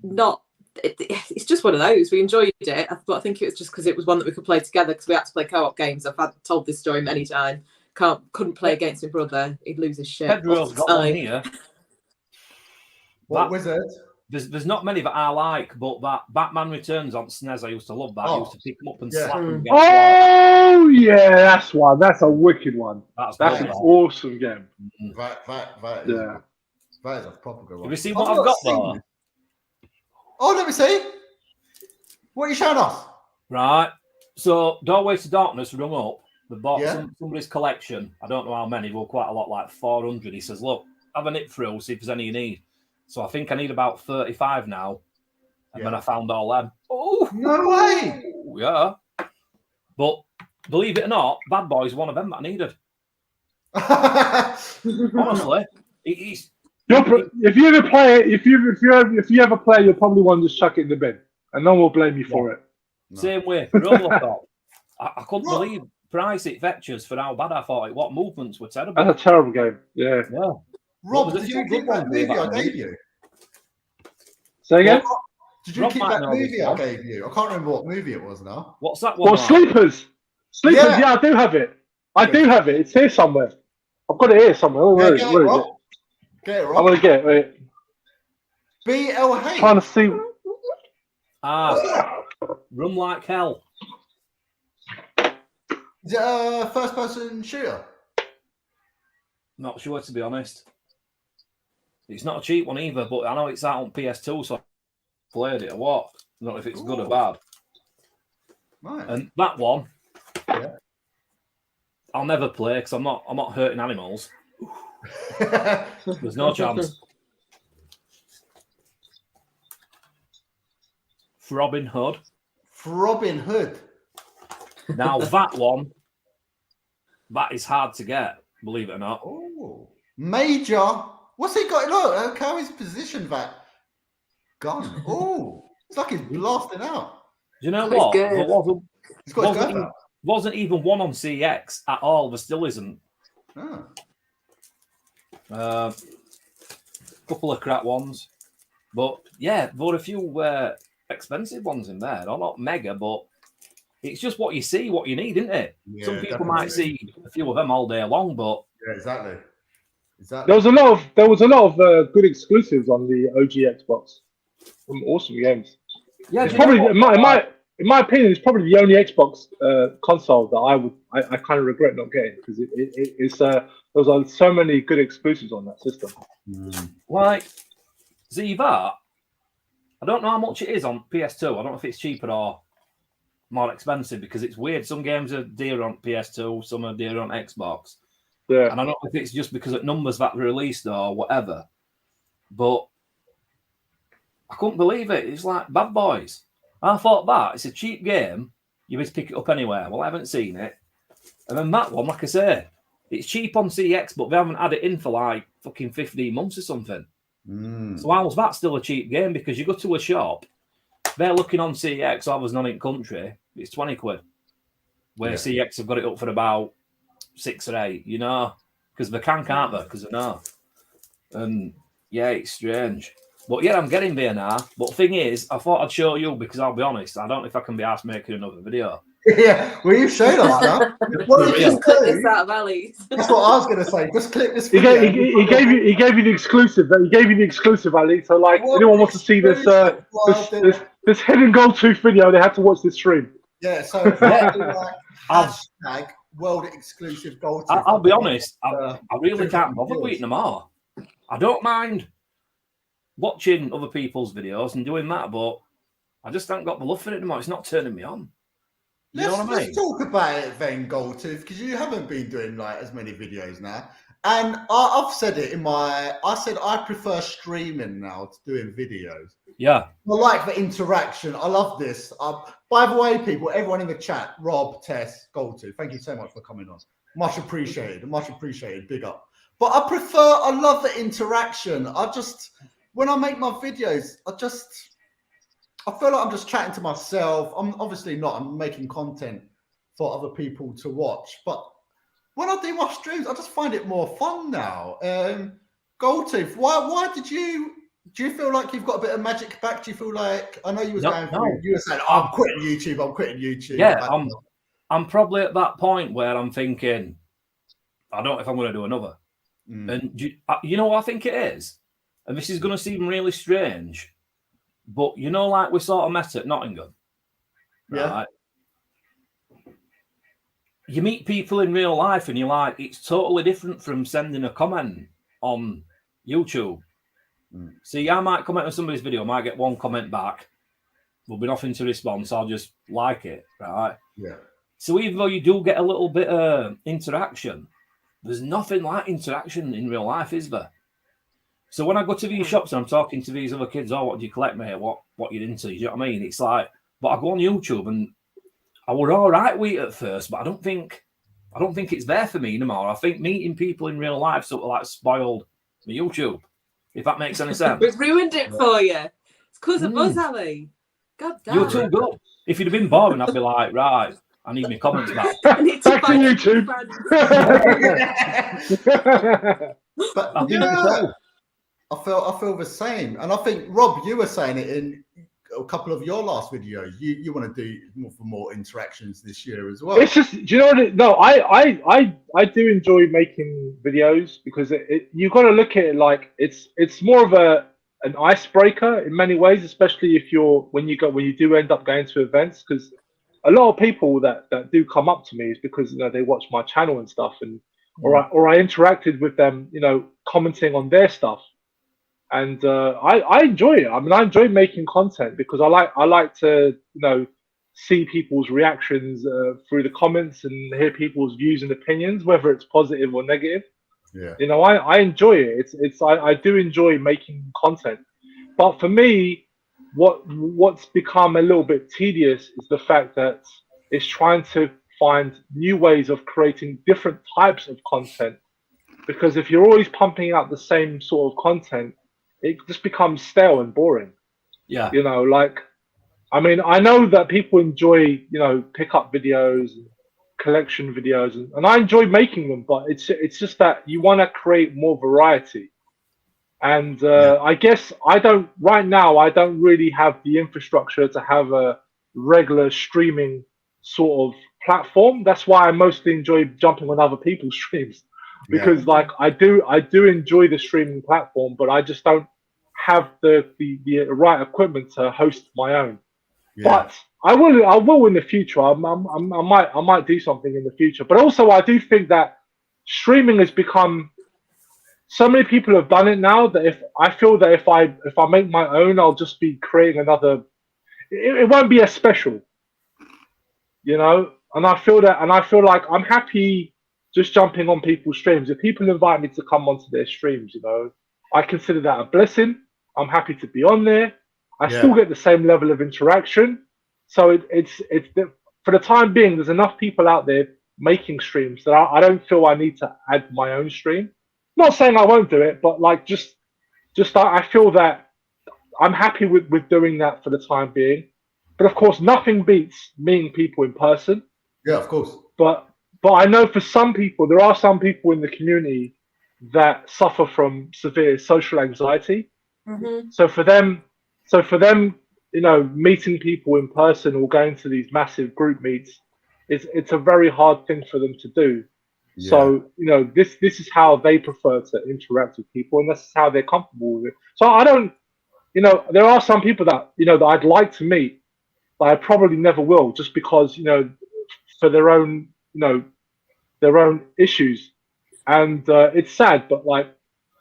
not it's just one of those. We enjoyed it, but I think it was just because it was one that we could play together because we had to play co-op games. Told this story many times. Couldn't play against my brother. He'd lose his shit. Pedro's got one here. What Wizard? There's not many that I like, but that Batman Returns on SNES, I used to love that. I used to pick them up and slap them. Oh yeah, that's one. That's a wicked one. That's an awesome game. That is a proper good one. Have you seen what I've got there? Oh, let me see. What are you showing us? Right. So, Doorway to Darkness rung up. They bought somebody's collection. I don't know how many, but quite a lot, like 400. He says, look, have a nip through, see if there's any you need. So, I think I need about 35 now. And then I found all them. Oh, no way. Yeah. But believe it or not, Bad Boy's one of them that I needed. Honestly. If you ever play it, if you ever play, you'll probably want to just chuck it in the bin, and no one will blame you for it. No. Same way, Robocop. I couldn't believe price it fetches for how bad I thought it. What movements were terrible. That's a terrible game. Yeah. Rob, did you keep that movie I gave you? Say again? Did you keep that movie I gave you? I can't remember what movie it was now. What's that one? Well, Sleepers. Sleepers. Yeah, I do have it. I do have it. It's here somewhere. I've got it here somewhere. Where is it? Get it, Rob. I'm gonna get it. Wait. BLH. Trying to see. Run Like Hell. Is it a first-person shooter? Not sure, to be honest. It's not a cheap one either, but I know it's out on PS2, so I played it or what. I don't know if it's good or bad. Right. And that one, I'll never play because I'm not hurting animals. There's no chance. Robin Hood. Robin Hood. Now that one, that is hard to get, believe it or not. Oh, Major. What's he got? Look, how his position that gun. Oh, it's like he's blasting out. Do you know what? It wasn't even one on CX at all. There still isn't. Couple of crap ones, but yeah, there were a few expensive ones in there. They're not mega, but it's just what you see, what you need, isn't it? Yeah, some people might see a few of them all day long, but exactly. There was a lot of good exclusives on the OG Xbox. Some awesome games. Yeah, it's probably in my opinion, it's probably the only Xbox console that I kind of regret not getting because there was so many good exclusives on that system. Like that, I don't know how much it is on PS2. I don't know if it's cheaper or more expensive because it's weird. Some games are dear on PS2, some are dear on Xbox. Yeah, and I don't know if it's just because of numbers that were released or whatever, but I couldn't believe it. It's like Bad Boys. I thought that it's a cheap game. You just pick it up anywhere. Well, I haven't seen it. And then that one, like I say, it's cheap on CX, but they haven't had it in for like fucking 15 months or something. So how was that still a cheap game? Because you go to a shop, they're looking on CX, I was not in country, it's 20 quid. Where CX have got it up for about 6 or 8, you know, because they can't they? Because they know. And yeah, it's strange. But yeah, I'm getting there now. But thing is, I thought I'd show you because I'll be honest, I don't know if I can be asked making another video. Yeah, well, you've shown us now. Just clip this out of Ali's. That's what I was going to say. Just clip this He video. gave you the exclusive. He gave you the exclusive, Ali. So like, anyone wants to see this this hidden gold tooth video, they have to watch this stream. Yeah. So hashtag world exclusive gold tooth. I'll be honest. I really can't bother with them all. I don't mind watching other people's videos and doing that, but I just haven't got the love for it anymore. It's not turning me on. You know what I mean? Let's talk about it then, Goldtooth, because you haven't been doing like as many videos now. And I've said it I said I prefer streaming now to doing videos. Yeah. I like the interaction. I love this. By the way, people, everyone in the chat, Rob, Tess, Goldtooth, thank you so much for coming on. Much appreciated. Much appreciated. Big up. But I love the interaction. When I make my videos, I feel like I'm just chatting to myself. I'm obviously not. I'm making content for other people to watch. But when I do my streams, I just find it more fun now. Goldtooth, why did you Do you feel like you've got a bit of magic back? Do you feel like, I know you was No, going through, no. you were saying, oh, I'm quitting YouTube, I'm quitting YouTube. Yeah, I'm probably at that point where I'm thinking, I don't know if I'm going to do another. And you know what I think it is? And this is going to seem really strange, but you know, like we sort of met at Nottingham. Yeah. Right? You meet people in real life and you're like, it's totally different from sending a comment on YouTube. See, I might comment on somebody's video, I might get one comment back. There'll be nothing to respond, so I'll just like it, right? Yeah. So even though you do get a little bit of interaction, there's nothing like interaction in real life, is there? So when I go to these shops and I'm talking to these other kids, oh, what do you collect, mate? What you're into? You know what I mean? It's like, but I go on YouTube and I were all right with it at first, but I don't think it's there for me anymore. I think meeting people in real life sort of like spoiled my YouTube, if that makes any sense. We've ruined it for you. It's because of us, Ali. God damn. You're too good. If you'd have been boring, I'd be like, right, I need my comments back. I need to Back to find YouTube. But I've you been know, I feel the same. And I think, Rob, you were saying it in a couple of your last videos. You want to do more interactions this year as well. It's just, do you know what? No, I do enjoy making videos because you've got to look at it like it's more of an icebreaker in many ways, especially if when you do end up going to events, because a lot of people that do come up to me is because they watch my channel and stuff, and or I interacted with them, commenting on their stuff, and I enjoy it. I mean, I enjoy making content because I like to see people's reactions through the comments and hear people's views and opinions, whether it's positive or negative. Yeah. I enjoy it. I do enjoy making content, but for me, what's become a little bit tedious is the fact that it's trying to find new ways of creating different types of content. Because if you're always pumping out the same sort of content, it just becomes stale and boring. Yeah. I mean, I know that people enjoy, pickup videos, collection videos, and I enjoy making them, but it's just that you want to create more variety. And I guess right now, I don't really have the infrastructure to have a regular streaming sort of platform. That's why I mostly enjoy jumping on other people's streams, because I do enjoy the streaming platform, but I just don't have the right equipment to host my own. But I will in the future. I might do something in the future. But also, I do think that streaming has become, so many people have done it now that if I make my own, I'll just be creating another. It won't be as special, And I feel like I'm happy just jumping on people's streams. If people invite me to come onto their streams, I consider that a blessing. I'm happy to be on there. I still get the same level of interaction. So it's for the time being, there's enough people out there making streams that I don't feel I need to add my own stream. Not saying I won't do it, but I feel that I'm happy with doing that for the time being. But of course, nothing beats meeting people in person. Yeah, of course. But I know for some people, there are some people in the community that suffer from severe social anxiety. Mm-hmm. So for them, meeting people in person or going to these massive group meets, it's a very hard thing for them to do. Yeah. So this is how they prefer to interact with people, and that's how they're comfortable with it. So I don't, there are some people that that I'd like to meet, but I probably never will, just because for their own issues, and it's sad, but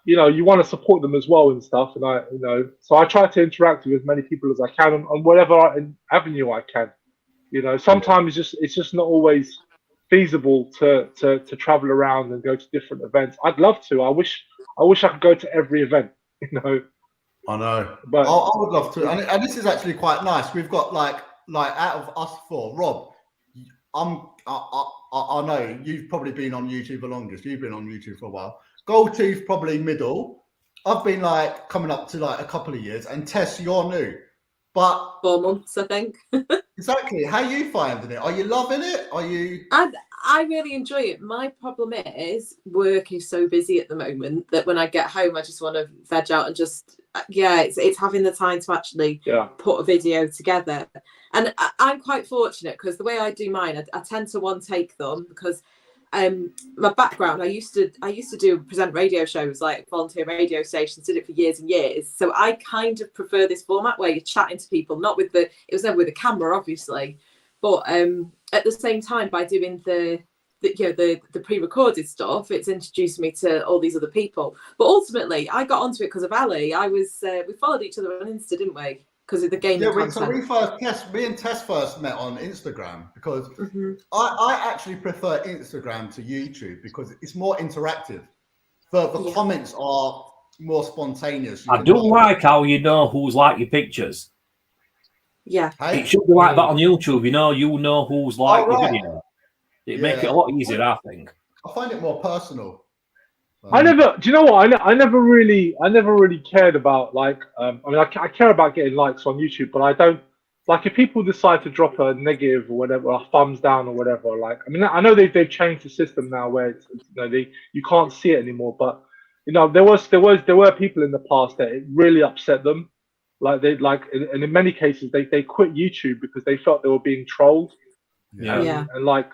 you want to support them as well and stuff, and so I try to interact with as many people as I can on whatever avenue I can. Sometimes it's just not always feasible to travel around and go to different events. I'd love to. I wish I could go to every event. I know, but I would love to, and this is actually quite nice. We've got like out of us four, Rob, I know you've probably been on YouTube the longest. You've been on YouTube for a while. Goldtooth probably middle. I've been coming up to a couple of years, and Tess, you're new, but 4 months, I think. Exactly. How are you finding it? Are you loving it? Are you? I really enjoy it. My problem is work is so busy at the moment that when I get home, I just want to veg out and just, it's having the time to actually put a video together. And I'm quite fortunate because the way I do mine, I tend to one take them because my background, I used to present radio shows, like volunteer radio stations, did it for years and years. So I kind of prefer this format where you're chatting to people, it was never with a camera, obviously, but at the same time, by doing the pre-recorded stuff, it's introduced me to all these other people. But ultimately, I got onto it because of Ali. We followed each other on Insta, didn't we? Because of the gaming content. Me and Tess first met on Instagram because I actually prefer Instagram to YouTube because it's more interactive. The comments are more spontaneous. I do like how you know who's like your pictures. Yeah. It should be like that on YouTube. You know who's like your video. It make it a lot easier, I think. I find it more personal. Do you know what? I never really cared about like. I care about getting likes on YouTube, but I don't like if people decide to drop a negative or whatever, a thumbs down or whatever. Like, I mean, I know they've changed the system now where it's, you can't see it anymore. But there were people in the past that it really upset them. Like and in many cases they quit YouTube because they felt they were being trolled. And like,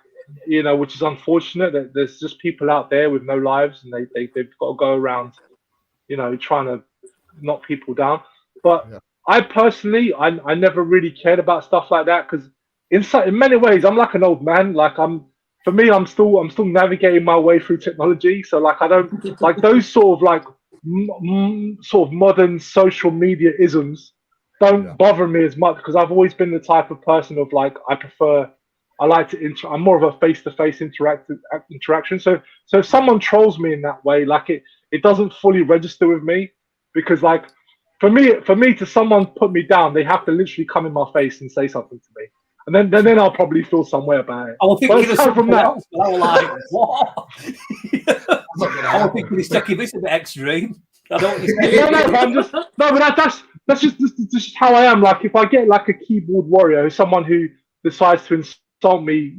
which is unfortunate that there's just people out there with no lives and they've got to go around, trying to knock people down. But I personally, I never really cared about stuff like that because in many ways I'm like an old man. Like I'm still navigating my way through technology. So like I don't like those sort of like sort of modern social media isms don't bother me as much because I've always been the type of person of like I like to I'm more of a face-to-face interaction. So if someone trolls me in that way, like it doesn't fully register with me because like for me to someone put me down, they have to literally come in my face and say something to me. And then I'll probably feel some way about it. I was thinking of something else, but I was like, what? I was thinking he's taking this a bit extreme. I don't but that's just how I am. Like if I get like a keyboard warrior, someone who decides to insult me,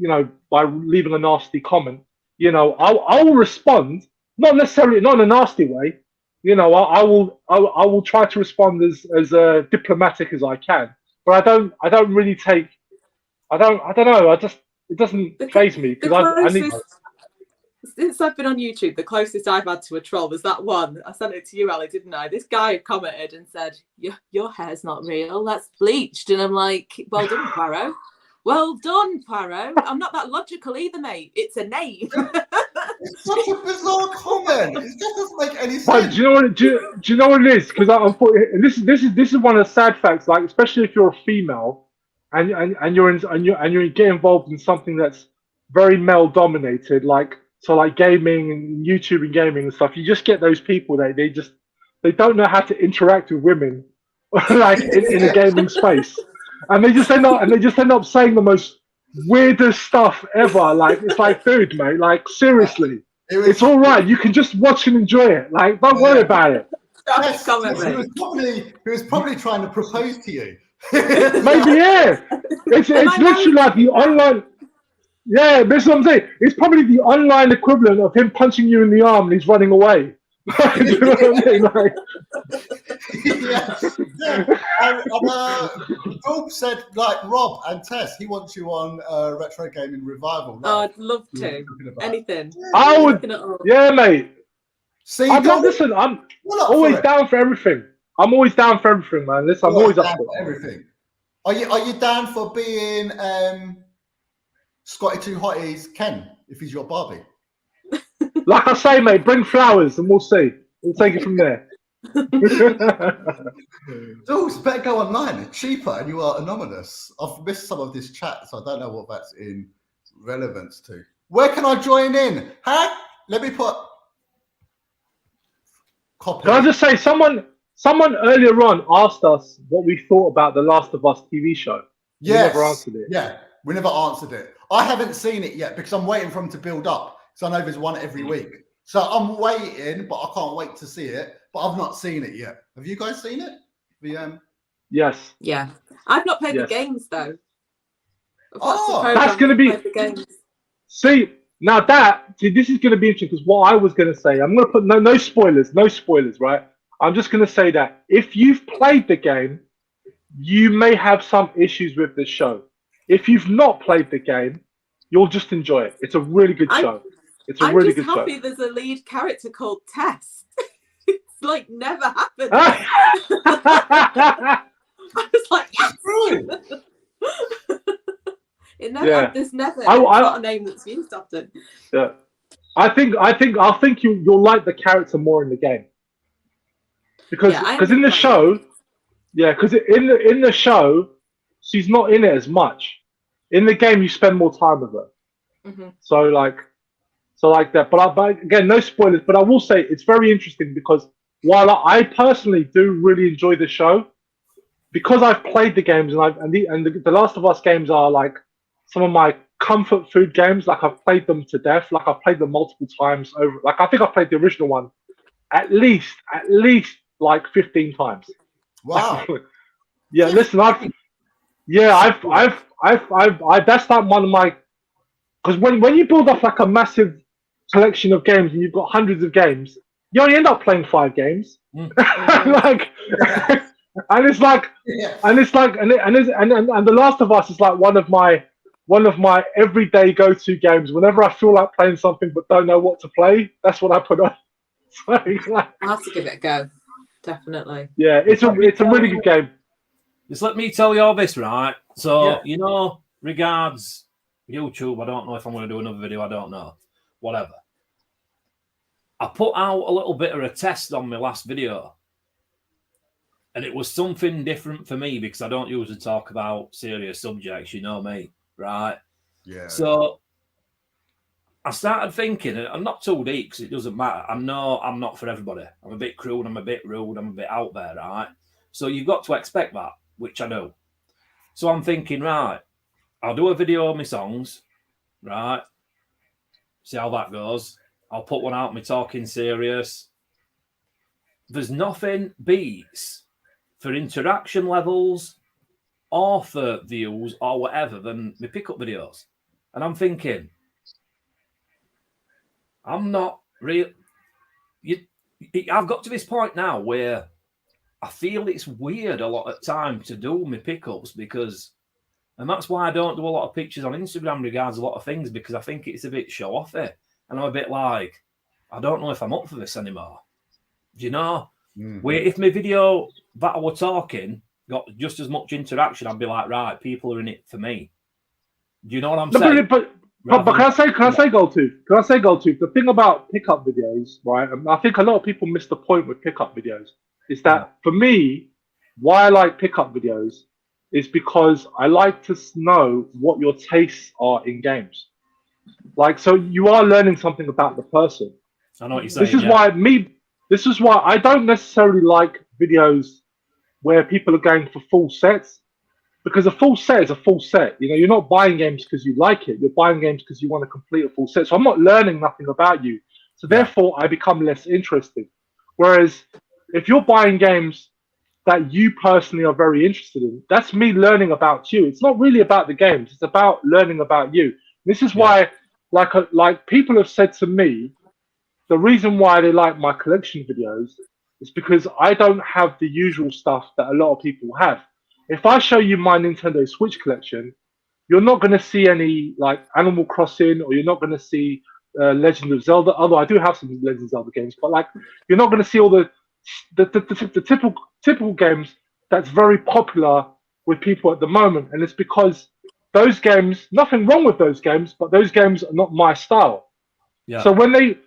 by leaving a nasty comment, I will respond, not necessarily not in a nasty way. I will try to respond as diplomatic as I can. But I don't really take. I don't know. It doesn't faze me because I need. Since I've been on YouTube, the closest I've had to a troll was that one. I sent it to you, Ali, didn't I? This guy commented and said, your hair's not real, that's bleached. And I'm like, well done, Poirot. Well done, Poirot. I'm not that logical either, mate. It's a name. It's such a bizarre comment. It just doesn't make any sense. But do you know what it is? Because this is one of the sad facts. Like, especially if you're a female, and you get involved in something that's very male dominated, like gaming and YouTube and gaming and stuff. You just get those people that they don't know how to interact with women, like in a gaming space. And they just end up saying the most weirdest stuff ever. Like it's like, dude, mate, like seriously, it's all right. You can just watch and enjoy it. Like, don't worry about it. Yes, he was probably trying to propose to you. Maybe it's literally like the online. Yeah, that's what I'm saying. It's probably the online equivalent of him punching you in the arm and he's running away. Do you know what I mean? Like, Rob said, like, Rob and Tess, he wants you on Retro Gaming Revival. Oh, I'd love to. Anything. I would. Yeah, mate. See, listen, I'm always down for everything. I'm always down for everything, man. Listen, I'm always up for everything. Are you down for being Scotty Two Hotties Ken if he's your Barbie? Like I say, mate, bring flowers and we'll see. We'll take it from there. Jules, better go online. It's cheaper and you are anonymous. I've missed some of this chat, so I don't know what that's in relevance to. Where can I join in? Huh? Let me put copy. Can I just say, someone earlier on asked us what we thought about the Last of Us TV show. Yes. We never answered it. Yeah, we never answered it. I haven't seen it yet because I'm waiting for them to build up. So I know there's one every week. So I'm waiting, but I can't wait to see it. But I've not seen it yet. Have you guys seen it? Yes. Yeah. I've not played the games though. That's going to be. See, now this is going to be interesting because what I was going to say, I'm going to put no spoilers, right? I'm just going to say that if you've played the game, you may have some issues with the show. If you've not played the game, you'll just enjoy it. It's a really good show. It's a really good show. I'm just happy there's a lead character called Tess. It's like never happened. I was like, yes! It never. There's never. It's not a name that's used often. Yeah, I think you'll like the character more in the game because in the show, because in the show she's not in it as much. In the game, you spend more time with her. Mm-hmm. So like that. But again, no spoilers. But I will say it's very interesting because while I personally do really enjoy the show, because I've played the games and the Last of Us games are like some of my comfort food games. Like I've played them to death. Like I've played them multiple times over. Like I think I've played the original one at least like 15 times. Wow. Yeah, listen, I've that's like one of my, because when you build up like a massive collection of games and you've got hundreds of games, you only end up playing 5 games. Like, and it's like, and The Last of Us is like one of my everyday go-to games. Whenever I feel like playing something but don't know what to play, that's what I put on. So, like, I'll have to give it a go. Definitely. Yeah, it's a really good game. Just let me tell you all this, right? So, you know, regards YouTube, I don't know if I'm going to do another video, I don't know. Whatever. I put out a little bit of a test on my last video. And it was something different for me because I don't usually talk about serious subjects, you know me, right? Yeah. So I started thinking, and I'm not too deep because it doesn't matter. I know I'm not for everybody. I'm a bit crude, I'm a bit rude, I'm a bit out there, right? So you've got to expect that, which I do. So I'm thinking, right, I'll do a video of my songs, right? See how that goes. I'll put one out, me talking serious. There's nothing beats for interaction levels or for views or whatever than my pickup videos. And I'm thinking, I'm not real. I've got to this point now where I feel it's weird a lot of time to do my pickups because, and that's why I don't do a lot of pictures on Instagram regards a lot of things because I think it's a bit show-offy. And I'm a bit like, I don't know if I'm up for this anymore. Do you know? Where if my video that I was talking got just as much interaction, I'd be like, right, people are in it for me. Do you know what I'm saying? But can I say Goldtooth? Can I say Goldtooth? The thing about pickup videos, right? And I think a lot of people miss the point with pickup videos. Is that for me, why I like pickup videos is because I like to know what your tastes are in games. Like, so you are learning something about the person. I know what you're saying. This is why I don't necessarily like videos where people are going for full sets, because a full set is a full set. You know, you're not buying games because you like it. You're buying games because you want to complete a full set. So I'm not learning nothing about you. So therefore, I become less interested. Whereas if you're buying games that you personally are very interested in, that's me learning about you. It's not really about the games. It's about learning about you. This is why, like people have said to me, the reason why they like my collection videos is because I don't have the usual stuff that a lot of people have. If I show you my Nintendo Switch collection, you're not going to see any like Animal Crossing, or you're not going to see Legend of Zelda. Although I do have some Legend of Zelda games, but like you're not going to see all the typical games that's very popular with people at the moment. And it's because those games, nothing wrong with those games, but those games are not my style. Yeah. So when they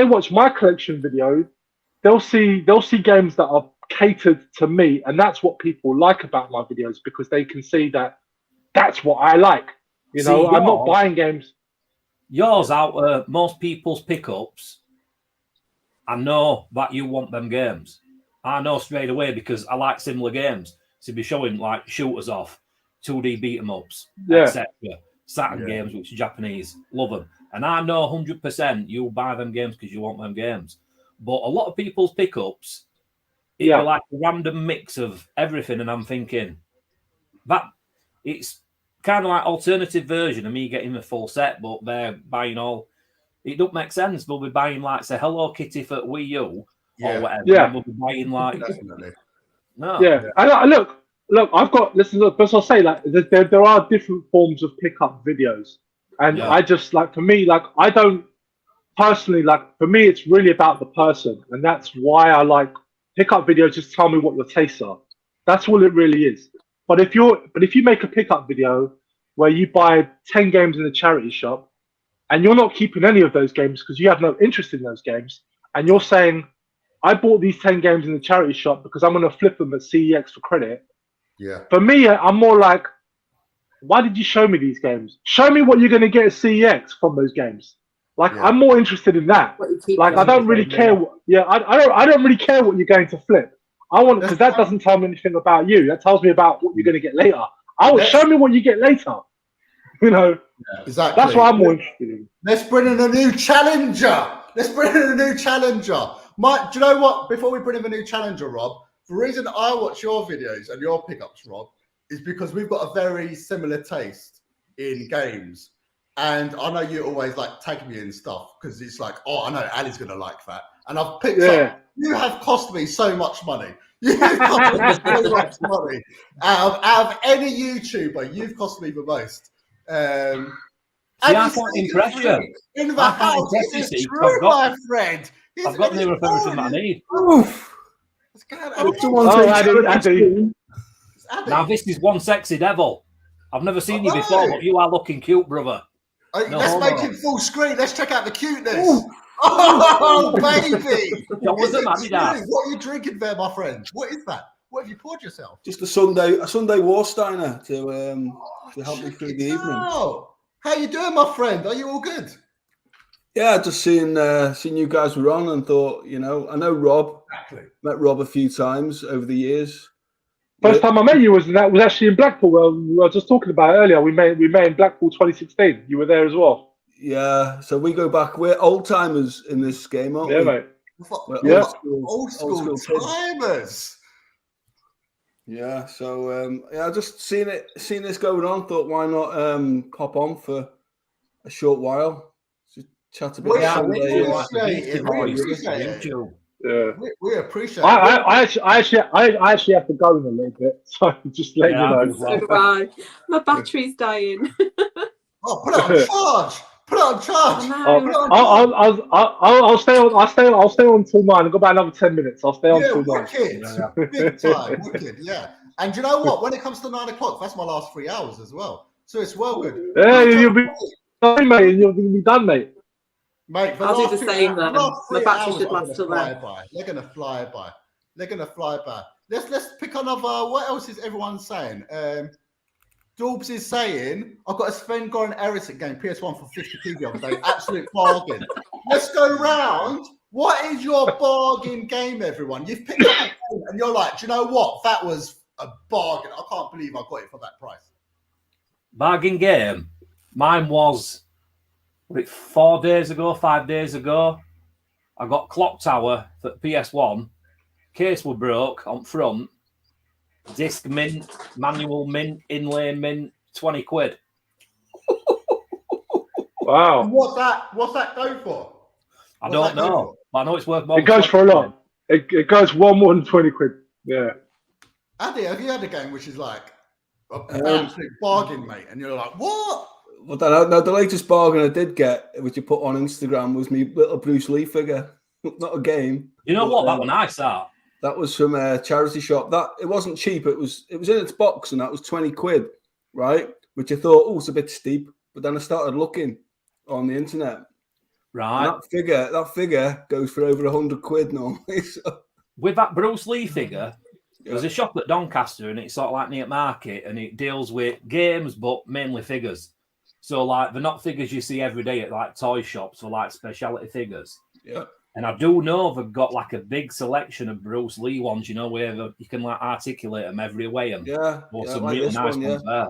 watch my collection video, they'll see games that are catered to me, and that's what people like about my videos, because they can see that that's what I like. You know, I'm not buying games. Yours out most people's pickups. I know that you want them games. I know straight away because I like similar games. So be showing like shooters off, 2D beat 'em ups, etc. Saturn games, which are Japanese, love them. And I know 100% you'll buy them games because you want them games. But a lot of people's pickups, it'd be like a random mix of everything. And I'm thinking that it's kind of like alternative version of me getting the full set, but they're buying all. It don't make sense. They'll be buying like say Hello Kitty for Wii U or whatever. Yeah. And we'll be buying like Definitely. no. Yeah. And look. I've got. Listen. Look. But I'll say like there are different forms of pickup videos, and I just like for me like I don't personally like for me it's really about the person, and that's why I like pickup videos. Just tell me what your tastes are. That's all it really is. But if you make a pickup video where you buy 10 games in a charity shop and you're not keeping any of those games because you have no interest in those games, and you're saying, I bought these 10 games in the charity shop because I'm going to flip them at CEX for credit. Yeah. For me, I'm more like, why did you show me these games? Show me what you're going to get at CEX from those games. Like, I'm more interested in that. Like, I don't really care. I don't really care what you're going to flip. I want, because that doesn't tell me anything about you. That tells me about what you're going to get later. Show me what you get later. You know, exactly. That's what I'm more interested in. Let's bring in a new challenger. Mike, do you know what? Before we bring in a new challenger, Rob, the reason I watch your videos and your pickups, Rob, is because we've got a very similar taste in games. And I know you always like tag me and stuff because it's like, oh, I know Ali's going to like that. And I've picked up. You have cost me so much money. You've cost me so much money. Out of any YouTuber, you've cost me the most. See, I can't impress you. In the house, it's true, my friend. I've got near everything that I need. Now this is one sexy devil. I've never seen you before, but you are looking cute, brother. Let's make it full screen. Let's check out the cuteness. Oh, baby! What are you drinking there, my friend? What is that? What have you poured yourself? Just a Sunday Warsteiner to help me through the evening. Oh, how you doing, my friend? Are you all good? Yeah, just seeing you guys were on and thought, I know Rob. Exactly. Met Rob a few times over the years. First time I met you was actually in Blackpool. Well, we were just talking about it earlier. We met in Blackpool 2016. You were there as well. Yeah, so we go back. We're old timers in this game, aren't we? Yeah, mate. We're old school timers. Yeah, so I just seen this going on. Thought, why not pop on for a short while, just chat a bit. We appreciate it. I actually have to go in a little bit, so just let you know. Goodbye. My battery's dying. Oh, put it on charge. Put it on charge. I'll stay on till 9. I've got about another 10 minutes. I'll stay on till 9. Wicked. Big time. Wicked. Yeah. And do you know what? When it comes to 9 o'clock, that's my last 3 hours as well. So it's well good. Yeah, you'll be done, mate. You'll be done, mate. Mate, I'll do the same then. My battery should last till then. They're gonna fly by. Let's pick another. What else is everyone saying? Dorbs is saying, I've got a Sven Goran Eriksson game, PS1 for 50p the other day. Absolute bargain. Let's go round. What is your bargain game, everyone? You've picked up a game and you're like, do you know what? That was a bargain. I can't believe I got it for that price. Bargain game. Mine was 5 days ago. I got Clock Tower for PS1. Case were broke on front. Disc mint, manual mint, inlay mint, 20 quid. Wow. And what's that go for? I don't know. But I know it's worth more. It goes for a lot. It goes more than 20 quid. Yeah. Andy, have you had a game which is like an absolute bargain, mate? And you're like, what? Well, no, the latest bargain I did get, which you put on Instagram, was me little Bruce Lee figure. Not a game. You know what? That was nice, that. That was from a charity shop. That it wasn't cheap. It was in its box, and that was 20 quid, right? Which I thought, oh, it's a bit steep. But then I started looking on the internet. Right. And that figure goes for over 100 quid normally. So. With that Bruce Lee figure, there's a shop at Doncaster, and it's sort of like near market, and it deals with games, but mainly figures. So like they're not figures you see every day at like toy shops or like specialty figures. Yeah. And I do know they've got like a big selection of Bruce Lee ones, where you can like articulate them every way. And some like really nice ones there.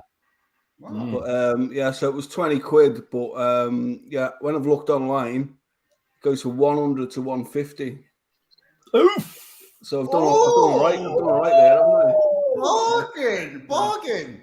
Wow. But so it was 20 quid. But when I've looked online, it goes from 100 to 150. Oof. So I've done all right. I've done all right there, haven't I? Bargain.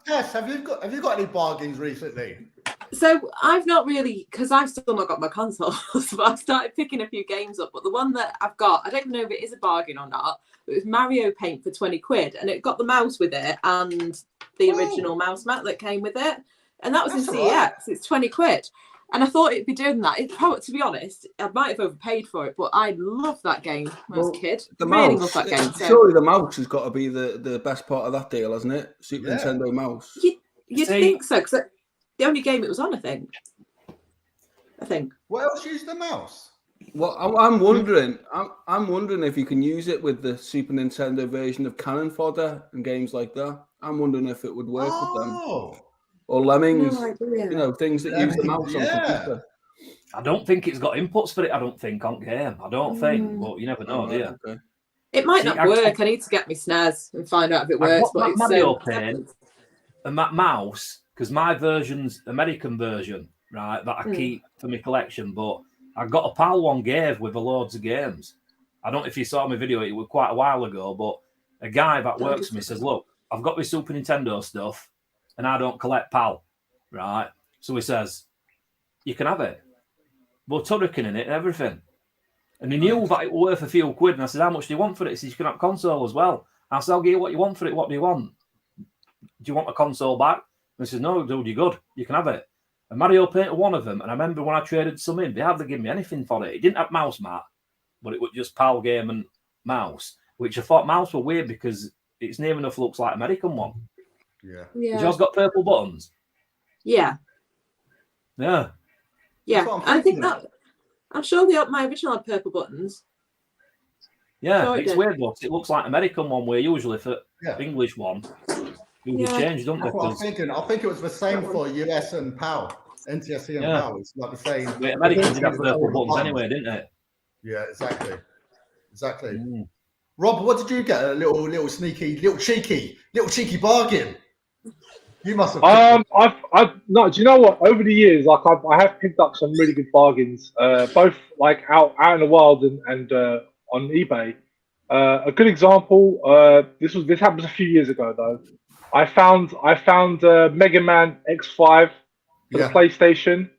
Yes, have you got any bargains recently? So I've not really, because I've still not got my console, so I've started picking a few games up. But the one that I've got, I don't even know if it is a bargain or not. But it was Mario Paint for 20 quid, and it got the mouse with it and the original mouse mat that came with it, and that was in CEX. Right. It's 20 quid, and I thought it'd be doing that. It probably, to be honest, I might have overpaid for it, but I loved that game when I was a kid. The really mouse, loved that game. Surely the mouse has got to be the best part of that deal, hasn't it? Super Nintendo mouse. You'd think so, because the only game it was on, I think. What else used the mouse? Well, I'm wondering. I'm wondering if you can use it with the Super Nintendo version of Cannon Fodder and games like that. I'm wondering if it would work with them. Or Lemmings, things that use the mouse on computer. I don't think it's got inputs for it. I don't think on game. I don't think, but you never know, do you? Okay. It might not work. I need to get my SNES and find out if it works. But it's Mario Paint and that mouse, because my version's American version, right? That I keep for my collection. But I got a pal one gave with loads of games. I don't know if you saw my video. It was quite a while ago, but a guy that works for me says, "Look, I've got this Super Nintendo stuff, and I don't collect PAL, right?" So he says, "You can have it." But Turrican in it and everything. And he knew that it was worth a few quid. And I said, "How much do you want for it?" He said, "You can have console as well." I said, "I'll give you what you want for it. What do you want? Do you want a console back?" And he said, "No, dude, you're good. You can have it." And Mario Paint one of them. And I remember when I traded some in, they hardly give me anything for it. It didn't have mouse mat, but it was just PAL game and mouse, which I thought mouse were weird because it's near enough looks like American one. Yeah. Yours got purple buttons? Yeah. Yeah. Yeah. I think that I'm sure my original had purple buttons. Yeah, sure it's weird though. It looks like American one where usually for English one, you change, don't they? I'm thinking. I think it was the same for US and PAL, NTSC and PAL. It's like the same. But Americans did have purple buttons anyway, didn't it? Yeah, exactly. Rob, what did you get? A little sneaky, little cheeky bargain. You must have. I've no. Do you know what? Over the years, like I have picked up some really good bargains, both like out in the wild and on eBay. A good example. This happened a few years ago though. I found Mega Man X5 for the PlayStation.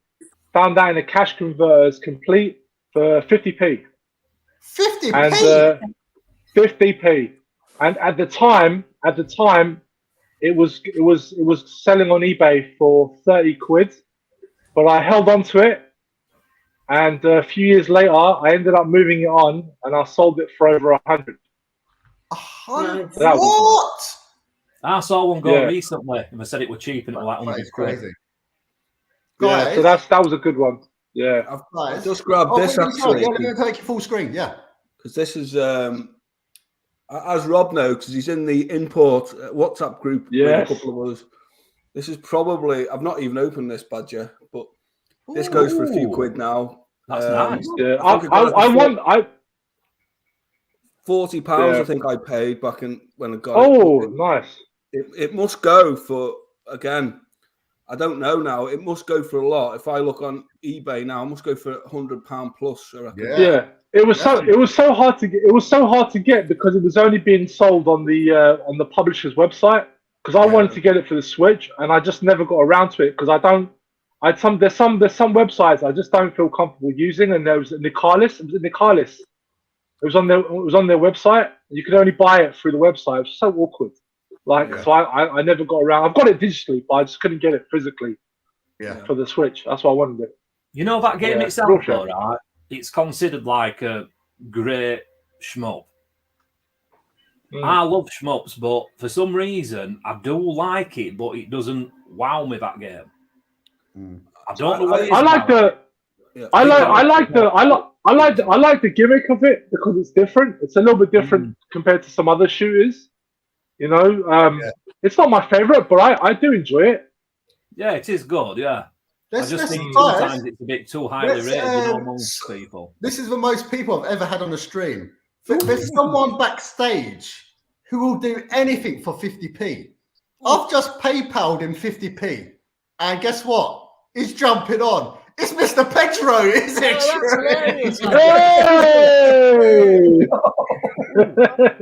Found that in a cash converters complete for 50p. 50p. And 50p. And at the time, it was selling on eBay for 30 quid, but I held on to it, and a few years later, I ended up moving it on, and I sold it for over 100. 100? What? I saw one go recently, and they said it was cheap, and it was like 100 quid. Yeah, so that was a good one. Yeah, I just grabbed this actually. Yeah, let me take you full screen. Yeah, because this is. As Rob knows, because he's in the import WhatsApp group with a couple of us. This is probably, I've not even opened this badger, but this goes for a few quid now. That's nice. Yeah, I want £40. I think I paid back when I got it. Oh, nice. It must go for, again, I don't know now. It must go for a lot. If I look on eBay now, it must go for £100 plus. I reckon. Yeah. It was so hard to get. It was so hard to get because it was only being sold on the publisher's website. Because I wanted to get it for the Switch, and I just never got around to it because there's some websites I just don't feel comfortable using, and there was Nicalis. It was Nicalis. It was on their website. You could only buy it through the website. It was so awkward. So I never got around. I've got it digitally, but I just couldn't get it physically. Yeah. For the Switch, that's why I wanted it. You know that game itself, though, right? It's considered like a great shmup. I love shmups, but for some reason I do like it, but it doesn't wow me, that game. I don't know what it is. I like the gimmick of it because it's different. It's a little bit different compared to some other shooters. You know, it's not my favorite, but I do enjoy it. Yeah, it is good. Yeah. I just think sometimes it's a bit too highly rated amongst people. This is the most people I've ever had on a stream. There's someone backstage who will do anything for 50p. I've just PayPal'd him 50p. And guess what? He's jumping on. It's Mr. Petro, isn't it?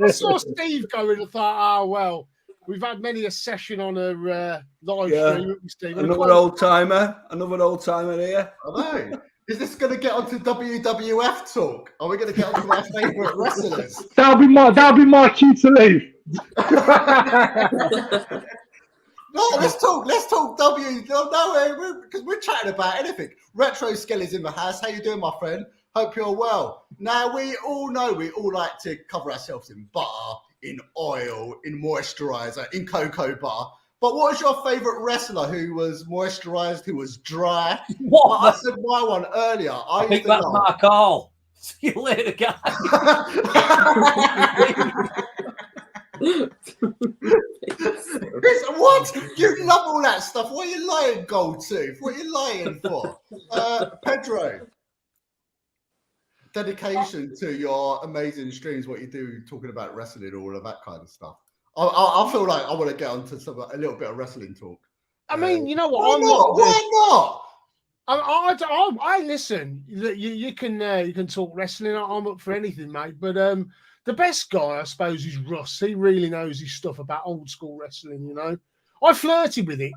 I saw Steve going and thought, oh, well, We've had many a session on a live Yeah. stream. Steve. Another old timer here. I know. Is this going to get onto WWF talk? Are we going to get onto our favourite wrestlers? That'll be my cue to leave. No, let's talk W. No, because we're chatting about anything. Retro Skelly's in the house. How you doing, my friend? Hope you're well. Now, we all know we all like to cover ourselves in butter, in oil, in moisturiser, in cocoa butter. But what was your favourite wrestler who was moisturised, who was dry? What? I said my one earlier. I think that's Mark Hall. See you later, guys. What? You love all that stuff. What are you lying, Gold Tooth? What are you lying for? Pedro, dedication to your amazing streams, what you do, talking about wrestling, all of that kind of stuff. I feel like I want to get onto a little bit of wrestling talk. I mean, you know what? Why not? I listen. You can talk wrestling. I'm up for anything, mate. But the best guy, I suppose, is Russ. He really knows his stuff about old school wrestling. You know, I flirted with it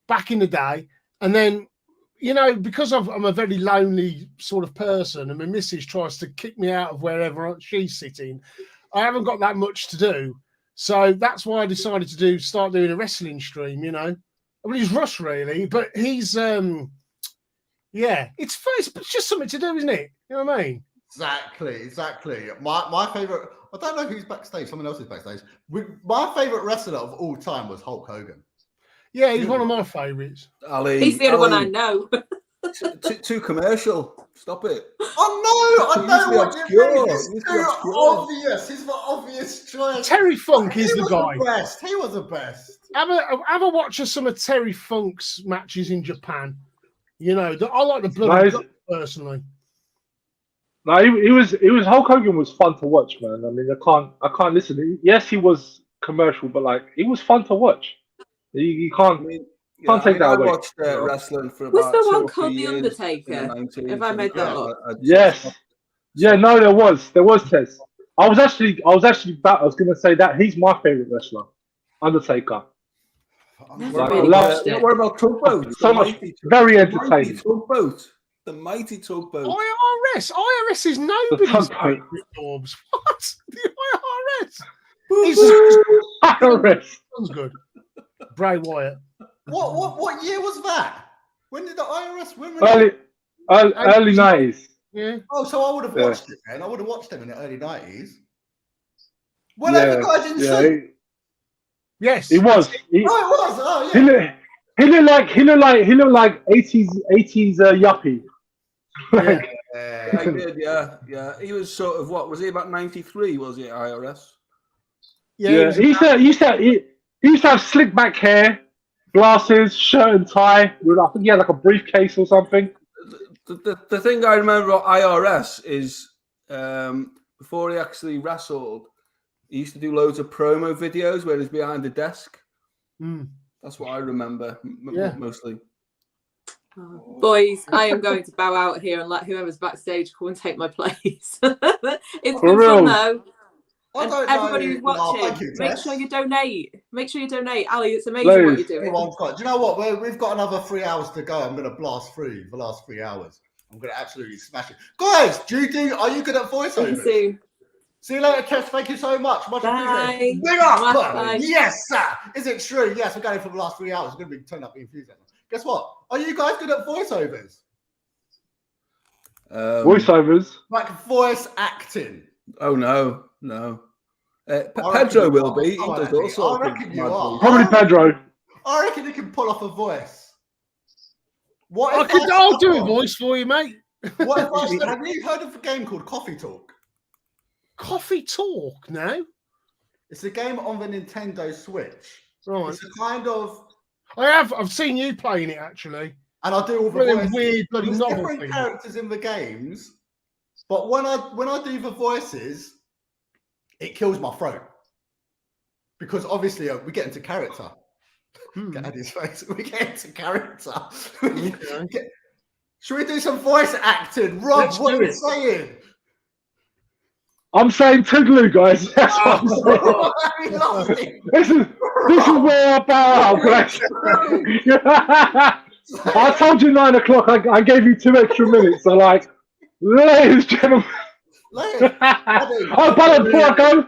back in the day, and then, you know, because I'm a very lonely sort of person, and my missus tries to kick me out of wherever she's sitting, I haven't got that much to do. So that's why I decided to start doing a wrestling stream. You know, I mean, he's Russ really, but he's yeah, it's just something to do, isn't it? You know what I mean? Exactly. My favorite. I don't know who's backstage. Someone else is backstage. My favorite wrestler of all time was Hulk Hogan. Yeah, he's one of my favorites. Ali, He's the only one I know. too commercial. Stop it. Oh no! I know what you mean. It's too obvious. He's the obvious choice. Terry Funk is the guy. He was the best. Have a watch of some of Terry Funk's matches in Japan. You know, I like the blood personally. No, he was Hulk Hogan was fun to watch, man. I mean, I can't listen. Yes, he was commercial, but like he was fun to watch. You can't take that away. I watched wrestling for Was about there 2 one or 3 called The years Undertaker? Have I made that up? Yes. Yeah, no, there was Tez. I was actually going to say that he's my favorite wrestler, Undertaker. What about Tugboat? So much, very entertaining. The mighty Tugboat. IRS is nobody's favorite, Orbs. What? The IRS? IRS. Sounds good. Bray Wyatt. What year was that? When did the IRS win? Early 90s. Yeah. Oh, so I would have watched it, man. I would have watched them in the early 90s. Well, the guy didn't shoot. Yes, he was. It was. Oh, yeah. He looked like 80s yuppie. Yeah, he did. Yeah. He was sort of what was he about 93? Was he at IRS? Yeah. He used to have slick back hair, glasses, shirt and tie. With, I think he had like a briefcase or something. The thing I remember about IRS is before he actually wrestled, he used to do loads of promo videos where he's behind the desk. That's what I remember mostly. Boys, I am going to bow out here and let whoever's backstage come and take my place. It's been fun though. And everybody who's watching, make sure you donate. Make sure you donate. Ali, it's amazing what you're doing. Do you know what? We've got another 3 hours to go. I'm going to blast through the last 3 hours. I'm going to absolutely smash it. Guys, are you good at voiceovers? See you later, Kev. Thank you so much. Much appreciated. Big up! Bye. Yes, sir. Is it true? Yes, we're going for the last 3 hours. We're going to be turning up the enthusiasm. Guess what? Are you guys good at voiceovers? Voiceovers? Like voice acting? Oh, no. Pedro will be. He does all sorts. I reckon you are. Probably Pedro. I reckon you can pull off a voice. I'll do a voice for you, mate. What if I said, have you heard of a game called Coffee Talk? Coffee Talk? No. It's a game on the Nintendo Switch. Right. It's a kind of. I've seen you playing it actually. And I do all the voices. Weird bloody There's novel different things. characters in the games, but when I do the voices, it kills my throat because obviously we get into character. Get out of his face. We get into character. Should we do some voice acting? Rob, what are you saying? I'm saying toodaloo, guys. That's what I'm saying. This is where I bow out, guys. I told you 9 o'clock. I gave you 2 extra minutes. So, like, ladies and gentlemen. Oh, but before I go,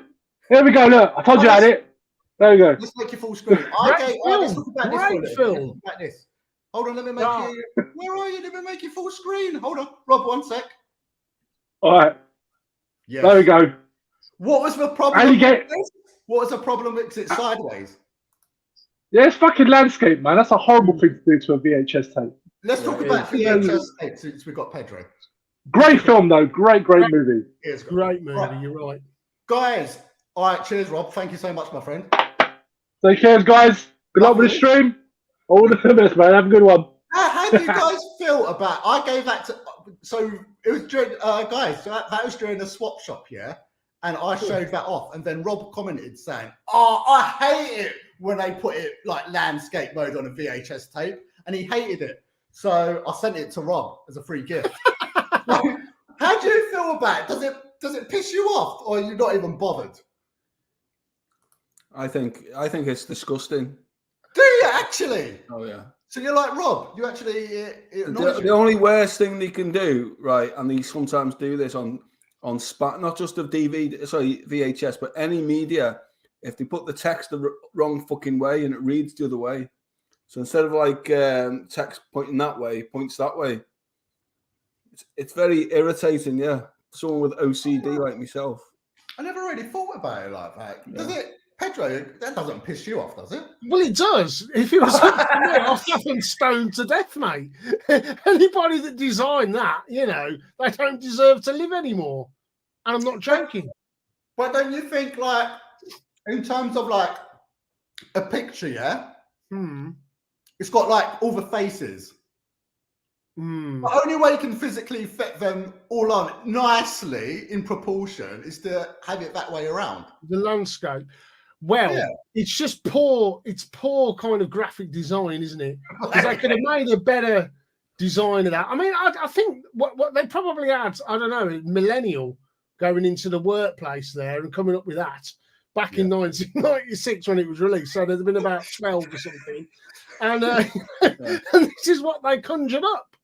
here we go. Look, I told you I had it. There we go. Let's make your full screen. Let's talk about this. Hold on, let me make you. Where are you? Let me make you full screen. Hold on, Rob, 1 sec. All right. Yes. There we go. What was the problem? What was the problem? Because it's sideways. Yeah, it's fucking landscape, man. That's a horrible thing to do to a VHS tape. Let's talk about VHS tape since we've got Pedro. Great film, though. Great movie. It's great movie. Right. You're right, guys. All right, cheers, Rob. Thank you so much, my friend. Take care, guys. Good luck with the stream. All the best, man. Have a good one. How do you guys feel about? I gave that to. So it was during, guys. So that was during the swap shop, yeah. And I showed that off, and then Rob commented saying, "Oh, I hate it when they put it like landscape mode on a VHS tape," and he hated it. So I sent it to Rob as a free gift. How do you feel about it? Does it piss you off, or are you not even bothered? I think it's disgusting. Do you actually? Oh yeah. So you're like Rob. You actually the only worst thing they can do, right? And they sometimes do this on not just of VHS, but any media. If they put the text the wrong fucking way and it reads the other way, so instead of like text pointing that way, it points that way. It's very irritating. Yeah, someone with OCD like myself. I never really thought about it like that. Does it? Pedro, that doesn't piss you off, does it? Well, it does. If it was I'll fucking stoned to death, mate. Anybody that designed that, they don't deserve to live anymore. And I'm not joking. But don't you think, like, in terms of like a picture, yeah? It's got like all the faces. The only way you can physically fit them all on nicely in proportion is to have it that way around. The landscape. Well, it's just poor. It's poor kind of graphic design, isn't it? Because they could have made a better design of that. I mean, I think what they probably had, I don't know, millennial going into the workplace there and coming up with that back in 1996 when it was released. So there'd have been about 12 or something, and this is what they conjured up.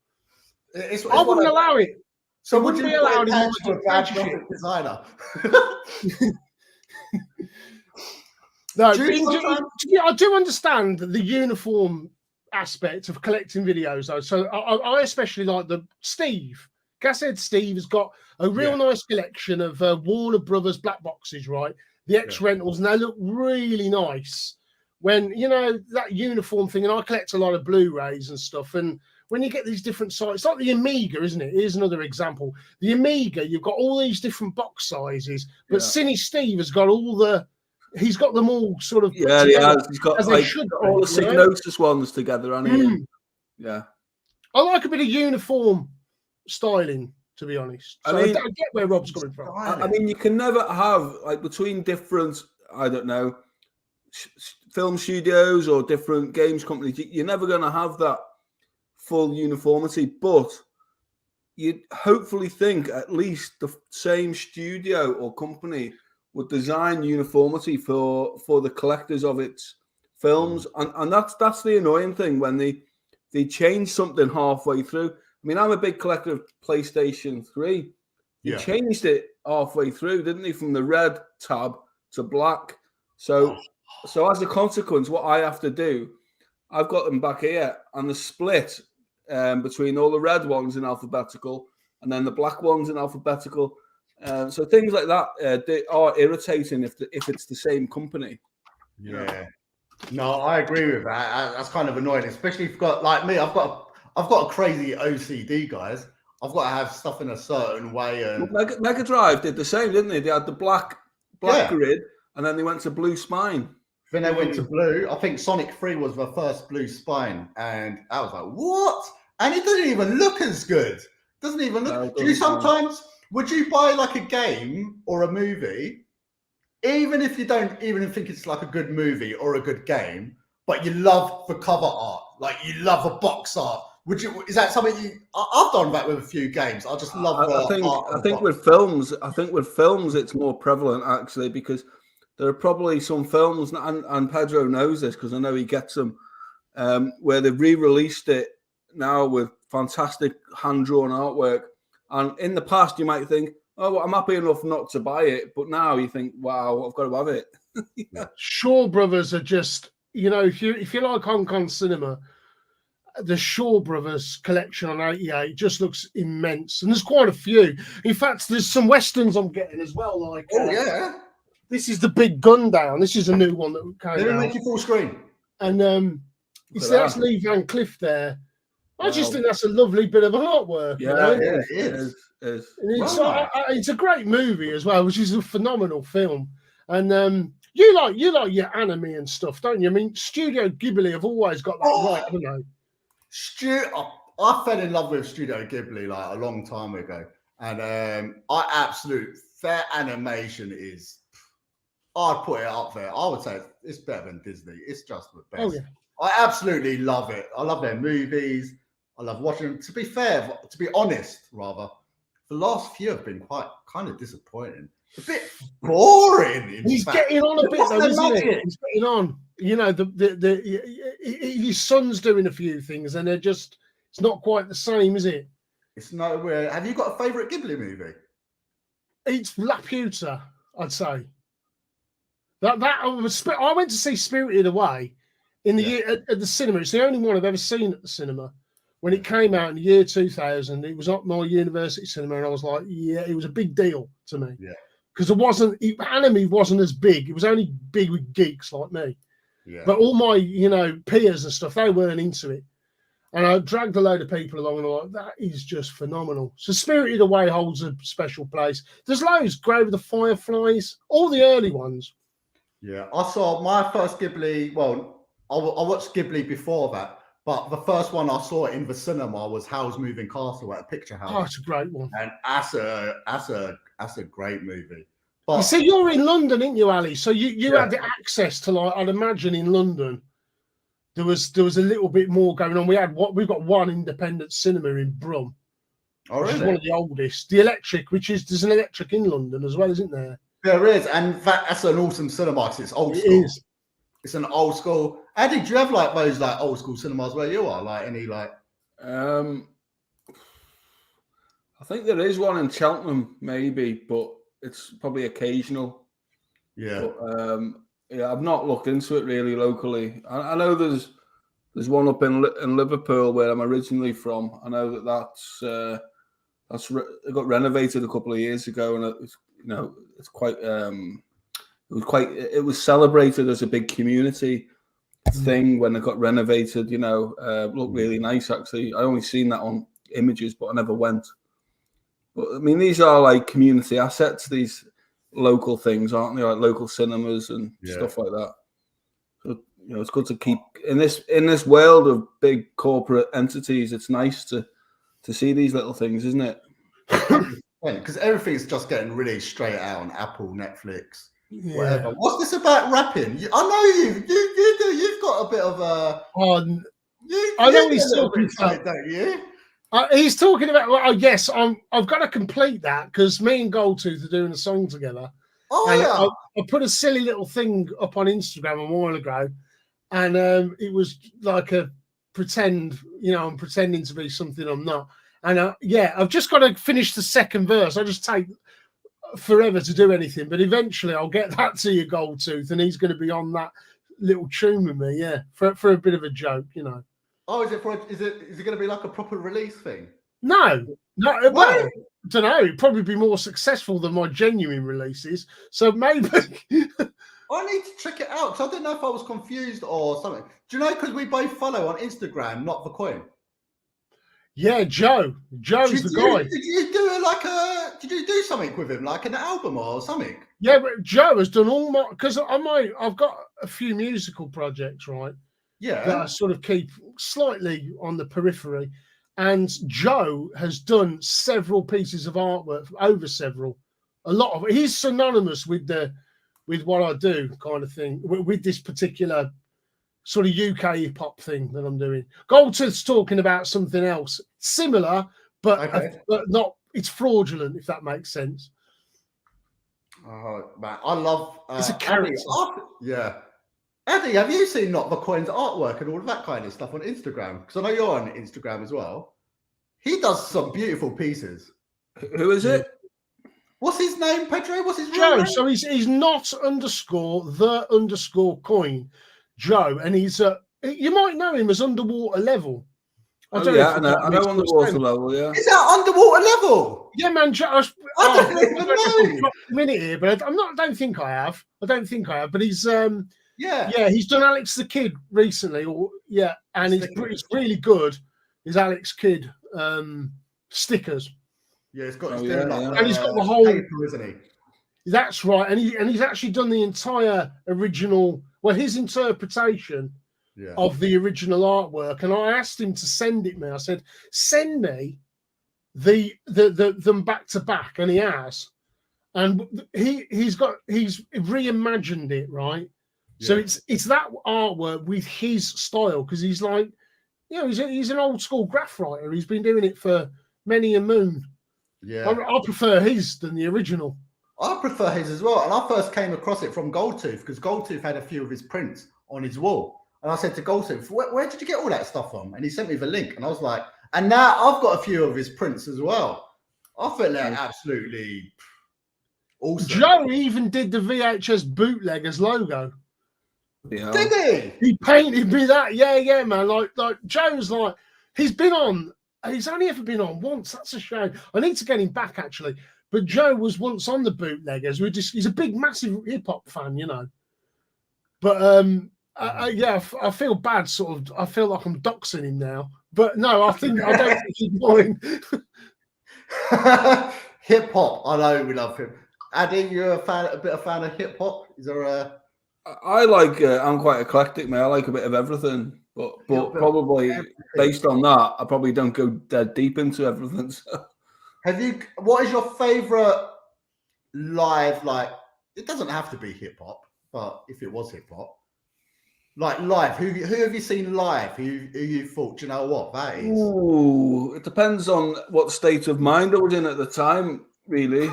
I wouldn't allow it. So would you be allowed to a bad graphic designer? No, I do understand the uniform aspect of collecting videos, though. So I especially like Steve. Gashead Steve has got a real nice collection of Warner Brothers black boxes, right? The X rentals, and they look really nice. When that uniform thing, and I collect a lot of Blu-rays and stuff, and when you get these different sizes, it's like the Amiga, isn't it? Here's another example. The Amiga, you've got all these different box sizes, but Cine Steve has got he's got them all sort of he has. He's got like all the Signotus ones together, hasn't he? Yeah. I like a bit of uniform styling, to be honest. So I get where Rob's coming from. I mean, you can never have, like, between different, I don't know, film studios or different games companies, you're never going to have that full uniformity, but you'd hopefully think at least the same studio or company would design uniformity for the collectors of its films, and that's the annoying thing when they change something halfway through. I mean, I'm a big collector of PlayStation 3. He changed it halfway through, didn't he, from the red tab to black? So as a consequence, what I have to do, I've got them back here, and the split between all the red ones in alphabetical and then the black ones in alphabetical. So things like that they are irritating if it's the same company. Yeah. No, I agree with that. That's kind of annoying, especially if you've got, like me, I've got a crazy OCD, guys. I've got to have stuff in a certain way. And Mega Drive did the same, didn't they? They had the black grid, and then they went to blue spine. Then they went to blue. I think Sonic 3 was the first blue spine, and I was like, what? And it doesn't even look as good. Doesn't even look. Would you buy like a game or a movie, even if you don't even think it's like a good movie or a good game, but you love the cover art, like you love the box art, Would you? Is that something you? I've done that with a few games. I just love. I think with films, it's more prevalent actually because there are probably some films, and Pedro knows this because I know he gets them, where they've re-released it now with fantastic hand-drawn artwork. And in the past, you might think, "Oh, well, I'm happy enough not to buy it," but now you think, "Wow, I've got to have it." Shaw Brothers are just, if you like Hong Kong cinema, the Shaw Brothers collection on 88 just looks immense, and there's quite a few. In fact, there's some westerns I'm getting as well. Like, this is the Big Gun Down. This is a new one that came Let me out. make you full screen. And you see, that's Lee Van Cleef there. I just think that's a lovely bit of artwork. It is. It's a great movie as well, which is a phenomenal film. And you like your anime and stuff, don't you? I mean, Studio Ghibli have always got that right, haven't they? I fell in love with Studio Ghibli like a long time ago, and their animation is. I'd put it up there. I would say it's better than Disney. It's just the best. Oh, yeah. I absolutely love it. I love their movies. I love watching them. To be honest, rather, the last few have been kind of disappointing. A bit boring. He's getting on a bit, though, isn't he? He's getting on. His son's doing a few things, and it's not quite the same, is it? It's nowhere. Have you got a favourite Ghibli movie? It's Laputa, I'd say. I went to see Spirited Away in the year at the cinema. It's the only one I've ever seen at the cinema. When it came out in the year 2000, it was at my university cinema, and I was like, it was a big deal to me. Yeah. Because anime wasn't as big. It was only big with geeks like me. Yeah. But all my, peers and stuff, they weren't into it. And I dragged a load of people along, and I'm like, that is just phenomenal. So Spirited Away holds a special place. There's loads. Grave of the Fireflies, all the early ones. Yeah, I saw my first Ghibli. Well, I watched Ghibli before that, but the first one I saw in the cinema was Howl's Moving Castle at a Picture House. Oh, it's a great one. And that's a great movie. But you see, you're in London, ain't you, Ali? So you had the access to, like, I'd imagine in London there was a little bit more going on. We've got one independent cinema in Brum. Oh, really? Which is one of the oldest. The Electric, there's an Electric in London as well, isn't there? There is, and that's an awesome cinema. It's old school. It is. It's an old school. Eddie, do you have like those like old school cinemas where you are? Like any like? I think there is one in Cheltenham, maybe, but it's probably occasional. Yeah. But, I've not looked into it really locally. I know there's one up in Liverpool where I'm originally from. I know it got renovated a couple of years ago, and it's quite. It was celebrated as a big community thing when it got renovated. Looked really nice actually. I only seen that on images, but I never went. But I mean, these are like community assets. These local things, aren't they? Like local cinemas and stuff like that. So it's good to keep in this world of big corporate entities. It's nice to see these little things, isn't it? Because everything's just getting really straight out on Apple, Netflix, whatever. What's this about rapping? I know you've got a bit of a. I know he's talking about, don't you? He's talking about. Well, yes, I've got to complete that because me and Goldtooth are doing a song together. Oh and yeah. I put a silly little thing up on Instagram a while ago, and it was like a pretend. I'm pretending to be something I'm not. And I've just got to finish the second verse. I just take forever to do anything, but eventually I'll get that to you, Goldtooth, and he's going to be on that little tune with me, for a bit of a joke, Oh, is it going to be like a proper release thing? No, well, I don't know. It'd probably be more successful than my genuine releases. So maybe I need to check it out because I didn't know if I was confused or something. Do you know? Because we both follow on Instagram, not the coin. Yeah, Joe's the guy. Did you do something with him, like an album or something? Yeah, but Joe has done all my because I've got a few musical projects, right? Yeah, that I sort of keep slightly on the periphery, and Joe has done several pieces of artwork, a lot of it. He's synonymous with what I do, kind of thing, with this particular sort of UK hip hop thing that I'm doing. Goldtooth's talking about something else similar, but not. It's fraudulent, if that makes sense. Oh man, I love. It's a character. Yeah. Andy, have you seen Not the Coin's artwork and all of that kind of stuff on Instagram? Because I know you're on Instagram as well. He does some beautiful pieces. Who is it? What's his name, Pedro? What's his Joe? name? So he's not _ coin, Joe, and he's you might know him as Underwater Level. I know Underwater Level. Yeah, is that Underwater Level? Yeah, man. I don't even know. A minute here, but I don't think I have. But he's he's done Alex the Kid recently, and it's really good. His Alex Kidd stickers. Yeah, it's got and he's got the whole paper, isn't he? That's right, and he's actually done the entire original. Well, his interpretation of the original artwork, and I asked him to send it me. I said, "Send me them back to back," and he has. And he's reimagined it, right? Yeah. So it's that artwork with his style, because he's like, he's an old school graph writer. He's been doing it for many a moon. Yeah, I prefer his than the original. I prefer his as well. And I first came across it from Goldtooth, because Goldtooth had a few of his prints on his wall. And I said to Goldtooth, where did you get all that stuff from? And he sent me the link. And I was like, and now I've got a few of his prints as well. I feel like absolutely awesome. Joe even did the VHS bootleggers logo. Yeah. Did he? He painted me that. Yeah, man. Like Joe's like, he's only ever been on once. That's a shame. I need to get him back, actually. But Joe was once on the bootleggers. He's a big, massive hip hop fan, But I feel bad. Sort of, I feel like I'm doxing him now. But no, I don't think he's mine. Hip hop. I know we love him. Addy, you're a bit of fan of hip hop? Is there a? I like. I'm quite eclectic, man. I like a bit of everything. But probably based on that, I probably don't go dead deep into everything. So. What is your favorite live? Like, it doesn't have to be hip hop, but if it was hip hop, like live, who have you seen live? Who you thought, you know what, that is? Ooh, it depends on what state of mind I was in at the time, really.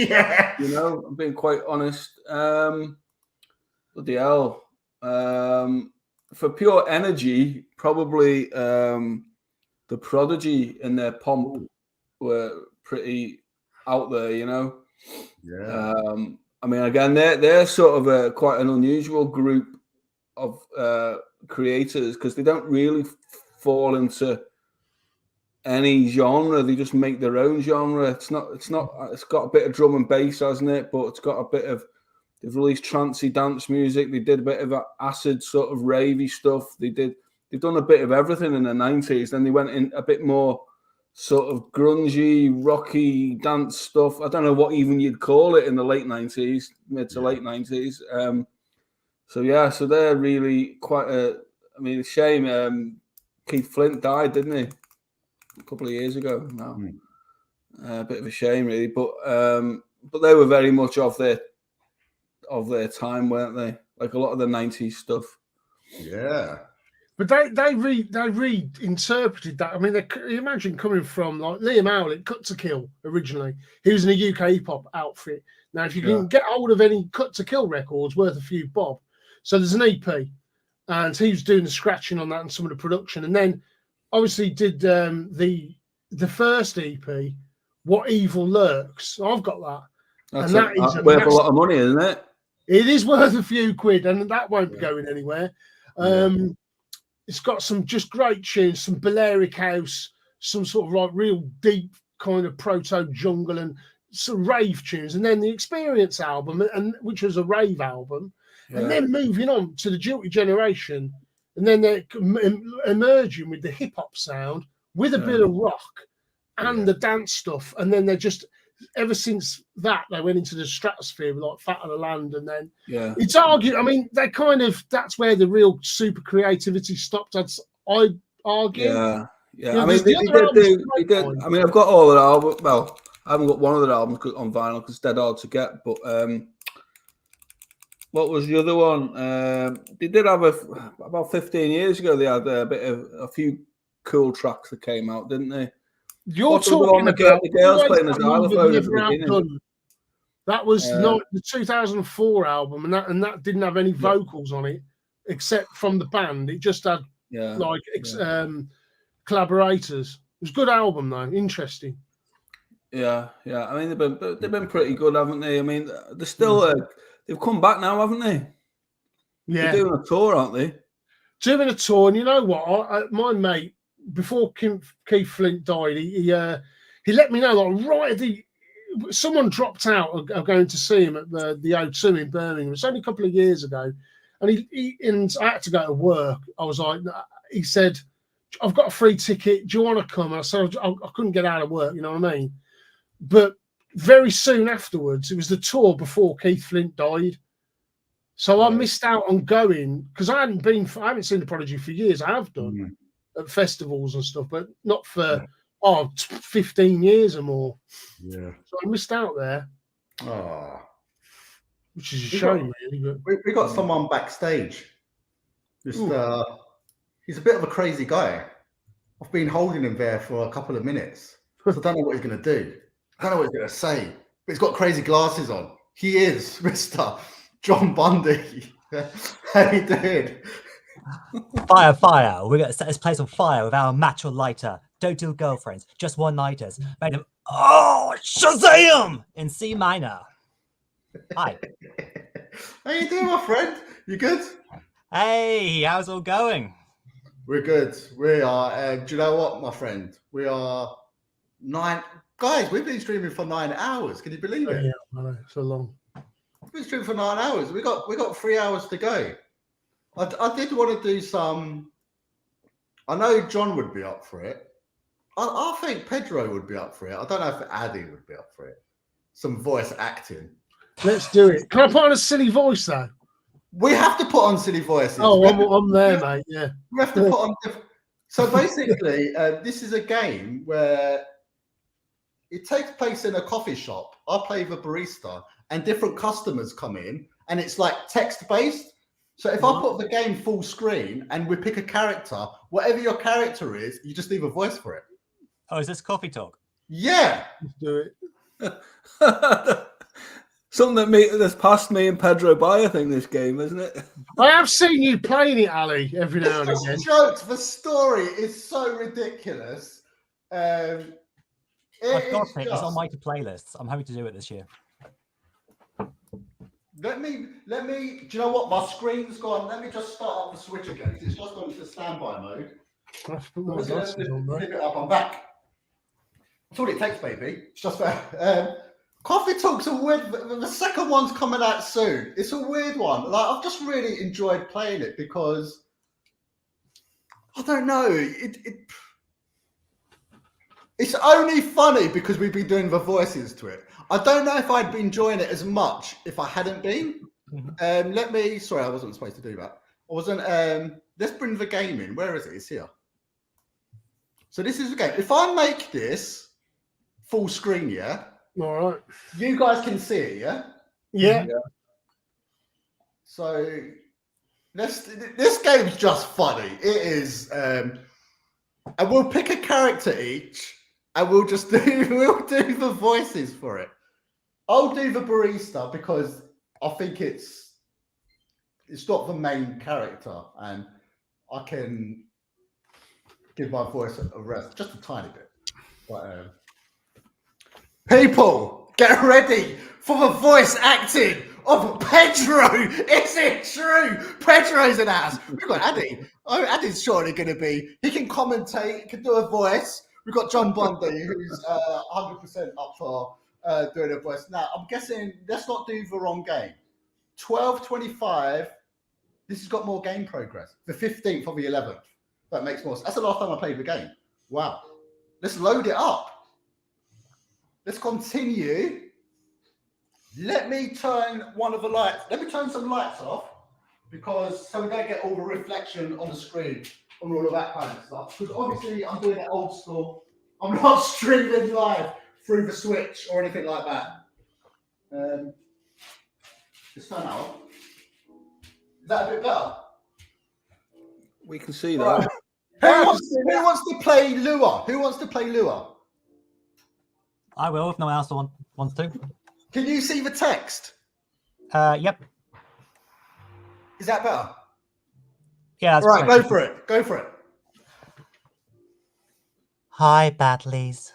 Yeah, I'm being quite honest. Bloody hell. For pure energy, probably the Prodigy and their Pomp were pretty out there, Yeah. I mean, again, they're sort of quite an unusual group of creators, because they don't really fall into any genre. They just make their own genre. It's got a bit of drum and bass, hasn't it? But it's got a bit of. They've released trancey dance music. They did a bit of acid sort of ravey stuff. They've done a bit of everything in the 90s. Then they went in a bit more sort of grungy, rocky dance stuff. I don't know what even you'd call it in the late 90s, mid to late 90s. So they're really quite a shame. Keith Flint died, didn't he? A couple of years ago now. A bit of a shame, really. But they were very much of their time, weren't they? Like a lot of the 90s stuff. Yeah. But they reinterpreted that. I mean, imagine coming from like Liam Howlett, Cut to Kill originally. He was in a UK hip hop outfit. Now, if you can get hold of any Cut to Kill records, worth a few bob. So there's an EP, and he was doing the scratching on that and some of the production, and then obviously did the first EP, What Evil Lurks. I've got that. That's worth a lot of money, isn't it? It is worth a few quid, and that won't be going anywhere. It's got some just great tunes, some Balearic house, some sort of like real deep kind of proto jungle, and some rave tunes. And then the Experience album, which was a rave album, and then moving on to the Guilty Generation, and then they're emerging with the hip hop sound with a bit of rock and the dance stuff, and then they're just. Ever since that, they went into the stratosphere with like Fat of the Land, and then it's argued. I mean, that's where the real super creativity stopped. I argue. Yeah. I mean, they did. I mean, I've got all of the albums. Well, I haven't got one of the albums on vinyl because it's dead hard to get. But What was the other one? They did have about 15 years ago. They had a few cool tracks that came out, didn't they? You're talking about the girls playing the xylophone at the beginning. Done. That was not the 2004 album, and that didn't have any vocals on it, except from the band. It just had collaborators. It was a good album though, interesting. Yeah. I mean, they've been pretty good, haven't they? I mean, they're still they've come back now, haven't they? Yeah, they're doing a tour, aren't they? Doing a tour, and you know what? My mate, before Keith Flint died, he let me know that right at someone dropped out of going to see him at the O2 in Birmingham. It's only a couple of years ago, and and I had to go to work. I was like, he said, "I've got a free ticket. Do you want to come?" And I said, I couldn't get out of work. You know what I mean? But very soon afterwards, it was the tour before Keith Flint died. So I missed out on going because I haven't seen the Prodigy for years. I have done at festivals and stuff, but not for 15 years or more. Yeah. So I missed out there. Oh. Which is a shame, really. But we got someone backstage. He's a bit of a crazy guy. I've been holding him there for a couple of minutes. So I don't know what he's going to do. I don't know what he's going to say. But he's got crazy glasses on. He is Mr. John Bundy. How you doing? Fire. We're going to set this place on fire with our macho lighter. Don't do girlfriends, just one-nighters. Made them, Shazam! In C minor. Hi. How you doing, my friend? You good? Hey, how's it all going? We're good. We are. Do you know what, my friend? We are 9... Guys, we've been streaming for 9 hours. Can you believe it? Yeah, I know. So long. We've been streaming for 9 hours. We got 3 hours to go. I did want to do some... I know John would be up for it. I think Pedro would be up for it. I don't know if Addy would be up for it. Some voice acting. Let's do it. Can I put on a silly voice, though? We have to put on silly voices. Oh, I'm there, mate. Yeah. We have to put on... So basically, this is a game where it takes place in a coffee shop. I play the barista, and different customers come in, and it's like text-based. So if I put the game full screen and we pick a character, whatever your character is, you just leave a voice for it. Oh, is this coffee talk? Yeah. Let's do it. Something that's passed me and Pedro by, I think, this game, isn't it? I have seen you playing it, Ali, every now and again. Jokes. The story is so ridiculous. I've got it. It's on my playlists. I'm hoping to do it this year. Let me. Do you know what? My screen's gone. Let me just start up the Switch again. It's just gone into standby mode. Pick it up. I'm back. That's all it takes, baby. It's just that. Coffee Talk's a weird. The second one's coming out soon. It's a weird one. Like, I've just really enjoyed playing it because I don't know. It's only funny because we've been doing the voices to it. I don't know if I'd be enjoying it as much if I hadn't been. Sorry, I wasn't supposed to do that. I wasn't. Let's bring the game in. Where is it? It's here. So this is the game. If I make this full screen, yeah. All right. You guys can see it, yeah? Yeah. So this game's just funny. It is. And we'll pick a character each, and we'll do the voices for it. I'll do the barista because I think it's not the main character, and I can give my voice a rest just a tiny bit. But people, get ready for the voice acting of Pedro. Is it true? Pedro's in house. We've got Addy. Oh, Addy's surely going to be. He can commentate. He can do a voice. We've got John Bundy, who's 100% up for doing a voice. Now, I'm guessing, let's not do the wrong game. 12:25. This has got more game progress. The 15th of the 11th. That makes more sense. That's the last time I played the game. Wow. Let's load it up. Let's continue. Let me turn one of the lights. Let me turn some lights off so we don't get all the reflection on the screen and all of that kind of stuff. Because obviously I'm doing it old school. I'm not streaming live through the Switch or anything like that. Just turn that off. Is that a bit better? We can see that. Right. Who wants to play lure? Who wants to play lure? I will if no one else wants to. Can you see the text? Yep. Is that better? Yeah. That's right, great. go for it. Go for it. Hi, Badleys.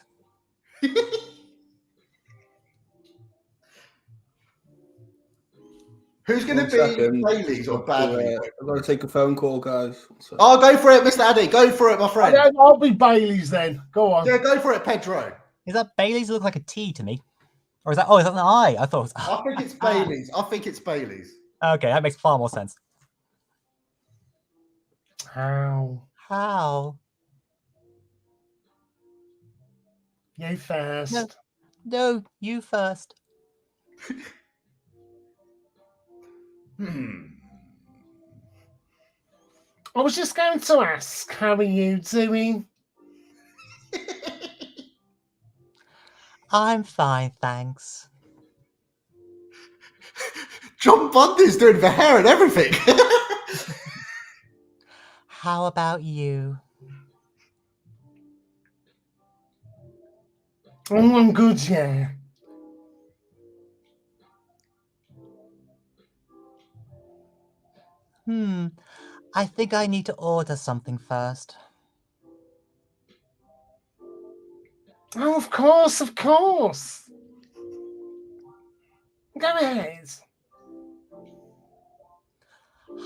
Who's going to be Baileys or Badley? I've got to take a phone call, guys. Oh, go for it, Mr. Addy. Go for it, my friend. I'll be Baileys then. Go on. Yeah, go for it, Pedro. Is that Baileys? Look like a T to me. Or is that? Oh, is that an I? I thought it was. I think it's Baileys. I think it's Baileys. Okay, that makes far more sense. How? You first. No, you first. I was just going to ask, how are you doing? I'm fine, thanks. John Bundy's doing the hair and everything. How about you? Oh, I'm good, yeah. I think I need to order something first. Oh, of course, of course. Go ahead.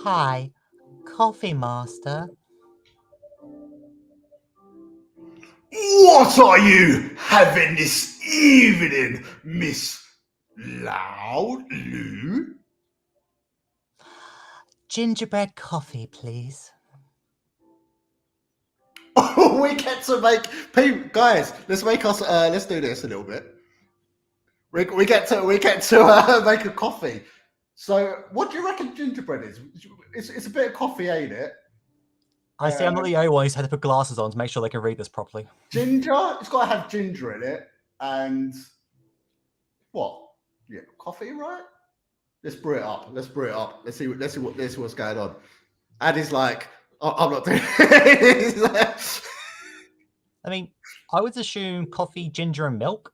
Hi, Coffee Master. What are you having this evening, Miss Loudloo? Gingerbread coffee, please. Oh, we get to make people, guys. Let's make us. Let's do this a little bit. We get to make a coffee. So, what do you reckon gingerbread is? It's a bit of coffee, ain't it? I see. I'm not the only one who's had to put glasses on to make sure they can read this properly. Ginger. It's got to have ginger in it, and what? Yeah, coffee, right? Let's brew it up. Let's see what's going on. Addy's like, I'm not doing it. I mean, I would assume coffee, ginger, and milk.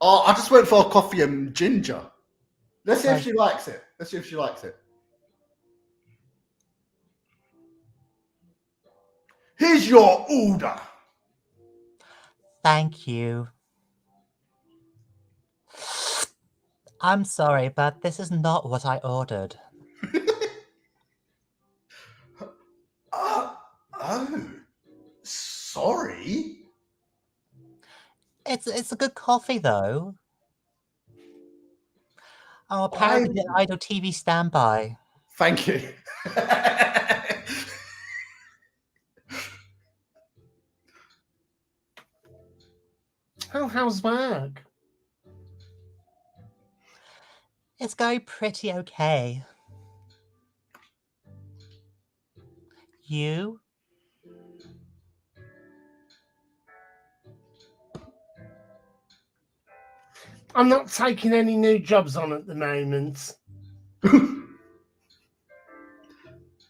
Oh, I just went for coffee and ginger. Let's see if she likes it. Here's your order. Thank you. I'm sorry, but this is not what I ordered. Oh, sorry. It's a good coffee, though. Oh, apparently the Idol TV standby. Thank you. How's work? It's going pretty okay. You? I'm not taking any new jobs on at the moment.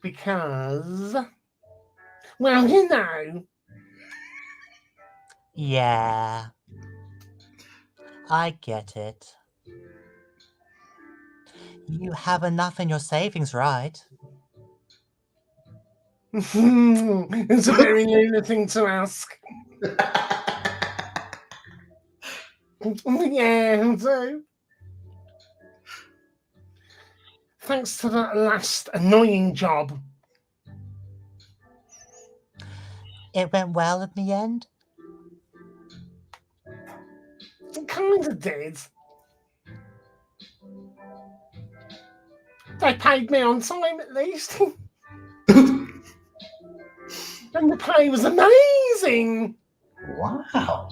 Because, well, you know. Yeah. I get it. You have enough in your savings, right? It's a very Luna thing to ask. Yeah, I do. Thanks to that last annoying job. It went well in the end? It kind of did. They paid me on time at least. And the pay was amazing. Wow.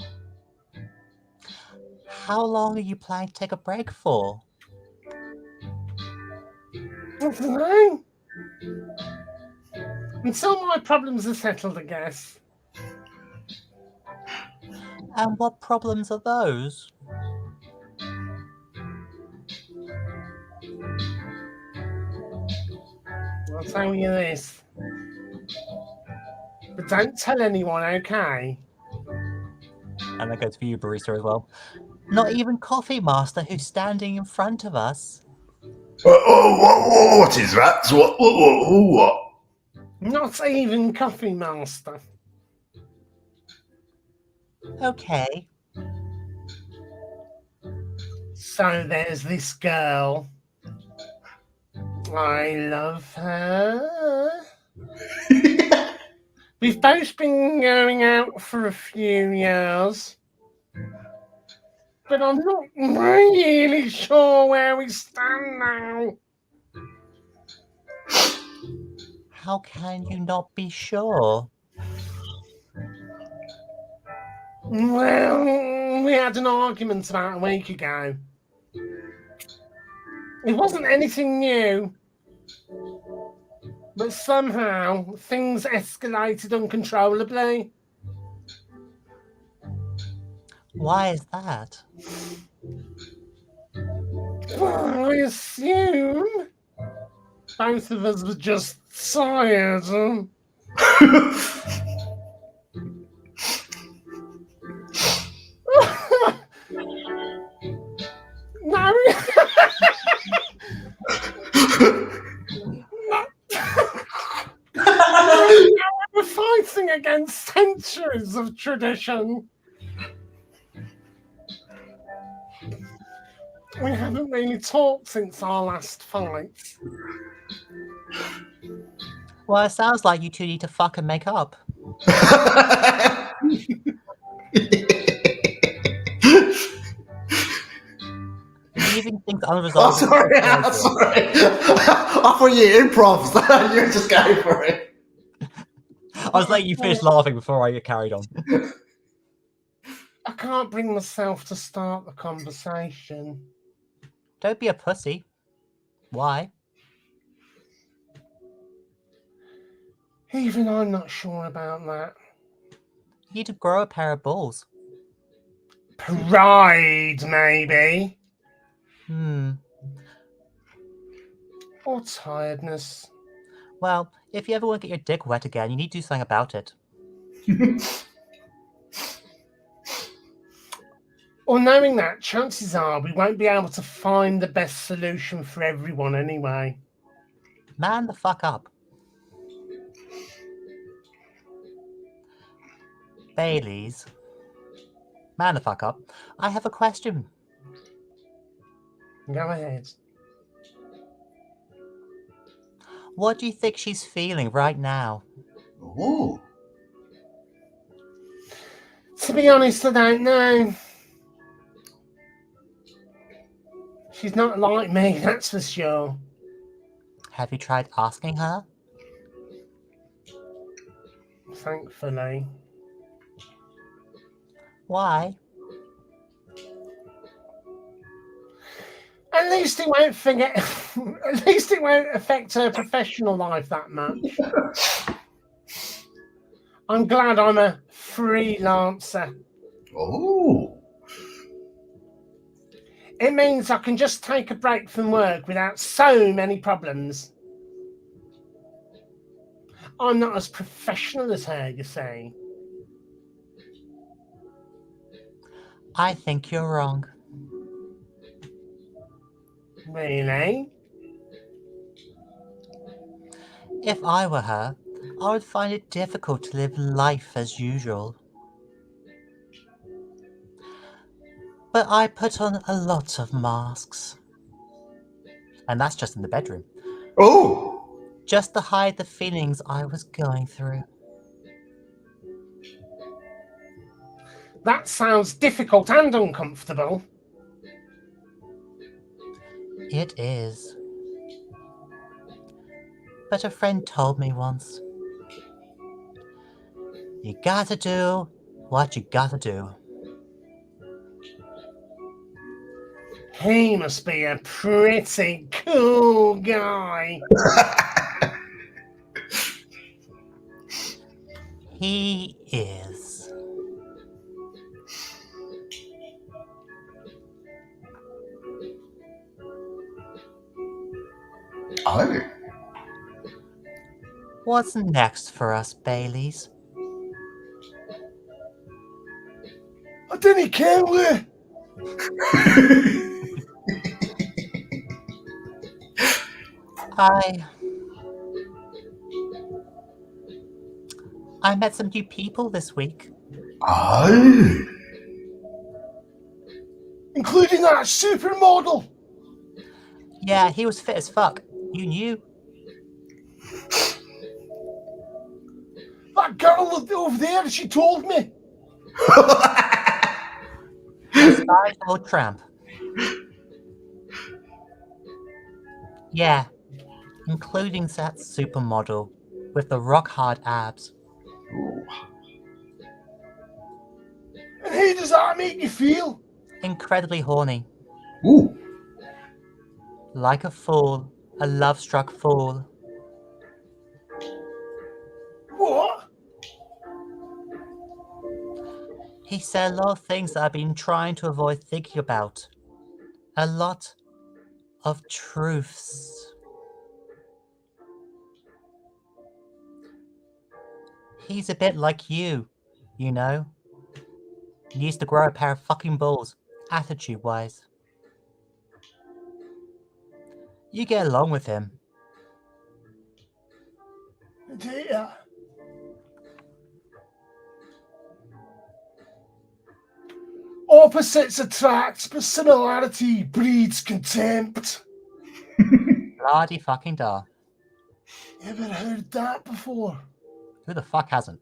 How long are you planning to take a break for? I don't know. Until my problems are settled, I guess. And what problems are those? I'll tell you this. But don't tell anyone, okay? And that goes for you, barista, as well. Not even Coffee Master, who's standing in front of us. What is that? What? Not even Coffee Master. Okay. So there's this girl. I love her. We've both been going out for a few years. But I'm not really sure where we stand now. How can you not be sure? Well, we had an argument about a week ago. It wasn't anything new. But somehow, things escalated uncontrollably. Why is that? Well, I assume both of us were just tired. No. We're fighting against centuries of tradition. We haven't really talked since our last fight. Well, it sounds like you two need to fucking make up. Leaving things unresolved. Oh, sorry. I thought you improv. You just go for it. I was letting you finish laughing before I carried on. I can't bring myself to start the conversation. Don't be a pussy. Why? Even I'm not sure about that. You need to grow a pair of balls. Pride, maybe. Or tiredness. Well, if you ever want to get your dick wet again, you need to do something about it. Or knowing that, chances are we won't be able to find the best solution for everyone anyway. Man the fuck up. Baileys. Man the fuck up. I have a question. Go ahead. What do you think she's feeling right now? Ooh. To be honest, I don't know. She's not like me, that's for sure. Have you tried asking her? Thankfully. Why? At least it won't forget. At least it won't affect her professional life that much. I'm glad I'm a freelancer. Oh. It means I can just take a break from work without so many problems. I'm not as professional as her, you see. I think you're wrong. Really? If I were her, I would find it difficult to live life as usual. But I put on a lot of masks. And that's just in the bedroom. Oh! Just to hide the feelings I was going through. That sounds difficult and uncomfortable. It is. But a friend told me once, you gotta do what you gotta do. He must be a pretty cool guy. He is. Oh. What's next for us, Baileys? I didn't care, Lou. I met some new people this week. Oh. Including that supermodel. Yeah, he was fit as fuck. You knew. That girl over there, she told me. Despised old tramp. Yeah, including that supermodel with the rock-hard abs. And how does that make you feel? Incredibly horny. Ooh. Like a fool. A love-struck fool. What? He said a lot of things that I've been trying to avoid thinking about. A lot of truths. He's a bit like you know? He needs to grow a pair of fucking balls, attitude-wise. You get along with him. Yeah. Opposites attract, but similarity breeds contempt. Bloody fucking da. You ever heard that before? Who the fuck hasn't?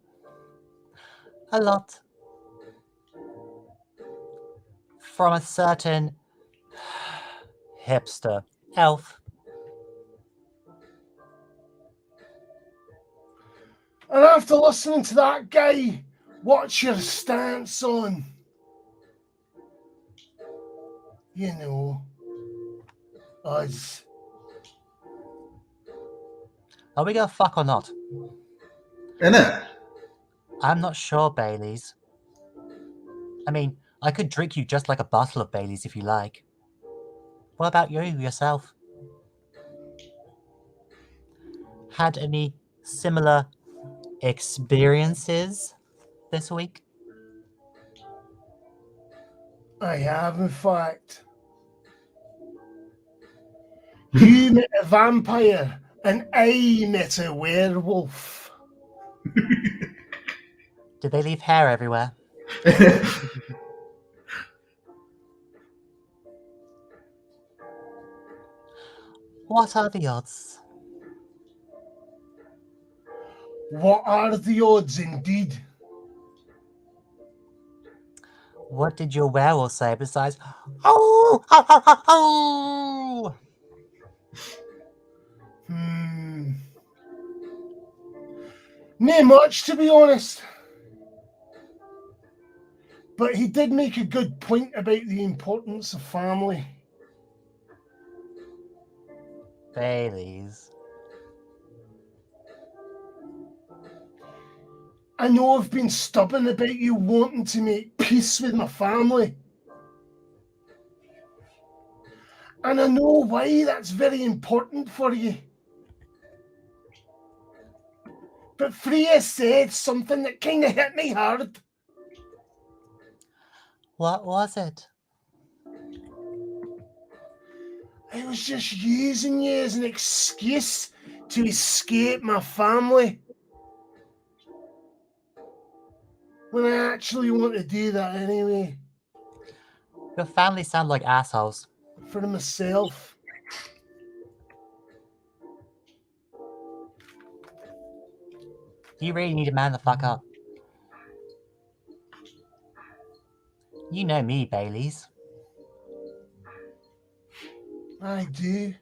A lot. From a certain hipster elf. And after listening to that guy, what's your stance on, you know, us? Are we gonna fuck or not? Innit? I'm not sure, Baileys. I mean, I could drink you just like a bottle of Baileys if you like. What about you yourself? Had any similar experiences this week? I have, in fact. You met a vampire, and I met a werewolf. Did they leave hair everywhere? What are the odds? What are the odds, indeed? What did your werewolf say besides, oh, oh, oh, oh, oh? Not much, to be honest. But he did make a good point about the importance of family. Baileys. I know I've been stubborn about you wanting to make peace with my family. And I know why that's very important for you. But Freya said something that kind of hit me hard. What was it? I was just using you as an excuse to escape my family. When I actually want to do that anyway. Your family sound like assholes. For myself. You really need to man the fuck up. You know me, Baileys. I do.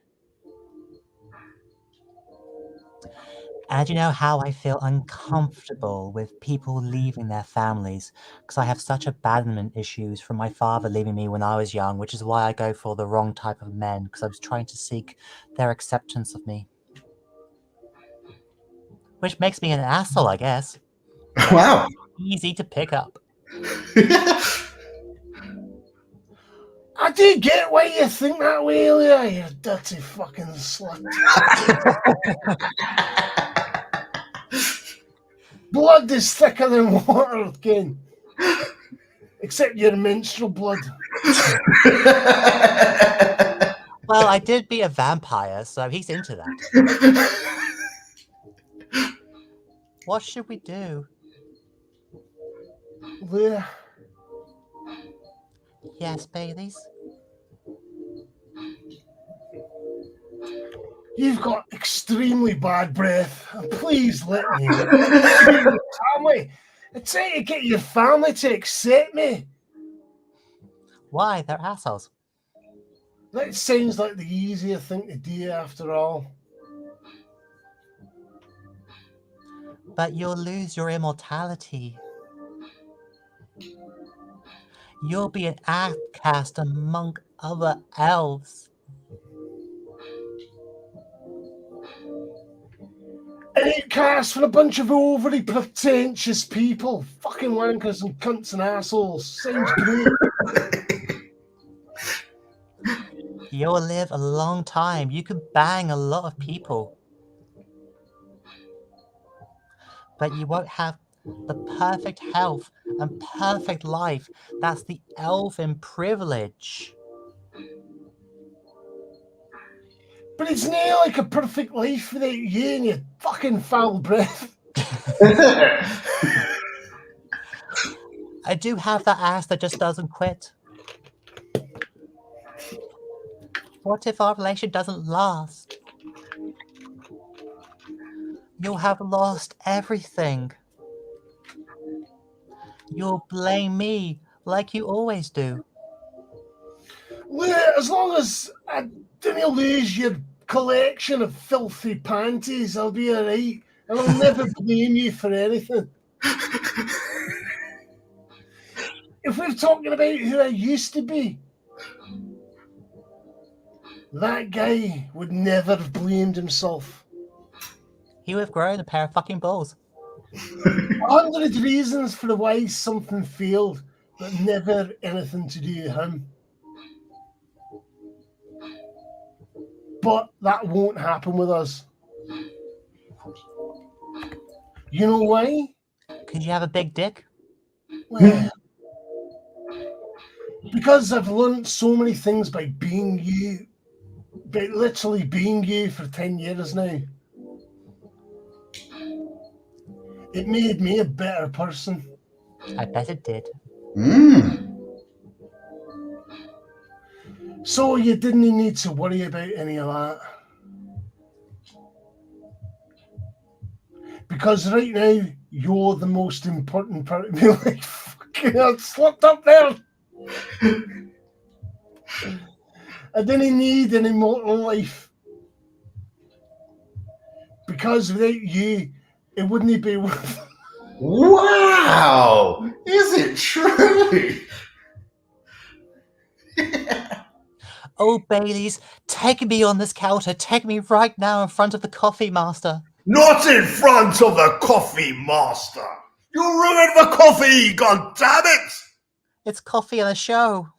And you know how I feel uncomfortable with people leaving their families because I have such abandonment issues from my father leaving me when I was young, which is why I go for the wrong type of men because I was trying to seek their acceptance of me. Which makes me an asshole, I guess. Wow. Easy to pick up. I do get why you think that way, Leah, you dirty fucking slut. Blood is thicker than water, Ken. Except your menstrual blood. Well, I did be a vampire, so he's into that. What should we do? Where? Yes, Baileys? You've got extremely bad breath. Please let me. Family. I'm trying to get your family to accept me. Why? They're assholes. That sounds like the easier thing to do after all. But you'll lose your immortality. You'll be an outcast among other elves. An outcast for a bunch of overly pretentious people. Fucking wankers and cunts and assholes. Sounds great. You'll live a long time. You could bang a lot of people. But you won't have the perfect health and perfect life. That's the elfin privilege. But it's not like a perfect life without you and your fucking foul breath. I do have that ass that just doesn't quit. What if our relation doesn't last? You'll have lost everything. You'll blame me like you always do. Well, as long as I didn't lose your collection of filthy panties, I'll be alright. And I'll never blame you for anything. If we're talking about who I used to be, that guy would never have blamed himself. He would have grown a pair of fucking balls. 100 reasons for why something failed, but never anything to do with him. But that won't happen with us. You know why? Because you have a big dick? Well, because I've learned so many things by being you, by literally being you for 10 years now. It made me a better person. I bet it did. So you didn't need to worry about any of that. Because right now, you're the most important part of my life. I slipped up there. I didn't need an immortal life. Because without you, it wouldn't be worth it. Wow! Is it true? Oh, Baileys, take me on this counter. Take me right now in front of the coffee master. Not in front of the coffee master! You ruined the coffee, god damn it! It's coffee and a show.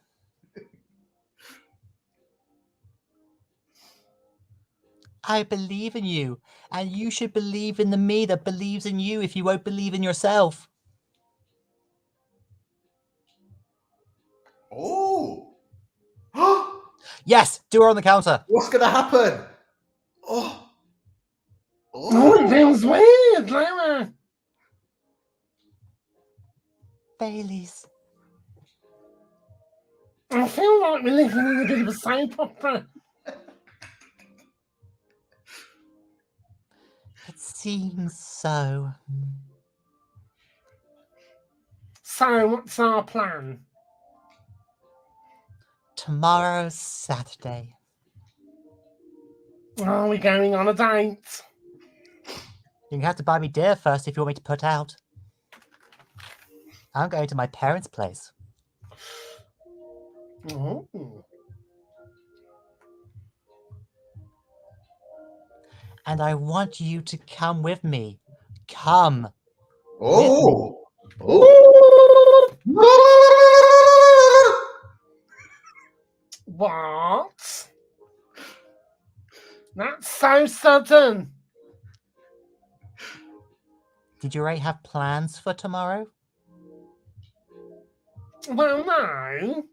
I believe in you, and you should believe in the me that believes in you if you won't believe in yourself. Oh! Yes, do her on the counter. What's gonna happen? Oh, it feels weird, Lama. Baileys. I feel like we're living in a bit of a soap opera. It seems so. So, what's our plan? Tomorrow's Saturday. Are we going on a date? You have to buy me dinner first if you want me to put out. I'm going to my parents' place. Oh. And I want you to come with me. Come. Oh. What? That's so sudden. Did you already have plans for tomorrow? Well, no.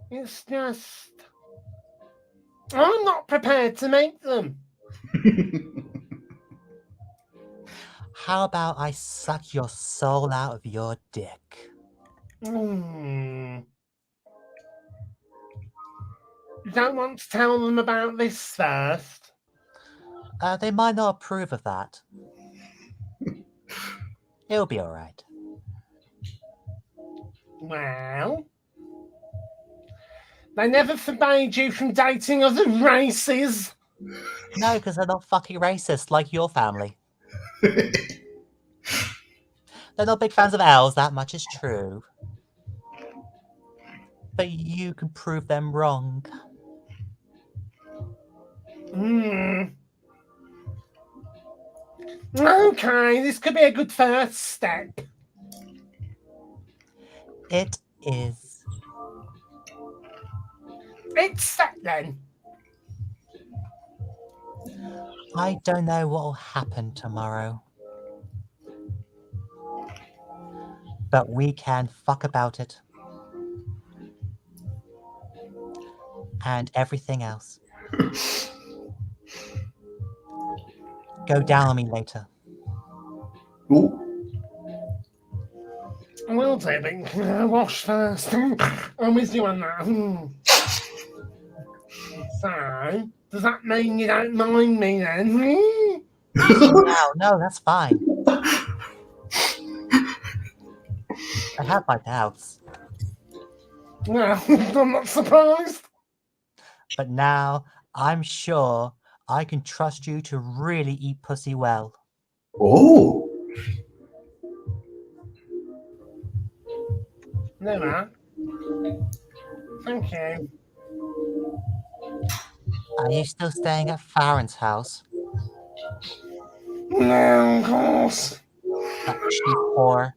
It's just I'm not prepared to make them. How about I suck your soul out of your dick? You don't want to tell them about this first? They might not approve of that. It'll be alright. Well, they never forbade you from dating other races. No, because they're not fucking racist like your family. They're not big fans of elves, that much is true. But you can prove them wrong. Okay, this could be a good first step. It is. It's set then. I don't know what will happen tomorrow. But we can fuck about it. And everything else. Go down on me later. Ooh. Will do, but wash first. I'm with you on that. So, does that mean you don't mind me then? No, that's fine. I have my doubts. Well, I'm not surprised. But now, I'm sure I can trust you to really eat pussy well. Oh. Never. Thank you. Are you still staying at Farron's house? No, of course. That cheap whore.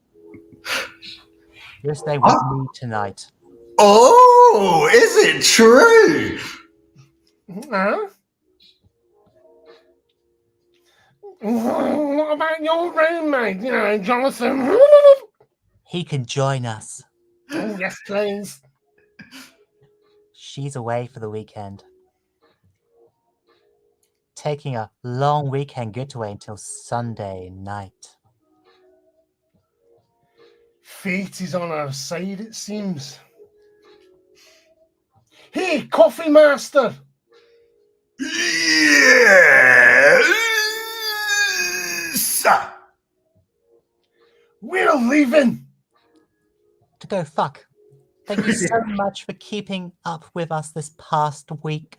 You're staying with me tonight. Oh, is it true? Huh? What about your roommate, Jonathan? He can join us. Oh, yes, please. She's away for the weekend. Taking a long weekend getaway until Sunday night. Fate is on our side, it seems. Hey, Coffee Master! Yes! We're leaving! To go fuck. Thank you so much for keeping up with us this past week.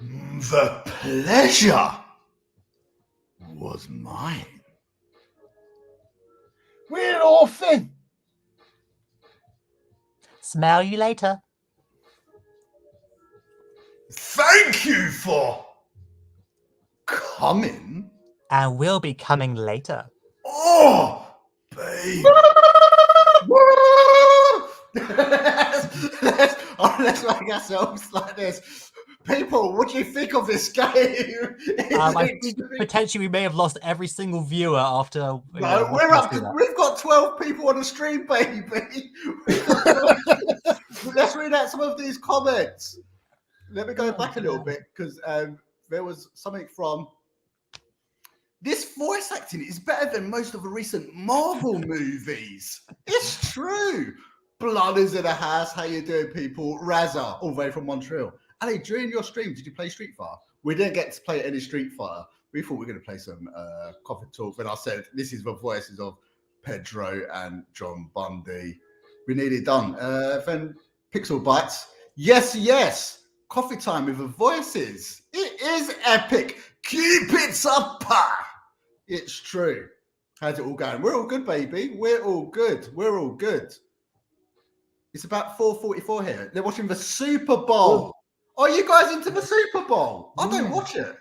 The pleasure was mine. We're off then. Smell you later. Thank you for coming. And we'll be coming later. Oh, babe. let's make ourselves like this. People, what do you think of this game? Potentially, we may have lost every single viewer after. No, we're up to, we've got 12 people on the stream, baby. Let's read out some of these comments. Let me go back a little bit because there was something from. This voice acting is better than most of the recent Marvel movies. It's true. Blood is in the house. How you doing, people? Raza, all the way from Montreal. Ali, during your stream, did you play Street Fighter? We didn't get to play any Street Fighter. We thought we were going to play some Coffee Talk. Then I said, this is the voices of Pedro and John Bundy. We need it done. Then Pixel Bites. Yes. Coffee time with the voices. It is epic. Keep it up. It's true. How's it all going? We're all good, baby. We're all good. It's about 4:44 here. They're watching the Super Bowl. Are you guys into the Super Bowl? I don't watch it.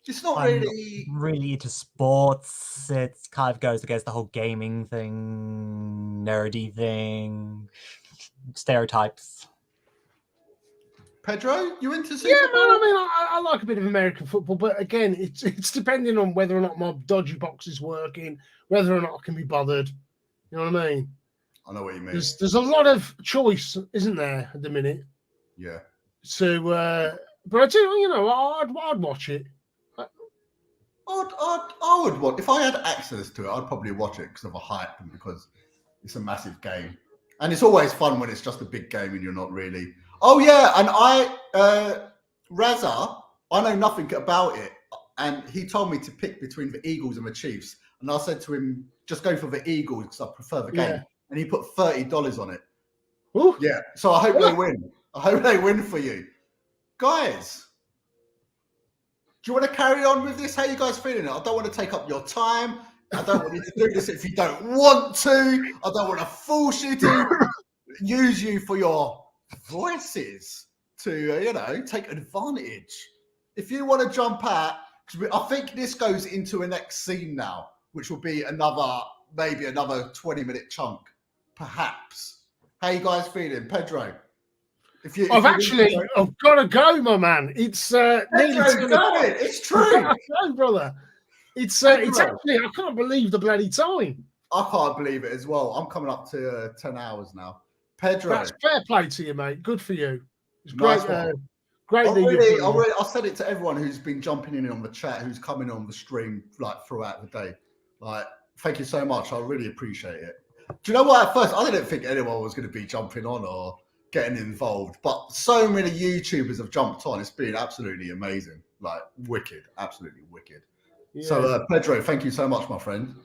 It's not really into sports. It kind of goes against the whole gaming thing, nerdy thing, stereotypes. Pedro, you into Yeah, see football? man. I mean, I like a bit of American football, but again, it's depending on whether or not my dodgy box is working, whether or not I can be bothered. You know what I mean? I know what you mean. There's a lot of choice, isn't there, at the minute? Yeah. So, but I do, I'd watch it. I would watch if I had access to it. I'd probably watch it because of a hype and because it's a massive game, and it's always fun when it's just a big game and you're not really. Oh yeah, and Raza, I know nothing about it, and he told me to pick between the Eagles and the Chiefs, and I said to him, just go for the Eagles because I prefer the game, and he put $30 on it. Ooh. Yeah, so I hope they win. I hope they win for you, guys. Do you want to carry on with this? How are you guys feeling? I don't want to take up your time. I don't want you to do this if you don't want to. I don't want to force you to use you for your voices to, take advantage. If you want to jump out, because I think this goes into a next scene now, which will be maybe another 20-minute chunk, perhaps. How you guys feeling, Pedro? I've got to go, my man. It's nearly It's true. I've got to go, brother. It's actually, I can't believe the bloody time. I can't believe it as well. I'm coming up to 10 hours now. Pedro. That's fair play to you, mate. Good for you. It's Nice great. one. Great. I said it to everyone who's been jumping in on the chat, who's coming on the stream throughout the day. Thank you so much. I really appreciate it. Do you know what? At first, I didn't think anyone was going to be jumping on or getting involved, but so many YouTubers have jumped on. It's been absolutely amazing, wicked, absolutely wicked. Yeah. So Pedro, thank you so much, my friend.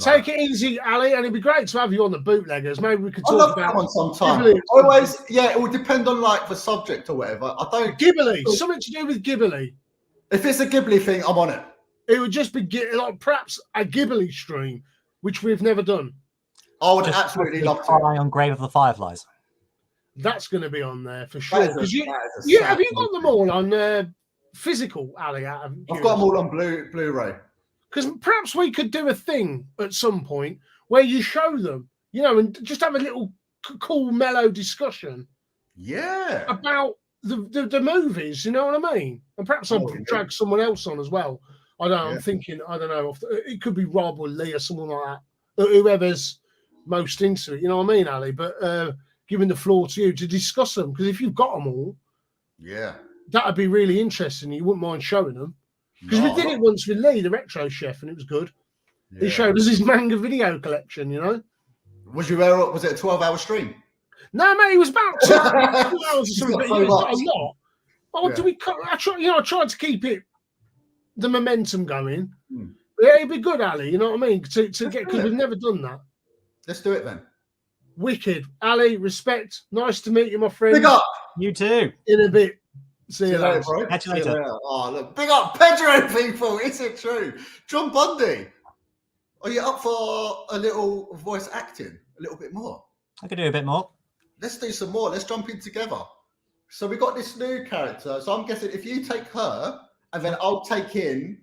Take it easy, Ali, and it'd be great to have you on the Bootleggers. Maybe we could talk about on sometime. Always, it will depend on the subject or whatever. I don't Ghibli, something to do with Ghibli. If it's a Ghibli thing, I'm on it. It would just be perhaps a Ghibli stream, which we've never done. I would absolutely love to. On Grave of the Fireflies. That's going to be on there for sure. Have you got them all on physical, Ali? I've got them all on Blu-ray. Because perhaps we could do a thing at some point where you show them, and just have a little cool, mellow discussion. Yeah. About the movies, you know what I mean? And perhaps I'll drag someone else on as well. I don't know. I'm thinking, I don't know. It could be Rob or Lee or someone like that. Whoever's most into it, you know what I mean, Ali? But giving the floor to you to discuss them, because if you've got them all, that'd be really interesting. You wouldn't mind showing them, because we did it once with Lee, the retro chef, and it was good. He showed us his manga video collection. Was you there? Was it a 12-hour stream? No, mate, it was about 2 hours or something. But it was a lot. I tried to keep the momentum going. Yeah, it'd be good, Ali. You know what I mean? To get, because we've never done that. Let's do it then. Wicked. Ali, respect. Nice to meet you, my friend. Big up. You too. In a bit. See you later, bro. Catch you later. Oh, look. Big up Pedro, people. Is it true? John Bundy, are you up for a little voice acting? A little bit more? I could do a bit more. Let's do some more. Let's jump in together. So we got this new character. So I'm guessing if you take her, and then I'll take in.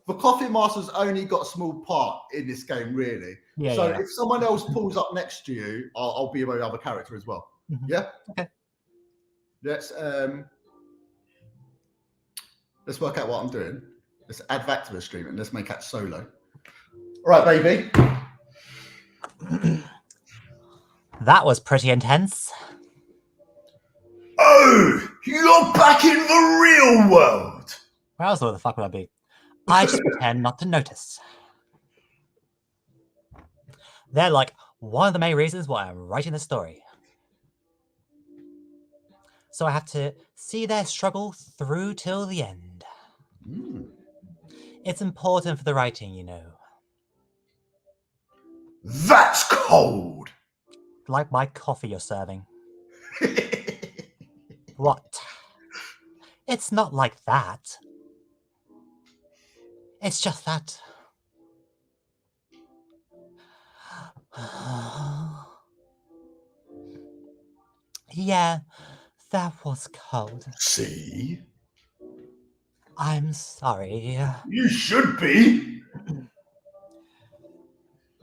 The Coffee Master's only got a small part in this game, really. So if someone else pulls up next to you, I'll be my other character as well. Mm-hmm. Yeah? Okay. Let's work out what I'm doing. Let's add that to the stream and let's make that solo. All right, baby. That was pretty intense. Oh, you're back in the real world. Where else the fuck would I be? I just pretend not to notice. They're like one of the main reasons why I'm writing this story. So I have to see their struggle through till the end. It's important for the writing, That's cold. Like my coffee you're serving. What? It's not like that. It's just that. Yeah, that was cold. See? I'm sorry. You should be.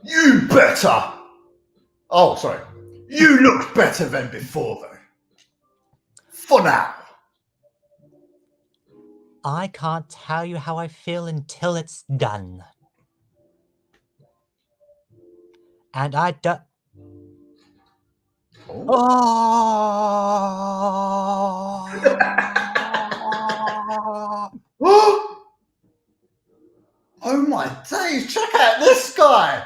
You better. Oh, sorry. You look better than before, though. For now. I can't tell you how I feel until it's done. And I don't... Oh! Oh my days, check out this guy!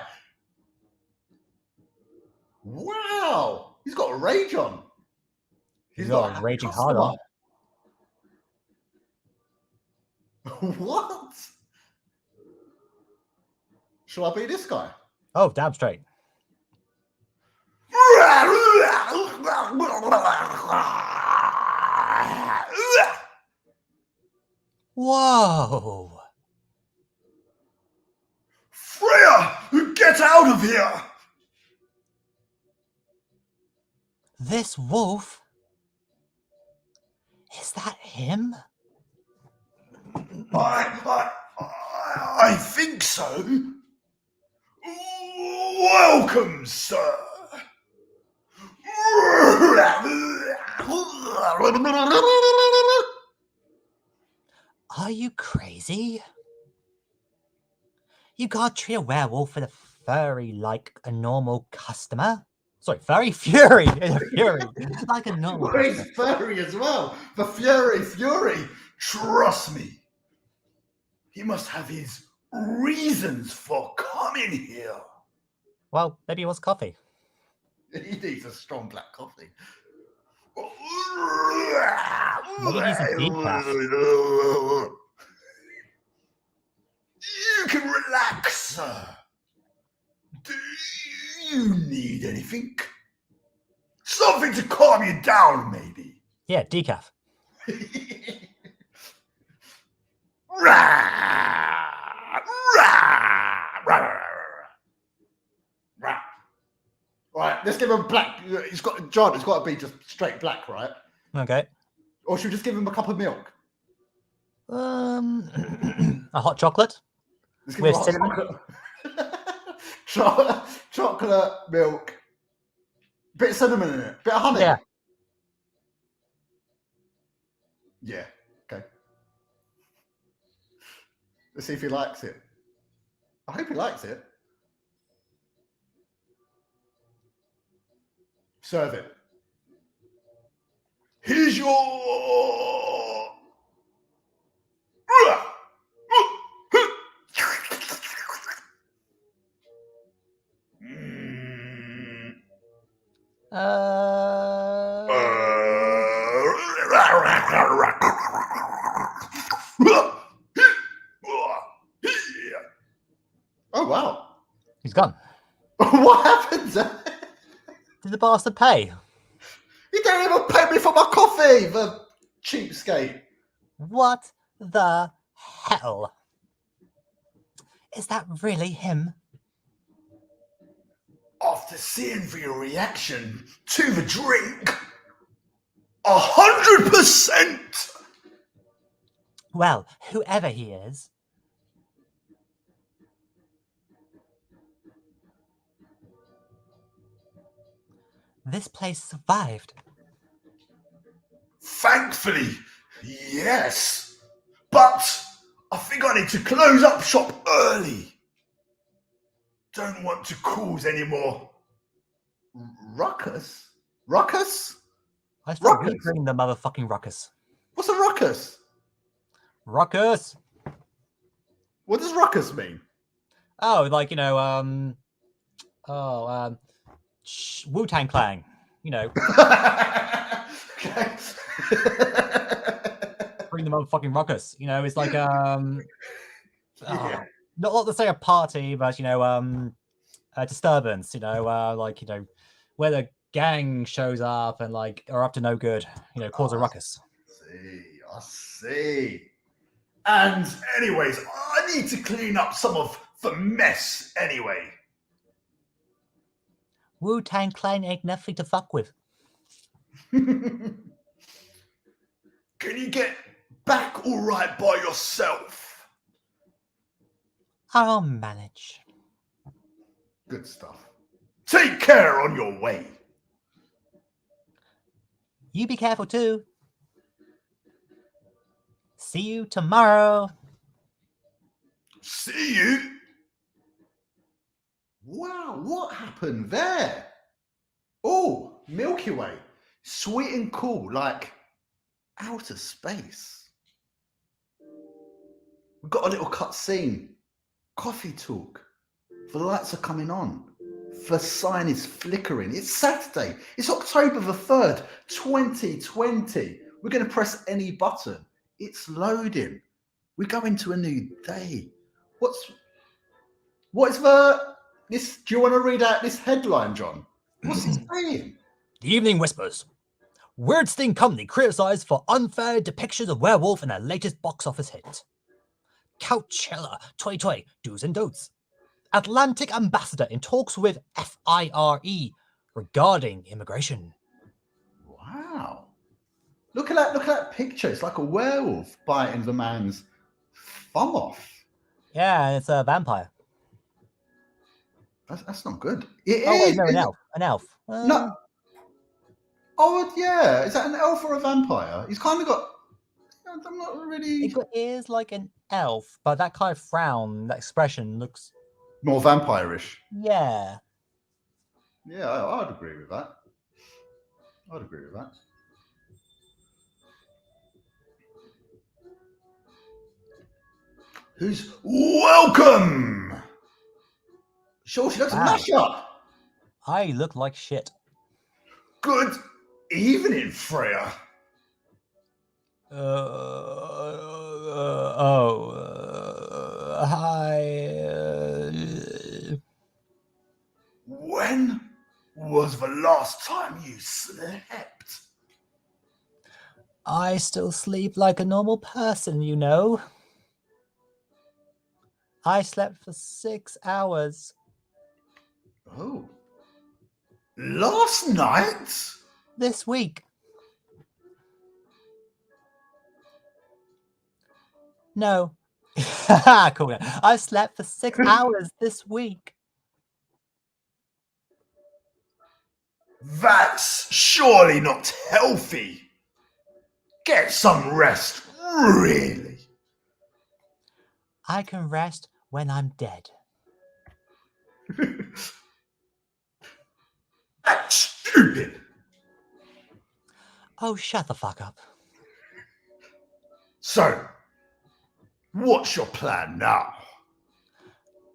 Wow! He's got a rage on. He's got a raging hard on. What? Shall I be this guy? Oh, damn straight. Whoa! Freya, get out of here! This wolf? Is that him? I think so. Welcome, sir. Are you crazy? You gotta treat a werewolf with a furry like a normal customer. Sorry, furry fury. Fury. Like a normal Well, he's customer. furry as well. The Fury. Trust me. He must have his reasons for coming here. Well, maybe he wants coffee. He needs a strong black coffee. Maybe he's a decaf. You can relax, sir. Do you need anything? Something to calm you down, maybe. Yeah, decaf. Right, let's give him black. It's got to be just straight black, right? Okay. Or should we just give him a cup of milk? A hot chocolate Let's give with him a hot cinnamon. chocolate milk, bit of cinnamon in it, bit of honey. Yeah. Yeah. Okay. Let's see if he likes it. I hope he likes it. Serve it. Here's your. Oh wow. He's gone. What happened? Did the bastard pay? He didn't even pay me for my coffee, the cheapskate. What the hell? Is that really him? After seeing your reaction to the drink, 100%. Well, whoever he is. This place survived. Thankfully, yes. But I think I need to close up shop early. Don't want to cause any more ruckus. Ruckus? I still bring the motherfucking ruckus. What's a ruckus? Ruckus. What does ruckus mean? Oh, like, you know, Wu-Tang Clan, you know. Bring the motherfucking ruckus. You know, it's like not to say a party, but you know, a disturbance, you know, like, you know, where the gang shows up and like are up to no good, you know, cause a ruckus. I see. And anyways, I need to clean up some of the mess anyway. Wu-Tang Clan ain't nothing to fuck with. Can you get back all right by yourself? I'll manage. Good stuff. Take care on your way. You be careful too. See you tomorrow. See you? Wow, what happened there? Oh, Milky Way. Sweet and cool, like outer space. We've got a little cut scene. Coffee talk. The lights are coming on. The sign is flickering. It's Saturday. It's October the 3rd, 2020. We're going to press any button. It's loading. We go into a new day. What is this? Do you want to read out this headline, John? What's it saying? The Evening Whispers. Weirdstein Company criticised for unfair depiction of werewolf in their latest box office hit. Coachella 2020 do's and don'ts. Atlantic ambassador in talks with FIRE regarding immigration. Wow. Look at that picture. It's like a werewolf biting the man's thumb off. Yeah, it's a vampire. That's not good. Wait, no, an elf. No. Oh, yeah. Is that an elf or a vampire? He's kind of got... I'm not really... It is like an elf, but that kind of frown, that expression looks... more vampire-ish. Yeah. Yeah, I'd agree with that. Who's welcome? Sure, she looks mash up. I look like shit. Good evening, Freya. Hi. When was the last time you slept? I still sleep like a normal person, you know. I slept for 6 hours. Oh. Last night? This week. No. Cool. I slept for 6 hours this week. That's surely not healthy. Get some rest, really. I can rest when I'm dead. That's stupid. Oh, shut the fuck up. So, what's your plan now?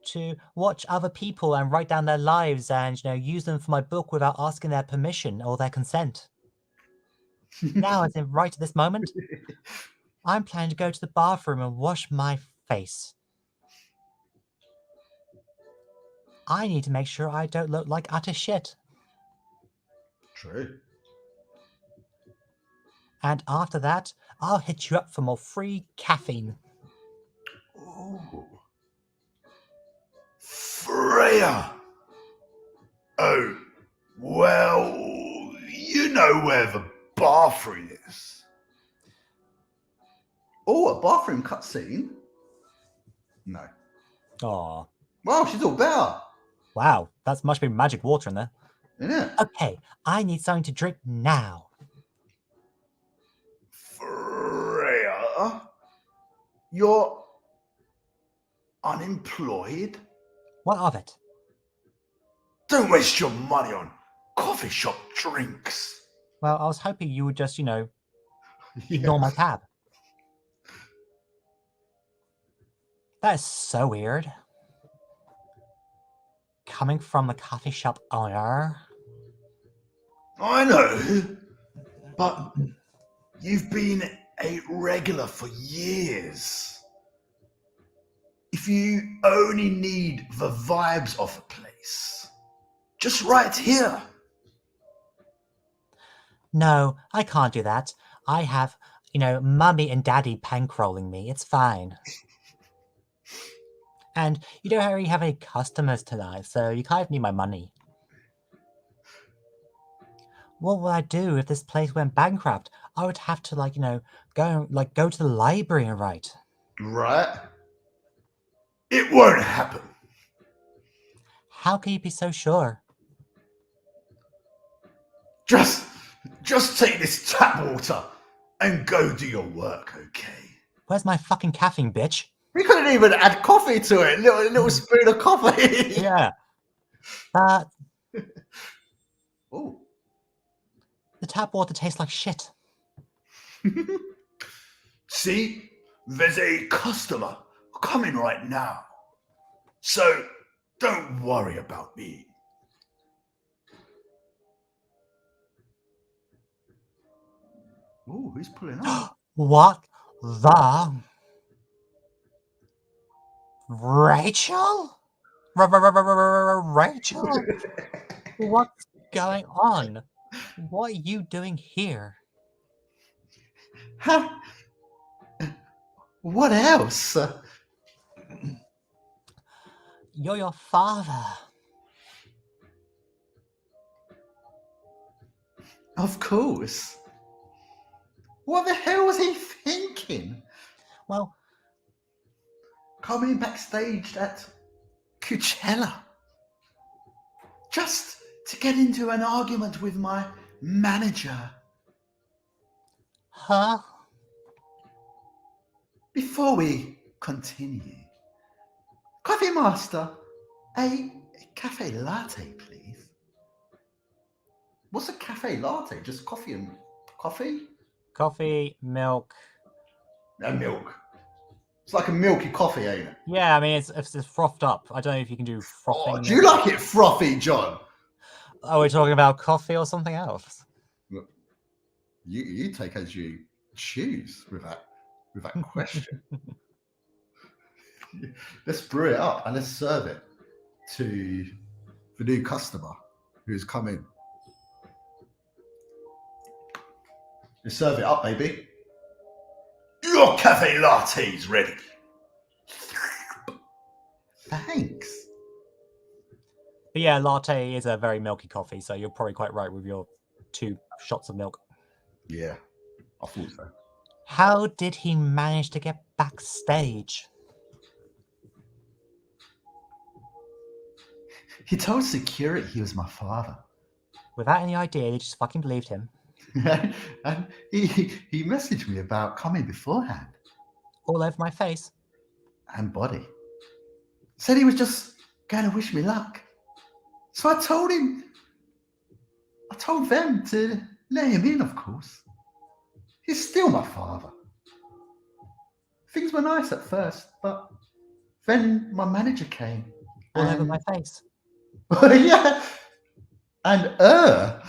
To watch other people and write down their lives and, use them for my book without asking their permission or their consent. Now, as in right at this moment, I'm planning to go to the bathroom and wash my face. I need to make sure I don't look like utter shit. True. And after that, I'll hit you up for more free caffeine. Oh. Freya. Oh, well, you know where the bathroom is. Oh, a bathroom cutscene? No. Aw. Wow, she's all better. Wow, that must be magic water in there. Isn't it? Okay, I need something to drink now. Freya, you're unemployed? What of it? Don't waste your money on coffee shop drinks. Well, I was hoping you would just, ignore my tab. That is so weird. Coming from the coffee shop owner. I know, but you've been a regular for years. If you only need the vibes of a place, just right here. No, I can't do that. I have, mummy and daddy pankrolling me. It's fine. And you don't really have any customers tonight, so you kind of need my money. What would I do if this place went bankrupt? I would have to, go to the library and write. Right? It won't happen. How can you be so sure? Just take this tap water and go do your work, okay? Where's my fucking caffeine, bitch? We couldn't even add coffee to it. Little spoon of coffee. Yeah. Oh. The tap water tastes like shit. See, there's a customer coming right now. So don't worry about me. Oh, who's pulling up? What the? Rachel? Rachel? What's going on? What are you doing here? Huh? What else? You're your father. Of course. What the hell was he thinking? Well, coming backstage at Coachella just to get into an argument with my manager. Huh? Before we continue, Coffee Master, a cafe latte, please. What's a cafe latte? Just coffee and coffee? Coffee, milk. And milk. It's like a milky coffee, ain't it? Yeah, I mean, it's frothed up. I don't know if you can do frothing. Oh, do you like it frothy, John? Are we talking about coffee or something else? Look, you take as you choose with that question. Let's brew it up and let's serve it to the new customer who's come in. Let's serve it up, baby. Your cafe latte's ready. Thanks. But yeah, latte is a very milky coffee, so you're probably quite right with your 2 shots of milk. Yeah, I thought so. How did he manage to get backstage? He told security he was my father. Without any idea, they just fucking believed him. And he messaged me about coming beforehand. All over my face. And body. Said he was just going to wish me luck. So I told them to let him in, of course. He's still my father. Things were nice at first, but then my manager came. All over my face. Yeah. And I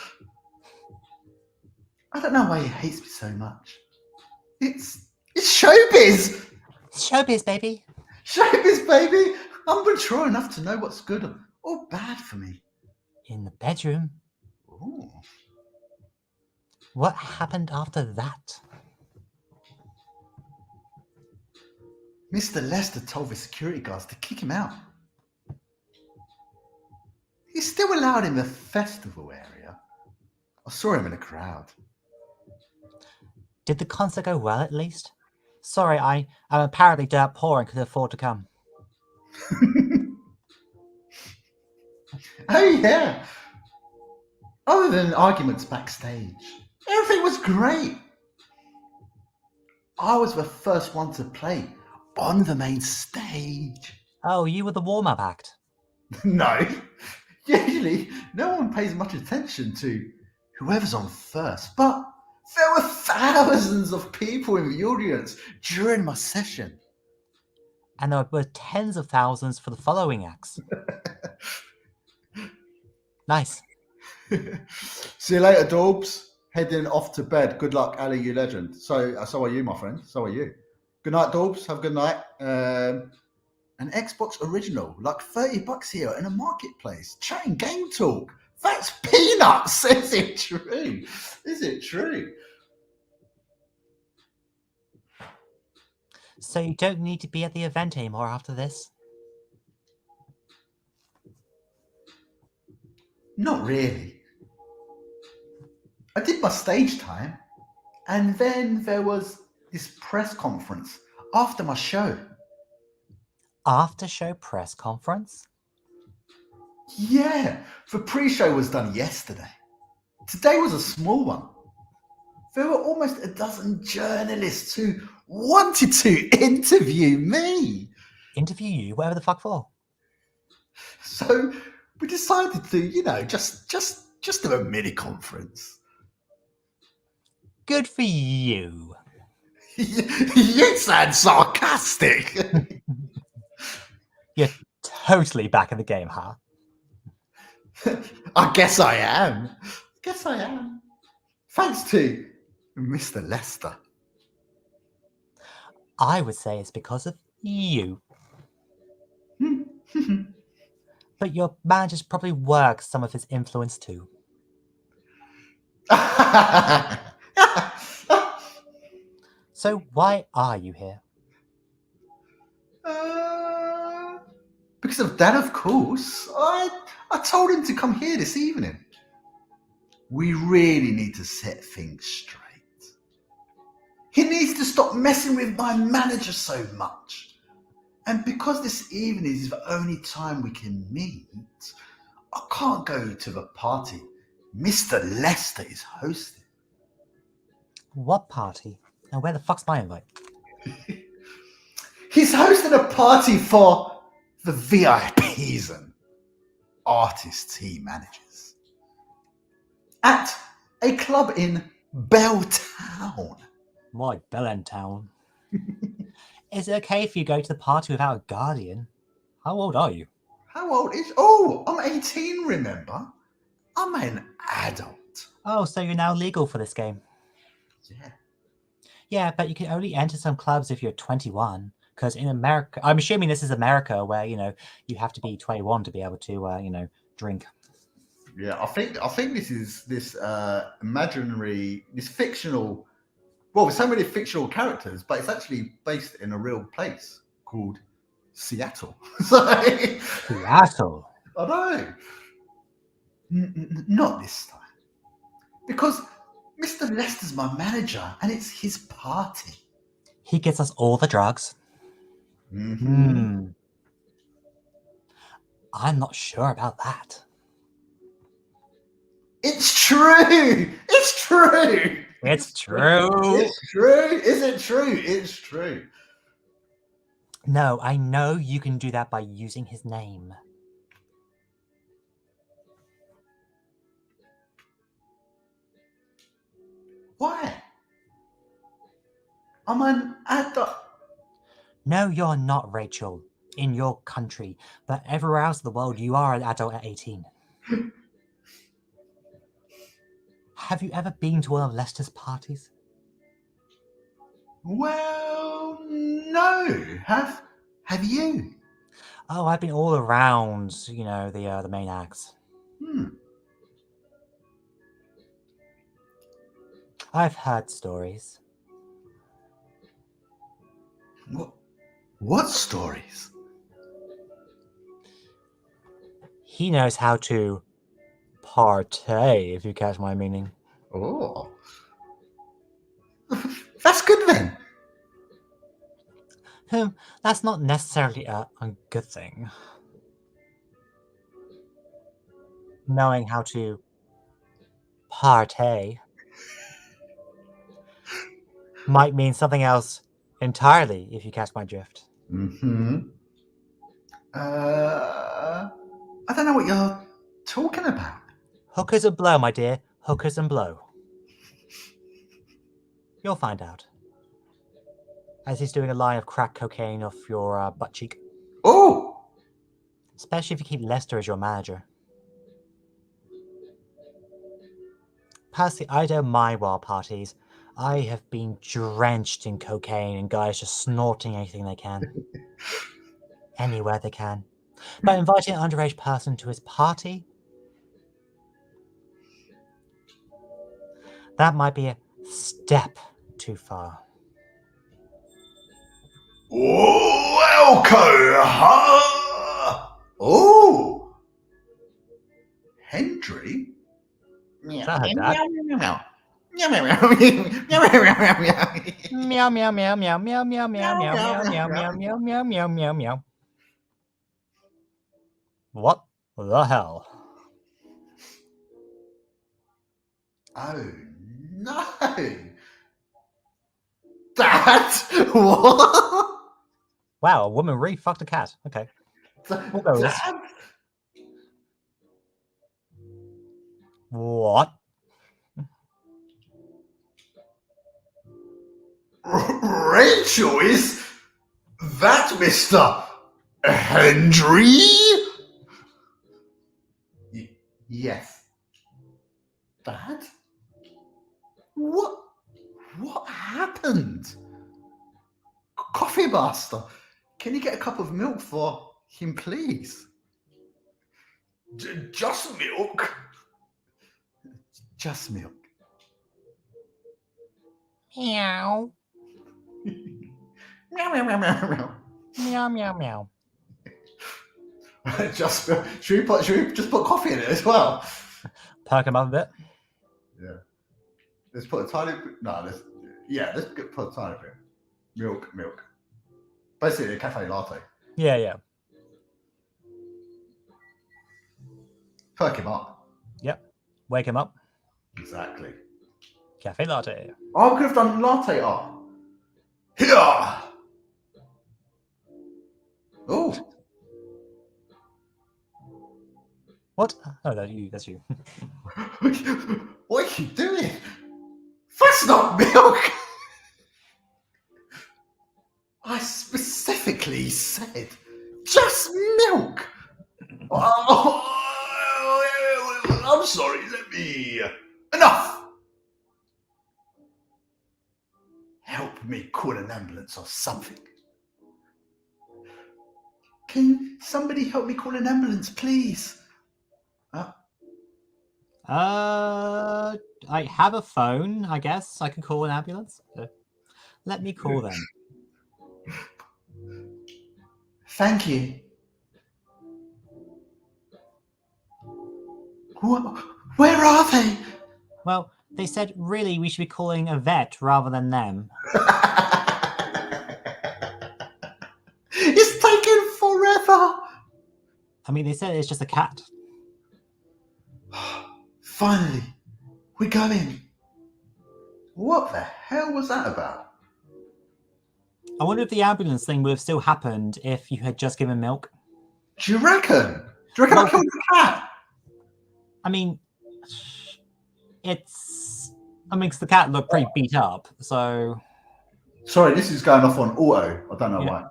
don't know why he hates me so much. It's showbiz. Showbiz, baby. Showbiz, baby. I'm mature enough to know what's good or bad for me. In the bedroom. Ooh. What happened after that? Mr. Lester told the security guards to kick him out. He's still allowed in the festival area. I saw him in a crowd. Did the concert go well, at least? Sorry, I'm apparently dirt poor and could afford to come. Oh, yeah. Other than arguments backstage, everything was great. I was the first one to play on the main stage. Oh, you were the warm-up act? No. Usually, no one pays much attention to whoever's on first, but there were thousands of people in the audience during my session. And there were tens of thousands for the following acts. Nice. See you later, Dorbs. Heading off to bed. Good luck, Ali, you legend. So are you, my friend. So are you. Good night, Dorbs. Have a good night. An Xbox original, like $30 here in a marketplace. Chatting game talk. That's peanuts. Is it true? Is it true? So you don't need to be at the event anymore after this? Not really. I did my stage time, and then there was this press conference after my show. After-show press conference? Yeah, the pre-show was done yesterday. Today was a small one. there were almost a dozen journalists who wanted to interview me. Interview you? Whatever the fuck for? So we decided to, just do a mini conference. Good for you. You sound sarcastic. You're totally back in the game, huh? I guess I am. Thanks to Mr. Lester. I would say it's because of you. But your manager's probably worked some of his influence too. So why are you here? Because of that, of course. I told him to come here this evening. We really need to set things straight. He needs to stop messing with my manager so much. And because this evening is the only time we can meet, I can't go to the party Mr. Lester is hosting. What party? And where the fuck's my invite? He's hosting a party for the VIPs and artists he manages at a club in Belltown. Why, Bellentown? Is it okay if you go to the party without a guardian? How old are you? How old is... Oh, I'm 18, remember? I'm an adult. Oh, so you're now legal for this game? Yeah. Yeah, but you can only enter some clubs if you're 21. Because in America... I'm assuming this is America where, you have to be 21 to be able to, drink. Yeah, I think this is this imaginary, this fictional... Well, there's so many fictional characters, but it's actually based in a real place called Seattle. Seattle? I know. Not this time. Because Mr. Lester's my manager and it's his party. He gets us all the drugs. I'm not sure about that. It's true. It's true. It's true. It's true. Is it true? It's true. No, I know you can do that by using his name. Why? I'm an adult. No, you're not, Rachel. In your country. But everywhere else in the world, you are an adult at 18. Have you ever been to one of Lester's parties? Well, no. Have you? Oh, I've been all around, the main acts. I've heard stories. What stories? He knows how to partay, if you catch my meaning. Oh. That's good then. That's not necessarily a good thing. Knowing how to partay might mean something else entirely, if you catch my drift. I don't know what you're talking about. Hookers and blow, my dear. Hookers and blow. You'll find out. As he's doing a line of crack cocaine off your butt cheek. Oh! Especially if you keep Lester as your manager. Personally, I don't mind wild parties. I have been drenched in cocaine and guys just snorting anything they can. Anywhere they can. But inviting an underage person to his party? That might be a step too far. Welcome! Oh! Hendry? Meow meow meow meow meow meow meow meow meow meow meow meow meow meow meow meow. What the hell? Oh no! Dad, what? Wow, a woman really fucked a cat. Okay. We'll go with this. Dad? What? Rachel, is that Mr. Henry? Yes. Dad? What happened? Coffee master, can you get a cup of milk for him, please? Just milk? Just milk. Meow. Meow, meow, meow, meow, meow. Meow, meow, meow. Should we just put coffee in it as well? Perk him up a bit. Yeah. Let's put a tiny bit. No, let's put a tiny bit. Milk. Basically a cafe latte. Yeah. Perk him up. Yep. Wake him up. Exactly. Cafe latte. Oh, I could have done latte art. Here. Oh. What? Oh, that's you. What are you doing? That's not milk. I specifically said just milk. Oh, I'm sorry. Let me. Enough. Help me call an ambulance or something. Can somebody help me call an ambulance, please? I have a phone, I guess. I can call an ambulance. Let me call them. Thank you. Where are they? Well, they said really we should be calling a vet rather than them. It's taken forever. I mean, they said it's just a cat. Finally, we're going. What the hell was that about? I wonder if the ambulance thing would have still happened if you had just given milk. Do you reckon? Do you reckon I killed the cat? I mean, the cat looked pretty beat up, so... Sorry, this is going off on auto. I don't know why.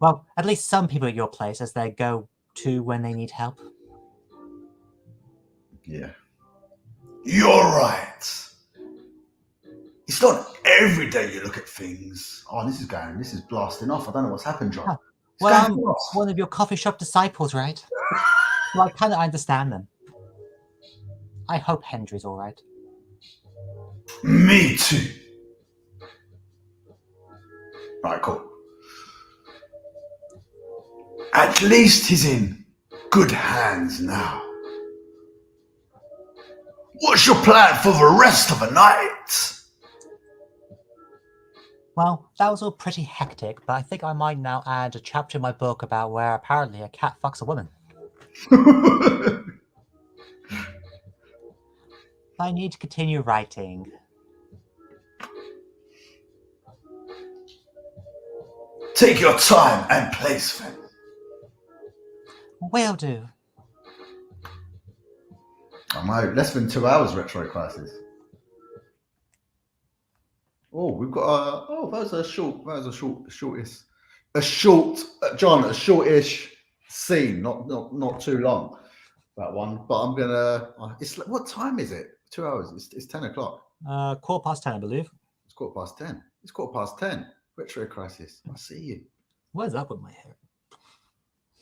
Well, at least some people at your place as they go to when they need help. Yeah. You're right. It's not every day you look at things. Oh, this is blasting off. I don't know what's happened, John. Huh. Well, I'm one of your coffee shop disciples, right? So I kind of understand them. I hope Henry's all right. Me too. Right, cool. At least he's in good hands now. What's your plan for the rest of the night? Well, that was all pretty hectic, but I think I might now add a chapter in my book about where apparently a cat fucks a woman. I need to continue writing. Take your time and place, friend. Will do. I know, less than 2 hours retro crisis. Oh, we've got that was a shortish scene, not too long. That one, but I'm gonna. It's what time is it? 2 hours. It's 10 o'clock. 10:15, I believe. It's 10:15. It's 10:15. Retro crisis. I see you. What's up with my hair?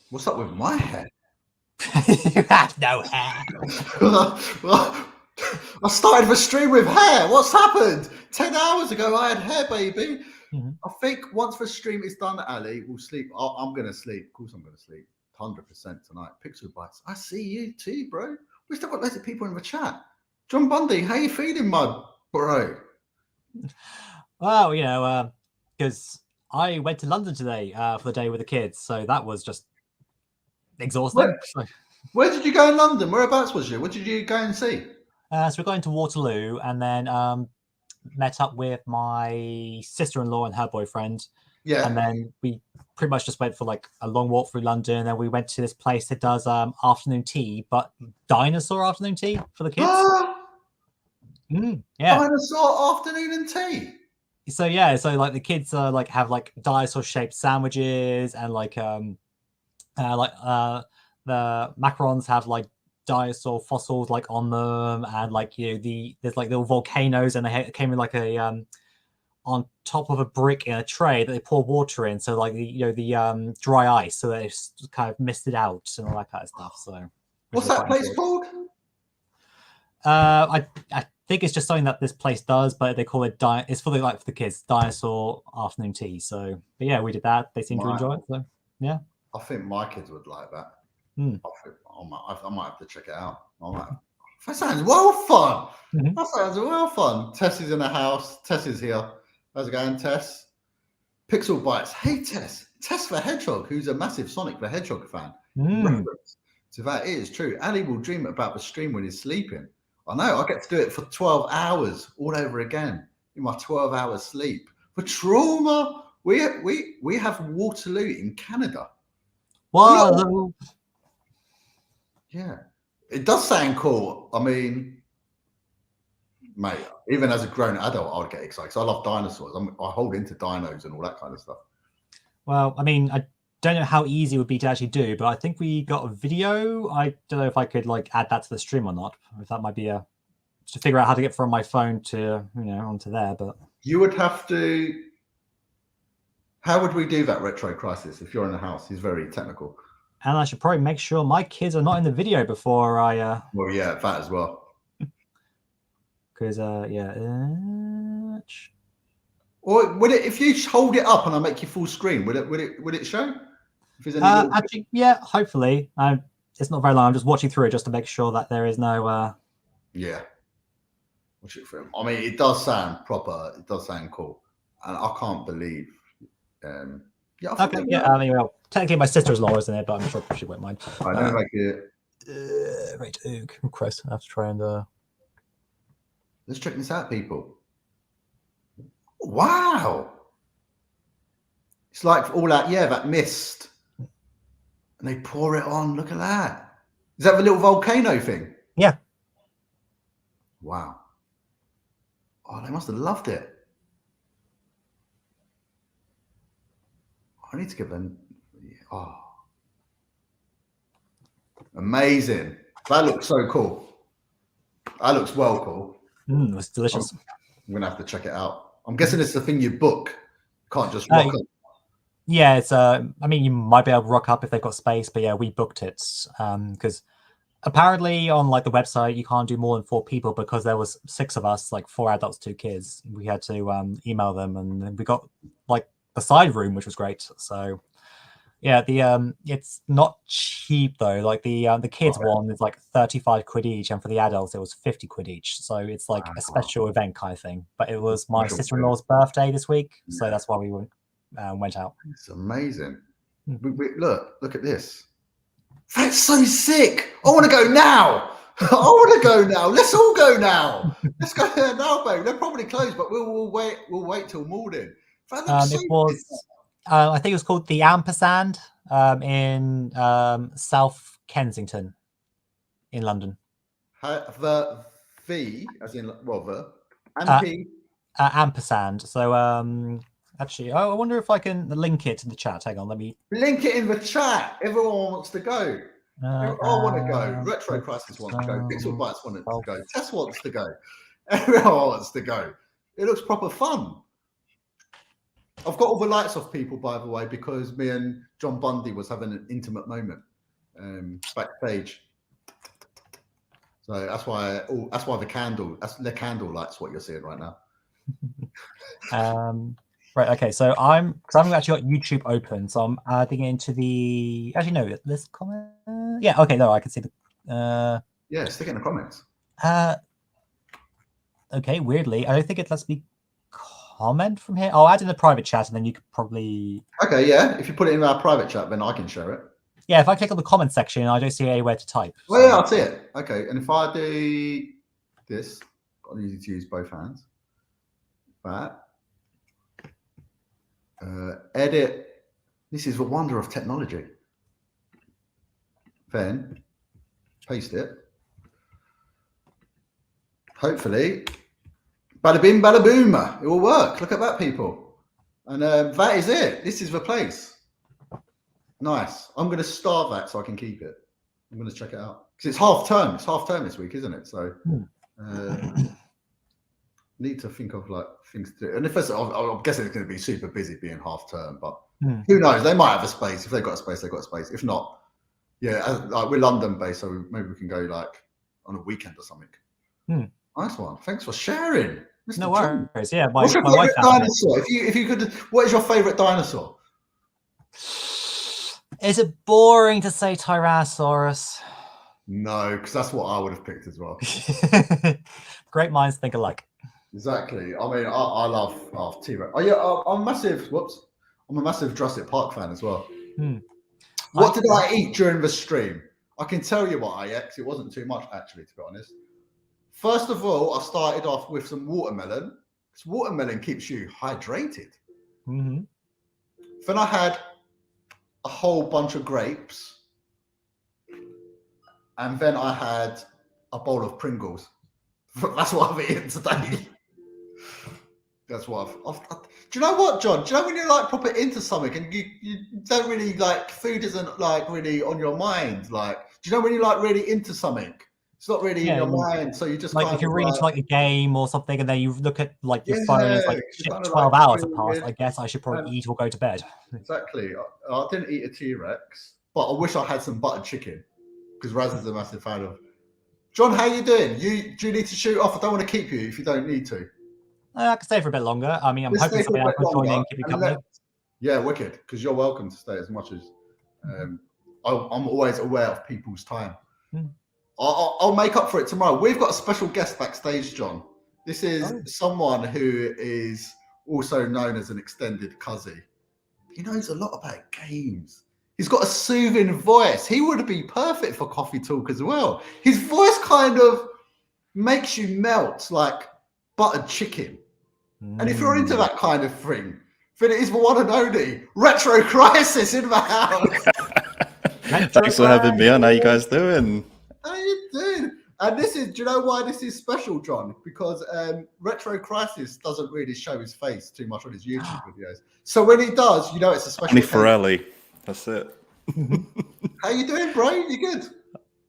What's up with my hair? You have no hair. Well, I started the stream with hair. What's happened? 10 hours ago, I had hair, baby. Mm-hmm. I think once the stream is done, Ali, we'll sleep. I'm going to sleep. Of course, I'm going to sleep. 100% tonight. Pixel Bites. I see you too, bro. We still got loads of people in the chat. John Bundy, how you feeling, my bro? Well, because I went to London today for the day with the kids, so that was just exhausting. Where did you go in London? Whereabouts was you? What did you go and see? So we're going to Waterloo, and then met up with my sister-in-law and her boyfriend. Yeah. And then we pretty much just went for like a long walk through London. And then we went to this place that does afternoon tea, but dinosaur afternoon tea for the kids. Yeah. Dinosaur afternoon and tea. So yeah, so like the kids like have like dinosaur shaped sandwiches, and like the macarons have like dinosaur fossils like on them, and like there's like little volcanoes, and they came in like a on top of a brick in a tray that they pour water in, so like the dry ice, so that it's kind of misted out and all that kind of stuff. So what's that place called? I think it's just something that this place does, but they call it it's for the kids, dinosaur afternoon tea. So but yeah, we did that. They seem to enjoy it. So yeah, I think my kids would like that. I might have to check it out. That sounds well fun. That sounds well fun. Tess is in the house. Tess is here. How's it going, Tess? Pixel Bites. Hey, Tess. Tess the Hedgehog, who's a massive Sonic the Hedgehog fan. Reference to that is true. Ali will dream about the stream when he's sleeping. I know. I get to do it for 12 hours all over again in my 12 hours sleep. For trauma, we have Waterloo in Canada. Wow. Yeah. It does sound cool. I mean, mate, even as a grown adult, I would get excited. I love dinosaurs. I hold into dinos and all that kind of stuff. Well, I mean, I don't know how easy it would be to actually do, but I think we got a video. I don't know if I could like add that to the stream or not. If that might be to figure out how to get from my phone to onto there. But you would have to. How would we do that, Retro Crisis? If you're in the house, he's very technical. And I should probably make sure my kids are not in the video before I. Well, yeah, that as well. Because yeah. Or would it, if you hold it up and I make you full screen, would it show? If there's any actually, yeah, hopefully. It's not very long. I'm just watching through it just to make sure that there is no. Yeah. Watch it for him. I mean, it does sound proper. It does sound cool, and I can't believe. Yeah. Okay. Yeah. I mean, well, technically my sister-in-law isn't it, but I'm sure she won't mind. I know, like it. Right. Oh, Christ, I have to try and. Let's check this out, people. Wow. It's like all that, that mist. And they pour it on. Look at that. Is that the little volcano thing? Yeah. Wow. Oh, they must have loved it. I need to give them. Oh. Amazing. That looks so cool. That looks well cool. It's delicious. I'm going to have to check it out. I'm guessing it's the thing you book. Can't just rock up. Yeah, it's I mean, you might be able to rock up if they've got space, but yeah, we booked it because apparently on like the website you can't do more than 4 people because there was 6 of us, like 4 adults, 2 kids. We had to email them, and then we got like the side room, which was great. So yeah, the it's not cheap though. Like the kids one is like 35 quid each, and for the adults it was 50 quid each. So it's like a special event kind of thing. But it was my sister-in-law's birthday this week, so that's why we went out. It's amazing. Look at this. That's so sick. I want to go now. I want to go now. Let's all go now. Let's go there now, babe. They're probably closed, but we'll wait. We'll wait till morning. It was. I think it was called the Ampersand in South Kensington in London. The V, as in the Ampersand. So actually, I wonder if I can link it in the chat. Hang on, let me link it in the chat. Everyone wants to go. I want to go. Retro Crisis wants to go. Pixel Bites wants to go. Tess wants to go. Everyone wants to go. It looks proper fun. I've got all the lights off, people, by the way, because me and John Bundy was having an intimate moment backstage. So that's why the candle lights what you're seeing right now. Right. Okay. So I've actually got YouTube open, so I'm adding it into the. Actually, no. Let's comment. Yeah. Okay. No, I can see the. Yeah, stick it in the comments. Okay. Weirdly, I don't think it lets me comment from here. I'll add in the private chat, and then you could probably. Okay. Yeah. If you put it in our private chat, then I can share it. Yeah. If I click on the comment section, I don't see anywhere to type. So. Well, yeah, I'll see it. Okay. And if I do this, I'll need to use both hands. that. Edit. This is the wonder of technology. Then paste it. Hopefully, bada bing, bada boom. It will work. Look at that, people. And that is it. This is the place. Nice. I'm going to start that so I can keep it. I'm going to check it out because it's half term. It's half term this week, isn't it? So need to think of like things to do. And if it's, I'm guessing it's going to be super busy being half term, but who knows? They might have a space. If they've got a space, they've got a space. If not, yeah, like we're London based, so maybe we can go like on a weekend or something. Nice one. Thanks for sharing. Mr. No John. worries. Yeah, What's your favorite dinosaur? If you could, what is your favorite dinosaur? Is it boring to say Tyrannosaurus? No, because that's what I would have picked as well. Great minds think alike. Exactly. I mean, I love T-Rex. Oh yeah, I'm a massive. Whoops, I'm a massive Jurassic Park fan as well. What did I eat during the stream? I can tell you what I ate. It wasn't too much, actually, to be honest. First of all, I started off with some watermelon. Because watermelon keeps you hydrated. Then I had a whole bunch of grapes. And then I had a bowl of Pringles. That's what I've eaten today. That's what do you know what, John? Do you know when you're like proper into something and you don't really like, food isn't like really on your mind? Like, do you know when you're like really into something? It's not really in your mind, so you just like kind if you're of really like, into like a game or something, and then you look at like your phone, and it's like shit, 12 hours have passed. I guess I should probably eat or go to bed. Exactly. I didn't eat a T-Rex, but I wish I had some buttered chicken because Raz is a massive fan of. John, how you doing? Do you need to shoot off? I don't want to keep you if you don't need to. I can stay for a bit longer. I mean, I'm hoping somebody else will join in, keep you company. Yeah, wicked. Because you're welcome to stay as much as. I'm always aware of people's time. I'll make up for it tomorrow. We've got a special guest backstage, John. This is someone who is also known as an extended cousin. He knows a lot about games. He's got a soothing voice. He would be perfect for Coffee Talk as well. His voice kind of makes you melt like buttered chicken. And if you're into that kind of thing, then it is the one and only Retro Crisis in the house. Thanks for having me on. How you guys doing? How you doing? And this is, do you know why this is special, John? Because Retro Crisis doesn't really show his face too much on his YouTube videos. So when he does, you know it's a special. Only Ferrelli. That's it. How you doing, bro? You good?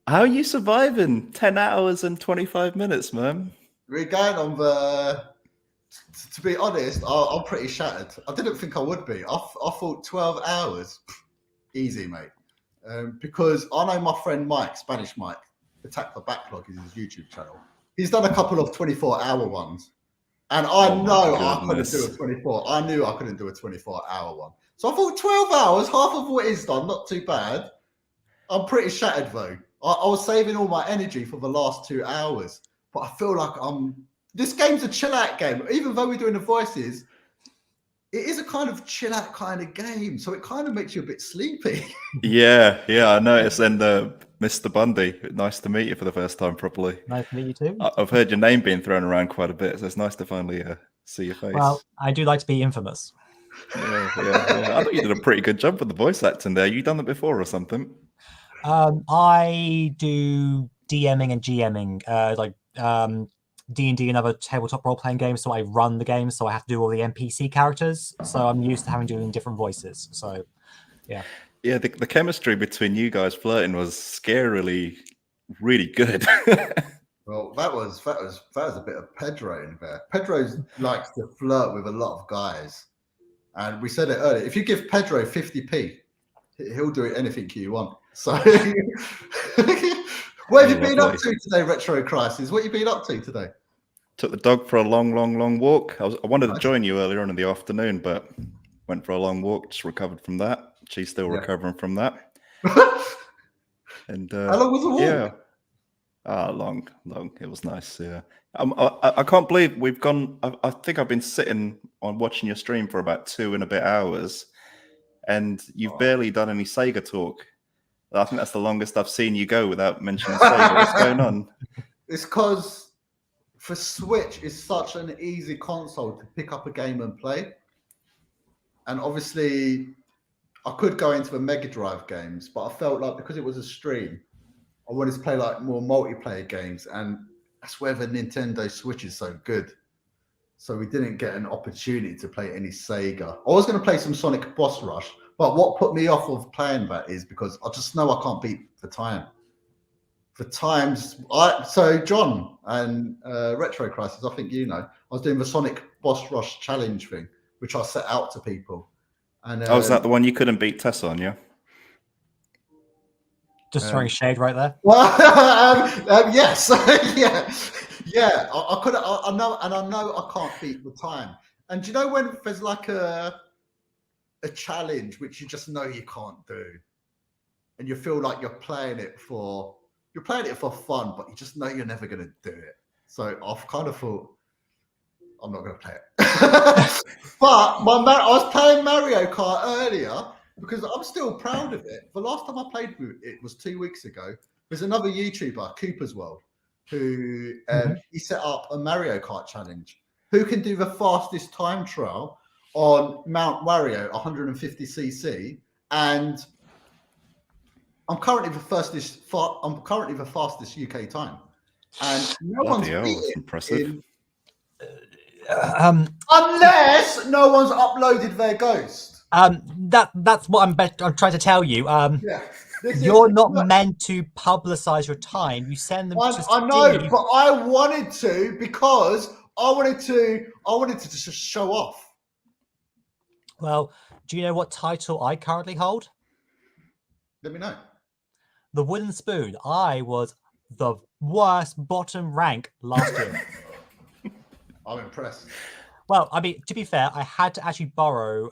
How are you surviving? 10 hours and 25 minutes, man. We're going on the... To be honest, I'm pretty shattered. I didn't think I would be. I thought 12 hours. Easy, mate. Because I know my friend Mike, Spanish Mike, Attack the Backlog is his YouTube channel. He's done a couple of 24-hour ones. And I know I couldn't do a 24. I knew I couldn't do a 24-hour one. So I thought 12 hours, half of what he's done, not too bad. I'm pretty shattered, though. I was saving all my energy for the last 2 hours. But I feel like this game's a chill-out game. Even though we're doing the voices, it is a kind of chill-out kind of game. So it kind of makes you a bit sleepy. Yeah, I noticed. And Mr. Bundy, nice to meet you for the first time properly. Nice to meet you too. I've heard your name being thrown around quite a bit, so it's nice to finally see your face. Well, I do like to be infamous. Yeah. I thought you did a pretty good job with the voice acting there. You done that before or something? I do DMing and GMing, like D&D and other tabletop role-playing games. So I run the game, so I have to do all the NPC characters. So I'm used to having doing different voices. So, yeah. Yeah, the chemistry between you guys flirting was scarily really good. Well, that was a bit of Pedro in there. Pedro likes to flirt with a lot of guys. And we said it earlier. If you give Pedro 50p, he'll do anything you want. So, what have you been up to today, Retro Crisis? What have you been up to today? Took the dog for a long walk. I wanted to join you earlier on in the afternoon, but went for a long walk, just recovered from that. She's still recovering from that. And how long was the walk? Yeah. Long. It was nice, yeah. I can't believe we've gone. I think I've been sitting on watching your stream for about 2 and a bit hours, and you've barely done any Sega talk. I think that's the longest I've seen you go without mentioning Sega. What's going on? It's because for Switch is such an easy console to pick up a game and play. And obviously, I could go into the Mega Drive games, but I felt like because it was a stream, I wanted to play like more multiplayer games, and that's where the Nintendo Switch is so good. So we didn't get an opportunity to play any Sega. I was going to play some Sonic Boss Rush, but what put me off of playing that is because I just know I can't beat the time. The times, so John and Retro Crisis, I think you know, I was doing the Sonic Boss Rush challenge thing, which I set out to people. And is that the one you couldn't beat Tess on? Yeah. Just throwing shade right there. Yes, yeah. I could. I know, and I know I can't beat the time. And do you know when there's like a challenge which you just know you can't do, and you feel like you're playing it for fun, but you just know you're never going to do it. So I've kind of thought I'm not going to play it. But I was playing Mario Kart earlier because I'm still proud of it. The last time I played it was 2 weeks ago. There's another YouTuber, Cooper's World, who he set up a Mario Kart challenge. Who can do the fastest time trial on Mount Wario 150cc? And I'm currently the fastest UK time, and no one's beat impressive. Unless no one's uploaded their Ghost. That's what I'm trying to tell you. You're not meant to publicize your time. You send them. I know, but I wanted to because I wanted to just show off. Well, do you know what title I currently hold? Let me know. The Wooden Spoon. I was the worst bottom rank last year. I'm impressed. Well, I mean, to be fair, I had to actually borrow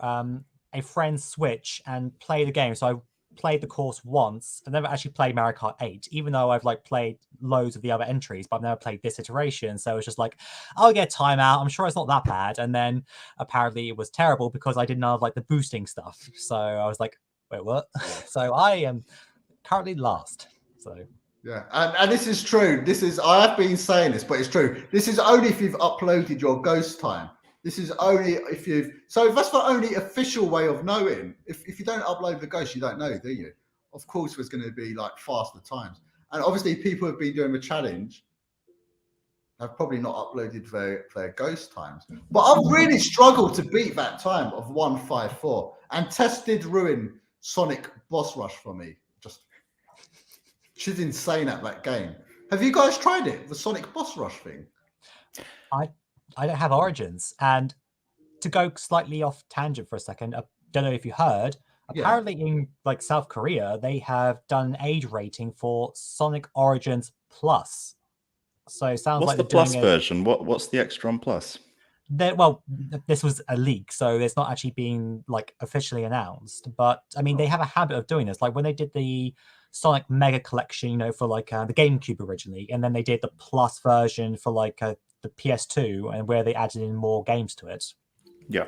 a friend's Switch and play the game. So I played the course once. I never actually played Mario Kart 8, even though I've like played loads of the other entries, but I've never played this iteration. So it's just like, I'll get timeout. I'm sure it's not that bad. And then apparently it was terrible because I didn't have like the boosting stuff. So I was like, wait, what? So I am currently last. So yeah, and this is true. I have been saying this, but it's true. This is only if you've uploaded your Ghost time. This is only if you've. So that's the only official way of knowing. If you don't upload the Ghost, you don't know, do you? Of course, there's going to be like faster times, and obviously people who have been doing the challenge have probably not uploaded their Ghost times. But I've really struggled to beat that time of 1:54, and Tess did ruin Sonic Boss Rush for me. She's insane at that game. Have you guys tried it, the Sonic Boss Rush thing? I don't have Origins. And to go slightly off tangent for a second, I don't know if you heard, apparently in like South Korea, they have done an age rating for Sonic Origins Plus. So it sounds what's like the Plus version? What's the extra on Plus? Well, this was a leak, so it's not actually being like officially announced. But I mean, they have a habit of doing this. Like when they did the Sonic Mega Collection, you know, for like the GameCube originally, and then they did the Plus version for like the PS2, and where they added in more games to it. Yeah.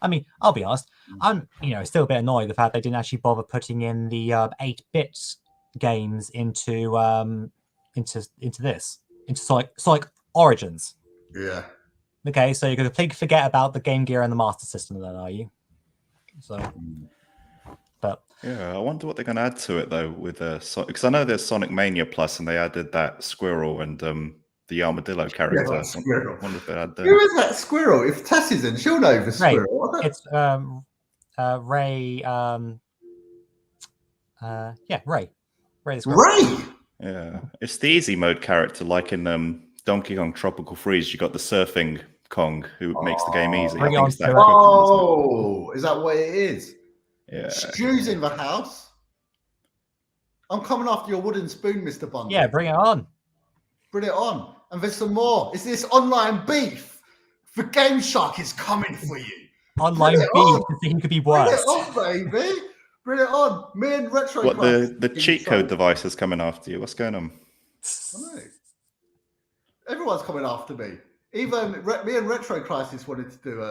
I mean, I'll be honest, I'm still a bit annoyed the fact they didn't actually bother putting in the 8-bit games into Sonic Origins. Yeah. Okay, so you're going to completely forget about the Game Gear and the Master System, then, are you? So, but yeah, I wonder what they're going to add to it though with because I know there's Sonic Mania Plus, and they added that squirrel and the armadillo character. Yeah, squirrel. I wonder if they add Who is that squirrel? If Tess is in, she'll know the squirrel. It's Ray. Ray. Ray the squirrel. Ray. Yeah, it's the easy mode character, like in Donkey Kong Tropical Freeze. You got the surfing Kong who makes the game easy. Is that what it is? Yeah. Stu's in the house. I'm coming after your wooden spoon, Mr. Bond. Yeah, bring it on. Bring it on. And there's some more. Is this online beef? The Game Shark is coming for you. Online beef. You think it could be worse? Bring it on, baby. Bring it on. Me and Retro. What the cheat code device is coming after you? What's going on? I know. Everyone's coming after me. Even me and Retro Crisis wanted to do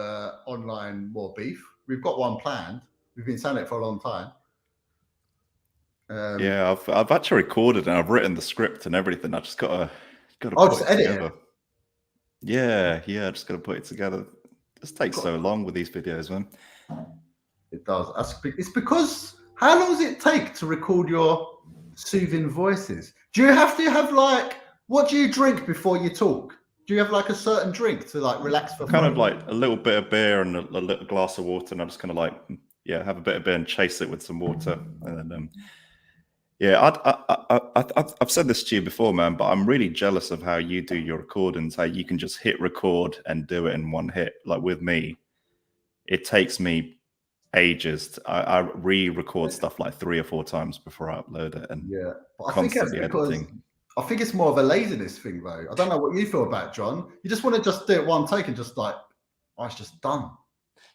online more beef. We've got one planned. We've been saying it for a long time. Yeah, I've actually recorded and I've written the script and everything. I just got to just edit it. Yeah, just got to put it together. This takes so long with these videos, man. It does. It's because how long does it take to record your soothing voices? Do you have to have like, what do you drink before you talk? Do you have like a certain drink to like relax for? Kind of like a little bit of beer and a little glass of water, and I just kind of like, have a bit of beer and chase it with some water, and then I've said this to you before, man, but I'm really jealous of how you do your recordings. How you can just hit record and do it in one hit. Like with me, it takes me ages. I re-record stuff like 3 or 4 times before I upload it, and but I think that's because editing. I think it's more of a laziness thing, though. I don't know what you feel about it, John. You just want to just do it one take and just like, oh, it's just done.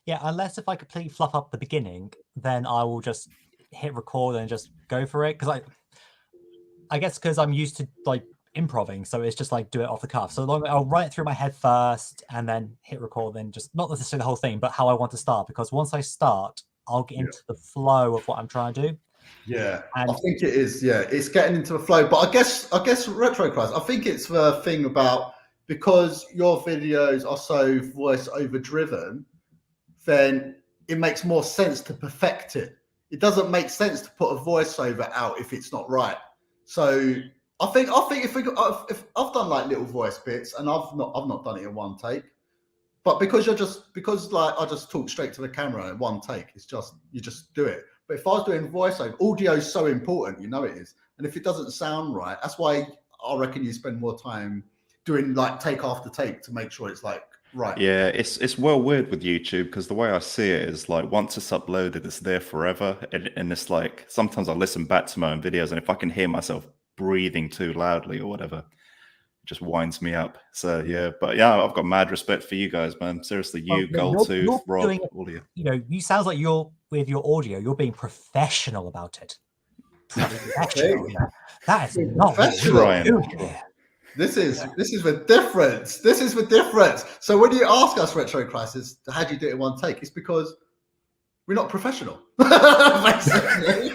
Yeah, unless if I completely fluff up the beginning, then I will just hit record and just go for it. Because I guess because I'm used to like improving, so it's just like do it off the cuff. So I'll write it through my head first and then hit record, then just not necessarily the whole thing, but how I want to start. Because once I start, I'll get into the flow of what I'm trying to do. Yeah, and I think it is. Yeah, it's getting into a flow. But I guess Retro Christ, I think it's the thing about because your videos are so voice over driven, then it makes more sense to perfect it. It doesn't make sense to put a voiceover out if it's not right. So I think if I've done like little voice bits and I've not done it in one take, but because like I just talk straight to the camera in one take, it's just you just do it. But if I was doing voiceover, audio is so important, you know it is. And if it doesn't sound right, that's why I reckon you spend more time doing like take after take to make sure it's like right. Yeah, it's well weird with YouTube because the way I see it is like once it's uploaded, it's there forever. And it's like sometimes I listen back to my own videos and if I can hear myself breathing too loudly or whatever, it just winds me up. So but I've got mad respect for you guys, man. Seriously, you, Goldtooth, Rob, all of you. You know, you sounds like you're with your audio, you're being professional about it. Professional. That is not professional. This is the difference. This is the difference. So when you ask us, Retro Crisis, how do you do it in one take? It's because we're not professional. Basically.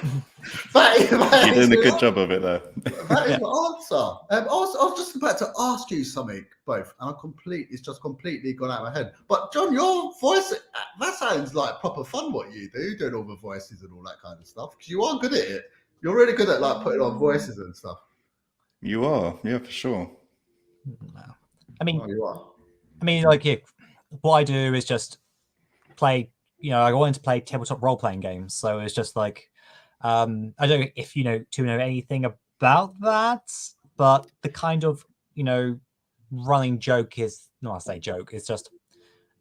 You're doing a good job of it, though. That is the answer. I was just about to ask you something, both, and it's just completely gone out of my head. But John, your voice, that sounds like proper fun. What you do, doing all the voices and all that kind of stuff, because you are good at it. You're really good at like putting on voices and stuff. You are, yeah, for sure. I mean, like what I do is just play. You know, I wanted to play tabletop role-playing games, so it's just like I don't know if you know anything about that, but the kind of running joke is no, I say joke. It's just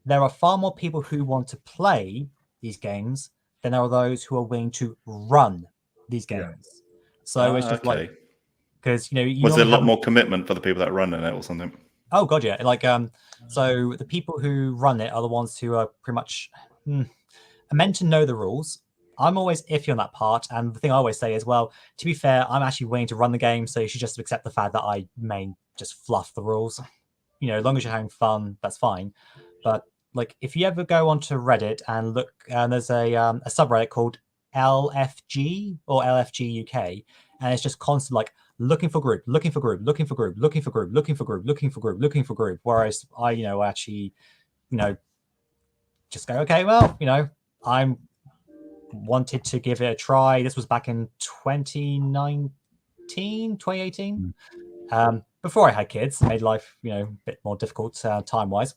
there are far more people who want to play these games than there are those who are willing to run these games. So it's just like. Because was there a lot more commitment for the people that are running it or something? Oh god, yeah. Like so the people who run it are the ones who are pretty much are meant to know the rules. I'm always iffy on that part, and the thing I always say is, well, to be fair, I'm actually willing to run the game, so you should just accept the fact that I may just fluff the rules. As long as you're having fun, that's fine. But like, if you ever go onto Reddit and look, there's a subreddit called LFG or LFG UK, and it's just constant like. Looking for group, looking for group, looking for group, looking for group, looking for group, looking for group, looking for group. Whereas I, actually, just go, okay, well, I wanted to give it a try. This was back in 2018. Before I had kids, it made life, a bit more difficult time-wise.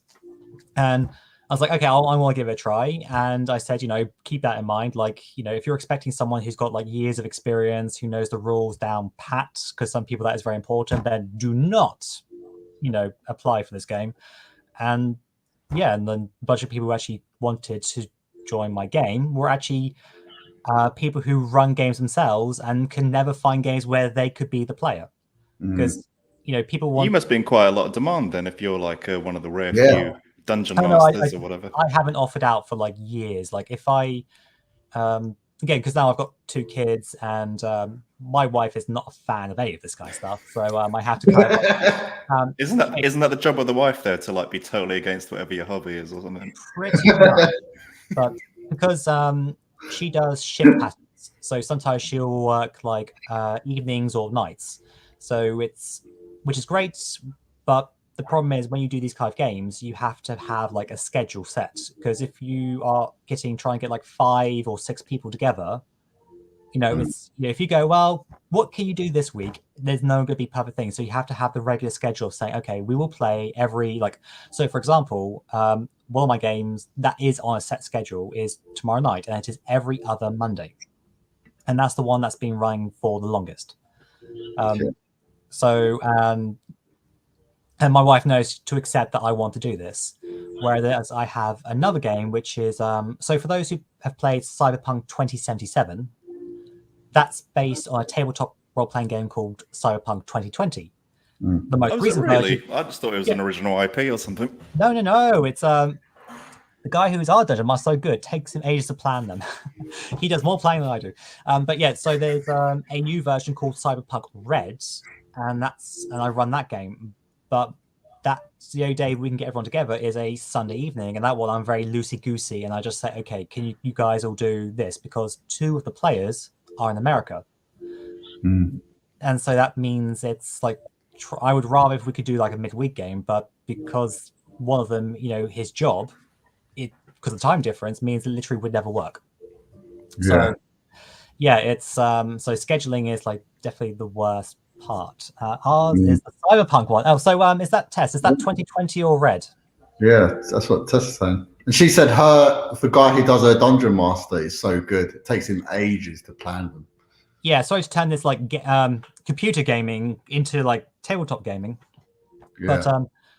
And I was like, okay, I want to give it a try. And I said, keep that in mind. Like, if you're expecting someone who's got like years of experience, who knows the rules down pat, because some people that is very important, then do not, apply for this game. And and then a bunch of people who actually wanted to join my game were actually people who run games themselves and can never find games where they could be the player. Because, people want... You must be in quite a lot of demand then if you're like one of the rare few dungeon masters or whatever. I haven't offered out for like years. Like if I again, because now I've got 2 kids and my wife is not a fan of any of this kind of stuff, so I have to kind of, isn't that the job of the wife there to like be totally against whatever your hobby is or something? Pretty much. But because she does shift patterns, so sometimes she'll work like evenings or nights, so which is great, but the problem is when you do these kind of games, you have to have like a schedule set, because if you are trying to get like 5 or 6 people together, it's if you go, well, what can you do this week? There's no going to be perfect thing. So you have to have the regular schedule of saying, okay, we will play every So for example, one of my games that is on a set schedule is tomorrow night, and it is every other Monday, and that's the one that's been running for the longest. And my wife knows to accept that I want to do this. Whereas I have another game, which is so for those who have played Cyberpunk 2077, that's based on a tabletop role-playing game called Cyberpunk 2020. The most recent version. I just thought it was an original IP or something. No. It's the guy who's our dungeon master so good. Takes him ages to plan them. He does more planning than I do. But yeah, so there's a new version called Cyberpunk Reds, and I run that game. But that's the only day we can get everyone together is a Sunday evening, and that one I'm very loosey-goosey, and I just say, okay, can you guys all do this? Because 2 of the players are in America. And so that means it's like, I would rather if we could do like a midweek game, but because one of them, his job, because of the time difference, means it literally would never work. So yeah, it's so scheduling is like definitely the worst part. Ours is the Cyberpunk one. Oh, so is that Tess? Is that 2020 or Red? Yeah, that's what Tess is saying. And she said the guy who does her dungeon master is so good. It takes him ages to plan them. Yeah, sorry to turn this like computer gaming into like tabletop gaming. But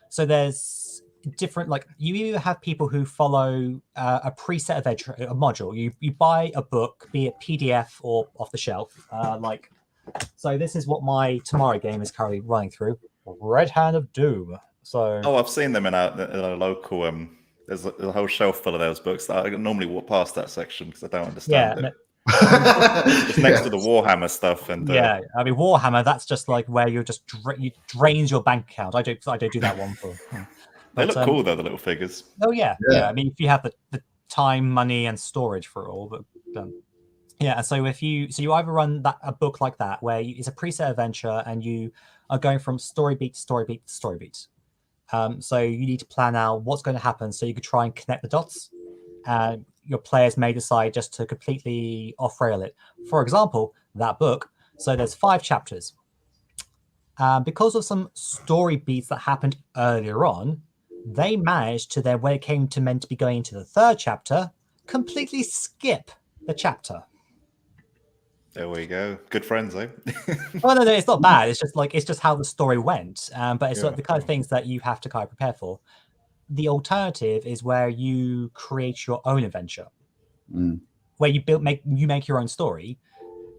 so there's different, like, you either have people who follow a preset of a module. You buy a book, be it PDF or off the shelf. So this is what my tomorrow game is currently running through, Red Hand of Doom. So I've seen them in a local. There's a whole shelf full of those books. I normally walk past that section because I don't understand it. It's next to the Warhammer stuff, and I mean Warhammer. That's just like where you're just you drains your bank account. I don't do that one for. They look cool though, the little figures. Oh yeah. I mean, if you have the time, money, and storage for it all, but yeah. So you either run a book like that where it's a preset adventure and you are going from story beat to story beat to story beat. So you need to plan out what's going to happen so you could try and connect the dots. Your players may decide just to completely off-rail it. For example, that book. So there's 5 chapters. Because of some story beats that happened earlier on, they managed to then, when it came to meant to be going into the 3rd chapter, completely skip the chapter. There we go. Good friends, eh? Well, no, it's not bad. It's just how the story went. But it's like the kind of things that you have to kind of prepare for. The alternative is where you create your own adventure, where you make your own story,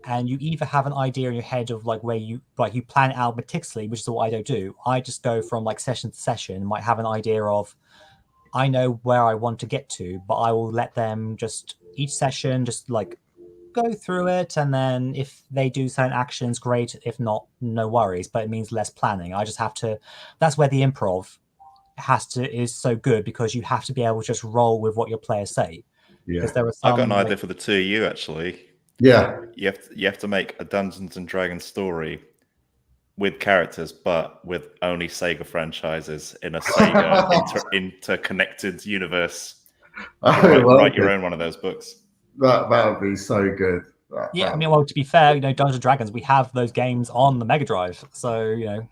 and you either have an idea in your head of like where you plan it out meticulously, which is what I don't do. I just go from like session to session, might have an idea of, I know where I want to get to, but I will let them just each session just like go through it, and then if they do certain actions, great. If not, no worries. But it means less planning. I just have to. That's where the improv is so good, because you have to be able to just roll with what your players say. Yeah, I've got an idea for the 2 of you actually. Yeah, you have to make a Dungeons and Dragons story with characters, but with only Sega franchises in a Sega interconnected universe. Write your own one of those books. That would be so good. I mean, well, to be fair, Dungeons and Dragons, we have those games on the Mega Drive, so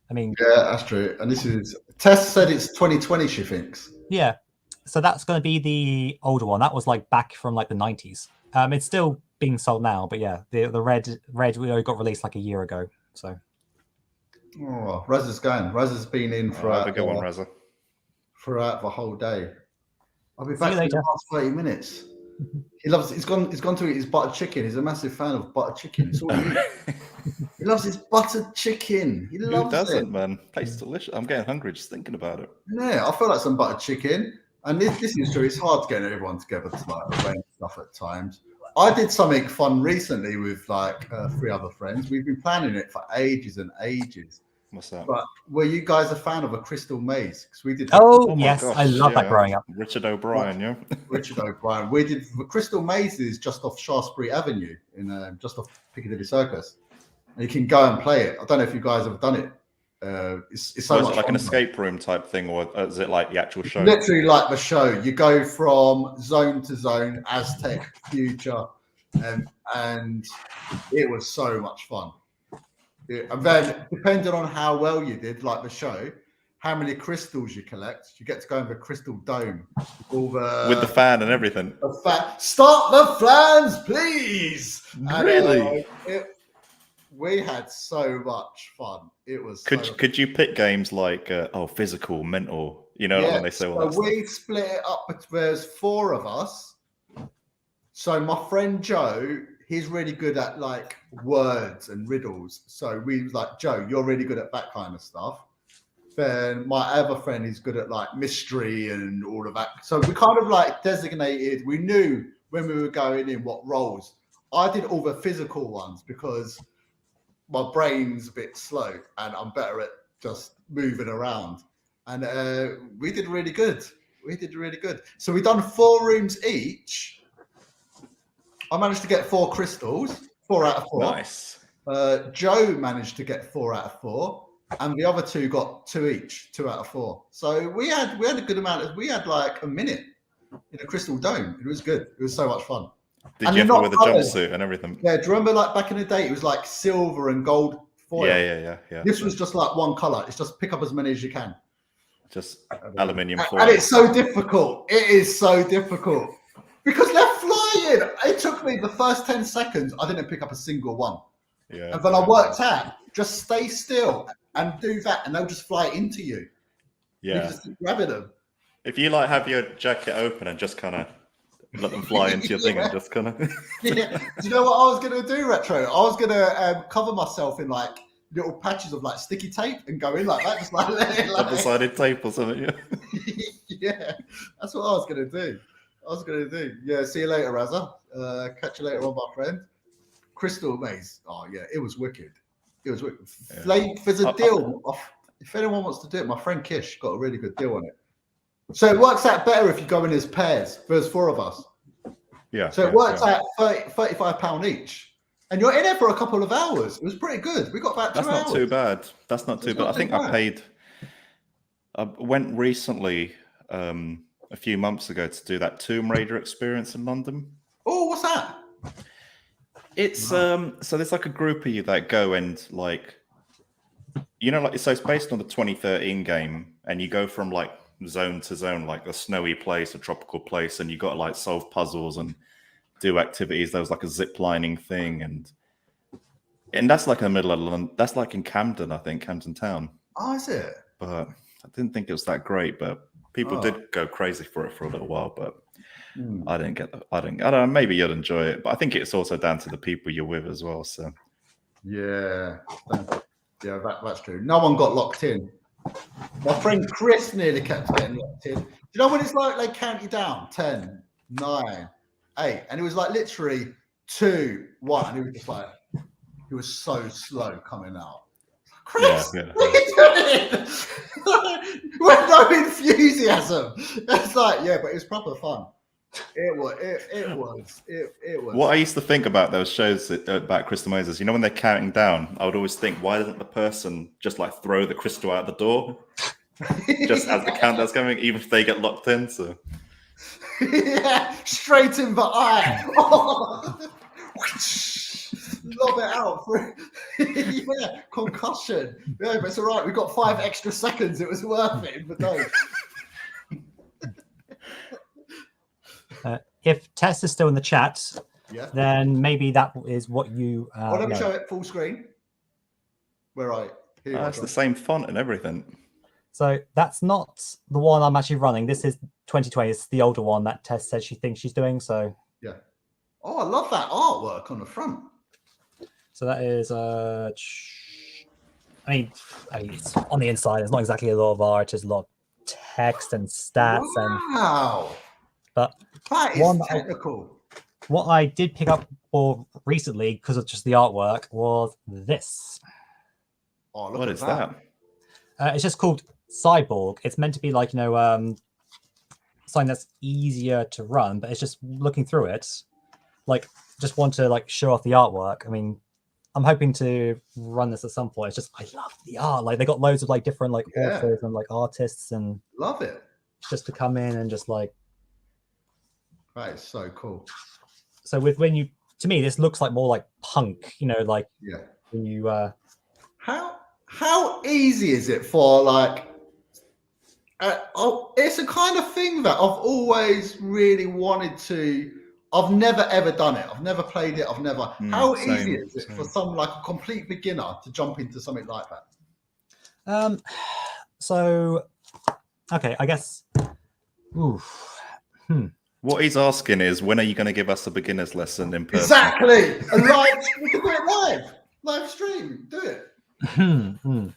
I mean, yeah, that's true. And this is Tess said it's 2020. She thinks. Yeah, so that's going to be the older one. That was like back from like the 90s. It's still being sold now, but yeah, the red got released like a year ago. So, Raza's going. Raza's been in for have a good one, Raza. Throughout the whole day. I'll be back in the last 30 minutes. He loves. He's gone to eat his buttered chicken. He's a massive fan of buttered chicken. It's all he loves his buttered chicken. He loves Who doesn't, it. man? Tastes delicious. I'm getting hungry just thinking about it. Yeah, I feel like some buttered chicken. And this is true. It's hard to get everyone together to like arrange stuff at times. I did something fun recently with like 3 other friends. We've been planning it for ages and ages. What's that? But were you guys a fan of a Crystal Maze? Because we did. Oh yes, gosh, I love that growing up. Richard O'Brien, yeah. Richard O'Brien. We did the Crystal Mazes just off Shaftesbury Avenue in just off Piccadilly Circus. And you can go and play it. I don't know if you guys have done it It's so Was much it like fun, an escape room type thing, or is it like the actual show? Literally like the show. You go from zone to zone, Aztec, future, and it was so much fun. And then, depending on how well you did, like the show, how many crystals you collect, you get to go in the crystal dome With the fan and everything. Start the fans, please. Really? We had so much fun. It was. Could you pick games like physical, mental? You know, when they say all that stuff. We split it up. There's 4 of us. So my friend Joe, he's really good at like words and riddles. So we was like, Joe, you're really good at that kind of stuff. Then my other friend is good at like mystery and all of that. So we kind of like designated. We knew when we were going in what roles. I did all the physical ones because my brain's a bit slow and I'm better at just moving around. And we did really good. So we done 4 rooms each. I managed to get 4 crystals, 4 out of 4. Nice. Joe managed to get 4 out of 4, and the other 2 got 2 each, 2 out of 4. So we had a good amount. We had like a minute in a crystal dome. It was good. It was so much fun. Did you have to wear the jumpsuit and everything? Yeah, do you remember like back in the day, it was like silver and gold foil? Yeah. This was just like one color. It's just pick up as many as you can. Just aluminium foil. And it's so difficult. It is so difficult. Because they're flying. It took me the first 10 seconds. I didn't pick up a single one. Yeah. And then I worked out, just stay still and do that, and they'll just fly into you. Yeah. You just keep grabbing them. If you like have your jacket open and just kind of let them fly into your thing and just kind of. Yeah. Do you know what I was going to do, Retro? I was going to cover myself in like little patches of like sticky tape and go in like that, just like double-sided tape or something. Yeah. Yeah, that's what I was going to do. Yeah, see you later, Razza. Catch you later on, my friend. Crystal Maze. Oh, yeah, it was wicked. Yeah. There's a deal. If anyone wants to do it, my friend Kish got a really good deal on it. So it works out better if you go in as pairs. There's 4 of us. Yeah. So it works out £35 each. And you're in there for a couple of hours. It was pretty good. We got about 2 hours. That's not too bad. That's not too bad. I think I paid. I went recently. A few months ago to do that Tomb Raider experience in London. Oh, what's that? It's so there's like a group of you that go and like, you know, like so it's based on the 2013 game, and you go from like zone to zone, like a snowy place, a tropical place, and you got to like solve puzzles and do activities. There was like a zip lining thing, and that's like in the middle of London. That's like in Camden, I think, Camden Town. Oh, is it? But I didn't think it was that great, but people did go crazy for it for a little while, but I didn't get I don't know. Maybe you'd enjoy it, but I think it's also down to the people you're with as well. So, yeah, that's true. No one got locked in. My friend Chris nearly kept getting locked in. Do you know when it's like they count you down? 10, 9, 8, and it was like literally 2, 1, and he was just like, he was so slow coming out. Chris, yeah. what are you doing? With no enthusiasm. It's like, yeah, but it was proper fun. It was. What I used to think about those shows about Crystal Mazes, you know, when they're counting down, I would always think, why doesn't the person just like throw the crystal out the door, just as the countdown's going, even if they get locked in? So, yeah, straight in the eye. Lob it out for yeah, concussion. Yeah, but it's all right. We got 5 extra seconds. It was worth it in the dome. If Tess is still in the chat, yeah, then maybe that is what you. Let me show it full screen. Where are you? It's the same font and everything. So that's not the one I'm actually running. This is 2020. It's the older one that Tess says she thinks she's doing. So yeah. Oh, I love that artwork on the front. So that is I mean, it's on the inside. It's not exactly a lot of art. There's a lot of text and stats. Wow. But that is technical. What I did pick up for recently, because of just the artwork, was this. Oh, look what at is that? It's just called Cyborg. It's meant to be like, you know, something that's easier to run, but it's just looking through it. Like, just want to like show off the artwork. I mean, I'm hoping to run this at some point. It's just I love the art. Like they got loads of like different like authors and like artists and love it. Just to come in and just like that is so cool. So to me this looks like more like punk, you know, like when you how easy is it for like it's a kind of thing that I've always really wanted to. I've never ever done it. I've never played it. How easy is it for some like a complete beginner to jump into something like that? So okay, I guess. What he's asking is, when are you going to give us a beginner's lesson in person? Exactly. A live. We can do it live stream. Do it. No.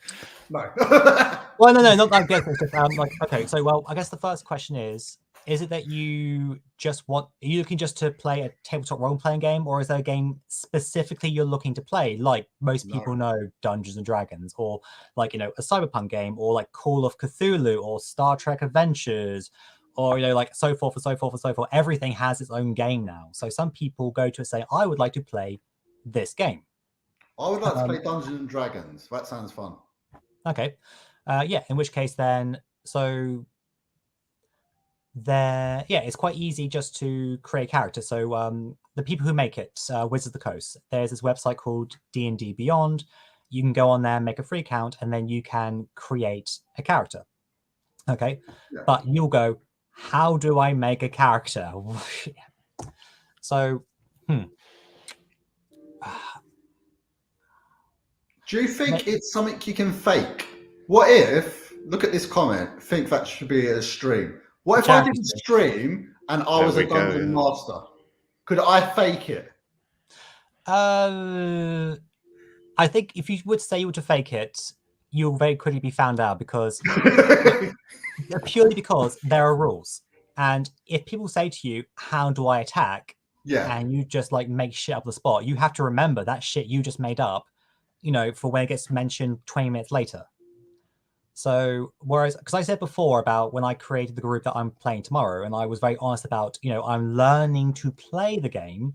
Well, no, not that good. It's just, like, okay, so, well, I guess the first question is it that you just are you looking just to play a tabletop role-playing game, or is there a game specifically you're looking to play? Like most people know Dungeons and Dragons, or like, you know, a cyberpunk game, or like Call of Cthulhu, or Star Trek Adventures, or, you know, like so forth and so forth and so forth. Everything has its own game now. So some people go to say, I would like to play this game. I would like to play Dungeons and Dragons. That sounds fun. Okay. Yeah, in which case then, so it's quite easy just to create a character. So the people who make it, Wizards of the Coast, there's this website called D&D Beyond. You can go on there, make a free account, and then you can create a character. Okay. Yeah. But you'll go, how do I make a character? So, do you think it's something you can fake? What if, look at this comment, think that should be a stream. What if I did a stream and I was a dungeon master? Could I fake it? I think if you would say you were to fake it, you'll very quickly be found out because purely because there are rules. And if people say to you, how do I attack? Yeah. And you just like make shit up the spot, you have to remember that shit you just made up, you know, for when it gets mentioned 20 minutes later. So whereas, because I said before about when I created the group that I'm playing tomorrow, and I was very honest about, you know, I'm learning to play the game.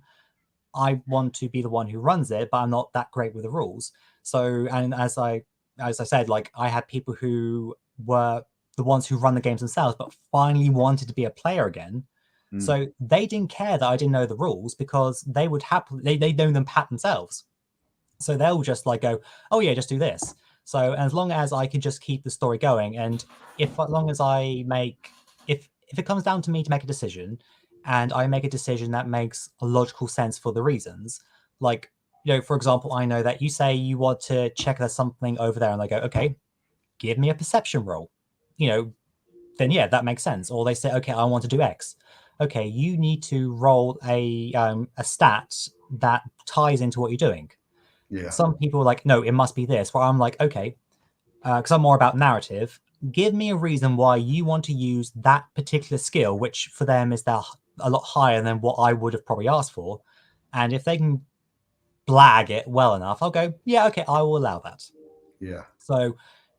I want to be the one who runs it, but I'm not that great with the rules. So, and as I said, like I had people who were the ones who run the games themselves, but finally wanted to be a player again. So they didn't care that I didn't know the rules because they would happily, they know them pat themselves. So they'll just like go, oh yeah, just do this. So as long as I can just keep the story going, and as long as I make, if it comes down to me to make a decision, and I make a decision that makes a logical sense for the reasons, like, you know, for example, I know that you say you want to check there's something over there, and they go, okay, give me a perception roll, you know, then yeah, that makes sense. Or they say, okay, I want to do X. Okay, you need to roll a stat that ties into what you're doing. Yeah. Some people are like, no, it must be this. Where I'm like, okay, because I'm more about narrative. Give me a reason why you want to use that particular skill, which for them is a lot higher than what I would have probably asked for. And if they can blag it well enough, I'll go, yeah, okay, I will allow that. Yeah. So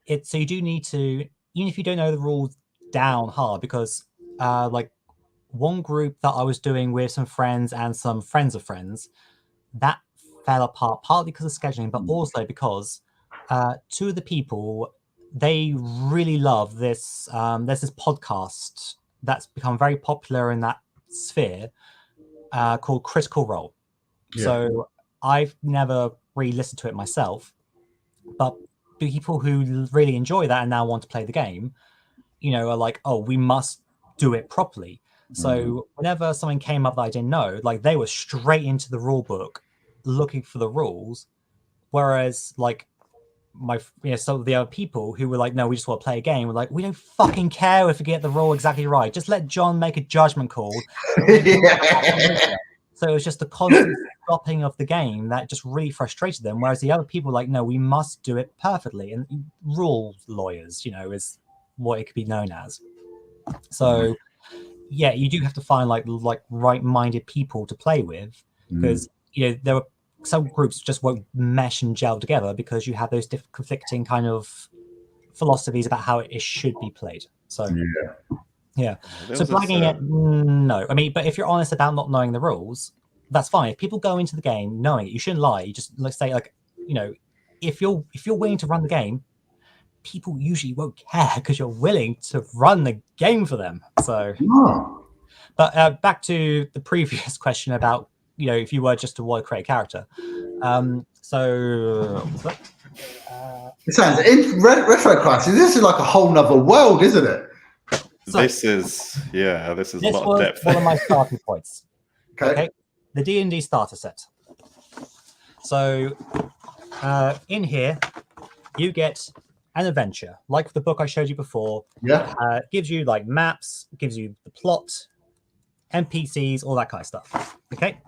you do need to, even if you don't know the rules down hard, because like one group that I was doing with some friends and some friends of friends, that fell apart partly because of scheduling, but also because two of the people, they really love this. There's this podcast that's become very popular in that sphere called Critical Role. Yeah. So I've never really listened to it myself, but people who really enjoy that and now want to play the game, you know, are like, oh, we must do it properly. So whenever something came up that I didn't know, like they were straight into the rule book looking for the rules, whereas like some of the other people who were like, no, we just want to play a game, were like, we don't fucking care if we get the rule exactly right, just let John make a judgment call. So it was just the constant stopping of the game that just really frustrated them, whereas the other people were like, no, we must do it perfectly. And rule lawyers, you know, is what it could be known as. So yeah, you do have to find like right-minded people to play with, because you know there were some groups just won't mesh and gel together because you have those different conflicting kind of philosophies about how it should be played. So yeah. So blagging it, no. I mean, but if you're honest about not knowing the rules, that's fine. If people go into the game knowing it, you shouldn't lie. You just let's say like, if you're willing to run the game, people usually won't care because you're willing to run the game for them. So, but back to the previous question about if you were just to want to create a character. So it sounds in Retro Crisis. This is like a whole nother world, isn't it? So, this is a lot of depth. One of my starting points. Okay. The D&D starter set. So in here, you get an adventure, like the book I showed you before. Yeah. Gives you like maps, gives you the plot, NPCs, all that kind of stuff. Okay.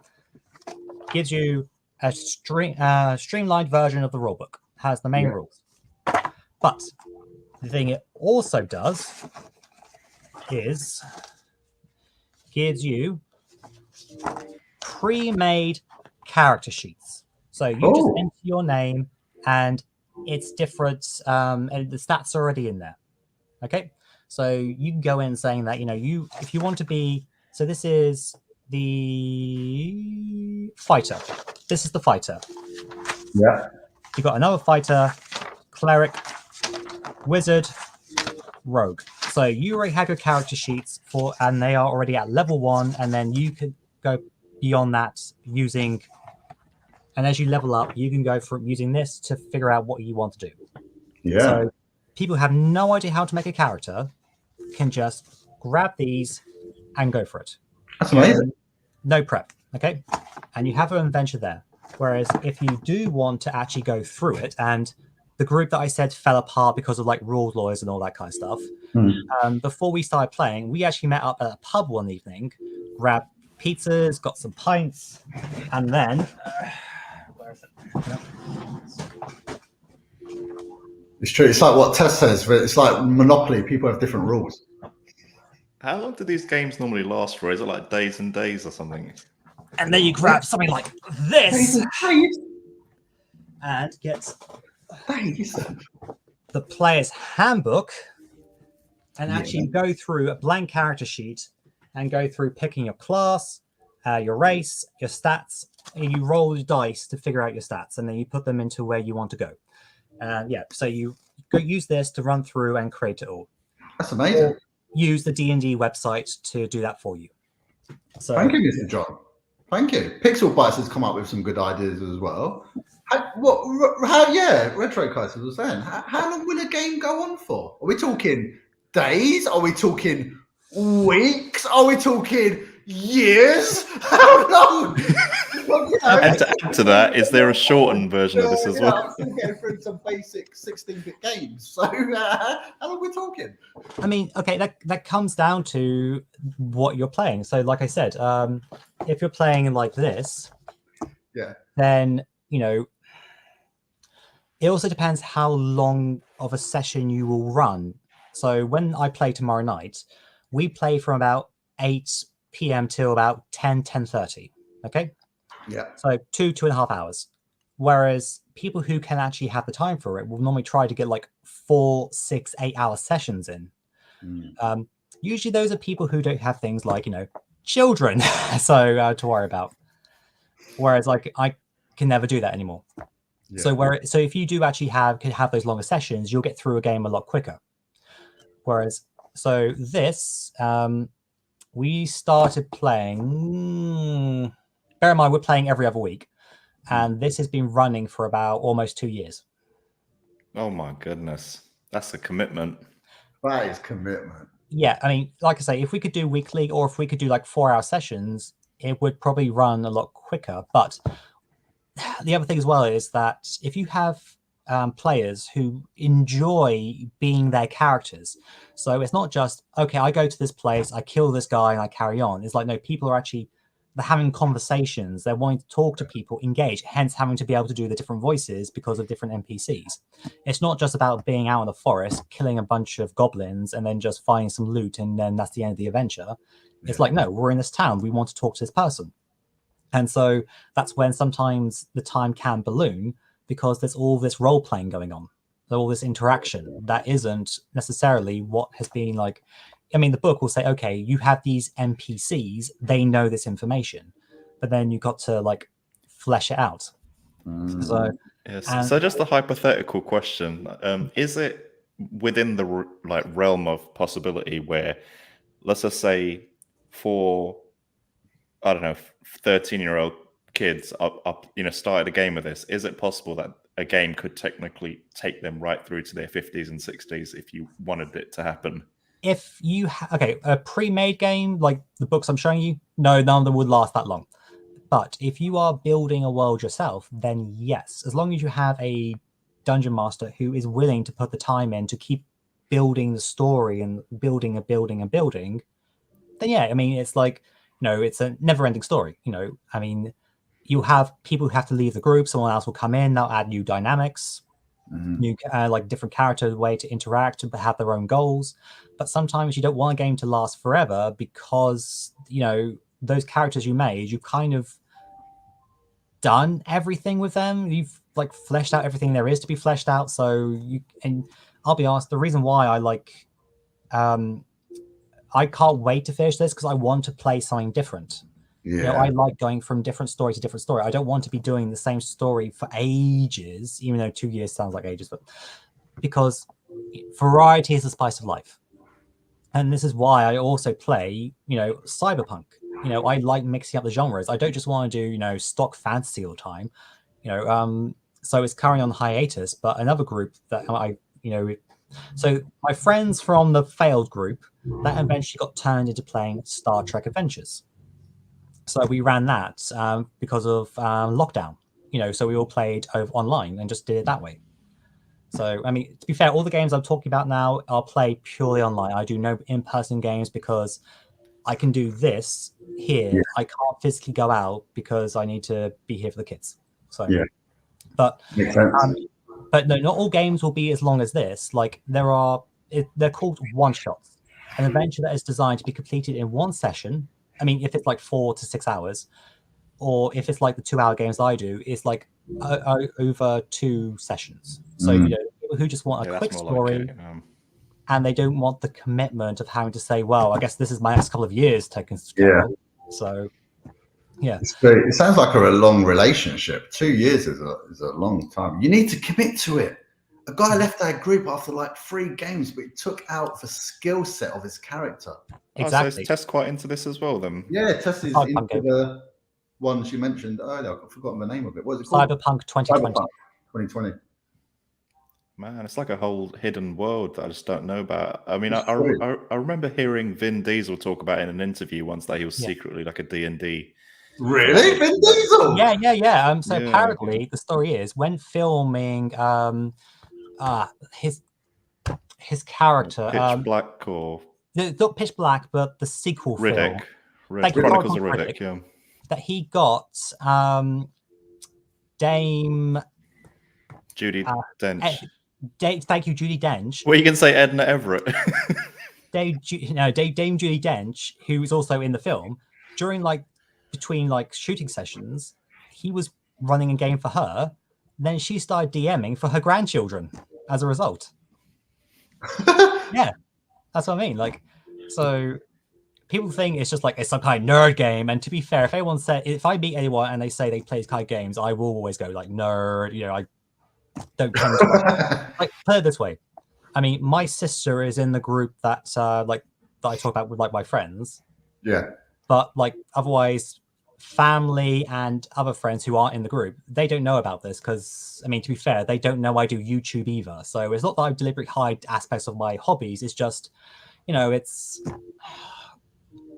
Gives you a streamlined version of the rulebook. Has the main rules. But the thing it also does is gives you pre-made character sheets. So you just enter your name and it's different, and the stats are already in there. Okay, so you can go in saying that if you want to be. So this is the fighter. This is the fighter. Yeah. You've got another fighter, cleric, wizard, rogue. So you already have your character sheets and they are already at level 1, and then you can go beyond that using. And as you level up, you can go from using this to figure out what you want to do. Yeah. So people who have no idea how to make a character can just grab these and go for it. That's amazing. No prep, okay? And you have an adventure there. Whereas if you do want to actually go through it, and the group that I said fell apart because of like rules lawyers and all that kind of stuff, before we started playing, we actually met up at a pub one evening, grabbed pizzas, got some pints, and then it's true. It's like what Tess says, but it's like Monopoly. People have different rules. How long do these games normally last for? Is it like days and days or something? And then you grab something like this and get the player's handbook and actually go through a blank character sheet and go through picking your class, your race, your stats, and you roll the dice to figure out your stats, and then you put them into where you want to go. So you use this to run through and create it all. That's amazing. Or use the D&D website to do that for you. So thank you, Mr. John. Thank you. Pixel Bites has come up with some good ideas as well. Retro Crisis was saying, how long will a game go on for? Are we talking days? Are we talking weeks? Are we talking years? How long? And to add to that, is there a shortened version of this as well? I'm still getting through some basic 16-bit games. So how long are we talking? I mean, okay, that comes down to what you're playing. So like I said, if you're playing like this, then, it also depends how long of a session you will run. So when I play tomorrow night, we play from about 8 p.m. till about 10:30. Okay. Yeah. So 2.5 hours. Whereas people who can actually have the time for it will normally try to get like 4, 6, 8 hour sessions in. Usually those are people who don't have things like, children to worry about. Whereas like I can never do that anymore. Yeah. So if you do actually can have those longer sessions, you'll get through a game a lot quicker. Whereas this we started playing. Bear in mind, we're playing every other week, and this has been running for about almost 2 years. Oh my goodness, that's a commitment. That is commitment. Yeah, I mean, like I say, if we could do weekly or if we could do like 4-hour sessions, it would probably run a lot quicker. But the other thing as well is that if you have players who enjoy being their characters, so it's not just, okay, I go to this place, I kill this guy and I carry on. It's like, no, people are actually, they're having conversations, they're wanting to talk to people, engage, hence having to be able to do the different voices because of different NPCs. It's not just about being out in the forest, killing a bunch of goblins and then just finding some loot and then that's the end of the adventure. It's like, no, we're in this town, we want to talk to this person. And so that's when sometimes the time can balloon because there's all this role playing going on. There's all this interaction that isn't necessarily what has been like. I mean, the book will say, okay, you have these NPCs, they know this information. but then you got to like flesh it out. So, yes. So just a hypothetical question: is it within the realm of possibility where, let's just say, for 13-year-old kids up started a game with this, is it possible that a game could technically take them right through to their 50s and 60s if you wanted it to happen? If you a pre-made game like the books I'm showing you, no, none of them would last that long. But if you are building a world yourself, then yes, as long as you have a dungeon master who is willing to put the time in to keep building the story and building, then yeah, I mean, it's like, it's a never-ending story. I mean, you have people who have to leave the group, someone else will come in, they'll add new dynamics, new like different character way to interact, to have their own goals. But sometimes you don't want a game to last forever because those characters you made, you've kind of done everything with them. You've like fleshed out everything there is to be fleshed out. So and I'll be honest, the reason why I like I can't wait to finish this because I want to play something different. I like going from different story to different story. I don't want to be doing the same story for ages, even though 2 years sounds like ages, but because variety is the spice of life. And this is why I also play, cyberpunk. I like mixing up the genres. I don't just want to do, stock fantasy all the time. So it's currently on hiatus, but another group that so my friends from the failed group, that eventually got turned into playing Star Trek Adventures. So we ran that because of lockdown, so we all played over online and just did it that way. So, I mean, to be fair, all the games I'm talking about now are played purely online. I do no in-person games because I can do this here. Yeah. I can't physically go out because I need to be here for the kids. So, but makes sense. But no, not all games will be as long as this. Like they're called one-shots, an adventure that is designed to be completed in one session. I mean, if it's like 4 to 6 hours, or if it's like the 2-hour games I do, it's like over 2 sessions. So people who just want a quick story, and they don't want the commitment of having to say, "Well, I guess this is my next couple of years taken care of." So, yeah, it sounds like a long relationship. 2 years is a long time. You need to commit to it. A guy left our group after like 3 games, but he took out the skill set of his character. Exactly. So is Tess quite into this as well, then? Yeah, Tess is into the ones you mentioned earlier. I've forgotten the name of it. What is it called? Cyberpunk 2020. Cyberpunk 2020. Man, it's like a whole hidden world that I just don't know about. I mean, I remember hearing Vin Diesel talk about in an interview once that he was secretly like a D&D. Really? Vin Diesel? Yeah. So apparently the story is when filming his character Pitch Black or not Pitch Black, but the sequel Riddick. film, Chronicles of Riddick, yeah. That he got Dame Judi Dench. Thank you, Judi Dench. Well, you can say Edna Everett. Dame Judi Dench, who was also in the film, during between shooting sessions, he was running a game for her. Then she started DMing for her grandchildren as a result. Yeah, that's what I mean. So people think it's just it's some kind of nerd game. And to be fair, if I meet anyone and they say they play these kind of games, I will always go nerd. I don't tend to put it this way. I mean, my sister is in the group that that I talk about with my friends. Yeah. But otherwise, family and other friends who aren't in the group, they don't know about this because, I mean, to be fair, they don't know I do YouTube either. So it's not that I deliberately hide aspects of my hobbies. It's just, it's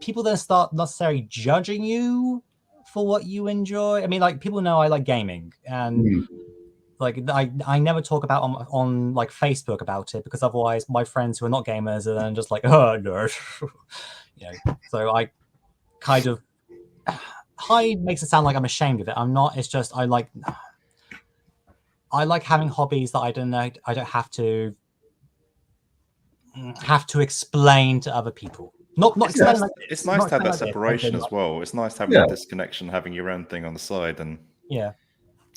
people then start necessarily judging you for what you enjoy. I mean, people know I like gaming, and I never talk about on Facebook about it because otherwise my friends who are not gamers are then just oh no, So I kind of hide makes it sound like I'm ashamed of it. I'm not. It's just I like having hobbies that I don't have to explain to other people. It's nice to have that separation as well. It's nice having that disconnection, having your own thing on the side, and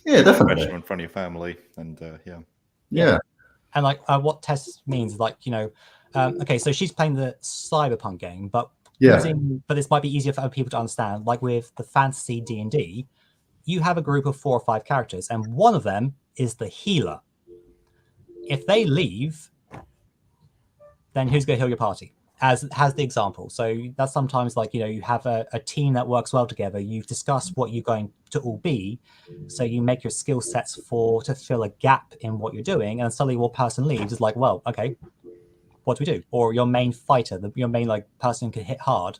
definitely in front of your family, and yeah. And what Tess means is okay, so she's playing the Cyberpunk game, but but this might be easier for other people to understand. Like with the fantasy D&D, you have a group of 4 or 5 characters, and one of them is the healer. If they leave, then who's going to heal your party? As the example. So that's sometimes like, you have a team that works well together. You've discussed what you're going to all be. So you make your skill sets to fill a gap in what you're doing. And suddenly one person leaves. It's like, well, okay, what do we do? Or your main fighter, your main person who can hit hard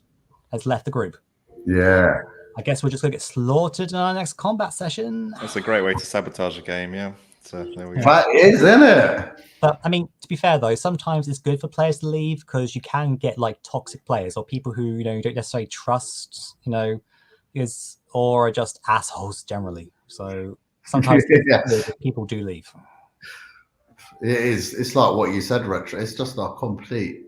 has left the group. Yeah. I guess we're just going to get slaughtered in our next combat session. That's a great way to sabotage a game, yeah. So there we go. That is, isn't it? But I mean, to be fair though, sometimes it's good for players to leave because you can get toxic players or people who you don't necessarily trust, or are just assholes generally. So sometimes people do leave. It is. It's like what you said, Retro. It's just a complete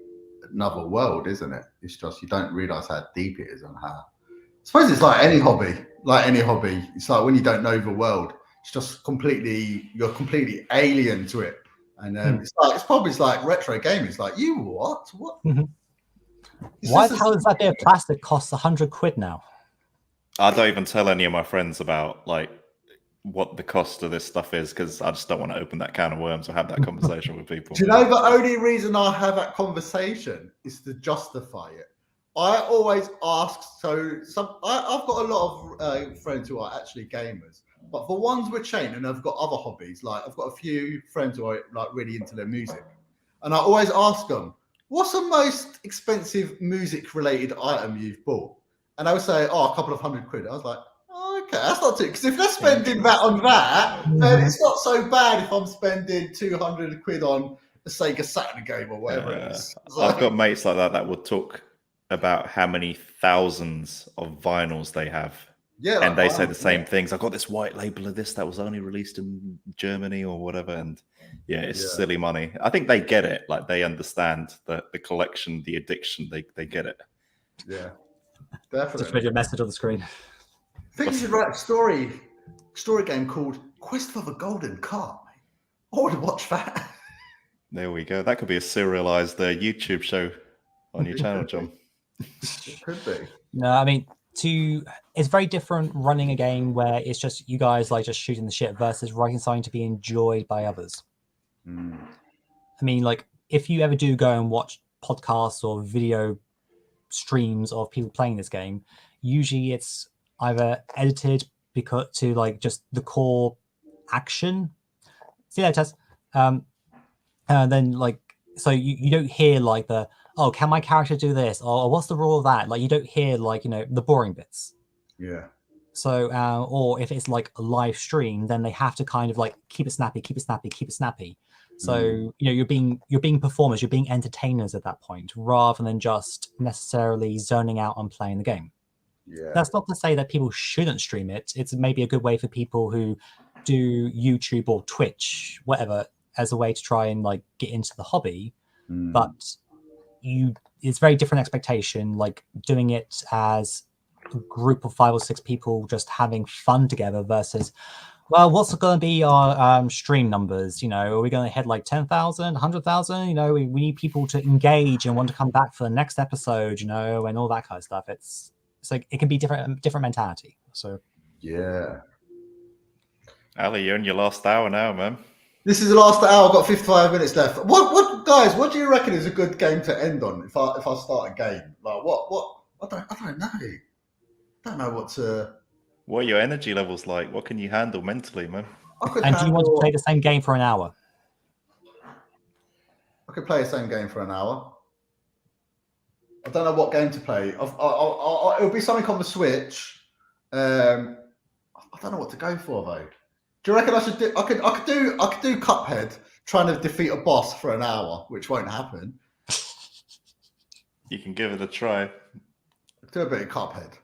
another world, isn't it? It's just you don't realise how deep it is and how. I suppose it's like any hobby. Like any hobby, it's like when you don't know the world. It's just you're completely alien to it, and it's probably like retro gaming. It's like you what? Mm-hmm. Why the hell does that bit of plastic cost £100 now? I don't even tell any of my friends about what the cost of this stuff is because I just don't want to open that can of worms or have that conversation with people. Do you know the only reason I have that conversation is to justify it? I always ask. I've got a lot of friends who are actually gamers. But for ones with chain and I've got other hobbies, I've got a few friends who are really into their music. And I always ask them, what's the most expensive music related item you've bought? And I would say, a couple of £100. I was like, okay, that's not too, because if they're spending that on that, then it's not so bad if I'm spending £200 on a Sega Saturn game or whatever it is. I've got mates like that would talk about how many thousands of vinyls they have. Yeah, and they say the same things. I got this white label of this that was only released in Germany or whatever, and it's silly money. I think they get it. They understand the collection, the addiction. They get it. Yeah, definitely. Just read your message on the screen. I think you should write a story game called Quest for the Golden KART. I would watch that. There we go. That could be a serialized YouTube show on your channel, John. It could be. No, I mean. It's very different running a game where it's just you guys just shooting the shit versus writing something to be enjoyed by others. I mean, if you ever do go and watch podcasts or video streams of people playing this game, usually it's either edited to just the core action. See that, Tess? And then so you don't hear the can my character do this? Or what's the rule of that? You don't hear the boring bits. Yeah. So, or if it's a live stream, then they have to kind of keep it snappy. So, you're being performers, you're being entertainers at that point, rather than just necessarily zoning out on playing the game. Yeah. That's not to say that people shouldn't stream it. It's maybe a good way for people who do YouTube or Twitch, whatever, as a way to try and get into the hobby. But it's very different expectation, doing it as a group of 5 or 6 people just having fun together versus, well, what's going to be our stream numbers? Are we going to hit 10,000, 100,000? We need people to engage and want to come back for the next episode, and all that kind of stuff. It's it can be different mentality. So yeah. Ali, you're in your last hour now, man. This is the last hour. I've got 55 minutes left. What guys? What do you reckon is a good game to end on? If I start a game, what? I don't know. I don't know what to. What are your energy levels like? What can you handle mentally, man? And do you want to play the same game for an hour? I could play the same game for an hour. I don't know what game to play. It'll be something on the Switch. I don't know what to go for though. Do you reckon I should do? I could do Cuphead, trying to defeat a boss for an hour, which won't happen. You can give it a try. Do a bit of Cuphead.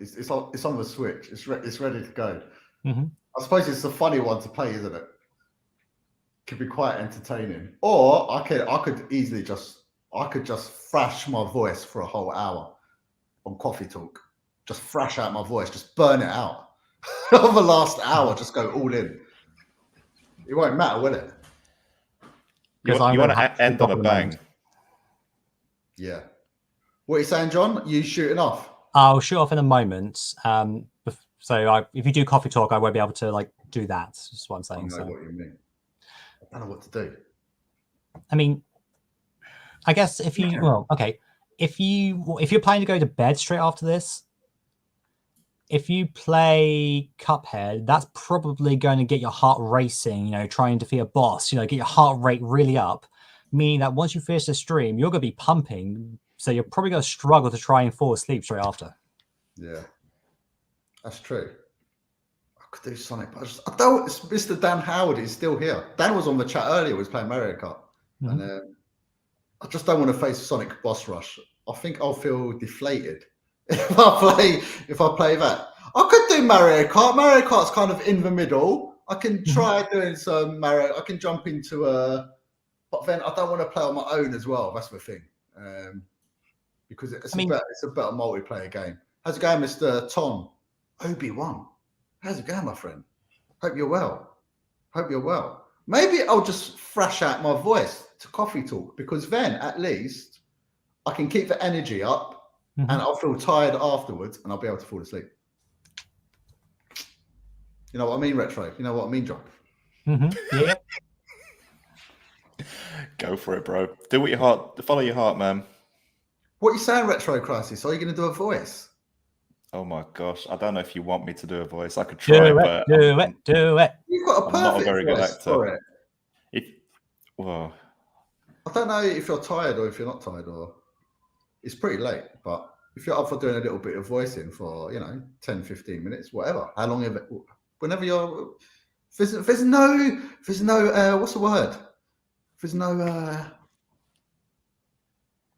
It's on the Switch. It's ready to go. Mm-hmm. I suppose it's a funny one to play, isn't it? Could be quite entertaining. Or I could easily just thrash my voice for a whole hour on Coffee Talk. Just thrash out my voice, just burn it out. Over the last hour, just go all in. It won't matter, will it? You want to end on a bang. Yeah. What are you saying, John? You shooting off? I'll shoot off in a moment. So if you do coffee talk, I won't be able to like do that. That's what I'm saying. I know what you mean. I don't know what to do. I mean, I guess if you if you're planning to go to bed straight after this, if you play Cuphead, that's probably going to get your heart racing. You know, trying to defeat a boss. You know, get your heart rate really up, meaning that once you finish the stream, you're going to be pumping. So you're probably going to struggle to try and fall asleep straight after. Yeah, that's true. I could do Sonic, but I don't. Mr. Dan Howard is still here. Dan was on the chat earlier. Was playing Mario Kart, and I just don't want to face Sonic boss rush. I think I'll feel deflated if I play that. I could do Mario Kart. Mario Kart's kind of in the middle. I can try doing some Mario. I can jump into but then I don't want to play on my own as well. That's the thing. Because it's a better multiplayer game. How's it going, Mr. Tom? Obi-Wan. How's it going, my friend? Hope you're well. Maybe I'll just thrash out my voice to coffee talk, because then at least I can keep the energy up and I'll feel tired afterwards and I'll be able to fall asleep. You know what I mean, Retro? You know what I mean, John? Yeah. Go for it, bro. Do what your heart. Follow your heart, man. What are you saying, Retro Crisis? Are you going to do a voice? Oh my gosh, I don't know if you want me to do a voice. I could try, but do it. You've got a perfect I'm not a very good actor. For it. Well, I don't know if you're tired or if you're not tired, or it's pretty late. But if you're up for doing a little bit of voicing for 10, 15 minutes, whatever, how long of it? Whenever you're, there's no what's the word? There's no.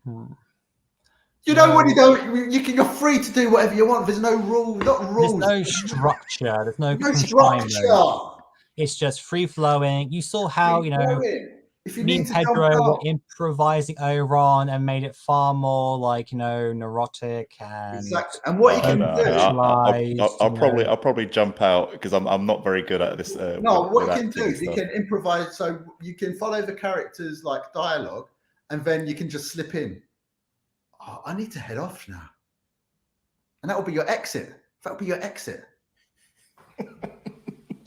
When you go, you're free to do whatever you want. There's no rule, not rules. There's no structure. There's no structure. It's just free flowing. You saw how if you me and Pedro were improvising over on and made it far more like neurotic and exactly. And what you can do, I'll probably jump out because I'm not very good at this. What you can do, you can improvise. So you can follow the characters like dialogue, and then you can just slip in. Oh, I need to head off now. And that will be your exit. That'll be your exit. Do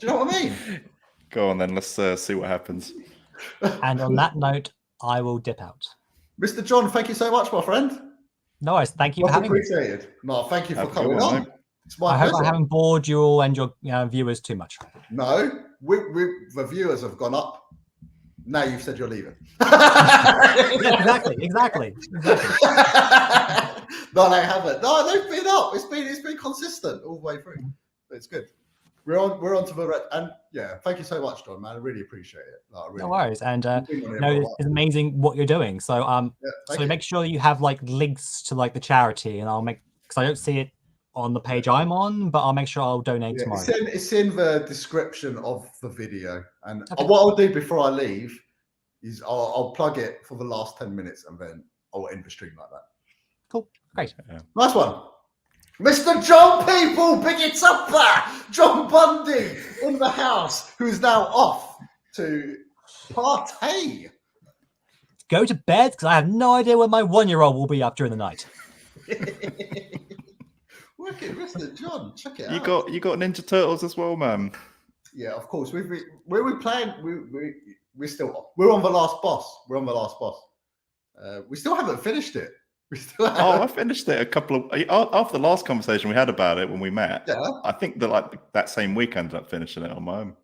you know what I mean? Go on then. Let's see what happens. And on that note, I will dip out. Mr. John, thank you so much, my friend. No worries. Thank you for having me. Appreciated. No, thank you for coming on. It's my I hope I haven't bored you all and your viewers too much. No, the viewers have gone up. Now you've said you're leaving. Exactly. No, they haven't. No, they've been up. It's been consistent all the way through. It's good. We're on to the and yeah. Thank you so much, John. Man, I really appreciate it. No worries. And it's amazing what you're doing. So make sure you have like links to like the charity, and I'll make because I don't see it on the page I'm on, but I'll make sure I'll donate tomorrow. It's in the description of the video, and what I'll do before I leave is I'll plug it for the last 10 minutes, and then I'll end the stream like that. Cool, great, nice one, Mr. John. People, big it up there, John Bundy in the house, who's now off to partay. Go to bed because I have no idea when my 1-year-old will be up during the night. Look at Mr. John. Check it out. You got Ninja Turtles as well, man. Yeah, of course. We're playing. We're on the last boss. We still haven't finished it. I finished it a couple of after the last conversation we had about it when we met. Yeah. I think that that same week I ended up finishing it on my own.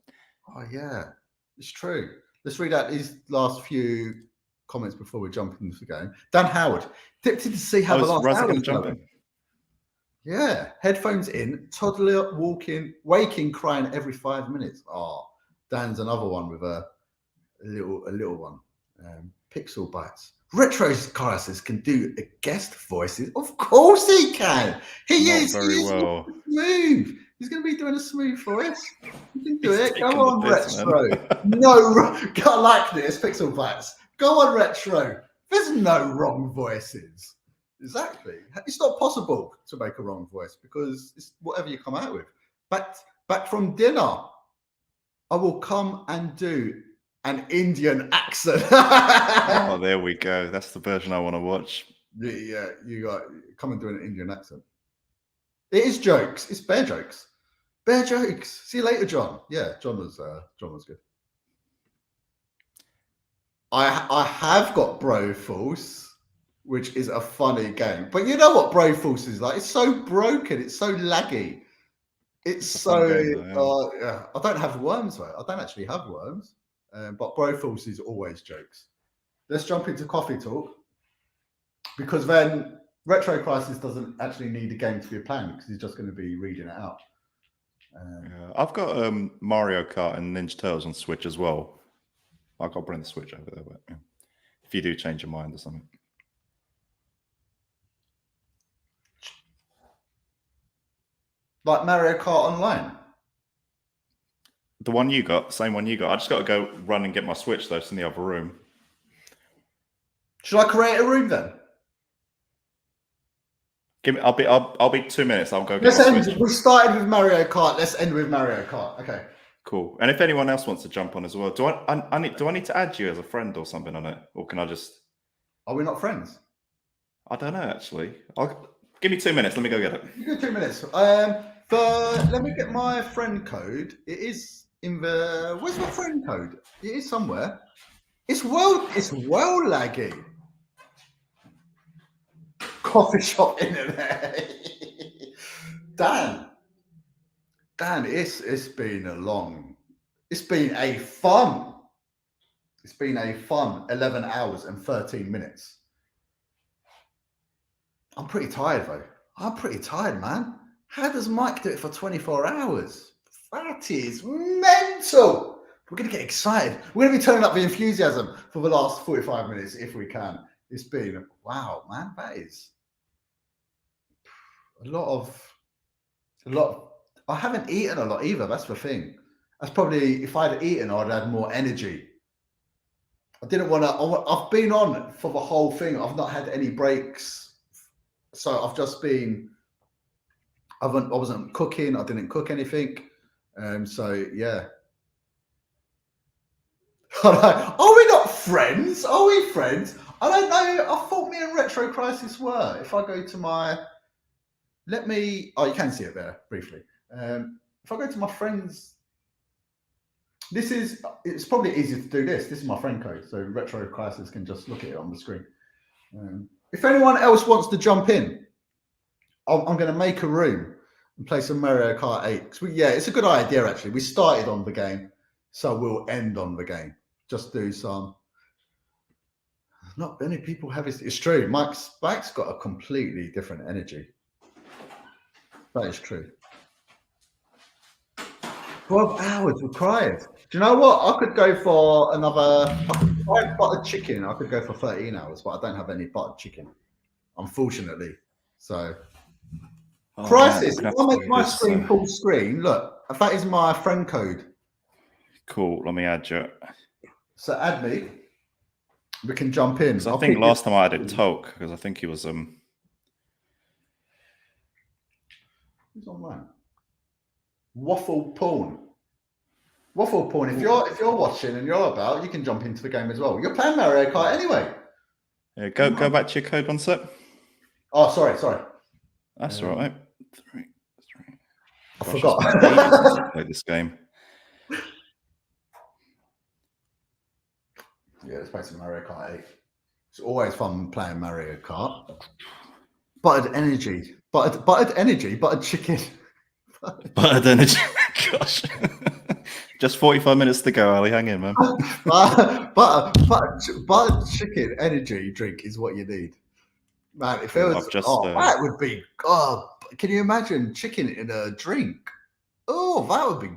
Oh yeah, it's true. Let's read out these last few comments before we jump into the game. Dan Howard dipped in to see how the last hour is going. Yeah, headphones in, toddler waking, crying every 5 minutes. Oh, Dan's another one with a little one. Pixel Bites. Retro Crisis can do a guest voices. Of course he can. He is very well. Smooth. He's going to be doing a smooth voice. You can do it. Go on, Retro. I like this. Pixel Bites. Go on, Retro. There's no wrong voices. Exactly. It's not possible to make a wrong voice because it's whatever you come out with. Back from dinner, I will come and do an Indian accent. Oh, there we go. That's the version I want to watch. Yeah, you got come and do an Indian accent. It is jokes. It's bear jokes. Bear jokes. See you later, John. Yeah, John was good. I have got Broforce, which is a funny game. But you know what Broforce is like? It's so broken. It's so laggy. It's so game, though, yeah. I don't have worms though. I don't actually have worms. But Broforce is always jokes. Let's jump into coffee talk, because then Retro Crisis doesn't actually need a game to be planned because he's just going to be reading it out. I've got Mario Kart and Ninja Turtles on Switch as well. I've got to bring the Switch over there, but yeah. If you do change your mind or something. Like Mario Kart Online? The one you got, same one you got. I just got to go run and get my Switch, though. It's in the other room. Should I create a room then? Give me. I'll be 2 minutes. I'll go get Let's my end. Switch. We started with Mario Kart. Let's end with Mario Kart. Okay. Cool. And if anyone else wants to jump on as well, do I need to add you as a friend or something on it, or can I just? Are we not friends? I don't know actually. Give me 2 minutes. Let me go get it. You got 2 minutes. Let me get my friend code. It is in the. Where's my friend code? It is somewhere. It's well laggy. Coffee shop internet. Dan, it's been a fun 11 hours and 13 minutes. I'm pretty tired though. I'm pretty tired, man. How does Mike do it for 24 hours? That is mental. We're going to get excited. We're going to be turning up the enthusiasm for the last 45 minutes if we can. It's been, wow, man, that is a lot. I haven't eaten a lot either. That's the thing. That's probably, if I'd eaten, I'd had more energy. I didn't want to, I've been on for the whole thing. I've not had any breaks. So I've just been, I wasn't cooking. I didn't cook anything. So yeah. Are we not friends? Are we friends? I don't know. I thought me and Retro Crisis were. If I go to my, you can see it there briefly. If I go to my friends, it's probably easier to do this. This is my friend code. So Retro Crisis can just look at it on the screen. If anyone else wants to jump in, I'm going to make a room and play some Mario Kart 8. Yeah, it's a good idea, actually. We started on the game, so we'll end on the game. Just do some. Not many people have it. It's true. Mike's got a completely different energy. That is true. 12 hours required. Do you know what? I could go for another. If I had buttered chicken, I could go for 13 hours, but I don't have any buttered chicken, unfortunately. So, Crisis. If I make my screen full screen, look, that is my friend code. Cool. Let me add you. So add me. We can jump in. I think last time I added Tolk because I think he was Who's online? Waffle Porn. Waffle Porn. If you're watching and you're about, you can jump into the game as well. You're playing Mario Kart anyway. Yeah, go back to your code one sec. Oh, sorry. That's all right. Three. I forgot. It's been ages since I played this game. Yeah, let's play some Mario Kart 8. It's always fun playing Mario Kart. Buttered energy, buttered chicken. Buttered energy. Gosh. Just 45 minutes to go, Ali. Hang in, man. Buttered chicken energy drink is what you need. Man, if it was, that would be, God, can you imagine chicken in a drink? Oh, that would be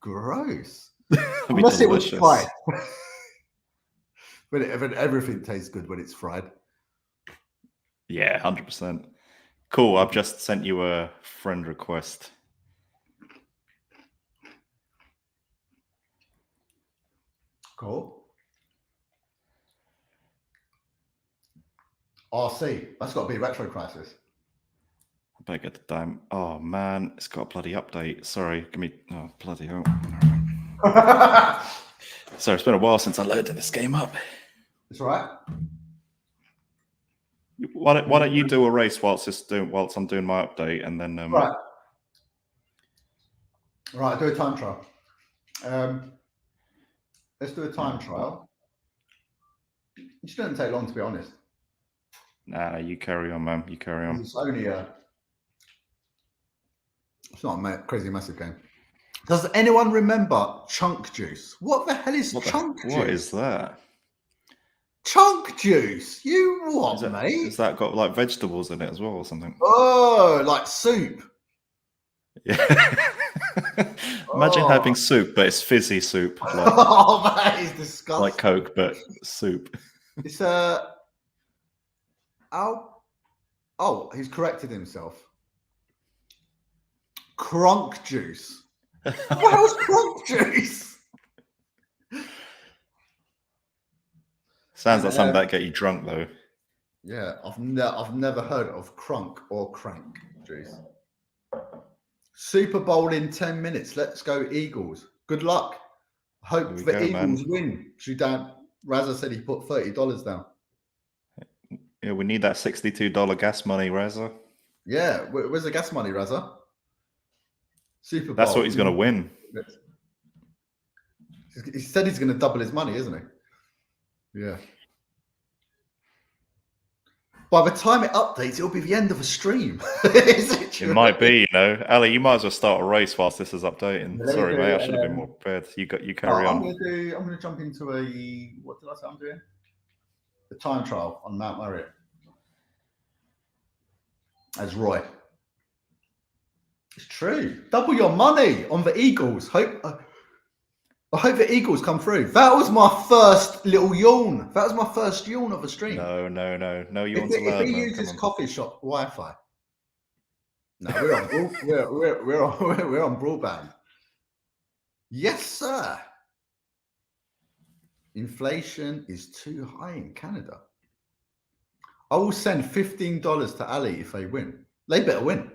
gross. Unless it was fried. But everything tastes good when it's fried. Yeah, 100%. Cool. I've just sent you a friend request. Cool. RC. That's got to be Retro Crisis. I better get the damn. Oh man, it's got a bloody update. Sorry, give me. Oh bloody hell. Sorry, it's been a while since I loaded this game up. It's all right. Why don't you do a race whilst I'm doing my update, and then Right, do a time trial. Let's do a time trial. It shouldn't take long, to be honest. Nah, you carry on, man. You carry on. It's only it's not a crazy massive game. Does anyone remember chunk juice? What the hell is chunk juice? What is that? Chunk juice? You what, mate? Has that got like vegetables in it as well or something? Oh, like soup. Yeah. Imagine having soup, but it's fizzy soup. Like, oh, man, it's disgusting. Like Coke, but soup. It's he's corrected himself. Crunk juice. What the hell's crunk juice? Sounds like something that get you drunk, though. Yeah, I've never heard of crunk or crank juice. Super Bowl in 10 minutes. Let's go Eagles. Good luck. Hope the Eagles win. Razza said he put $30 down. Yeah, we need that $62 gas money, Razza. Yeah, where's the gas money, Razza? Super Bowl. That's what he's going to win. He said he's going to double his money, isn't he? Yeah. By the time it updates, it'll be the end of a stream. It might be, you know. Ali, you might as well start a race whilst this is updating. Yeah, Sorry, mate. I should have been more prepared. You carry on. I'm going to jump into what did I say I'm doing? The time trial on Mount Marriott. As Roy. It's true. Double your money on the Eagles. I hope the Eagles come through. That was my first little yawn. That was my first yawn of a stream. No yawns If allowed. he uses coffee shop Wi-Fi. No, we're on we're on broadband. Yes, sir. Inflation is too high in Canada. I will send $15 to Ali if they win. They better win.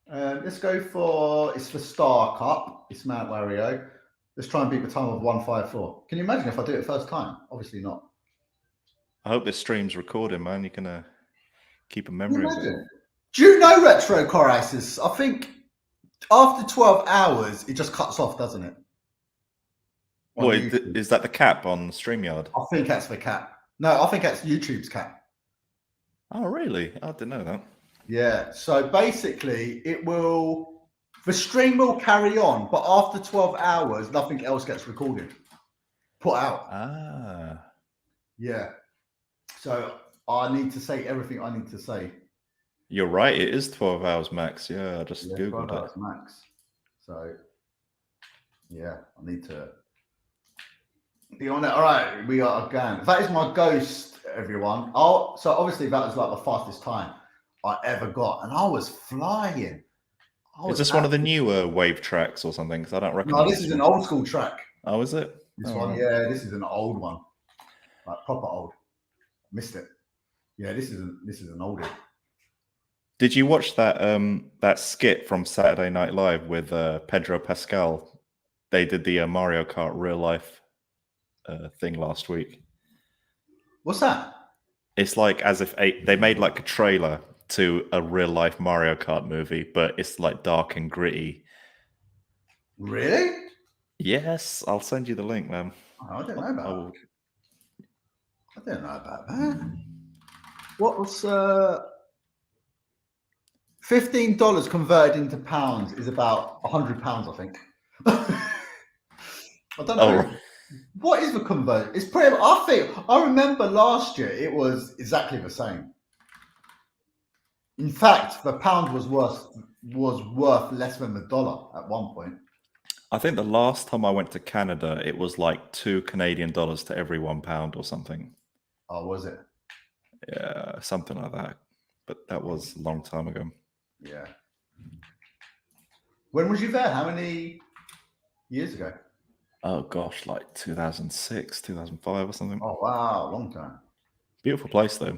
Let's go for Star Cup. It's Mount Wario. Let's try and beat the time of 1:54. Can you imagine if I do it first time? Obviously not. I hope this stream's recording, man. You're gonna keep a memory of it. Do you know Retro Crisis? I think after 12 hours, it just cuts off, doesn't it? What is that the cap on StreamYard? I think that's the cap. No, I think that's YouTube's cap. Oh, really? I didn't know that. Yeah. So basically, the stream will carry on, but after 12 hours, nothing else gets recorded, put out. Ah. Yeah. So I need to say everything I need to say. You're right. It is 12 hours max. Yeah, I just Googled 12 hours it. max. So, yeah, I need to be on it. All right, we are again. That is my ghost, everyone. So obviously that was like the fastest time I ever got, and I was flying. Is this one of the newer wave tracks or something? Because I don't recognize. No, this is an old school track. Oh, is it? This one, yeah, this is an old one, like proper old. Missed it. Yeah, this is an oldie. Did you watch that skit from Saturday Night Live with Pedro Pascal? They did the Mario Kart real life thing last week. What's that? It's like as if they made like a trailer to a real life Mario Kart movie, but it's like dark and gritty. Really? Yes, I'll send you the link, man. Oh, I don't know about that. I don't know about that. What was $15 converted into pounds is about £100, I think. I don't know. Oh. What is the conversion? It's pretty. I remember last year it was exactly the same. In fact, the pound was worth less than the dollar at one point. I think the last time I went to Canada, it was like $2 Canadian to every £1 or something. Oh, was it? Yeah, something like that. But that was a long time ago. Yeah. When was you there? How many years ago? Oh gosh, like 2006, 2005 or something. Oh wow, long time. Beautiful place though.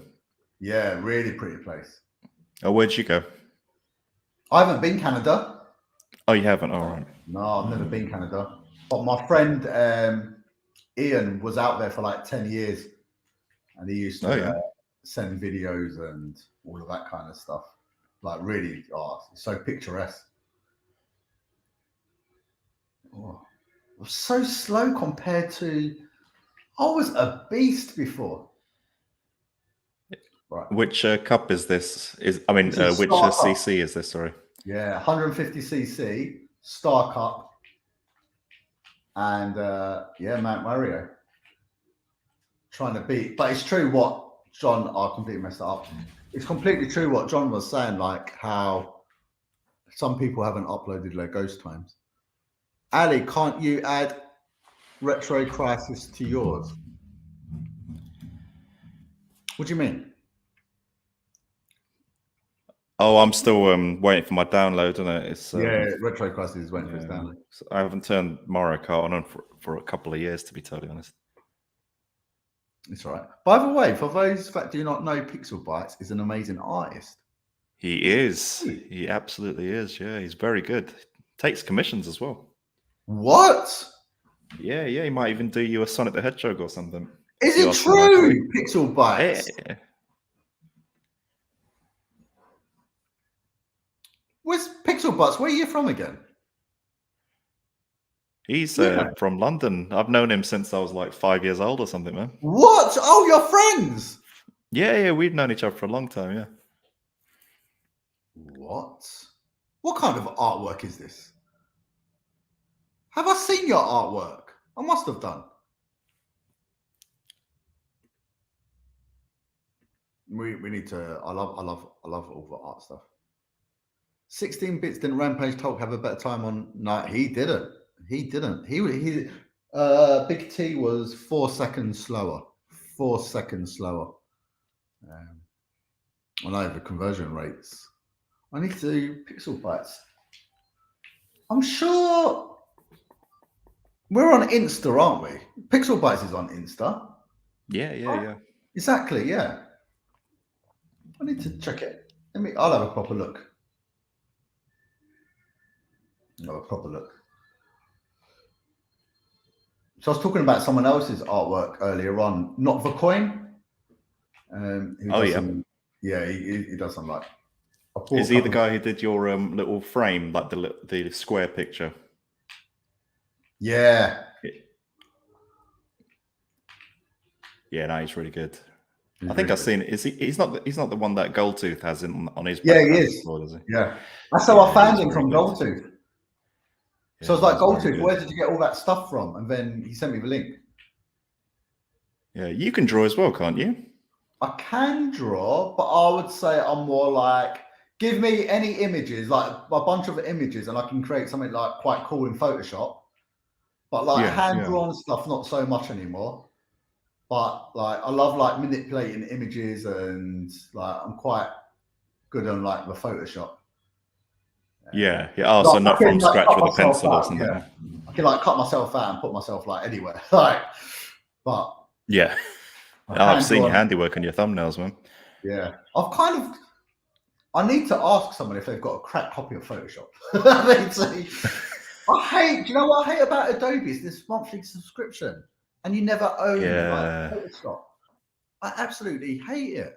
Yeah, really pretty place. Oh, where'd you go? I haven't been Canada. Oh, you haven't? All right. No, I've never been Canada. But my friend Ian was out there for like 10 years. and he used to send videos and all of that kind of stuff. Like really, it's so picturesque. Oh, it was so slow compared to. I was a beast before. Right. Which cup is this? Which CC is this? Sorry. Yeah, 150cc Star Cup, and Mount Mario. Trying to beat, but it's true what John. I completely messed it up. It's completely true what John was saying, like how some people haven't uploaded their ghost times. Ali, can't you add Retro Crisis to yours? What do you mean? Oh, I'm still waiting for my download, isn't it? It's Retro Crisis is waiting for its download. I haven't turned Mario Kart on for a couple of years, to be totally honest. It's all right. By the way, for those that do not know, Pixel Bites is an amazing artist. He is. He absolutely is. Yeah, he's very good. Takes commissions as well. What? Yeah. He might even do you a Sonic the Hedgehog or something. Is it true? Pixel Bites. Yeah. Where's Pixel Bites? Where are you from again? He's from London. I've known him since I was like 5 years old or something, man. What? Oh, you're friends? Yeah, we've known each other for a long time, yeah. What? What kind of artwork is this? Have I seen your artwork? I must have done. We need to. I love all the art stuff. 16 bits didn't Rampage Talk have a better time on? No, he didn't. He didn't. Big T was 4 seconds slower. 4 seconds slower. I know the conversion rates. I need to do Pixel Bites. I'm sure we're on Insta, aren't we? Pixel Bites is on Insta. Yeah. Exactly, yeah. I need to check it. I'll have a proper look. So I was talking about someone else's artwork earlier on, not the coin. He does some like. Is he the guy who did your little frame, like the square picture? Yeah. Yeah, no, he's really good. I think I've seen it. He's not the one that Goldtooth has on his. Yeah, he is. Before, does he? Yeah, that's how I found him from Goldtooth. So I was like, Goldtooth, where did you get all that stuff from? And then he sent me the link. Yeah, you can draw as well, can't you? I can draw, but I would say I'm more like, give me any images, like a bunch of images, and I can create something like quite cool in Photoshop. But like hand-drawn stuff, not so much anymore. But like, I love like manipulating images, and like I'm quite good on like the Photoshop. Yeah. Oh, so not from scratch with a pencil or something. Yeah. I can like cut myself out and put myself like anywhere. Like, but yeah. I've seen your handiwork on your thumbnails, man. Yeah. I need to ask someone if they've got a cracked copy of Photoshop. Do you know what I hate about Adobe? Is this monthly subscription, and you never own like, Photoshop. I absolutely hate it.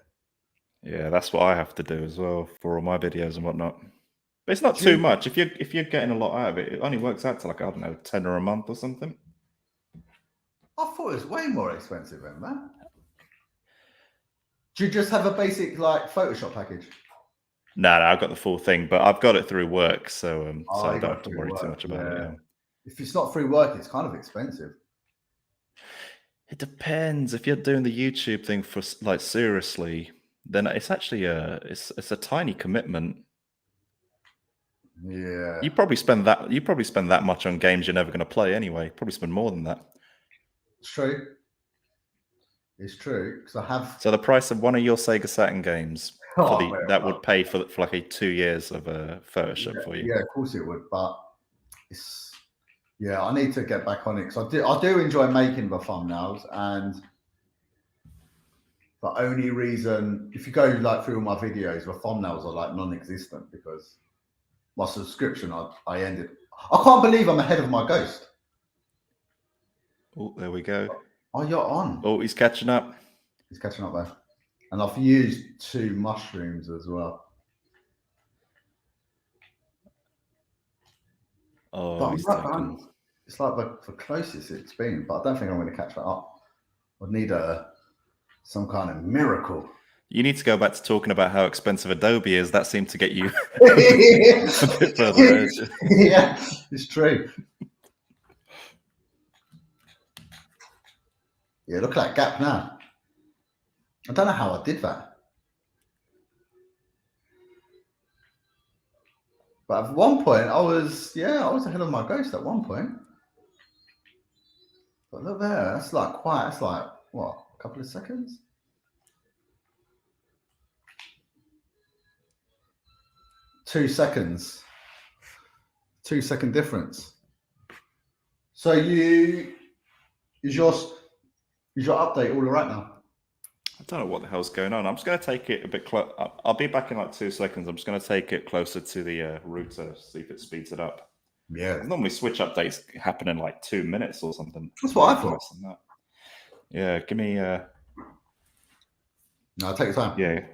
Yeah, that's what I have to do as well for all my videos and whatnot. But it's not too much. If you're getting a lot out of it, it only works out to like, I don't know, $10 a month or something. I thought it was way more expensive than that. Do you just have a basic like Photoshop package? No, I've got the full thing, but I've got it through work, so I don't have to worry too much about it. Yeah. If it's not through work, it's kind of expensive. It depends. If you're doing the YouTube thing for like seriously, then it's actually it's a tiny commitment. Yeah. You probably spend that much on games you're never going to play anyway. Probably spend more than that. It's true. It's true because I have. So the price of one of your Sega Saturn games would pay for like 2 years of Photoshop for you. Yeah, of course it would, but it's I need to get back on it because I do enjoy making the thumbnails, and the only reason if you go like through all my videos, the thumbnails are like non-existent because my subscription I ended. I can't believe I'm ahead of my Ghost. Oh, there we go. Oh, you're on. Oh, he's catching up. He's catching up there. And I've used 2 mushrooms as well. Oh, but he's taken. It's like the closest it's been, but I don't think I'm going to catch that up. I'd need some kind of miracle. You need to go back to talking about how expensive Adobe is. That seemed to get you a bit further. Yeah, it's true. Yeah, look at that gap now. I don't know how I did that. But at one point, I was ahead of my ghost at one point. But look there, that's like what, a couple of seconds? Two seconds. 2 second difference. So is your update all right now? I don't know what the hell's going on. I'm just going to take it a bit close. I'll be back in like 2 seconds. I'm just going to take it closer to the router, see if it speeds it up. Yeah. Normally switch updates happen in like 2 minutes or something. That's what I thought. Yeah, give me... No, take your time. Yeah.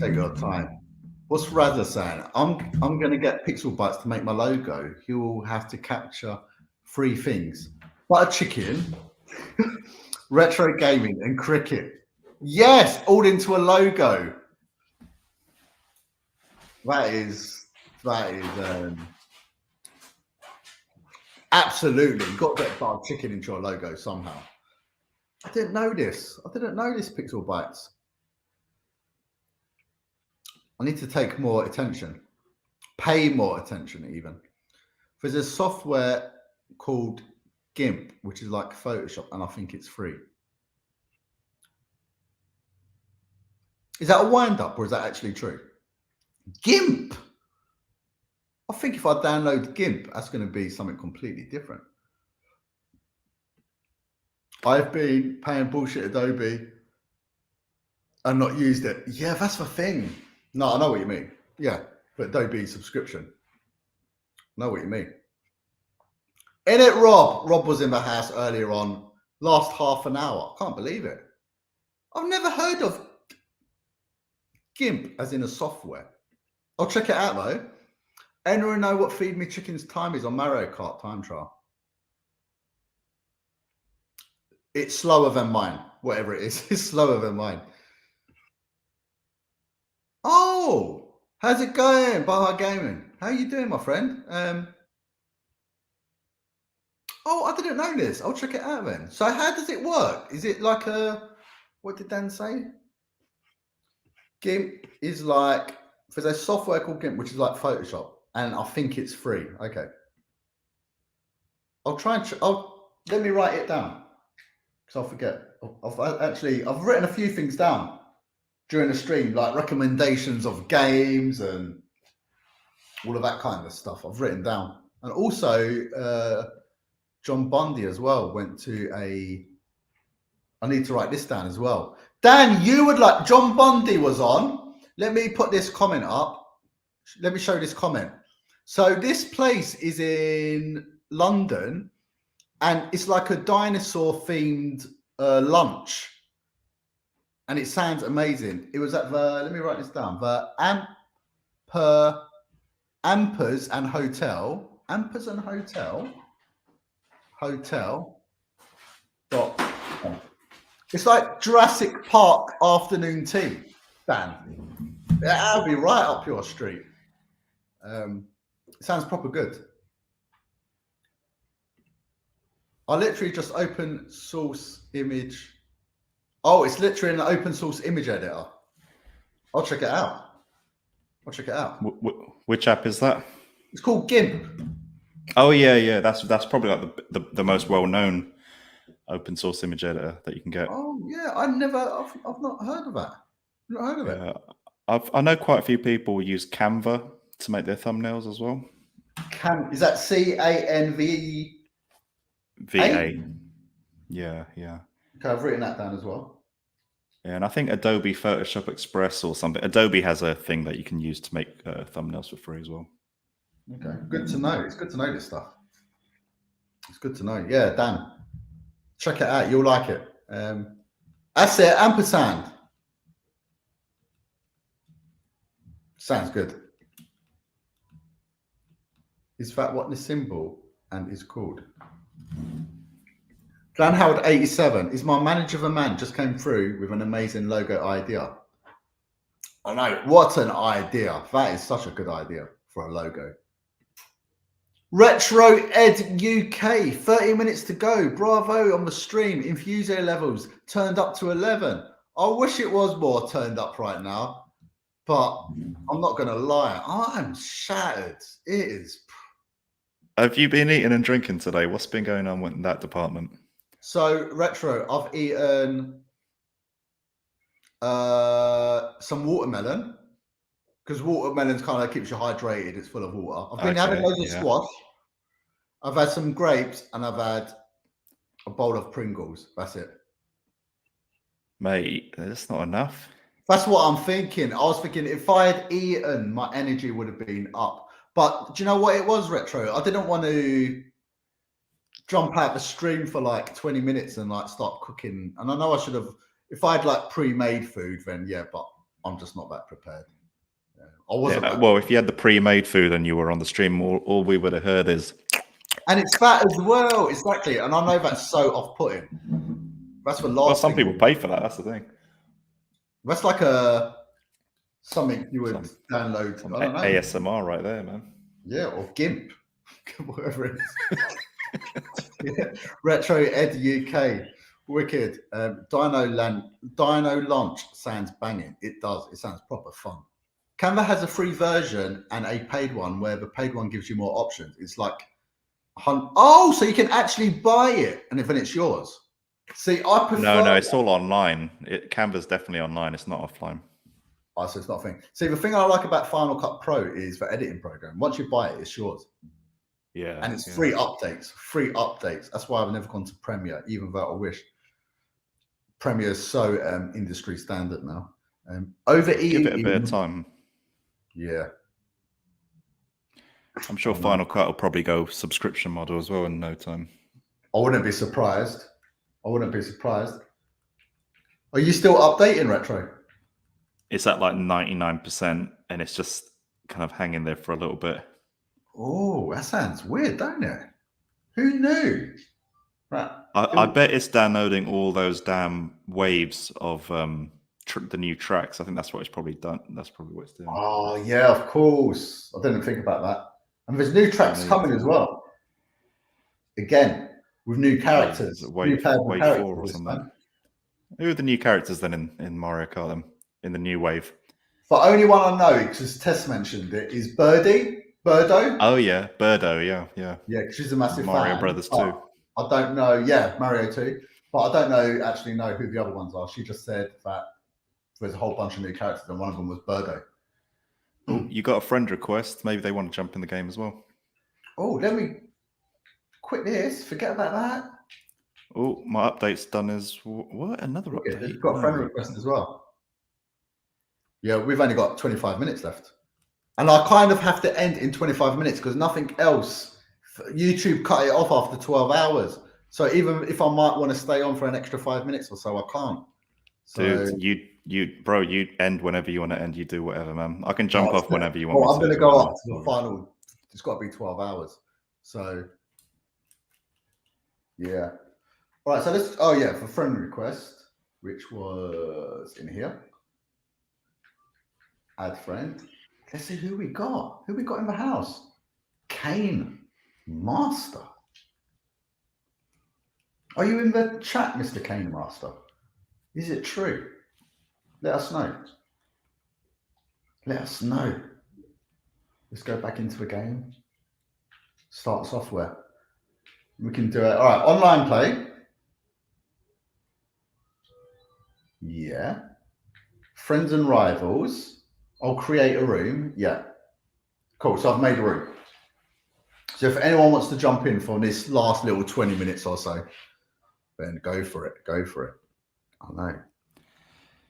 Take your time. What's Razza saying? I'm going to get Pixel Bytes to make my logo. He will have to capture 3 things. Butter chicken, retro gaming, and cricket. Yes, all into a logo. That is absolutely. You've got to get butter chicken into your logo somehow. I didn't know this. Pixel Bytes. I need to take more attention, pay more attention even. There's a software called GIMP, which is like Photoshop, and I think it's free. Is that a wind up or is that actually true? GIMP. I think if I download GIMP, that's going to be something completely different. I've been paying bullshit Adobe and not used it. Yeah, that's the thing. No, I know what you mean. Yeah, but Adobe subscription. I know what you mean. In it, Rob. Rob was in the house earlier on. Last half an hour. I can't believe it. I've never heard of GIMP as in a software. I'll check it out though. Anyone know what Feed Me Chicken's time is on Mario Kart time trial? It's slower than mine. Whatever it is, it's slower than mine. Oh, how's it going, Baja Gaming? How you doing, my friend? Oh, I didn't know this. I'll check it out then. So how does it work? Is it like what did Dan say? GIMP is like, there's a software called GIMP, which is like Photoshop, and I think it's free. Okay. I'll try and, let me write it down, because I'll forget. I've written a few things down during the stream, like recommendations of games and all of that kind of stuff I've written down. And also, John Bundy as well went to I need to write this down as well. Dan, you would like, John Bundy was on. Let me put this comment up. Let me show this comment. So this place is in London and it's like a dinosaur themed lunch. And it sounds amazing. It was at the, let me write this down, the Ampers and Hotel. Ampers and Hotel. Hotel.com. It's like Jurassic Park afternoon tea, Dan. That'll be right up your street. It sounds proper good. I literally just open source image. Oh, it's literally an open source image editor. I'll check it out. Which app is that? It's called GIMP. Oh yeah. That's probably like the most well known open source image editor that you can get. Oh yeah, I've not heard of that. Not heard of it. I know quite a few people use Canva to make their thumbnails as well. Is that CANV? VA. Yeah. Okay, I've written that down as well. Yeah, and I think Adobe Photoshop Express or something. Adobe has a thing that you can use to make thumbnails for free as well. Okay, good to know. It's good to know this stuff. It's good to know. Yeah, Dan, check it out. You'll like it. That's it. Ampersand. Sounds good. Is that what the symbol and is called? Dan Howard 87 is my manager of a man just came through with an amazing logo idea. I know, what an idea. That is such a good idea for a logo. Retro Ed UK, 30 minutes to go. Bravo on the stream. Infusio levels turned up to 11. I wish it was more turned up right now, but I'm not going to lie. I'm shattered. It is. Have you been eating and drinking today? What's been going on in that department? So, Retro, I've eaten some watermelon, because watermelon kind of keeps you hydrated. It's full of water. I've been having loads of squash. I've had some grapes and I've had a bowl of Pringles. That's it. Mate, that's not enough. That's what I'm thinking. I was thinking if I had eaten, my energy would have been up. But do you know what it was, Retro? I didn't want to jump out the stream for like 20 minutes and like start cooking. And I know I should have, if I had like pre-made food, then yeah, but I'm just not that prepared. Yeah, I wasn't. Well, if you had the pre-made food and you were on the stream, all we would have heard is. And it's fat as well, exactly. And I know that's so off-putting. That's for last. Well, some people pay for that. That's the thing. That's like something you would download. I don't know. ASMR right there, man. Yeah, or GIMP, whatever it is. Yeah. Retro Ed UK, wicked. Dino Launch sounds banging. It does. It sounds proper fun. Canva has a free version and a paid one, where the paid one gives you more options. It's like, oh, so you can actually buy it, and then it's yours. See, I prefer. No, it's all online. Canva's definitely online. It's not offline. Oh, so it's not a thing. See, the thing I like about Final Cut Pro is the editing program. Once you buy it, it's yours. Yeah. And it's free updates. Free updates. That's why I've never gone to Premiere, even though I wish. Premiere is so industry standard now. Overeating. Give it a bit of time. Yeah. I'm sure Final Cut will probably go subscription model as well in no time. I wouldn't be surprised. I wouldn't be surprised. Are you still updating Retro? It's at like 99%, and it's just kind of hanging there for a little bit. Oh, that sounds weird, don't it? Who knew? Right. I bet it's downloading all those damn waves of the new tracks. I think that's what it's probably done. That's probably what it's doing. Oh, yeah, of course. I didn't think about that. And there's new tracks coming as well. Again, with new characters. Wave 4 or something. Who are the new characters then in Mario Kart then? In the new wave? The only one I know, because Tess mentioned it, is Birdo. Oh yeah, Birdo, yeah. Yeah, because she's a massive Mario fan. Brothers 2. I don't know, yeah, Mario 2. But I don't know who the other ones are. She just said that there's a whole bunch of new characters, and one of them was Birdo. Oh, you got a friend request. Maybe they want to jump in the game as well. Oh, let me quit this. Forget about that. Oh, my update's done as what? Another update? You've got a friend request as well. Yeah, we've only got 25 minutes left. And I kind of have to end in 25 minutes because nothing else. YouTube cut it off after 12 hours. So even if I might want to stay on for an extra 5 minutes or so, I can't. So, dude, you end whenever you want to end. You do whatever, man. I can jump off whenever you want. Well, I'm going to go up to the final. It's got to be 12 hours. So, yeah. All right, so let's, for friend request, which was in here. Add friend. Let's see who we got. Who we got in the house? Kane Master. Are you in the chat, Mr. Kane Master? Is it true? Let us know. Let us know. Let's go back into the game. Start software. We can do it. All right, online play. Yeah. Friends and rivals. I'll create a room. Yeah. Cool. So I've made a room. So if anyone wants to jump in for this last little 20 minutes or so, then go for it. Go for it. I know.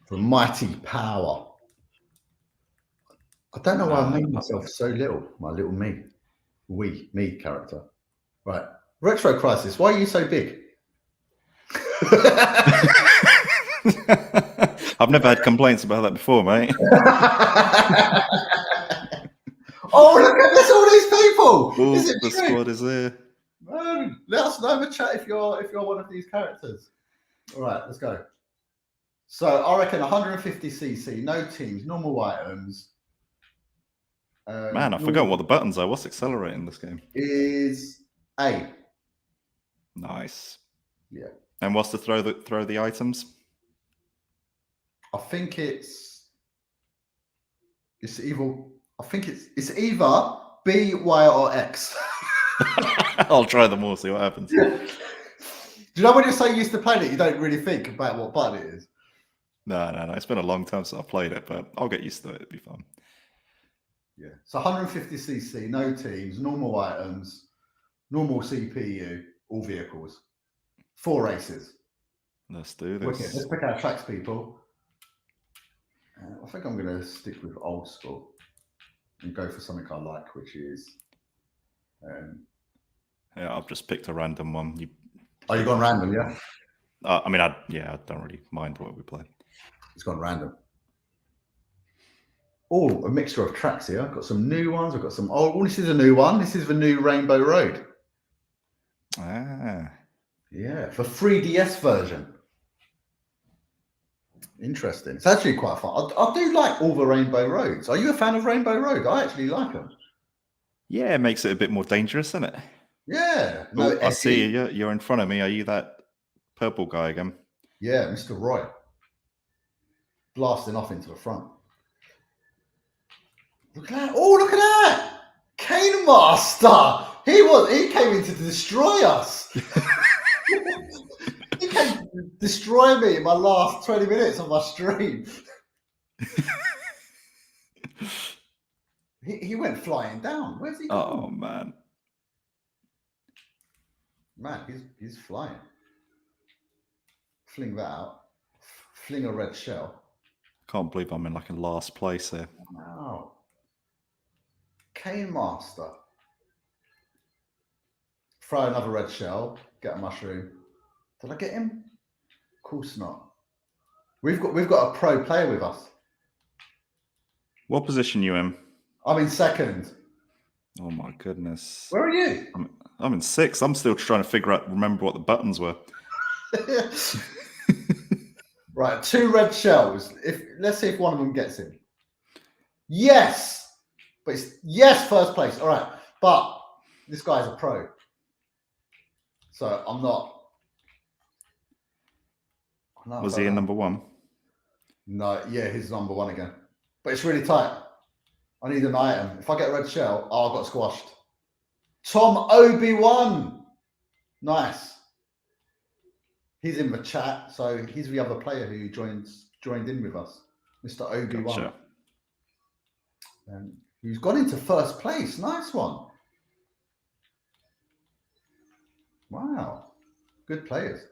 For mighty power. I don't know why I made myself so little. My little me. Me character. Right. Retro Crisis. Why are you so big? I've never had complaints about that before, mate. Oh, look at this! All these people. All Is it the true? squad is there. Let us know in the chat if you're one of these characters. All right, let's go. So I reckon 150cc, no teams, normal items. Man, I forgot what the buttons are. What's accelerating this game? Is A. Nice. Yeah. And what's to throw the items? I think it's either. I think it's either B, Y, or X. I'll try them all, see what happens. Do you know when you're so used to playing it, you don't really think about what button it is? No. It's been a long time since I've played it, but I'll get used to it. It'll be fun. Yeah. So 150cc, no teams, normal items, normal CPU, all vehicles. 4 races. Let's do this. Wicked. Let's pick our tracks, people. I think I'm going to stick with old school and go for something I like, which is. Yeah, I've just picked a random one. You gone random, yeah? I mean, I don't really mind what we play. It's gone random. Oh, a mixture of tracks here. I've got some new ones. I've got some old. Oh, this is a new one. This is the new Rainbow Road. Ah. Yeah, for 3DS version. Interesting. It's actually quite fun. I do like all the Rainbow Roads. Are you a fan of Rainbow Road? I actually like them. Yeah, it makes it a bit more dangerous, doesn't it? Yeah. No, I see you. You're in front of me. Are you that purple guy again? Yeah, Mr. Roy. Blasting off into the front. Look at that. Oh, look at that. Cane Master. He came in to destroy us. He came to destroy me in my last 20 minutes of my stream. he went flying down. Where's he gone? Oh, man. Man, he's flying. Fling that out. Fling a red shell. Can't believe I'm in like in last place here. Wow. Cane Master. Throw another red shell. Get a mushroom. Did I get him? Of course not. We've got a pro player with us. What position are you in? I'm in second. Oh my goodness. Where are you? I'm in 6th. I'm still trying to remember what the buttons were. Right, 2 red shells. Let's see if one of them gets him. Yes, but yes, first place. All right, but this guy's a pro, so I'm not. Was he in number 1? No, yeah, he's number 1 again. But it's really tight. I need an item. If I get a red shell, I got squashed. Tom Obi-Wan. Nice. He's in the chat, so he's the other player who joined in with us, Mr. Obi-Wan. Gotcha. Who's gone into first place. Nice one. Wow. Good players.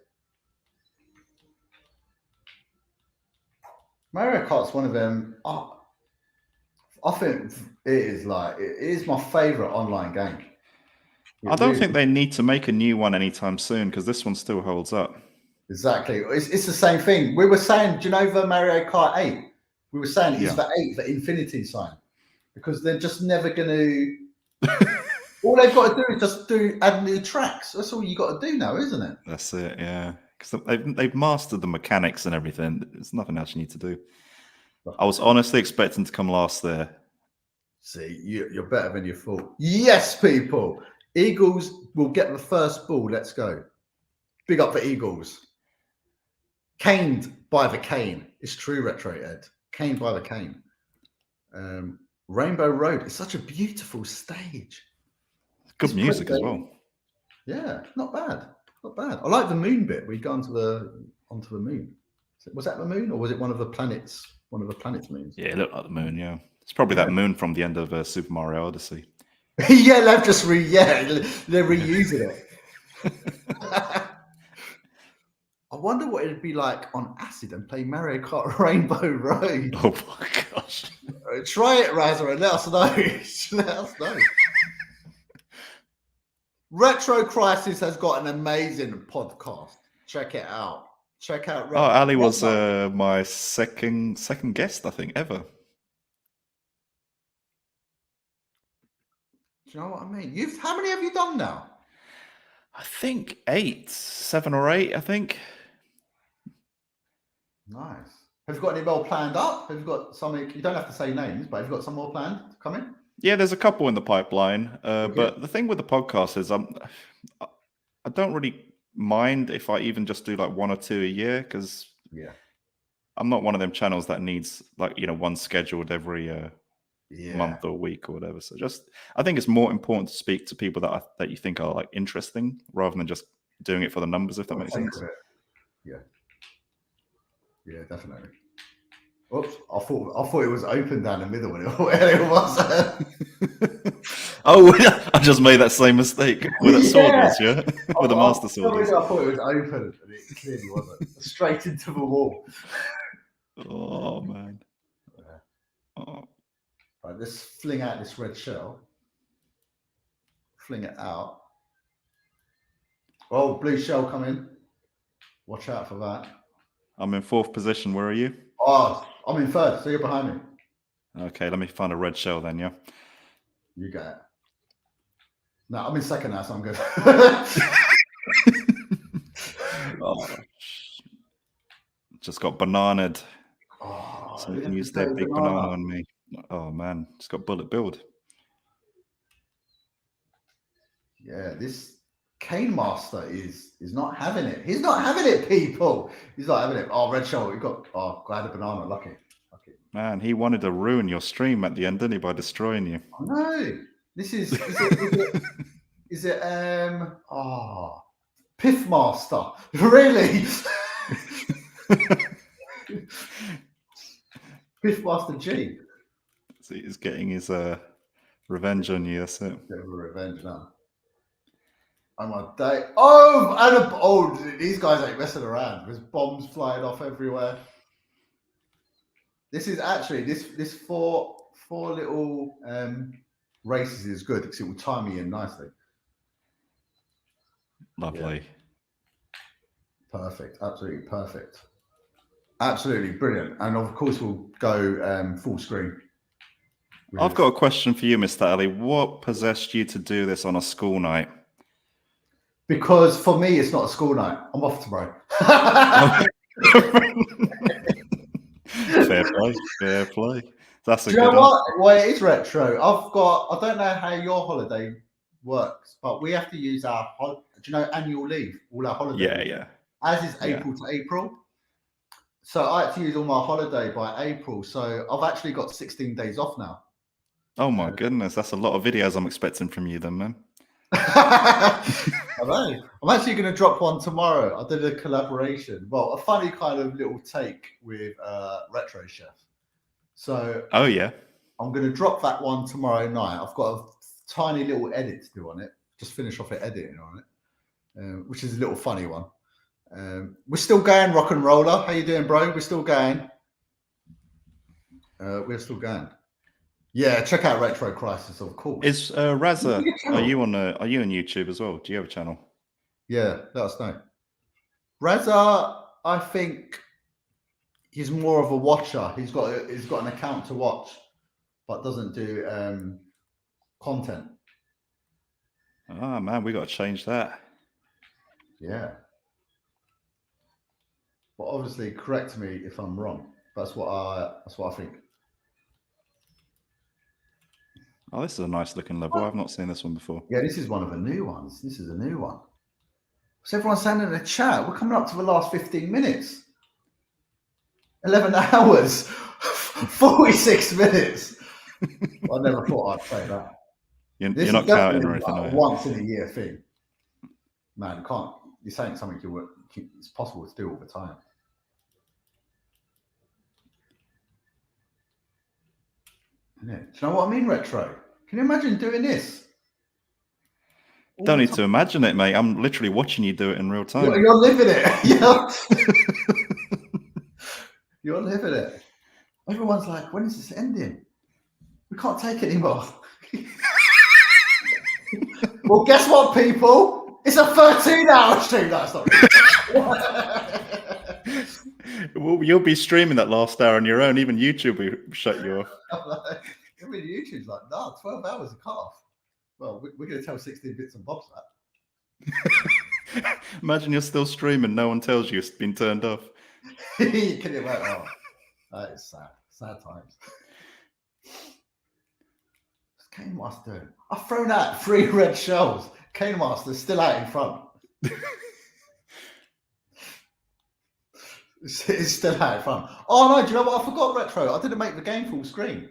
Mario Kart's one of them. I think it is my favorite online game. I don't think they need to make a new one anytime soon because this one still holds up. Exactly. It's the same thing. We were saying, do you know the Mario Kart 8? We were saying it's the 8, the infinity sign. Because they're just never going to... all they've got to do is just add new tracks. That's all you got to do now, isn't it? That's it, yeah. Because they've mastered the mechanics and everything. There's nothing else you need to do. I was honestly expecting to come last there. See, you're better than you thought. Yes, people. Eagles will get the first ball. Let's go. Big up for Eagles. Caned by the cane. It's true, Retro Ed. Caned by the cane. Rainbow Road. It's such a beautiful stage. Good music as well. Yeah, not bad. Not bad. I like the moon bit. We go onto the moon. Was that the moon, or was it one of the planets? One of the planet's moons. Yeah, it looked like the moon. Yeah, it's probably that moon from the end of Super Mario Odyssey. Yeah, they've just they're reusing it. I wonder what it'd be like on acid and play Mario Kart Rainbow Road. Oh my gosh! Try it, Razza, and let us know. Let us know. Retro Crisis has got an amazing podcast. Check it out. Check out. Oh, Ali was my second guest, I think, ever. Do you know what I mean? How many have you done now? I think 7 or 8. I think. Nice. Have you got any more planned up? Have you got something? You don't have to say names, but have you got some more planned coming? Yeah, there's a couple in the pipeline. But the thing with the podcast is, I don't really mind if I even just do like 1 or 2 a year, because I'm not one of them channels that needs like one scheduled every month or week or whatever. So I think it's more important to speak to people that you think are like interesting, rather than just doing it for the numbers, if that makes sense. Yeah, definitely. Oops, I thought it was open down the middle when it wasn't. Oh, I just made that same mistake with a sword, yeah? With a master sword. I thought it was open, and it clearly wasn't. Straight into the wall. Oh, man. Oh. Right, let's fling out this red shell. Fling it out. Oh, blue shell coming. Watch out for that. I'm in 4th position. Where are you? Oh, I'm in 3rd, so you're behind me. Okay, let me find a red shell then, yeah? You got it. No, I'm in 2nd now, so I'm good. Just got bananaed. Oh, so you can use their big banana on me. Oh, man. Just got bullet build. Yeah, this Cane Master is not having it. He's not having it, people. He's not having it. Oh, red shell. We got. Oh, glad a banana. Lucky. Man, he wanted to ruin your stream at the end, didn't he, by destroying you? I know. This is it Piff Master. Really? Piff Master G. So he's getting his revenge on you, that's it. Bit of a revenge now. On my day. Oh, these guys ain't messing around. There's bombs flying off everywhere. This is actually this four little races is good because it will time me in nicely. Lovely. Yeah. Perfect. Absolutely perfect. Absolutely brilliant. And of course we'll go full screen. I've got a question for you, Mr. Ali. What possessed you to do this on a school night? Because for me, it's not a school night. I'm off tomorrow. Fair play. Fair play. That's a Do good you know one. what? Well, it is retro. I don't know how your holiday works, but we have to use our, annual leave, all our holiday. Yeah. As is April to April. So I had to use all my holiday by April. So I've actually got 16 days off now. Oh my goodness, that's a lot of videos I'm expecting from you then, man. I know. I'm actually going to drop one tomorrow. I did a collaboration. Well, a funny kind of little take with Retro Chef. So oh yeah, I'm going to drop that one tomorrow night. I've got a tiny little edit to do on it. Just finish off it editing on it, which is a little funny one. We're still going, Rock and Roller. How you doing, bro? We're still going. We're still going. Yeah, check out Retro Crisis, of course. Is Razza? Are you on YouTube as well? Do you have a channel? Yeah, let us know. Razza, I think he's more of a watcher. He's got an account to watch, but doesn't do content. Oh man, we got to change that. Yeah. But obviously, correct me if I'm wrong. That's what I think. Oh, this is a nice looking level. I've not seen this one before. Yeah, this is one of the new ones. This is a new one. What's everyone saying in the chat? We're coming up to the last 15 minutes. 11 hours. 46 minutes. I never thought I'd say that. You're not counting or anything, like a once in a year thing. Man, you can't. You're saying something it's possible to do all the time. Yeah. Do you know what I mean, Retro? Can you imagine doing this? Don't need to imagine it, mate. I'm literally watching you do it in real time. You're living it. You're living it. Everyone's like, when is this ending? We can't take it anymore. Well, guess what, people? It's a 13-hour stream. No, it's not. Well, you'll be streaming that last hour on your own. Even YouTube will shut you off. I mean, YouTube's like, no, 12 hours a calf. Well, we're going to tell 16 bits and bobs that. Imagine you're still streaming. No one tells you it's been turned off. You can hear that. That is sad. Sad times. What's Cane Master doing? I've thrown out 3 red shells. Cane Master's still out in front. It's still out in front. Oh no, do you know what? I forgot Retro. I didn't make the game full screen.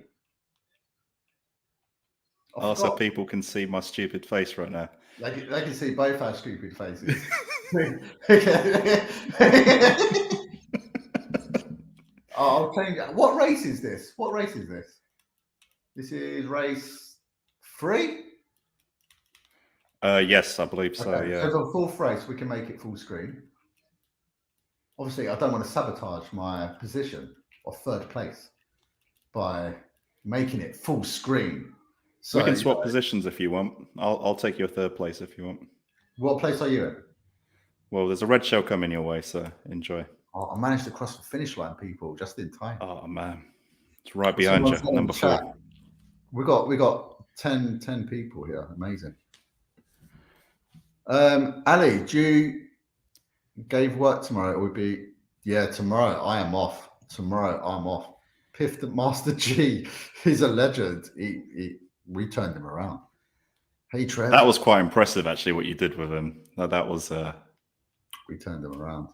So people can see my stupid face right now. They can see both our stupid faces. I'll change it. What race is this? What race is this? This is race 3? Yes, I believe so. Okay. Yeah. So the 4th race, we can make it full screen. Obviously, I don't want to sabotage my position of 3rd place by making it full screen. So we can swap positions if you want. I'll take your 3rd place if you want. What place are you in? Well, there's a red shell coming your way, so enjoy. Oh, I managed to cross the finish line, people, just in time. Oh man, it's right behind you, number 4. We got 10 people here. Amazing. Ali, do you gave work tomorrow? It would be tomorrow. I am off. Tomorrow I'm off. Piff the Master G, he's a legend. We turned him around. Hey Trev. That was quite impressive, actually, what you did with him. That was. We turned him around.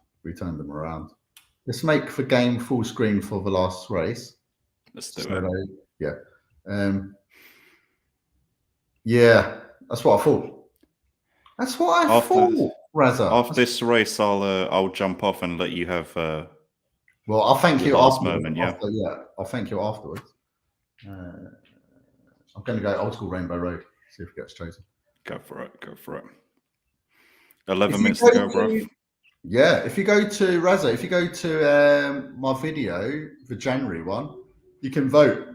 Let's make the game full screen for the last race. Let's do it. Yeah. Yeah, that's what I thought. That's what I thought, Raza. After this race, I'll jump off and let you have. Well, I'll thank you last afterwards. moment. Yeah. I'll thank you afterwards. I'm going to go old school Rainbow Road. See if it gets chosen. Go for it. 11 minutes to go, bro. Yeah, if you go to Raza, if you go to my video, the January one, you can vote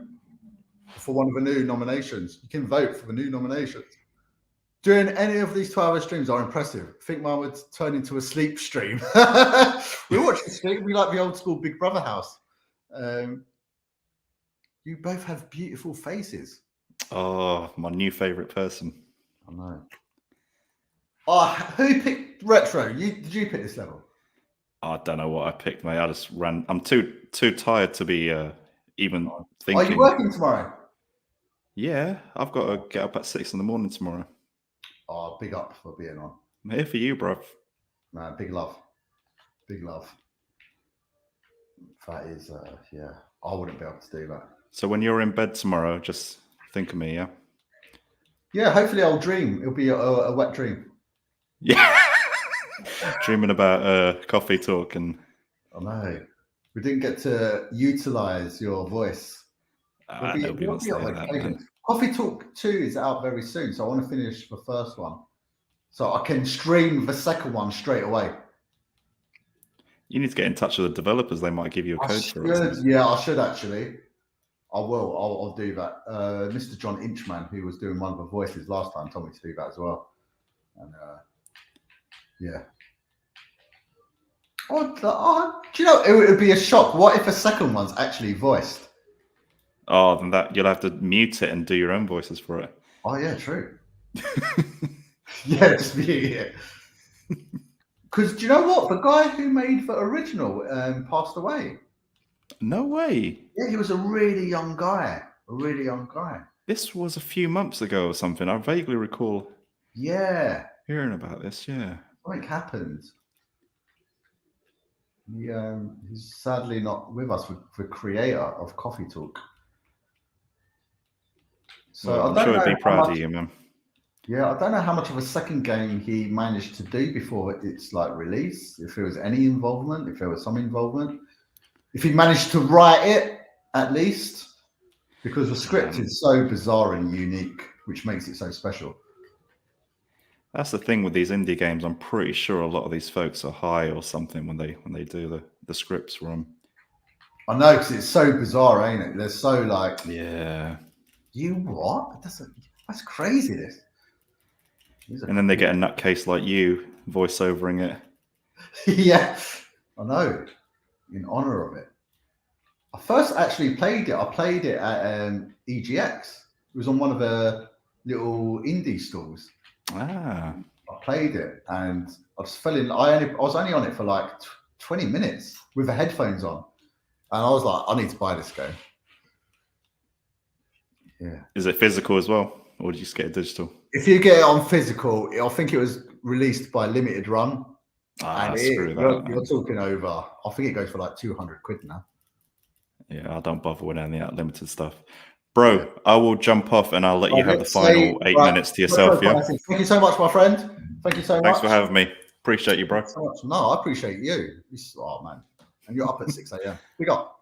for one of the new nominations. You can vote for the new nominations. Doing any of these 12-hour streams are impressive. I think mine would turn into a sleep stream. We watch the stream. We like the old school Big Brother house. You both have beautiful faces. Oh, my new favorite person. I know. Oh, who picked Retro? Did you pick this level? I don't know what I picked, mate. I just ran. I'm too tired to be even thinking. Are you working tomorrow? Yeah, I've got to get up at 6 in the tomorrow. Oh, big up for being on. I'm here for you, bro. Man, big love. Big love. That is, I wouldn't be able to do that. So when you're in bed tomorrow, just think of me, yeah? Yeah, hopefully I'll dream. It'll be a wet dream. Yeah. Dreaming about coffee talk and... I know. We didn't get to utilize your voice. Nobody wants to hear that, man. Coffee Talk 2 is out very soon, so I want to finish the first one. So I can stream the second one straight away. You need to get in touch with the developers. They might give you a code for it. Yeah, I should actually. I will. I'll do that. Mr. John Inchman, who was doing one of the voices last time, told me to do that as well. And yeah. Oh, do you know, it would be a shock. What if a second one's actually voiced? Oh, then you'll have to mute it and do your own voices for it. Oh, yeah, true. Yeah, just mute it. Because do you know what? The guy who made the original passed away. No way. Yeah, he was a really young guy. This was a few months ago or something. I vaguely recall. Yeah. Hearing about this, yeah. Something happened. He's sadly not with us, the creator of Coffee Talk. So well, I'm sure he'd be proud of you, man. Yeah, I don't know how much of a second game he managed to do before it's like release. If there was any involvement, if there was some involvement, if he managed to write it at least, because the script is so bizarre and unique, which makes it so special. That's the thing with these indie games. I'm pretty sure a lot of these folks are high or something when they do the scripts for them. I know, because it's so bizarre, ain't it? They're so like, yeah. You what? That's crazy. This. And then they get a nutcase like you voice-overing it. Yeah, I know. in honor of it. I first actually played it. I played it at EGX. It was on one of the little indie stalls. Ah. I played it and I just fell in. I was only on it for like 20 minutes with the headphones on, and I was like, I need to buy this game. Yeah. Is it physical as well, or did you just get it digital? If you get it on physical, I think it was released by Limited Run. Ah, and screw that. you're talking over. I think it goes for like 200 quid now. Yeah, I don't bother with any limited stuff. Bro, I will jump off and I'll let you have the let's final say- 8 right, minutes to yourself, yeah? Thank you so much, my friend. Thank you so much. Thanks for having me. Appreciate you, bro. Thanks so much. No, I appreciate you. Oh, man. And you're up at 6 a.m. We got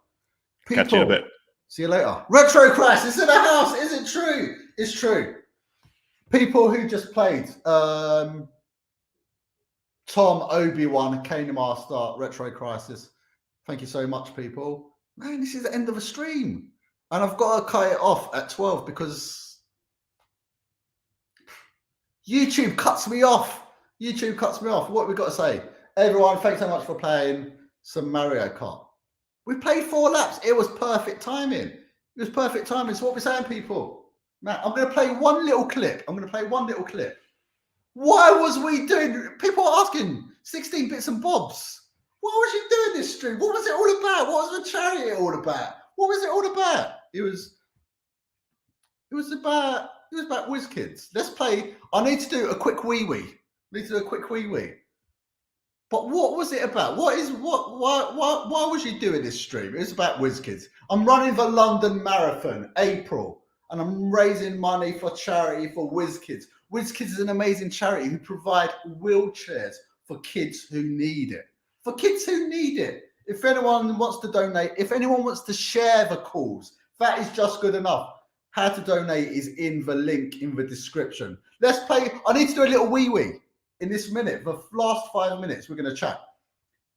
people. Catch you in a bit. See you later. Retro Crash is in the house. Is it true? It's true. People who just played Tom, Obi-Wan, Kane Master, Retro Crisis. Thank you so much, people. Man, this is the end of a stream. And I've got to cut it off at 12 because YouTube cuts me off. YouTube cuts me off. What have we got to say? Everyone, thanks so much for playing some Mario Kart. We played 4 laps. It was perfect timing. It was perfect timing. So what we're saying, people. Man, I'm going to play one little clip. Why was we doing? People are asking 16 bits and bobs. Why was you doing this stream? What was it all about? What was the charity all about? What was it all about? It was about WizKids. Let's play. I need to do a quick wee. But what was it about? Why was you doing this stream? It was about WizKids. I'm running the London Marathon, April, and I'm raising money for charity for WizKids. WizKids is an amazing charity who provide wheelchairs for kids who need it. If anyone wants to donate, if anyone wants to share the cause, that is just good enough. How to donate is in the link in the description. Let's play. I need to do a little wee in this minute. The last 5 minutes, we're going to chat.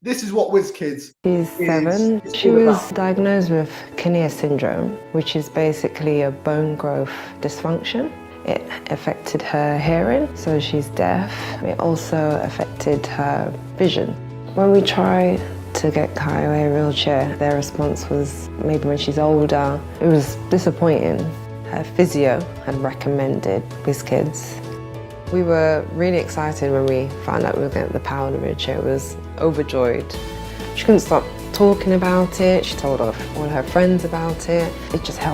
This is what WizKids She's 7. She was diagnosed with Kinea syndrome, which is basically a bone growth dysfunction. It affected her hearing, so she's deaf. It also affected her vision. When we tried to get Kai a wheelchair, their response was maybe when she's older. It was disappointing. Her physio had recommended WizKids. We were really excited when we found out we were going to get the power of the wheelchair. It was overjoyed. She couldn't stop talking about it. She told all her friends about it. It just helped